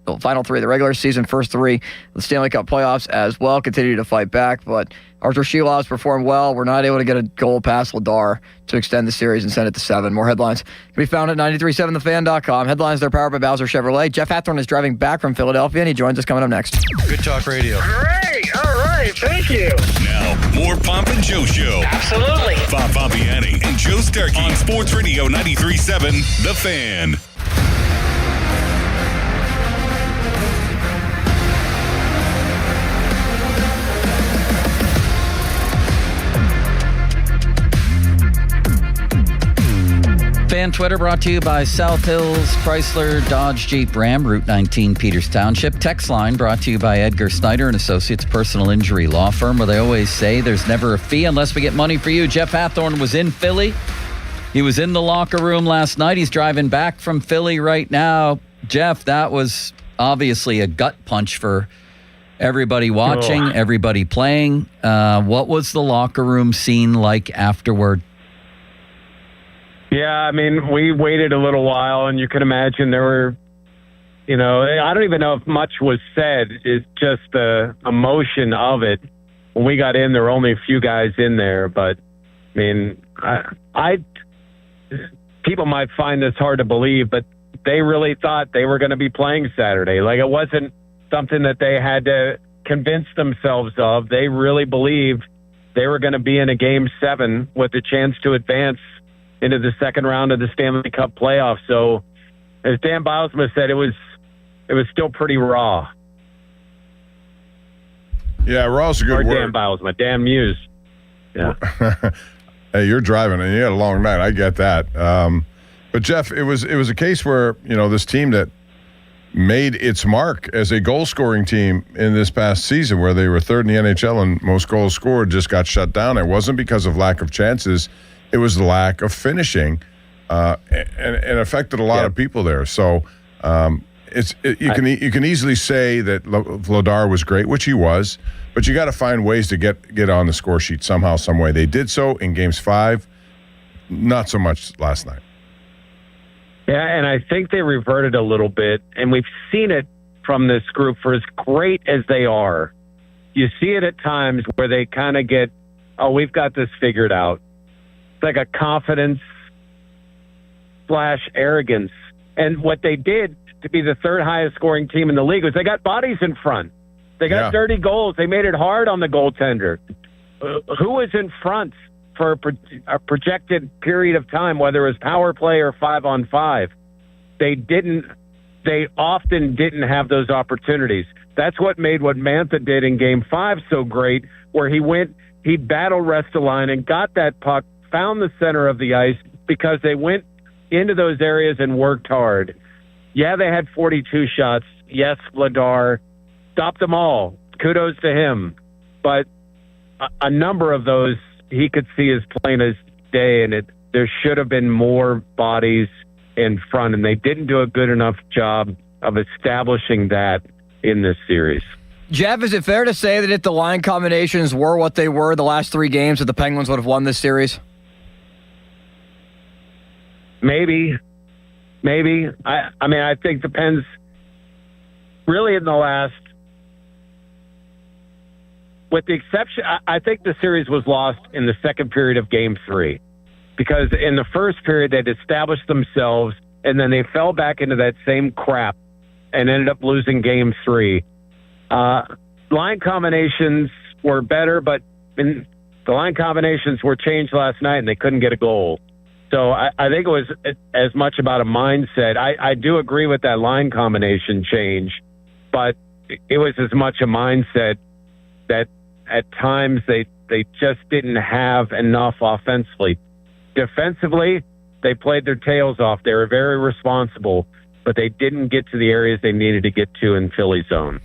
The final 3 of the regular season, first 3 the Stanley Cup playoffs as well. Continue to fight back, but Arthur Sheelov's performed well. We're not able to get a goal past Ladar to extend the series and send it to 7. More headlines can be found at 937thefan.com. Headlines, they're powered by Bowser Chevrolet. Jeff Hathorn is driving back from Philadelphia, and he joins us coming up next. Good Talk Radio. Great. All right. Thank you. Now, more Pomp and Joe Show. Absolutely. Bob Pompiani and Joe Starkey on Sports Radio 93.7 The Fan. Fan Twitter brought to you by South Hills Chrysler Dodge Jeep Ram, Route 19, Peters Township. Text line brought to you by Edgar Snyder and Associates Personal Injury Law Firm, where they always say there's never a fee unless we get money for you. Jeff Hathorn was in Philly. He was in the locker room last night. He's driving back from Philly right now. Jeff, that was obviously a gut punch for everybody watching, everybody playing. What was the locker room scene like afterward? Yeah, I mean, we waited a little while, and you can imagine there were, I don't even know if much was said. It's just the emotion of it. When we got in, there were only a few guys in there, but, I mean, people might find this hard to believe, but they really thought they were going to be playing Saturday. Like, it wasn't something that they had to convince themselves of. They really believed they were going to be in a Game 7 with a chance to advance into the second round of the Stanley Cup playoffs. So, as Dan Bylsma said, it was still pretty raw. Yeah, raw's a good word. Dan Bylsma, Dan Muse. Yeah. Hey, you're driving and you had a long night. I get that. But Jeff, it was a case where this team that made its mark as a goal-scoring team in this past season, where they were third in the NHL and most goals scored, just got shut down. It wasn't because of lack of chances. It was the lack of finishing, and affected a lot of people there. So you can easily say that Vladar was great, which he was, but you got to find ways to get on the score sheet somehow, some way. They did so in Games 5, not so much last night. Yeah, and I think they reverted a little bit, and we've seen it from this group. For as great as they are, you see it at times where they kind of get, we've got this figured out. Like a confidence/arrogance. And what they did to be the third highest scoring team in the league was they got bodies in front. They got dirty goals. They made it hard on the goaltender. Who was in front for a projected period of time, whether it was power play or 5-on-5? They often didn't have those opportunities. That's what made what Mantha did in Game 5 so great, where he battled Ristolainen, got that puck, found the center of the ice, because they went into those areas and worked hard. Yeah, they had 42 shots. Yes, Vladar stopped them all. Kudos to him. But a number of those he could see as plain as day, and there should have been more bodies in front, and they didn't do a good enough job of establishing that in this series. Jeff, is it fair to say that if the line combinations were what they were the last 3 games, that the Penguins would have won this series? Maybe. I mean, I think the Pens really in the last, with the exception, I think the series was lost in the second period of Game 3, because in the first period they'd established themselves and then they fell back into that same crap and ended up losing Game 3. Line combinations were better, but the line combinations were changed last night and they couldn't get a goal. So I think it was as much about a mindset. I do agree with that line combination change, but it was as much a mindset that at times they just didn't have enough offensively. Defensively, they played their tails off. They were very responsible, but they didn't get to the areas they needed to get to in Philly zone.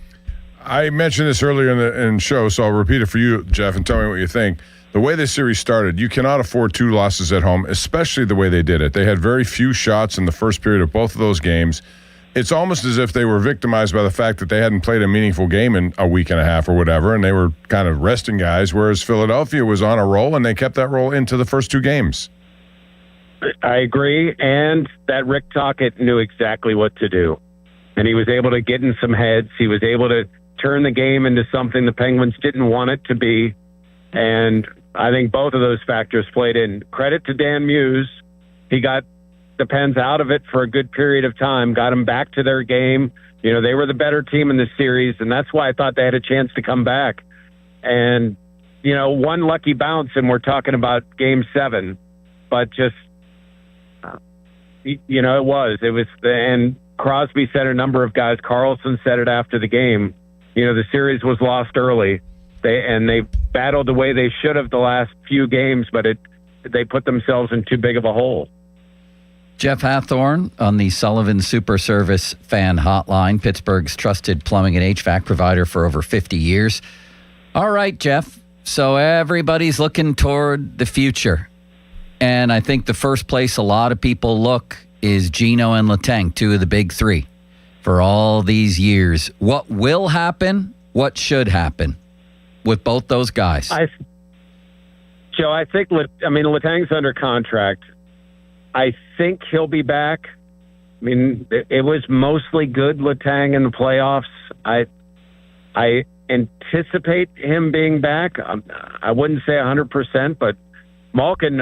I mentioned this earlier in the show, so I'll repeat it for you, Jeff, and tell me what you think. The way this series started, you cannot afford 2 losses at home, especially the way they did it. They had very few shots in the first period of both of those games. It's almost as if they were victimized by the fact that they hadn't played a meaningful game in a week and a half or whatever, and they were kind of resting guys, whereas Philadelphia was on a roll, and they kept that roll into the first 2 games. I agree, and that Rick Tocchet knew exactly what to do. And he was able to get in some heads. He was able to turn the game into something the Penguins didn't want it to be. And I think both of those factors played in. Credit to Dan Muse. He got the Pens out of it for a good period of time, got them back to their game. You know, they were the better team in this series, and that's why I thought they had a chance to come back. And, you know, one lucky bounce, and we're talking about Game 7, but just, you know, it was, and Crosby said, a number of guys, Carlson said it after the game, you know, the series was lost early. They battled the way they should have the last few games, but they put themselves in too big of a hole. Jeff Hathorn on the Sullivan Super Service fan hotline, Pittsburgh's trusted plumbing and HVAC provider for over 50 years. All right, Jeff. So everybody's looking toward the future. And I think the first place a lot of people look is Gino and Letang, 2 of the big 3 for all these years. What will happen? What should happen with both those guys? Joe, I think, Letang's under contract. I think he'll be back. I mean, it was mostly good, Letang, in the playoffs. I anticipate him being back. I wouldn't say 100%, but Malkin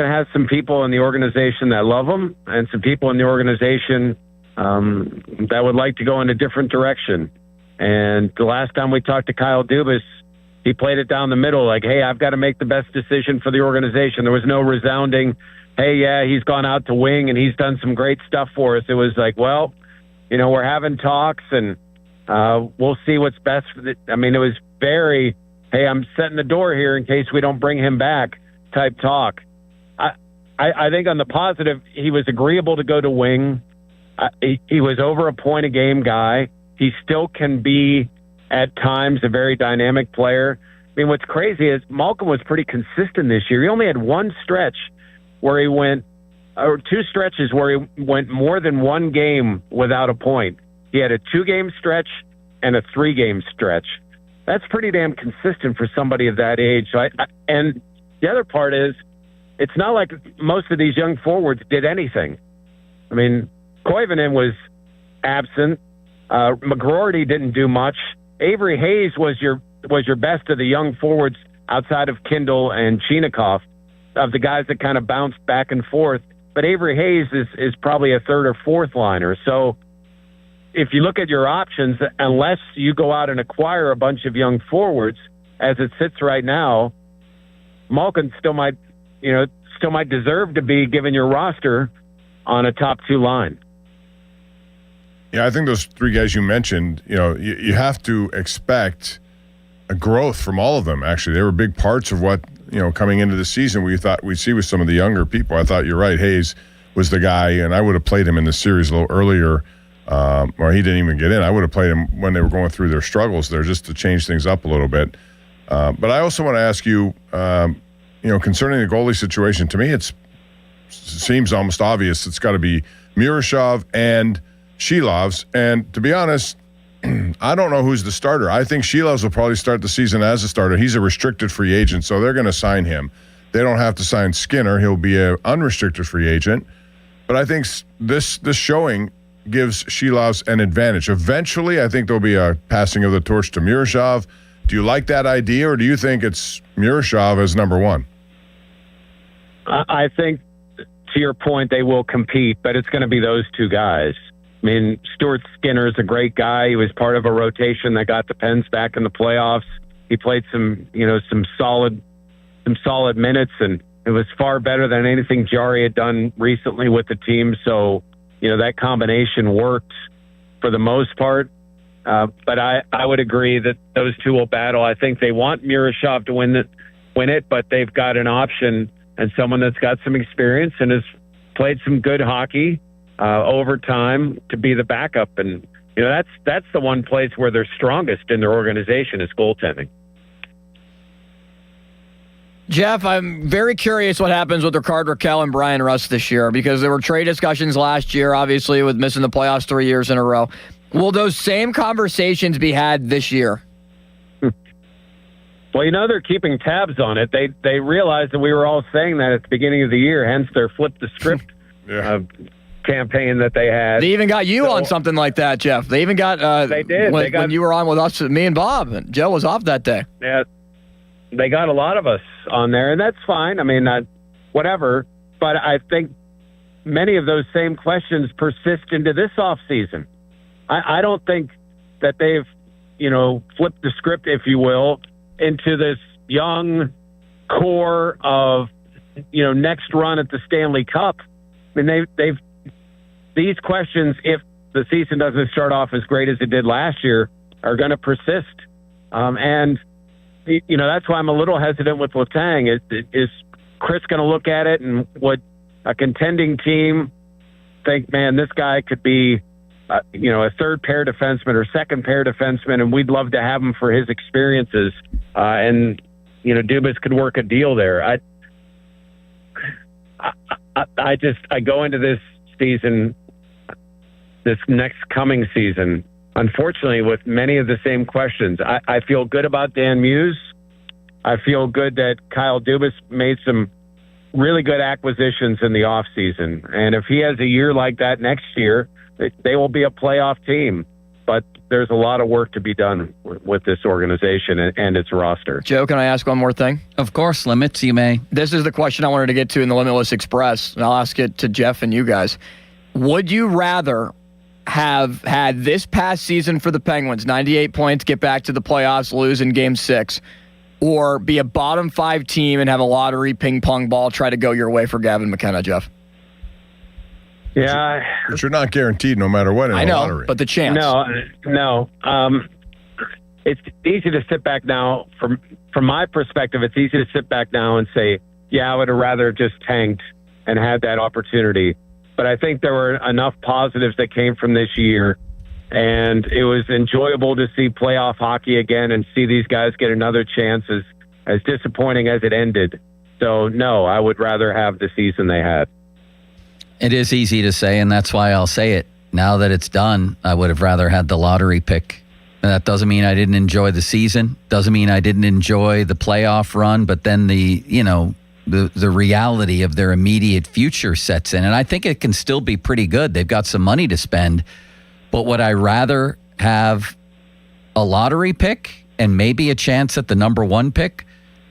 has some people in the organization that love him and some people in the organization that would like to go in a different direction. And the last time we talked to Kyle Dubas, he played it down the middle, like, hey, I've got to make the best decision for the organization. There was no resounding, hey, yeah, he's gone out to wing and he's done some great stuff for us. It was like, well, you know, we're having talks and we'll see what's best for it was very, hey, I'm setting the door here in case we don't bring him back type talk. I think on the positive, he was agreeable to go to wing. He was over a point a game guy. He still can be at times a very dynamic player. I mean, what's crazy is Malkin was pretty consistent this year. He only had 2 stretches where he went more than 1 game without a point. He had a 2-game stretch and a 3-game stretch. That's pretty damn consistent for somebody of that age. And the other part is, it's not like most of these young forwards did anything. I mean, Koivunen was absent. McGroarty didn't do much. Avery Hayes was your best of the young forwards outside of Kindle and Chinakhov, of the guys that kind of bounced back and forth. But Avery Hayes is probably a 3rd or 4th liner. So if you look at your options, unless you go out and acquire a bunch of young forwards, as it sits right now, Malkin still might deserve to be given your roster on a top 2 line. Yeah, I think those 3 guys you mentioned, you know, you have to expect a growth from all of them, actually. They were big parts of what, you know, coming into the season we thought we'd see with some of the younger people. I thought you're right. Hayes was the guy, and I would have played him in the series a little earlier, or he didn't even get in. I would have played him when they were going through their struggles there just to change things up a little bit. But I also want to ask you, concerning the goalie situation, to me, it seems almost obvious. It's got to be Murashov and Shilovs. And to be honest, I don't know who's the starter. I think Shilovs will probably start the season as a starter. He's a restricted free agent, so they're going to sign him. They don't have to sign Skinner. He'll be an unrestricted free agent. But I think this showing gives Shilovs an advantage. Eventually, I think there'll be a passing of the torch to Murashov. Do you like that idea, or do you think it's Murashov as number one? I think, to your point, they will compete, but it's going to be those two guys. I mean, Stuart Skinner is a great guy. He was part of a rotation that got the Pens back in the playoffs. He played some solid minutes, and it was far better than anything Jari had done recently with the team. So, that combination worked for the most part. But I would agree that those two will battle. I think they want Murashov to win it, but they've got an option and someone that's got some experience and has played some good hockey over time to be the backup. And that's the one place where they're strongest in their organization is goaltending. Jeff, I'm very curious what happens with Rickard Rakell and Brian Rust this year, because there were trade discussions last year, obviously, with missing the playoffs 3 years in a row. Will those same conversations be had this year? Well, they're keeping tabs on it. They realized that we were all saying that at the beginning of the year, hence their flip the script campaign that they had. They even got you on something like that, Jeff. They even got they did. When you were on with us, me and Bob, and Joe was off that day. Yeah, they got a lot of us on there, and that's fine. I mean, whatever. But I think many of those same questions persist into this offseason. I don't think that they've, flipped the script, if you will, into this young core of, next run at the Stanley Cup. I mean, these questions, if the season doesn't start off as great as it did last year, are going to persist. And that's why I'm a little hesitant with Letang. Is Chris going to look at it, and would a contending team think, man, this guy could be, a third pair defenseman or second pair defenseman, and we'd love to have him for his experiences. And Dubas could work a deal there. I go into this season, this next coming season, unfortunately, with many of the same questions. I feel good about Dan Muse. I feel good that Kyle Dubas made some really good acquisitions in the offseason. And if he has a year like that next year, they will be a playoff team. But there's a lot of work to be done with this organization and its roster. Joe, can I ask one more thing? Of course, Limits, you may. This is the question I wanted to get to in the Limitless Express, and I'll ask it to Jeff and you guys. Would you rather have had this past season for the Penguins, 98 points, get back to the playoffs, lose in Game 6, or be a bottom 5 team and have a lottery ping pong ball try to go your way for Gavin McKenna, Jeff? Yeah. But you're not guaranteed no matter what in I a know, lottery. but the chance. No. It's easy to sit back now. From my perspective, it's easy to sit back now and say, yeah, I would have rather just tanked and had that opportunity. But I think there were enough positives that came from this year, and it was enjoyable to see playoff hockey again and see these guys get another chance, as disappointing as it ended. So, no, I would rather have the season they had. It is easy to say, and that's why I'll say it. Now that it's done, I would have rather had the lottery pick. And that doesn't mean I didn't enjoy the season. Doesn't mean I didn't enjoy the playoff run, but then the reality of their immediate future sets in. And I think it can still be pretty good. They've got some money to spend. But would I rather have a lottery pick and maybe a chance at the number 1 pick?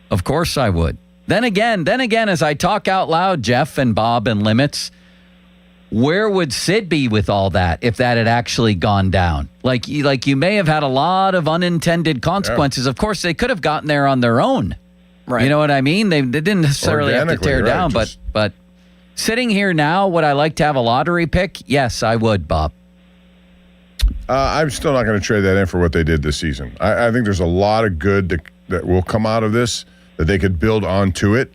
Of course I would. Then again, as I talk out loud, Jeff and Bob and Limits, where would Sid be with all that if that had actually gone down? Like you may have had a lot of unintended consequences. Yeah. Of course, they could have gotten there on their own. Right. You know what I mean? They didn't necessarily have to tear down, but sitting here now, would I like to have a lottery pick? Yes, I would, Bob. I'm still not going to trade that in for what they did this season. I think there's a lot of good that will come out of this, that they could build onto it.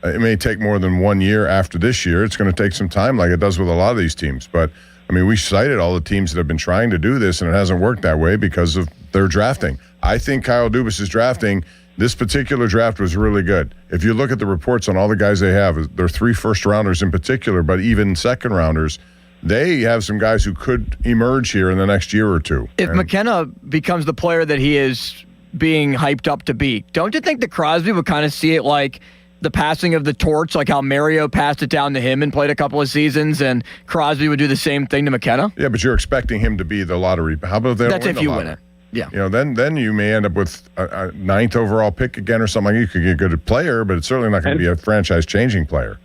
It may take more than 1 year after this year. It's going to take some time like it does with a lot of these teams. But, I mean, we cited all the teams that have been trying to do this, and it hasn't worked that way because of their drafting. I think Kyle Dubas' drafting, This particular draft was really good. If you look at the reports on all the guys they have, they're 3 first-rounders in particular, but even second-rounders, they have some guys who could emerge here in the next year or two. If McKenna becomes the player that he is being hyped up to be, don't you think that Crosby would kind of see it like the passing of the torch, like how Mario passed it down to him and played a couple of seasons, and Crosby would do the same thing to McKenna? Yeah, but you're expecting him to be the lottery. How about they don't That's win if the you lottery? win it. Yeah. You know, then you may end up with a 9th overall pick again or something. You could get a good player, but it's certainly not going to be a franchise-changing player.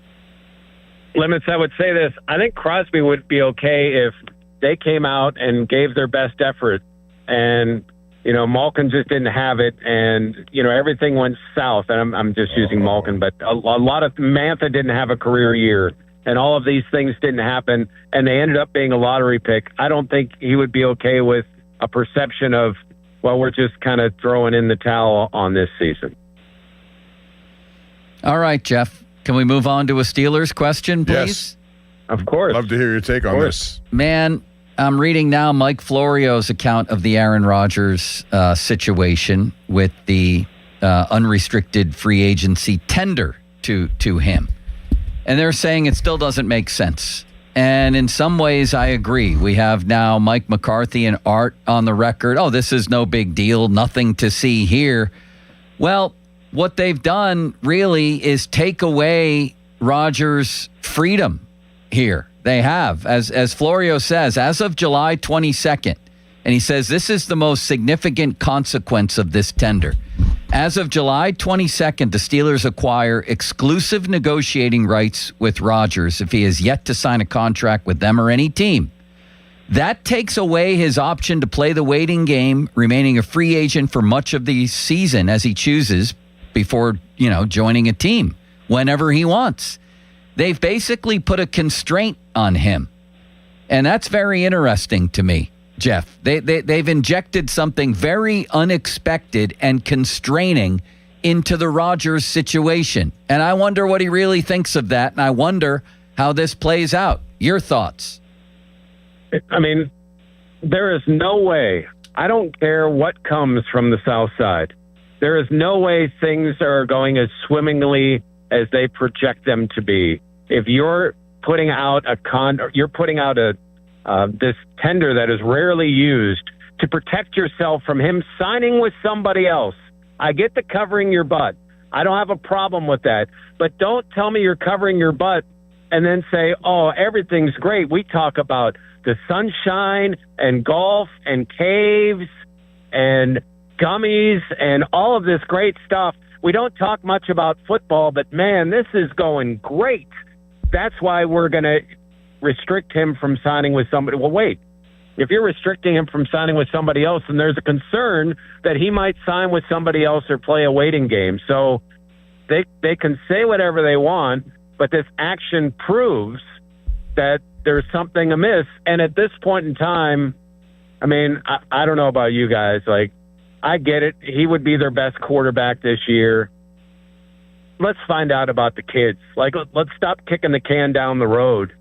Limits, I would say this. I think Crosby would be okay if they came out and gave their best effort and, you know, Malkin just didn't have it and, you know, everything went south. And I'm just using Malkin, but a lot of Mantha didn't have a career year and all of these things didn't happen and they ended up being a lottery pick. I don't think he would be okay with a perception of, well, we're just kind of throwing in the towel on this season. All right, Jeff. Can we move on to a Steelers question, please? Yes. Of course. Love to hear your take on this. Man, I'm reading now Mike Florio's account of the Aaron Rodgers situation with the unrestricted free agency tender to him. And they're saying it still doesn't make sense. And in some ways, I agree. We have now Mike McCarthy and Art on the record. Oh, this is no big deal. Nothing to see here. Well, what they've done really is take away Rodgers' freedom here. They have. As Florio says, as of July 22nd, and he says this is the most significant consequence of this tender. As of July 22nd, the Steelers acquire exclusive negotiating rights with Rodgers if he has yet to sign a contract with them or any team. That takes away his option to play the waiting game, remaining a free agent for much of the season as he chooses before, you know, joining a team whenever he wants. They've basically put a constraint on him. And that's very interesting to me. Jeff, they've injected something very unexpected and constraining into the Rodgers situation. And I wonder what he really thinks of that, and I wonder how this plays out. Your thoughts? I mean, there is no way, I don't care what comes from the South Side, there is no way things are going as swimmingly as they project them to be. If you're putting out this tender that is rarely used to protect yourself from him signing with somebody else. I get the covering your butt. I don't have a problem with that. But don't tell me you're covering your butt and then say, oh, everything's great. We talk about the sunshine and golf and caves and gummies and all of this great stuff. We don't talk much about football, but man, this is going great. That's why we're going to restrict him from signing with somebody. Well, wait, if you're restricting him from signing with somebody else, then there's a concern that he might sign with somebody else or play a waiting game. So they can say whatever they want, but this action proves that there's something amiss. And at this point in time, I mean, I don't know about you guys. Like, I get it. He would be their best quarterback this year. Let's find out about the kids. Like, let's stop kicking the can down the road.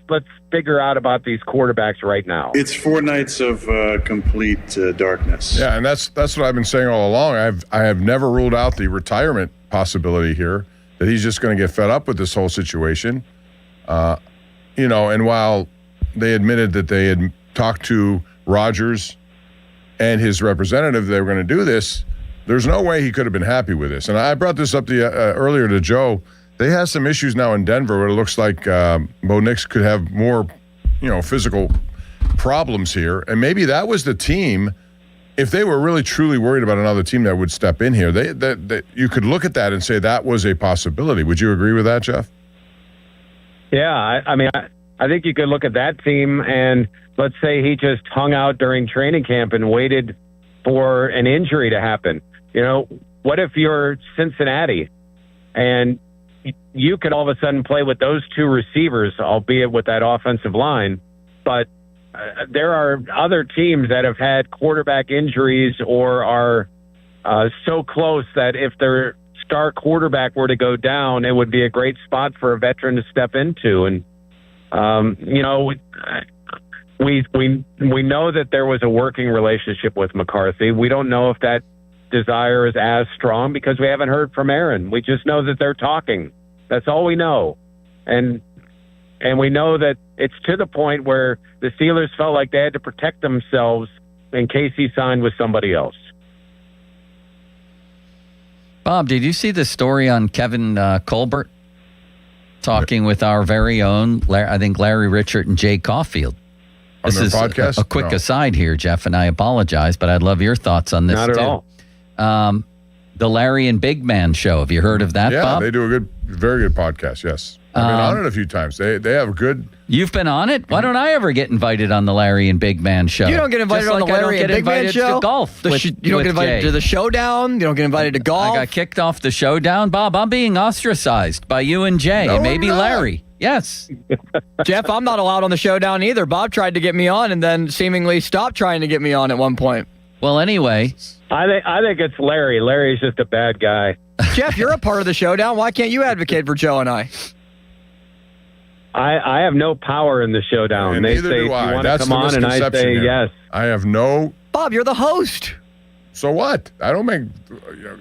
Let's figure out about these quarterbacks right now. It's 4 nights of complete darkness. Yeah, and that's what I've been saying all along. I have never ruled out the retirement possibility here, that he's just going to get fed up with this whole situation. You know, and while they admitted that they had talked to Rodgers and his representative, they were going to do this, there's no way he could have been happy with this. And I brought this up earlier to Joe. They have some issues now in Denver where it looks like Bo Nix could have more, you know, physical problems here. And maybe that was the team, if they were really truly worried about another team that would step in here, they you could look at that and say that was a possibility. Would you agree with that, Jeff? Yeah, I mean, I think you could look at that team and let's say he just hung out during training camp and waited for an injury to happen. You know, what if you're Cincinnati and you could all of a sudden play with those two receivers, albeit with that offensive line, but there are other teams that have had quarterback injuries or are so close that if their star quarterback were to go down, it would be a great spot for a veteran to step into. And, you know, we know that there was a working relationship with McCarthy. We don't know if that desire is as strong because we haven't heard from Aaron. We just know that they're talking. That's all we know. And we know that it's to the point where the Steelers felt like they had to protect themselves in case he signed with somebody else. Bob, did you see the story on Kevin Colbert talking with our very own, I think, Larry Richert and Jay Caulfield? On their podcast? A quick aside here, Jeff, and I apologize, but I'd love your thoughts on this, Not at too. all. The Larry and Big Man Show. Have you heard of that, Yeah, Bob? they do a very good podcast, yes. I've been on it a few times. They have a good... You've been on it? Why don't I ever get invited on the Larry and Big Man Show? You don't get invited Just on the like I don't Larry and get Big Man invited Show? to golf. You don't get invited to the showdown? You don't get invited to golf? I got kicked off the showdown. Bob, I'm being ostracized by you and Jay, No, and maybe I'm not. Larry. Yes. Jeff, I'm not allowed on the showdown either. Bob tried to get me on and then seemingly stopped trying to get me on at one point. Well, anyway. I think it's Larry. Larry's just a bad guy. Jeff, you're a part of the showdown. Why can't you advocate for Joe and I? I have no power in the showdown. And They neither say, do if you I. want to That's come the on, and I misconception say here. yes. I have no... Bob, you're the host. So what? I don't make...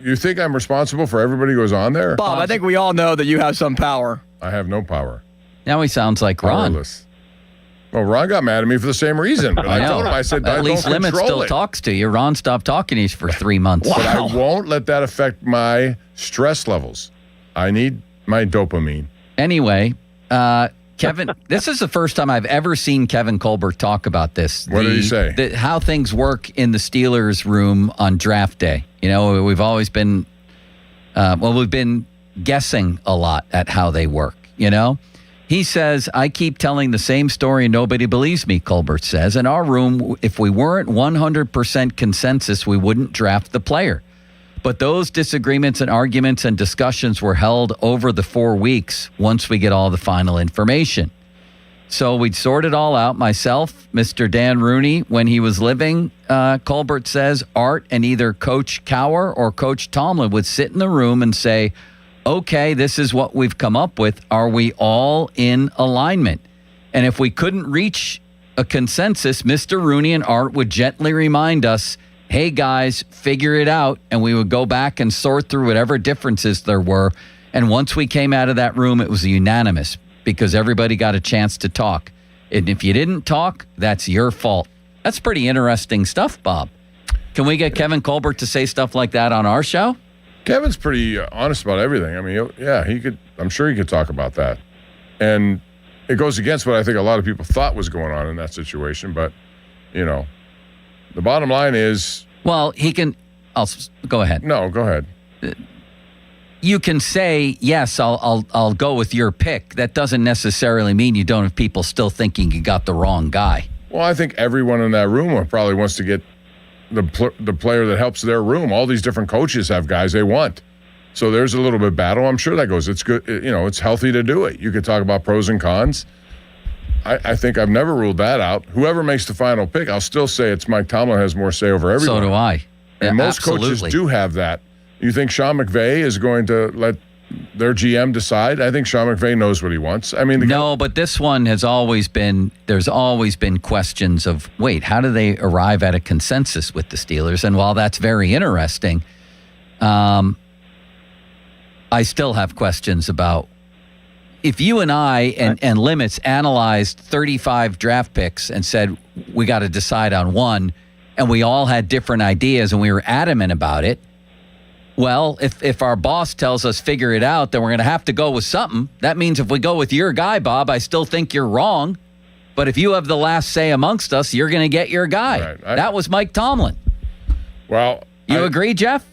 You think I'm responsible for everybody who goes on there? Bob, I think we all know that you have some power. I have no power. Now he sounds like Ron. Powerless. Well, Ron got mad at me for the same reason. But I told him, I said, At I least don't Limit control still it. talks to you. Ron stopped talking to you for 3 months. But I won't let that affect my stress levels. I need my dopamine. Anyway, Kevin, this is the first time I've ever seen Kevin Colbert talk about this. What did he say? How things work in the Steelers room on draft day. You know, we've always been, we've been guessing a lot at how they work, you know? He says, I keep telling the same story and nobody believes me, Colbert says. In our room, if we weren't 100% consensus, we wouldn't draft the player. But those disagreements and arguments and discussions were held over the 4 weeks once we get all the final information. So we'd sort it all out. Myself, Mr. Dan Rooney, when he was living, Colbert says, Art and either Coach Cower or Coach Tomlin would sit in the room and say, okay, this is what we've come up with. Are we all in alignment? And if we couldn't reach a consensus, Mr. Rooney and Art would gently remind us, hey, guys, figure it out. And we would go back and sort through whatever differences there were. And once we came out of that room, it was unanimous because everybody got a chance to talk. And if you didn't talk, that's your fault. That's pretty interesting stuff, Bob. Can we get Kevin Colbert to say stuff like that on our show? Kevin's pretty honest about everything. I mean, he could. I'm sure he could talk about that. And it goes against what I think a lot of people thought was going on in that situation. But, you know, the bottom line is... Well, he can... I'll go ahead. No, go ahead. You can say, yes, I'll go with your pick. That doesn't necessarily mean you don't have people still thinking you got the wrong guy. Well, I think everyone in that room probably wants to get the player that helps their room. All these different coaches have guys they want. So there's a little bit of battle. I'm sure that goes. It's good. You know, it's healthy to do it. You could talk about pros and cons. I think I've never ruled that out. Whoever makes the final pick, I'll still say it's Mike Tomlin has more say over everyone. So do I. And most coaches do have that. You think Sean McVay is going to let their GM decide? I think Sean McVay knows what he wants. I mean, no, but this one has always been, there's always been questions of, wait, how do they arrive at a consensus with the Steelers? And while that's very interesting, I still have questions about if you and I and Limits analyzed 35 draft picks and said, we got to decide on one, and we all had different ideas and we were adamant about it. Well, if our boss tells us figure it out, then we're going to have to go with something. That means if we go with your guy, Bob, I still think you're wrong. But if you have the last say amongst us, you're going to get your guy. Right. That was Mike Tomlin. Well, you agree, Jeff?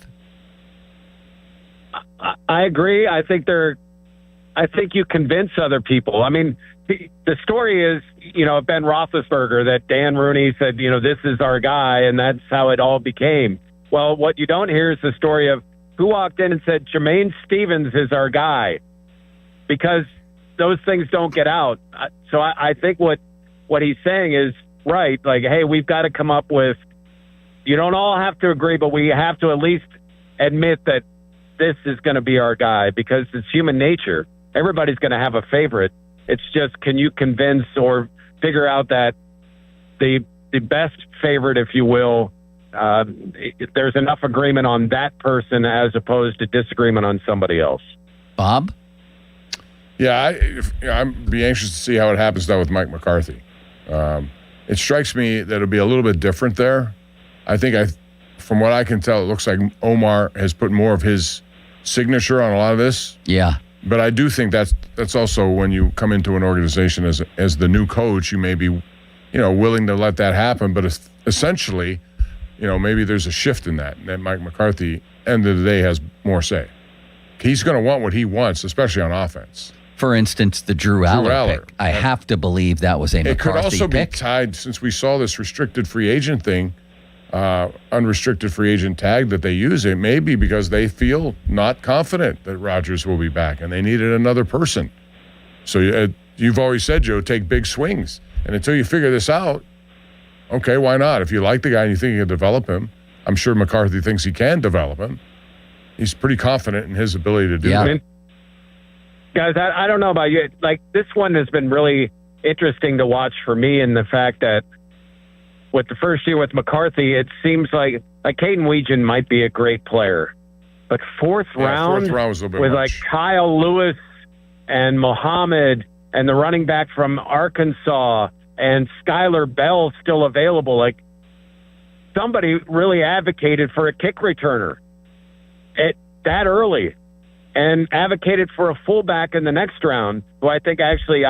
I agree. I think you convince other people. I mean, the story is, you know, Ben Roethlisberger that Dan Rooney said, you know, this is our guy, and that's how it all became. Well, what you don't hear is the story of who walked in and said, Jermaine Stevens is our guy, because those things don't get out. So I think what he's saying is right. Like, hey, we've got to come up with, you don't all have to agree, but we have to at least admit that this is going to be our guy, because it's human nature. Everybody's going to have a favorite. It's just, can you convince or figure out that the best favorite, if you will, there's enough agreement on that person as opposed to disagreement on somebody else. Bob? Yeah, I'd be anxious to see how it happens now with Mike McCarthy. It strikes me that it'll be a little bit different there. I think from what I can tell, it looks like Omar has put more of his signature on a lot of this. Yeah. But I do think that's also when you come into an organization as the new coach, you may be, willing to let that happen. But essentially, maybe there's a shift in that Mike McCarthy, end of the day, has more say. He's going to want what he wants, especially on offense. For instance, the Drew Aller pick. I have to believe that was a McCarthy pick. It could also be tied, since we saw this restricted free agent thing, unrestricted free agent tag that they use. It may be because they feel not confident that Rodgers will be back, and they needed another person. So you've always said, Joe, take big swings. And until you figure this out, okay, why not? If you like the guy and you think you can develop him, I'm sure McCarthy thinks he can develop him. He's pretty confident in his ability to do that. Guys, I don't know about you. Like, this one has been really interesting to watch for me in the fact that with the first year with McCarthy, it seems like Caden Weegan might be a great player. But fourth round was a little bit with much. like Kyle Lewis and Muhammad and the running back from Arkansas and Skylar Bell still available, like somebody really advocated for a kick returner that early and advocated for a fullback in the next round, who I think actually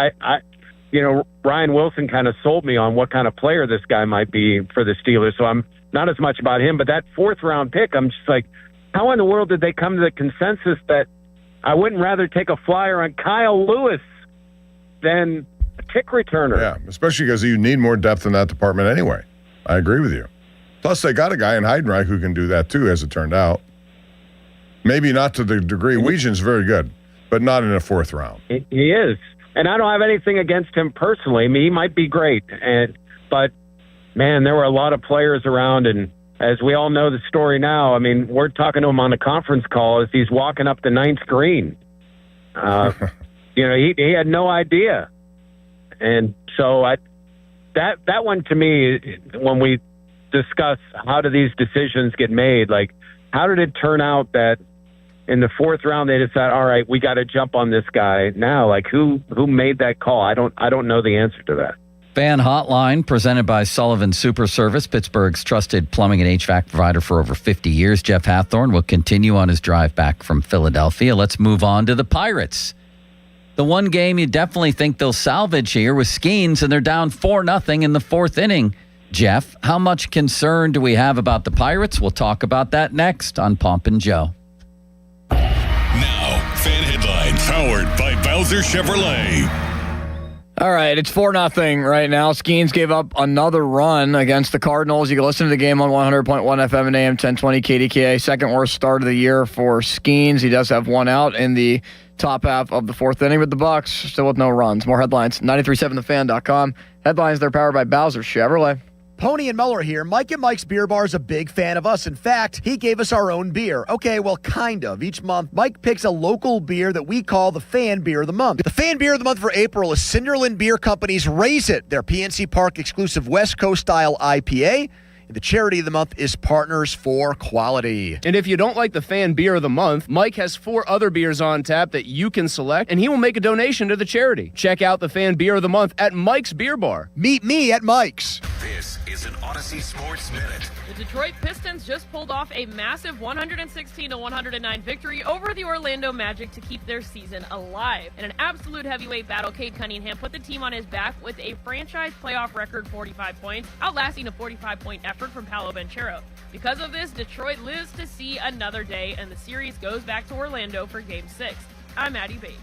Ryan Wilson kind of sold me on what kind of player this guy might be for the Steelers. So I'm not as much about him, but that fourth round pick, I'm just like, how in the world did they come to the consensus that I wouldn't rather take a flyer on Kyle Lewis than a kick returner? Yeah, especially because you need more depth in that department anyway. I agree with you. Plus, they got a guy in Heidenreich who can do that too, as it turned out. Maybe not to the degree. Weegan's very good, but not in a fourth round. He is. And I don't have anything against him personally. I mean, he might be great. But, man, there were a lot of players around. And as we all know the story now, I mean, we're talking to him on a conference call as he's walking up the ninth green. He had no idea. And so that one to me, when we discuss how do these decisions get made, like how did it turn out that in the fourth round they decided, all right, we got to jump on this guy now? Like who made that call? I don't know the answer to that. Fan Hotline, presented by Sullivan Super Service, Pittsburgh's trusted plumbing and HVAC provider for over 50 years. Jeff Hathorn will continue on his drive back from Philadelphia. Let's move on to the Pirates. The one game you definitely think they'll salvage here was Skeens, and they're down 4-0 in the fourth inning. Jeff, how much concern do we have about the Pirates? We'll talk about that next on Pomp and Joe. Now, Fan Headlines, powered by Bowser Chevrolet. All right, it's 4-0 right now. Skeens gave up another run against the Cardinals. You can listen to the game on 100.1 FM and AM 1020 KDKA. Second worst start of the year for Skeens. He does have one out in the top half of the fourth inning with the Bucks, still with no runs. More headlines, 937thefan.com. Headlines, they're powered by Bowser Chevrolet. Pony and Muller here. Mike and Mike's Beer Bar is a big fan of us. In fact, he gave us our own beer. Okay, well, kind of. Each month, Mike picks a local beer that we call the Fan Beer of the Month. The Fan Beer of the Month for April is Cinderland Beer Company's Raise It, their PNC Park exclusive West Coast style IPA. And the charity of the month is Partners for Quality. And if you don't like the Fan Beer of the Month, Mike has 4 other beers on tap that you can select, and he will make a donation to the charity. Check out the Fan Beer of the Month at Mike's Beer Bar. Meet me at Mike's. This is an Odyssey Sports Minute. The Detroit Pistons just pulled off a massive 116-109 victory over the Orlando Magic to keep their season alive. In an absolute heavyweight battle, Cade Cunningham put the team on his back with a franchise playoff record 45 points, outlasting a 45-point effort from Paolo Banchero. Because of this, Detroit lives to see another day, and the series goes back to Orlando for Game 6. I'm Maddie Bates.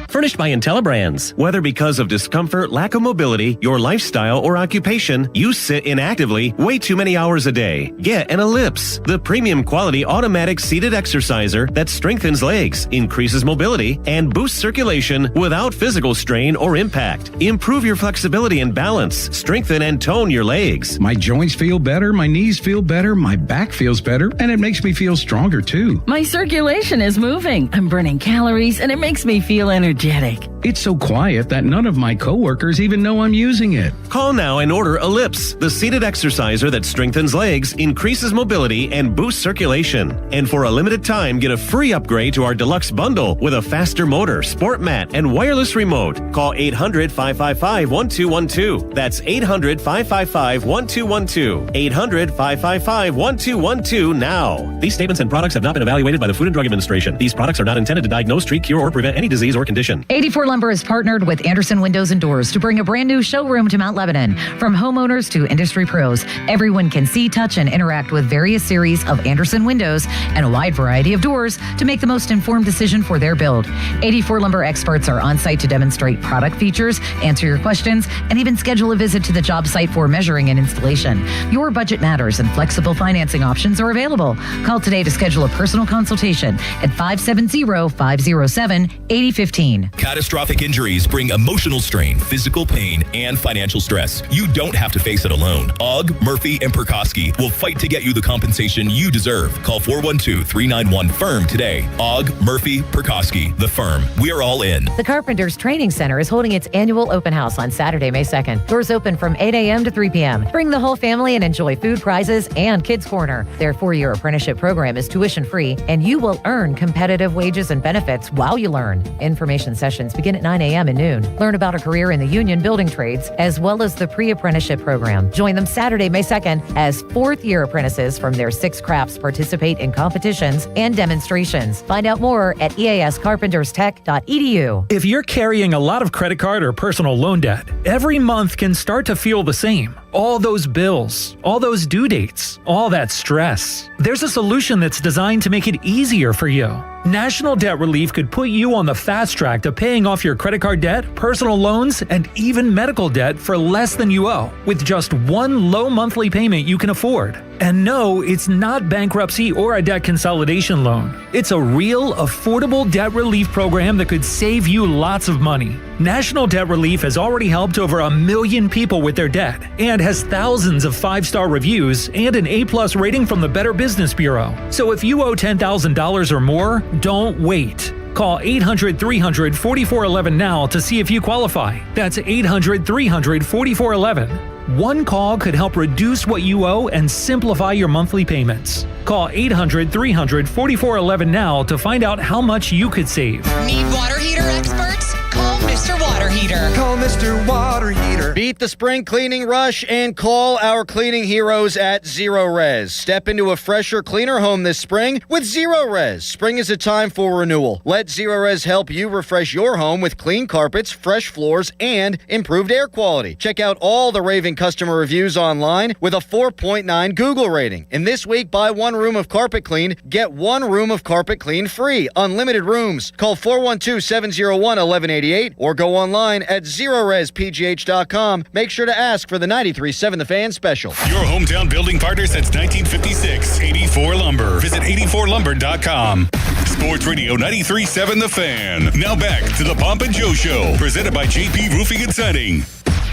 Furnished by IntelliBrands. Whether because of discomfort, lack of mobility, your lifestyle, or occupation, you sit inactively way too many hours a day. Get an Ellipse, the premium quality automatic seated exerciser that strengthens legs, increases mobility, and boosts circulation without physical strain or impact. Improve your flexibility and balance. Strengthen and tone your legs. My joints feel better, my knees feel better, my back feels better, and it makes me feel stronger too. My circulation is moving. I'm burning calories, and it makes me feel energetic. energetic. It's so quiet that none of my coworkers even know I'm using it. Call now and order Ellipse, the seated exerciser that strengthens legs, increases mobility, and boosts circulation. And for a limited time, get a free upgrade to our deluxe bundle with a faster motor, sport mat, and wireless remote. Call 800-555-1212. That's 800-555-1212. 800-555-1212 now. These statements and products have not been evaluated by the Food and Drug Administration. These products are not intended to diagnose, treat, cure, or prevent any disease or condition. 84 Lumber has partnered with Anderson Windows and Doors to bring a brand new showroom to Mount Lebanon. From homeowners to industry pros, everyone can see, touch, and interact with various series of Anderson windows and a wide variety of doors to make the most informed decision for their build. 84 Lumber experts are on site to demonstrate product features, answer your questions, and even schedule a visit to the job site for measuring and installation. Your budget matters and flexible financing options are available. Call today to schedule a personal consultation at 570-507-8015. Catastrophic injuries bring emotional strain, physical pain, and financial stress. You don't have to face it alone. Ogg, Murphy, and Perkoski will fight to get you the compensation you deserve. Call 412-391-FIRM today. Ogg, Murphy, Perkoski, the firm. We're all in. The Carpenters Training Center is holding its annual open house on Saturday, May 2nd. Doors open from 8 a.m. to 3 p.m. Bring the whole family and enjoy food, prizes, and Kids Corner. Their 4-year apprenticeship program is tuition-free, and you will earn competitive wages and benefits while you learn. Information sessions begin at 9 a.m. and noon. Learn about a career in the union building trades, as well as the pre-apprenticeship program. Join them Saturday, May 2nd, as 4th-year apprentices from their 6 crafts participate in competitions and demonstrations. Find out more at eascarpenterstech.edu. If you're carrying a lot of credit card or personal loan debt, every month can start to feel the same. All those bills, all those due dates, all that stress. There's a solution that's designed to make it easier for you. National Debt Relief could put you on the fast track to paying off your credit card debt, personal loans, and even medical debt for less than you owe, with just one low monthly payment you can afford. And no, it's not bankruptcy or a debt consolidation loan. It's a real, affordable debt relief program that could save you lots of money. National Debt Relief has already helped over 1 million people with their debt and has thousands of 5-star reviews and an A+ rating from the Better Business Bureau. So if you owe $10,000 or more, don't wait. Call 800-300-4411 now to see if you qualify. That's 800-300-4411. One call could help reduce what you owe and simplify your monthly payments. Call 800-300-4411 now to find out how much you could save. Need water heater experts? Call Mr. Water Heater. Call Mr. Water Heater. Beat the spring cleaning rush and call our cleaning heroes at Zero Res. Step into a fresher, cleaner home this spring with Zero Res. Spring is a time for renewal. Let Zero Res help you refresh your home with clean carpets, fresh floors, and improved air quality. Check out all the raving customer reviews online with a 4.9 Google rating. And this week, buy 1 room of carpet clean, get 1 room of carpet clean free. Unlimited rooms. Call 412-701-1188 or go online at ZeroResPGH.com. Make sure to ask for the 93.7 The Fan special. Your hometown building partner since 1956. 84 Lumber. Visit 84lumber.com. Sports Radio 93.7 The Fan. Now back to the Pomp and Joe Show, presented by JP Roofing and Siding.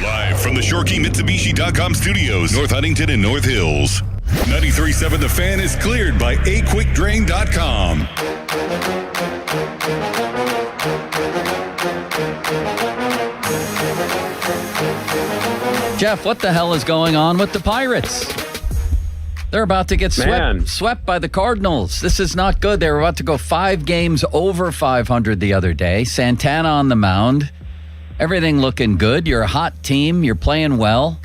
Live from the ShoreKeyMitsubishi.com studios, North Huntington and North Hills. 93.7 The Fan is cleared by AQuickDrain.com. Jeff, what the hell is going on with the Pirates? They're about to get swept by the Cardinals. This is not good. They were about to go 5 games over 500 the other day. Santana on the mound. Everything looking good. You're a hot team. You're playing well.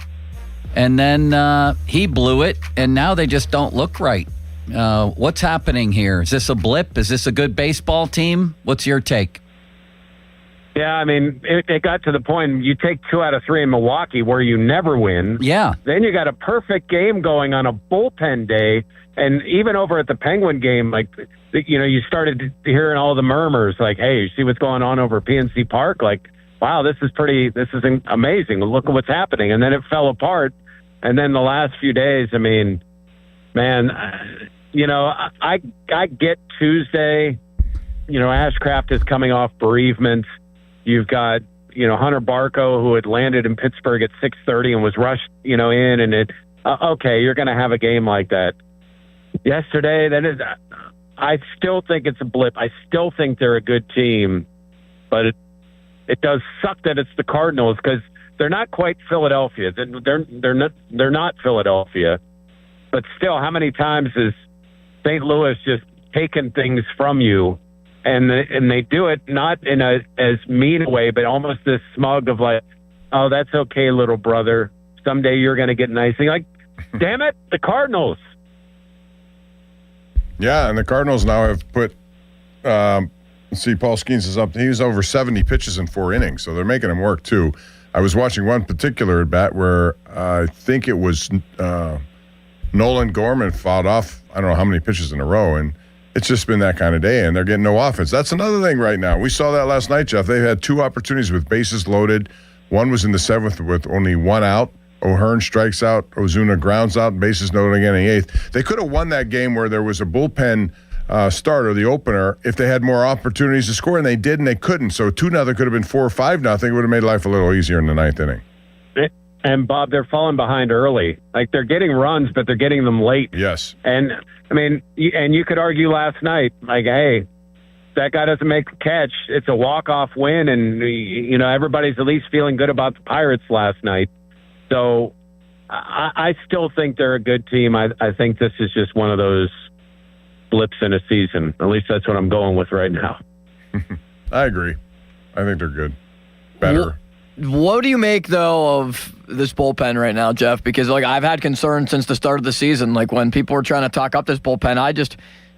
And then he blew it, and now they just don't look right. What's happening here? Is this a blip? Is this a good baseball team? What's your take? Yeah, I mean, it got to the point you take 2 out of 3 in Milwaukee where you never win. Yeah. Then you got a perfect game going on a bullpen day. And even over at the Penguin game, like, you know, you started hearing all the murmurs like, hey, you see what's going on over at PNC Park? Like, wow, this is amazing. Look at what's happening. And then it fell apart. And then the last few days, I mean, man, you know, I get Tuesday. You know, Ashcraft is coming off bereavement. You've got, you know, Hunter Barco, who had landed in Pittsburgh at 6:30 and was rushed, you know, in. And okay, you're going to have a game like that. Yesterday, I still think it's a blip. I still think they're a good team. But, it does suck that it's the Cardinals because they're not quite Philadelphia. They're not Philadelphia. But still, how many times has St. Louis just taken things from you? And they do it not in a as mean a way, but almost this smug of like, oh, that's okay, little brother. Someday you're going to get nice thing. Like, damn it, the Cardinals. Yeah, and the Cardinals now have put, let's see, Paul Skeens is up. He was over 70 pitches in 4 innings, so they're making him work too. I was watching one particular at bat where I think it was Nolan Gorman fouled off, I don't know how many pitches in a row, and it's just been that kind of day, and they're getting no offense. That's another thing right now. We saw that last night, Jeff. They had 2 opportunities with bases loaded. One was in the 7th with only 1 out. O'Hearn strikes out. Ozuna grounds out. Bases loaded again in the 8th. They could have won that game where there was a bullpen starter, the opener, if they had more opportunities to score, and they did, and they couldn't. So 2-0 could have been 4 or 5-0. It would have made life a little easier in the 9th inning. And, Bob, they're falling behind early. Like, they're getting runs, but they're getting them late. Yes. And, I mean, and you could argue last night, like, hey, that guy doesn't make a catch. It's a walk-off win, and, you know, everybody's at least feeling good about the Pirates last night. So I still think they're a good team. I think this is just one of those blips in a season. At least that's what I'm going with right now. I agree. I think they're good. Better. What do you make, though, of this bullpen right now, Jeff? Because, like, I've had concerns since the start of the season. Like, when people were trying to talk up this bullpen,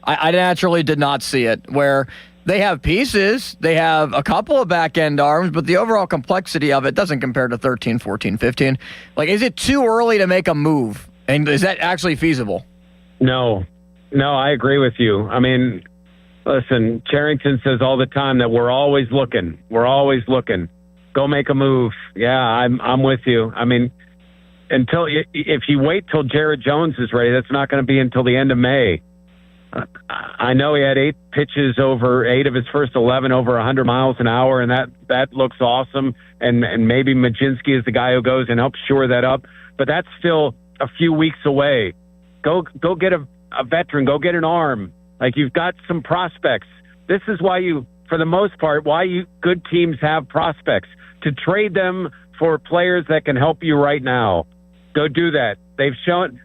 I naturally did not see it, where they have pieces, they have a couple of back-end arms, but the overall complexity of it doesn't compare to 13, 14, 15. Like, is it too early to make a move? And is that actually feasible? No, I agree with you. I mean, listen, Cherington says all the time that we're always looking. We're always looking. Go make a move. Yeah, I'm with you. I mean, if you wait till Jared Jones is ready, that's not going to be until the end of May. I know he had 8 pitches over 8 of his first 11 over 100 miles an hour, and that looks awesome. And maybe Majinski is the guy who goes and helps shore that up. But that's still a few weeks away. Go get a veteran. Go get an arm. Like, you've got some prospects. This is why for the most part, good teams have prospects, to trade them for players that can help you right now. Go do that.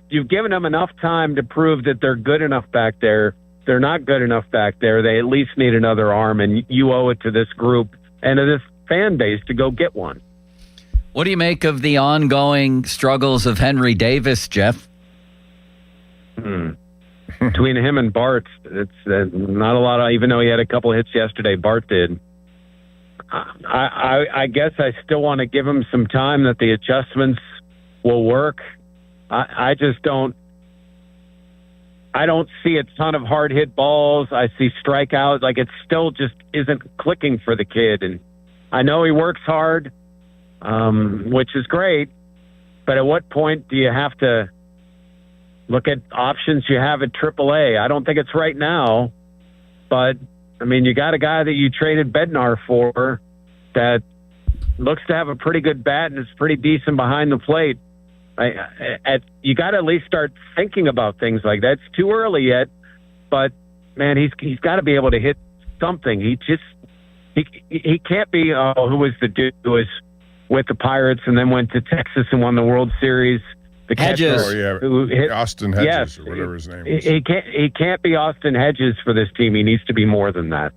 You've given them enough time to prove that they're good enough back there. They're not good enough back there. They at least need another arm, and you owe it to this group and to this fan base to go get one. What do you make of the ongoing struggles of Henry Davis, Jeff? Between him and Bart, it's not a lot. Even though he had a couple hits yesterday, Bart did. I guess I still want to give him some time that the adjustments will work. I just don't. I don't see a ton of hard hit balls. I see strikeouts. Like, it still just isn't clicking for the kid. And I know he works hard, which is great. But at what point do you have to look at options you have at AAA? I don't think it's right now. But, I mean, you got a guy that you traded Bednar for that looks to have a pretty good bat and is pretty decent behind the plate. You got to at least start thinking about things like that. It's too early yet, but man, he's got to be able to hit something. He can't be. Who was the dude who was with the Pirates and then went to Texas and won the World Series? The Hedges. catcher, Austin Hedges, yes, or whatever his name was. He can't be Austin Hedges for this team. He needs to be more than that.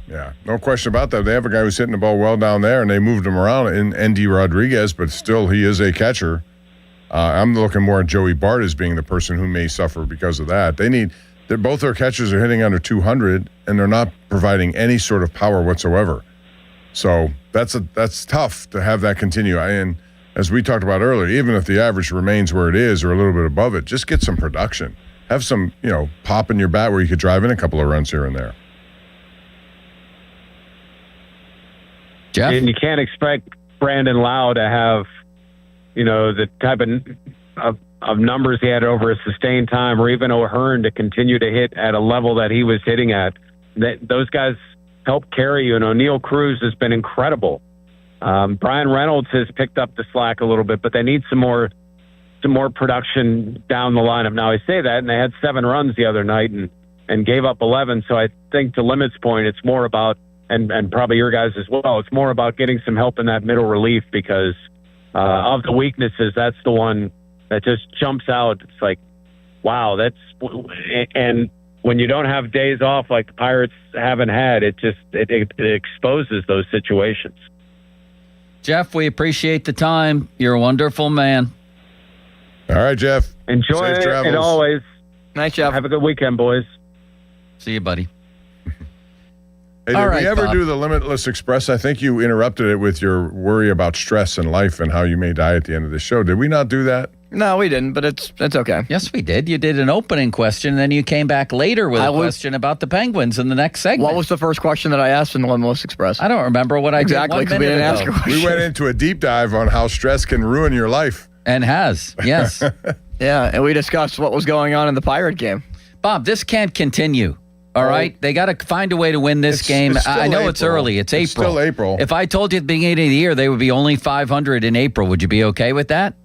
Yeah, no question about that. They have a guy who's hitting the ball well down there, and they moved him around in Endy Rodriguez, but still he is a catcher. I'm looking more at Joey Bart as being the person who may suffer because of that. Both their catchers are hitting under 200, and they're not providing any sort of power whatsoever. So that's tough to have that continue. And as we talked about earlier, even if the average remains where it is or a little bit above it, just get some production. Have some, pop in your bat where you could drive in a couple of runs here and there. Jeff? And you can't expect Brandon Lau to have, the type of numbers he had over a sustained time, or even O'Hearn to continue to hit at a level that he was hitting at. Those guys help carry you, and O'Neal Cruz has been incredible. Brian Reynolds has picked up the slack a little bit, but they need some more production down the lineup. Now, I say that, and they had 7 runs the other night and gave up 11, so I think to Limit's point, it's more about and probably your guys as well. It's more about getting some help in that middle relief because of the weaknesses, that's the one that just jumps out. It's like, wow, and when you don't have days off like the Pirates haven't had, it exposes those situations. Jeff, we appreciate the time. You're a wonderful man. All right, Jeff. Enjoy Safe it, travels. and always. Nice, Jeff. Have a good weekend, boys. See you, buddy. Hey, did we ever do the Limitless Express? I think you interrupted it with your worry about stress in life and how you may die at the end of the show. Did we not do that? No, we didn't, but it's okay. Yes, we did. You did an opening question, and then you came back later with a question about the Penguins in the next segment. What was the first question that I asked in the Limitless Express? I don't remember what I exactly, did 1 because we minute didn't ask ago. a question. We went into a deep dive on how stress can ruin your life. And has, yes. Yeah, and we discussed what was going on in the Pirate game. Bob, this can't continue. All right? They got to find a way to win this game. it's still I know it's April. early. It's April. It's still April. If I told you at the beginning of the year they would be only 500 in April, would you be okay with that?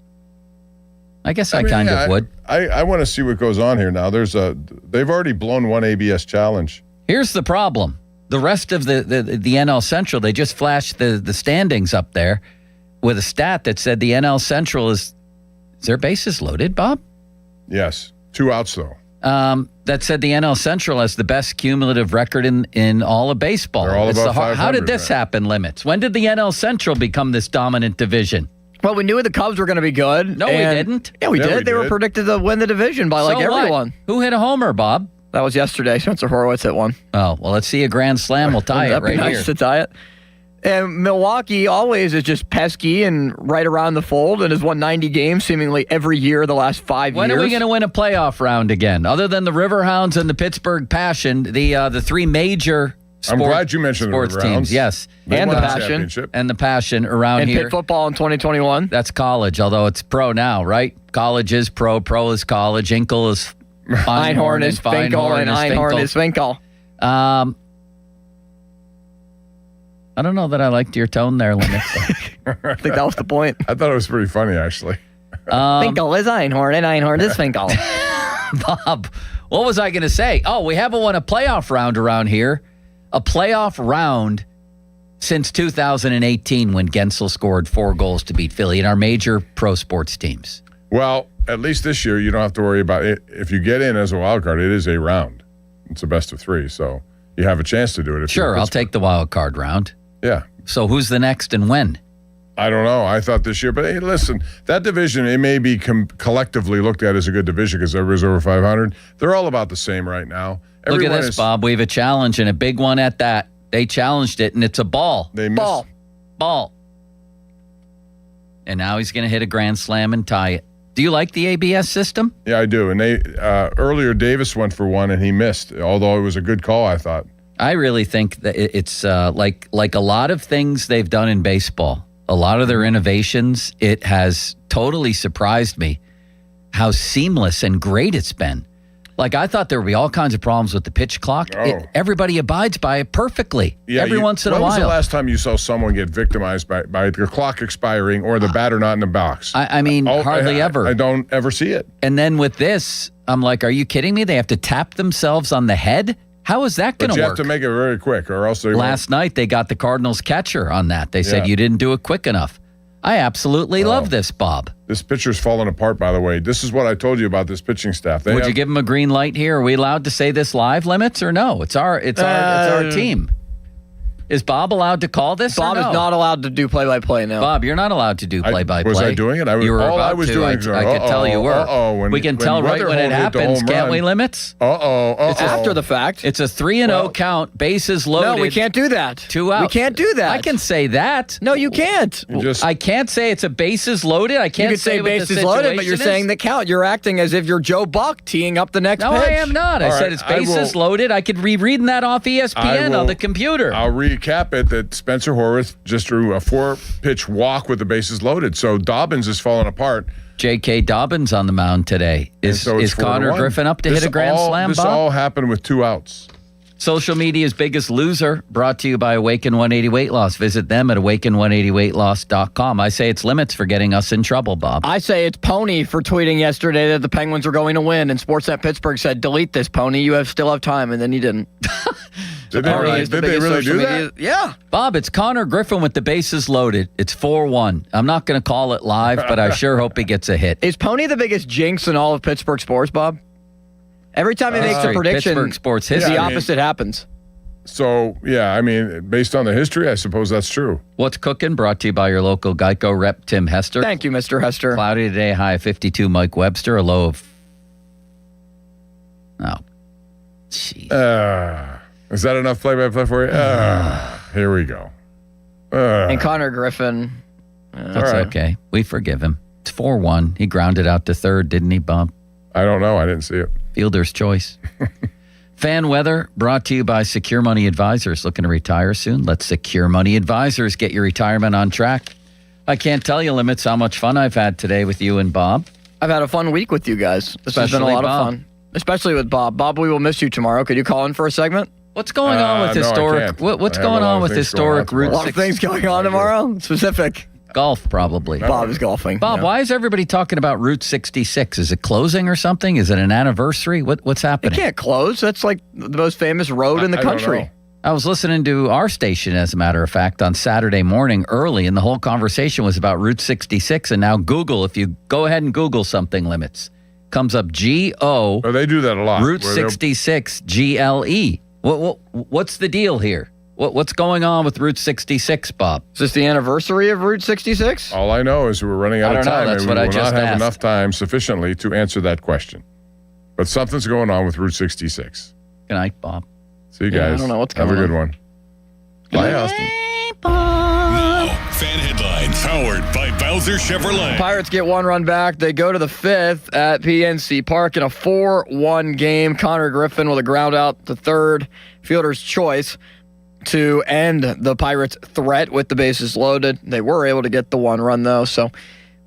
I guess I kind of would. I want to see what goes on here now. They've already blown one ABS challenge. Here's the problem. The rest of the NL Central, they just flashed the standings up there with a stat that said the NL Central is their bases loaded, Bob? Yes. 2 outs, though. That said the NL Central has the best cumulative record in all of baseball. They're all It's above how 500, did this happen, Limits? When did the NL Central become this dominant division? Well, we knew the Cubs were going to be good. No, we didn't. Yeah, we did. They were predicted to win the division by So what? everyone. Who hit a homer, Bob? That was yesterday. Spencer Horwitz hit one. Oh, well, let's see a grand slam. We'll tie it That'd right be nice here. to tie it. And Milwaukee always is just pesky and right around the fold and has won 90 games seemingly every year the last 5 years. When are we going to win a playoff round again? Other than the Riverhounds and the Pittsburgh Passion, the three major I'm glad you mentioned the sports Riverhounds. teams. Yes. They And won the a Passion. championship. And the Passion around and here. Pitt football in 2021. That's college, although it's pro now, right? College is pro. Pro is college. Inkle is Einhorn is Finkel, and Einhorn is Finkel. I don't know that I liked your tone there, Limits. I think that was the point. I thought it was pretty funny, actually. Finkel is Einhorn, and Einhorn is Finkel. Bob, what was I going to say? Oh, we haven't won a playoff round around here. A playoff round since 2018 when Gensel scored 4 goals to beat Philly in our major pro sports teams. Well, at least this year, you don't have to worry about it. If you get in as a wild card, it is a round. It's a best of 3, so you have a chance to do it. Sure, I'll take the wild card round. Yeah. So who's the next and when? I don't know. I thought this year, but hey, listen, that division, it may be collectively looked at as a good division because everybody's over 500. They're all about the same right now. Look at this, Bob. We have a challenge and a big one at that. They challenged it, and it's a ball. They missed. Ball. And now he's going to hit a grand slam and tie it. Do you like the ABS system? Yeah, I do. And they earlier Davis went for one, and he missed, although it was a good call, I thought. I really think that it's like a lot of things they've done in baseball, a lot of their innovations, it has totally surprised me how seamless and great it's been. Like, I thought there would be all kinds of problems with the pitch clock. Everybody abides by it perfectly every once in a while. When was the last time you saw someone get victimized by the clock expiring or the batter not in the box? I mean, hardly ever. I don't ever see it. And then with this, I'm like, are you kidding me? They have to tap themselves on the head? How is that going But to you work? have to make it very quick or else they won't. Last night, they got the Cardinals catcher on that. They said Yeah. you didn't do it quick enough. I absolutely love this, Bob. This pitcher's falling apart, by the way. This is what I told you about this pitching staff. Would you give him a green light here? Are we allowed to say this live, Limits, or no? It's our team. Is Bob allowed to call this? Bob or no? is not allowed to do play-by-play now. Bob, you're not allowed to do play-by-play. Was I doing it? You were all about I was to. doing I is could tell you were. We can tell right when it happens, can't we, Limits? It's after the fact. It's a 3-0 count, bases loaded. No, we can't do that. 2 outs. We can't do that. I can say that. No, you can't. I can't say it's a bases loaded. I can't You could say what the bases loaded, but you're situation saying is. the count. You're acting as if you're Joe Buck teeing up the next No, pitch. I am not. I All said right, it's I bases will- loaded. I could be reading that off ESPN on the computer. I'll recap it that Spencer Horwitz just drew a 4-pitch walk with the bases loaded. So Dobbins is falling apart. J.K. Dobbins on the mound today. Is So it's 4-1. Connor Griffin up to hit a grand slam, This Bob? all happened with 2 outs. Social media's biggest loser, brought to you by Awaken 180 Weight Loss. Visit them at awaken180weightloss.com. I say it's Limits for getting us in trouble, Bob. I say it's Pony for tweeting yesterday that the Penguins were going to win, and Sportsnet Pittsburgh said, delete this, Pony. You still have time, and then you didn't. Did they Pony really, is the did they biggest really social do media- that? Yeah. Bob, it's Connor Griffin with the bases loaded. It's 4-1. I'm not going to call it live, but I sure hope he gets a hit. Is Pony the biggest jinx in all of Pittsburgh sports, Bob? Every time he makes a prediction, Pittsburgh sports the history. opposite happens. So, yeah, I mean, based on the history, I suppose that's true. What's cooking? Brought to you by your local Geico rep, Tim Hester. Thank you, Mr. Hester. Cloudy today, high of 52. Mike Webster, a low of... Oh, jeez. Is that enough play-by-play for you? Here we go. And Connor Griffin. That's okay. We forgive him. It's 4-1. He grounded out to third, didn't he, Bob? I don't know. I didn't see it. Fielder's choice. Fan weather brought to you by Secure Money Advisors. Looking to retire soon? Let Secure Money Advisors get your retirement on track. I can't tell you, Limits, how much fun I've had today with you and Bob. I've had a fun week with you guys. This has been a Especially lot Bob. of fun. Especially with Bob. Bob, we will miss you tomorrow. Could you call in for a segment? What's going on with no, I historic? can't. What's I have going a lot on of with things going on historic Route A lot of 6? things going on tomorrow. Specific. Golf, probably. Bob is golfing. Bob, Yeah. why is everybody talking about Route 66? Is it closing or something? Is it an anniversary? What's It happening? can't close. That's like the most famous road in the I don't country. know. I was listening to our station, as a matter of fact, on Saturday morning early, and the whole conversation was about Route 66. And now Google, if you go ahead and Google something, Limits, comes up G-O. Oh, they do that a lot. Route where they'll- 66 GLE. What's the deal here? What's going on with Route 66, Bob? Is this the anniversary of Route 66? All I know is we're running out I of don't know. time. That's and what we I will just not have asked. enough time sufficiently to answer that question. But something's going on with Route 66. Good night, Bob. See you Yeah, I guys. don't know what's Have a going good one. Bye, Austin. Now, fan headlines powered by Bowser Chevrolet. Pirates get one run back. They go to the fifth at PNC Park in a 4-1 game. Connor Griffin with a ground out to third. Fielder's choice to end the Pirates' threat with the bases loaded. They were able to get the one run, though. So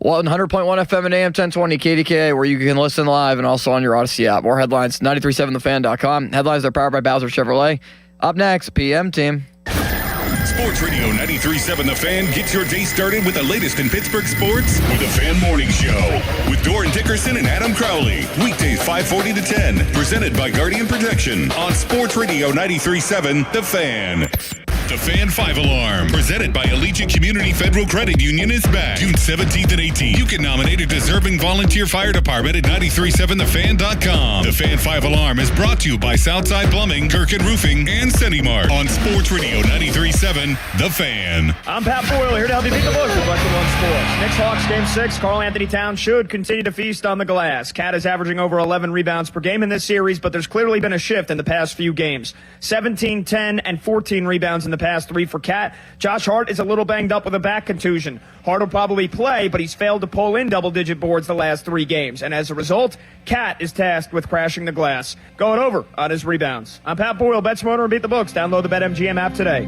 100.1 FM and AM 1020 KDKA, where you can listen live and also on your Odyssey app. More headlines, 937thefan.com. Headlines are powered by Bowser Chevrolet. Up next, PM Team. Sports Radio 93.7 The Fan gets your day started with the latest in Pittsburgh sports with the Fan Morning Show with Doran Dickerson and Adam Crowley. Weekdays 5:40 to 10. Presented by Guardian Protection on Sports Radio 93.7 The Fan. The Fan 5 Alarm, presented by Allegiant Community Federal Credit Union, is back June 17th and 18th. You can nominate a deserving volunteer fire department at 937thefan.com. The Fan 5 Alarm is brought to you by Southside Plumbing, Kirkin Roofing, and CentiMark on Sports Radio 93.7 The Fan. I'm Pat Boyle, here to help you beat the book with Western One Sports. Knicks Hawks Game 6, Karl Anthony Towns should continue to feast on the glass. Cat is averaging over 11 rebounds per game in this series, but there's clearly been a shift in the past few games. 17, 10, and 14 rebounds in the past three for Cat. Josh Hart is a little banged up with a back contusion. Hart will probably play, but he's failed to pull in double-digit boards the last three games. And as a result, Cat is tasked with crashing the glass. Going over on his rebounds. I'm Pat Boyle, Bet Smarter and Beat the Books. Download the BetMGM app today.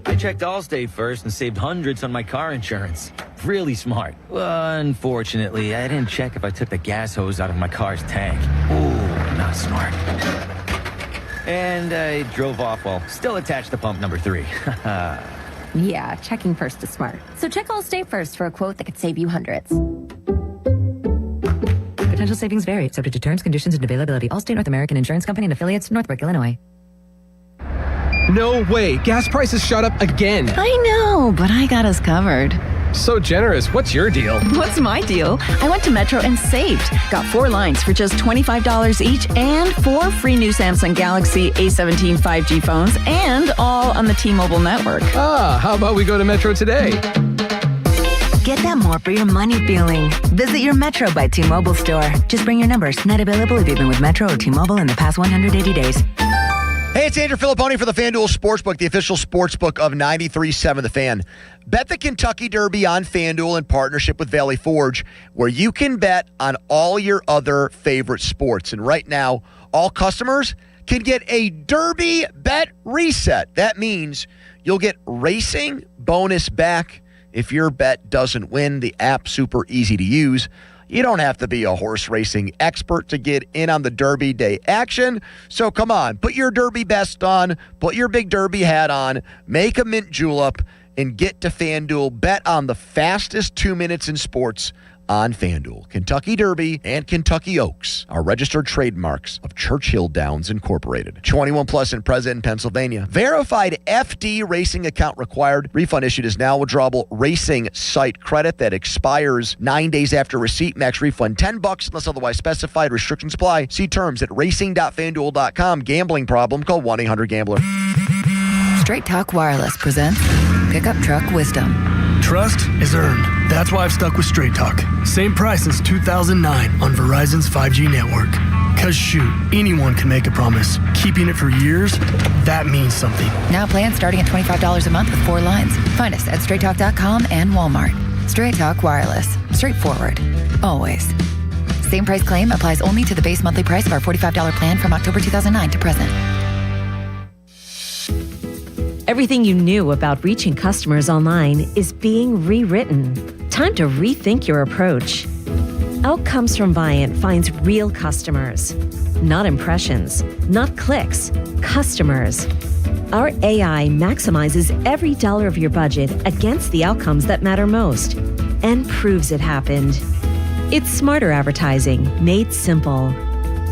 I checked Allstate first and saved hundreds on my car insurance. Really smart. Unfortunately, I didn't check if I took the gas hose out of my car's tank. Ooh, not smart. And I drove off while still attached to pump number 3. Yeah, checking first is smart. So check Allstate first for a quote that could save you hundreds. Potential savings vary, subject to terms, conditions, and availability. Allstate North American Insurance Company and affiliates, Northbrook, Illinois. No way. Gas prices shot up again. I know, but I got us covered. So generous. What's your deal? What's my deal? I went to Metro and saved. Got 4 lines for just $25 each and 4 free new Samsung Galaxy A17 5G phones and all on the T-Mobile network. How about we go to Metro today? Get that more for your money feeling. Visit your Metro by T-Mobile store. Just bring your numbers. Not available if you've been with Metro or T-Mobile in the past 180 days. Hey, it's Andrew Filipponi for the FanDuel Sportsbook, the official sportsbook of 93.7 The Fan. Bet the Kentucky Derby on FanDuel in partnership with Valley Forge, where you can bet on all your other favorite sports. And right now, all customers can get a Derby bet reset. That means you'll get racing bonus back if your bet doesn't win. The app's super easy to use. You don't have to be a horse racing expert to get in on the Derby Day action. So come on, put your Derby vest on, put your big Derby hat on, make a mint julep, and get to FanDuel. Bet on the fastest 2 minutes in sports on FanDuel. Kentucky Derby and Kentucky Oaks are registered trademarks of Churchill Downs Incorporated. 21 plus and present in Pennsylvania. Verified FD racing account required. Refund issued is now withdrawable racing site credit that expires 9 days after receipt. Max refund $10 unless otherwise specified. Restrictions apply. See terms at racing.fanduel.com. Gambling problem? Call 1-800-GAMBLER. Straight Talk Wireless presents Pickup Truck Wisdom. Trust is earned. That's why I've stuck with Straight Talk. Same price since 2009 on Verizon's 5G network. Cause shoot, anyone can make a promise. Keeping it for years, that means something. Now plans starting at $25 a month with 4 lines. Find us at straighttalk.com and Walmart. Straight Talk Wireless. Straightforward. Always. Same price claim applies only to the base monthly price of our $45 plan from October 2009 to present. Everything you knew about reaching customers online is being rewritten. Time to rethink your approach. Outcomes from Viant finds real customers, not impressions, not clicks, customers. Our AI maximizes every dollar of your budget against the outcomes that matter most and proves it happened. It's smarter advertising made simple.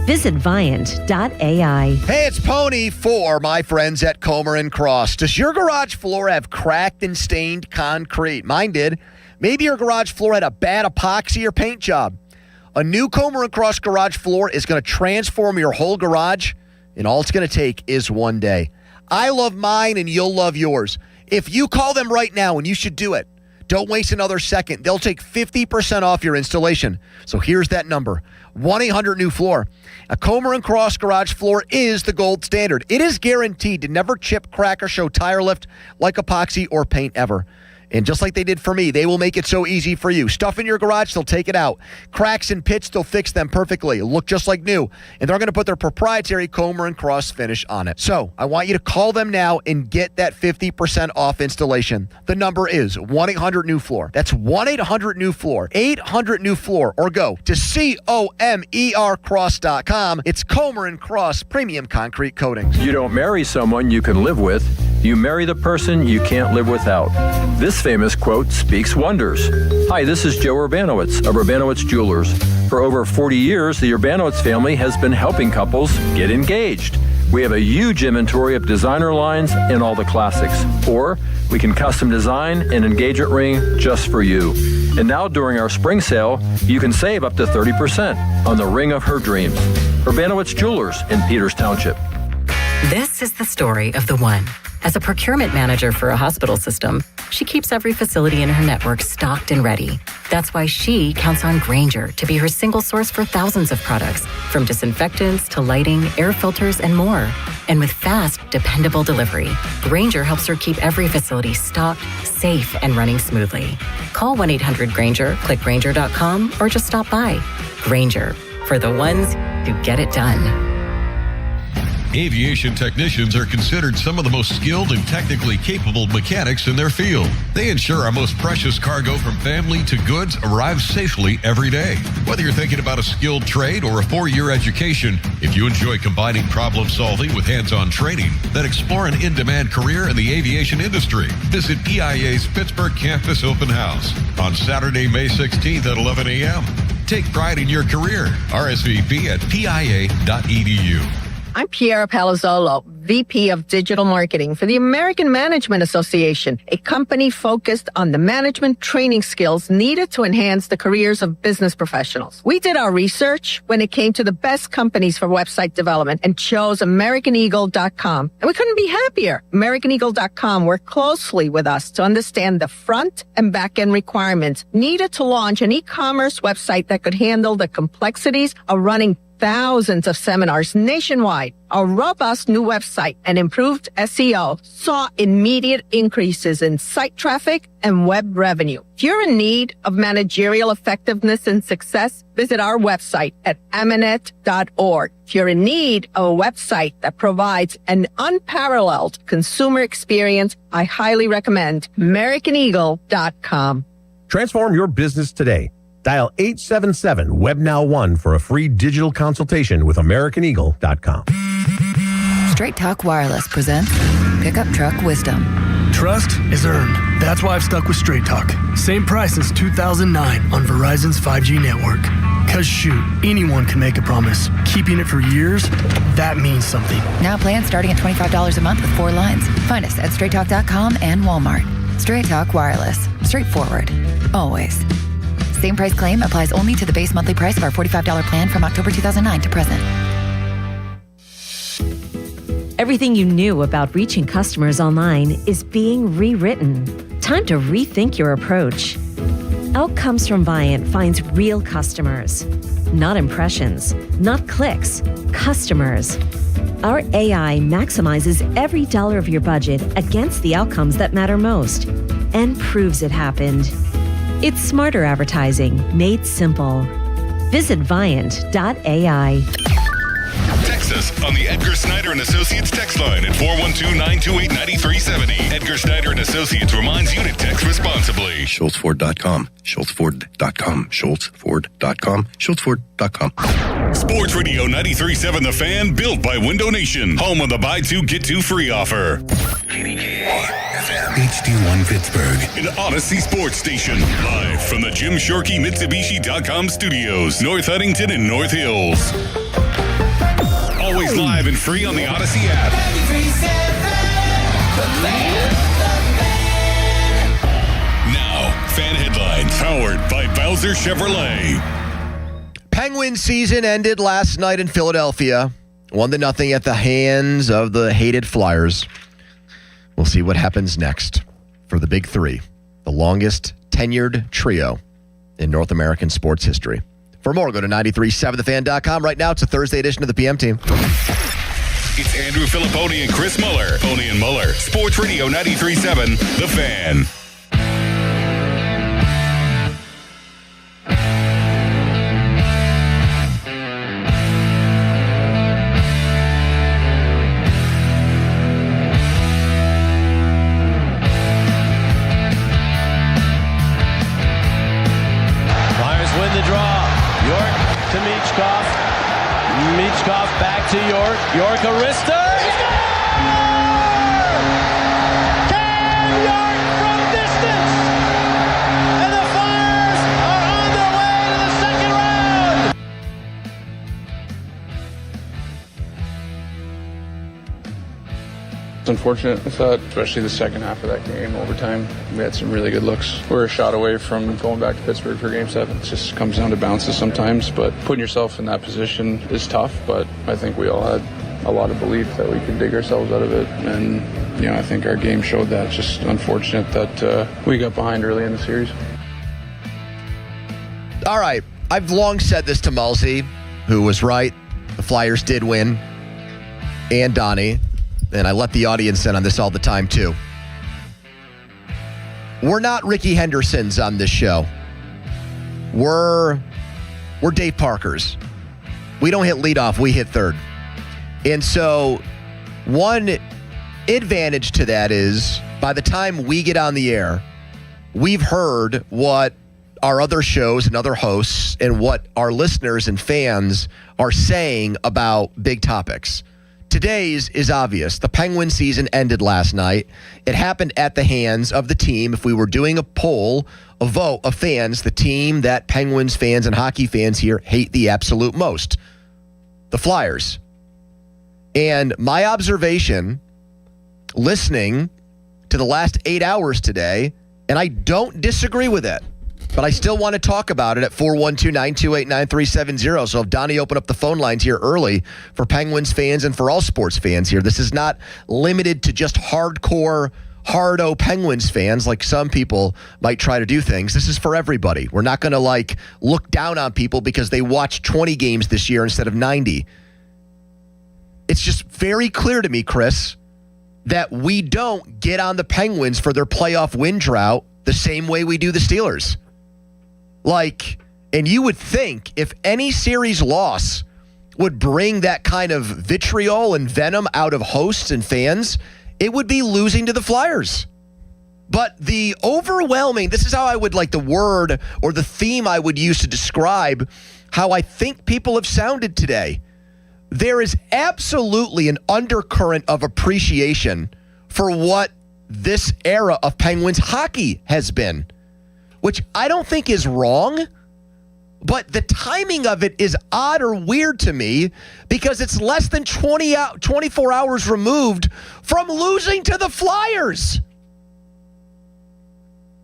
Visit Viant.ai. Hey, it's Pony for my friends at Comer & Cross. Does your garage floor have cracked and stained concrete? Mine did. Maybe your garage floor had a bad epoxy or paint job. A new Comer & Cross garage floor is going to transform your whole garage, and all it's going to take is one day. I love mine, and you'll love yours. If you call them right now, and you should do it, don't waste another second. They'll take 50% off your installation. So here's that number, 1-800-NEW-FLOOR. A Comer & Cross garage floor is the gold standard. It is guaranteed to never chip, crack, or show tire lift like epoxy or paint ever. And just like they did for me, they will make it so easy for you. Stuff in your garage, they'll take it out. Cracks and pits, they'll fix them perfectly. Look just like new. And they're going to put their proprietary Comer & Cross finish on it. So I want you to call them now and get that 50% off installation. The number is 1-800-NEW-FLOOR. That's 1-800-NEW-FLOOR. 800-NEW-FLOOR. Or go to COMERcross.com. It's Comer & Cross Premium Concrete Coatings. You don't marry someone you can live with. You marry the person you can't live without. This famous quote speaks wonders. Hi, this is Joe Urbanowitz of Urbanowitz Jewelers. For over 40 years, the Urbanowitz family has been helping couples get engaged. We have a huge inventory of designer lines and all the classics. Or we can custom design an engagement ring just for you. And now during our spring sale, you can save up to 30% on the ring of her dreams. Urbanowitz Jewelers in Peters Township. This is the story of the one. As a procurement manager for a hospital system, she keeps every facility in her network stocked and ready. That's why she counts on Grainger to be her single source for thousands of products, from disinfectants to lighting, air filters, and more. And with fast, dependable delivery, Grainger helps her keep every facility stocked, safe, and running smoothly. Call 1-800-GRAINGER, click Grainger.com, or just stop by. Grainger, for the ones who get it done. Aviation technicians are considered some of the most skilled and technically capable mechanics in their field. They ensure our most precious cargo from family to goods arrives safely every day. Whether you're thinking about a skilled trade or a 4-year education, if you enjoy combining problem solving with hands-on training, then explore an in-demand career in the aviation industry. Visit PIA's Pittsburgh Campus Open House on Saturday, May 16th at 11 a.m. Take pride in your career. RSVP at PIA.edu. I'm Piera Palazzolo, VP of Digital Marketing for the American Management Association, a company focused on the management training skills needed to enhance the careers of business professionals. We did our research when it came to the best companies for website development and chose AmericanEagle.com. And we couldn't be happier. AmericanEagle.com worked closely with us to understand the front and back end requirements needed to launch an e-commerce website that could handle the complexities of running thousands of seminars nationwide. Our robust new website and improved SEO saw immediate increases in site traffic and web revenue. If you're in need of managerial effectiveness and success, visit our website at Amanet.org. If you're in need of a website that provides an unparalleled consumer experience, I highly recommend AmericanEagle.com. Transform your business today. Dial 877-WebNow1 for a free digital consultation with AmericanEagle.com. Straight Talk Wireless presents Pickup Truck Wisdom. Trust is earned. That's why I've stuck with Straight Talk. Same price since 2009 on Verizon's 5G network. Because shoot, anyone can make a promise. Keeping it for years, that means something. Now plans starting at $25 a month with 4 lines. Find us at straighttalk.com and Walmart. Straight Talk Wireless. Straightforward. Always. Same price claim applies only to the base monthly price of our $45 plan from October 2009 to present. Everything you knew about reaching customers online is being rewritten. Time to rethink your approach. Outcomes from Viant finds real customers, not impressions, not clicks, customers. Our AI maximizes every dollar of your budget against the outcomes that matter most and proves it happened. It's smarter advertising made simple. Visit Viant.ai. Text us on the Edgar Snyder and Associates text line at 412-928-9370. Edgar Snyder and Associates reminds you to text responsibly. SchultzFord.com. SchultzFord.com. SchultzFord.com. SchultzFord.com. Sports Radio 93.7 The Fan, built by Window Nation. Home of the buy two, get two free offer. HD1 Pittsburgh. An Odyssey Sports Station. Live from the Jim Shorkey Mitsubishi.com studios. North Huntington and North Hills. Always live and free on the Odyssey app. Now, fan headlines powered by Bowser Chevrolet. Penguins season ended last night in Philadelphia. 1-0 at the hands of the hated Flyers. We'll see what happens next for the Big Three, the longest tenured trio in North American sports history. For more, go to 937thefan.com. Right now, it's a Thursday edition of the PM Team. It's Andrew Filipponi and Chris Muller. Pony and Muller. Sports Radio 93.7, The Fan. Flyers win the draw. York to Michkov. Michkov back to York. York Arista. Cam York from distance. And the Flyers are on their way to the second round. It's unfortunate. I thought, especially the second half of that game, overtime, we had some really good looks. We were a shot away from going back to Pittsburgh for Game 7. It just comes down to bounces sometimes, but putting yourself in that position is tough, but I think we all had a lot of belief that we could dig ourselves out of it, and I think our game showed that. It's just unfortunate that we got behind early in the series. All right. I've long said this to Mulsey, who was right. The Flyers did win, and Donnie. And I let the audience in on this all the time, too. We're not Ricky Hendersons on this show. We're Dave Parkers. We don't hit leadoff, we hit third. And so one advantage to that is by the time we get on the air, we've heard what our other shows and other hosts and what our listeners and fans are saying about big topics. Today's is obvious. The Penguin season ended last night. It happened at the hands of the team. If we were doing a poll, a vote of fans, the team that Penguins fans and hockey fans here hate the absolute most, the Flyers. And my observation, listening to the last 8 hours today, and I don't disagree with it, but I still want to talk about it at 412-928-9370. So if Donnie opened up the phone lines here early for Penguins fans and for all sports fans here, this is not limited to just hardcore, hardo Penguins fans like some people might try to do things. This is for everybody. We're not going to look down on people because they watched 20 games this year instead of 90. It's just very clear to me, Chris, that we don't get on the Penguins for their playoff win drought the same way we do the Steelers. And you would think if any series loss would bring that kind of vitriol and venom out of hosts and fans, it would be losing to the Flyers. But the overwhelming, this is how I would the word or the theme I would use to describe how I think people have sounded today. There is absolutely an undercurrent of appreciation for what this era of Penguins hockey has been, which I don't think is wrong, but the timing of it is odd or weird to me because it's less than 24 hours removed from losing to the Flyers.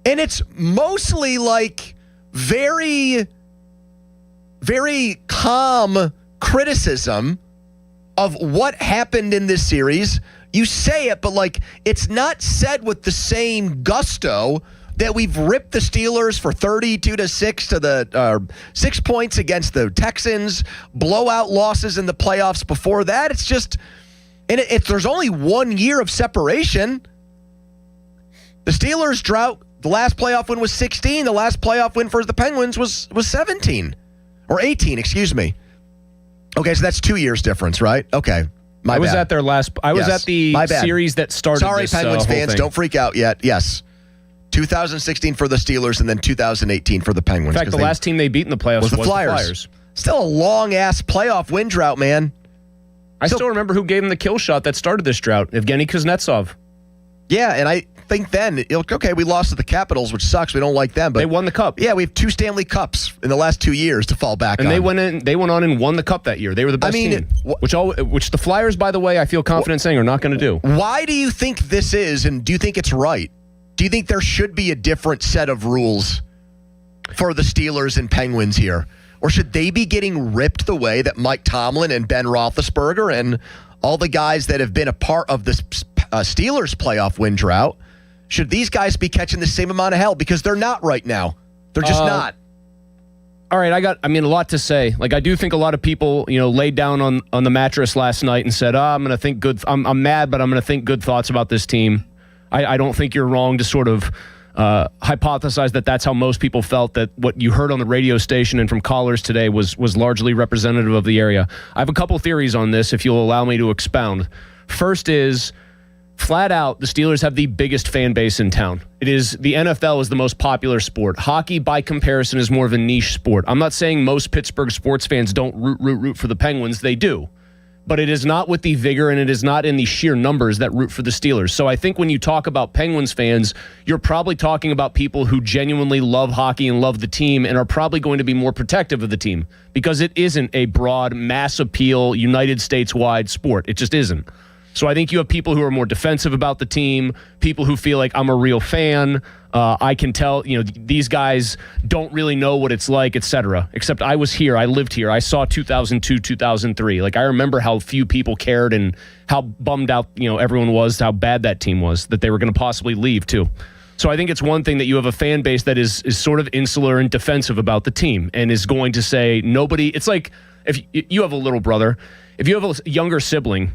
And it's mostly like very, very calm criticism of what happened in this series. You say it, but like it's not said with the same gusto that we've ripped the Steelers for 32-6 to the 6 points against the Texans, blowout losses in the playoffs before that. It's just, and there's only 1 year of separation. The Steelers drought, the last playoff win was 16. The last playoff win for the Penguins was 17 or 18, excuse me. Okay, so that's 2 years difference, right? Okay. I was at their last. I was at the series that started. Sorry, this, Penguins fans, thing. don't freak out yet. Yes, 2016 for the Steelers, and then 2018 for the Penguins. In fact, the last team they beat in the playoffs was the Flyers. Still a long ass playoff win drought, man. I still remember who gave him the kill shot that started this drought: Evgeny Kuznetsov. Yeah, and I think then, okay, we lost to the Capitals, which sucks. We don't like them, but they won the cup. Yeah, we have 2 Stanley Cups in the last 2 years to fall back on. And they went on and won the cup that year. They were the best team. Which the Flyers, by the way, I feel confident saying are not going to do. Why do you think this is, and do you think it's right? Do you think there should be a different set of rules for the Steelers and Penguins here? Or should they be getting ripped the way that Mike Tomlin and Ben Roethlisberger and all the guys that have been a part of this Steelers playoff win drought, should these guys be catching the same amount of hell? Because they're not right now. They're just not. All right, a lot to say. Like, I do think a lot of people, laid down on the mattress last night and said, I'm going to think good. I'm mad, but I'm going to think good thoughts about this team. I don't think you're wrong to sort of hypothesize that that's how most people felt, that what you heard on the radio station and from callers today was largely representative of the area. I have a couple theories on this, if you'll allow me to expound. First is, flat out, the Steelers have the biggest fan base in town. The NFL is the most popular sport. Hockey, by comparison, is more of a niche sport. I'm not saying most Pittsburgh sports fans don't root for the Penguins. They do. But it is not with the vigor, and it is not in the sheer numbers that root for the Steelers. So I think when you talk about Penguins fans, you're probably talking about people who genuinely love hockey and love the team and are probably going to be more protective of the team because it isn't a broad, mass appeal, United States-wide sport. It just isn't. So I think you have people who are more defensive about the team, people who feel like I'm a real fan. I can tell, these guys don't really know what it's like, etc. Except I was here. I lived here. I saw 2002, 2003. Like, I remember how few people cared and how bummed out, everyone was, how bad that team was, that they were going to possibly leave too. So I think it's one thing that you have a fan base that is sort of insular and defensive about the team and is going to say nobody. It's like if you have a little brother, if you have a younger sibling,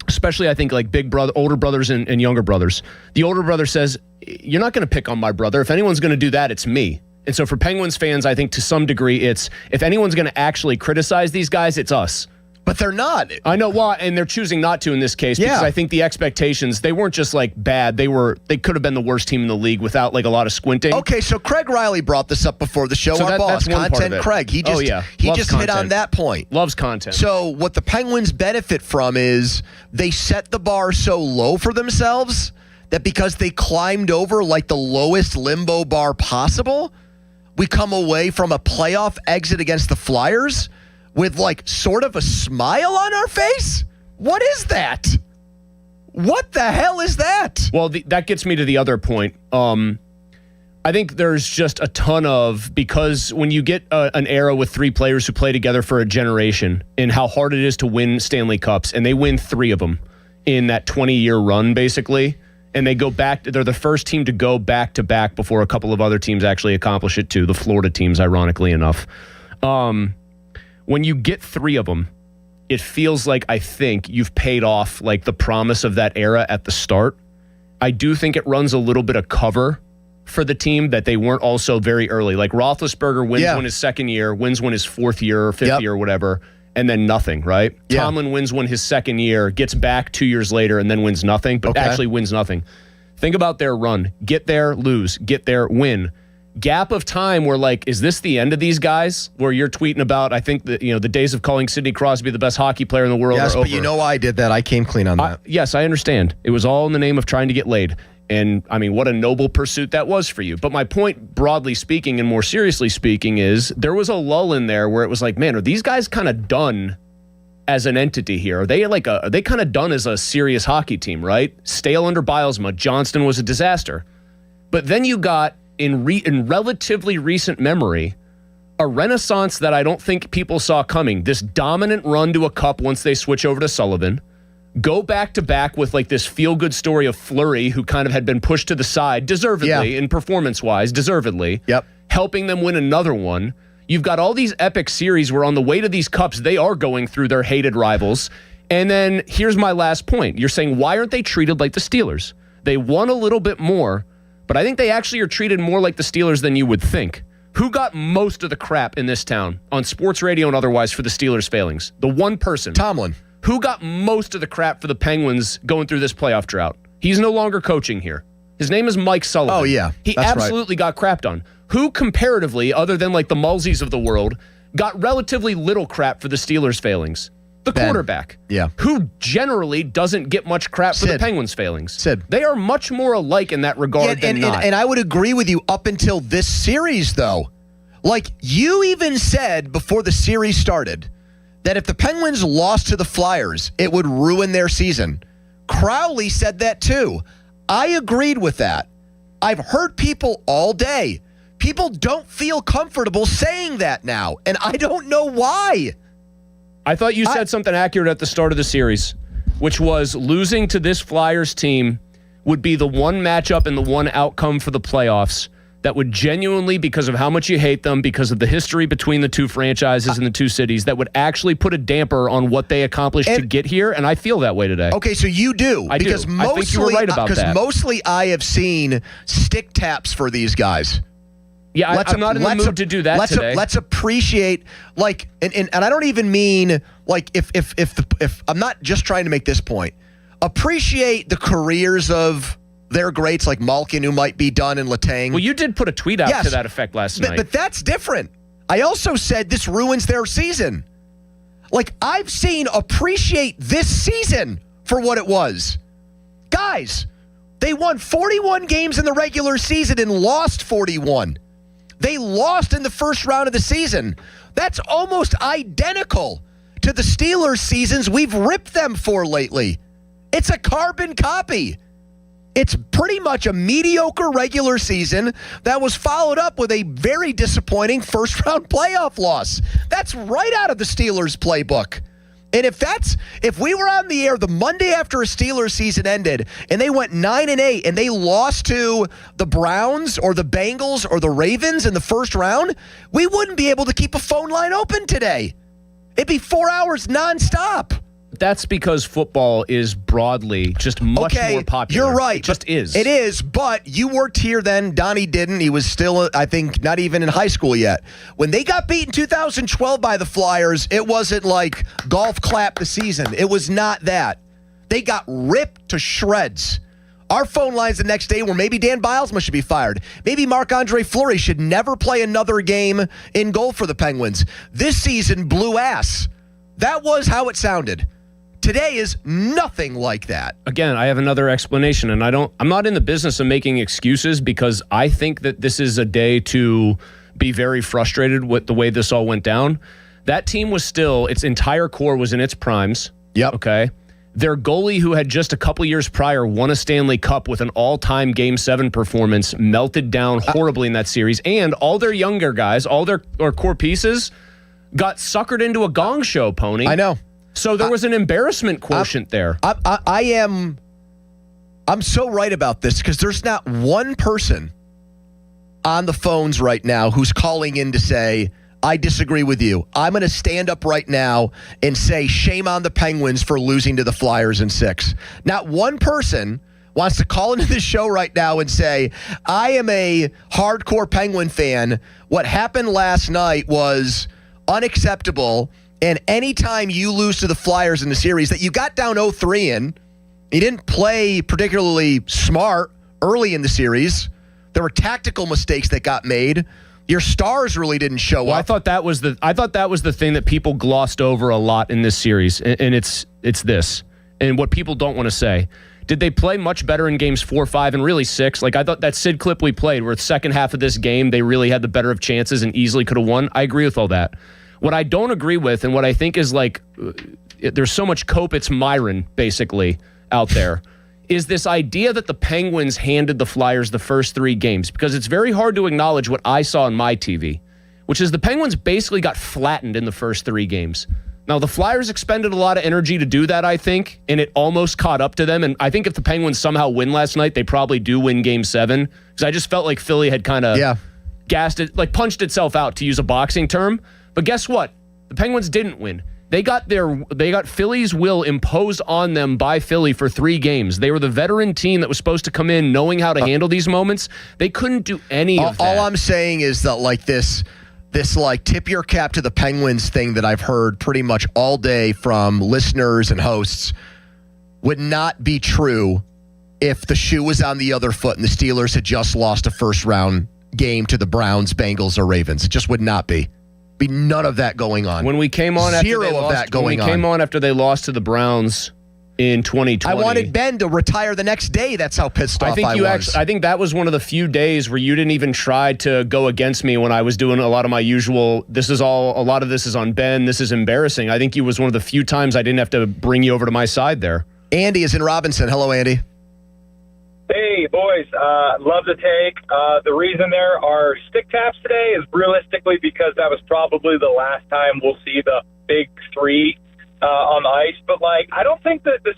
especially I think like big brother, older brothers and younger brothers. The older brother says, you're not going to pick on my brother. If anyone's going to do that, it's me. And so for Penguins fans, I think to some degree it's, if anyone's going to actually criticize these guys, it's us. But they're not. I know why, and they're choosing not to in this case because I think the expectations, they weren't just like bad. They could have been the worst team in the league without like a lot of squinting. Okay, so Craig Riley brought this up before the show. Our boss, Content Craig. He just hit on that point. Loves content. So what the Penguins benefit from is they set the bar so low for themselves that because they climbed over like the lowest limbo bar possible, we come away from a playoff exit against the Flyers with like sort of a smile on our face? What is that? What the hell is that? Well, that gets me to the other point. I think there's just a ton of, because when you get an era with 3 players who play together for a generation and how hard it is to win Stanley Cups, and they win 3 of them in that 20-year run, basically, and they go back, they're the first team to go back-to-back before a couple of other teams actually accomplish it too, the Florida teams, ironically enough. When you get 3 of them, it feels like, I think, you've paid off like the promise of that era at the start. I do think it runs a little bit of cover for the team that they weren't also very early. Like Roethlisberger wins one his second year, wins one his 4th year or 5th year or whatever, and then nothing, right? Yeah. Tomlin wins one his second year, gets back 2 years later, and then wins nothing, but actually wins nothing. Think about their run. Get there, lose. Get there, win. Gap of time where, like, is this the end of these guys? Where you're tweeting about, I think that, the days of calling Sidney Crosby the best hockey player in the world are over. Yes, but you know why I did that. I came clean on that. Yes, I understand. It was all in the name of trying to get laid. And I mean, what a noble pursuit that was for you. But my point, broadly speaking and more seriously speaking, is there was a lull in there where it was like, man, are these guys kind of done as an entity here? Are they kind of done as a serious hockey team, right? Stale under Bilesma. Johnston was a disaster. But then you got, in relatively recent memory, a renaissance that I don't think people saw coming. This dominant run to a cup once they switch over to Sullivan. Go back-to-back with like this feel-good story of Fleury, who kind of had been pushed to the side, deservedly, in performance-wise, deservedly. Yep. Helping them win another one. You've got all these epic series where on the way to these cups, they are going through their hated rivals. And then here's my last point. You're saying, why aren't they treated like the Steelers? They won a little bit more, but I think they actually are treated more like the Steelers than you would think. Who got most of the crap in this town on sports radio and otherwise for the Steelers' failings? The one person. Tomlin. Who got most of the crap for the Penguins going through this playoff drought? He's no longer coaching here. His name is Mike Sullivan. Oh, yeah. He That's absolutely got crapped on. Who comparatively, other than like the Mulseys of the world, got relatively little crap for the Steelers' failings? The quarterback. Yeah. Who generally doesn't get much crap for the Penguins' failings. Sid. They are much more alike in that regard than not. And I would agree with you up until this series, though. Like, you even said before the series started that if the Penguins lost to the Flyers, it would ruin their season. Crowley said that too. I agreed with that. I've heard people all day. People don't feel comfortable saying that now, and I don't know why. I thought you said something accurate at the start of the series, which was losing to this Flyers team would be the one matchup and the one outcome for the playoffs that would genuinely, because of how much you hate them, because of the history between the two franchises and the two cities, that would actually put a damper on what they accomplished to get here, and I feel that way today. Okay, so you do. I because do. Mostly, I think you were right about that. Because mostly I have seen stick taps for these guys. Yeah, I'm not in the mood to do that today. Let's appreciate, like, and I don't even mean, like, if I'm not just trying to make this point. Appreciate the careers of their greats like Malkin, who might be done, and Letang. Well, you did put a tweet out to that effect last night. But that's different. I also said this ruins their season. Like, I've seen appreciate this season for what it was. Guys, they won 41 games in the regular season and lost 41. They lost in the first round of the season. That's almost identical to the Steelers' seasons we've ripped them for lately. It's a carbon copy. It's pretty much a mediocre regular season that was followed up with a very disappointing first-round playoff loss. That's right out of the Steelers' playbook. And if we were on the air the Monday after a Steelers season ended and they went 9-8 and they lost to the Browns or the Bengals or the Ravens in the first round, we wouldn't be able to keep a phone line open today. It'd be 4 hours nonstop. That's because football is broadly just much more popular. You're right. It just is. It is, but you worked here then. Donnie didn't. He was still, I think, not even in high school yet. When they got beat in 2012 by the Flyers, it wasn't like golf clap the season. It was not that. They got ripped to shreds. Our phone lines the next day were maybe Dan Bilesma should be fired. Maybe Marc-Andre Fleury should never play another game in goal for the Penguins. This season blew ass. That was how it sounded. Today is nothing like that. Again, I have another explanation, and I'm not in the business of making excuses because I think that this is a day to be very frustrated with the way this all went down. That team was still, its entire core was in its primes. Yep. Okay. Their goalie, who had just a couple years prior won a Stanley Cup with an all-time Game 7 performance, melted down horribly in that series, and all their younger guys, all their core pieces, got suckered into a gong show, Pony. I know. So there was an embarrassment quotient there. I'm so right about this because there's not one person on the phones right now who's calling in to say, I disagree with you. I'm going to stand up right now and say shame on the Penguins for losing to the Flyers in 6. Not one person wants to call into this show right now and say, I am a hardcore Penguin fan. What happened last night was unacceptable. And anytime you lose to the Flyers in the series that you got down 0-3 in, you didn't play particularly smart early in the series. There were tactical mistakes that got made. Your stars really didn't show up. I thought that was the thing that people glossed over a lot in this series, and it's this. And what people don't want to say. Did they play much better in games 4, 5, and really 6? Like, I thought that Sid clip we played where the second half of this game, they really had the better of chances and easily could have won. I agree with all that. What I don't agree with, and what I think is like, there's so much Kopitz-Myron, basically, out there, is this idea that the Penguins handed the Flyers the first 3 games. Because it's very hard to acknowledge what I saw on my TV, which is the Penguins basically got flattened in the first 3 games. Now, the Flyers expended a lot of energy to do that, I think, and it almost caught up to them. And I think if the Penguins somehow win last night, they probably do win Game 7. Because I just felt like Philly had kind of gassed it, like punched itself out, to use a boxing term. But guess what? The Penguins didn't win. They got Philly's will imposed on them by Philly for 3 games. They were the veteran team that was supposed to come in knowing how to handle these moments. They couldn't do any of that. All I'm saying is that like this like tip your cap to the Penguins thing that I've heard pretty much all day from listeners and hosts would not be true if the shoe was on the other foot and the Steelers had just lost a first round game to the Browns, Bengals, or Ravens. It just would not be none of that going on. When we came on after they lost to the Browns in 2020. I wanted Ben to retire the next day. That's how pissed off I was. I think that was one of the few days where you didn't even try to go against me when I was doing a lot of my usual, a lot of this is on Ben, this is embarrassing. I think it was one of the few times I didn't have to bring you over to my side there. Andy is in Robinson. Hello, Andy. Hey, boys. Love the take. The reason there are stick taps today is realistically because that was probably the last time we'll see the big 3 on the ice. But, I don't think that the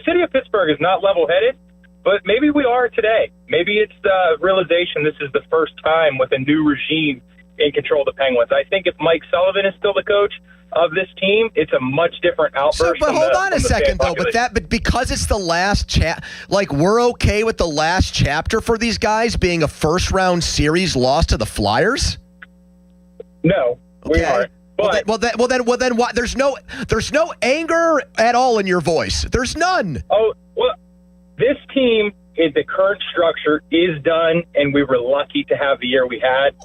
city of Pittsburgh is not level-headed, but maybe we are today. Maybe it's the realization this is the first time with a new regime in control of the Penguins. I think if Mike Sullivan is still the coach of this team, it's a much different outburst. But hold on a second, though. But because it's the last we're okay with the last chapter for these guys being a first-round series loss to the Flyers? No, we aren't. Well, then what? There's no anger at all in your voice. There's none. Oh, well, this team is the current structure is done, and we were lucky to have the year we had.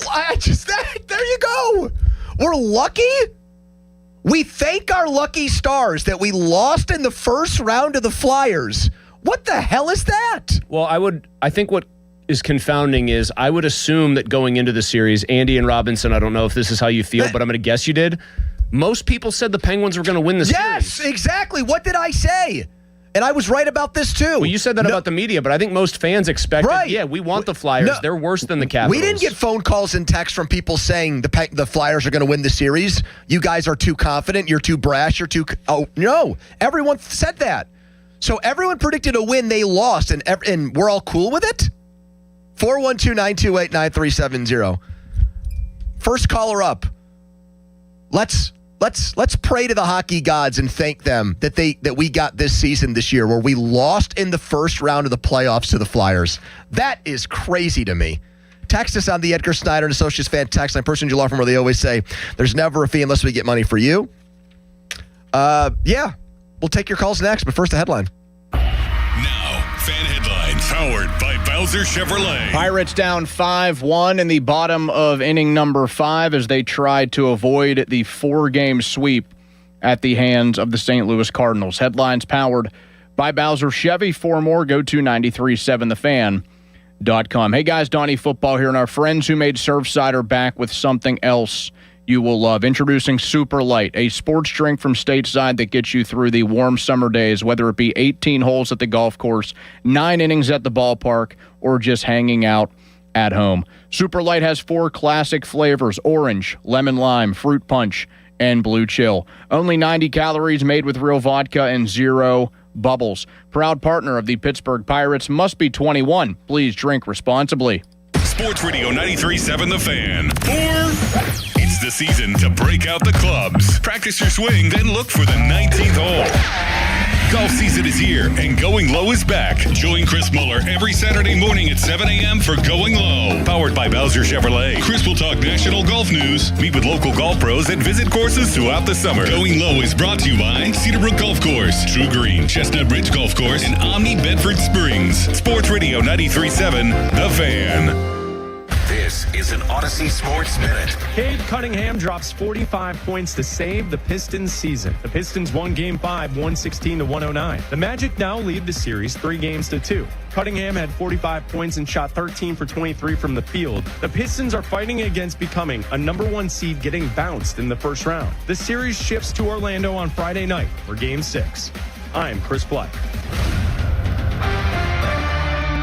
There you go. We're lucky. We thank our lucky stars that we lost in the first round of the Flyers. What the hell is that? Well, I think what is confounding is I would assume that going into the series, Andy and Robinson, I don't know if this is how you feel, but I'm going to guess you did. Most people said the Penguins were going to win the series. Yes, exactly. What did I say? And I was right about this, too. Well, you said that about the media, but I think most fans expected, we want the Flyers. They're worse than the Capitals. We didn't get phone calls and texts from people saying the Flyers are going to win the series. You guys are too confident. You're too brash. No. Everyone said that. So everyone predicted a win. They lost, and we're all cool with it? 412-928-9370. First caller up. Let's pray to the hockey gods and thank them that we got this season this year where we lost in the first round of the playoffs to the Flyers. That is crazy to me. Text us on the Edgar Snyder and Associates fan text line, person you love from where they always say, there's never a fee unless we get money for you. We'll take your calls next, but first the headline. Now, fan headlines powered by Bowser Chevrolet. Pirates down 5-1 in the bottom of inning number 5 as they tried to avoid the 4-game sweep at the hands of the St. Louis Cardinals. Headlines powered by Bowser Chevy. For more, go to 937thefan.com. Hey guys, Donnie Football here, and our friends who made Surfside are back with something else you will love. Introducing Super Light, a sports drink from Stateside that gets you through the warm summer days, whether it be 18 holes at the golf course, 9 innings at the ballpark, or just hanging out at home. Super Light has 4 classic flavors: orange, lemon lime, fruit punch, and blue chill. Only 90 calories, made with real vodka and 0 bubbles. Proud partner of the Pittsburgh Pirates. Must be 21. Please drink responsibly. Sports Radio 93.7 The Fan. It's the season to break out the clubs. Practice your swing, then look for the 19th hole. Golf season is here, and Going Low is back. Join Chris Muller every Saturday morning at 7 a.m. for Going Low. Powered by Bowser Chevrolet. Chris will talk national golf news, meet with local golf pros, and visit courses throughout the summer. Going Low is brought to you by Cedarbrook Golf Course, True Green, Chestnut Ridge Golf Course, and Omni Bedford Springs. Sports Radio 93.7 The Fan. This This is an Odyssey Sports Minute. Cade Cunningham drops 45 points to save the Pistons season. The Pistons won Game 5, 116-109. The Magic now lead the series 3-2. Cunningham had 45 points and shot 13 for 23 from the field. The Pistons are fighting against becoming a number 1 seed getting bounced in the first round. The series shifts to Orlando on Friday night for Game 6. I'm Chris Black.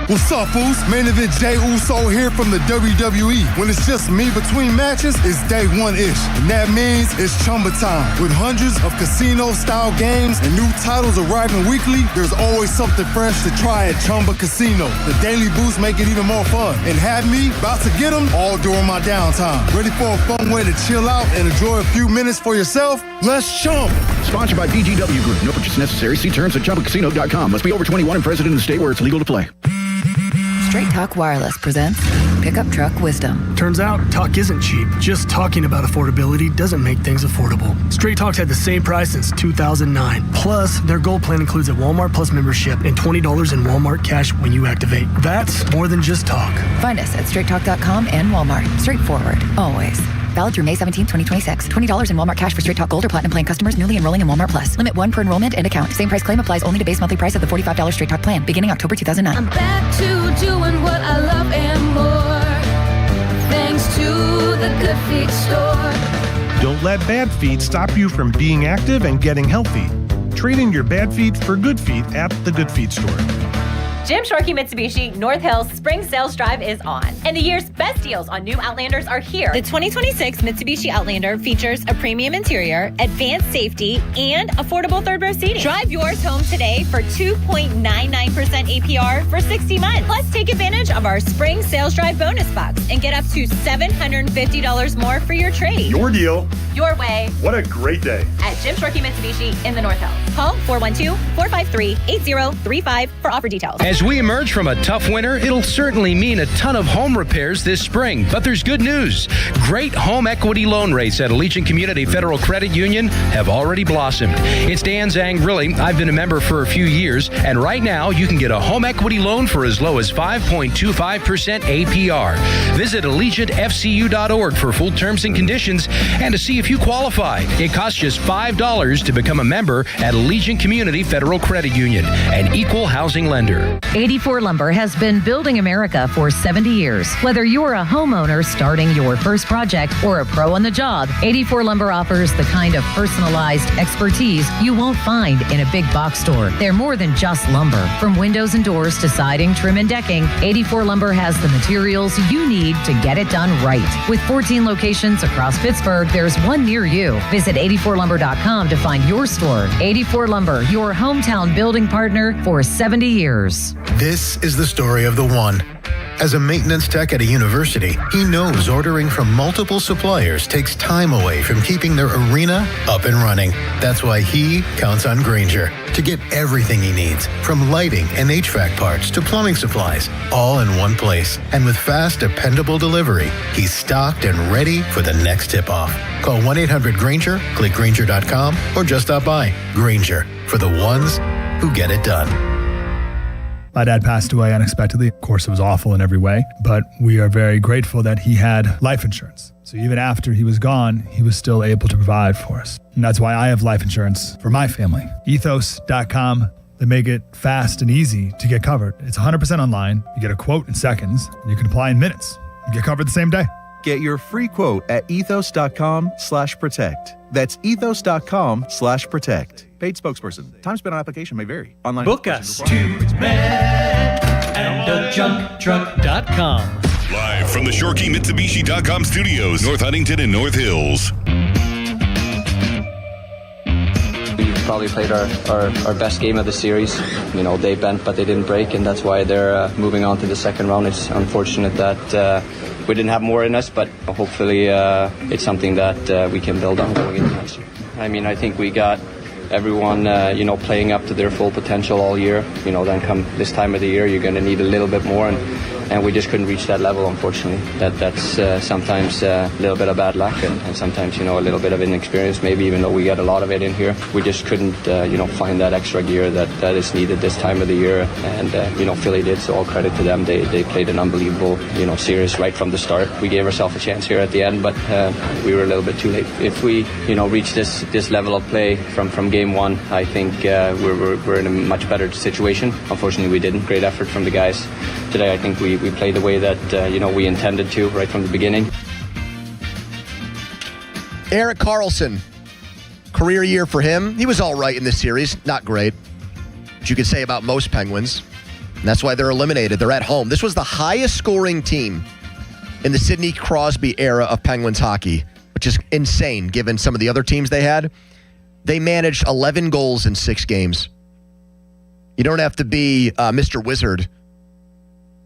What's up, fools? Main event Jey Uso here from the WWE. When it's just me between matches, it's day one-ish. And that means it's Chumba time. With hundreds of casino-style games and new titles arriving weekly, there's always something fresh to try at Chumba Casino. The daily boosts make it even more fun. And have me about to get them all during my downtime. Ready for a fun way to chill out and enjoy a few minutes for yourself? Let's chump. Sponsored by BGW Group. No purchase necessary. See terms at ChumbaCasino.com. Must be over 21 and present in the state where it's legal to play. Straight Talk Wireless presents Pickup Truck Wisdom. Turns out, talk isn't cheap. Just talking about affordability doesn't make things affordable. Straight Talk's had the same price since 2009. Plus, their Gold plan includes a Walmart Plus membership and $20 in Walmart cash when you activate. That's more than just talk. Find us at straighttalk.com and Walmart. Straightforward, always. Valid through May 17, 2026. $20 in Walmart cash for Straight Talk Gold or Platinum plan customers newly enrolling in Walmart Plus. Limit 1 per enrollment and account. Same price claim applies only to base monthly price of the $45 Straight Talk plan, beginning October 2009. I'm back to doing what I love and more, thanks to the Good Feet store. Don't let bad feet stop you from being active and getting healthy. Trade in your bad feet for good feet at the Good Feet store. Jim Shorkey Mitsubishi North Hills Spring Sales Drive is on, and the year's best deals on new Outlanders are here. The 2026 Mitsubishi Outlander features a premium interior, advanced safety, and affordable third-row seating. Drive yours home today for 2.99% APR for 60 months. Plus, take advantage of our Spring Sales Drive bonus box and get up to $750 more for your trade. Your deal. Your way. What a great day. At Jim Shorkey Mitsubishi in the North Hills. Call 412-453-8035 for offer details. As we emerge from a tough winter, it'll certainly mean a ton of home repairs this spring. But there's good news. Great home equity loan rates at Allegiant Community Federal Credit Union have already blossomed. It's Dan Zangrilli. I've been a member for a few years, and right now you can get a home equity loan for as low as 5.25% APR. Visit AllegiantFCU.org for full terms and conditions and to see if you qualify. It costs just $5 to become a member at Allegiant Community Federal Credit Union, an equal housing lender. 84 Lumber has been building America for 70 years. Whether you're a homeowner starting your first project or a pro on the job, 84 Lumber offers the kind of personalized expertise you won't find in a big box store. They're more than just lumber. From windows and doors to siding, trim, and decking, 84 Lumber has the materials you need to get it done right. With 14 locations across Pittsburgh, there's one near you. Visit 84lumber.com to find your store. 84 Lumber, your hometown building partner for 70 years. This is the story of the one. As a maintenance tech at a university, he knows ordering from multiple suppliers takes time away from keeping their arena up and running. That's why he counts on Grainger to get everything he needs, from lighting and HVAC parts to plumbing supplies, all in one place. And with fast, dependable delivery, he's stocked and ready for the next tip-off. Call 1-800-GRAINGER, click Grainger.com, or just stop by. Grainger, for the ones who get it done. My dad passed away unexpectedly. Of course, it was awful in every way, but we are very grateful that he had life insurance. So even after he was gone, he was still able to provide for us. And that's why I have life insurance for my family. Ethos.com. They make it fast and easy to get covered. It's 100% online. You get a quote in seconds, and you can apply in minutes. You get covered the same day. Get your free quote at ethos.com/protect. That's ethos.com/protect. Paid spokesperson. Time spent on application may vary. Online. Book us to redandthejunkdruck.com. Live from the ShorkeyMitsubishi.com studios, North Huntington and North Hills. We've probably played our best game of the series. You know, they bent, but they didn't break, and that's why they're moving on to the second round. It's unfortunate that we didn't have more in us, but hopefully it's something that we can build on going into next year. I mean, I think we got everyone, playing up to their full potential all year. Then come this time of the year, you're going to need a little bit more. And and we just couldn't reach that level, unfortunately. That's sometimes a little bit of bad luck, and sometimes, a little bit of inexperience, maybe, even though we got a lot of it in here. We just couldn't, find that extra gear that is needed this time of the year, and, Philly did, so all credit to them. They played an unbelievable, series right from the start. We gave ourselves a chance here at the end, but we were a little bit too late. If we, reach this level of play from game one, I think we're in a much better situation. Unfortunately, we didn't. Great effort from the guys today. I think we played the way that we intended to right from the beginning. Erik Karlsson, career year for him. He was all right in this series. Not great, which you could say about most Penguins. And that's why they're eliminated. They're at home. This was the highest scoring team in the Sidney Crosby era of Penguins hockey, which is insane given some of the other teams they had. They managed 11 goals in 6 games. You don't have to be Mr. Wizard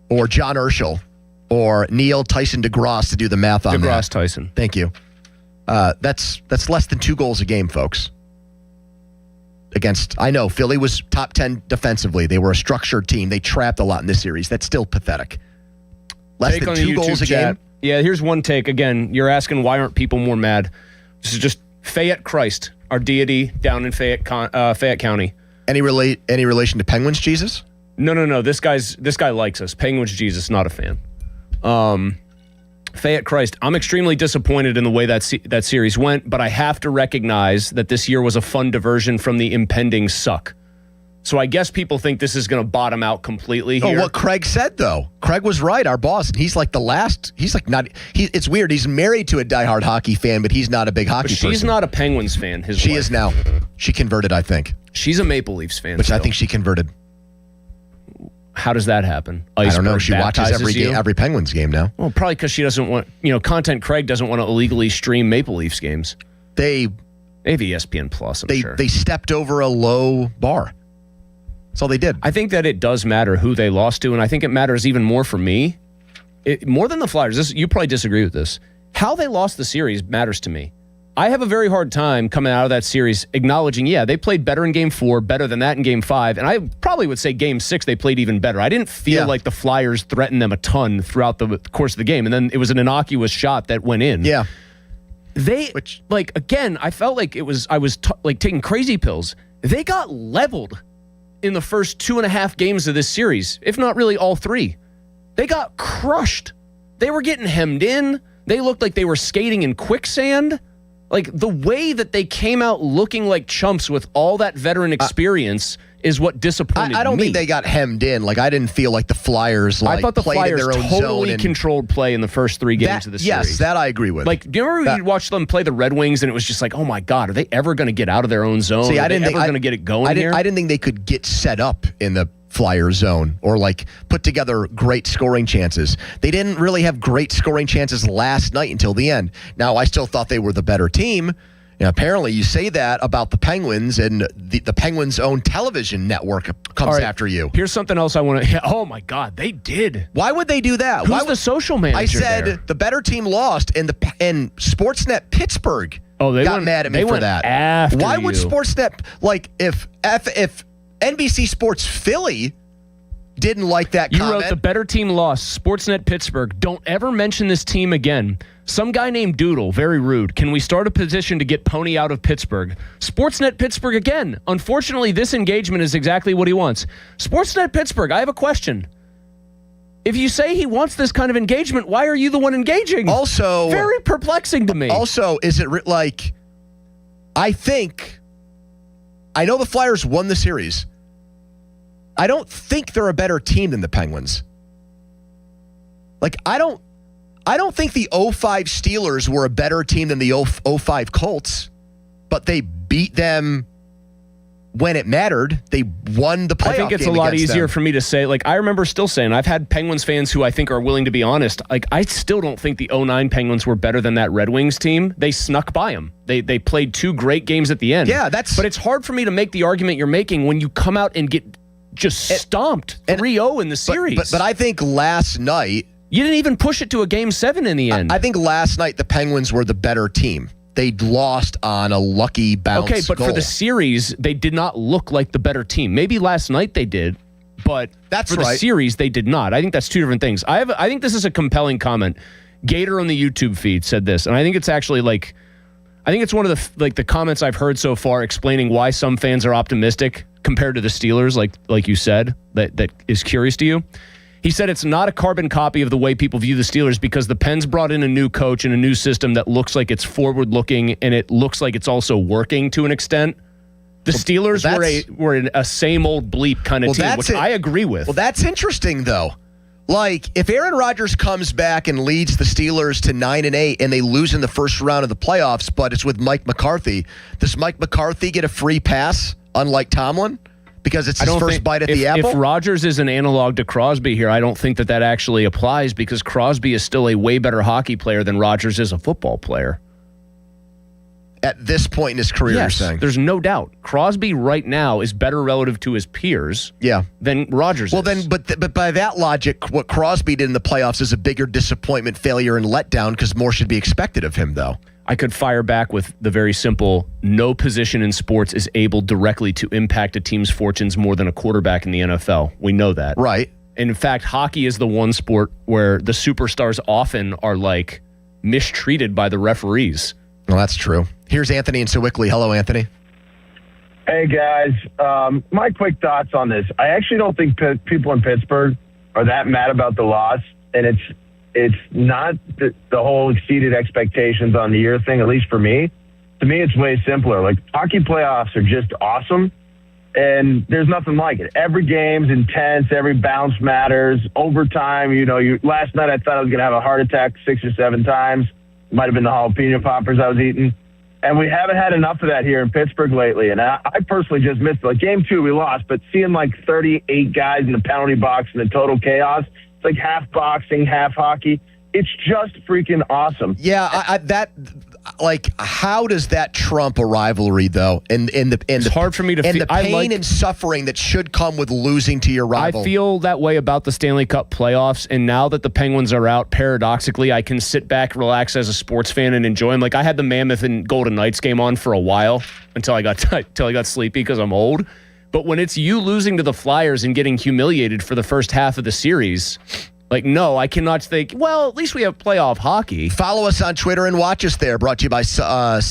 or John Urschel or Neil Tyson DeGrasse to do the math on that. DeGrasse Tyson. Thank you. That's less than 2 goals a game, folks. I know, Philly was top 10 defensively. They were a structured team. They trapped a lot in this series. That's still pathetic. Less than 2 goals a game. Yeah, here's one take. Again, you're asking why aren't people more mad? This is just Fayette Christ, our deity down in Fayette County. Any relation to Penguins Jesus? No. This guy likes us. Penguins Jesus, not a fan. Fayette Christ, I'm extremely disappointed in the way that series went, but I have to recognize that this year was a fun diversion from the impending suck. So I guess people think this is going to bottom out completely here. Oh, what Craig said, though. Craig was right, our boss. He's like the last. He's like not. It's weird. He's married to a diehard hockey fan, but he's not a big hockey person. She's not a Penguins fan. She is now. She converted, I think. She's a Maple Leafs fan. Which I think she converted. How does that happen? I don't know. She watches every Penguins game now. Well, probably because she doesn't want, Content Craig doesn't want to illegally stream Maple Leafs games. They have ESPN Plus, I'm sure. They stepped over a low bar. That's all they did. I think that it does matter who they lost to, and I think it matters even more for me. More than the Flyers. You probably disagree with this. How they lost the series matters to me. I have a very hard time coming out of that series acknowledging, they played better in Game 4, better than that in Game 5, and I probably would say Game 6 they played even better. I didn't feel like the Flyers threatened them a ton throughout the course of the game, and then it was an innocuous shot that went in. Yeah. I felt like I was taking crazy pills. They got leveled in the first 2.5 games of this series, if not really all 3. They got crushed. They were getting hemmed in. They looked like they were skating in quicksand. Like, the way that they came out looking like chumps with all that veteran experience is what disappointed me. I don't think they got hemmed in. Like, I didn't feel like the Flyers I thought the played Flyers in their own totally zone controlled play in the first 3 games of the series. Yes, that I agree with. Like, do you remember you'd watch them play the Red Wings and it was just like, oh my God, are they ever going to get out of their own zone? See, are they ever going to get it going here? I didn't think they could get set up in the Flyer zone or put together great scoring chances. They didn't really have great scoring chances last night until the end. Now, I still thought they were the better team. And apparently you say that about the Penguins, and the Penguins' own television network comes after you. Here's something else I want to... Oh, my God, they did. Why would they do that? Who's the social manager I said there? The better team lost, and Sportsnet Pittsburgh got mad at me for that. Why would Sportsnet... if NBC Sports Philly didn't like that comment... You wrote the better team lost. Sportsnet Pittsburgh. Don't ever mention this team again. Some guy named Doodle, very rude. Can we start a petition to get Pony out of Pittsburgh? Sportsnet Pittsburgh again. Unfortunately, this engagement is exactly what he wants. Sportsnet Pittsburgh, I have a question. If you say he wants this kind of engagement, why are you the one engaging? Also... Very perplexing to me. Also, is it I know the Flyers won the series. I don't think they're a better team than the Penguins. I don't think the 05 Steelers were a better team than the 05 Colts, but they beat them when it mattered. They won the playoff game. I think it's a lot easier for me to say. I remember still saying, I've had Penguins fans who I think are willing to be honest. I still don't think the 09 Penguins were better than that Red Wings team. They snuck by them. They played 2 great games at the end. Yeah, But it's hard for me to make the argument you're making when you come out and get just stomped 3-0 in the series. But I think last night... You didn't even push it to a Game 7 in the end. I think last night the Penguins were the better team. They lost on a lucky bounce Okay, but goal. for the series, they did not look like the better team. Maybe last night they did, but That's for the right. series, they did not. I think that's two different things. I think this is a compelling comment. Gator on the YouTube feed said this, and I think it's actually I think it's one of the comments I've heard so far explaining why some fans are optimistic compared to the Steelers, like you said, that is curious to you. He said it's not a carbon copy of the way people view the Steelers because the Pens brought in a new coach and a new system that looks like it's forward-looking and it looks like it's also working to an extent. The Steelers were a same old bleep kind of team, which I agree with. Well, that's interesting, though. Like, if Aaron Rodgers comes back and leads the Steelers to 9-8 and they lose in the first round of the playoffs, but it's with Mike McCarthy, does Mike McCarthy get a free pass, unlike Tomlin? Because it's his first bite at the apple? If Rodgers is an analog to Crosby here, I don't think that actually applies because Crosby is still a way better hockey player than Rodgers is a football player. At this point in his career, yes, you're saying? There's no doubt. Crosby right now is better relative to his peers than Rodgers is. Then, but by that logic, what Crosby did in the playoffs is a bigger disappointment, failure, and letdown because more should be expected of him, though. I could fire back with the very simple, no position in sports is able directly to impact a team's fortunes more than a quarterback in the NFL. We know that. Right. And in fact, hockey is the one sport where the superstars often are mistreated by the referees. Well, that's true. Here's Anthony in Sewickley. Hello, Anthony. Hey, guys. My quick thoughts on this. I actually don't think people in Pittsburgh are that mad about the loss, and it's not the whole exceeded expectations on the year thing, at least for me. To me, it's way simpler. Hockey playoffs are just awesome, and there's nothing like it. Every game's intense. Every bounce matters. Overtime, last night I thought I was going to have a heart attack 6 or 7 times. Might have been the jalapeno poppers I was eating. And we haven't had enough of that here in Pittsburgh lately. And I personally just missed it. Game 2, we lost, but seeing 38 guys in the penalty box and the total chaos, it's half boxing, half hockey. It's just freaking awesome. Yeah, how does that trump a rivalry, though? It's hard for me to feel. And the pain and suffering that should come with losing to your rival. I feel that way about the Stanley Cup playoffs, and now that the Penguins are out, paradoxically, I can sit back, relax as a sports fan, and enjoy them. I had the Mammoth and Golden Knights game on for a while until I got sleepy because I'm old. But when it's you losing to the Flyers and getting humiliated for the first half of the series, no, I cannot think, well, at least we have playoff hockey. Follow us on Twitter and watch us there. Brought to you by South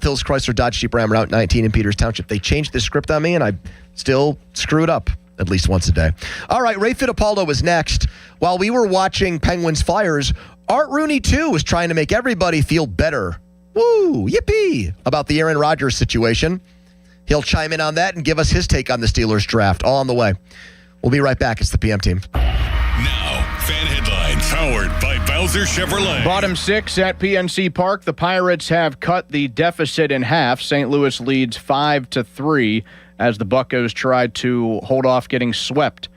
Hills Chrysler Dodge Jeep Ram Route 19 in Peters Township. They changed the script on me, and I still screw it up at least once a day. All right, Ray Fittipaldo was next. While we were watching Penguins Flyers, Art Rooney, too, was trying to make everybody feel better. Woo, yippee, about the Aaron Rodgers situation. He'll chime in on that and give us his take on the Steelers draft. All on the way. We'll be right back. It's the PM Team. Now, fan headlines powered by Bowser Chevrolet. Bottom 6 at PNC Park. The Pirates have cut the deficit in half. St. Louis leads 5-3 as the Buccos tried to hold off getting swept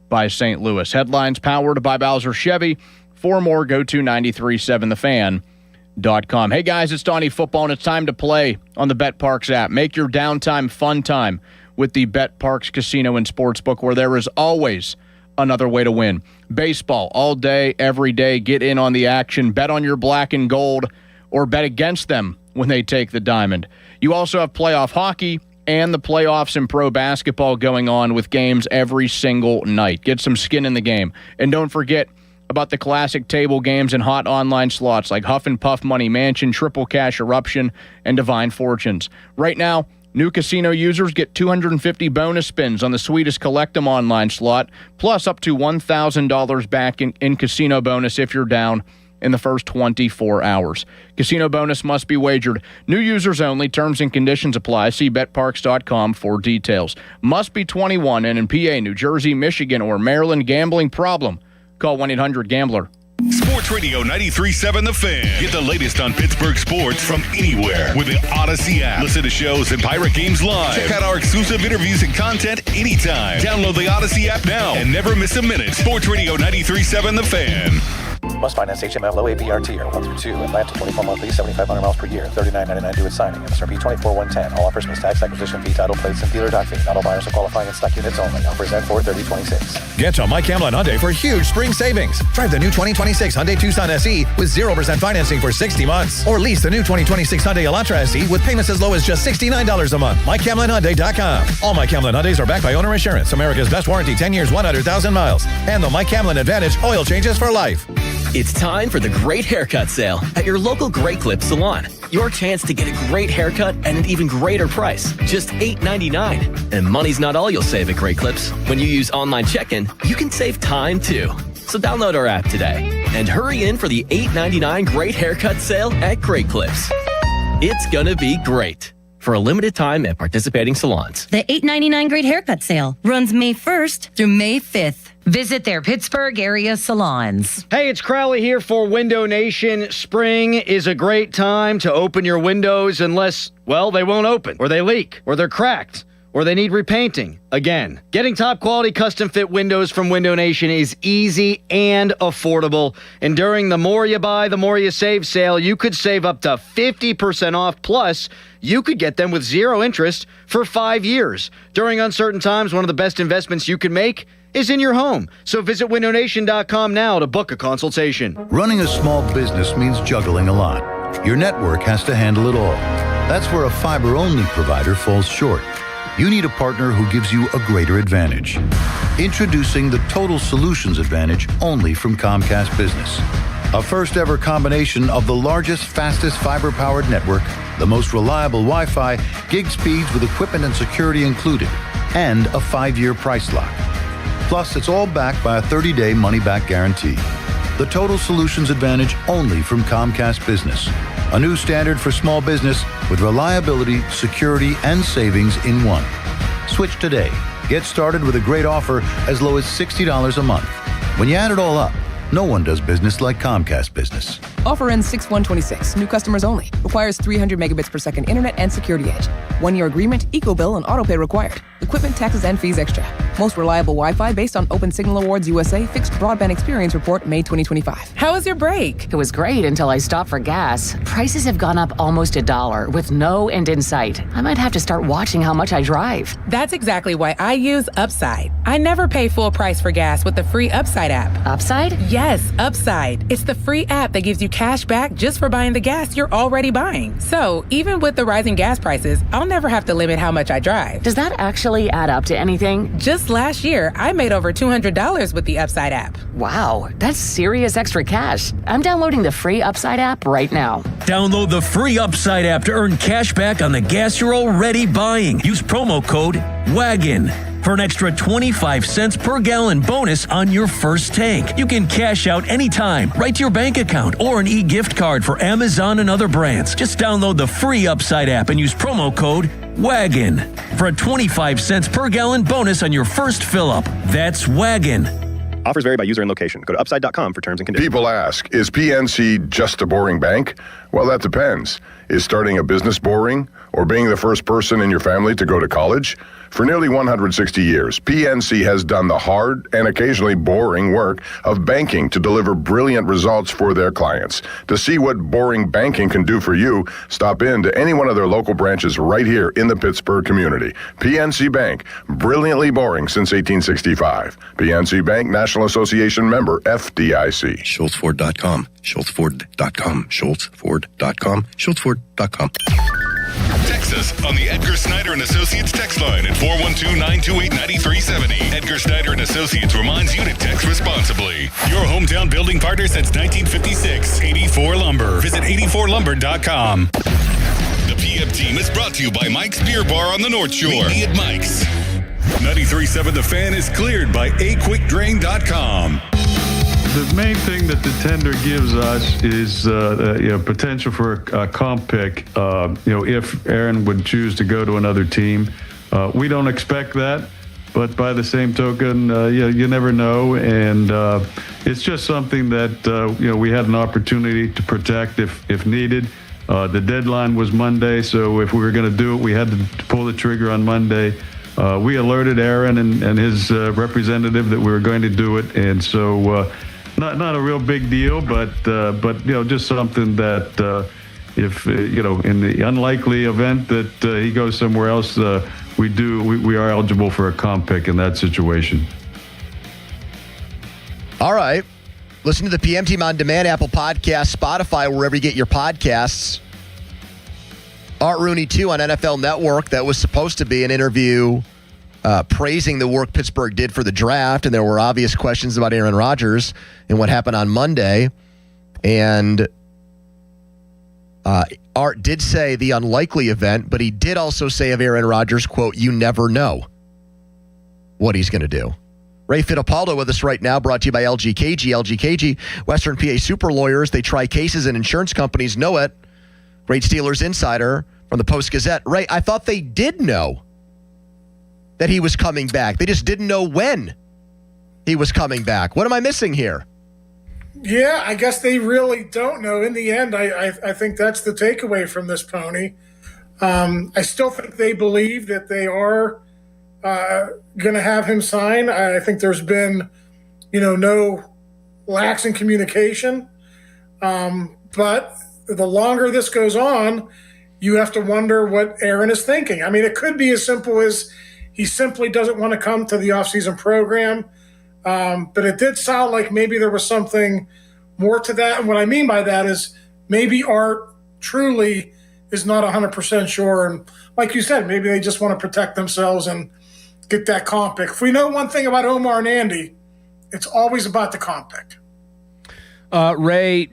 by St. Louis. Headlines powered by Bowser Chevy. For more, go to 937thefan.com. Hey guys, it's Donnie Football, and it's time to play on the BetParx app. Make your downtime fun time with the BetParx Casino and Sportsbook, where there is always another way to win. Baseball all day, every day. Get in on the action. Bet on your black and gold or bet against them when they take the diamond. You also have playoff hockey and the playoffs in pro basketball going on with games every single night. Get some skin in the game. And don't forget about the classic table games and hot online slots like Huff and Puff Money Mansion, Triple Cash Eruption, and Divine Fortunes. Right now, new casino users get 250 bonus spins on the sweetest Collect 'em online slot, plus up to $1,000 back in casino bonus if you're down in the first 24 hours. Casino bonus must be wagered. New users only. Terms and conditions apply. See BetParx.com for details. Must be 21 and in PA, New Jersey, Michigan, or Maryland. Gambling problem? Call 1-800-GAMBLER. Sports Radio 93.7 The Fan. Get the latest on Pittsburgh sports from anywhere with the Odyssey app. Listen to shows and Pirate Games live. Check out our exclusive interviews and content anytime. Download the Odyssey app now and never miss a minute. Sports Radio 93.7 The Fan. Must finance HMF low APR tier 1 through 2. Atlanta 24 monthly, 7,500 miles per year. $39.99 due at signing. MSRP 24,110. All offers plus tax, acquisition fee, title plates, and dealer doc fee. Not all buyers are qualifying in stock units only. Offers end 4/30/26. Get to Mike Hamlin Hyundai for huge spring savings. Drive the new 2026 Hyundai Tucson SE with 0% financing for 60 months. Or lease the new 2026 Hyundai Elantra SE with payments as low as just $69 a month. MikeHamlinHyundai.com. All Mike Hamlin Hyundais are backed by Owner Insurance. America's best warranty, 10 years, 100,000 miles. And the Mike Hamlin Advantage oil changes for life. It's time for the Great Haircut Sale at your local Great Clip salon. Your chance to get a great haircut at an even greater price, just $8.99. And money's not all you'll save at Great Clips. When you use online check-in, you can save time too. So download our app today and hurry in for the $8.99 Great Haircut Sale at Great Clips. It's gonna be great. For a limited time at participating salons. The $8.99 Great Haircut Sale runs May 1st through May 5th. Visit their Pittsburgh area salons. Hey, it's Crowley here for Window Nation. Spring is a great time to open your windows unless, well, they won't open, or they leak, or they're cracked, or they need repainting again. Getting top quality custom fit windows from Window Nation is easy and affordable. And during the More You Buy, the More You Save sale, you could save up to 50% off. Plus, you could get them with 0 interest for 5 years. During uncertain times, one of the best investments you can make is in your home. So visit windownation.com now to book a consultation. Running a small business means juggling a lot. Your network has to handle it all. That's where a fiber-only provider falls short. You need a partner who gives you a greater advantage. Introducing the Total Solutions Advantage only from Comcast Business. A first-ever combination of the largest, fastest fiber-powered network, the most reliable Wi-Fi, gig speeds with equipment and security included, and a 5-year price lock. Plus, it's all backed by a 30-day money-back guarantee. The Total Solutions Advantage only from Comcast Business. A new standard for small business with reliability, security, and savings in one. Switch today. Get started with a great offer as low as $60 a month. When you add it all up, no one does business like Comcast Business. Offer ends 6/1/26. New customers only. Requires 300 megabits per second internet and security edge. 1-year agreement, eco-bill, and autopay required. Equipment, taxes, and fees extra. Most reliable Wi-Fi based on Open Signal Awards USA Fixed Broadband Experience Report, May 2025. How was your break? It was great until I stopped for gas. Prices have gone up almost $1 with no end in sight. I might have to start watching how much I drive. That's exactly why I use Upside. I never pay full price for gas with the free Upside app. Upside? Yes, Upside. It's the free app that gives you cash back just for buying the gas you're already buying. So even with the rising gas prices, I'll never have to limit how much I drive. Does that actually add up to anything? Just last year, I made over $200 with the Upside app. Wow, that's serious extra cash. I'm downloading the free Upside app right now. Download the free Upside app to earn cash back on the gas you're already buying. Use promo code WAGON for an extra 25 cents per gallon bonus on your first tank. You can cash out anytime, right to your bank account, or an e-gift card for Amazon and other brands. Just download the free Upside app and use promo code WAGON for a 25 cents per gallon bonus on your first fill-up. That's WAGON. Offers vary by user and location. Go to upside.com for terms and conditions. People ask, is PNC just a boring bank? Well, that depends. Is starting a business boring? Or being the first person in your family to go to college? For nearly 160 years, PNC has done the hard and occasionally boring work of banking to deliver brilliant results for their clients. To see what boring banking can do for you, stop in to any one of their local branches right here in the Pittsburgh community. PNC Bank, brilliantly boring since 1865. PNC Bank, National Association member, FDIC. SchultzFord.com, SchultzFord.com, SchultzFord.com, SchultzFord.com. Text us on the Edgar Snyder and Associates text line at 412-928-9370. Edgar Snyder and Associates reminds you to text responsibly. Your hometown building partner since 1956. 84 Lumber. Visit 84lumber.com. The PM team is brought to you by Mike's Beer Bar on the North Shore. Meet me at Mike's. 93.7 The Fan is cleared by aquickdrain.com. The main thing that the tender gives us is potential for a comp pick. If Aaron would choose to go to another team, we don't expect that. But by the same token, you never know, and it's just something that we had an opportunity to protect if needed. The deadline was Monday, so if we were going to do it, we had to pull the trigger on Monday. We alerted Aaron and his representative that we were going to do it, and so. not a real big deal, but just something that if in the unlikely event that he goes somewhere else, we are eligible for a comp pick in that situation. All right. Listen to the PM Team on Demand, Apple Podcasts, Spotify, wherever you get your podcasts. Art Rooney, too, on NFL Network. That was supposed to be an interview praising the work Pittsburgh did for the draft, and there were obvious questions about Aaron Rodgers and what happened on Monday. And Art did say the unlikely event, but he did also say of Aaron Rodgers, quote, "You never know what he's going to do." Ray Fittipaldo with us right now, brought to you by LGKG. LGKG, Western PA super lawyers. They try cases and insurance companies know it. Great Steelers insider from the Post-Gazette. Ray, I thought they did know that he was coming back. They just didn't know when he was coming back. What am I missing here? Yeah, I guess they really don't know. In the end, I think that's the takeaway from this, Pony. I still think they believe that they are going to have him sign. I think there's been, no lax in communication. But the longer this goes on, you have to wonder what Aaron is thinking. I mean, it could be as simple as he simply doesn't want to come to the offseason program. But it did sound like maybe there was something more to that. And what I mean by that is maybe Art truly is not 100% sure. And like you said, maybe they just want to protect themselves and get that comp pick. If we know one thing about Omar and Andy, it's always about the comp pick. Ray,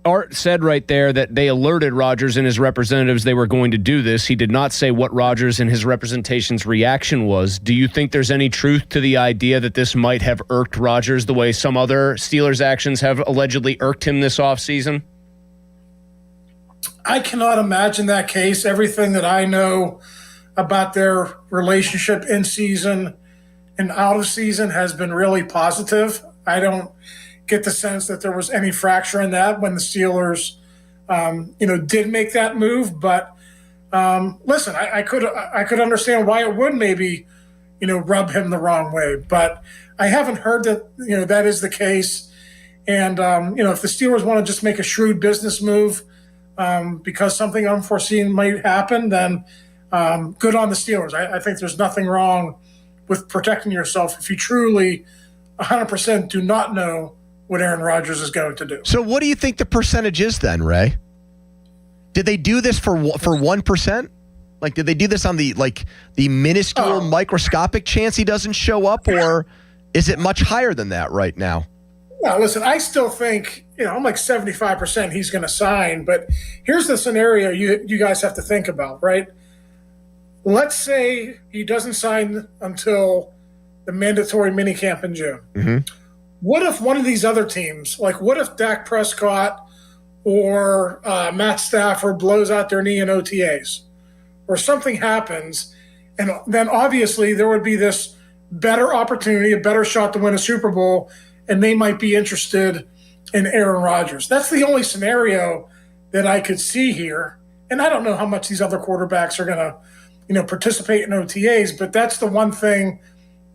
Art said right there that they alerted Rodgers and his representatives they were going to do this. He did not say what Rodgers and his representation's reaction was. Do you think there's any truth to the idea that this might have irked Rodgers the way some other Steelers' actions have allegedly irked him this offseason? I cannot imagine that case. Everything that I know about their relationship in season and out of season has been really positive. I don't get the sense that there was any fracture in that when the Steelers, did make that move. But listen, I could understand why it would maybe, rub him the wrong way. But I haven't heard that, that is the case. And, if the Steelers want to just make a shrewd business move because something unforeseen might happen, then good on the Steelers. I think there's nothing wrong with protecting yourself if you truly 100% do not know what Aaron Rodgers is going to do. So what do you think the percentage is then, Ray? Did they do this for 1%? Like, did they do this on the minuscule microscopic chance he doesn't show up, or is it much higher than that right now? Well, listen, I still think, I'm like 75% he's going to sign, but here's the scenario you guys have to think about, right? Let's say he doesn't sign until the mandatory minicamp in June. Mm-hmm. What if one of these other teams, like what if Dak Prescott or Matt Stafford blows out their knee in OTAs or something happens, and then obviously there would be this better opportunity, a better shot to win a Super Bowl, and they might be interested in Aaron Rodgers. That's the only scenario that I could see here. And I don't know how much these other quarterbacks are going to, participate in OTAs, but that's the one thing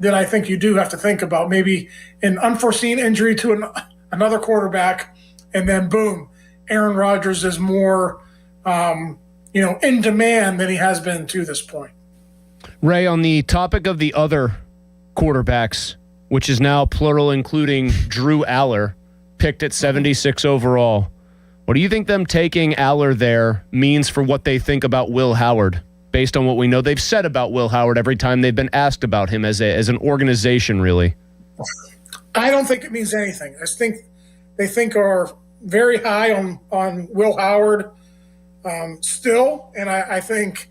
that I think you do have to think about. Maybe an unforeseen injury to another quarterback, and then boom, Aaron Rodgers is more, in demand than he has been to this point. Ray, on the topic of the other quarterbacks, which is now plural, including Drew Aller, picked at 76 overall, what do you think them taking Aller there means for what they think about Will Howard? Based on what we know they've said about Will Howard every time they've been asked about him as an organization, really. I don't think it means anything. I think they think are very high on Will Howard still, and I think,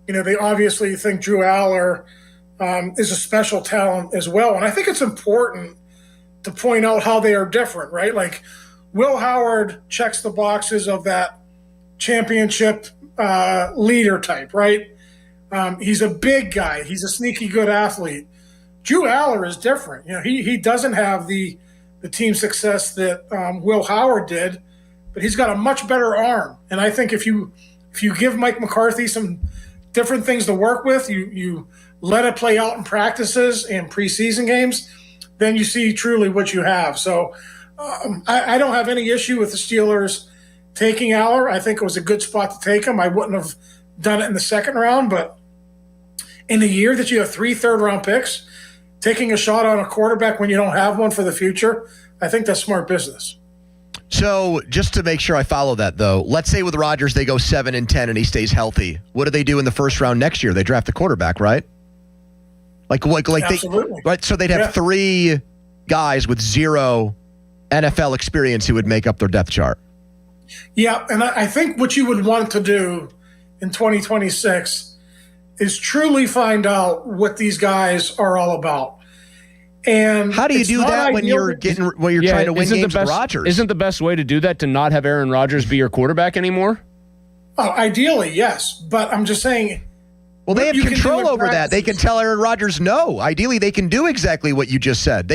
they obviously think Drew Aller is a special talent as well. And I think it's important to point out how they are different, right? Like Will Howard checks the boxes of that championship leader type, right? He's a big guy. He's a sneaky good athlete. Drew Aller is different. He doesn't have the team success that Will Howard did, but he's got a much better arm. And I think if you give Mike McCarthy some different things to work with, you let it play out in practices and preseason games, then you see truly what you have. So I don't have any issue with the Steelers taking Aller. I think it was a good spot to take him. I wouldn't have done it in the second round, but in a year that you have 3 third-round picks, taking a shot on a quarterback when you don't have one for the future, I think that's smart business. So just to make sure I follow that, though, let's say with Rodgers they go 7-10 and he stays healthy. What do they do in the first round next year? They draft a quarterback, right? Like Absolutely. Right? So they'd have 3 guys with 0 NFL experience who would make up their depth chart. Yeah, and I think what you would want to do in 2026 is truly find out what these guys are all about. And how do you do that when you're trying to win games with Rodgers? Isn't the best way to do that to not have Aaron Rodgers be your quarterback anymore? Oh, ideally, yes. But I'm just saying. Well, they have control over that. They can tell Aaron Rodgers no. Ideally, they can do exactly what you just said.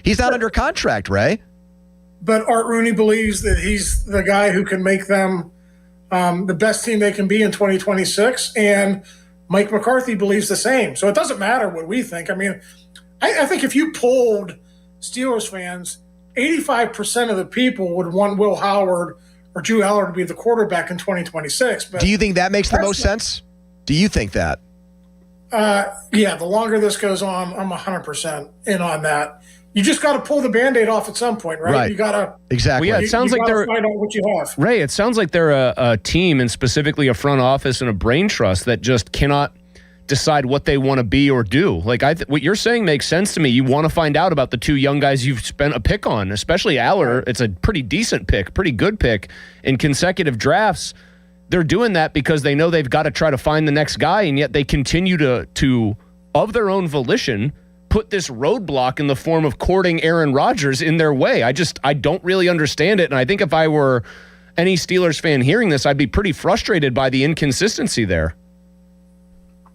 He's not under contract, Ray. But Art Rooney believes that he's the guy who can make them the best team they can be in 2026. And Mike McCarthy believes the same. So it doesn't matter what we think. I mean, I think if you polled Steelers fans, 85% of the people would want Will Howard or Drew Aller to be the quarterback in 2026. But do you think that makes the most sense? Do you think that? Yeah, the longer this goes on, I'm 100% in on that. You just got to pull the Band-Aid off at some point, right? You got to exactly. Well, yeah, it sounds like they're find out what you have. Ray, it sounds like they're a team, and specifically a front office and a brain trust that just cannot decide what they want to be or do. Like what you're saying makes sense to me. You want to find out about the 2 young guys you've spent a pick on, especially Aller. It's a pretty decent pick, pretty good pick in consecutive drafts. They're doing that because they know they've got to try to find the next guy, and yet they continue to of their own volition, put this roadblock in the form of courting Aaron Rodgers in their way. I don't really understand it, and I think if I were any Steelers fan hearing this, I'd be pretty frustrated by the inconsistency there.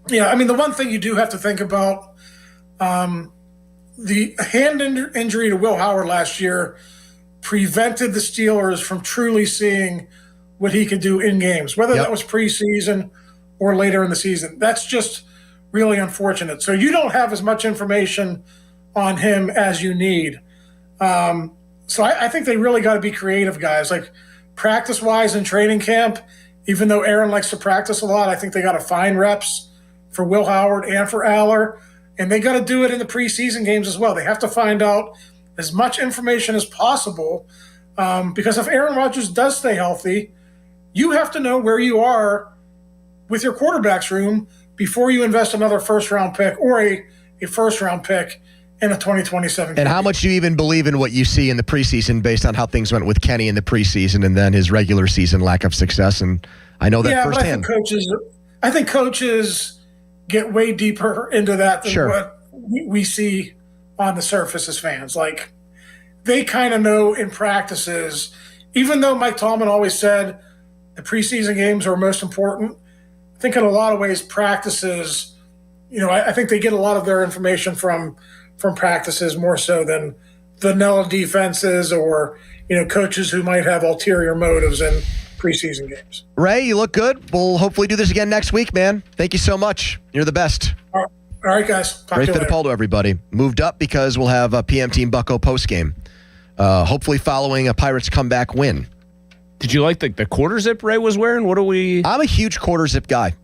Yeah, I mean, the one thing you do have to think about, the hand injury to Will Howard last year prevented the Steelers from truly seeing what he could do in games, whether that was preseason or later in the season. That's just really unfortunate. So you don't have as much information on him as you need. So I think they really got to be creative, guys. Like practice-wise in training camp, even though Aaron likes to practice a lot, I think they got to find reps for Will Howard and for Aller, and they got to do it in the preseason games as well. They have to find out as much information as possible because if Aaron Rodgers does stay healthy, you have to know where you are with your quarterback's room before you invest another first-round pick or a first-round pick in a 2027 And how much do you even believe in what you see in the preseason based on how things went with Kenny in the preseason and then his regular season lack of success? And I know that firsthand. I think coaches get way deeper into that than what we see on the surface as fans. Like they kind of know in practices, even though Mike Tomlin always said the preseason games are most important, I think in a lot of ways practices, I think they get a lot of their information from practices more so than vanilla defenses or, coaches who might have ulterior motives in preseason games. Ray, you look good. We'll hopefully do this again next week, man. Thank you so much. You're the best. All right, guys. Talk Ray to you later. Fittipaldo, everybody. Moved up because we'll have a PM Team Bucko postgame. Hopefully following a Pirates comeback win. Did you like the quarter zip Ray was wearing? What are we? I'm a huge quarter zip guy.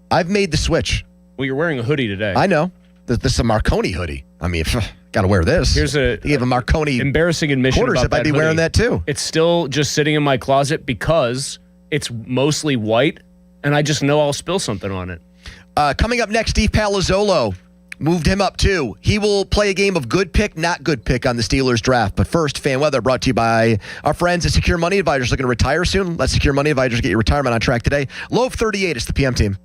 I've made the switch. Well, you're wearing a hoodie today. I know. This is a Marconi hoodie. I mean, got to wear this. Here's a you have a Marconi embarrassing admission quarter about zip. that I'd be hoodie. wearing that too. It's still just sitting in my closet because it's mostly white, and I just know I'll spill something on it. Coming up next, Steve Palazzolo. Moved him up too. He will play a game of good pick, not good pick on the Steelers draft. But first, fan weather brought to you by our friends at Secure Money Advisors. Looking to retire soon? Let Secure Money Advisors get your retirement on track today. Low of 38 is the PM Team.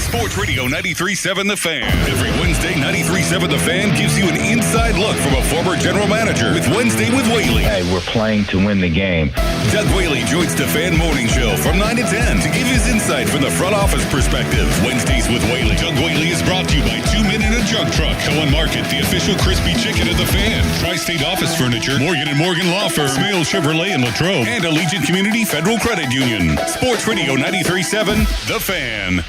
Sports Radio 93.7 The Fan. Every Wednesday, 93.7 The Fan gives you an inside look from a former general manager with Wednesday with Whaley. Hey, we're playing to win the game. Doug Whaley joins the Fan Morning Show from 9 to 10 to give his insight from the front office perspective. Wednesdays with Whaley. Doug Whaley is brought to you by 2 Men in a Jug Truck. Cohen Market, the official crispy chicken of The Fan. Tri-State Office Furniture, Morgan & Morgan Law Firm, Smale Chevrolet in Latrobe, and Allegiant Community Federal Credit Union. Sports Radio 93.7 The Fan.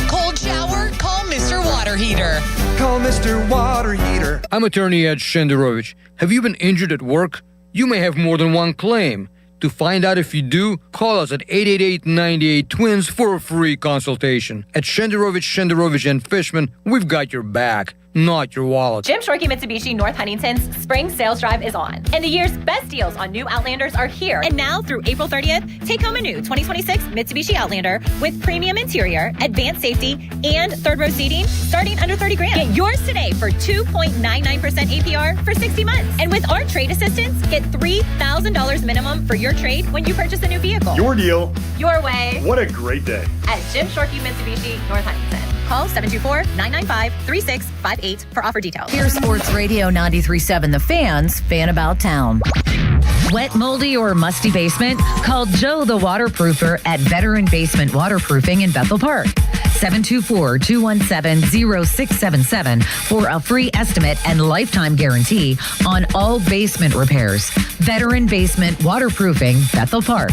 Cold shower? Call Mr. Water Heater. Call Mr. Water Heater. I'm attorney Ed Shenderovich. Have you been injured at work? you may have more than one claim. To find out if you do, call us at 888-98-TWINS for a free consultation. At Shenderovich and Fishman, we've got your back, not your wallet. Jim Shorkey Mitsubishi North Huntington's spring sales drive is on. And the year's best deals on new Outlanders are here. And now through April 30th, take home a new 2026 Mitsubishi Outlander with premium interior, advanced safety, and third row seating starting under $30,000. Get yours today for 2.99% APR for 60 months. And with our trade assistance, get $3,000 minimum for your trade when you purchase a new vehicle. Your deal. Your way. What a great day. At Jim Shorkey Mitsubishi North Huntington. Call 724-995-3658 for offer details. Here's Sports Radio 93.7 The Fan's Fan About Town. Wet, moldy, or musty basement? Call Joe the Waterproofer at Veteran Basement Waterproofing in Bethel Park. 724-217-0677 for a free estimate and lifetime guarantee on all basement repairs. Veteran Basement Waterproofing, Bethel Park.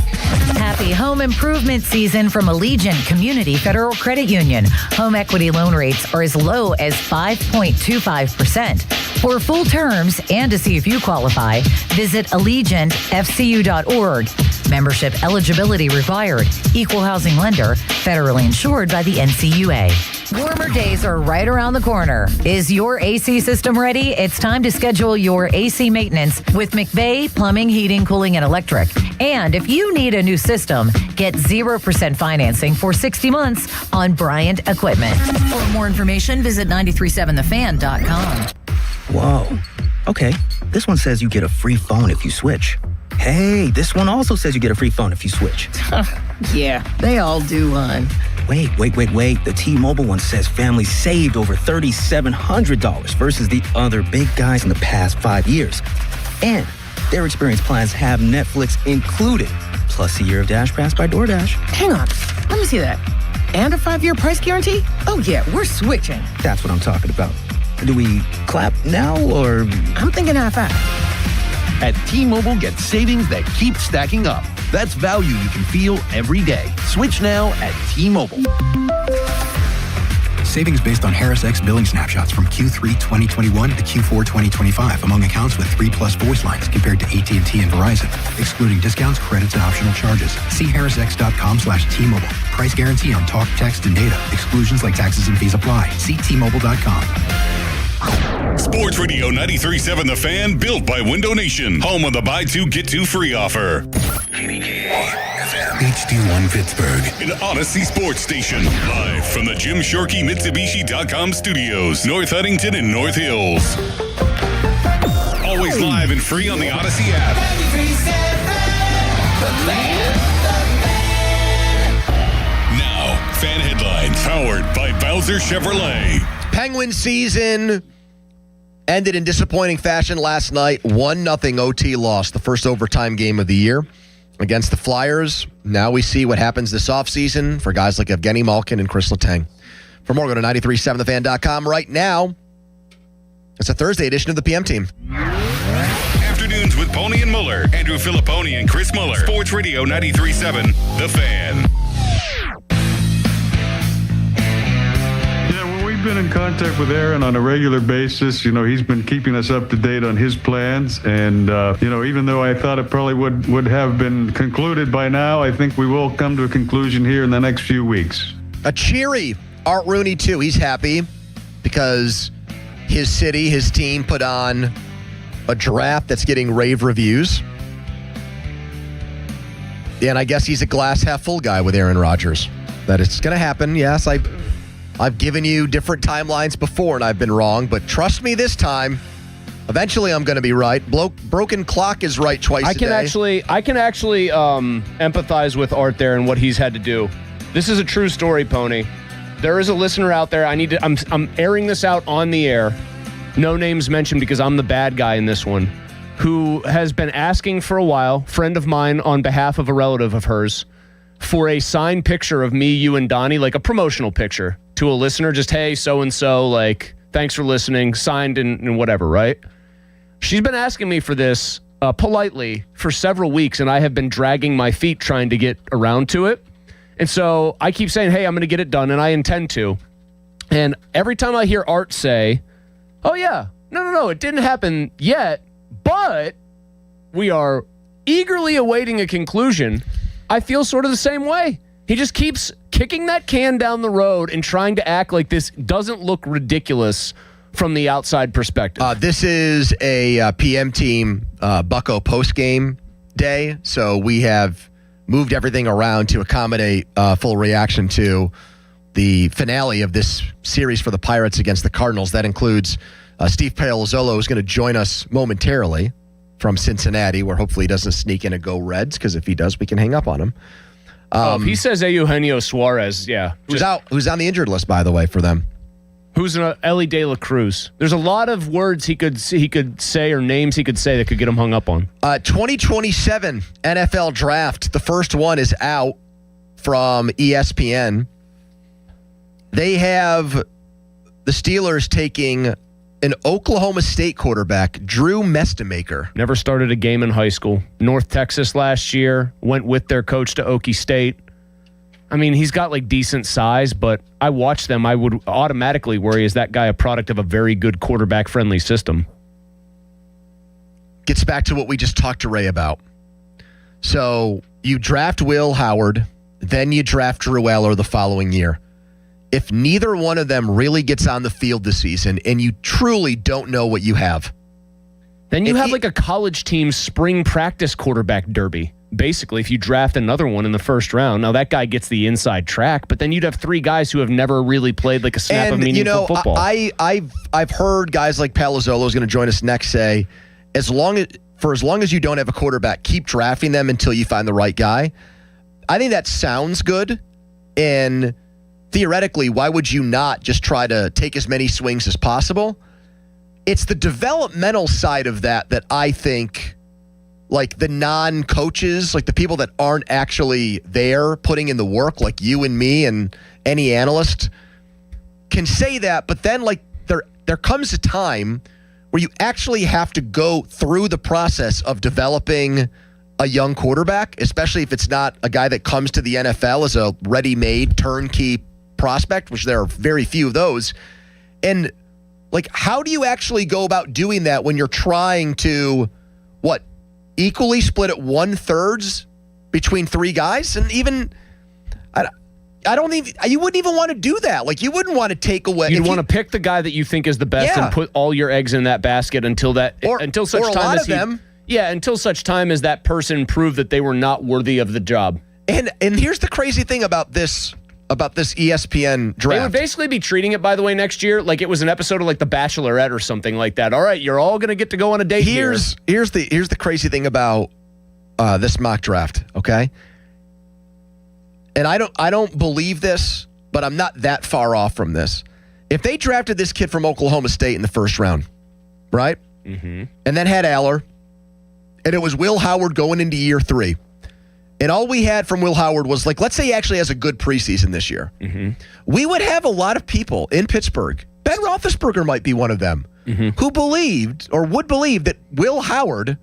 Happy home improvement season from Allegiant Community Federal Credit Union. Home equity loan rates are as low as 5.25%. For full terms and to see if you qualify, visit AllegiantFCU.org. Membership eligibility required. Equal housing lender. Federally insured by the NCUA. Warmer days are right around the corner. Is your AC system ready? It's time to schedule your AC maintenance with McVeigh Plumbing, Heating, Cooling, and Electric. And if you need a new system, get 0% financing for 60 months on Bryant Equipment. For more information, visit 937thefan.com. Whoa. Okay. This one says you get a free phone if you switch. Hey, this one also says you get a free phone if you switch. Yeah, they all do, hon. Wait. The T-Mobile one says families saved over $3,700 versus the other big guys in the past 5 years. And their experience plans have Netflix included, plus a year of Dash Pass by DoorDash. Hang on. Let me see that. And a 5-year price guarantee? Oh, yeah, we're switching. That's what I'm talking about. Do we clap now, or...? I'm thinking half-half. At T-Mobile, get savings that keep stacking up. That's value you can feel every day. Switch now at T-Mobile. Savings based on HarrisX billing snapshots from Q3 2021 to Q4 2025 among accounts with 3+ voice lines compared to AT&T and Verizon. Excluding discounts, credits, and optional charges. See harrisx.com/T-Mobile. Price guarantee on talk, text, and data. Exclusions like taxes and fees apply. See T-Mobile.com. Sports Radio 93.7 The Fan, built by Window Nation. Home of the buy two, get two free offer. HD1 Pittsburgh. An Odyssey Sports Station. Live from the Jim Shorkey Mitsubishi.com studios. North Huntington and North Hills. Always live and free on the Odyssey app. 93.7 The Fan. Now, fan headlines powered by Bowser Chevrolet. Penguin season ended in disappointing fashion last night. 1-0 OT loss, the first overtime game of the year against the Flyers. Now we see what happens this offseason for guys like Evgeny Malkin and Chris Letang. For more, go to 937thefan.com. Right now, it's a Thursday edition of the PM Team. Afternoons with Pony and Muller. Andrew Filipponi and Chris Muller. Sports Radio 93.7 The Fan. Been in contact with Aaron on a regular basis. You know, he's been keeping us up to date on his plans, and you know, even though I thought it probably would have been concluded by now, I think we will come to a conclusion here in the next few weeks. A cheery Art Rooney too. He's happy because his city, his team put on a draft that's getting rave reviews. And I guess he's a glass half full guy with Aaron Rodgers. That it's going to happen. Yes, I've given you different timelines before, and I've been wrong. But trust me this time, eventually I'm going to be right. Broken clock is right twice a day. I can actually empathize with Art there and what he's had to do. This is a true story, Pony. There is a listener out there. I'm airing this out on the air. No names mentioned because I'm the bad guy in this one. Who has been asking for a while, friend of mine on behalf of a relative of hers, for a signed picture of me, you, and Donnie, like a promotional picture to a listener. Just, hey, so-and-so, like, thanks for listening, signed and whatever, right? She's been asking me for this politely for several weeks, and I have been dragging my feet trying to get around to it. And so I keep saying, hey, I'm going to get it done, and I intend to. And every time I hear Art say, oh, yeah, no, it didn't happen yet, but we are eagerly awaiting a conclusion, I feel sort of the same way. He just keeps kicking that can down the road and trying to act like this doesn't look ridiculous from the outside perspective. This is a PM team Bucco postgame day, so we have moved everything around to accommodate full reaction to the finale of this series for the Pirates against the Cardinals. That includes Steve Palazzolo, who's going to join us momentarily from Cincinnati, where hopefully he doesn't sneak in a Go Reds, because if he does, we can hang up on him. If he says Eugenio Suarez, yeah. Who's on the injured list, by the way, for them? Who's Ellie De La Cruz? There's a lot of words he could say or names he could say that could get him hung up on. 2027 NFL Draft. The first one is out from ESPN. They have the Steelers taking an Oklahoma State quarterback, Drew Mestemaker. Never started a game in high school. North Texas last year. Went with their coach to Okie State. I mean, he's got like decent size, but I watch them. I would automatically worry, is that guy a product of a very good quarterback-friendly system? Gets back to what we just talked to Ray about. So you draft Will Howard, then you draft Drew Eller the following year. If neither one of them really gets on the field this season and you truly don't know what you have, then you have like a college team's spring practice quarterback derby. Basically, if you draft another one in the first round, now that guy gets the inside track, but then you'd have three guys who have never really played like a snap of meaningful football. I've heard guys like Palazzolo is going to join us next say, as long as you don't have a quarterback, keep drafting them until you find the right guy. I think that sounds good, and theoretically, why would you not just try to take as many swings as possible? It's the developmental side of that I think, like the non-coaches, like the people that aren't actually there putting in the work, like you and me and any analyst, can say that, but then like there comes a time where you actually have to go through the process of developing a young quarterback, especially if it's not a guy that comes to the NFL as a ready-made turnkey prospect, which there are very few of those. And like, how do you actually go about doing that when you're trying to, equally split it 1/3 between three guys? And even, I don't even, you wouldn't even want to do that. Like, you wouldn't want to take away. You'd want to pick the guy that you think is the best and put all your eggs in that basket until such time as that person proved that they were not worthy of the job. And here's the crazy thing about this ESPN draft. They would basically be treating it, by the way, next year like it was an episode of like The Bachelorette or something like that. All right, you're all going to get to go on a date here. Here's the crazy thing about this mock draft, okay? And I don't believe this, but I'm not that far off from this. If they drafted this kid from Oklahoma State in the first round, right? Mm-hmm. And then had Aller, and it was Will Howard going into year 3. And all we had from Will Howard was, like, let's say he actually has a good preseason this year. Mm-hmm. We would have a lot of people in Pittsburgh, Ben Roethlisberger might be one of them, who believed or would believe that Will Howard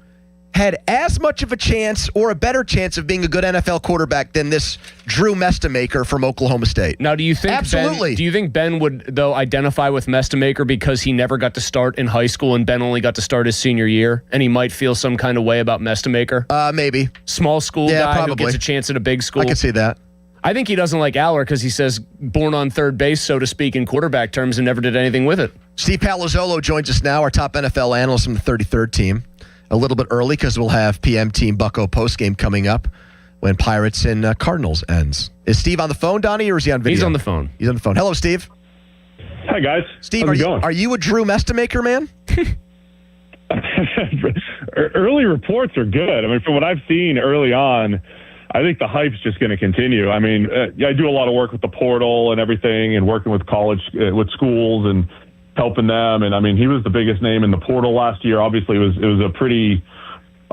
had as much of a chance or a better chance of being a good NFL quarterback than this Drew Mestemaker from Oklahoma State. Now, do you think Absolutely. Do you think Ben would, though, identify with Mestemaker because he never got to start in high school and Ben only got to start his senior year, and he might feel some kind of way about Mestemaker? Maybe. Small school guy probably. who gets a chance at a big school. I can see that. I think he doesn't like Aller because he says born on third base, so to speak, in quarterback terms, and never did anything with it. Steve Palazzolo joins us now, our top NFL analyst from the 33rd team. A little bit early because we'll have PM Team Bucco postgame coming up when Pirates and Cardinals ends. Is Steve on the phone, Donnie, or is he on video? He's on the phone. He's on the phone. Hello, Steve. Hi, guys. Steve, are you a Drew Mestemaker, man? Early reports are good. I mean, from what I've seen early on, I think the hype's just going to continue. I mean, I do a lot of work with the portal and everything and working with college, with schools and helping them. And I mean, he was the biggest name in the portal last year. Obviously, it was a pretty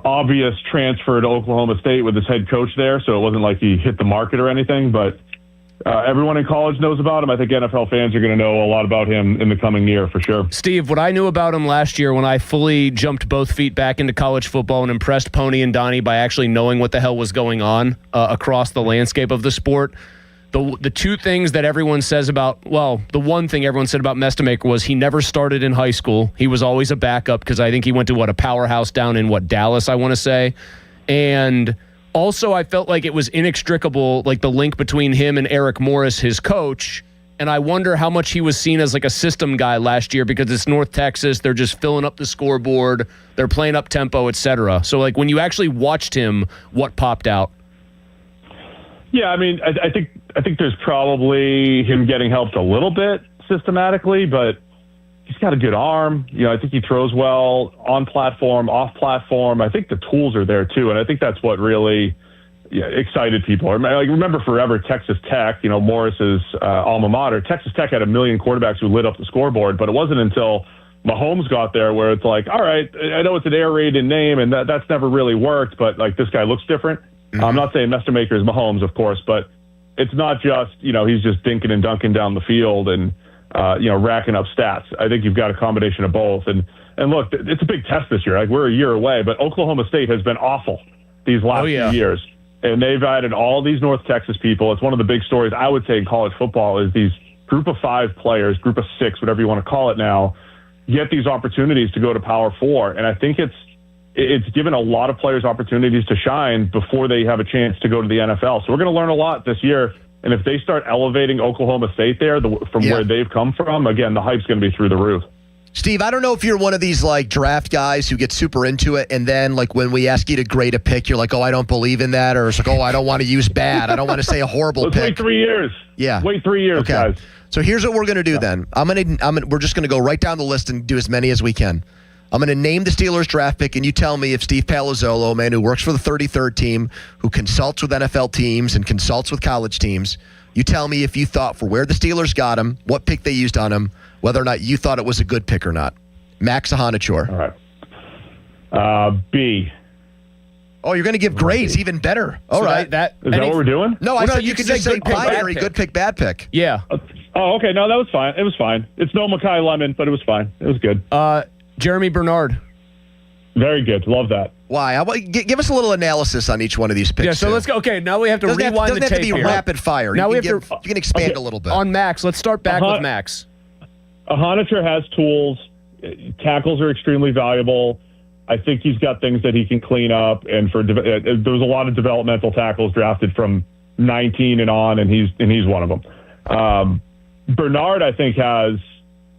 obvious transfer to Oklahoma State with his head coach there. So it wasn't like he hit the market or anything, but everyone in college knows about him. I think NFL fans are going to know a lot about him in the coming year for sure. Steve, what I knew about him last year when I fully jumped both feet back into college football and impressed Pony and Donnie by actually knowing what the hell was going on across the landscape of the sport, The two things that everyone says about, the one thing everyone said about Mestelmaker was he never started in high school. He was always a backup because I think he went to, a powerhouse down in, Dallas, I want to say. And also I felt like it was inextricable, like the link between him and Eric Morris, his coach. And I wonder how much he was seen as like a system guy last year because it's North Texas. They're just filling up the scoreboard. They're playing up tempo, et cetera. So like when you actually watched him, what popped out? Yeah, I mean, I think there's probably him getting helped a little bit systematically, but he's got a good arm. I think he throws well on platform, off platform. I think the tools are there too, and I think that's what really excited people. Remember forever Texas Tech, Morris's alma mater. Texas Tech had a million quarterbacks who lit up the scoreboard, but it wasn't until Mahomes got there where it's like, all right, I know it's an air-rated name, and that's never really worked, but like this guy looks different. Mm-hmm. I'm not saying Mestelmaker is Mahomes, of course, but it's not just, he's just dinking and dunking down the field and, racking up stats. I think you've got a combination of both. And look, it's a big test this year. Like we're a year away, but Oklahoma State has been awful these last few years. And they've added all these North Texas people. It's one of the big stories, I would say, in college football is these group of 5 players, group of 6, whatever you want to call it now, get these opportunities to go to Power 4. And I think it's given a lot of players opportunities to shine before they have a chance to go to the NFL. So we're going to learn a lot this year. And if they start elevating Oklahoma State there from where they've come from, again, the hype's going to be through the roof. Steve, I don't know if you're one of these like draft guys who get super into it, and then like when we ask you to grade a pick, you're like, oh, I don't believe in that, or it's like, oh, I don't want to use bad. I don't want to say a horrible Let's pick. Wait 3 years. Yeah. Wait 3 years, guys. So here's what we're going to do then. We're just going to go right down the list and do as many as we can. I'm going to name the Steelers draft pick, and you tell me if Steve Palazzolo, a man who works for the 33rd team, who consults with NFL teams and consults with college teams, you tell me if you thought for where the Steelers got him, what pick they used on him, whether or not you thought it was a good pick or not. Max Ahanichor. All right. B. Oh, you're going to give grades even better. All right. Is that what we're doing? No, I said you could just say binary, good pick, bad pick. Yeah. Oh, okay. No, that was fine. It was fine. It's no Makai Lemon, but it was fine. It was good. Jeremy Bernard. Very good. Love that. Why? Give us a little analysis on each one of these picks. Yeah, so let's go. Okay, now we have to rewind the tape. Doesn't have to be here. rapid fire. Now you can expand a little bit. On Max, let's start back with Max. Ahanichor has tools. Tackles are extremely valuable. I think he's got things that he can clean up. And there was a lot of developmental tackles drafted from 19 and on, and he's one of them. Bernard, I think, has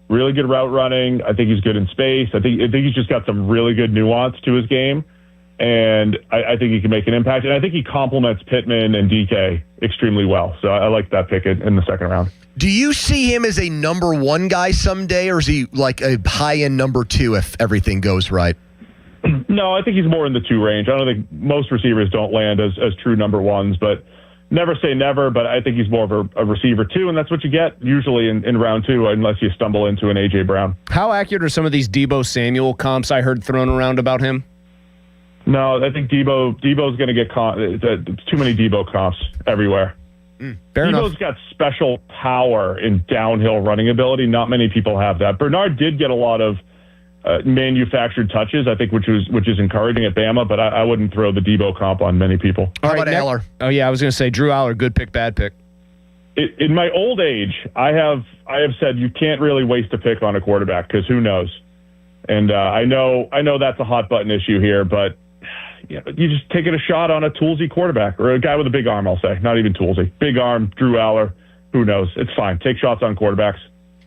really good route running. I think he's good in space. I think he's just got some really good nuance to his game, and I think he can make an impact. And I think he complements Pittman and DK extremely well. So I like that pick in the second round. Do you see him as a number 1 guy someday, or is he like a high-end number 2 if everything goes right? No, I think he's more in the 2 range. I don't think most receivers don't land as true number 1s, but never say never, but I think he's more of a receiver 2, and that's what you get usually in round 2 unless you stumble into an A.J. Brown. How accurate are some of these Deebo Samuel comps I heard thrown around about him? No, I think Deebo's going to get too many Deebo comps everywhere. Deebo's got special power in downhill running ability. Not many people have that. Bernard did get a lot of manufactured touches, I think, which is encouraging at Bama, but I wouldn't throw the Deebo comp on many people. How about Aller? Oh, yeah, I was going to say Drew Aller, good pick, bad pick. In my old age, I have said you can't really waste a pick on a quarterback because who knows? And I know that's a hot button issue here, but you just taking a shot on a toolsy quarterback or a guy with a big arm, I'll say. Not even toolsy. Big arm, Drew Aller, who knows? It's fine. Take shots on quarterbacks.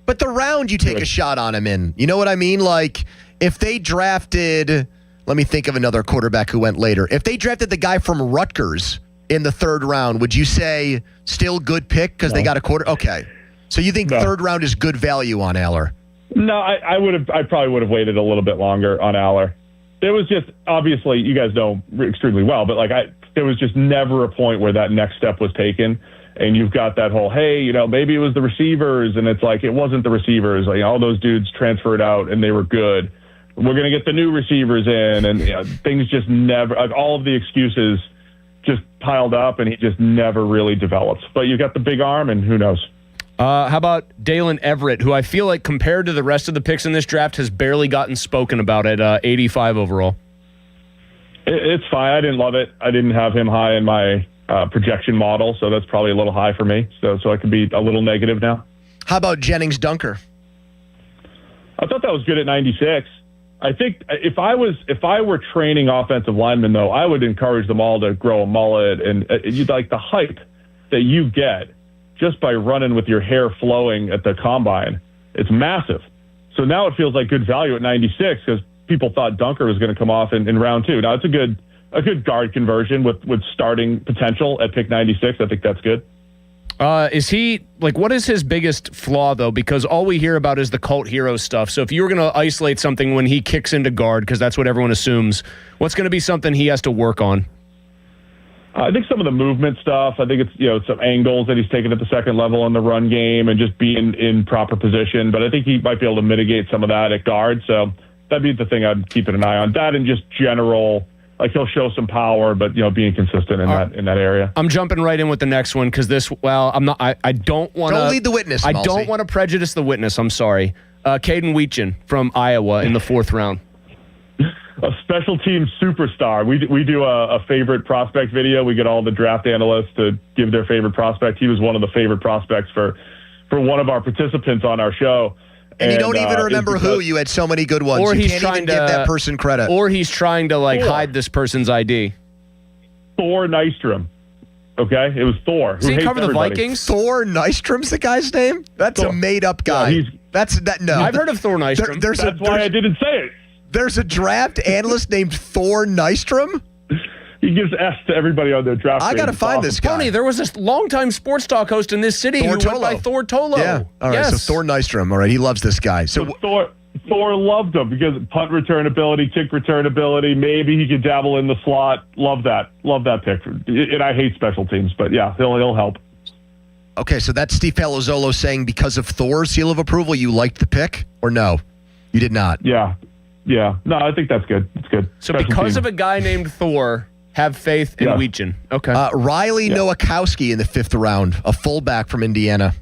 But the round you take a shot on him in, you know what I mean? Like, if they drafted, let me think of another quarterback who went later. If they drafted the guy from Rutgers in the 3rd round, would you say still good pick because they got a quarter? Okay. So you think 3rd round is good value on Aller? No, I probably would have waited a little bit longer on Aller. There was just, obviously, you guys know extremely well, but there was just never a point where that next step was taken. And you've got that whole, hey, maybe it was the receivers, and it's like it wasn't the receivers. Like all those dudes transferred out, and they were good. We're going to get the new receivers in, and things just never. All of the excuses just piled up, and he just never really developed. But you've got the big arm, and who knows? How about Dalen Everett, who I feel like compared to the rest of the picks in this draft has barely gotten spoken about at 85 overall? It's fine. I didn't love it. I didn't have him high in my projection model, so that's probably a little high for me. So I could be a little negative now. How about Jennings Dunker? I thought that was good at 96. I think if I were training offensive linemen, though, I would encourage them all to grow a mullet, and you'd like the hype that you get just by running with your hair flowing at the combine. It's massive. So now it feels like good value at 96 because people thought Dunker was going to come off in round 2. Now it's a good guard conversion with starting potential at pick 96. I think that's good. Is he, what is his biggest flaw, though? Because all we hear about is the cult hero stuff. So if you were going to isolate something when he kicks into guard, because that's what everyone assumes, what's going to be something he has to work on? I think some of the movement stuff. I think it's, some angles that he's taken at the second level in the run game and just being in proper position. But I think he might be able to mitigate some of that at guard. So that'd be the thing I'd keep an eye on. That and just general, he'll show some power, but being consistent in that area. I'm jumping right in with the next one because I'm not. I don't want to. Don't lead the witness, I Malsey. don't want to prejudice the witness. I'm sorry. Caden Weetjen from Iowa in the 4th round. A special team superstar. We do a favorite prospect video. We get all the draft analysts to give their favorite prospect. He was one of the favorite prospects for one of our participants on our show. And you don't even remember who. You had so many good ones. Or you he's can't trying even to give that person credit. Or he's trying to hide this person's ID. Thor Nystrom. Okay, it was Thor. Does he cover the Vikings? Thor Nystrom's the guy's name? That's Thor. a made-up guy. No. I've heard of Thor Nystrom. That's why I didn't say it. There's a draft analyst named Thor Nystrom? He gives S to everybody on their draft. I got to find this guy. Tony, there was this longtime sports talk host in this city who went by Thor Tolo. Yeah. All right, so Thor Nystrom. All right, he loves this guy. So Thor loved him because punt return ability, kick return ability. Maybe he could dabble in the slot. Love that pick. And I hate special teams, but yeah, he'll help. Okay, so that's Steve Palazzolo saying because of Thor's seal of approval, you liked the pick, or no? You did not? Yeah. No, I think that's good. It's good. So because of a guy named Thor, have faith in Weetjen. Okay. Riley Nowakowski in the 5th round, a fullback from Indiana.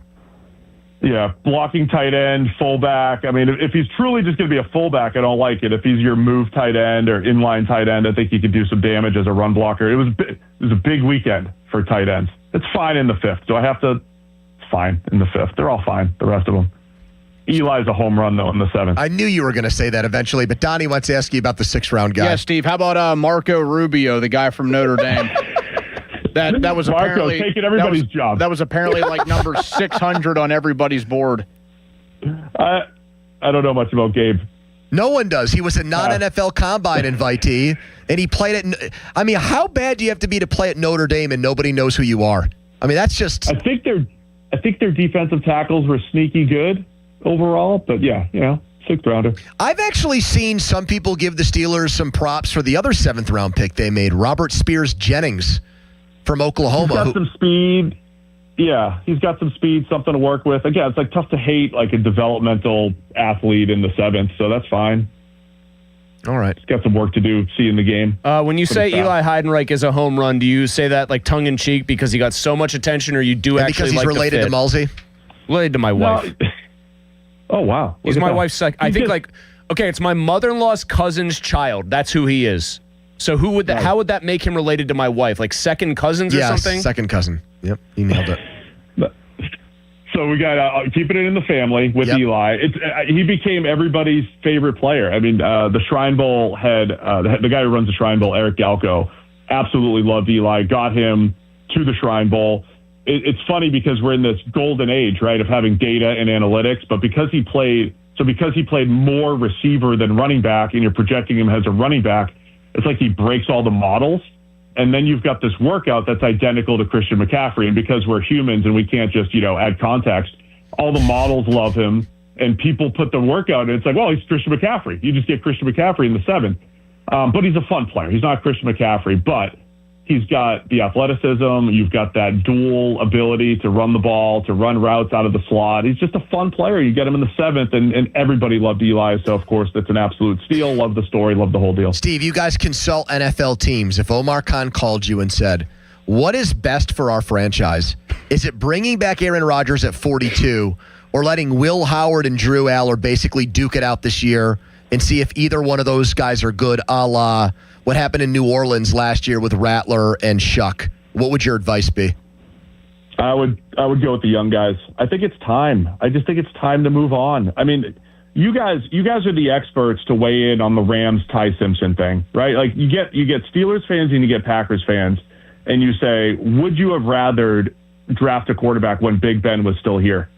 Yeah, blocking tight end, fullback. I mean, if he's truly just going to be a fullback, I don't like it. If he's your move tight end or inline tight end, I think he could do some damage as a run blocker. It was a big weekend for tight ends. It's fine in the 5th. Do I have to? Fine in the 5th. They're all fine, the rest of them. Eli's a home run, though, in the 7th. I knew you were going to say that eventually, but Donnie wants to ask you about the 6th round guy. Yeah, Steve, how about Marco Rubio, the guy from Notre Dame? That was Marco apparently taking everybody's job. That was apparently number 600 on everybody's board. I don't know much about Gabe. No one does. He was a non-NFL combine invitee, and he played at. I mean, how bad do you have to be to play at Notre Dame and nobody knows who you are? I mean, that's just. I think their defensive tackles were sneaky good overall, but yeah, 6th rounder. I've actually seen some people give the Steelers some props for the other 7th round pick they made, Robert Spears Jennings from Oklahoma. He's got some speed. Yeah, he's got some speed, something to work with. Again, it's tough to hate a developmental athlete in the 7th, so that's fine. All right. He's got some work to do, see in the game. When you say Eli Heidenreich is a home run, do you say that tongue-in-cheek because he got so much attention, or you do and actually because he's related to Malsey? Related to my wife. Oh, wow. He's my wife's I think it's my mother-in-law's cousin's child. That's who he is. So who would that? How would that make him related to my wife? Second cousins or something? Yes, second cousin. Yep, he nailed it. So we got keeping it in the family with Eli. He became everybody's favorite player. I mean, the Shrine Bowl head, the guy who runs the Shrine Bowl, Eric Galco, absolutely loved Eli, got him to the Shrine Bowl. It's funny because we're in this golden age, right, of having data and analytics, but because he played more receiver than running back, and you're projecting him as a running back, it's like he breaks all the models. And then you've got this workout that's identical to Christian McCaffrey. And because we're humans and we can't just, add context, all the models love him. And people put the workout and it's well, he's Christian McCaffrey. You just get Christian McCaffrey in the 7th. But he's a fun player. He's not Christian McCaffrey, but he's got the athleticism. You've got that dual ability to run the ball, to run routes out of the slot. He's just a fun player. You get him in the 7th, and everybody loved Eli. So, of course, that's an absolute steal. Love the story. Love the whole deal. Steve, you guys consult NFL teams. If Omar Khan called you and said, what is best for our franchise? Is it bringing back Aaron Rodgers at 42 or letting Will Howard and Drew Aller basically duke it out this year and see if either one of those guys are good, a la what happened in New Orleans last year with Rattler and Shuck what would your advice be? I would go with the young guys. I think it's time. I just think it's time to move on. I mean, you guys are the experts to weigh in on the Rams Ty Simpson thing, right? Like you get Steelers fans and you get Packers fans, and you say, would you have rather draft a quarterback when Big Ben was still here?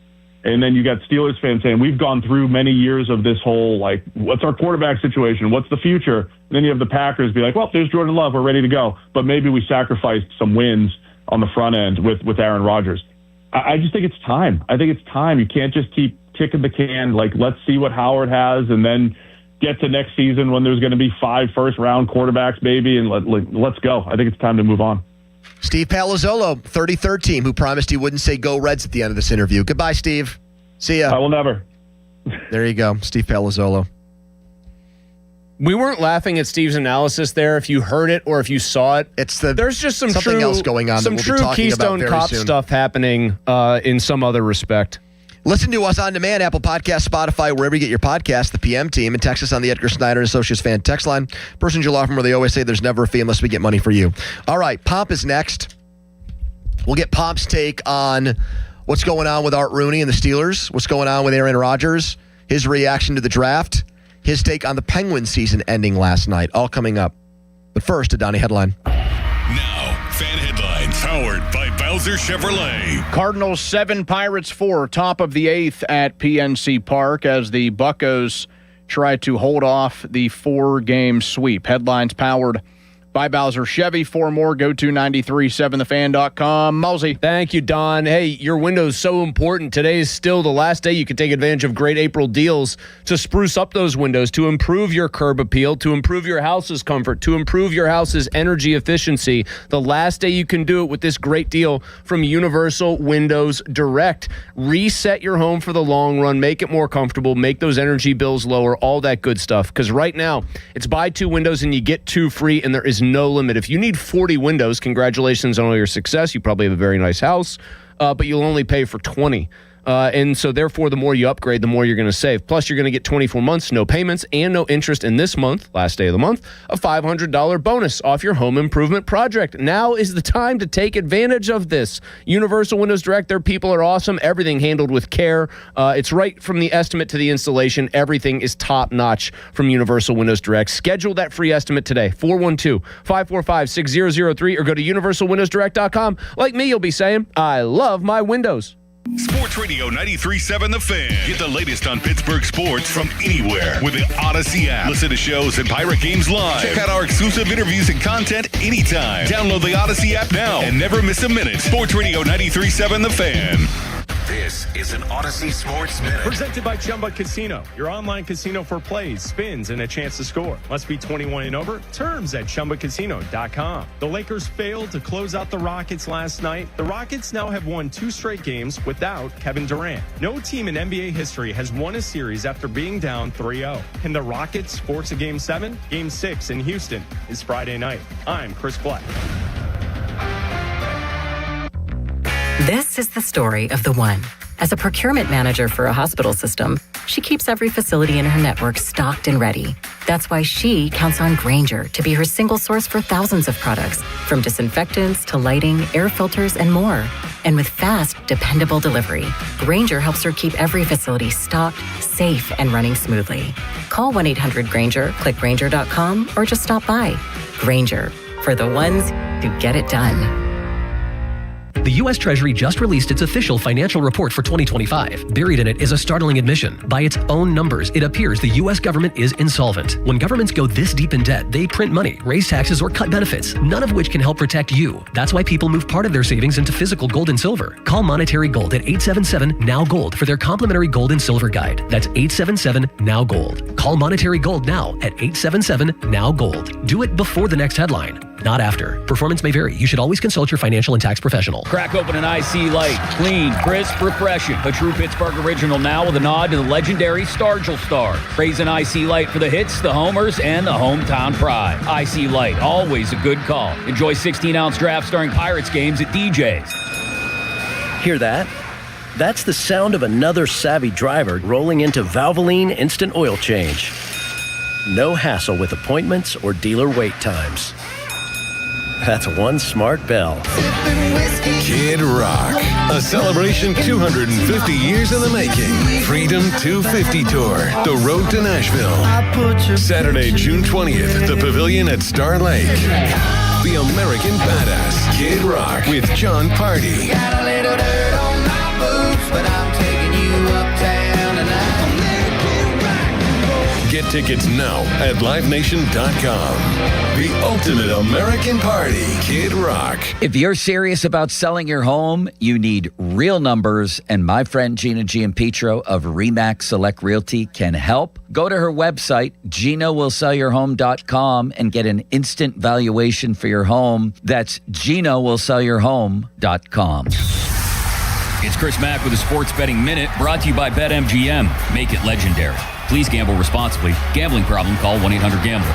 And then you got Steelers fans saying, we've gone through many years of this whole, like, what's our quarterback situation? What's the future? And then you have the Packers be like, well, there's Jordan Love. We're ready to go. But maybe we sacrificed some wins on the front end with Aaron Rodgers. I just think it's time. I think it's time. You can't just keep kicking the can. Like, let's see what Howard has and then get to next season when there's going to be 5 first-round quarterbacks, maybe, and let's go. I think it's time to move on. Steve Palazzolo, 33rd team, who promised he wouldn't say go Reds at the end of this interview. Goodbye, Steve. See ya. I will never. There you go, Steve Palazzolo. We weren't laughing at Steve's analysis there. If you heard it or if you saw it, there's just something else going on. Some true Keystone Cop stuff happening in some other respect. Listen to us on demand, Apple Podcasts, Spotify, wherever you get your podcasts, the PM team, and text us on the Edgar Snyder and Associates fan text line. Person you law from where they always say there's never a fee unless we get money for you. All right, Pomp is next. We'll get Pomp's take on what's going on with Art Rooney and the Steelers, what's going on with Aaron Rodgers, his reaction to the draft, his take on the Penguins season ending last night, all coming up. But first, a Donnie headline. Now, fan headlines powered by Bowser Chevrolet. Cardinals 7, Pirates 4, top of the 8th at PNC Park as the Buccos try to hold off the 4-game sweep. Headlines powered by Bowser Chevy. 4 more. Go to 937thefan.com. Mosey. Thank you, Don. Hey, your window is so important. Today is still the last day you can take advantage of great April deals to spruce up those windows, to improve your curb appeal, to improve your house's comfort, to improve your house's energy efficiency. The last day you can do it with this great deal from Universal Windows Direct. Reset your home for the long run. Make it more comfortable. Make those energy bills lower. All that good stuff. Because right now, it's buy 2 windows and you get 2 free, and there is no limit. If you need 40 windows, congratulations on all your success. You probably have a very nice house, but you'll only pay for 20. And so therefore, the more you upgrade, the more you're going to save. Plus, you're going to get 24 months, no payments, and no interest in this month, last day of the month, a $500 bonus off your home improvement project. Now is the time to take advantage of this. Universal Windows Direct, their people are awesome. Everything handled with care. It's right from the estimate to the installation. Everything is top-notch from Universal Windows Direct. Schedule that free estimate today, 412-545-6003, or go to universalwindowsdirect.com. Like me, you'll be saying, I love my windows. Sports Radio 93.7 The Fan. Get the latest on Pittsburgh sports from anywhere with the Odyssey app. Listen to shows and Pirate Games live. Check out our exclusive interviews and content anytime. Download the Odyssey app now and never miss a minute. Sports Radio 93.7 The Fan. This is an Odyssey Sports Minute. Presented by Chumba Casino. Your online casino for plays, spins, and a chance to score. Must be 21 and over. Terms at ChumbaCasino.com. The Lakers failed to close out the Rockets last night. The Rockets now have won 2 straight games without Kevin Durant. No team in NBA history has won a series after being down 3-0. Can the Rockets force a Game 7? Game 6 in Houston is Friday night. I'm Chris Black. This is the story of the one. As a procurement manager for a hospital system, she keeps every facility in her network stocked and ready. That's why she counts on Grainger to be her single source for thousands of products, from disinfectants to lighting, air filters, and more. And with fast, dependable delivery, Grainger helps her keep every facility stocked, safe, and running smoothly. Call 1-800-GRAINGER, click Grainger.com, or just stop by. Grainger, for the ones who get it done. The U.S. Treasury just released its official financial report for 2025. Buried in it is a startling admission. By its own numbers, it appears the U.S. government is insolvent. When governments go this deep in debt, they print money, raise taxes, or cut benefits, none of which can help protect you. That's why people move part of their savings into physical gold and silver. Call Monetary Gold at 877-NOW-GOLD for their complimentary gold and silver guide. That's 877-NOW-GOLD. Call Monetary Gold now at 877-NOW-GOLD. Do it before the next headline, not after. Performance may vary. You should always consult your financial and tax professional. Crack open an IC Light. Clean, crisp, refreshing. A true Pittsburgh original now with a nod to the legendary Stargell Stars. Praise an IC Light for the hits, the homers, and the hometown pride. IC Light, always a good call. Enjoy 16-ounce drafts during Pirates games at DJ's. Hear that? That's the sound of another savvy driver rolling into Valvoline Instant Oil Change. No hassle with appointments or dealer wait times. That's one smart bell. Kid Rock, a celebration 250 years in the making. Freedom 250 Tour, The Road to Nashville. Saturday, June 20th, the Pavilion at Star Lake. The American Badass, Kid Rock, with John Party. Got a little dirt on my boots, but I'm taking you uptown tonight. Get tickets now at LiveNation.com. The ultimate American party, Kid Rock. If you're serious about selling your home, you need real numbers, and my friend Gina Giampetro of RE/MAX Select Realty can help. Go to her website, GinaWillSellYourHome.com, and get an instant valuation for your home. That's GinaWillSellYourHome.com. It's Chris Mack with a Sports Betting Minute, brought to you by BetMGM. Make it legendary. Please gamble responsibly. Gambling problem, call 1-800-GAMBLER.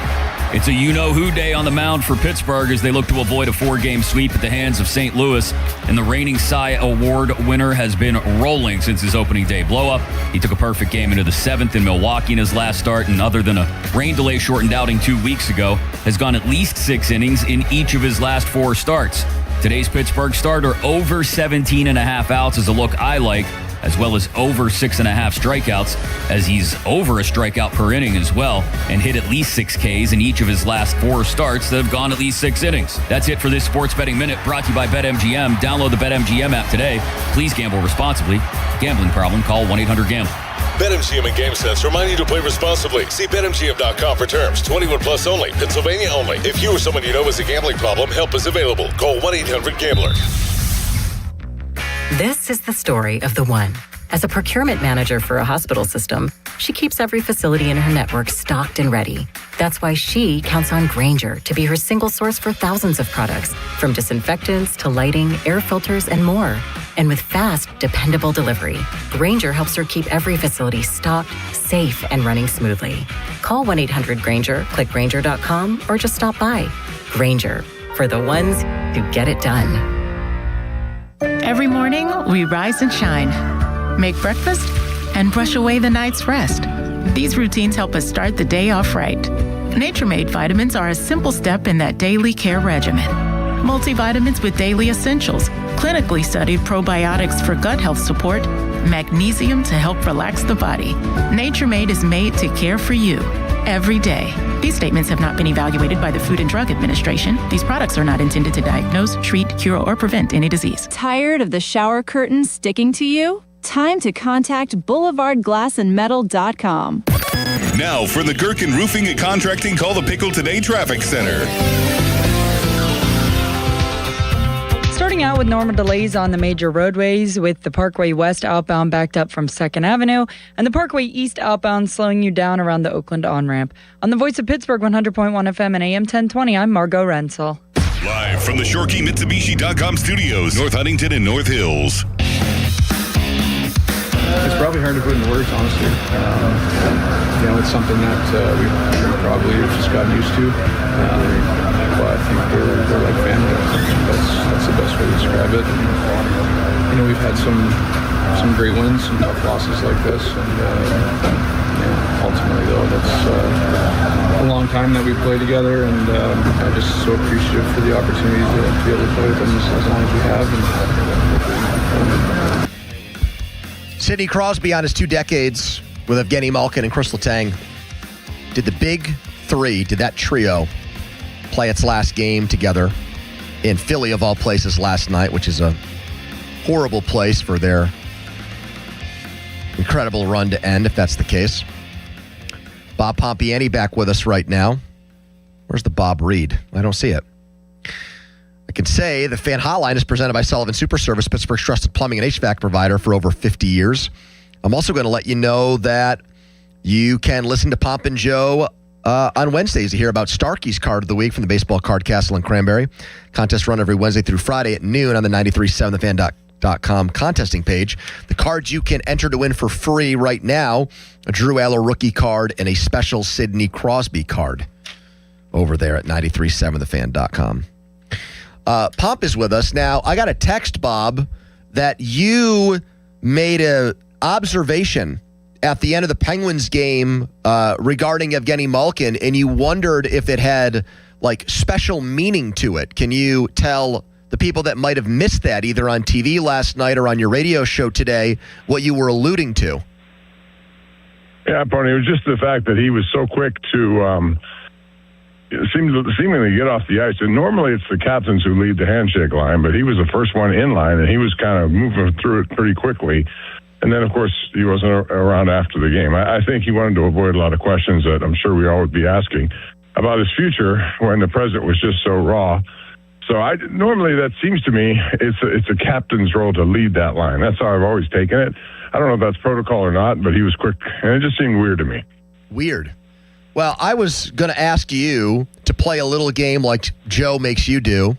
It's a you-know-who day on the mound for Pittsburgh as they look to avoid a 4-game sweep at the hands of St. Louis. And the reigning Cy Award winner has been rolling since his opening day blow-up. He took a perfect game into the 7th in Milwaukee in his last start, and other than a rain delay shortened outing 2 weeks ago, has gone at least 6 innings in each of his last 4 starts. Today's Pittsburgh starter over 17.5 outs is a look I like, as well as over 6.5 strikeouts, as he's over a strikeout per inning as well, and hit at least 6 Ks in each of his last 4 starts that have gone at least 6 innings. That's it for this Sports Betting Minute, brought to you by BetMGM. Download the BetMGM app today. Please gamble responsibly. Gambling problem, call 1-800-GAMBLER. BetMGM and GameSense remind you to play responsibly. See BetMGM.com for terms. 21 plus only. Pennsylvania only. If you or someone you know has a gambling problem, help is available. Call 1-800-GAMBLER. This is the story of the one. As a procurement manager for a hospital system, she keeps every facility in her network stocked and ready. That's why she counts on Grainger to be her single source for thousands of products, from disinfectants to lighting, air filters, and more. And with fast, dependable delivery, Grainger helps her keep every facility stocked, safe, and running smoothly. Call 1-800-GRAINGER, click Grainger.com, or just stop by. Grainger, for the ones who get it done. Every morning, we rise and shine, make breakfast, and brush away the night's rest. These routines help us start the day off right. Nature-Made vitamins are a simple step in that daily care regimen. Multivitamins with daily essentials, clinically studied probiotics for gut health support, magnesium to help relax the body. Nature-Made is made to care for you every day. These statements have not been evaluated by the Food and Drug Administration. These products are not intended to diagnose, treat, cure, or prevent any disease. Tired of the shower curtain sticking to you? Time to contact BoulevardGlassandMetal.com. Now for the Gherkin Roofing and Contracting Call the Pickle Today Traffic Center. Starting out with normal delays on the major roadways, with the Parkway West outbound backed up from 2nd Avenue and the Parkway East outbound slowing you down around the Oakland on-ramp. On the Voice of Pittsburgh 100.1 FM and AM 1020, I'm Margot Rensel. Live from the ShoreKeyMitsubishi.com studios, North Huntington and North Hills. It's probably hard to put into words, honestly. It's something that we probably have just gotten used to. But I think we're like family. That's the best way to describe it. And, we've had some great wins, some tough losses like this, and ultimately though, that's a long time that we've played together, and I'm just so appreciative for the opportunity to be able to play with them as long as we have. Sidney Crosby, on his 2 decades with Evgeny Malkin and Crystal Tang, did the big 3, did that trio play its last game together in Philly, of all places, last night, which is a horrible place for their incredible run to end, if that's the case. Bob Pompiani back with us right now. Where's the Bob Reed? I don't see it. I can say the Fan Hotline is presented by Sullivan Super Service, Pittsburgh's trusted plumbing and HVAC provider for over 50 years. I'm also going to let you know that you can listen to Pomp and Joe on Wednesdays to hear about Starkey's Card of the Week from the Baseball Card Castle in Cranberry. Contests run every Wednesday through Friday at noon on the 93.7thefan.com contesting page. The cards you can enter to win for free right now, a Drew Aller rookie card and a special Sidney Crosby card over there at 93.7thefan.com. Pomp is with us. Now, I got a text, Bob, that you made an observation at the end of the Penguins game regarding Evgeny Malkin, and you wondered if it had like special meaning to it. Can you tell the people that might have missed that either on TV last night or on your radio show today what you were alluding to? Yeah, Pony, it was just the fact that he was so quick to seemingly get off the ice. And normally it's the captains who lead the handshake line, but he was the first one in line, and he was kind of moving through it pretty quickly. And then, of course, he wasn't around after the game. I think he wanted to avoid a lot of questions that I'm sure we all would be asking about his future when the president was just so raw. So normally that seems to me it's a captain's role to lead that line. That's how I've always taken it. I don't know if that's protocol or not, but he was quick, and it just seemed weird to me. Weird. Well, I was going to ask you to play a little game like Joe makes you do,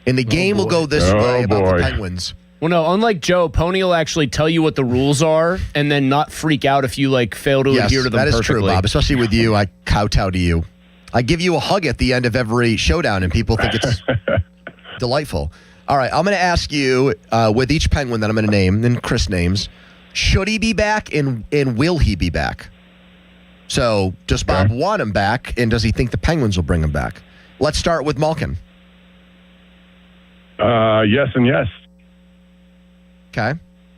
and the game will go this way about the Penguins. Well, no, unlike Joe, Pony will actually tell you what the rules are and then not freak out if you fail to adhere to them that is perfectly. true, Bob. Especially with you, I kowtow to you. I give you a hug at the end of every showdown, and people think it's delightful. All right, I'm going to ask you with each Penguin that I'm going to name, and Chris names, should he be back and will he be back? So does Bob want him back, and does he think the Penguins will bring him back? Let's start with Malkin. Yes and yes. Okay.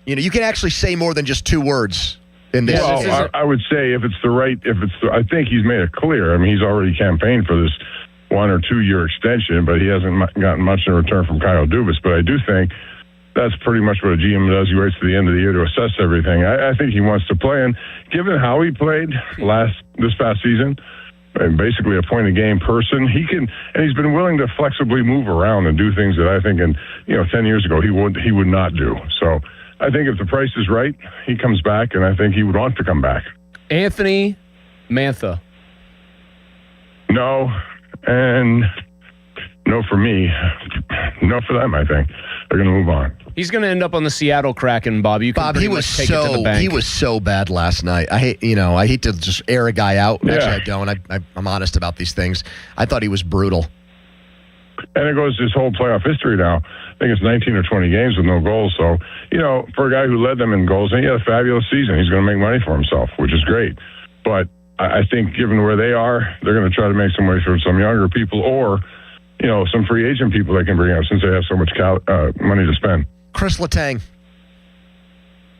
You can actually say more than just two words in this. Well, I would say I think he's made it clear. I mean, he's already campaigned for this 1 or 2 year extension, but he hasn't gotten much in return from Kyle Dubas. But I do think that's pretty much what a GM does. He waits to the end of the year to assess everything. I think he wants to play, and given how he played this past season, and basically a point a game person, and he's been willing to flexibly move around and do things that I think 10 years ago he would not do. So I think if the price is right, he comes back, and I think he would want to come back. Anthony Mantha. No, and no for me. No for them, I think. They're going to move on. He's going to end up on the Seattle Kraken, Bob. You can pretty much take it to the bank. He was so bad last night. I hate to just air a guy out. Yeah. Actually, I don't. I'm honest about these things. I thought he was brutal. And it goes his whole playoff history now. I think it's 19 or 20 games with no goals. So, for a guy who led them in goals, and he had a fabulous season. He's going to make money for himself, which is great. But I think given where they are, they're going to try to make some way for some younger people or, some free agent people they can bring up since they have so much money to spend. Chris Letang.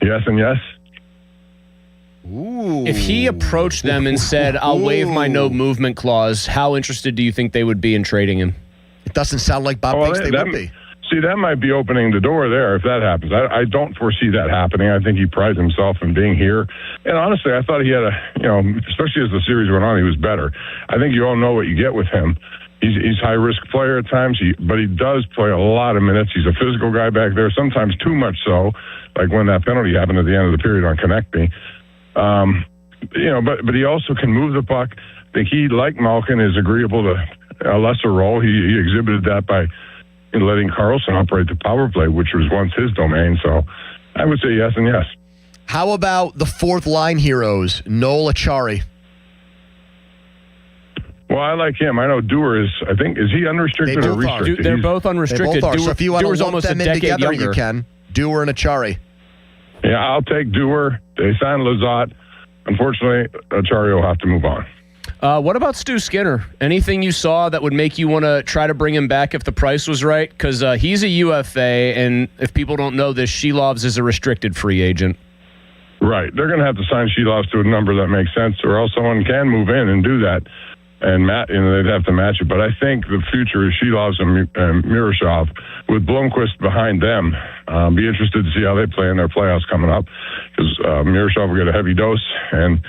Yes and yes. Ooh. If he approached them and said, I'll waive my no movement clause, how interested do you think they would be in trading him? It doesn't sound like Bob thinks they would be. See, that might be opening the door there if that happens. I don't foresee that happening. I think he prides himself in being here. And honestly, I thought he had especially as the series went on, he was better. I think you all know what you get with him. He's high-risk player at times, but he does play a lot of minutes. He's a physical guy back there, sometimes too much so, like when that penalty happened at the end of the period on Konechny. But he also can move the puck. I think he, like Malkin, is agreeable to a lesser role. He exhibited that by letting Carlson operate the power play, which was once his domain. So I would say yes and yes. How about the fourth line heroes, Noel Acciari? Well, I like him. I know Dewar is he unrestricted or restricted? They're both unrestricted. They both are. So if you want to lump them in together, younger. you can. Dewar and Acciari. Yeah, I'll take Dewar. They signed Lizotte. Unfortunately, Acciari will have to move on. What about Stu Skinner? Anything you saw that would make you want to try to bring him back if the price was right? Because he's a UFA, and if people don't know this, Shelovs is a restricted free agent. Right. They're going to have to sign Shelovs to a number that makes sense, or else someone can move in and do that. And they'd have to match it. But I think the future is Shelovs and Miroshov with Blomqvist behind them. Be interested to see how they play in their playoffs coming up because Miroshov will get a heavy dose. And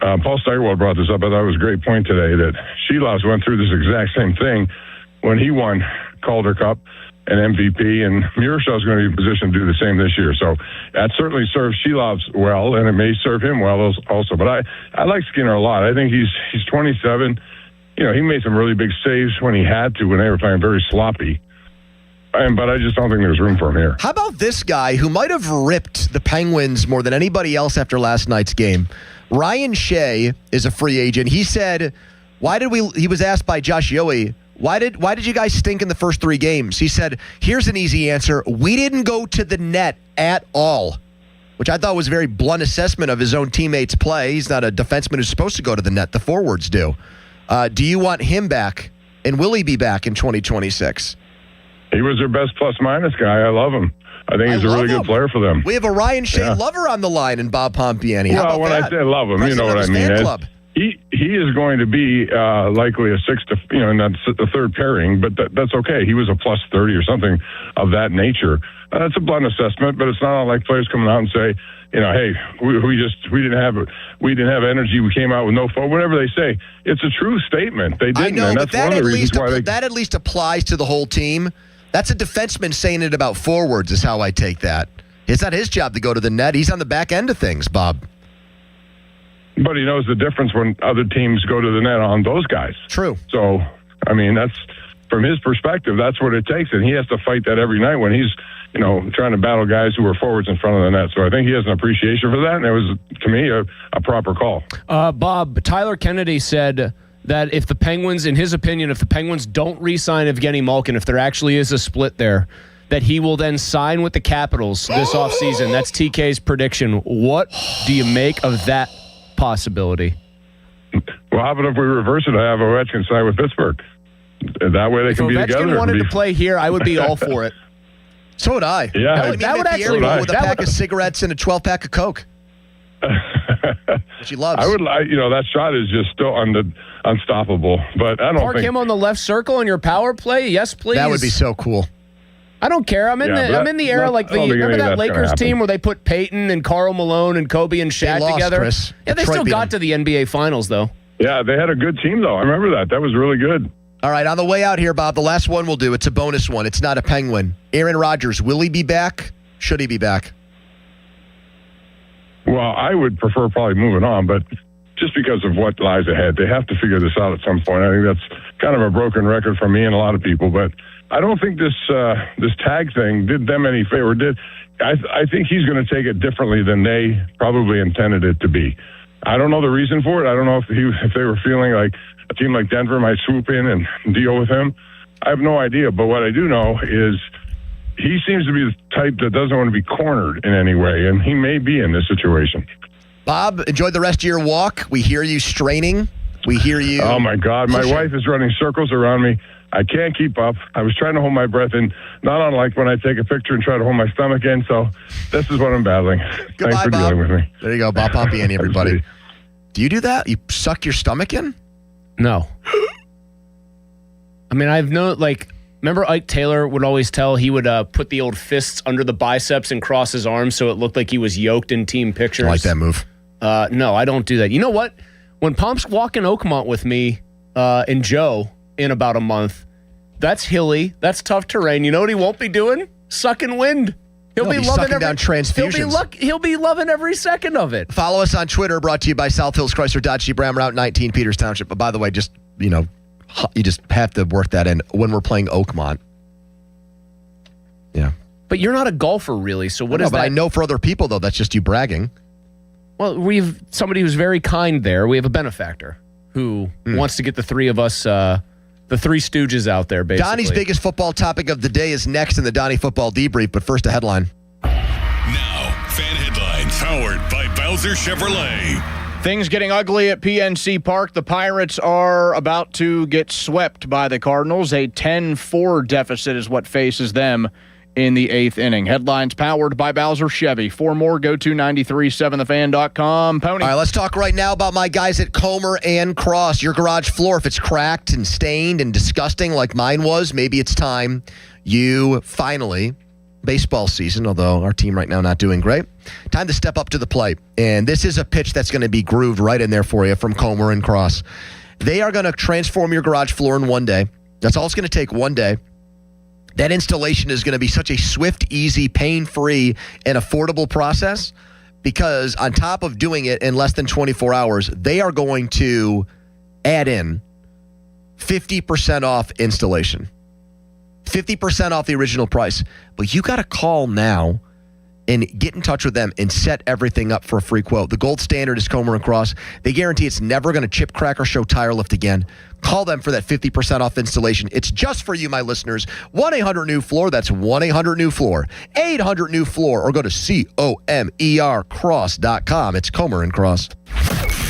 Paul Steigerwald brought this up. I thought it was a great point today that Shelovs went through this exact same thing when he won Calder Cup and MVP, and Miroshov's going to be in position to do the same this year. So that certainly serves Shelovs well, and it may serve him well also. But I like Skinner a lot. I think he's 27. He made some really big saves when he had to, when they were playing very sloppy. But I just don't think there's room for him here. How about this guy who might have ripped the Penguins more than anybody else after last night's game? Ryan Shea is a free agent. He said, he was asked by Josh Yohe, why did you guys stink in the first 3 games? He said, here's an easy answer. We didn't go to the net at all, which I thought was a very blunt assessment of his own teammates' play. He's not a defenseman who's supposed to go to the net. The forwards do. Do you want him back And will he be back in 2026? He was their best plus-minus guy. I love him. I think he's a really good player for them. We have a Ryan Shea lover on the line and Bob Pompiani. How about when that? I say love him, you know what I mean. He is going to be likely a sixth, and that's the third pairing, but that's okay. He was a plus 30 or something of that nature. That's a blunt assessment, but it's not like players coming out and say, hey, we didn't have energy. We came out with no phone. Whatever they say, it's a true statement. They didn't. I know, and but that's one of the reasons why that at least applies to the whole team. That's a defenseman saying it about forwards. Is how I take that. It's not his job to go to the net. He's on the back end of things, Bob. But he knows the difference when other teams go to the net on those guys. True. So, I mean, that's from his perspective, that's what it takes, and he has to fight that every night when he's, trying to battle guys who are forwards in front of the net. So I think he has an appreciation for that, and it was, to me, a proper call. Bob, Tyler Kennedy said that if the Penguins, in his opinion, if the Penguins don't re-sign Evgeny Malkin, if there actually is a split there, that he will then sign with the Capitals this offseason. That's TK's prediction. What do you make of that possibility? Well, how about if we reverse it? I have Ovechkin sign with Pittsburgh. That way they can be together. If Ovechkin wanted to play here, I would be all for it. So would I. Yeah. That would actually roll with a pack of cigarettes and a 12-pack of Coke. Which he loves. I would, that shot is just still unstoppable. But I don't Park him on the left circle on your power play. Yes, please. That would be so cool. I don't care. I'm in the era like remember that Lakers team where they put Peyton and Karl Malone and Kobe and Shaq together? Chris. Yeah, they still got to the NBA Finals though. Yeah, they had a good team though. I remember that. That was really good. All right, on the way out here, Bob, the last one we'll do. It's a bonus one. It's not a Penguin. Aaron Rodgers, will he be back? Should he be back? Well, I would prefer probably moving on, but just because of what lies ahead, they have to figure this out at some point. I think that's kind of a broken record for me and a lot of people, but I don't think this tag thing did them any favor. I think he's going to take it differently than they probably intended it to be. I don't know the reason for it. I don't know if they were feeling like a team like Denver might swoop in and deal with him. I have no idea. But what I do know is he seems to be the type that doesn't want to be cornered in any way, and he may be in this situation. Bob, enjoy the rest of your walk. We hear you straining. We hear you. Oh, my God. My wife is running circles around me. I can't keep up. I was trying to hold my breath in, not unlike when I take a picture and try to hold my stomach in. So this is what I'm battling. Goodbye, Thanks for Bob. dealing with me. There you go, Bob Pompiani, everybody. Do you do that? You suck your stomach in? No. I mean, remember Ike Taylor would always tell he would put the old fists under the biceps and cross his arms so it looked like he was yoked in team pictures. I like that move. No, I don't do that. You know what? When Pomp's walking Oakmont with me and Joe in about a month, that's hilly. That's tough terrain. You know what he won't be doing? Sucking wind. He'll be loving down transfusions. He'll be loving every second of it. Follow us on Twitter, brought to you by South Hills Chrysler Dodge Jeep Ram Route 19, Peters Township. But by the way, just, you just have to work that in when we're playing Oakmont. Yeah. But you're not a golfer, really, so what is that? But I know for other people, though, that's just you bragging. Well, we have somebody who's very kind there. We have a benefactor who wants to get the three of us, the three stooges out there, basically. Donnie's biggest football topic of the day is next in the Donnie Football Debrief, but first a headline. Now, fan headlines powered by Bowser Chevrolet. Things getting ugly at PNC Park. The Pirates are about to get swept by the Cardinals. A 10-4 deficit is what faces them in the 8th inning. Headlines powered by Bowser Chevy. For more, go to 937thefan.com. Pony. All right, let's talk right now about my guys at Comer and Cross. Your garage floor, if it's cracked and stained and disgusting like mine was, maybe it's time you finally, baseball season, although our team right now not doing great, time to step up to the plate. And this is a pitch that's going to be grooved right in there for you from Comer and Cross. They are going to transform your garage floor in one day. That's all it's going to take, one day. That installation is going to be such a swift, easy, pain-free, and affordable process because on top of doing it in less than 24 hours, they are going to add in 50% off installation. 50% off the original price. But you got to call now and get in touch with them and set everything up for a free quote. The gold standard is Comer & Cross. They guarantee it's never going to chip, crack, or show tire lift again. Call them for that 50% off installation. It's just for you, my listeners. 1-800-NEW-FLOOR. That's 1-800-NEW-FLOOR. 800-NEW-FLOOR. Or go to COMERcross.com. It's Comer & Cross.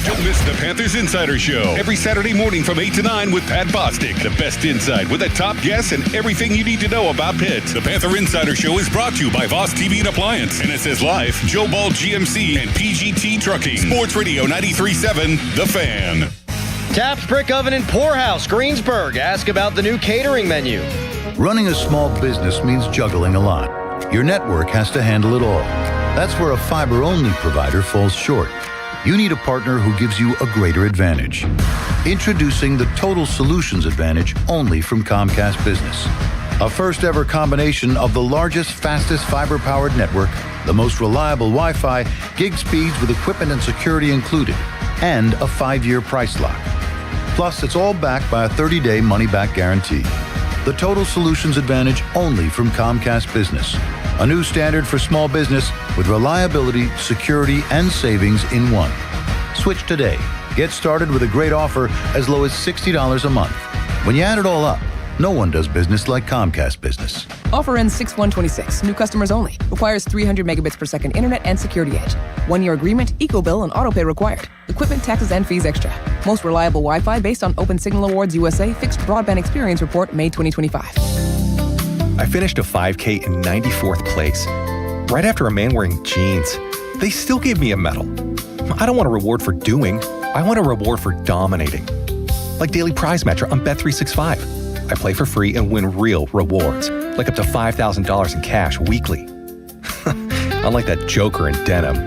Don't miss the Panthers Insider Show every Saturday morning from 8 to 9 with Pat Bostic. The best insight with the top guests and everything you need to know about Pitt. The Panther Insider Show is brought to you by Voss TV and Appliance, NSS Life, Joe Ball GMC, and PGT Trucking. Sports Radio 93.7, The Fan. Taps Brick Oven and Poorhouse, Greensburg. Ask about the new catering menu. Running a small business means juggling a lot. Your network has to handle it all. That's where a fiber-only provider falls short. You need a partner who gives you a greater advantage. Introducing the Total Solutions Advantage only from Comcast Business. A first-ever combination of the largest, fastest fiber-powered network, the most reliable Wi-Fi, gig speeds with equipment and security included, and a 5-year price lock. Plus, it's all backed by a 30-day money-back guarantee. The Total Solutions Advantage only from Comcast Business. A new standard for small business with reliability, security, and savings in one. Switch today. Get started with a great offer as low as $60 a month. When you add it all up, no one does business like Comcast Business. Offer ends 6/1/26. New customers only. Requires 300 megabits per second internet and security edge. 1-year agreement, eco-bill, and autopay required. Equipment, taxes, and fees extra. Most reliable Wi-Fi based on Open Signal Awards USA Fixed Broadband Experience Report, May 2025. I finished a 5K in 94th place. Right after a man wearing jeans. They still gave me a medal. I don't want a reward for doing. I want a reward for dominating. Like Daily Prize Match on Bet365. I play for free and win real rewards, like up to $5,000 in cash weekly. Unlike that joker in denim.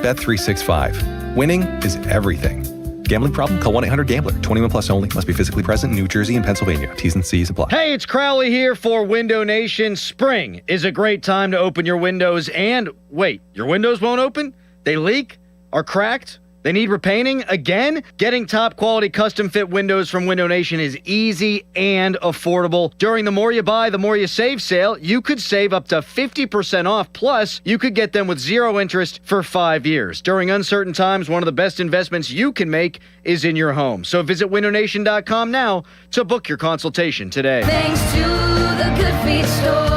Bet365. Winning is everything. Gambling problem? Call 1-800-GAMBLER. 21 plus only. Must be physically present in New Jersey and Pennsylvania. T's and C's apply. Hey, it's Crowley here for Window Nation. Spring is a great time to open your windows. And wait, your windows won't open? They leak? Are cracked? They need repainting again? Getting top quality custom fit windows from Window Nation is easy and affordable. During the More You Buy, the More You Save sale, you could save up to 50% off. Plus, you could get them with 0 interest for 5 years. During uncertain times, one of the best investments you can make is in your home. So visit windownation.com now to book your consultation today. Thanks to the Good Feet store.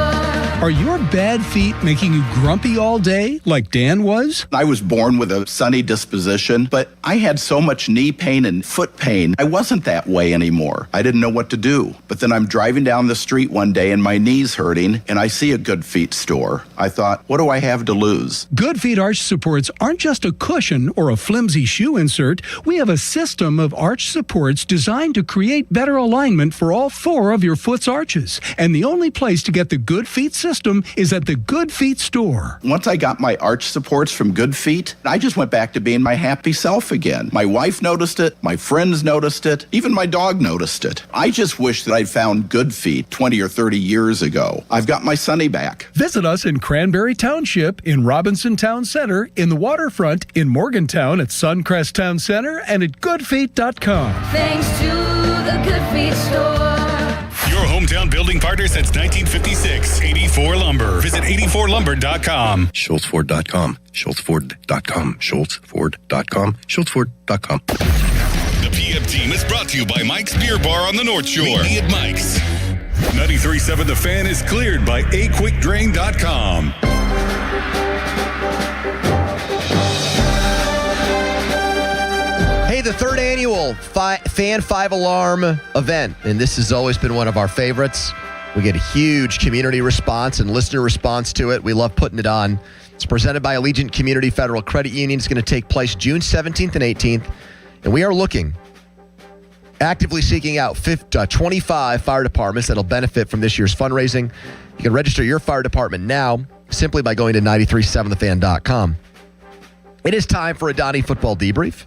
Are your bad feet making you grumpy all day like Dan was? I was born with a sunny disposition, but I had so much knee pain and foot pain. I wasn't that way anymore. I didn't know what to do. But then I'm driving down the street one day and my knee's hurting and I see a Good Feet store. I thought, what do I have to lose? Good Feet arch supports aren't just a cushion or a flimsy shoe insert. We have a system of arch supports designed to create better alignment for all 4 of your foot's arches. And the only place to get the Good Feet system is at the Good Feet store. Once I got my arch supports from Good Feet, I just went back to being my happy self again. My wife noticed it, my friends noticed it, even my dog noticed it. I just wish that I'd found Good Feet 20 or 30 years ago. I've got my Sunny back. Visit us in Cranberry Township, in Robinson Town Center, in the waterfront, in Morgantown at Suncrest Town Center, and at goodfeet.com. Thanks to the Good Feet store. Your hometown building partner since 1956, 84 Lumber. Visit 84lumber.com. SchultzFord.com. SchultzFord.com. SchultzFord.com. SchultzFord.com. The PM team is brought to you by Mike's Beer Bar on the North Shore. Meet me at Mike's. 93.7 The Fan is cleared by aquickdrain.com. Hey, the 3rd annual Fan 5 Alarm event, and this has always been one of our favorites. We get a huge community response and listener response to it. We love putting it on. It's presented by Allegiant Community Federal Credit Union. It's going to take place June 17th and 18th, and we are actively seeking out 25 fire departments that'll benefit from this year's fundraising. You can register your fire department now simply by going to 937thefan.com. It is time for a Donnie Football Debrief.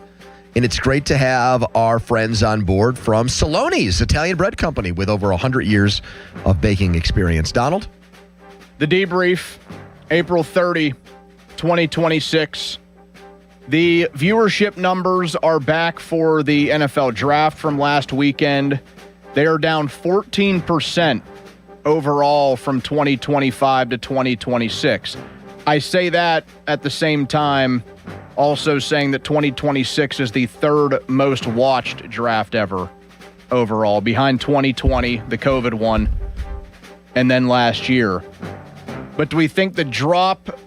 And it's great to have our friends on board from Saloni's Italian Bread Company with over 100 years of baking experience. Donald? The debrief, April 30, 2026. The viewership numbers are back for the NFL draft from last weekend. They are down 14% overall from 2025 to 2026. I say that at the same time also saying that 2026 is the 3rd most watched draft ever overall, behind 2020, the COVID one, and then last year. But do we think the drop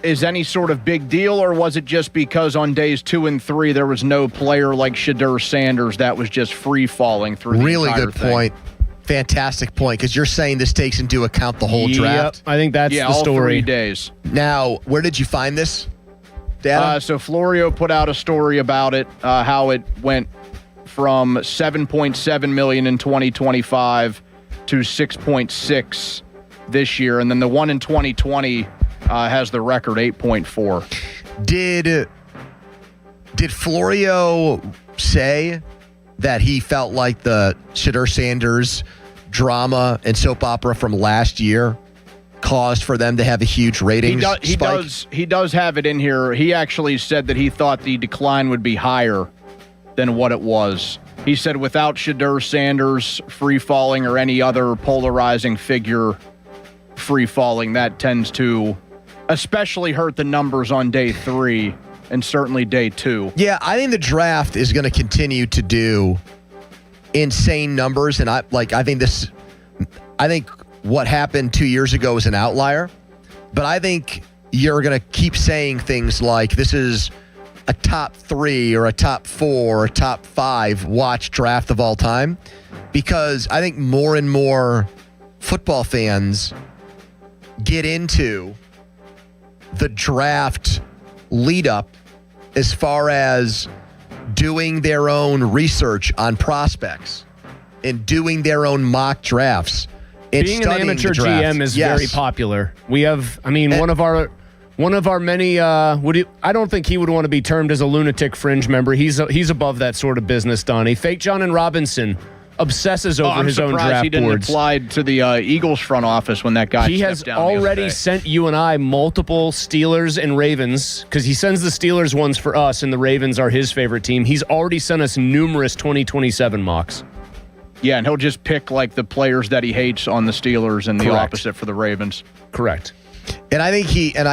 is any sort of big deal, or was it just because on days 2 and 3 there was no player like Shedeur Sanders that was just free falling through the Really entire good thing? point. Fantastic point, because you're saying this takes into account the whole draft. I think that's the all story. 3 days. Now, where did you find this data? So Florio put out a story about it, how it went from $7.7 million in 2025 to 6.6 this year, and then the one in 2020 has the record 8.4. Did Florio say that he felt like the Shedeur Sanders drama and soap opera from last year caused for them to have a huge ratings spike? He does have it in here. He actually said that he thought the decline would be higher than what it was. He said without Shedeur Sanders free falling or any other polarizing figure free falling, that tends to especially hurt the numbers on day 3 and certainly day 2. Yeah, I think the draft is going to continue to do insane numbers, and I think what happened 2 years ago is an outlier, but I think you're going to keep saying things like this is a top 3 or a top 4 or a top 5 watch draft of all time, because I think more and more football fans get into the draft lead up as far as doing their own research on prospects and doing their own mock drafts. And being an amateur GM is very popular. We have, one of our many. I don't think he would want to be termed as a lunatic fringe member. He's above that sort of business, Donnie. Fake John and Robinson obsesses over his own draft he didn't boards. apply to the Eagles front office when that guy. He has already sent you and I multiple Steelers and Ravens, because he sends the Steelers ones for us, and the Ravens are his favorite team. He's already sent us numerous 2027 mocks. Yeah, and he'll just pick like the players that he hates on the Steelers and the Correct. opposite for the Ravens. Correct. And I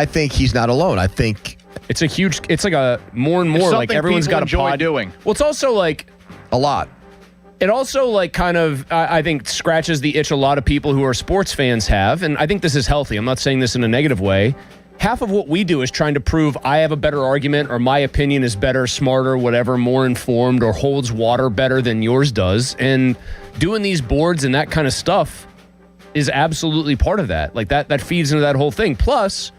think he's not alone. I think it's like a more and more like everyone's got a pod doing. Well, it's also like a lot. It also like kind of I think scratches the itch a lot of people who are sports fans have, and I think this is healthy. I'm not saying this in a negative way. Half of what we do is trying to prove I have a better argument, or my opinion is better, smarter, whatever, more informed, or holds water better than yours does. And doing these boards and that kind of stuff is absolutely part of that. Like that feeds into that whole thing. Plus,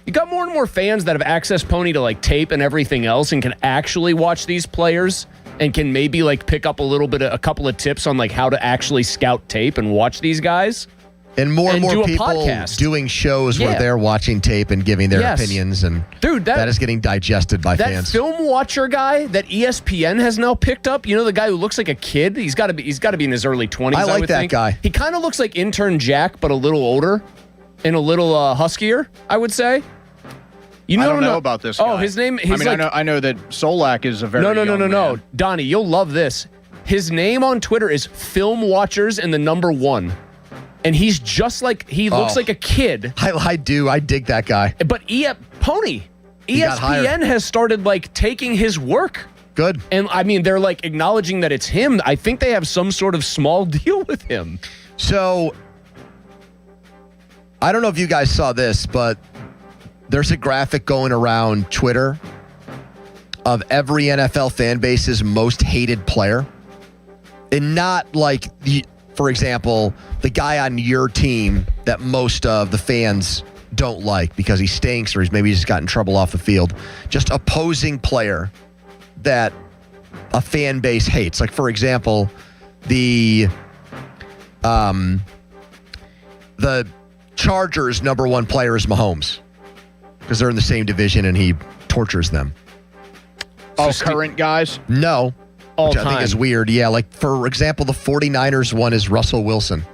you got more and more fans that have access, Pony, to like tape and everything else, and can actually watch these players and can maybe like pick up a couple of tips on like how to actually scout tape and watch these guys. And more do a people podcast. doing shows where they're watching tape and giving their opinions, and that is getting digested by that fans. Film watcher guy that ESPN has now picked up, the guy who looks like a kid. He's got to be in his early 20s. I like would that think. guy. He kind of looks like intern Jack, but a little older and a little huskier, I would say. I don't know about this guy. Oh, his name. I know that Solak is a very young man. Donnie, you'll love this. His name on Twitter is Film Watchers and the number 1. And he's just like, he looks like a kid. I do. I dig that guy. But Pony, He got hired. ESPN has started like taking his work. Good. And they're like acknowledging that it's him. I think they have some sort of small deal with him. So, I don't know if you guys saw this, but there's a graphic going around Twitter of every NFL fan base's most hated player. And not like, for example, the guy on your team that most of the fans don't like because he stinks or maybe he's got in trouble off the field. Just opposing player that a fan base hates. Like, for example, the Chargers' number 1 player is Mahomes because they're in the same division and he tortures them. Oh, current guys? No. All which time. I think is weird. Yeah, like, for example, the 49ers one is Russell Wilson.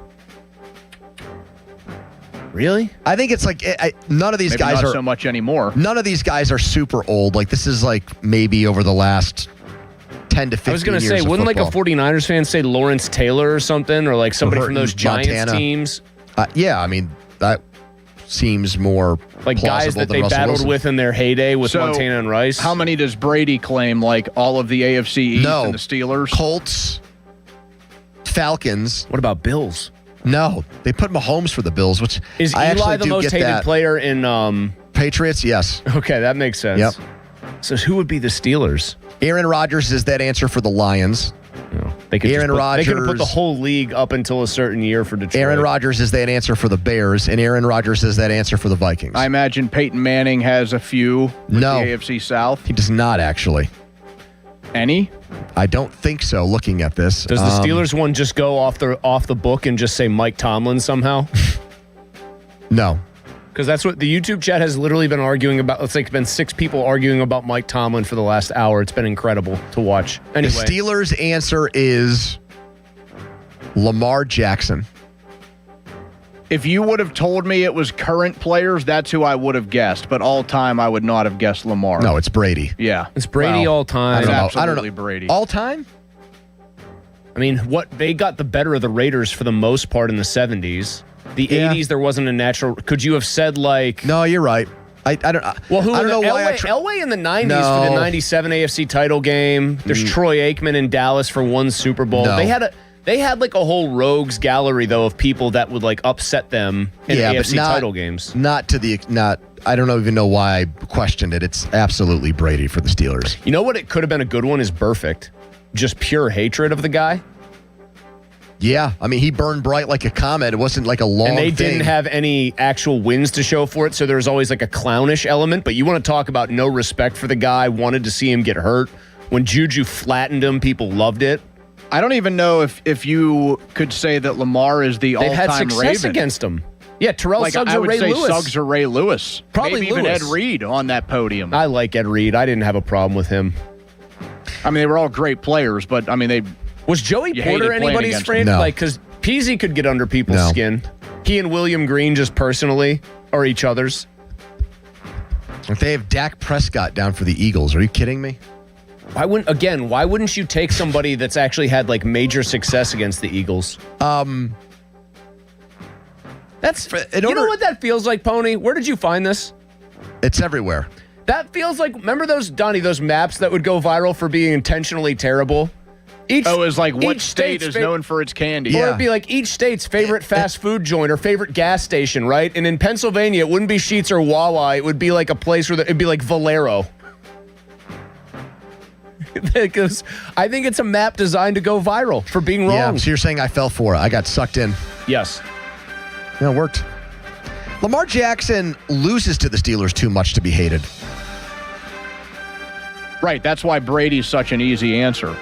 Really? I think it's like none of these Maybe guys not are so much anymore. None of these guys are super old. Like, this is like maybe over the last 10 to 15 years. I was going to say, of wouldn't like a football. 49ers fan say Lawrence Taylor or something, or like somebody from those Giants Montana. teams? Yeah, that seems more like guys that they Russell battled Wilson. with in their heyday with Montana and Rice. How many does Brady claim? Like all of the AFC East and the Steelers? Colts, Falcons. What about Bills? No, they put Mahomes for the Bills, which Is I Eli actually the do most get hated that. player in Patriots? Yes. Okay, that makes sense. Yep. So who would be the Steelers? Aaron Rodgers is that answer for the Lions. They could Aaron Rodgers. They could put the whole league up until a certain year for Detroit. Aaron Rodgers is that answer for the Bears, and Aaron Rodgers is that answer for the Vikings. I imagine Peyton Manning has a few with the AFC South. He does not actually. Any? I don't think so. Looking at this, Does the Steelers one just go off the book and just say Mike Tomlin somehow? No. Because that's what the YouTube chat has literally been arguing about. It's like been 6 people arguing about Mike Tomlin for the last hour. It's been incredible to watch. Anyway. The Steelers' answer is Lamar Jackson. If you would have told me it was current players, that's who I would have guessed. But all time, I would not have guessed Lamar. No, it's Brady. Yeah. It's Brady all time. I don't know. Brady. All time? I mean, they got the better of the Raiders for the most part in the 70s. The 80s, there wasn't a natural. Could you have said like? No, you're right. I don't. Well, who I don't know why Elway in the 90s for the 97 AFC title game. There's Troy Aikman in Dallas for one Super Bowl. No. They had like a whole rogues gallery though of people that would like upset them in AFC title games. Not. I don't even know why I questioned it. It's absolutely Brady for the Steelers. You know what? It could have been a good one. Is perfect. Just pure hatred of the guy. Yeah, I mean, he burned bright like a comet. It wasn't like a long And they thing. didn't have any actual wins to show for it, so there was always like a clownish element. But you want to talk about no respect for the guy, wanted to see him get hurt. When Juju flattened him, people loved it. I don't even know if you could say that Lamar is the all-time They've had success Raven. against him. Yeah, Terrell Suggs I or would Ray say Lewis. Suggs or Ray Lewis. Probably Maybe even Lewis. Ed Reed on that podium. I like Ed Reed. I didn't have a problem with him. I mean, they were all great players, but I mean, they Was Joey You hated Porter playing anybody's against friend? him. No. Like, because Peasy could get under people's skin. He and William Green just personally are each other's. If they have Dak Prescott down for the Eagles, are you kidding me? Why wouldn't you take somebody that's actually had like major success against the Eagles? That's you know what that feels like, Pony? Where did you find this? It's everywhere. That feels like, remember those maps that would go viral for being intentionally terrible? it's like what each state state's is known for its candy? Or it'd be like each state's favorite fast food joint or favorite gas station, right? And in Pennsylvania, it wouldn't be Sheetz or Wawa. It would be like a place where it'd be like Valero. Because I think it's a map designed to go viral for being wrong. Yeah, so you're saying I fell for it. I got sucked in. Yes. Yeah, it worked. Lamar Jackson loses to the Steelers too much to be hated. Right, that's why Brady's such an easy answer.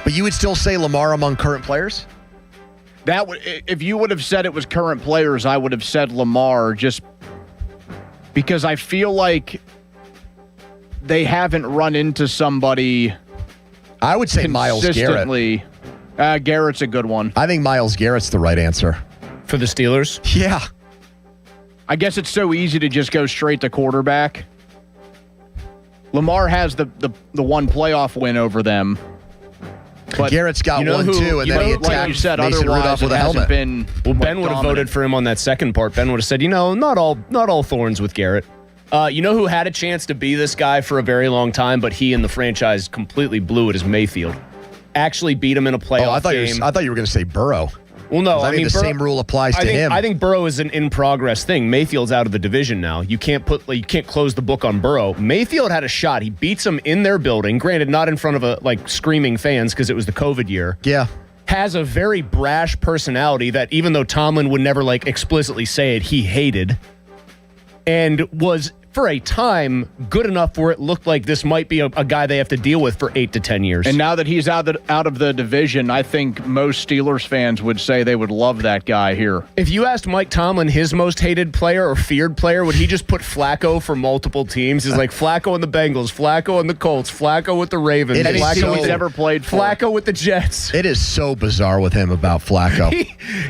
But you would still say Lamar among current players? That would, if you would have said it was current players, I would have said Lamar, just because I feel like they haven't run into somebody. I would say Myles Garrett. Garrett's a good one. I think Myles Garrett's the right answer. For the Steelers? Yeah. I guess it's so easy to just go straight to quarterback. Lamar has the one playoff win over them. But Garrett's got one too, and then he attacked like you said, Mason Rudolph with a helmet. Been Ben would have voted for him on that second part. Ben would have said, not all thorns with Garrett. You know who had a chance to be this guy for a very long time, but he and the franchise completely blew it, is Mayfield. Actually beat him in a playoff game. I thought you were going to say Burrow. Well, no, I mean, the same rule applies to him. I think Burrow is an in-progress thing. Mayfield's out of the division now. You can't close the book on Burrow. Mayfield had a shot. He beats him in their building. Granted, not in front of screaming fans because it was the COVID year. Yeah. Has a very brash personality that even though Tomlin would never explicitly say it, he hated. And was, for a time, good enough where it looked like this might be a guy they have to deal with for 8 to 10 years. And now that he's out of the division, I think most Steelers fans would say they would love that guy here. If you asked Mike Tomlin his most hated player or feared player, would he just put Flacco for multiple teams? He's like Flacco on the Bengals, Flacco on the Colts, Flacco with the Ravens, Flacco he's ever played for. Flacco with the Jets. It is so bizarre with him about Flacco.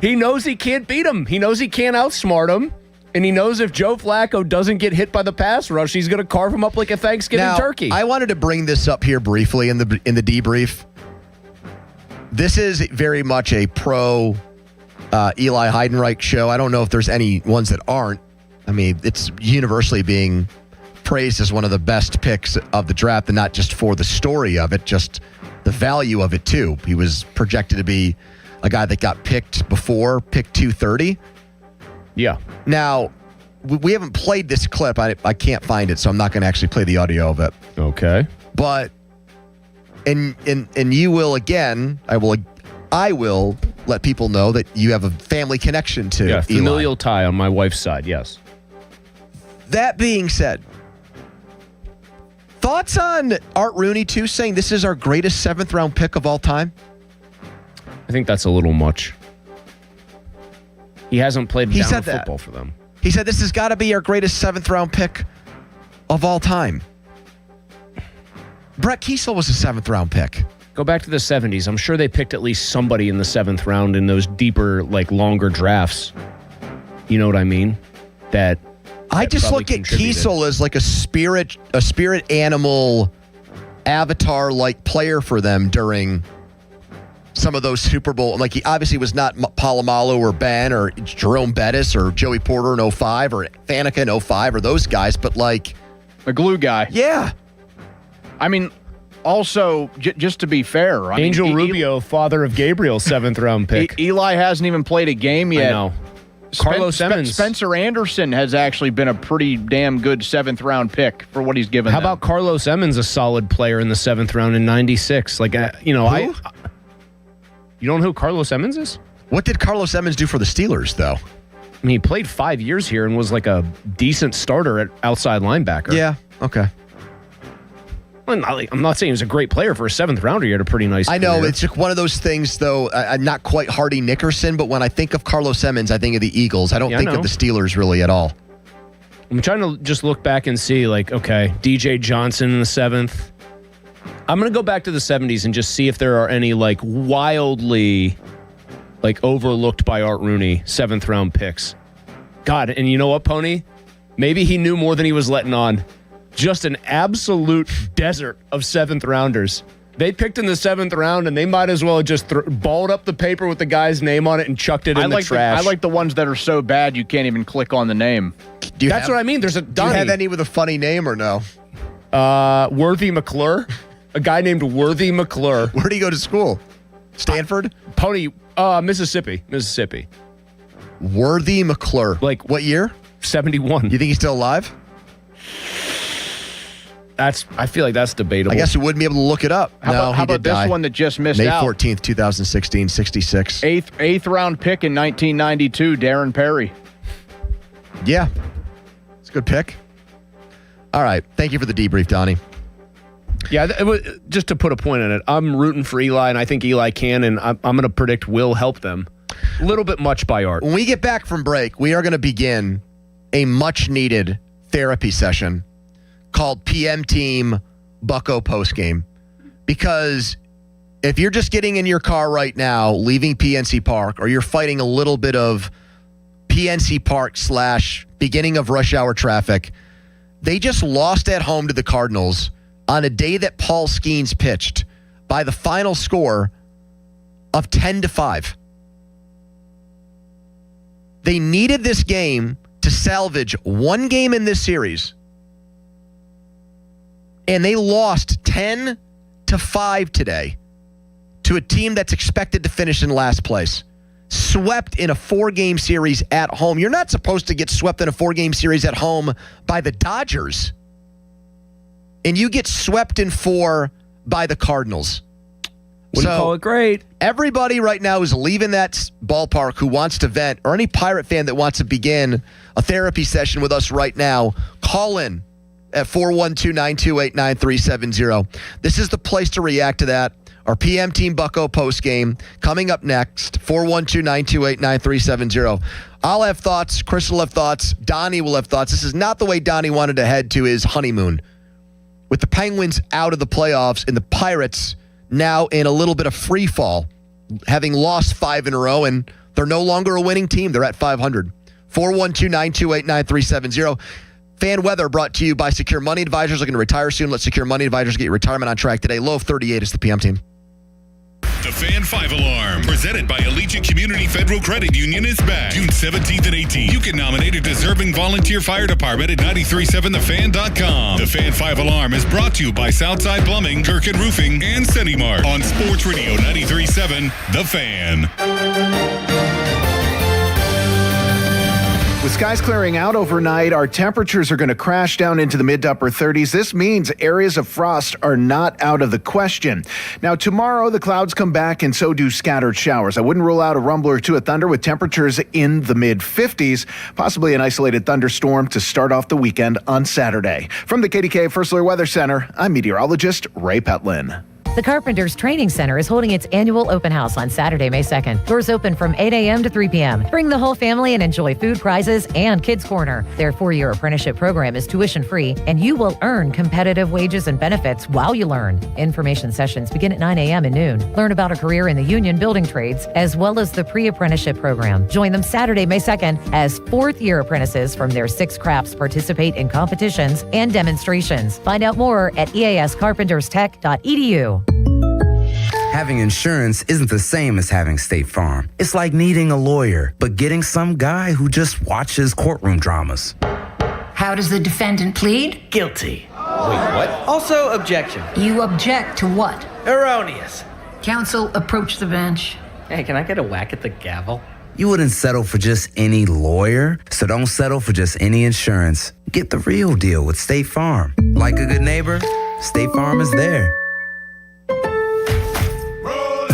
He knows he can't beat him. He knows he can't outsmart him. And he knows if Joe Flacco doesn't get hit by the pass rush, he's going to carve him up like a Thanksgiving turkey. I wanted to bring this up here briefly in the debrief. This is very much a pro Eli Heidenreich show. I don't know if there's any ones that aren't. I mean, it's universally being praised as one of the best picks of the draft, and not just for the story of it, just the value of it too. He was projected to be a guy that got picked before pick 230. Yeah. Now, we haven't played this clip. I can't find it, so I'm not going to actually play the audio of it. Okay. But, and you will again, I will let people know that you have a family connection to Eli. Familial tie on my wife's side, yes. That being said, thoughts on Art Rooney, too, saying this is our greatest 7th-round pick of all time? I think that's a little much. He hasn't played down of football for them. He said this has got to be our greatest 7th-round pick of all time. Brett Kiesel was a 7th-round pick. Go back to the 70s. I'm sure they picked at least somebody in the 7th round in those deeper, longer drafts. You know what I mean? I just look at Kiesel as like a spirit animal avatar-like player for them during some of those Super Bowl. Like, he obviously was not Polamalu or Ben or Jerome Bettis or Joey Porter in 05 or Faneca in 05 or those guys, but like... a glue guy. Yeah. I mean, also, just to be fair... Angel Rubio, father of Gabriel, 7th-round pick. Eli hasn't even played a game yet. I know. Carlos Emmons. Spencer Anderson has actually been a pretty damn good 7th-round pick for what he's given them. How about Carlos Emmons, a solid player in the 7th round in 96? Who? You don't know who Carlos Emmons is? What did Carlos Emmons do for the Steelers, though? I mean, he played 5 years here and was like a decent starter at outside linebacker. Yeah, okay. I'm not saying he was a great player for a 7th rounder. He had a pretty nice career. I know. It's just one of those things, though. I'm not quite Hardy Nickerson, but when I think of Carlos Emmons, I think of the Eagles. I don't think of the Steelers really at all. I'm trying to just look back and see, okay, DJ Johnson in the 7th. I'm going to go back to the 70s and just see if there are any, wildly, overlooked by Art Rooney 7th-round picks. God, and you know what, Pony? Maybe he knew more than he was letting on. Just an absolute desert of 7th-rounders. They picked in the 7th round, and they might as well have just balled up the paper with the guy's name on it and chucked it in the trash. I like the ones that are so bad you can't even click on the name. That's what I mean. There's a Do you have any with a funny name or no? Worthy McClure. A guy named Worthy McClure. Where did he go to school? Stanford? Pony, Mississippi. Worthy McClure. What year? 71. You think he's still alive? I feel like that's debatable. I guess we wouldn't be able to look it up. How about this one that just missed out? May 14th, 2016, 66. Eighth round pick in 1992, Darren Perry. Yeah. It's a good pick. All right. Thank you for the debrief, Donnie. Yeah, just to put a point on it, I'm rooting for Eli, and I think Eli can, and I'm going to predict will help them. A little bit much by Art. When we get back from break, we are going to begin a much-needed therapy session called PM Team Bucko Postgame. Because if you're just getting in your car right now, leaving PNC Park, or you're fighting a little bit of PNC Park / beginning of rush hour traffic, they just lost at home to the Cardinals on a day that Paul Skeens pitched by the final score of 10-5. They needed this game to salvage one game in this series, and they lost 10-5 today to a team that's expected to finish in last place. Swept in a 4-game series at home. You're not supposed to get swept in a 4-game series at home by the Dodgers. And you get swept in 4 by the Cardinals. Wouldn't call it great. Everybody right now is leaving that ballpark who wants to vent, or any Pirate fan that wants to begin a therapy session with us right now. Call in at 412-928-9370. This is the place to react to that. Our PM Team Bucko post game coming up next. 412-928-9370. I'll have thoughts. Chris will have thoughts. Donnie will have thoughts. This is not the way Donnie wanted to head to his honeymoon. With the Penguins out of the playoffs and the Pirates now in a little bit of free fall, having lost 5 in a row, and they're no longer a winning team. They're at 500. 412-928-9370. Fan weather brought to you by Secure Money Advisors. Looking to retire soon? Let Secure Money Advisors get your retirement on track today. Low of 38 is the PM Team. The Fan 5 Alarm, presented by Allegiant Community Federal Credit Union, is back June 17th and 18th. You can nominate a deserving volunteer fire department at 937thefan.com. The Fan 5 Alarm is brought to you by Southside Plumbing, Kirkin Roofing, and CentiMark on Sports Radio 93.7 The Fan. sky's clearing out overnight. Our temperatures are going to crash down into the mid to upper 30s. This means areas of frost are not out of the question. Now, tomorrow, the clouds come back and so do scattered showers. I wouldn't rule out a rumble or two of thunder with temperatures in the mid 50s, possibly an isolated thunderstorm to start off the weekend on Saturday. From the KDK First Alert Weather Center, I'm meteorologist Ray Petlin. The Carpenters Training Center is holding its annual open house on Saturday, May 2nd. Doors open from 8 a.m. to 3 p.m. Bring the whole family and enjoy food, prizes, and Kids Corner. Their 4-year apprenticeship program is tuition-free, and you will earn competitive wages and benefits while you learn. Information sessions begin at 9 a.m. and noon. Learn about a career in the union building trades, as well as the pre-apprenticeship program. Join them Saturday, May 2nd, as 4th-year apprentices from their 6 crafts participate in competitions and demonstrations. Find out more at eascarpenterstech.edu. Having insurance isn't the same as having State Farm. It's like needing a lawyer, but getting some guy who just watches courtroom dramas. How does the defendant plead? Guilty. Wait, what? Also, objection. You object to what? Erroneous. Counsel, approach the bench. Hey, can I get a whack at the gavel? You wouldn't settle for just any lawyer, so don't settle for just any insurance. Get the real deal with State Farm. Like a good neighbor, State Farm is there.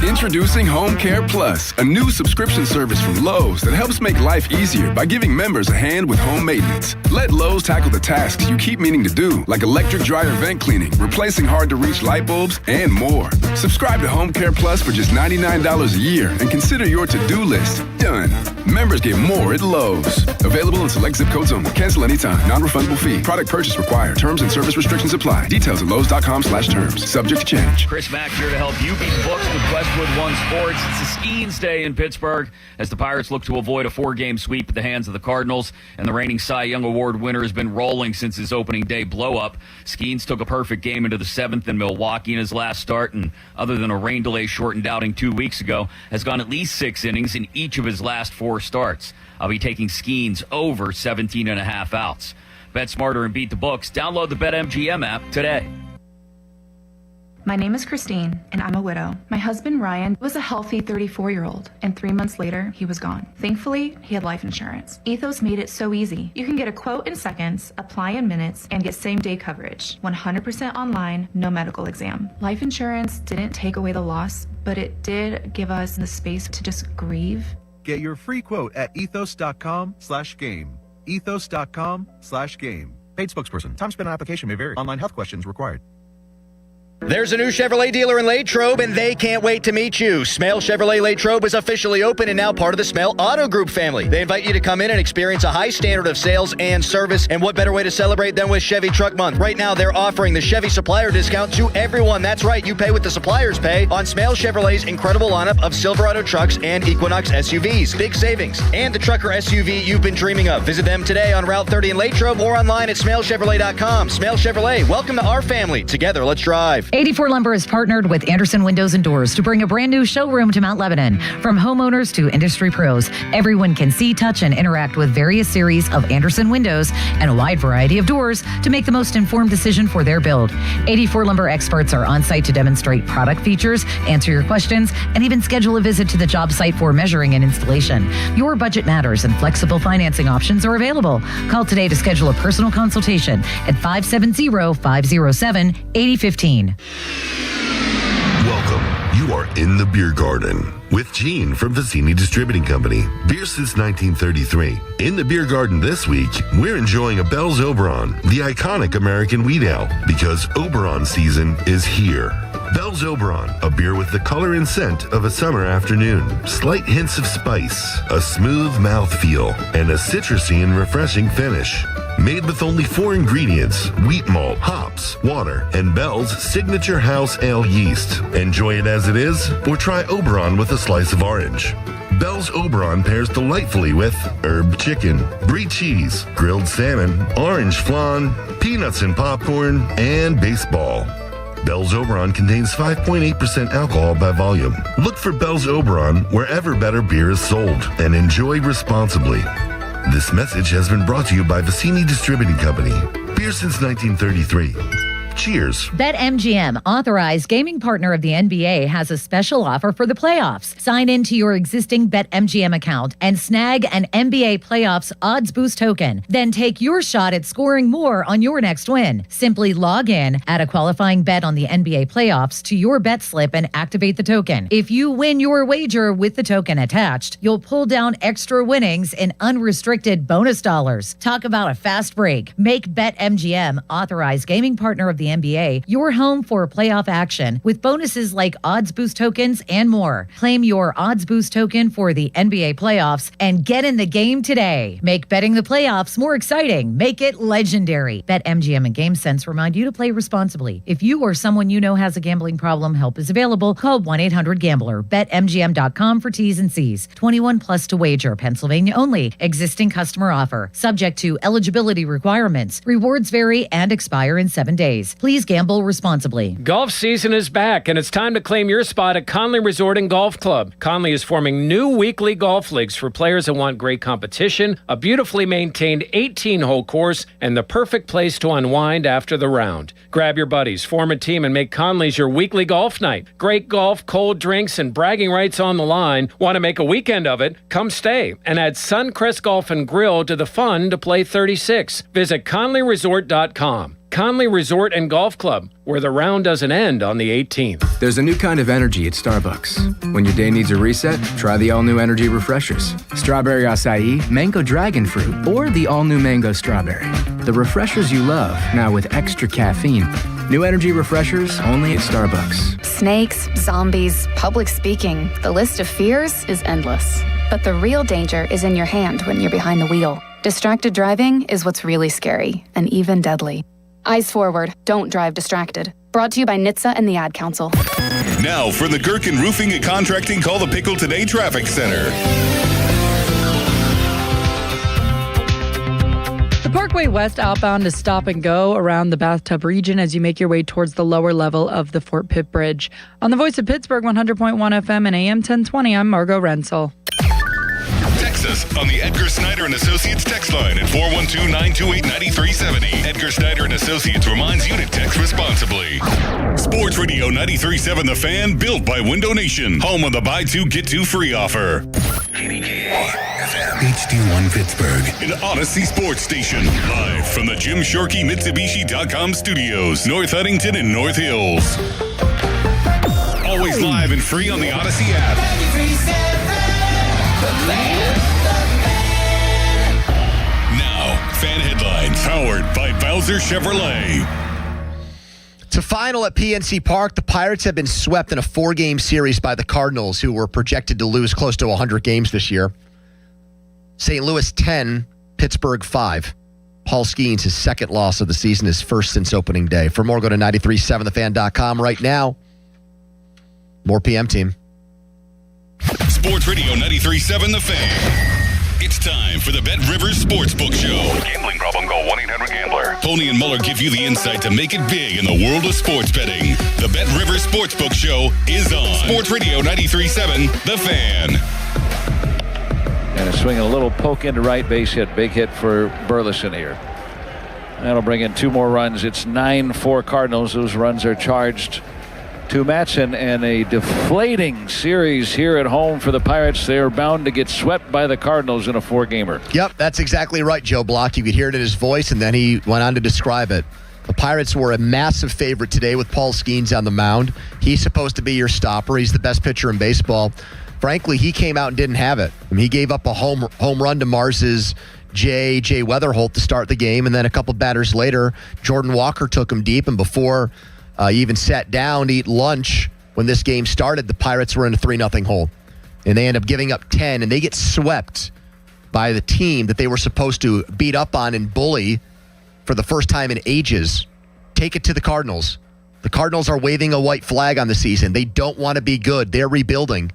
Introducing Home Care Plus, a new subscription service from Lowe's that helps make life easier by giving members a hand with home maintenance. Let Lowe's tackle the tasks you keep meaning to do, like electric dryer vent cleaning, replacing hard-to-reach light bulbs, and more. Subscribe to Home Care Plus for just $99 a year and consider your to-do list done. Members get more at Lowe's. Available in select zip codes only. Cancel anytime. Non-refundable fee. Product purchase required. Terms and service restrictions apply. Details at lowes.com/terms. Subject to change. Chris Mack here to help you beat the books with Westwood One Sports. It's the Skeens Day in Pittsburgh as the Pirates look to avoid a 4-game sweep at the hands of the Cardinals. And the reigning Cy Young Award winner has been rolling since his opening day blow-up. Skeens took a perfect game into the 7th in Milwaukee in his last start, and other than a rain delay shortened outing 2 weeks ago, has gone at least 6 innings in each of his last 4 starts. I'll be taking Skeens over 17.5 outs. Bet smarter and beat the books. Download the BetMGM app today. My name is Christine, and I'm a widow. My husband, Ryan, was a healthy 34-year-old, and 3 months later, he was gone. Thankfully, he had life insurance. Ethos made it so easy. You can get a quote in seconds, apply in minutes, and get same-day coverage. 100% online, no medical exam. Life insurance didn't take away the loss, but it did give us the space to just grieve. Get your free quote at ethos.com/game. Ethos.com/game. Paid spokesperson. Time spent on application may vary. Online health questions required. There's a new Chevrolet dealer in Latrobe, and they can't wait to meet you. Smale Chevrolet Latrobe is officially open and now part of the Smale Auto Group family. They invite you to come in and experience a high standard of sales and service, and what better way to celebrate than with Chevy Truck Month. Right now, they're offering the Chevy Supplier Discount to everyone. That's right, you pay what the suppliers pay on Smale Chevrolet's incredible lineup of Silverado trucks and Equinox SUVs. Big savings, and the trucker SUV you've been dreaming of. Visit them today on Route 30 in Latrobe or online at SmaleChevrolet.com. Smale Chevrolet, welcome to our family. Together, let's drive. 84 Lumber has partnered with Anderson Windows and Doors to bring a brand new showroom to Mount Lebanon. From homeowners to industry pros, everyone can see, touch, and interact with various series of Anderson windows and a wide variety of doors to make the most informed decision for their build. 84 Lumber experts are on site to demonstrate product features, answer your questions, and even schedule a visit to the job site for measuring and installation. Your budget matters, and flexible financing options are available. Call today to schedule a personal consultation at 570-507-8015. Welcome. You are in the beer garden with Gene from Vicini Distributing Company. Beer since 1933. In the beer garden this week, we're enjoying a Bell's Oberon, the iconic American wheat ale, because Oberon season is here. Bell's Oberon, a beer with the color and scent of a summer afternoon. Slight hints of spice, a smooth mouthfeel, and a citrusy and refreshing finish. Made with only 4 ingredients: wheat malt, hops, water, and Bell's signature house ale yeast. Enjoy it as it is, or try Oberon with a slice of orange. Bell's Oberon pairs delightfully with herb chicken, brie cheese, grilled salmon, orange flan, peanuts and popcorn, and baseball. Bell's Oberon contains 5.8% alcohol by volume. Look for Bell's Oberon wherever better beer is sold, and enjoy responsibly. This message has been brought to you by Vicini Distributing Company. Beer since 1933. Cheers. BetMGM, authorized gaming partner of the NBA, has a special offer for the playoffs. Sign into your existing BetMGM account and snag an NBA Playoffs odds boost token. Then take your shot at scoring more on your next win. Simply log in, add a qualifying bet on the NBA Playoffs to your bet slip and activate the token. If you win your wager with the token attached, you'll pull down extra winnings in unrestricted bonus dollars. Talk about a fast break. Make BetMGM, authorized gaming partner of the NBA, your home for playoff action with bonuses like odds boost tokens and more. Claim your odds boost token for the NBA playoffs and get in the game today. Make betting the playoffs more exciting. Make it legendary. BetMGM and GameSense remind you to play responsibly. If you or someone you know has a gambling problem, help is available. Call 1-800-GAMBLER. BetMGM.com for T's and C's. 21 plus to wager. Pennsylvania only. Existing customer offer. Subject to eligibility requirements. Rewards vary and expire in 7 days. Please gamble responsibly. Golf season is back, and it's time to claim your spot at Conley Resort and Golf Club. Conley is forming new weekly golf leagues for players that want great competition, a beautifully maintained 18-hole course, and the perfect place to unwind after the round. Grab your buddies, form a team, and make Conley's your weekly golf night. Great golf, cold drinks, and bragging rights on the line. Want to make a weekend of it? Come stay and add Suncrest Golf and Grill to the fun to play 36. Visit ConleyResort.com. Conley Resort and Golf Club, where the round doesn't end on the 18th. There's a new kind of energy at Starbucks. When your day needs a reset, try the all-new energy refreshers. Strawberry acai, mango dragon fruit, or the all-new mango strawberry. The refreshers you love, now with extra caffeine. New energy refreshers only at Starbucks. Snakes, zombies, public speaking. The list of fears is endless. But the real danger is in your hand when you're behind the wheel. Distracted driving is what's really scary and even deadly. Eyes forward, don't drive distracted. Brought to you by NHTSA and the Ad Council. Now for the Gherkin Roofing and Contracting Call the Pickle Today Traffic Center. The Parkway West outbound is stop and go around the Bathtub region as you make your way towards the lower level of the Fort Pitt Bridge. On the Voice of Pittsburgh 100.1 FM and AM 1020, I'm Margot Rensel. Text us on the Edgar Snyder and Associates text line at 412-928-9370. Edgar Snyder and Associates reminds you to text responsibly. Sports Radio 93.7 The Fan, built by Window Nation, home of the buy two get two free offer. HD1 Pittsburgh, an Odyssey sports station, live from the Jim Shorkey Mitsubishi.com studios, North Huntington and North Hills. Always live and free on the Odyssey app. Now, fan headlines powered by Bowser Chevrolet. To final at PNC Park, the Pirates have been swept in a 4-game series by the Cardinals, who were projected to lose close to 100 games this year. St. Louis 10, Pittsburgh 5. Paul Skeens, his second loss of the season, his first since opening day. For more, go to 937thefan.com right now. More PM team. Sports Radio 93.7 The Fan. It's time for the Bet Rivers Sportsbook Show. Gambling problem? Call 1-800-GAMBLER. Pony and Muller give you the insight to make it big in the world of sports betting. The Bet Rivers Sportsbook Show is on Sports Radio 93.7 The Fan. And a swing and a little poke into right base hit. Big hit for Burleson here. That'll bring in 2 more runs. It's 9-4 Cardinals. Those runs are charged to Matson, and a deflating series here at home for the Pirates. They're bound to get swept by the Cardinals in a 4-gamer. Yep, that's exactly right, Joe Block. You could hear it in his voice, and then he went on to describe it. The Pirates were a massive favorite today with Paul Skeens on the mound. He's supposed to be your stopper. He's the best pitcher in baseball. Frankly, he came out and didn't have it. I mean, he gave up a home run to Mars's Jay Weatherholt to start the game, and then a couple batters later, Jordan Walker took him deep, and before he even sat down to eat lunch when this game started, the Pirates were in a 3-0 hole. And they end up giving up 10, and they get swept by the team that they were supposed to beat up on and bully for the first time in ages. Take it to the Cardinals. The Cardinals are waving a white flag on the season. They don't want to be good. They're rebuilding.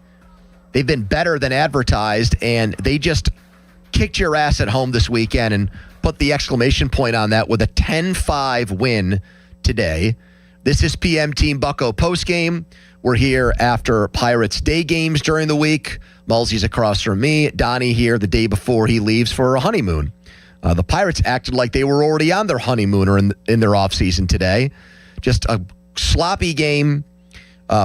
They've been better than advertised, and they just kicked your ass at home this weekend and put the exclamation point on that with a 10-5 win today. This is PM Team Bucko postgame. We're here after Pirates day games during the week. Mulsey's across from me. Donnie here the day before he leaves for a honeymoon. The Pirates acted like they were already on their honeymoon or in their offseason today. Just a sloppy game,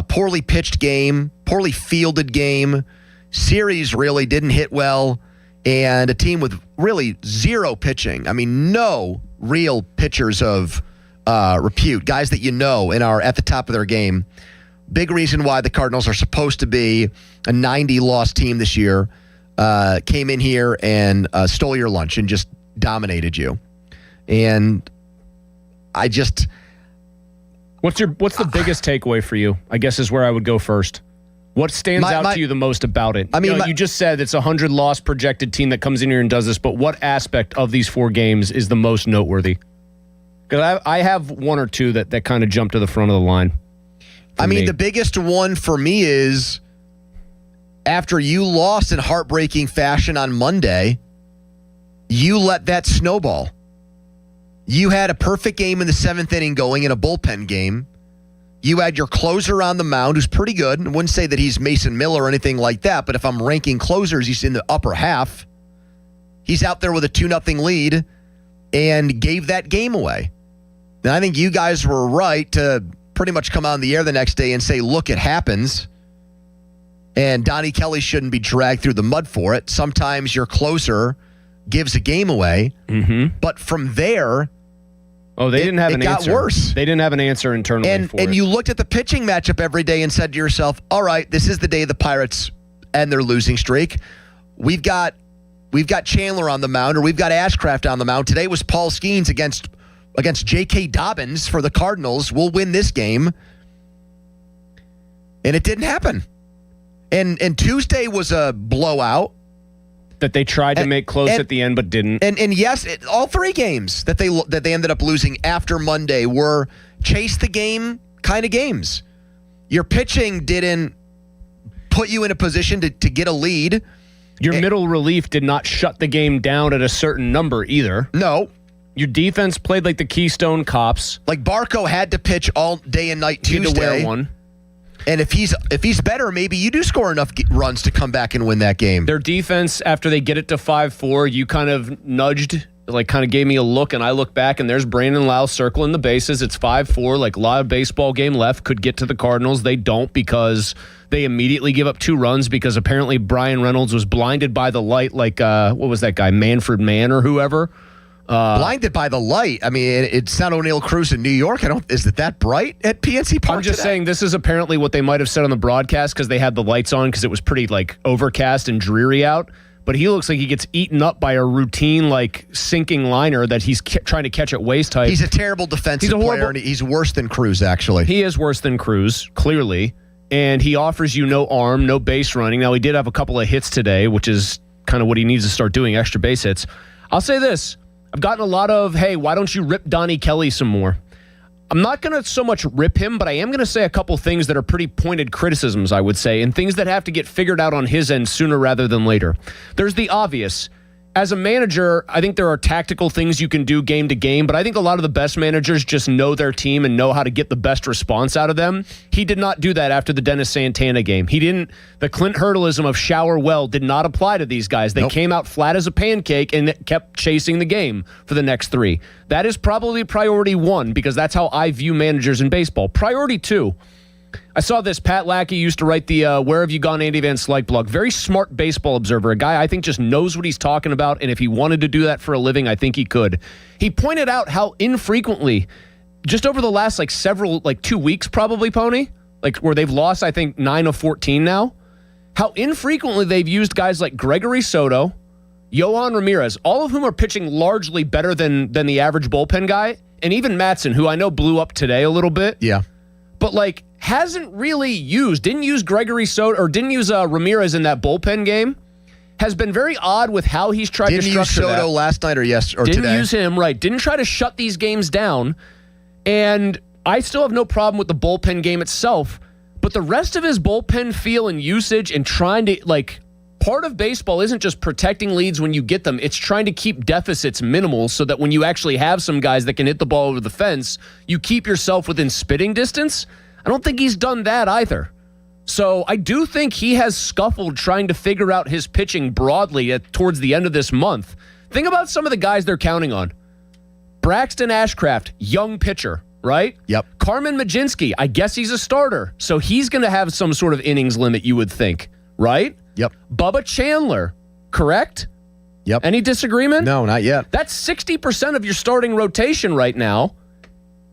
poorly pitched game, poorly fielded game. Series really didn't hit well, and a team with really zero pitching. I mean, no real pitchers of repute, guys that you know and are at the top of their game. Big reason why the Cardinals are supposed to be a 90-loss team this year. Came in here and stole your lunch and just dominated you. And I just... What's the biggest takeaway for you? I guess is where I would go first. What stands out to you the most about it? I mean, you just said it's a 100-loss projected team that comes in here and does this, but what aspect of these 4 games is the most noteworthy? Because I have one or two that kind of jump to the front of the line. The biggest one for me is after you lost in heartbreaking fashion on Monday, you let that snowball. You had a perfect game in the 7th inning going in a bullpen game. You had your closer on the mound, who's pretty good. I wouldn't say that he's Mason Miller or anything like that, but if I'm ranking closers, he's in the upper half. He's out there with a 2-0 lead and gave that game away. And I think you guys were right to pretty much come on the air the next day and say, look, it happens. And Donnie Kelly shouldn't be dragged through the mud for it. Sometimes your closer gives a game away. Mm-hmm. But from there... Oh, they didn't have an answer. It got worse. They didn't have an answer internally for it. And you looked at the pitching matchup every day and said to yourself, all right, this is the day the Pirates end their losing streak. We've got Chandler on the mound, or we've got Ashcraft on the mound. Today was Paul Skeens against J.K. Dobbins for the Cardinals. We'll win this game. And it didn't happen. And Tuesday was a blowout. That they tried to make close at the end but didn't. And yes, all 3 games that they ended up losing after Monday were chase the game kind of games. Your pitching didn't put you in a position to get a lead. Your middle relief did not shut the game down at a certain number either. No. Your defense played like the Keystone Cops. Like Barco had to pitch all day and night Tuesday. He had to wear one. And if he's better, maybe you do score enough runs to come back and win that game. Their defense, after they get it to 5-4, you kind of nudged, kind of gave me a look, and I look back, and there's Brandon Lau circling the bases. It's 5-4, like a lot of baseball game left. Could get to the Cardinals. They don't because they immediately give up 2 runs because apparently Brian Reynolds was blinded by the light like, what was that guy, Manfred Mann or whoever? Blinded by the light. I mean, it's not O'Neill Cruz in New York. Is it that bright at PNC Park? I'm just saying this is apparently what they might have said on the broadcast because they had the lights on because it was pretty overcast and dreary out. But he looks like he gets eaten up by a routine sinking liner that he's trying to catch at waist height. He's a terrible defensive player, and he's worse than Cruz, actually. He is worse than Cruz, clearly. And he offers you no arm, no base running. Now, he did have a couple of hits today, which is kind of what he needs to start doing, extra base hits. I'll say this. I've gotten a lot of, hey, why don't you rip Donnie Kelly some more? I'm not going to so much rip him, but I am going to say a couple things that are pretty pointed criticisms, I would say, and things that have to get figured out on his end sooner rather than later. There's the obvious. As a manager, I think there are tactical things you can do game to game, but I think a lot of the best managers just know their team and know how to get the best response out of them. He did not do that after the Dennis Santana game. The Clint Hurdleism of shower well did not apply to these guys. They came out flat as a pancake and kept chasing the game for the next 3. That is probably priority 1 because that's how I view managers in baseball. Priority 2. I saw this. Pat Lackey used to write the Where Have You Gone, Andy Van Slyke blog. Very smart baseball observer. A guy I think just knows what he's talking about, and if he wanted to do that for a living, I think he could. He pointed out how infrequently, just over the last 2 weeks probably, Pony, where they've lost, I think, 9 of 14 now, how infrequently they've used guys like Gregory Soto, Yohan Ramirez, all of whom are pitching largely better than the average bullpen guy, and even Matson, who I know blew up today a little bit. Yeah. But hasn't really didn't use Gregory Soto or didn't use Ramirez in that bullpen game. Has been very odd with how he's tried to structure that. Didn't use Soto last night or today. Didn't use him, right. Didn't try to shut these games down. And I still have no problem with the bullpen game itself. But the rest of his bullpen feel and usage and trying to, part of baseball isn't just protecting leads when you get them. It's trying to keep deficits minimal so that when you actually have some guys that can hit the ball over the fence, you keep yourself within spitting distance. I don't think he's done that either. So I do think he has scuffled trying to figure out his pitching broadly towards the end of this month. Think about some of the guys they're counting on. Braxton Ashcraft, young pitcher, right? Yep. Carmen Majinski, I guess he's a starter, so he's going to have some sort of innings limit, you would think, right? Yep. Bubba Chandler, correct? Yep. Any disagreement? No, not yet. That's 60% of your starting rotation right now.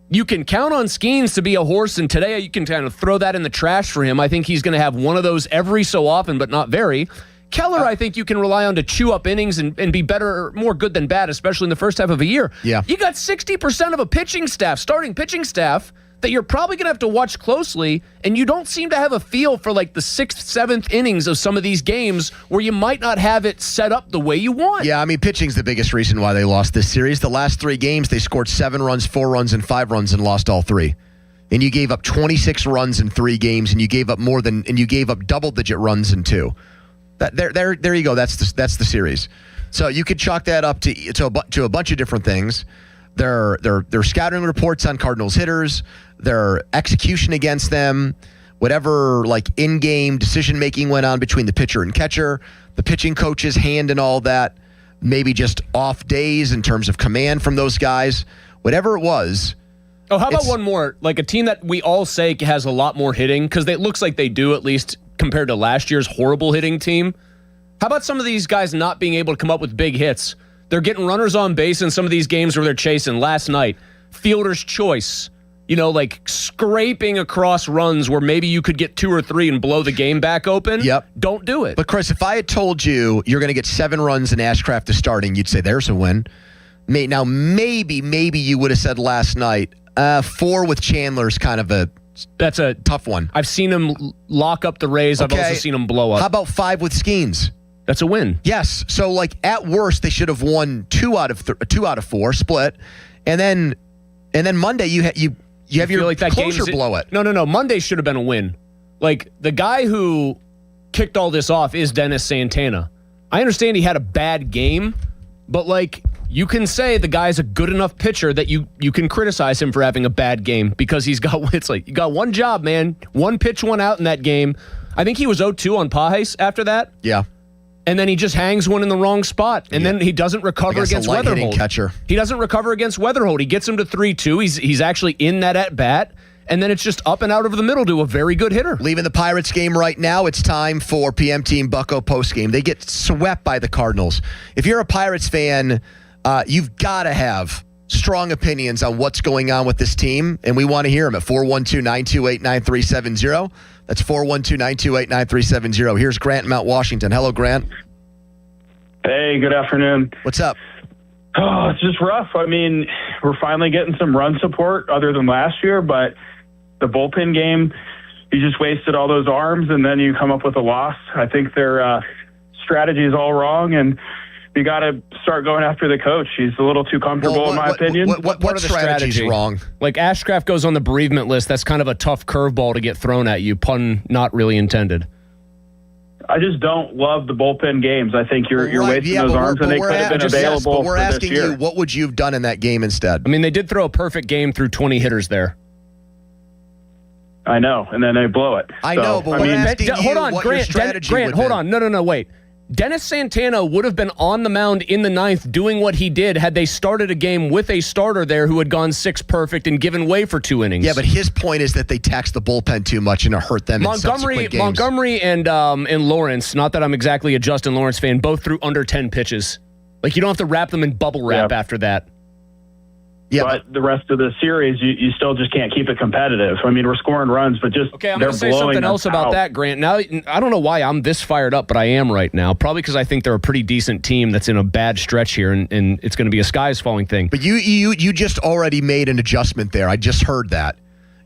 You can count on Skeens to be a horse, and today you can kind of throw that in the trash for him. I think he's going to have one of those every so often, but not very. Keller, I think you can rely on to chew up innings and be better, more good than bad, especially in the first half of a year. Yeah. You got 60% of a pitching staff, starting pitching staff, that you're probably going to have to watch closely, and you don't seem to have a feel for like the 6th, 7th innings of some of these games where you might not have it set up the way you want. Yeah, I mean, pitching's the biggest reason why they lost this series. The last 3 games, they scored 7 runs, 4 runs, and 5 runs and lost all 3. And you gave up 26 runs in 3 games, and you gave up double-digit runs in 2. There you go. That's the series. So you could chalk that up to a bunch of different things. Their scouting reports on Cardinals hitters, their execution against them, whatever like in-game decision-making went on between the pitcher and catcher, the pitching coach's hand and all that, maybe just off days in terms of command from those guys, whatever it was. Oh, how about one more? Like a team that we all say has a lot more hitting, because it looks like they do, at least compared to last year's horrible hitting team. How about some of these guys not being able to come up with big hits? They're getting runners on base in some of these games where they're chasing. Last night, fielder's choice. Like scraping across runs where maybe you could get 2 or 3 and blow the game back open. Yep. Don't do it. But Chris, if I had told you you're going to get 7 runs in Ashcraft to starting, you'd say there's a win. Now, maybe you would have said last night, 4 with Chandler's kind of that's a tough one. I've seen him lock up the Rays. Okay. I've also seen him blow up. How about 5 with Skeens? That's a win. Yes. So, like, at worst, they should have won 2 out of 4, split. And then Monday, you have your like that closer blow it. No. Monday should have been a win. Like, the guy who kicked all this off is Dennis Santana. I understand he had a bad game, but, like, you can say the guy's a good enough pitcher that you can criticize him for having a bad game because you got one job, man. 1 pitch, 1 out in that game. I think he was 0-2 on Pajes after that. Yeah. And then he just hangs one in the wrong spot. And then he doesn't recover against Weatherhold. Catcher. He doesn't recover against Weatherhold. He gets him to 3-2. He's actually in that at-bat. And then it's just up and out over the middle to a very good hitter. Leaving the Pirates game right now, it's time for PM Team Bucko postgame. They get swept by the Cardinals. If you're a Pirates fan, you've got to have strong opinions on what's going on with this team, and we want to hear them at 412-928-9370. That's 412-928-9370. Here's Grant in Mount Washington. Hello, Grant. Hey, good afternoon. What's up? Oh, it's just rough. I mean, we're finally getting some run support other than last year, but the bullpen game, you just wasted all those arms, and then you come up with a loss. I think their strategy is all wrong, and you got to start going after the coach. He's a little too comfortable, in my opinion. What strategy's wrong? Like, Ashcraft goes on the bereavement list. That's kind of a tough curveball to get thrown at you. Pun not really intended. I just don't love the bullpen games. I think you're wasting those arms, and they could have been available. But we're asking you, what would you have done in that game instead? I mean, they did throw a perfect game through 20 hitters there. I know, and then they blow it. I know, but we're asking you hold on, what Grant, your strategy Grant, would hold have been. on. No, wait. Dennis Santana would have been on the mound in the 9th doing what he did had they started a game with a starter there who had gone 6 perfect and given way for 2 innings. Yeah, but his point is that they taxed the bullpen too much and it hurt them in subsequent games. Montgomery and Lawrence, not that I'm exactly a Justin Lawrence fan, both threw under 10 pitches. Like, you don't have to wrap them in bubble wrap after that. Yeah, but the rest of the series, you still just can't keep it competitive. I mean, we're scoring runs, but just okay. I'm going to say something else about that, Grant. Now, I don't know why I'm this fired up, but I am right now. Probably because I think they're a pretty decent team that's in a bad stretch here, and it's going to be a skies falling thing. But you just already made an adjustment there. I just heard that.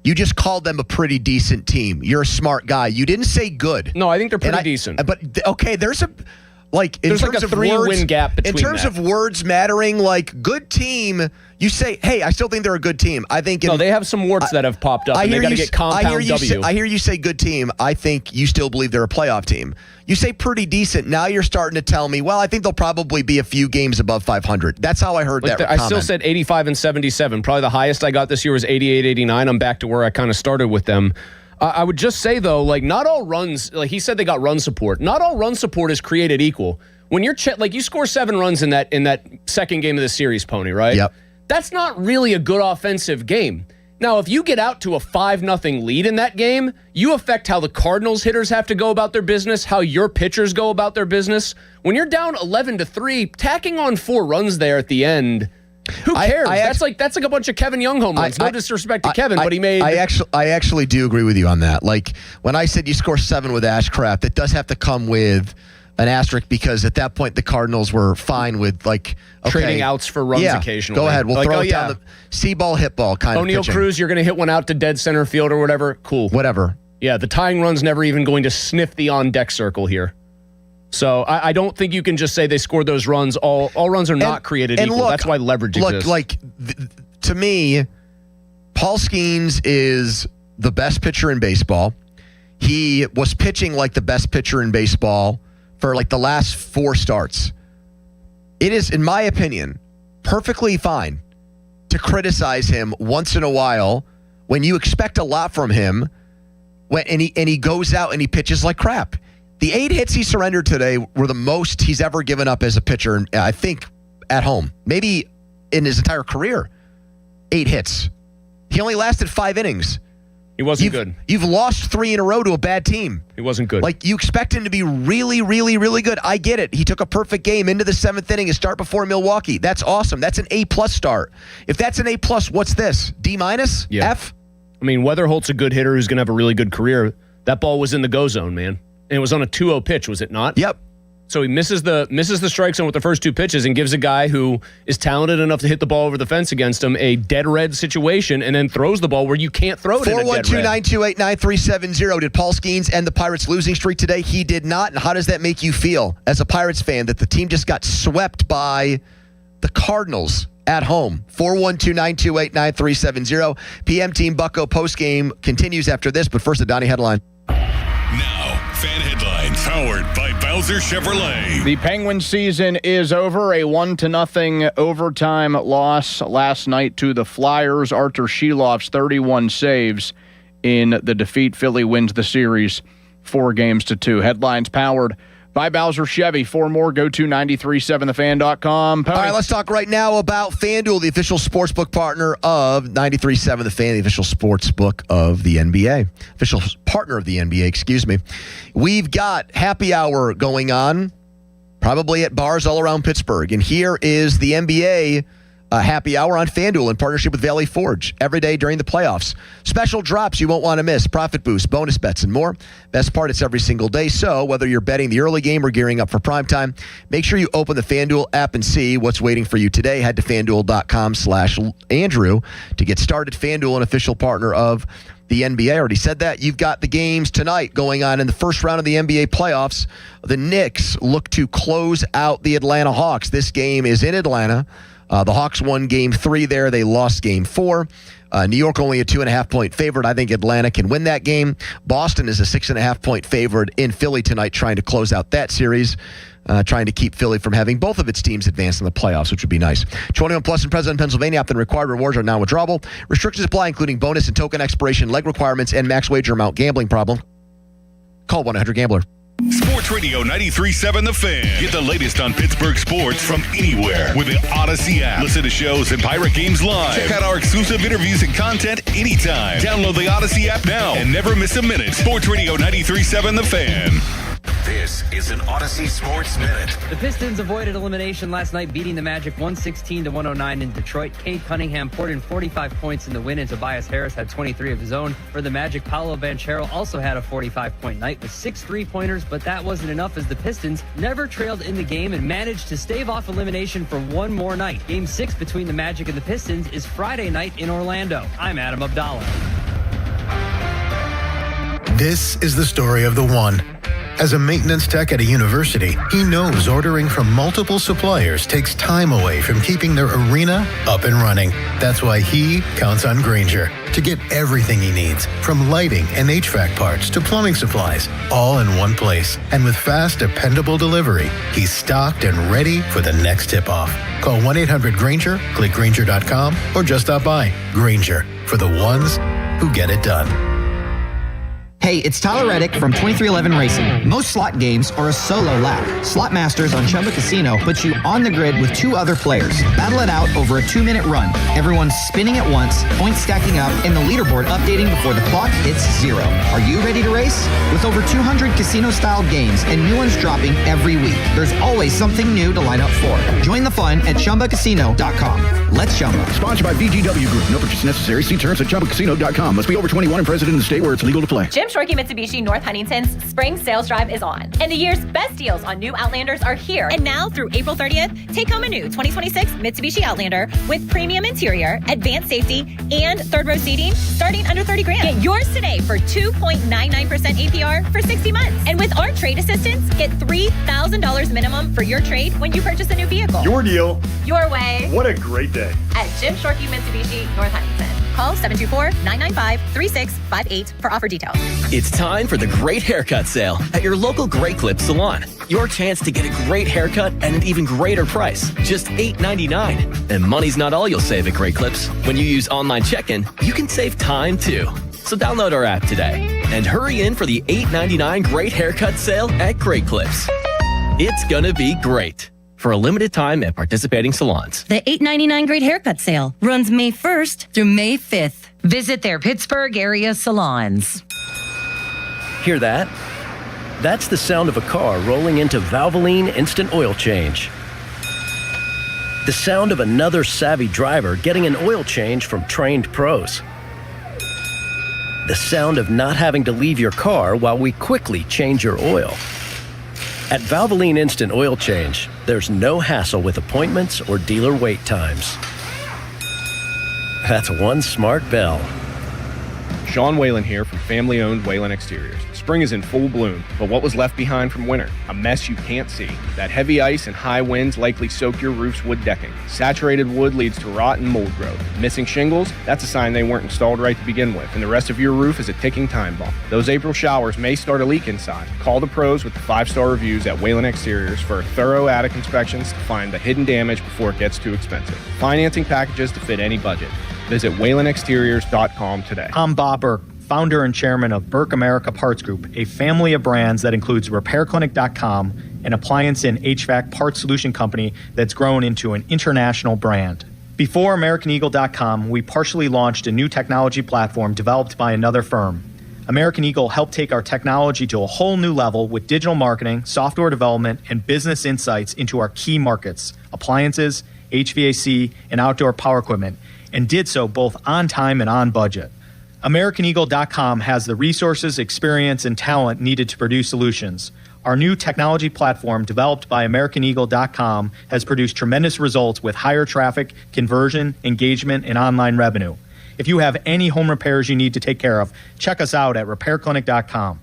You just called them a pretty decent team. You're a smart guy. You didn't say good. No, I think they're pretty decent. But okay, there's a. Like in There's terms like a of 3-win gap between in terms of words mattering, like good team, you say, hey, I still think they're a good team. I think no, they have some warts that have popped up, and they got to get compound W. I hear you say good team. I think you still believe they're a playoff team. You say pretty decent. Now you're starting to tell me, well, I think they'll probably be a few games above 500. That's how I heard that comment. I still said 85 and 77. Probably the highest I got this year was 88, 89. I'm back to where I kind of started with them. I would just say, though, like, not all runs, like he said they got run support. Not all run support is created equal. When you're like you score 7 runs in that second game of the series, Pony, right? Yep. That's not really a good offensive game. Now, if you get out to a 5-0 lead in that game, you affect how the Cardinals hitters have to go about their business, how your pitchers go about their business. When you're down 11-3, tacking on 4 runs there at the end, who cares? That's like a bunch of Kevin Young home runs. No disrespect to Kevin, but he made. I actually do agree with you on that. Like when I said you score 7 with Ashcraft, it does have to come with an asterisk because at that point the Cardinals were fine with trading outs for runs occasionally. Go ahead. We'll throw it down the see-ball, hit ball kind of O'Neal pitching. Cruz, you're going to hit one out to dead center field or whatever. Cool. Whatever. Yeah, the tying run's never even going to sniff the on-deck circle here. So I don't think you can just say they scored those runs. All runs are not created equal. Look, that's why leverage exists. To me, Paul Skeens is the best pitcher in baseball. He was pitching like the best pitcher in baseball for like the last 4 starts. It is, in my opinion, perfectly fine to criticize him once in a while when you expect a lot from him and he goes out and he pitches like crap. The 8 hits he surrendered today were the most he's ever given up as a pitcher, I think, at home. Maybe in his entire career. 8 hits. He only lasted 5 innings. He wasn't good. You've lost 3 in a row to a bad team. He wasn't good. Like, you expect him to be really, really, really good. I get it. He took a perfect game into the 7th inning, a start before Milwaukee. That's awesome. That's an A-plus start. If that's an A-plus, what's this? D-? Yeah. F? I mean, Weatherholt's a good hitter who's going to have a really good career. That ball was in the go zone, man. And it was on a 2-0 pitch, was it not? Yep. So he misses the strike zone with the first 2 pitches and gives a guy who is talented enough to hit the ball over the fence against him a dead red situation and then throws the ball where you can't throw it in a dead red. 412-928-9370. Did Paul Skeens end the Pirates' losing streak today? He did not. And how does that make you feel as a Pirates fan that the team just got swept by the Cardinals at home? 412-928-9370. PM Team Bucko postgame continues after this, but first the Donnie headline. Now, fan headlines powered by Bowser Chevrolet. The Penguins season is over. A 1-0 overtime loss last night to the Flyers. Artur Shilov's 31 saves in the defeat. Philly wins the series 4-2. Headlines powered by Bowser Chevy. For more, go to 937thefan.com. All right, let's talk right now about FanDuel, the official sportsbook partner of 93.7 The Fan, the official sportsbook of the NBA. Official partner of the NBA, excuse me. We've got happy hour going on, probably at bars all around Pittsburgh. And here is the NBA happy hour on FanDuel in partnership with Valley Forge every day during the playoffs. Special drops you won't want to miss, profit boosts, bonus bets, and more. Best part, it's every single day. So whether you're betting the early game or gearing up for primetime, make sure you open the FanDuel app and see what's waiting for you today. Head to FanDuel.com/Andrew to get started. FanDuel, an official partner of the NBA. I already said that. You've got the games tonight going on in the first round of the NBA playoffs. The Knicks look to close out the Atlanta Hawks. This game is in Atlanta. The Hawks won Game 3 there. They lost Game 4. New York only a 2.5-point favorite. I think Atlanta can win that game. Boston is a 6.5-point favorite in Philly tonight, trying to close out that series, trying to keep Philly from having both of its teams advance in the playoffs, which would be nice. 21 plus in President Pennsylvania. Opt-in required. Rewards are now withdrawable. Restrictions apply, including bonus and token expiration, leg requirements, and max wager amount. Gambling problem? Call 1-800-GAMBLER. Sports Radio 93.7 The Fan. Get the latest on Pittsburgh sports from anywhere with the Odyssey app. Listen to shows and Pirate Games live. Check out our exclusive interviews and content anytime. Download the Odyssey app now and never miss a minute. Sports Radio 93.7 The Fan. This is an Odyssey Sports Minute. The Pistons avoided elimination last night, beating the Magic 116-109 in Detroit. Cade Cunningham poured in 45 points in the win, and Tobias Harris had 23 of his own. For the Magic, Paolo Banchero also had a 45-point night with 6 3-pointers, but that wasn't enough as the Pistons never trailed in the game and managed to stave off elimination for one more night. Game 6 between the Magic and the Pistons is Friday night in Orlando. I'm Adam Abdallah. This is the story of the one. As a maintenance tech at a university, he knows ordering from multiple suppliers takes time away from keeping their arena up and running. That's why he counts on Grainger to get everything he needs, from lighting and HVAC parts to plumbing supplies, all in one place. And with fast, dependable delivery, he's stocked and ready for the next tip-off. Call 1-800-GRAINGER, click Grainger.com, or just stop by. Grainger, for the ones who get it done. Hey, it's Tyler Reddick from 2311 Racing. Most slot games are a solo lap. Slot Masters on Chumba Casino puts you on the grid with 2 other players. Battle it out over a 2-minute run. Everyone's spinning at once, points stacking up, and the leaderboard updating before the clock hits 0. Are you ready to race? With over 200 casino-style games and new ones dropping every week, there's always something new to line up for. Join the fun at ChumbaCasino.com. Let's Chumba. Sponsored by VGW Group. No purchase necessary. See terms at ChumbaCasino.com. Must be over 21 and present in the state where it's legal to play. Jim Shorkey Mitsubishi North Huntington's spring sales drive is on. And the year's best deals on new Outlanders are here. And now through April 30th, take home a new 2026 Mitsubishi Outlander with premium interior, advanced safety, and third row seating starting under $30,000. Get yours today for 2.99% APR for 60 months. And with our trade assistance, get $3,000 minimum for your trade when you purchase a new vehicle. Your deal. Your way. What a great day. At Jim Shorkey Mitsubishi North Huntington. Call 724-995-3658 for offer details. It's time for the Great Haircut Sale at your local Great Clips salon. Your chance to get a great haircut at an even greater price, just $8.99. And money's not all you'll save at Great Clips. When you use online check-in, you can save time too. So download our app today and hurry in for the $8.99 Great Haircut Sale at Great Clips. It's gonna be great. For a limited time at participating salons. The $8.99 Great Haircut Sale runs May 1st through May 5th. Visit their Pittsburgh area salons. Hear that? That's the sound of a car rolling into Valvoline Instant Oil Change. The sound of another savvy driver getting an oil change from trained pros. The sound of not having to leave your car while we quickly change your oil. At Valvoline Instant Oil Change, there's no hassle with appointments or dealer wait times. That's one smart bell. Sean Whalen here from family-owned Whalen Exteriors. Spring is in full bloom, but what was left behind from winter? A mess you can't see. That heavy ice and high winds likely soak your roof's wood decking. Saturated wood leads to rot and mold growth. Missing shingles? That's a sign they weren't installed right to begin with, and the rest of your roof is a ticking time bomb. Those April showers may start a leak inside. Call the pros with the 5-star reviews at Whalen Exteriors for thorough attic inspections to find the hidden damage before it gets too expensive. Financing packages to fit any budget. Visit WhalenExteriors.com today. I'm Bob Burke, founder and chairman of Burke America Parts Group, a family of brands that includes RepairClinic.com, an appliance and HVAC parts solution company that's grown into an international brand. Before AmericanEagle.com, we partially launched a new technology platform developed by another firm. American Eagle helped take our technology to a whole new level with digital marketing, software development, and business insights into our key markets, appliances, HVAC, and outdoor power equipment, and did so both on time and on budget. AmericanEagle.com has the resources, experience, and talent needed to produce solutions. Our new technology platform, developed by AmericanEagle.com, has produced tremendous results with higher traffic, conversion, engagement, and online revenue. If you have any home repairs you need to take care of, check us out at RepairClinic.com.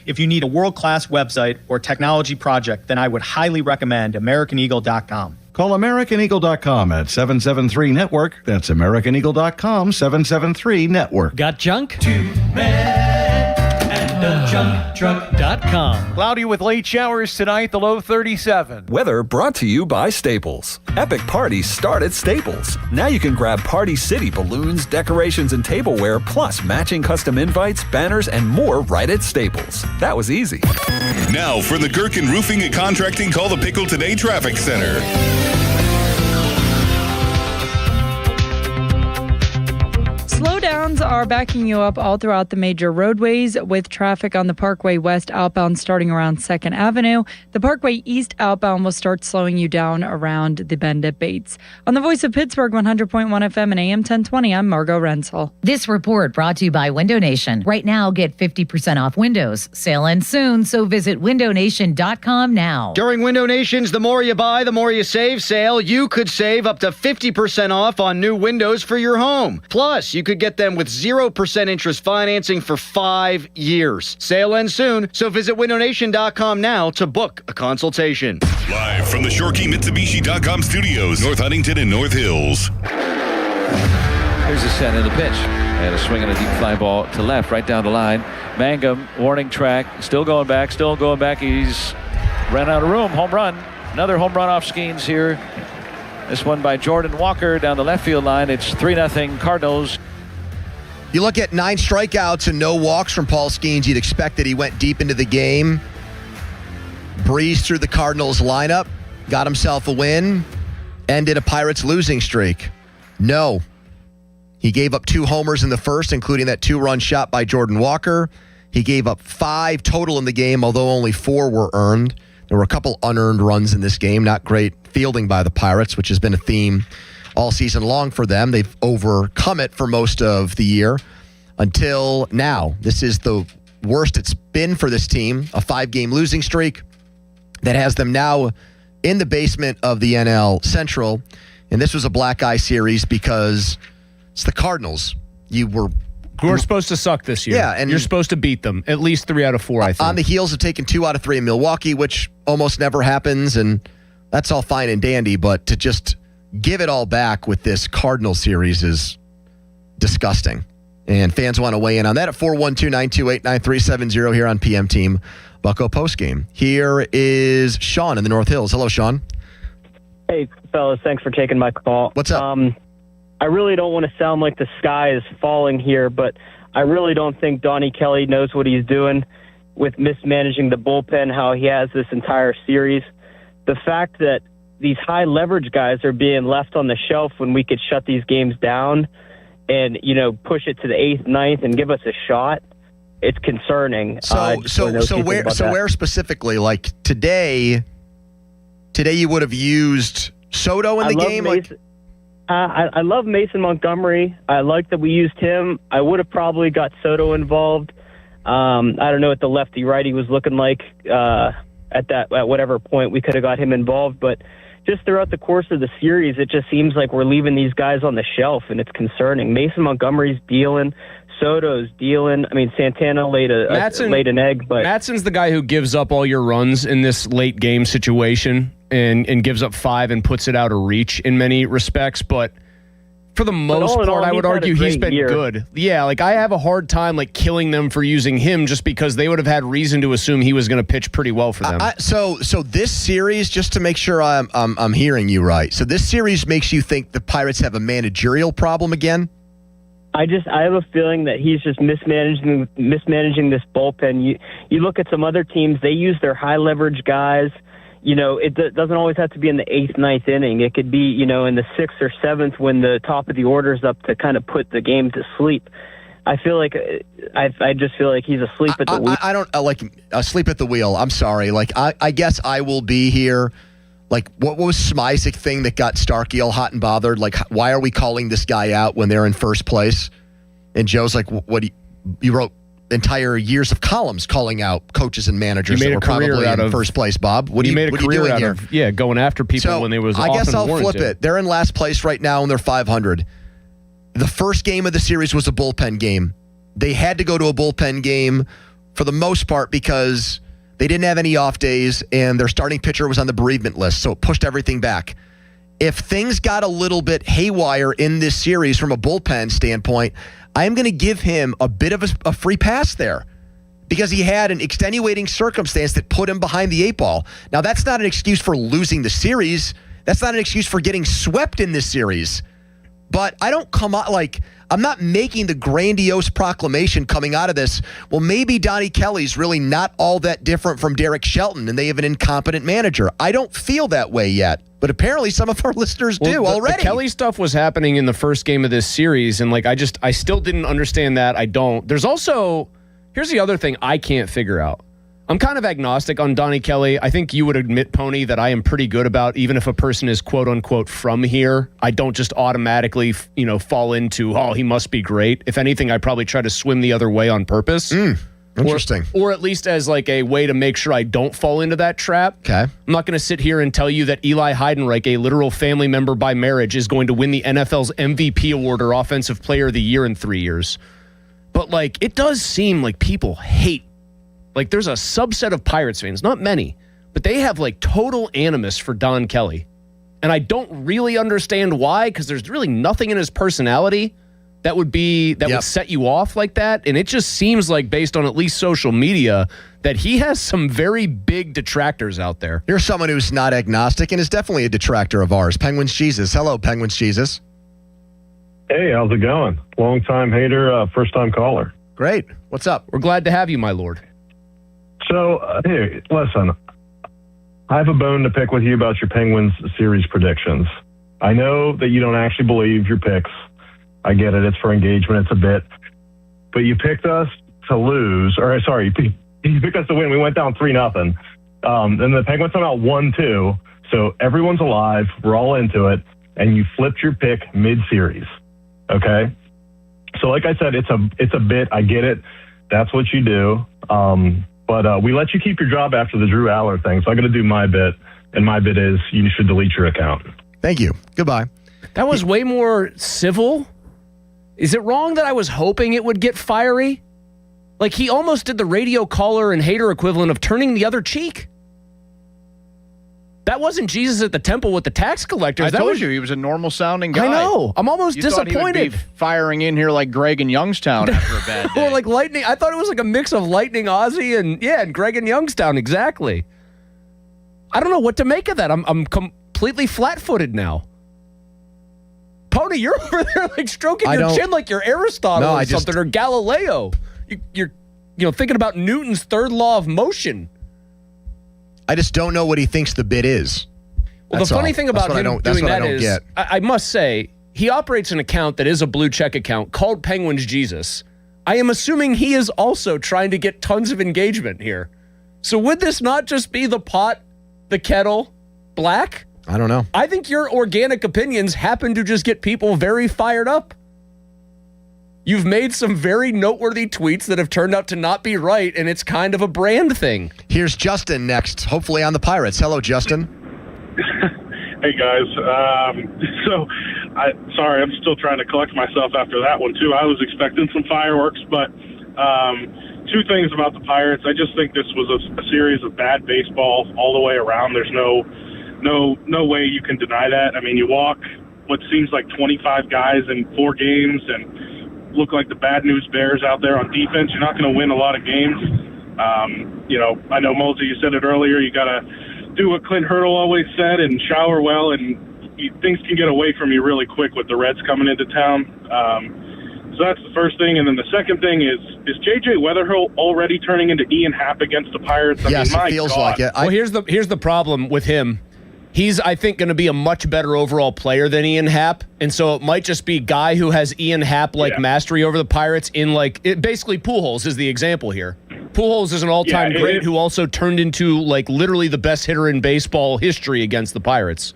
If you need a world-class website or technology project, then I would highly recommend AmericanEagle.com. Call AmericanEagle.com at 773-NETWORK. That's AmericanEagle.com, 773-NETWORK. Got junk? JunkTruck.com. Cloudy with late showers tonight, the low 37. Weather brought to you by Staples. Epic parties start at Staples. Now you can grab Party City balloons, decorations, and tableware, plus matching custom invites, banners, and more right at Staples. That was easy. Now for the Gherkin Roofing and Contracting Call the Pickle Today Traffic Center. Slowdowns are backing you up all throughout the major roadways, with traffic on the Parkway West outbound starting around 2nd Avenue. The Parkway East outbound will start slowing you down around the bend at Bates. On the Voice of Pittsburgh, 100.1 FM and AM 1020, I'm Margot Rensel. This report brought to you by Window Nation. Right now, get 50% off windows. Sale ends soon, so visit windownation.com now. During Window Nation's The More You Buy, The More You Save sale, you could save up to 50% off on new windows for your home. Plus, you could get them with 0% interest financing for 5 years. Sale ends soon, so visit windownation.com now to book a consultation. Live from the ShorkeyMitsubishi.com studios, North Huntington and North Hills. Here's a set in the pitch. And a swing and a deep fly ball to left, right down the line. Mangum, warning track, still going back. He's ran out of room. Home run. Another home run off Skeens here. This one by Jordan Walker down the left field line. It's 3-0 Cardinals. You look at 9 strikeouts and no walks from Paul Skeens. You'd expect that he went deep into the game, breezed through the Cardinals lineup, got himself a win, ended a Pirates losing streak. No. He gave up 2 homers in the first, including that 2-run shot by Jordan Walker. He gave up 5 total in the game, although only 4 were earned. There were a couple unearned runs in this game. Not great fielding by the Pirates, which has been a theme all season long for them. They've overcome it for most of the year until now. This is the worst it's been for this team, a 5-game losing streak that has them now in the basement of the NL Central. And this was a black eye series because it's the Cardinals. Who are supposed to suck this year. Yeah, and you're supposed to beat them at least 3 out of 4, I think. On the heels of taking 2 out of 3 in Milwaukee, which almost never happens, and that's all fine and dandy, but to just give it all back with this Cardinal series is disgusting. And fans want to weigh in on that at 412-928-9370 here on PM Team Bucko Postgame. Here is Sean in the North Hills. Hello, Sean. Hey, fellas. Thanks for taking my call. What's up? I really don't want to sound like the sky is falling here, but I really don't think Donnie Kelly knows what he's doing with mismanaging the bullpen, how he has this entire series. The fact that these high leverage guys are being left on the shelf when we could shut these games down and, push it to the 8th, 9th and give us a shot, it's concerning. So where specifically, like today you would have used Soto in the game? I love Mason Montgomery. I like that we used him. I would have probably got Soto involved. I don't know what the lefty-righty was looking like at whatever point we could have got him involved, but just throughout the course of the series, it just seems like we're leaving these guys on the shelf, and it's concerning. Mason Montgomery's dealing. Soto's dealing. I mean, Santana laid an egg, but Matson's the guy who gives up all your runs in this late game situation and gives up 5 and puts it out of reach in many respects. But for the most part, I would argue he's been good. Yeah, like I have a hard time like killing them for using him just because they would have had reason to assume he was going to pitch pretty well for them. So this series, just to make sure I'm hearing you right. So this series makes you think the Pirates have a managerial problem again? I have a feeling that he's just mismanaging this bullpen. You look at some other teams, they use their high leverage guys. It doesn't always have to be in the 8th, 9th inning. It could be, in the 6th or 7th when the top of the order's up to kind of put the game to sleep. I feel like I just feel like he's asleep at the wheel. I don't like asleep at the wheel. I'm sorry. Like I guess I will be here. Like what was Smizik thing that got Starkey all hot and bothered? Like why are we calling this guy out when they're in first place? And Joe's like, what? You wrote entire years of columns calling out coaches and managers that were probably in first place, Bob. What are you doing here? Going after people when they was I guess I'll warranted. flip it. They're in last place right now and they're 500. The first game of the series was a bullpen game. They had to go to a bullpen game for the most part because they didn't have any off days and their starting pitcher was on the bereavement list, so it pushed everything back. If things got a little bit haywire in this series from a bullpen standpoint, I am going to give him a bit of a free pass there because he had an extenuating circumstance that put him behind the 8 ball. Now, that's not an excuse for losing the series. That's not an excuse for getting swept in this series. But I don't come out like I'm not making the grandiose proclamation coming out of this. Well, maybe Donnie Kelly's really not all that different from Derek Shelton and they have an incompetent manager. I don't feel that way yet. But apparently some of our listeners do already. The Kelly stuff was happening in the first game of this series, and like I still didn't understand that. I don't. There's also, here's the other thing I can't figure out. I'm kind of agnostic on Donnie Kelly. I think you would admit, Pony, that I am pretty good about even if a person is quote unquote from here, I don't just automatically, fall into, he must be great. If anything, I probably try to swim the other way on purpose. Interesting. Or at least as like a way to make sure I don't fall into that trap. Okay. I'm not going to sit here and tell you that Eli Heidenreich, a literal family member by marriage, is going to win the NFL's MVP award or Offensive Player of the Year in 3 years. But like, it does seem like people hate, like there's a subset of Pirates fans, not many, but they have like total animus for Don Kelly. And I don't really understand why, because there's really nothing in his personality that would set you off like that. And it just seems like, based on at least social media, that he has some very big detractors out there. Here's someone who's not agnostic and is definitely a detractor of ours. Penguins Jesus. Hello, Penguins Jesus. Hey, how's it going? Long-time hater, first-time caller. Great. What's up? We're glad to have you, my lord. So, hey, listen. I have a bone to pick with you about your Penguins series predictions. I know that you don't actually believe your picks. I get it. It's for engagement. It's a bit. But you picked us to lose. Or, sorry, you picked us to win. We went down 3-0. And the Penguins come out 1-2. So everyone's alive. We're all into it. And you flipped your pick mid-series. Okay? So like I said, it's a bit. I get it. That's what you do. But we let you keep your job after the Drew Aller thing. So I'm going to do my bit. And my bit is you should delete your account. Thank you. Goodbye. That was way more civil. Is it wrong that I was hoping it would get fiery? Like, he almost did the radio caller and hater equivalent of turning the other cheek. That wasn't Jesus at the temple with the tax collectors. I that told was you he was a normal sounding guy. I know. I'm almost disappointed. Thought he would be firing in here like Greg in Youngstown after a bad day. Or like Lightning. I thought it was like a mix of Lightning Ozzy and Greg in Youngstown. Exactly. I don't know what to make of that. I'm completely flat-footed now. Pony, you're over there like stroking your chin like you're Aristotle or something, or Galileo. You're thinking about Newton's third law of motion. I just don't know what he thinks the bit is. Well, the funny thing about him doing that is, I must say, he operates an account that is a blue check account called Penguins Jesus. I am assuming he is also trying to get tons of engagement here. So would this not just be the pot, the kettle, black? I don't know. I think your organic opinions happen to just get people very fired up. You've made some very noteworthy tweets that have turned out to not be right, and it's kind of a brand thing. Here's Justin next, hopefully on the Pirates. Hello, Justin. Hey, guys. Sorry, I'm still trying to collect myself after that one, too. I was expecting some fireworks, but two things about the Pirates. I just think this was a series of bad baseball all the way around. There's no way you can deny that. I mean, you walk what seems like 25 guys in 4 games and look like the bad news bears out there on defense. You're not going to win a lot of games. I know, Mosey, you said it earlier. You got to do what Clint Hurdle always said and shower well, and things can get away from you really quick with the Reds coming into town. So that's the first thing. And then the second thing is J.J. Weatherhill already turning into Ian Happ against the Pirates? Yes, it feels like it. Well, here's the problem with him. He's, I think, going to be a much better overall player than Ian Happ, and so it might just be a guy who has Ian Happ-like mastery over the Pirates in, basically Pujols is the example here. Pujols is an all-time great who also turned into, literally the best hitter in baseball history against the Pirates.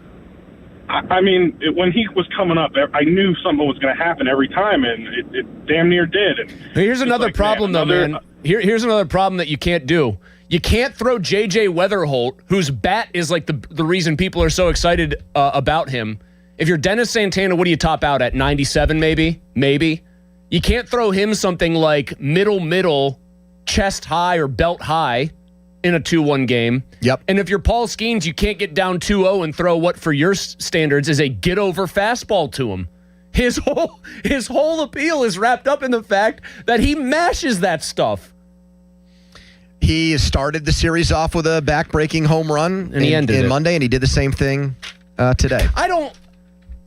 I mean, when he was coming up, I knew something was going to happen every time, and it damn near did. And here's another problem, man. Here's another problem that you can't do. You can't throw J.J. Weatherholt, whose bat is the reason people are so excited about him. If you're Dennis Santana, what do you top out at? 97 maybe? Maybe. You can't throw him something like middle, chest high or belt high in a 2-1 game. Yep. And if you're Paul Skeens, you can't get down 2-0 and throw what, for your standards, is a get-over fastball to him. His whole appeal is wrapped up in the fact that he mashes that stuff. He started the series off with a back-breaking home run and he ended it Monday, and he did the same thing today.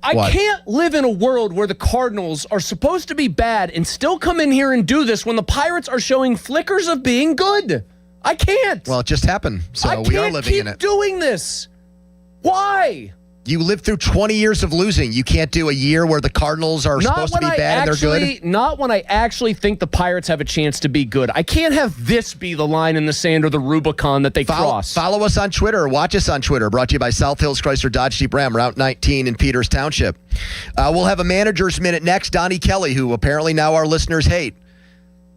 I can't live in a world where the Cardinals are supposed to be bad and still come in here and do this when the Pirates are showing flickers of being good. I can't. Well, it just happened, so we are living in it. I can't keep doing this. Why? You lived through 20 years of losing. You can't do a year where the Cardinals are supposed to be bad and they're good? Not when I actually think the Pirates have a chance to be good. I can't have this be the line in the sand or the Rubicon that they cross. Follow us on Twitter. Watch us on Twitter. Brought to you by South Hills Chrysler Dodge Jeep Ram, Route 19 in Peters Township. We'll have a manager's minute next. Donnie Kelly, who apparently now our listeners hate,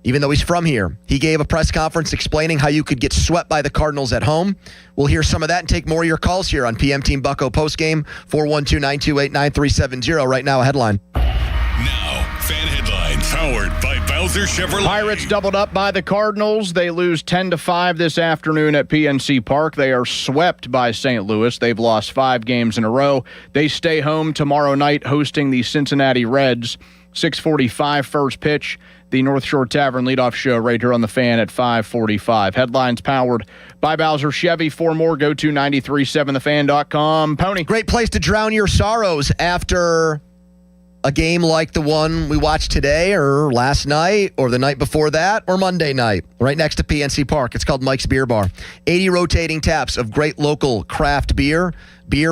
even though he's from here. He gave a press conference explaining how you could get swept by the Cardinals at home. We'll hear some of that and take more of your calls here on PM Team Bucko postgame, 412-928-9370. Right now, a headline. Now, fan headlines powered by Bowser Chevrolet. Pirates doubled up by the Cardinals. They lose 10-5 this afternoon at PNC Park. They are swept by St. Louis. They've lost 5 games in a row. They stay home tomorrow night hosting the Cincinnati Reds. 6:45 first pitch. The North Shore Tavern leadoff show right here on the Fan at 5:45. Headlines powered by Bowser Chevy. For more, go to 937thefan.com. Pony. Great place to drown your sorrows after a game like the one we watched today or last night or the night before that or Monday night, right next to PNC Park. It's called Mike's Beer Bar. 80 rotating taps of great local craft beer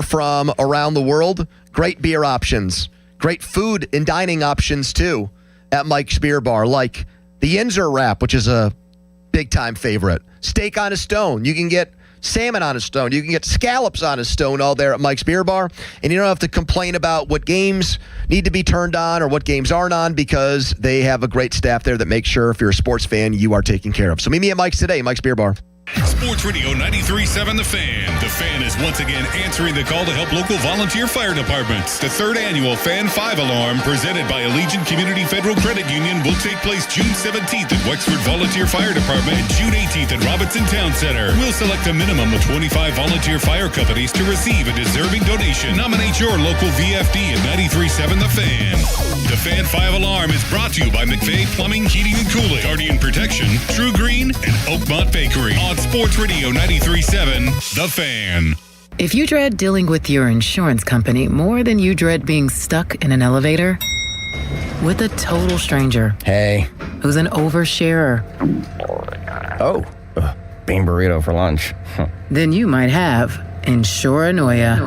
from around the world, great beer options, great food and dining options too at Mike's Beer Bar, like the Yinzer wrap, which is a big-time favorite. Steak on a stone. You can get salmon on a stone. You can get scallops on a stone all there at Mike's Beer Bar. And you don't have to complain about what games need to be turned on or what games aren't on, because they have a great staff there that makes sure if you're a sports fan, you are taken care of. So meet me at Mike's today, Mike's Beer Bar. Sports Radio 93.7 The Fan. The Fan is once again answering the call to help local volunteer fire departments. The third annual Fan 5 Alarm, presented by Allegiant Community Federal Credit Union, will take place June 17th at Wexford Volunteer Fire Department and June 18th at Robinson Town Center. We'll select a minimum of 25 volunteer fire companies to receive a deserving donation. Nominate your local VFD at 93.7 The Fan. The Fan 5 Alarm is brought to you by McVeigh Plumbing, Heating, and Cooling, Guardian Protection, True Green, and Oakmont Bakery. On Sports Radio 93.7 The Fan. If you dread dealing with your insurance company more than you dread being stuck in an elevator with a total stranger, hey, who's an oversharer, bean burrito for lunch, then you might have Insuranoia.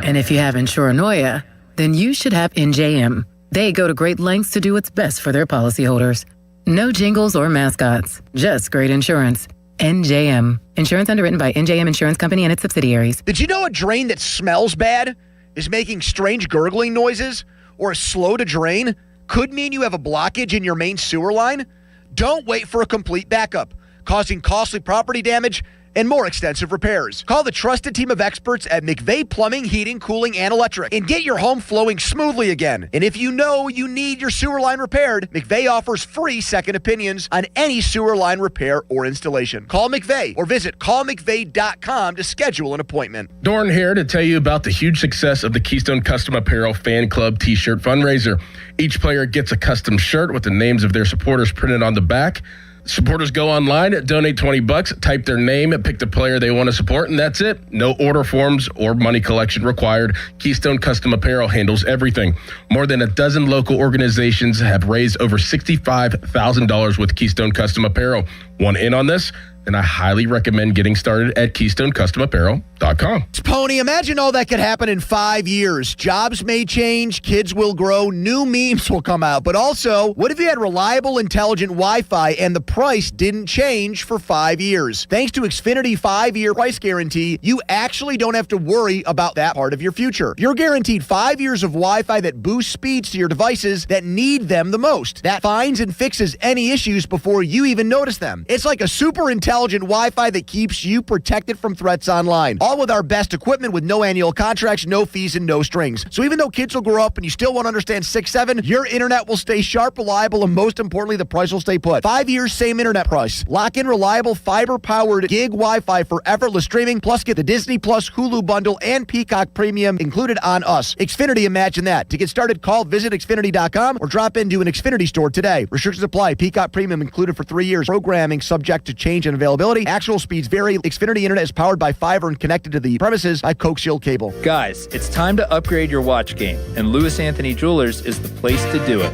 And if you have Insuranoia, then you should have NJM. They go to great lengths to do what's best for their policyholders. No jingles or mascots, just great insurance. NJM. Insurance underwritten by NJM Insurance Company and its subsidiaries. Did you know a drain that smells bad is making strange gurgling noises or is slow to drain could mean you have a blockage in your main sewer line? Don't wait for a complete backup, causing costly property damage and more extensive repairs. Call the trusted team of experts at McVeigh Plumbing, Heating, Cooling, and Electric and get your home flowing smoothly again. And if you know you need your sewer line repaired, McVeigh offers free second opinions on any sewer line repair or installation. Call McVeigh or visit callmcveigh.com to schedule an appointment. Dorn here to tell you about the huge success of the Keystone Custom Apparel Fan Club T-shirt fundraiser. Each player gets a custom shirt with the names of their supporters printed on the back. Supporters go online, donate $20, type their name, pick the player they want to support, and that's it. No order forms or money collection required. Keystone Custom Apparel handles everything. More than a dozen local organizations have raised over $65,000 with Keystone Custom Apparel. Want in on this? Then I highly recommend getting started at KeystoneCustomApparel.com. Pony, imagine all that could happen in 5 years. Jobs may change, kids will grow, new memes will come out. But also, what if you had reliable, intelligent Wi-Fi and the price didn't change for 5 years? Thanks to Xfinity 5-year price guarantee, you actually don't have to worry about that part of your future. You're guaranteed 5 years of Wi-Fi that boosts speeds to your devices that need them the most. That finds and fixes any issues before you even notice them. It's like a super intelligent Wi-Fi that keeps you protected from threats online. All with our best equipment with no annual contracts, no fees, and no strings. So even though kids will grow up and you still won't understand 6-7, your internet will stay sharp, reliable, and most importantly, the price will stay put. 5 years, same internet price. Lock in reliable fiber-powered gig Wi-Fi for effortless streaming, plus get the Disney Plus Hulu bundle and Peacock Premium included on us. Xfinity, imagine that. To get started, visit Xfinity.com or drop into an Xfinity store today. Restrictions apply. Peacock Premium included for 3 years. Programming subject to change and availability. Actual speeds vary. Xfinity Internet is powered by fiber and connected to the premises by Coke Shield cable. Guys, it's time to upgrade your watch game, and Lewis Anthony Jewelers is the place to do it.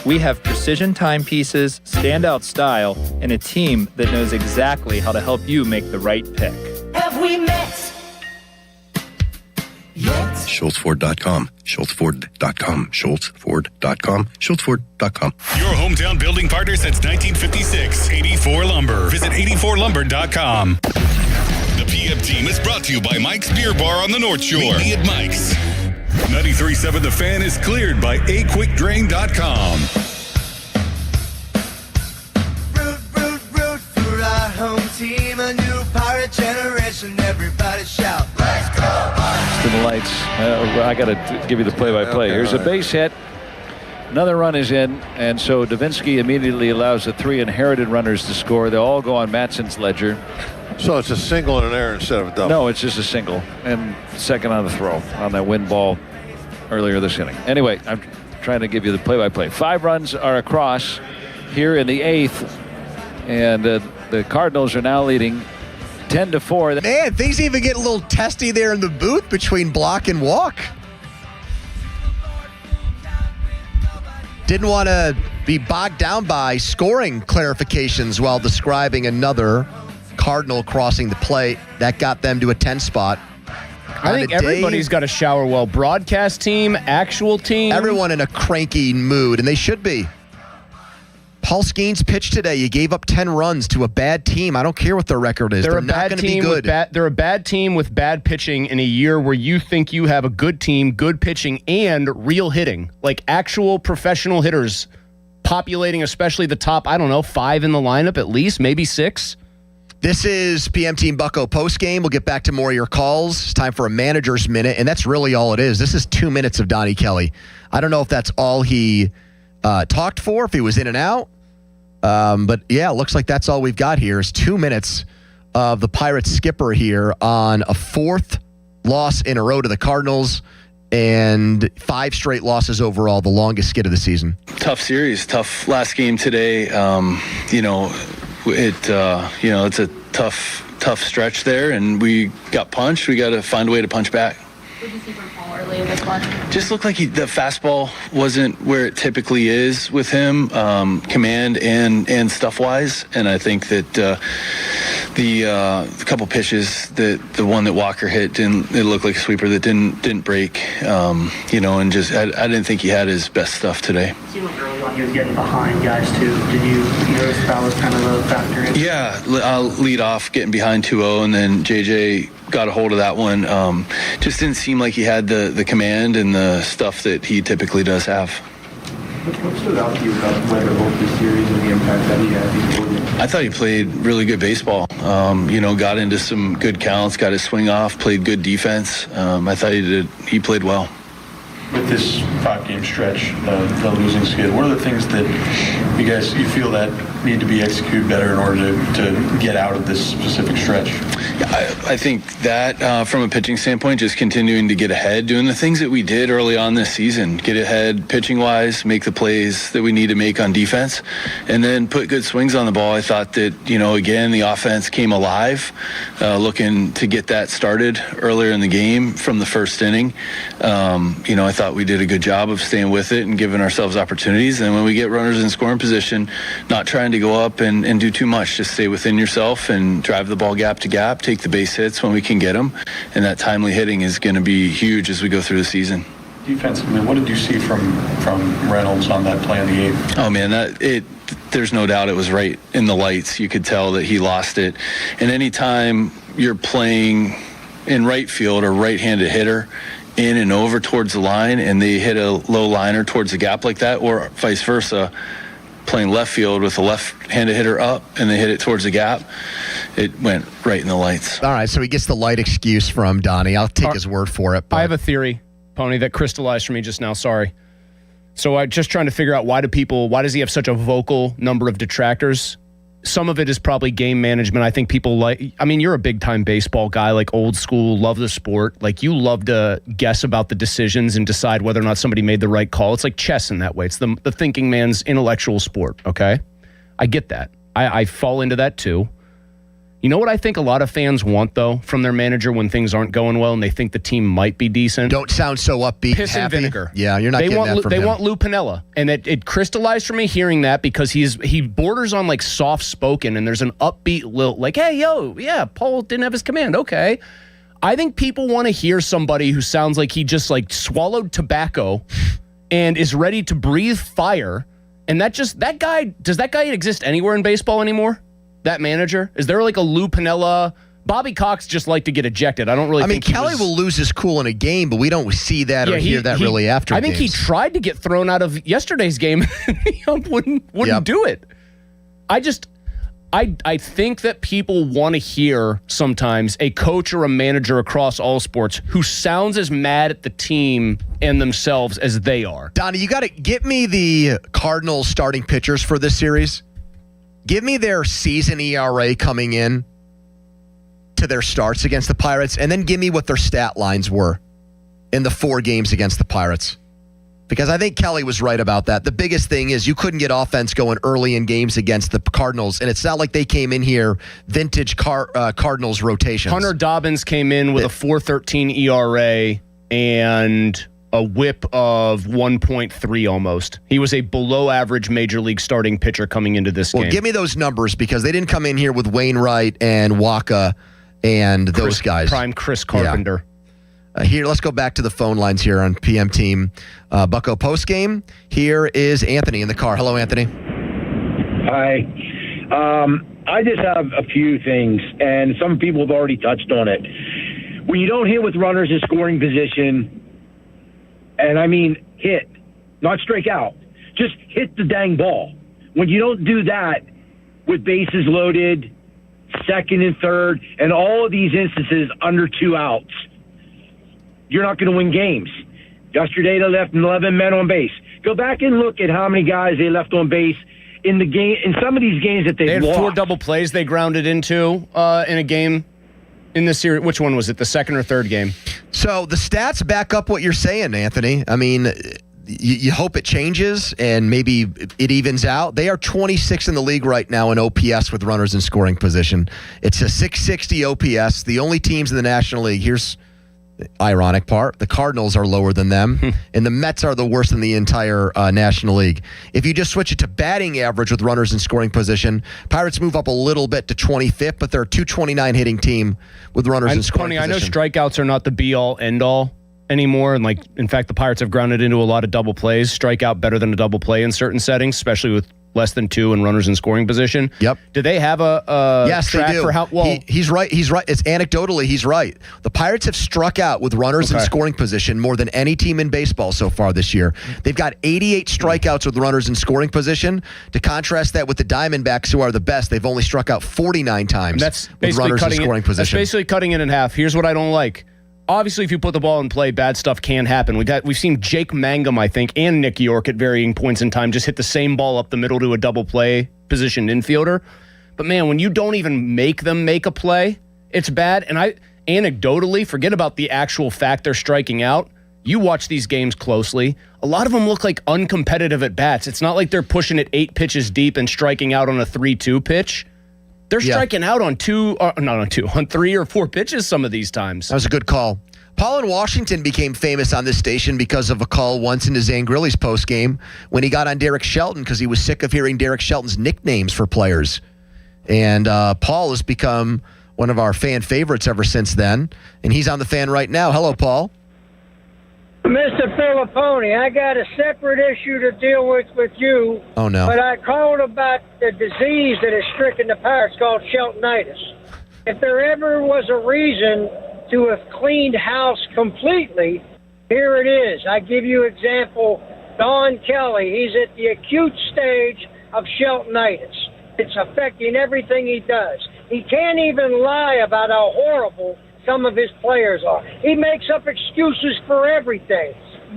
We have precision timepieces, standout style, and a team that knows exactly how to help you make the right pick. Have we met? SchultzFord.com, SchultzFord.com, SchultzFord.com, SchultzFord.com. Your hometown building partner since 1956. 84 Lumber. Visit 84lumber.com. The PM team is brought to you by Mike's Beer Bar on the North Shore. Meet me at Mike's. 93.7 The Fan is cleared by aquickdrain.com. Root for our home team, a new pirate generation. Everybody shout, let's go Pirates! To the lights. I got to give you the play-by-play. Here's a base hit. Another run is in, and so Davinsky immediately allows the three inherited runners to score. They'll all go on Matson's ledger. So it's a single and an error instead of a double? No, it's just a single and second on the throw on that wind ball earlier this inning. Anyway, I'm trying to give you the play-by-play. 5 runs are across here in the 8th, and the Cardinals are now leading 10-4. Man, things even get a little testy there in the booth between block and walk. Didn't want to be bogged down by scoring clarifications while describing another Cardinal crossing the plate. That got them to a 10 spot. I think everybody's got to shower well. Broadcast team, actual team. Everyone in a cranky mood, and they should be. Paul Skeens pitched today. You gave up 10 runs to a bad team. I don't care what their record is. They're not going to be good. They're a bad team with bad pitching in a year where you think you have a good team, good pitching, and real hitting. Like actual professional hitters populating especially the top, 5 in the lineup at least, maybe 6. This is PM Team Bucko postgame. We'll get back to more of your calls. It's time for a manager's minute, and that's really all it is. This is 2 minutes of Donnie Kelly. I don't know if that's all he talked for, if he was in and out. But yeah, it looks like that's all we've got here is 2 minutes of the Pirates skipper here on a 4th loss in a row to the Cardinals and 5 straight losses overall, the longest skid of the season. Tough series, tough last game today. It's a tough stretch there, and we got punched. We got to find a way to punch back. What did you see from Paul early in this one? Just looked like the fastball wasn't where it typically is with him, command and stuff-wise. And I think that the couple pitches, the one that Walker hit, it looked like a sweeper that didn't break. And just I didn't think he had his best stuff today. It seemed like early on he was getting behind guys too. Did you notice that was kind of a factor? Yeah, I'll lead off getting behind 2-0, and then JJ got a hold of that one. Just didn't seem like he had the command and the stuff that he typically does have. What stood out to you about Weber both this series and the impact that he had? I thought he played really good baseball. Got into some good counts, got his swing off, played good defense. I thought he played well. With this 5-game stretch, the losing skid, what are the things that you feel that need to be executed better in order to get out of this specific stretch? Yeah, I think that from a pitching standpoint, just continuing to get ahead, doing the things that we did early on this season, get ahead pitching-wise, make the plays that we need to make on defense, and then put good swings on the ball. I thought that, again, the offense came alive, looking to get that started earlier in the game from the first inning. I thought we did a good job of staying with it and giving ourselves opportunities. And when we get runners in scoring position, not trying to go up and do too much, just stay within yourself and drive the ball gap to gap, take the base hits when we can get them. And that timely hitting is going to be huge as we go through the season. Defensively, what did you see from Reynolds on that play in the 8th? Oh, man, there's no doubt it was right in the lights. You could tell that he lost it. And anytime you're playing in right field or right-handed hitter, in and over towards the line, and they hit a low liner towards the gap like that, or vice versa, playing left field with a left-handed hitter up and they hit it towards the gap, it went right in the lights. All right, so he gets the light excuse from Donnie. I'll take his word for it. I have a theory, Pony, that crystallized for me just now. Sorry. So I'm just trying to figure out why does he have such a vocal number of detractors? Some of it is probably game management. I think people you're a big-time baseball guy, like old school, love the sport. Like, you love to guess about the decisions and decide whether or not somebody made the right call. It's like chess in that way. It's the thinking man's intellectual sport, okay? I get that. I fall into that too. You know what I think a lot of fans want, though, from their manager when things aren't going well and they think the team might be decent? Don't sound so upbeat. Piss and vinegar. Yeah, you're not getting that from him. They want Lou Piniella. And it crystallized for me hearing that because he borders on, like, soft-spoken, and there's an upbeat lilt, like, hey, yo, yeah, Paul didn't have his command. Okay. I think people want to hear somebody who sounds like he just, like, swallowed tobacco and is ready to breathe fire. And does that guy exist anywhere in baseball anymore? That manager? Is there like a Lou Piniella? Bobby Cox just like to get ejected. I don't really think Kelly will lose his cool in a game, but we don't see that or hear that really after I think games. he tried to get thrown out of yesterday's game and wouldn't do it. I think that people want to hear sometimes a coach or a manager across all sports who sounds as mad at the team and themselves as they are. Donnie, you got to get me the Cardinals starting pitchers for this series. Give me their season ERA coming in to their starts against the Pirates, and then give me what their stat lines were in the 4 games against the Pirates. Because I think Kelly was right about that. The biggest thing is you couldn't get offense going early in games against the Cardinals, and it's not like they came in here vintage Cardinals rotations. Hunter Dobbins came in with a 4.13 ERA, and a whip of 1.3 almost. He was a below average major league starting pitcher coming into this game. Well, give me those numbers because they didn't come in here with Wainwright and Waka and those guys. Prime Chris Carpenter. Yeah. Here, let's go back to the phone lines here on PM Team Bucko postgame. Here is Anthony in the car. Hello, Anthony. Hi. I just have a few things, and some people have already touched on it. When you don't hit with runners in scoring position, and I mean hit, not strike out, just hit the dang ball. When you don't do that with bases loaded, second and third, and all of these instances under 2 outs, you're not going to win games. Yesterday, they left 11 men on base. Go back and look at how many guys they left on base in the game. In some of these games that they had lost. 4 double plays they grounded into in a game in this series. Which one was it? The second or third game? So the stats back up what you're saying, Anthony. I mean, you hope it changes and maybe it evens out. They are 26 in the league right now in OPS with runners in scoring position. It's a 660 OPS. The only teams in the National League, here's the ironic part, the Cardinals are lower than them, and the Mets are the worst in the entire National League. If you just switch it to batting average with runners in scoring position, Pirates move up a little bit to 25th, but they're a 229 hitting team with runners in scoring position. I know strikeouts are not the be-all, end-all anymore, and in fact, the Pirates have grounded into a lot of double plays. Strikeout better than a double play in certain settings, especially with less than 2 and runners in scoring position. Yep. Do they have a yes, track they do. for how well? He's right. It's anecdotally, he's right. The Pirates have struck out with runners in scoring position more than any team in baseball so far this year. They've got 88 strikeouts with runners in scoring position. To contrast that with the Diamondbacks, who are the best, they've only struck out 49 times with runners in scoring position. That's basically cutting it in half. Here's what I don't like. Obviously, if you put the ball in play, bad stuff can happen. We've seen Jake Mangum, I think, and Nick York at varying points in time just hit the same ball up the middle to a double play positioned infielder. But man, when you don't even make them make a play, it's bad. And I anecdotally, forget about the actual fact they're striking out. You watch these games closely. A lot of them look like uncompetitive at bats. It's not like they're pushing it 8 pitches deep and striking out on a 3-2 pitch. They're striking out on 3 or 4 pitches some of these times. That was a good call. Paul in Washington became famous on this station because of a call once into Zangrilli's postgame when he got on Derek Shelton because he was sick of hearing Derek Shelton's nicknames for players. And Paul has become one of our fan favorites ever since then. And he's on the Fan right now. Hello, Paul. Mr. Filippone, I got a separate issue to deal with you. Oh, no. But I called about the disease that has stricken the Pirates called Sheltonitis. If there ever was a reason to have cleaned house completely, here it is. I give you example, Don Kelly. He's at the acute stage of Sheltonitis. It's affecting everything he does. He can't even lie about how horrible some of his players are. He makes up excuses for everything.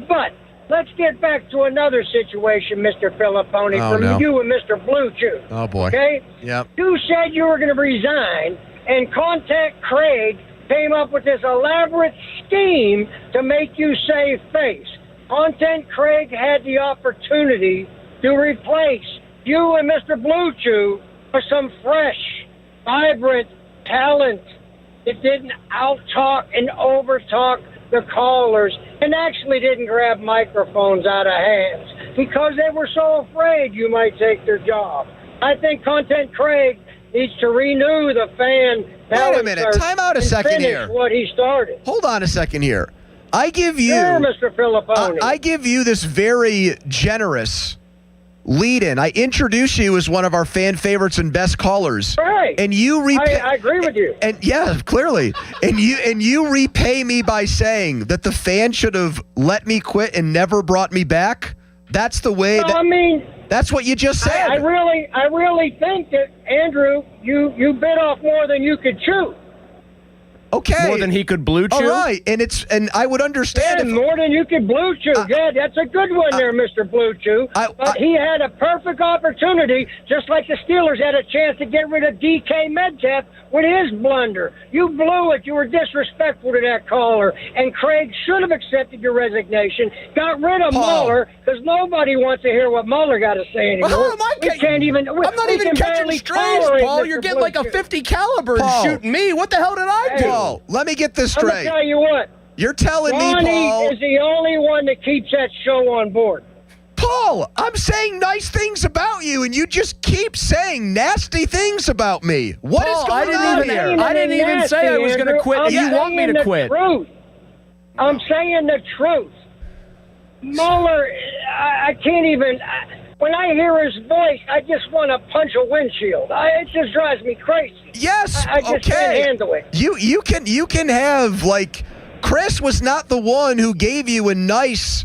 But let's get back to another situation, Mr. Filippone, you and Mr. Blue Chew. Oh, boy. Okay? Yep. You said you were going to resign, and Contact Craig came up with this elaborate scheme to make you save face. Contact Craig had the opportunity to replace you and Mr. Blue Chew with some fresh, vibrant talent that didn't out-talk and over-talk the callers and actually didn't grab microphones out of hands because they were so afraid you might take their job. I think Contact Craig needs to renew the fan. Wait a minute. Time out a second here. What he started. Hold on a second here. I give you, Mr. Filippone. I give you this very generous lead-in. I introduce you as one of our fan favorites and best callers. Right. And you I agree with you. And yeah, clearly. and you repay me by saying that the Fan should have let me quit and never brought me back. That's the way that's what you just said. I really think that, Andrew, you bit off more than you could chew. Okay. More than he could blue chew? All right. And I would understand more than you could blue chew. That's a good one there, Mr. Blue Chew. But he had a perfect opportunity, just like the Steelers had a chance to get rid of DK Metcalf with his blunder. You blew it. You were disrespectful to that caller. And Craig should have accepted your resignation, got rid of Mueller, because nobody wants to hear what Mueller got to say anymore. Well, I'm not even catching strays, Paul. You're getting like a 50 caliber and shooting me. What the hell did I do? Let me get this straight. I'm going to tell you what. You're telling me, Donnie Paul. is the only one that keeps that show on board. Paul, I'm saying nice things about you, and you just keep saying nasty things about me. What is Paul, going on here? I didn't even say I was going to quit, and you want me to quit. I'm saying the truth. Mueller, I can't even. When I hear his voice, I just want to punch a windshield. It just drives me crazy. Yes, I just can't handle it. You can have, like, Chris was not the one who gave you a nice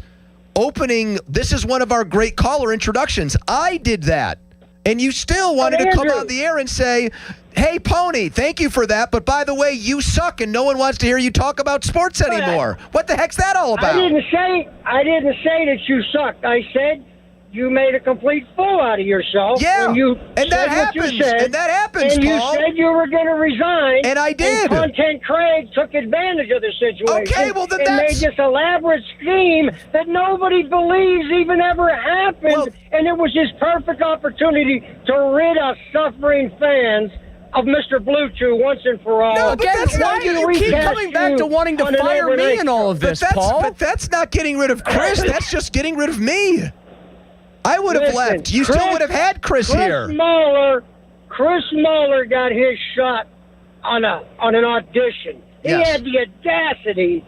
opening. This is one of our great caller introductions. I did that. And you still wanted to come on the air and say, hey, Pony, thank you for that. But by the way, you suck and no one wants to hear you talk about sports anymore. What the heck's that all about? I didn't say that you sucked. I said you made a complete fool out of yourself. Yeah, when you and that said what you happens. said, And that happens, and Paul. you said you were going to resign. And I did. And Content Craig took advantage of the situation. Okay, well, then and that's... made this elaborate scheme that nobody believes even ever happened. And it was his perfect opportunity to rid us suffering fans of Mr. Blue Chew once and for all. No, but that's not, you keep coming back to wanting to fire me and all of this, Paul. But that's not getting rid of Chris. That's just getting rid of me. I would have left. You still would have had Chris here. Chris Mueller got his shot on an audition. He had the audacity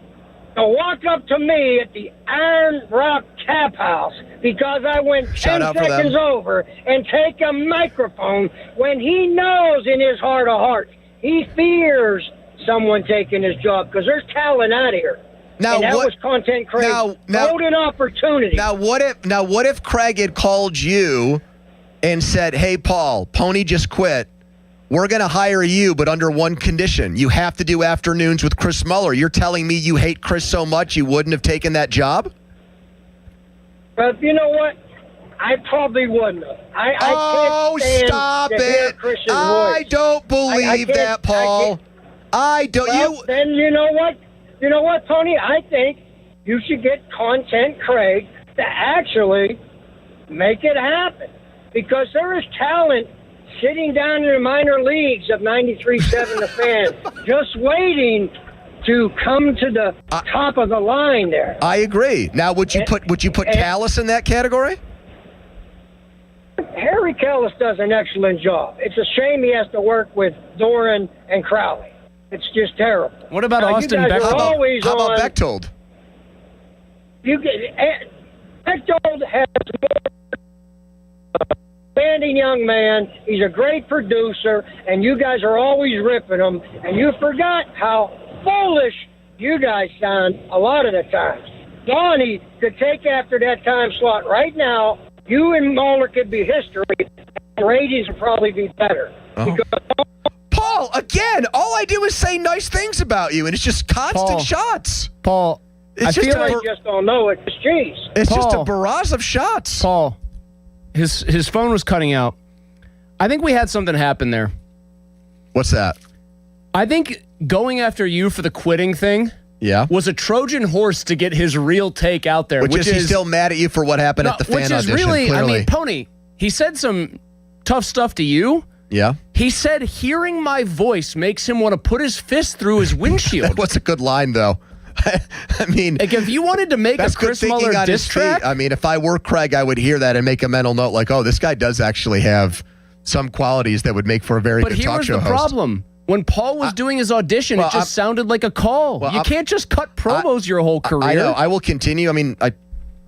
to walk up to me at the Iron Rock Tap House because I went 10 seconds over and take a microphone when he knows in his heart of hearts he fears someone taking his job because there's talent out here. Now, and that was Content Craig's golden opportunity. Now what if Craig had called you and said, hey, Paul, Pony just quit. We're going to hire you, but under one condition. You have to do afternoons with Chris Mueller. You're telling me you hate Chris so much you wouldn't have taken that job? But you know what? I probably wouldn't have. I can't stand stop to hear it. Chris's I voice. don't believe that, Paul. I don't. Well, then you know what? You know what, Tony? I think you should get Content Craig to actually make it happen because there is talent sitting down in the minor leagues of 93.7 The Fan, just waiting to come to the top of the line there. I agree. Now, would you put Callis in that category? Harry Callis does an excellent job. It's a shame he has to work with Doran and Crowley. It's just terrible. What about now, Austin Bechtold? How about Bechtold? Bechtold has more outstanding young man. He's a great producer, and you guys are always ripping him. And you forgot how foolish you guys sound a lot of the times. Donnie could take after that time slot right now. You and Mueller could be history. And ratings would probably be better. Paul, again, all I do is say nice things about you, and it's just constant shots. Paul, it's I just don't know it. It's cheese. It's just a barrage of shots. Paul, his phone was cutting out. I think we had something happen there. What's that? I think going after you for the quitting thing was a Trojan horse to get his real take out there. Which is he's still mad at you for what happened at the fan audition, really, clearly. I mean, Pony, he said some tough stuff to you. Yeah. He said hearing my voice makes him want to put his fist through his windshield. What's a good line, though? I mean, like if you wanted to make a Chris Mueller diss track, I mean, if I were Craig, I would hear that and make a mental note like, oh, this guy does actually have some qualities that would make for a very good talk show host. But here was the problem. When Paul was doing his audition, it just sounded like a call. You can't just cut promos your whole career. I know. I will continue. I mean,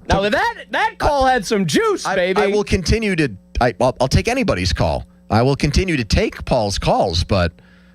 now that call had some juice, baby. I will continue to. I'll take anybody's call. I will continue to take Paul's calls, but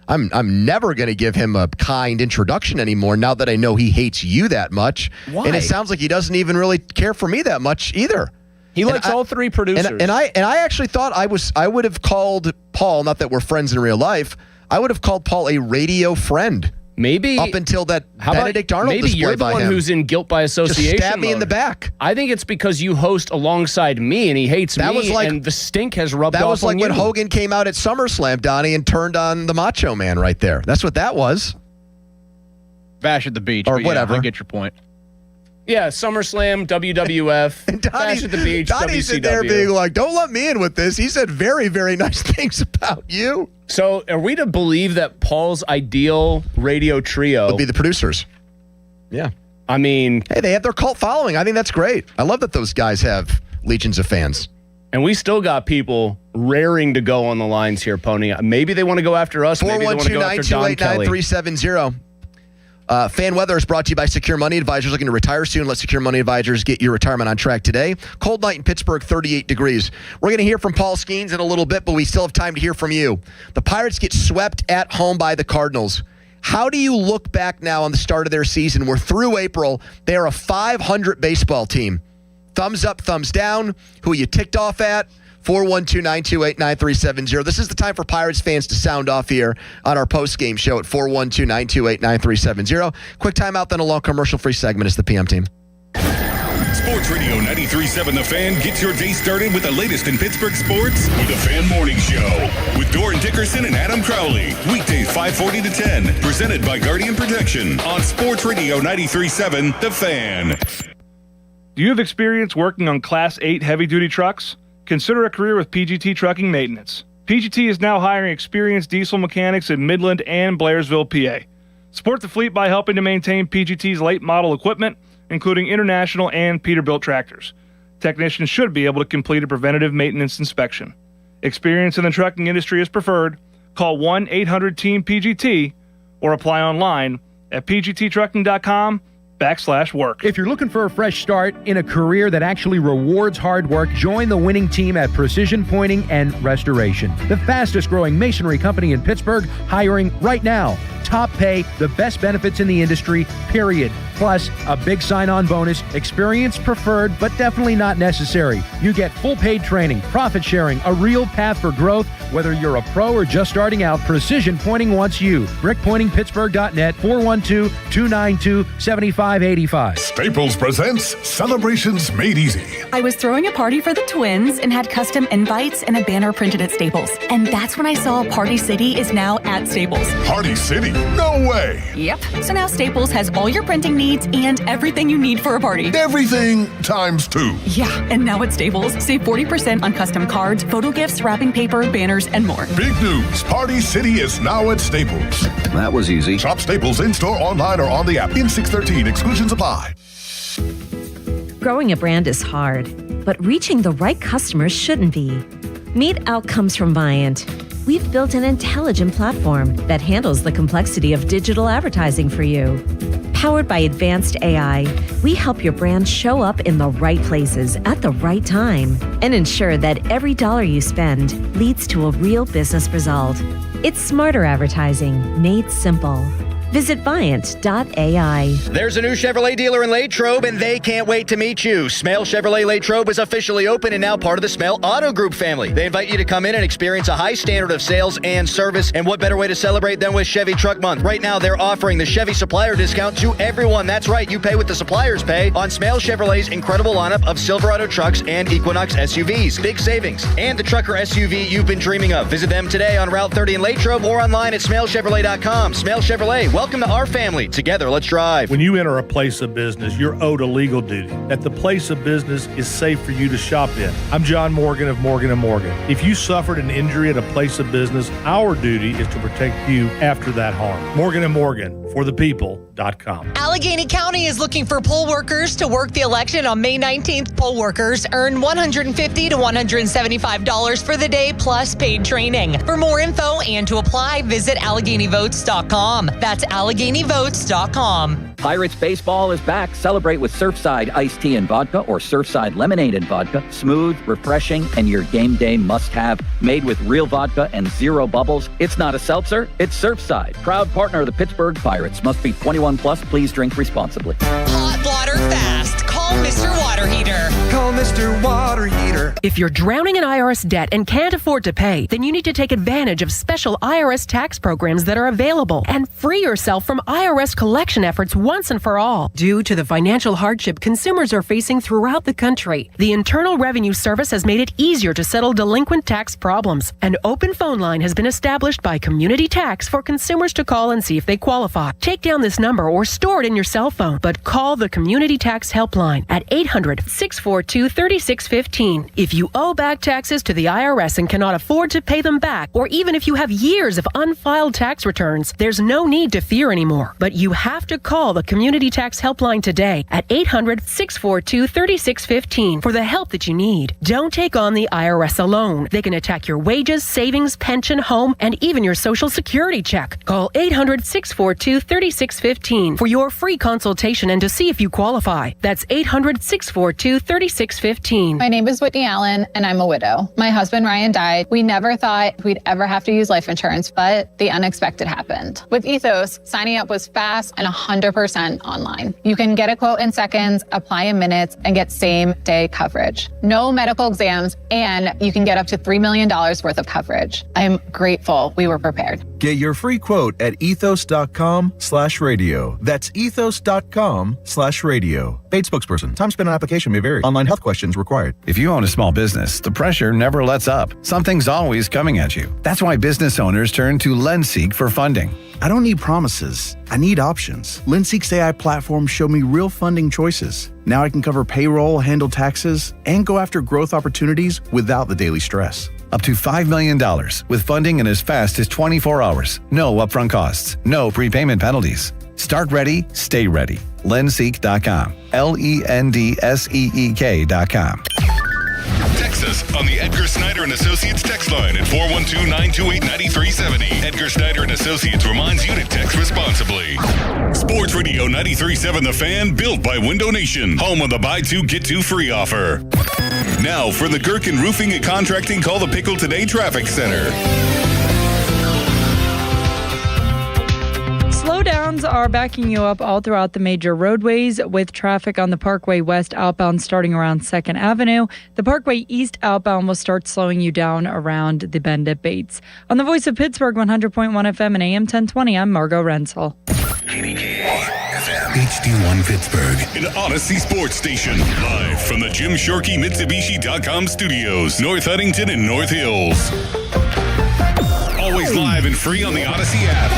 I'm never going to give him a kind introduction anymore now that I know he hates you that much. Why? And it sounds like he doesn't even really care for me that much either. He likes all three producers. And I actually thought I would have called Paul, not that we're friends in real life, I would have called Paul a radio friend. Maybe up until that Benedict Arnold display by him. Maybe you're the one who's in guilt by association. Just stab me in the back. I think it's because you host alongside me and he hates me, and the stink has rubbed off on you. That was like when Hogan came out at SummerSlam, Donnie, and turned on the Macho Man right there. That's what that was. Bash at the Beach. Or whatever. Yeah, I get your point. Yeah, SummerSlam, WWF, Bash at the Beach, Donnie's in there being like, don't let me in with this. He said very, very nice things about you. So are we to believe that Paul's ideal radio trio would be the producers? Yeah. I mean, hey, they have their cult following. I think that's great. I love that those guys have legions of fans. And we still got people raring to go on the lines here, Pony. Maybe they want to go after us. Maybe they want to go after Don Kelly. 412-928-9370. Fan Weather is brought to you by Secure Money Advisors. Looking to retire soon? Let Secure Money Advisors get your retirement on track today. Cold night in Pittsburgh, 38 degrees. We're going to hear from Paul Skeens in a little bit, but we still have time to hear from you. The Pirates get swept at home by the Cardinals. How do you look back now on the start of their season? We're through April. They are a 500 baseball team. Thumbs up, thumbs down. Who you ticked off at? 412-928-9370. This is the time for Pirates fans to sound off here on our post-game show at 412-928-9370. Quick timeout, then a long commercial-free segment. It's the PM team. Sports Radio 93.7 The Fan gets your day started with the latest in Pittsburgh sports with the Fan Morning Show with Doran Dickerson and Adam Crowley. Weekdays 5:40 to 10. Presented by Guardian Protection on Sports Radio 93.7 The Fan. Do you have experience working on Class 8 heavy-duty trucks? Consider a career with PGT Trucking Maintenance. PGT is now hiring experienced diesel mechanics in Midland and Blairsville, PA. Support the fleet by helping to maintain PGT's late model equipment, including International and Peterbilt tractors. Technicians should be able to complete a preventative maintenance inspection. Experience in the trucking industry is preferred. Call 1-800-TEAM-PGT or apply online at pgttrucking.com/work. If you're looking for a fresh start in a career that actually rewards hard work, join the winning team at Precision Pointing and Restoration, the fastest growing masonry company in Pittsburgh, hiring right now. Top pay, the best benefits in the industry, period. Plus, a big sign-on bonus, experience preferred, but definitely not necessary. You get full paid training, profit sharing, a real path for growth. Whether you're a pro or just starting out, Precision Pointing wants you. BrickPointingPittsburgh.net, 412-292-7585. Staples presents Celebrations Made Easy. I was throwing a party for the twins and had custom invites and a banner printed at Staples. And that's when I saw Party City is now at Staples. Party City? No way! Yep. So now Staples has all your printing needs and everything you need for a party. Everything times 2. Yeah, and now at Staples, save 40% on custom cards, photo gifts, wrapping paper, banners, and more. Big news. Party City is now at Staples. That was easy. Shop Staples in-store, online, or on the app. In 613. Exclusions apply. Growing a brand is hard, but reaching the right customers shouldn't be. Meet Outcomes from Viant. We've built an intelligent platform that handles the complexity of digital advertising for you. Powered by advanced AI, we help your brand show up in the right places at the right time and ensure that every dollar you spend leads to a real business result. It's smarter advertising made simple. Visit Viant.ai. There's a new Chevrolet dealer in Latrobe, and they can't wait to meet you. Smale Chevrolet Latrobe is officially open and now part of the Smale Auto Group family. They invite you to come in and experience a high standard of sales and service, and what better way to celebrate than with Chevy Truck Month. Right now, they're offering the Chevy Supplier Discount to everyone. That's right, you pay what the suppliers pay on Smale Chevrolet's incredible lineup of Silverado trucks and Equinox SUVs. Big savings, and the trucker SUV you've been dreaming of. Visit them today on Route 30 in Latrobe or online at SmaleChevrolet.com. Smale Chevrolet, welcome to our family. Together, let's drive. When you enter a place of business, you're owed a legal duty that the place of business is safe for you to shop in. I'm John Morgan of Morgan & Morgan. If you suffered an injury at a place of business, our duty is to protect you after that harm. Morgan & Morgan, forthepeople.com. Allegheny County is looking for poll workers to work the election on May 19th. Poll workers earn $150 to $175 for the day plus paid training. For more info and to apply, visit AlleghenyVotes.com. That's AlleghenyVotes.com. Pirates baseball is back. Celebrate with Surfside iced tea and vodka or Surfside lemonade and vodka. Smooth, refreshing, and your game day must-have. Made with real vodka and zero bubbles. It's not a seltzer, it's Surfside. Proud partner of the Pittsburgh Pirates. Must be 21 plus. Please drink responsibly. Hot water fast. Call Mr. Water Heater. Call Mr. Water Heater. If you're drowning in IRS debt and can't afford to pay, then you need to take advantage of special IRS tax programs that are available and free yourself from IRS collection efforts once and for all. Due to the financial hardship consumers are facing throughout the country, the Internal Revenue Service has made it easier to settle delinquent tax problems. An open phone line has been established by Community Tax for consumers to call and see if they qualify. Take down this number or store it in your cell phone, but call the Community Tax Helpline at 800-642-3615. If you owe back taxes to the IRS and cannot afford to pay them back, or even if you have years of unfiled tax returns, there's no need to fear anymore. But you have to call the Community Tax Helpline today at 800-642-3615 for the help that you need. Don't take on the IRS alone. They can attack your wages, savings, pension, home, and even your Social Security check. Call 800-642-3615 for your free consultation and to see if you qualify. That's 800-642-3615. My name is Whitney Allen, and I'm a widow. My husband, Ryan, died. We never thought we'd ever have to use life insurance, but the unexpected happened. With Ethos, signing up was fast and 100% online. You can get a quote in seconds, apply in minutes, and get same-day coverage. No medical exams, and you can get up to $3 million worth of coverage. I'm grateful we were prepared. Get your free quote at ethos.com/radio. That's ethos.com/radio. Paid spokesperson. Time spent on application may vary. Online health questions required. If you own a small business, the pressure never lets up. Something's always coming at you. That's why business owners turn to LendSeek for funding. I don't need promises. I need options. LendSeek's AI platform showed me real funding choices. Now I can cover payroll, handle taxes, and go after growth opportunities without the daily stress. Up to $5 million with funding in as fast as 24 hours. No upfront costs. No prepayment penalties. Start ready, stay ready. LendSeek.com. LendSeek.com. Text us on the Edgar Snyder and Associates text line at 412-928-9370. Edgar Snyder and Associates reminds you to text responsibly. Sports Radio 93.7 The Fan, built by Window Nation, home of the buy two, get two free offer. Now for the Gherkin Roofing and Contracting Call the Pickle Today Traffic Center. Slowdowns are backing you up all throughout the major roadways, with traffic on the Parkway West outbound starting around 2nd Avenue. The Parkway East outbound will start slowing you down around the bend at Bates. On the Voice of Pittsburgh, 100.1 FM and AM 1020, I'm Margot Rensel. HD1 Pittsburgh, an Odyssey sports station, live from the Jim Shorkey Mitsubishi.com studios, North Huntington and North Hills. Always live and free on the Odyssey app.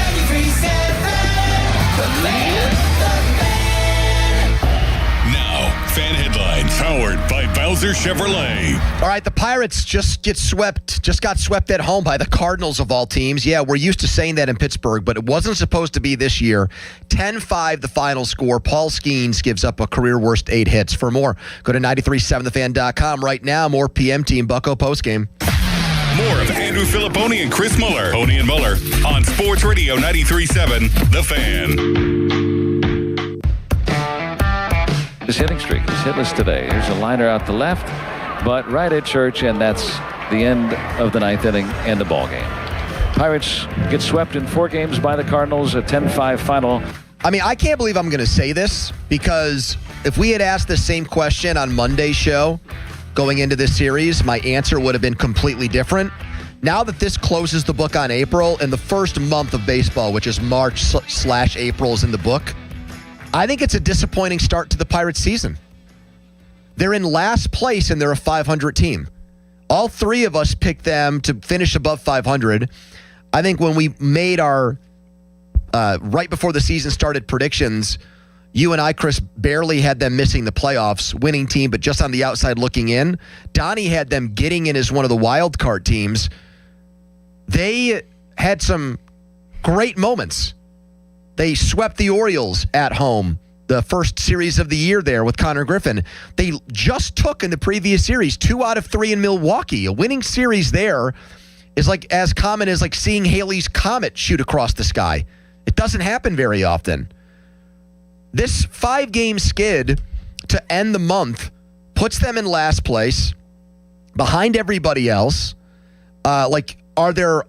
Now, fan headlines powered by Bowser Chevrolet. All right, the Pirates just got swept at home by the Cardinals of all teams. Yeah, we're used to saying that in Pittsburgh, but it wasn't supposed to be this year. 10-5 the final score. Paul Skeens gives up a career worst 8 hits. For more, go to 937thefan.com right now. More PM Team Bucko postgame. More of Andrew Filipponi and Chris Muller, Pony and Muller, on Sports Radio 93.7 The Fan. His hitting streak is hitless today. Here's a liner out the left, but right at Church, and that's the end of the 9th inning and the ball game. Pirates get swept in 4 games by the Cardinals, a 10-5 final. I mean, I can't believe I'm going to say this, because if we had asked the same question on Monday's show going into this series, my answer would have been completely different. Now that this closes the book on April and the first month of baseball, which is March/April, is in the book, I think it's a disappointing start to the Pirates season. They're in last place and they're a 500 team. All 3 of us picked them to finish above 500. I think when we made our right before the season started predictions, you and I, Chris, barely had them missing the playoffs, winning team, but just on the outside looking in. Donnie had them getting in as one of the wild card teams. They had some great moments. They swept the Orioles at home, the first series of the year there with Connor Griffin. They just took in the previous series 2 out of 3 in Milwaukee. A winning series there is like as common as like seeing Halley's Comet shoot across the sky. It doesn't happen very often. This 5-game skid to end the month puts them in last place, behind everybody else. Are there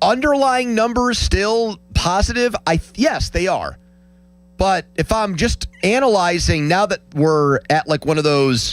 underlying numbers still positive? Yes, they are. But if I'm just analyzing now that we're at like one of those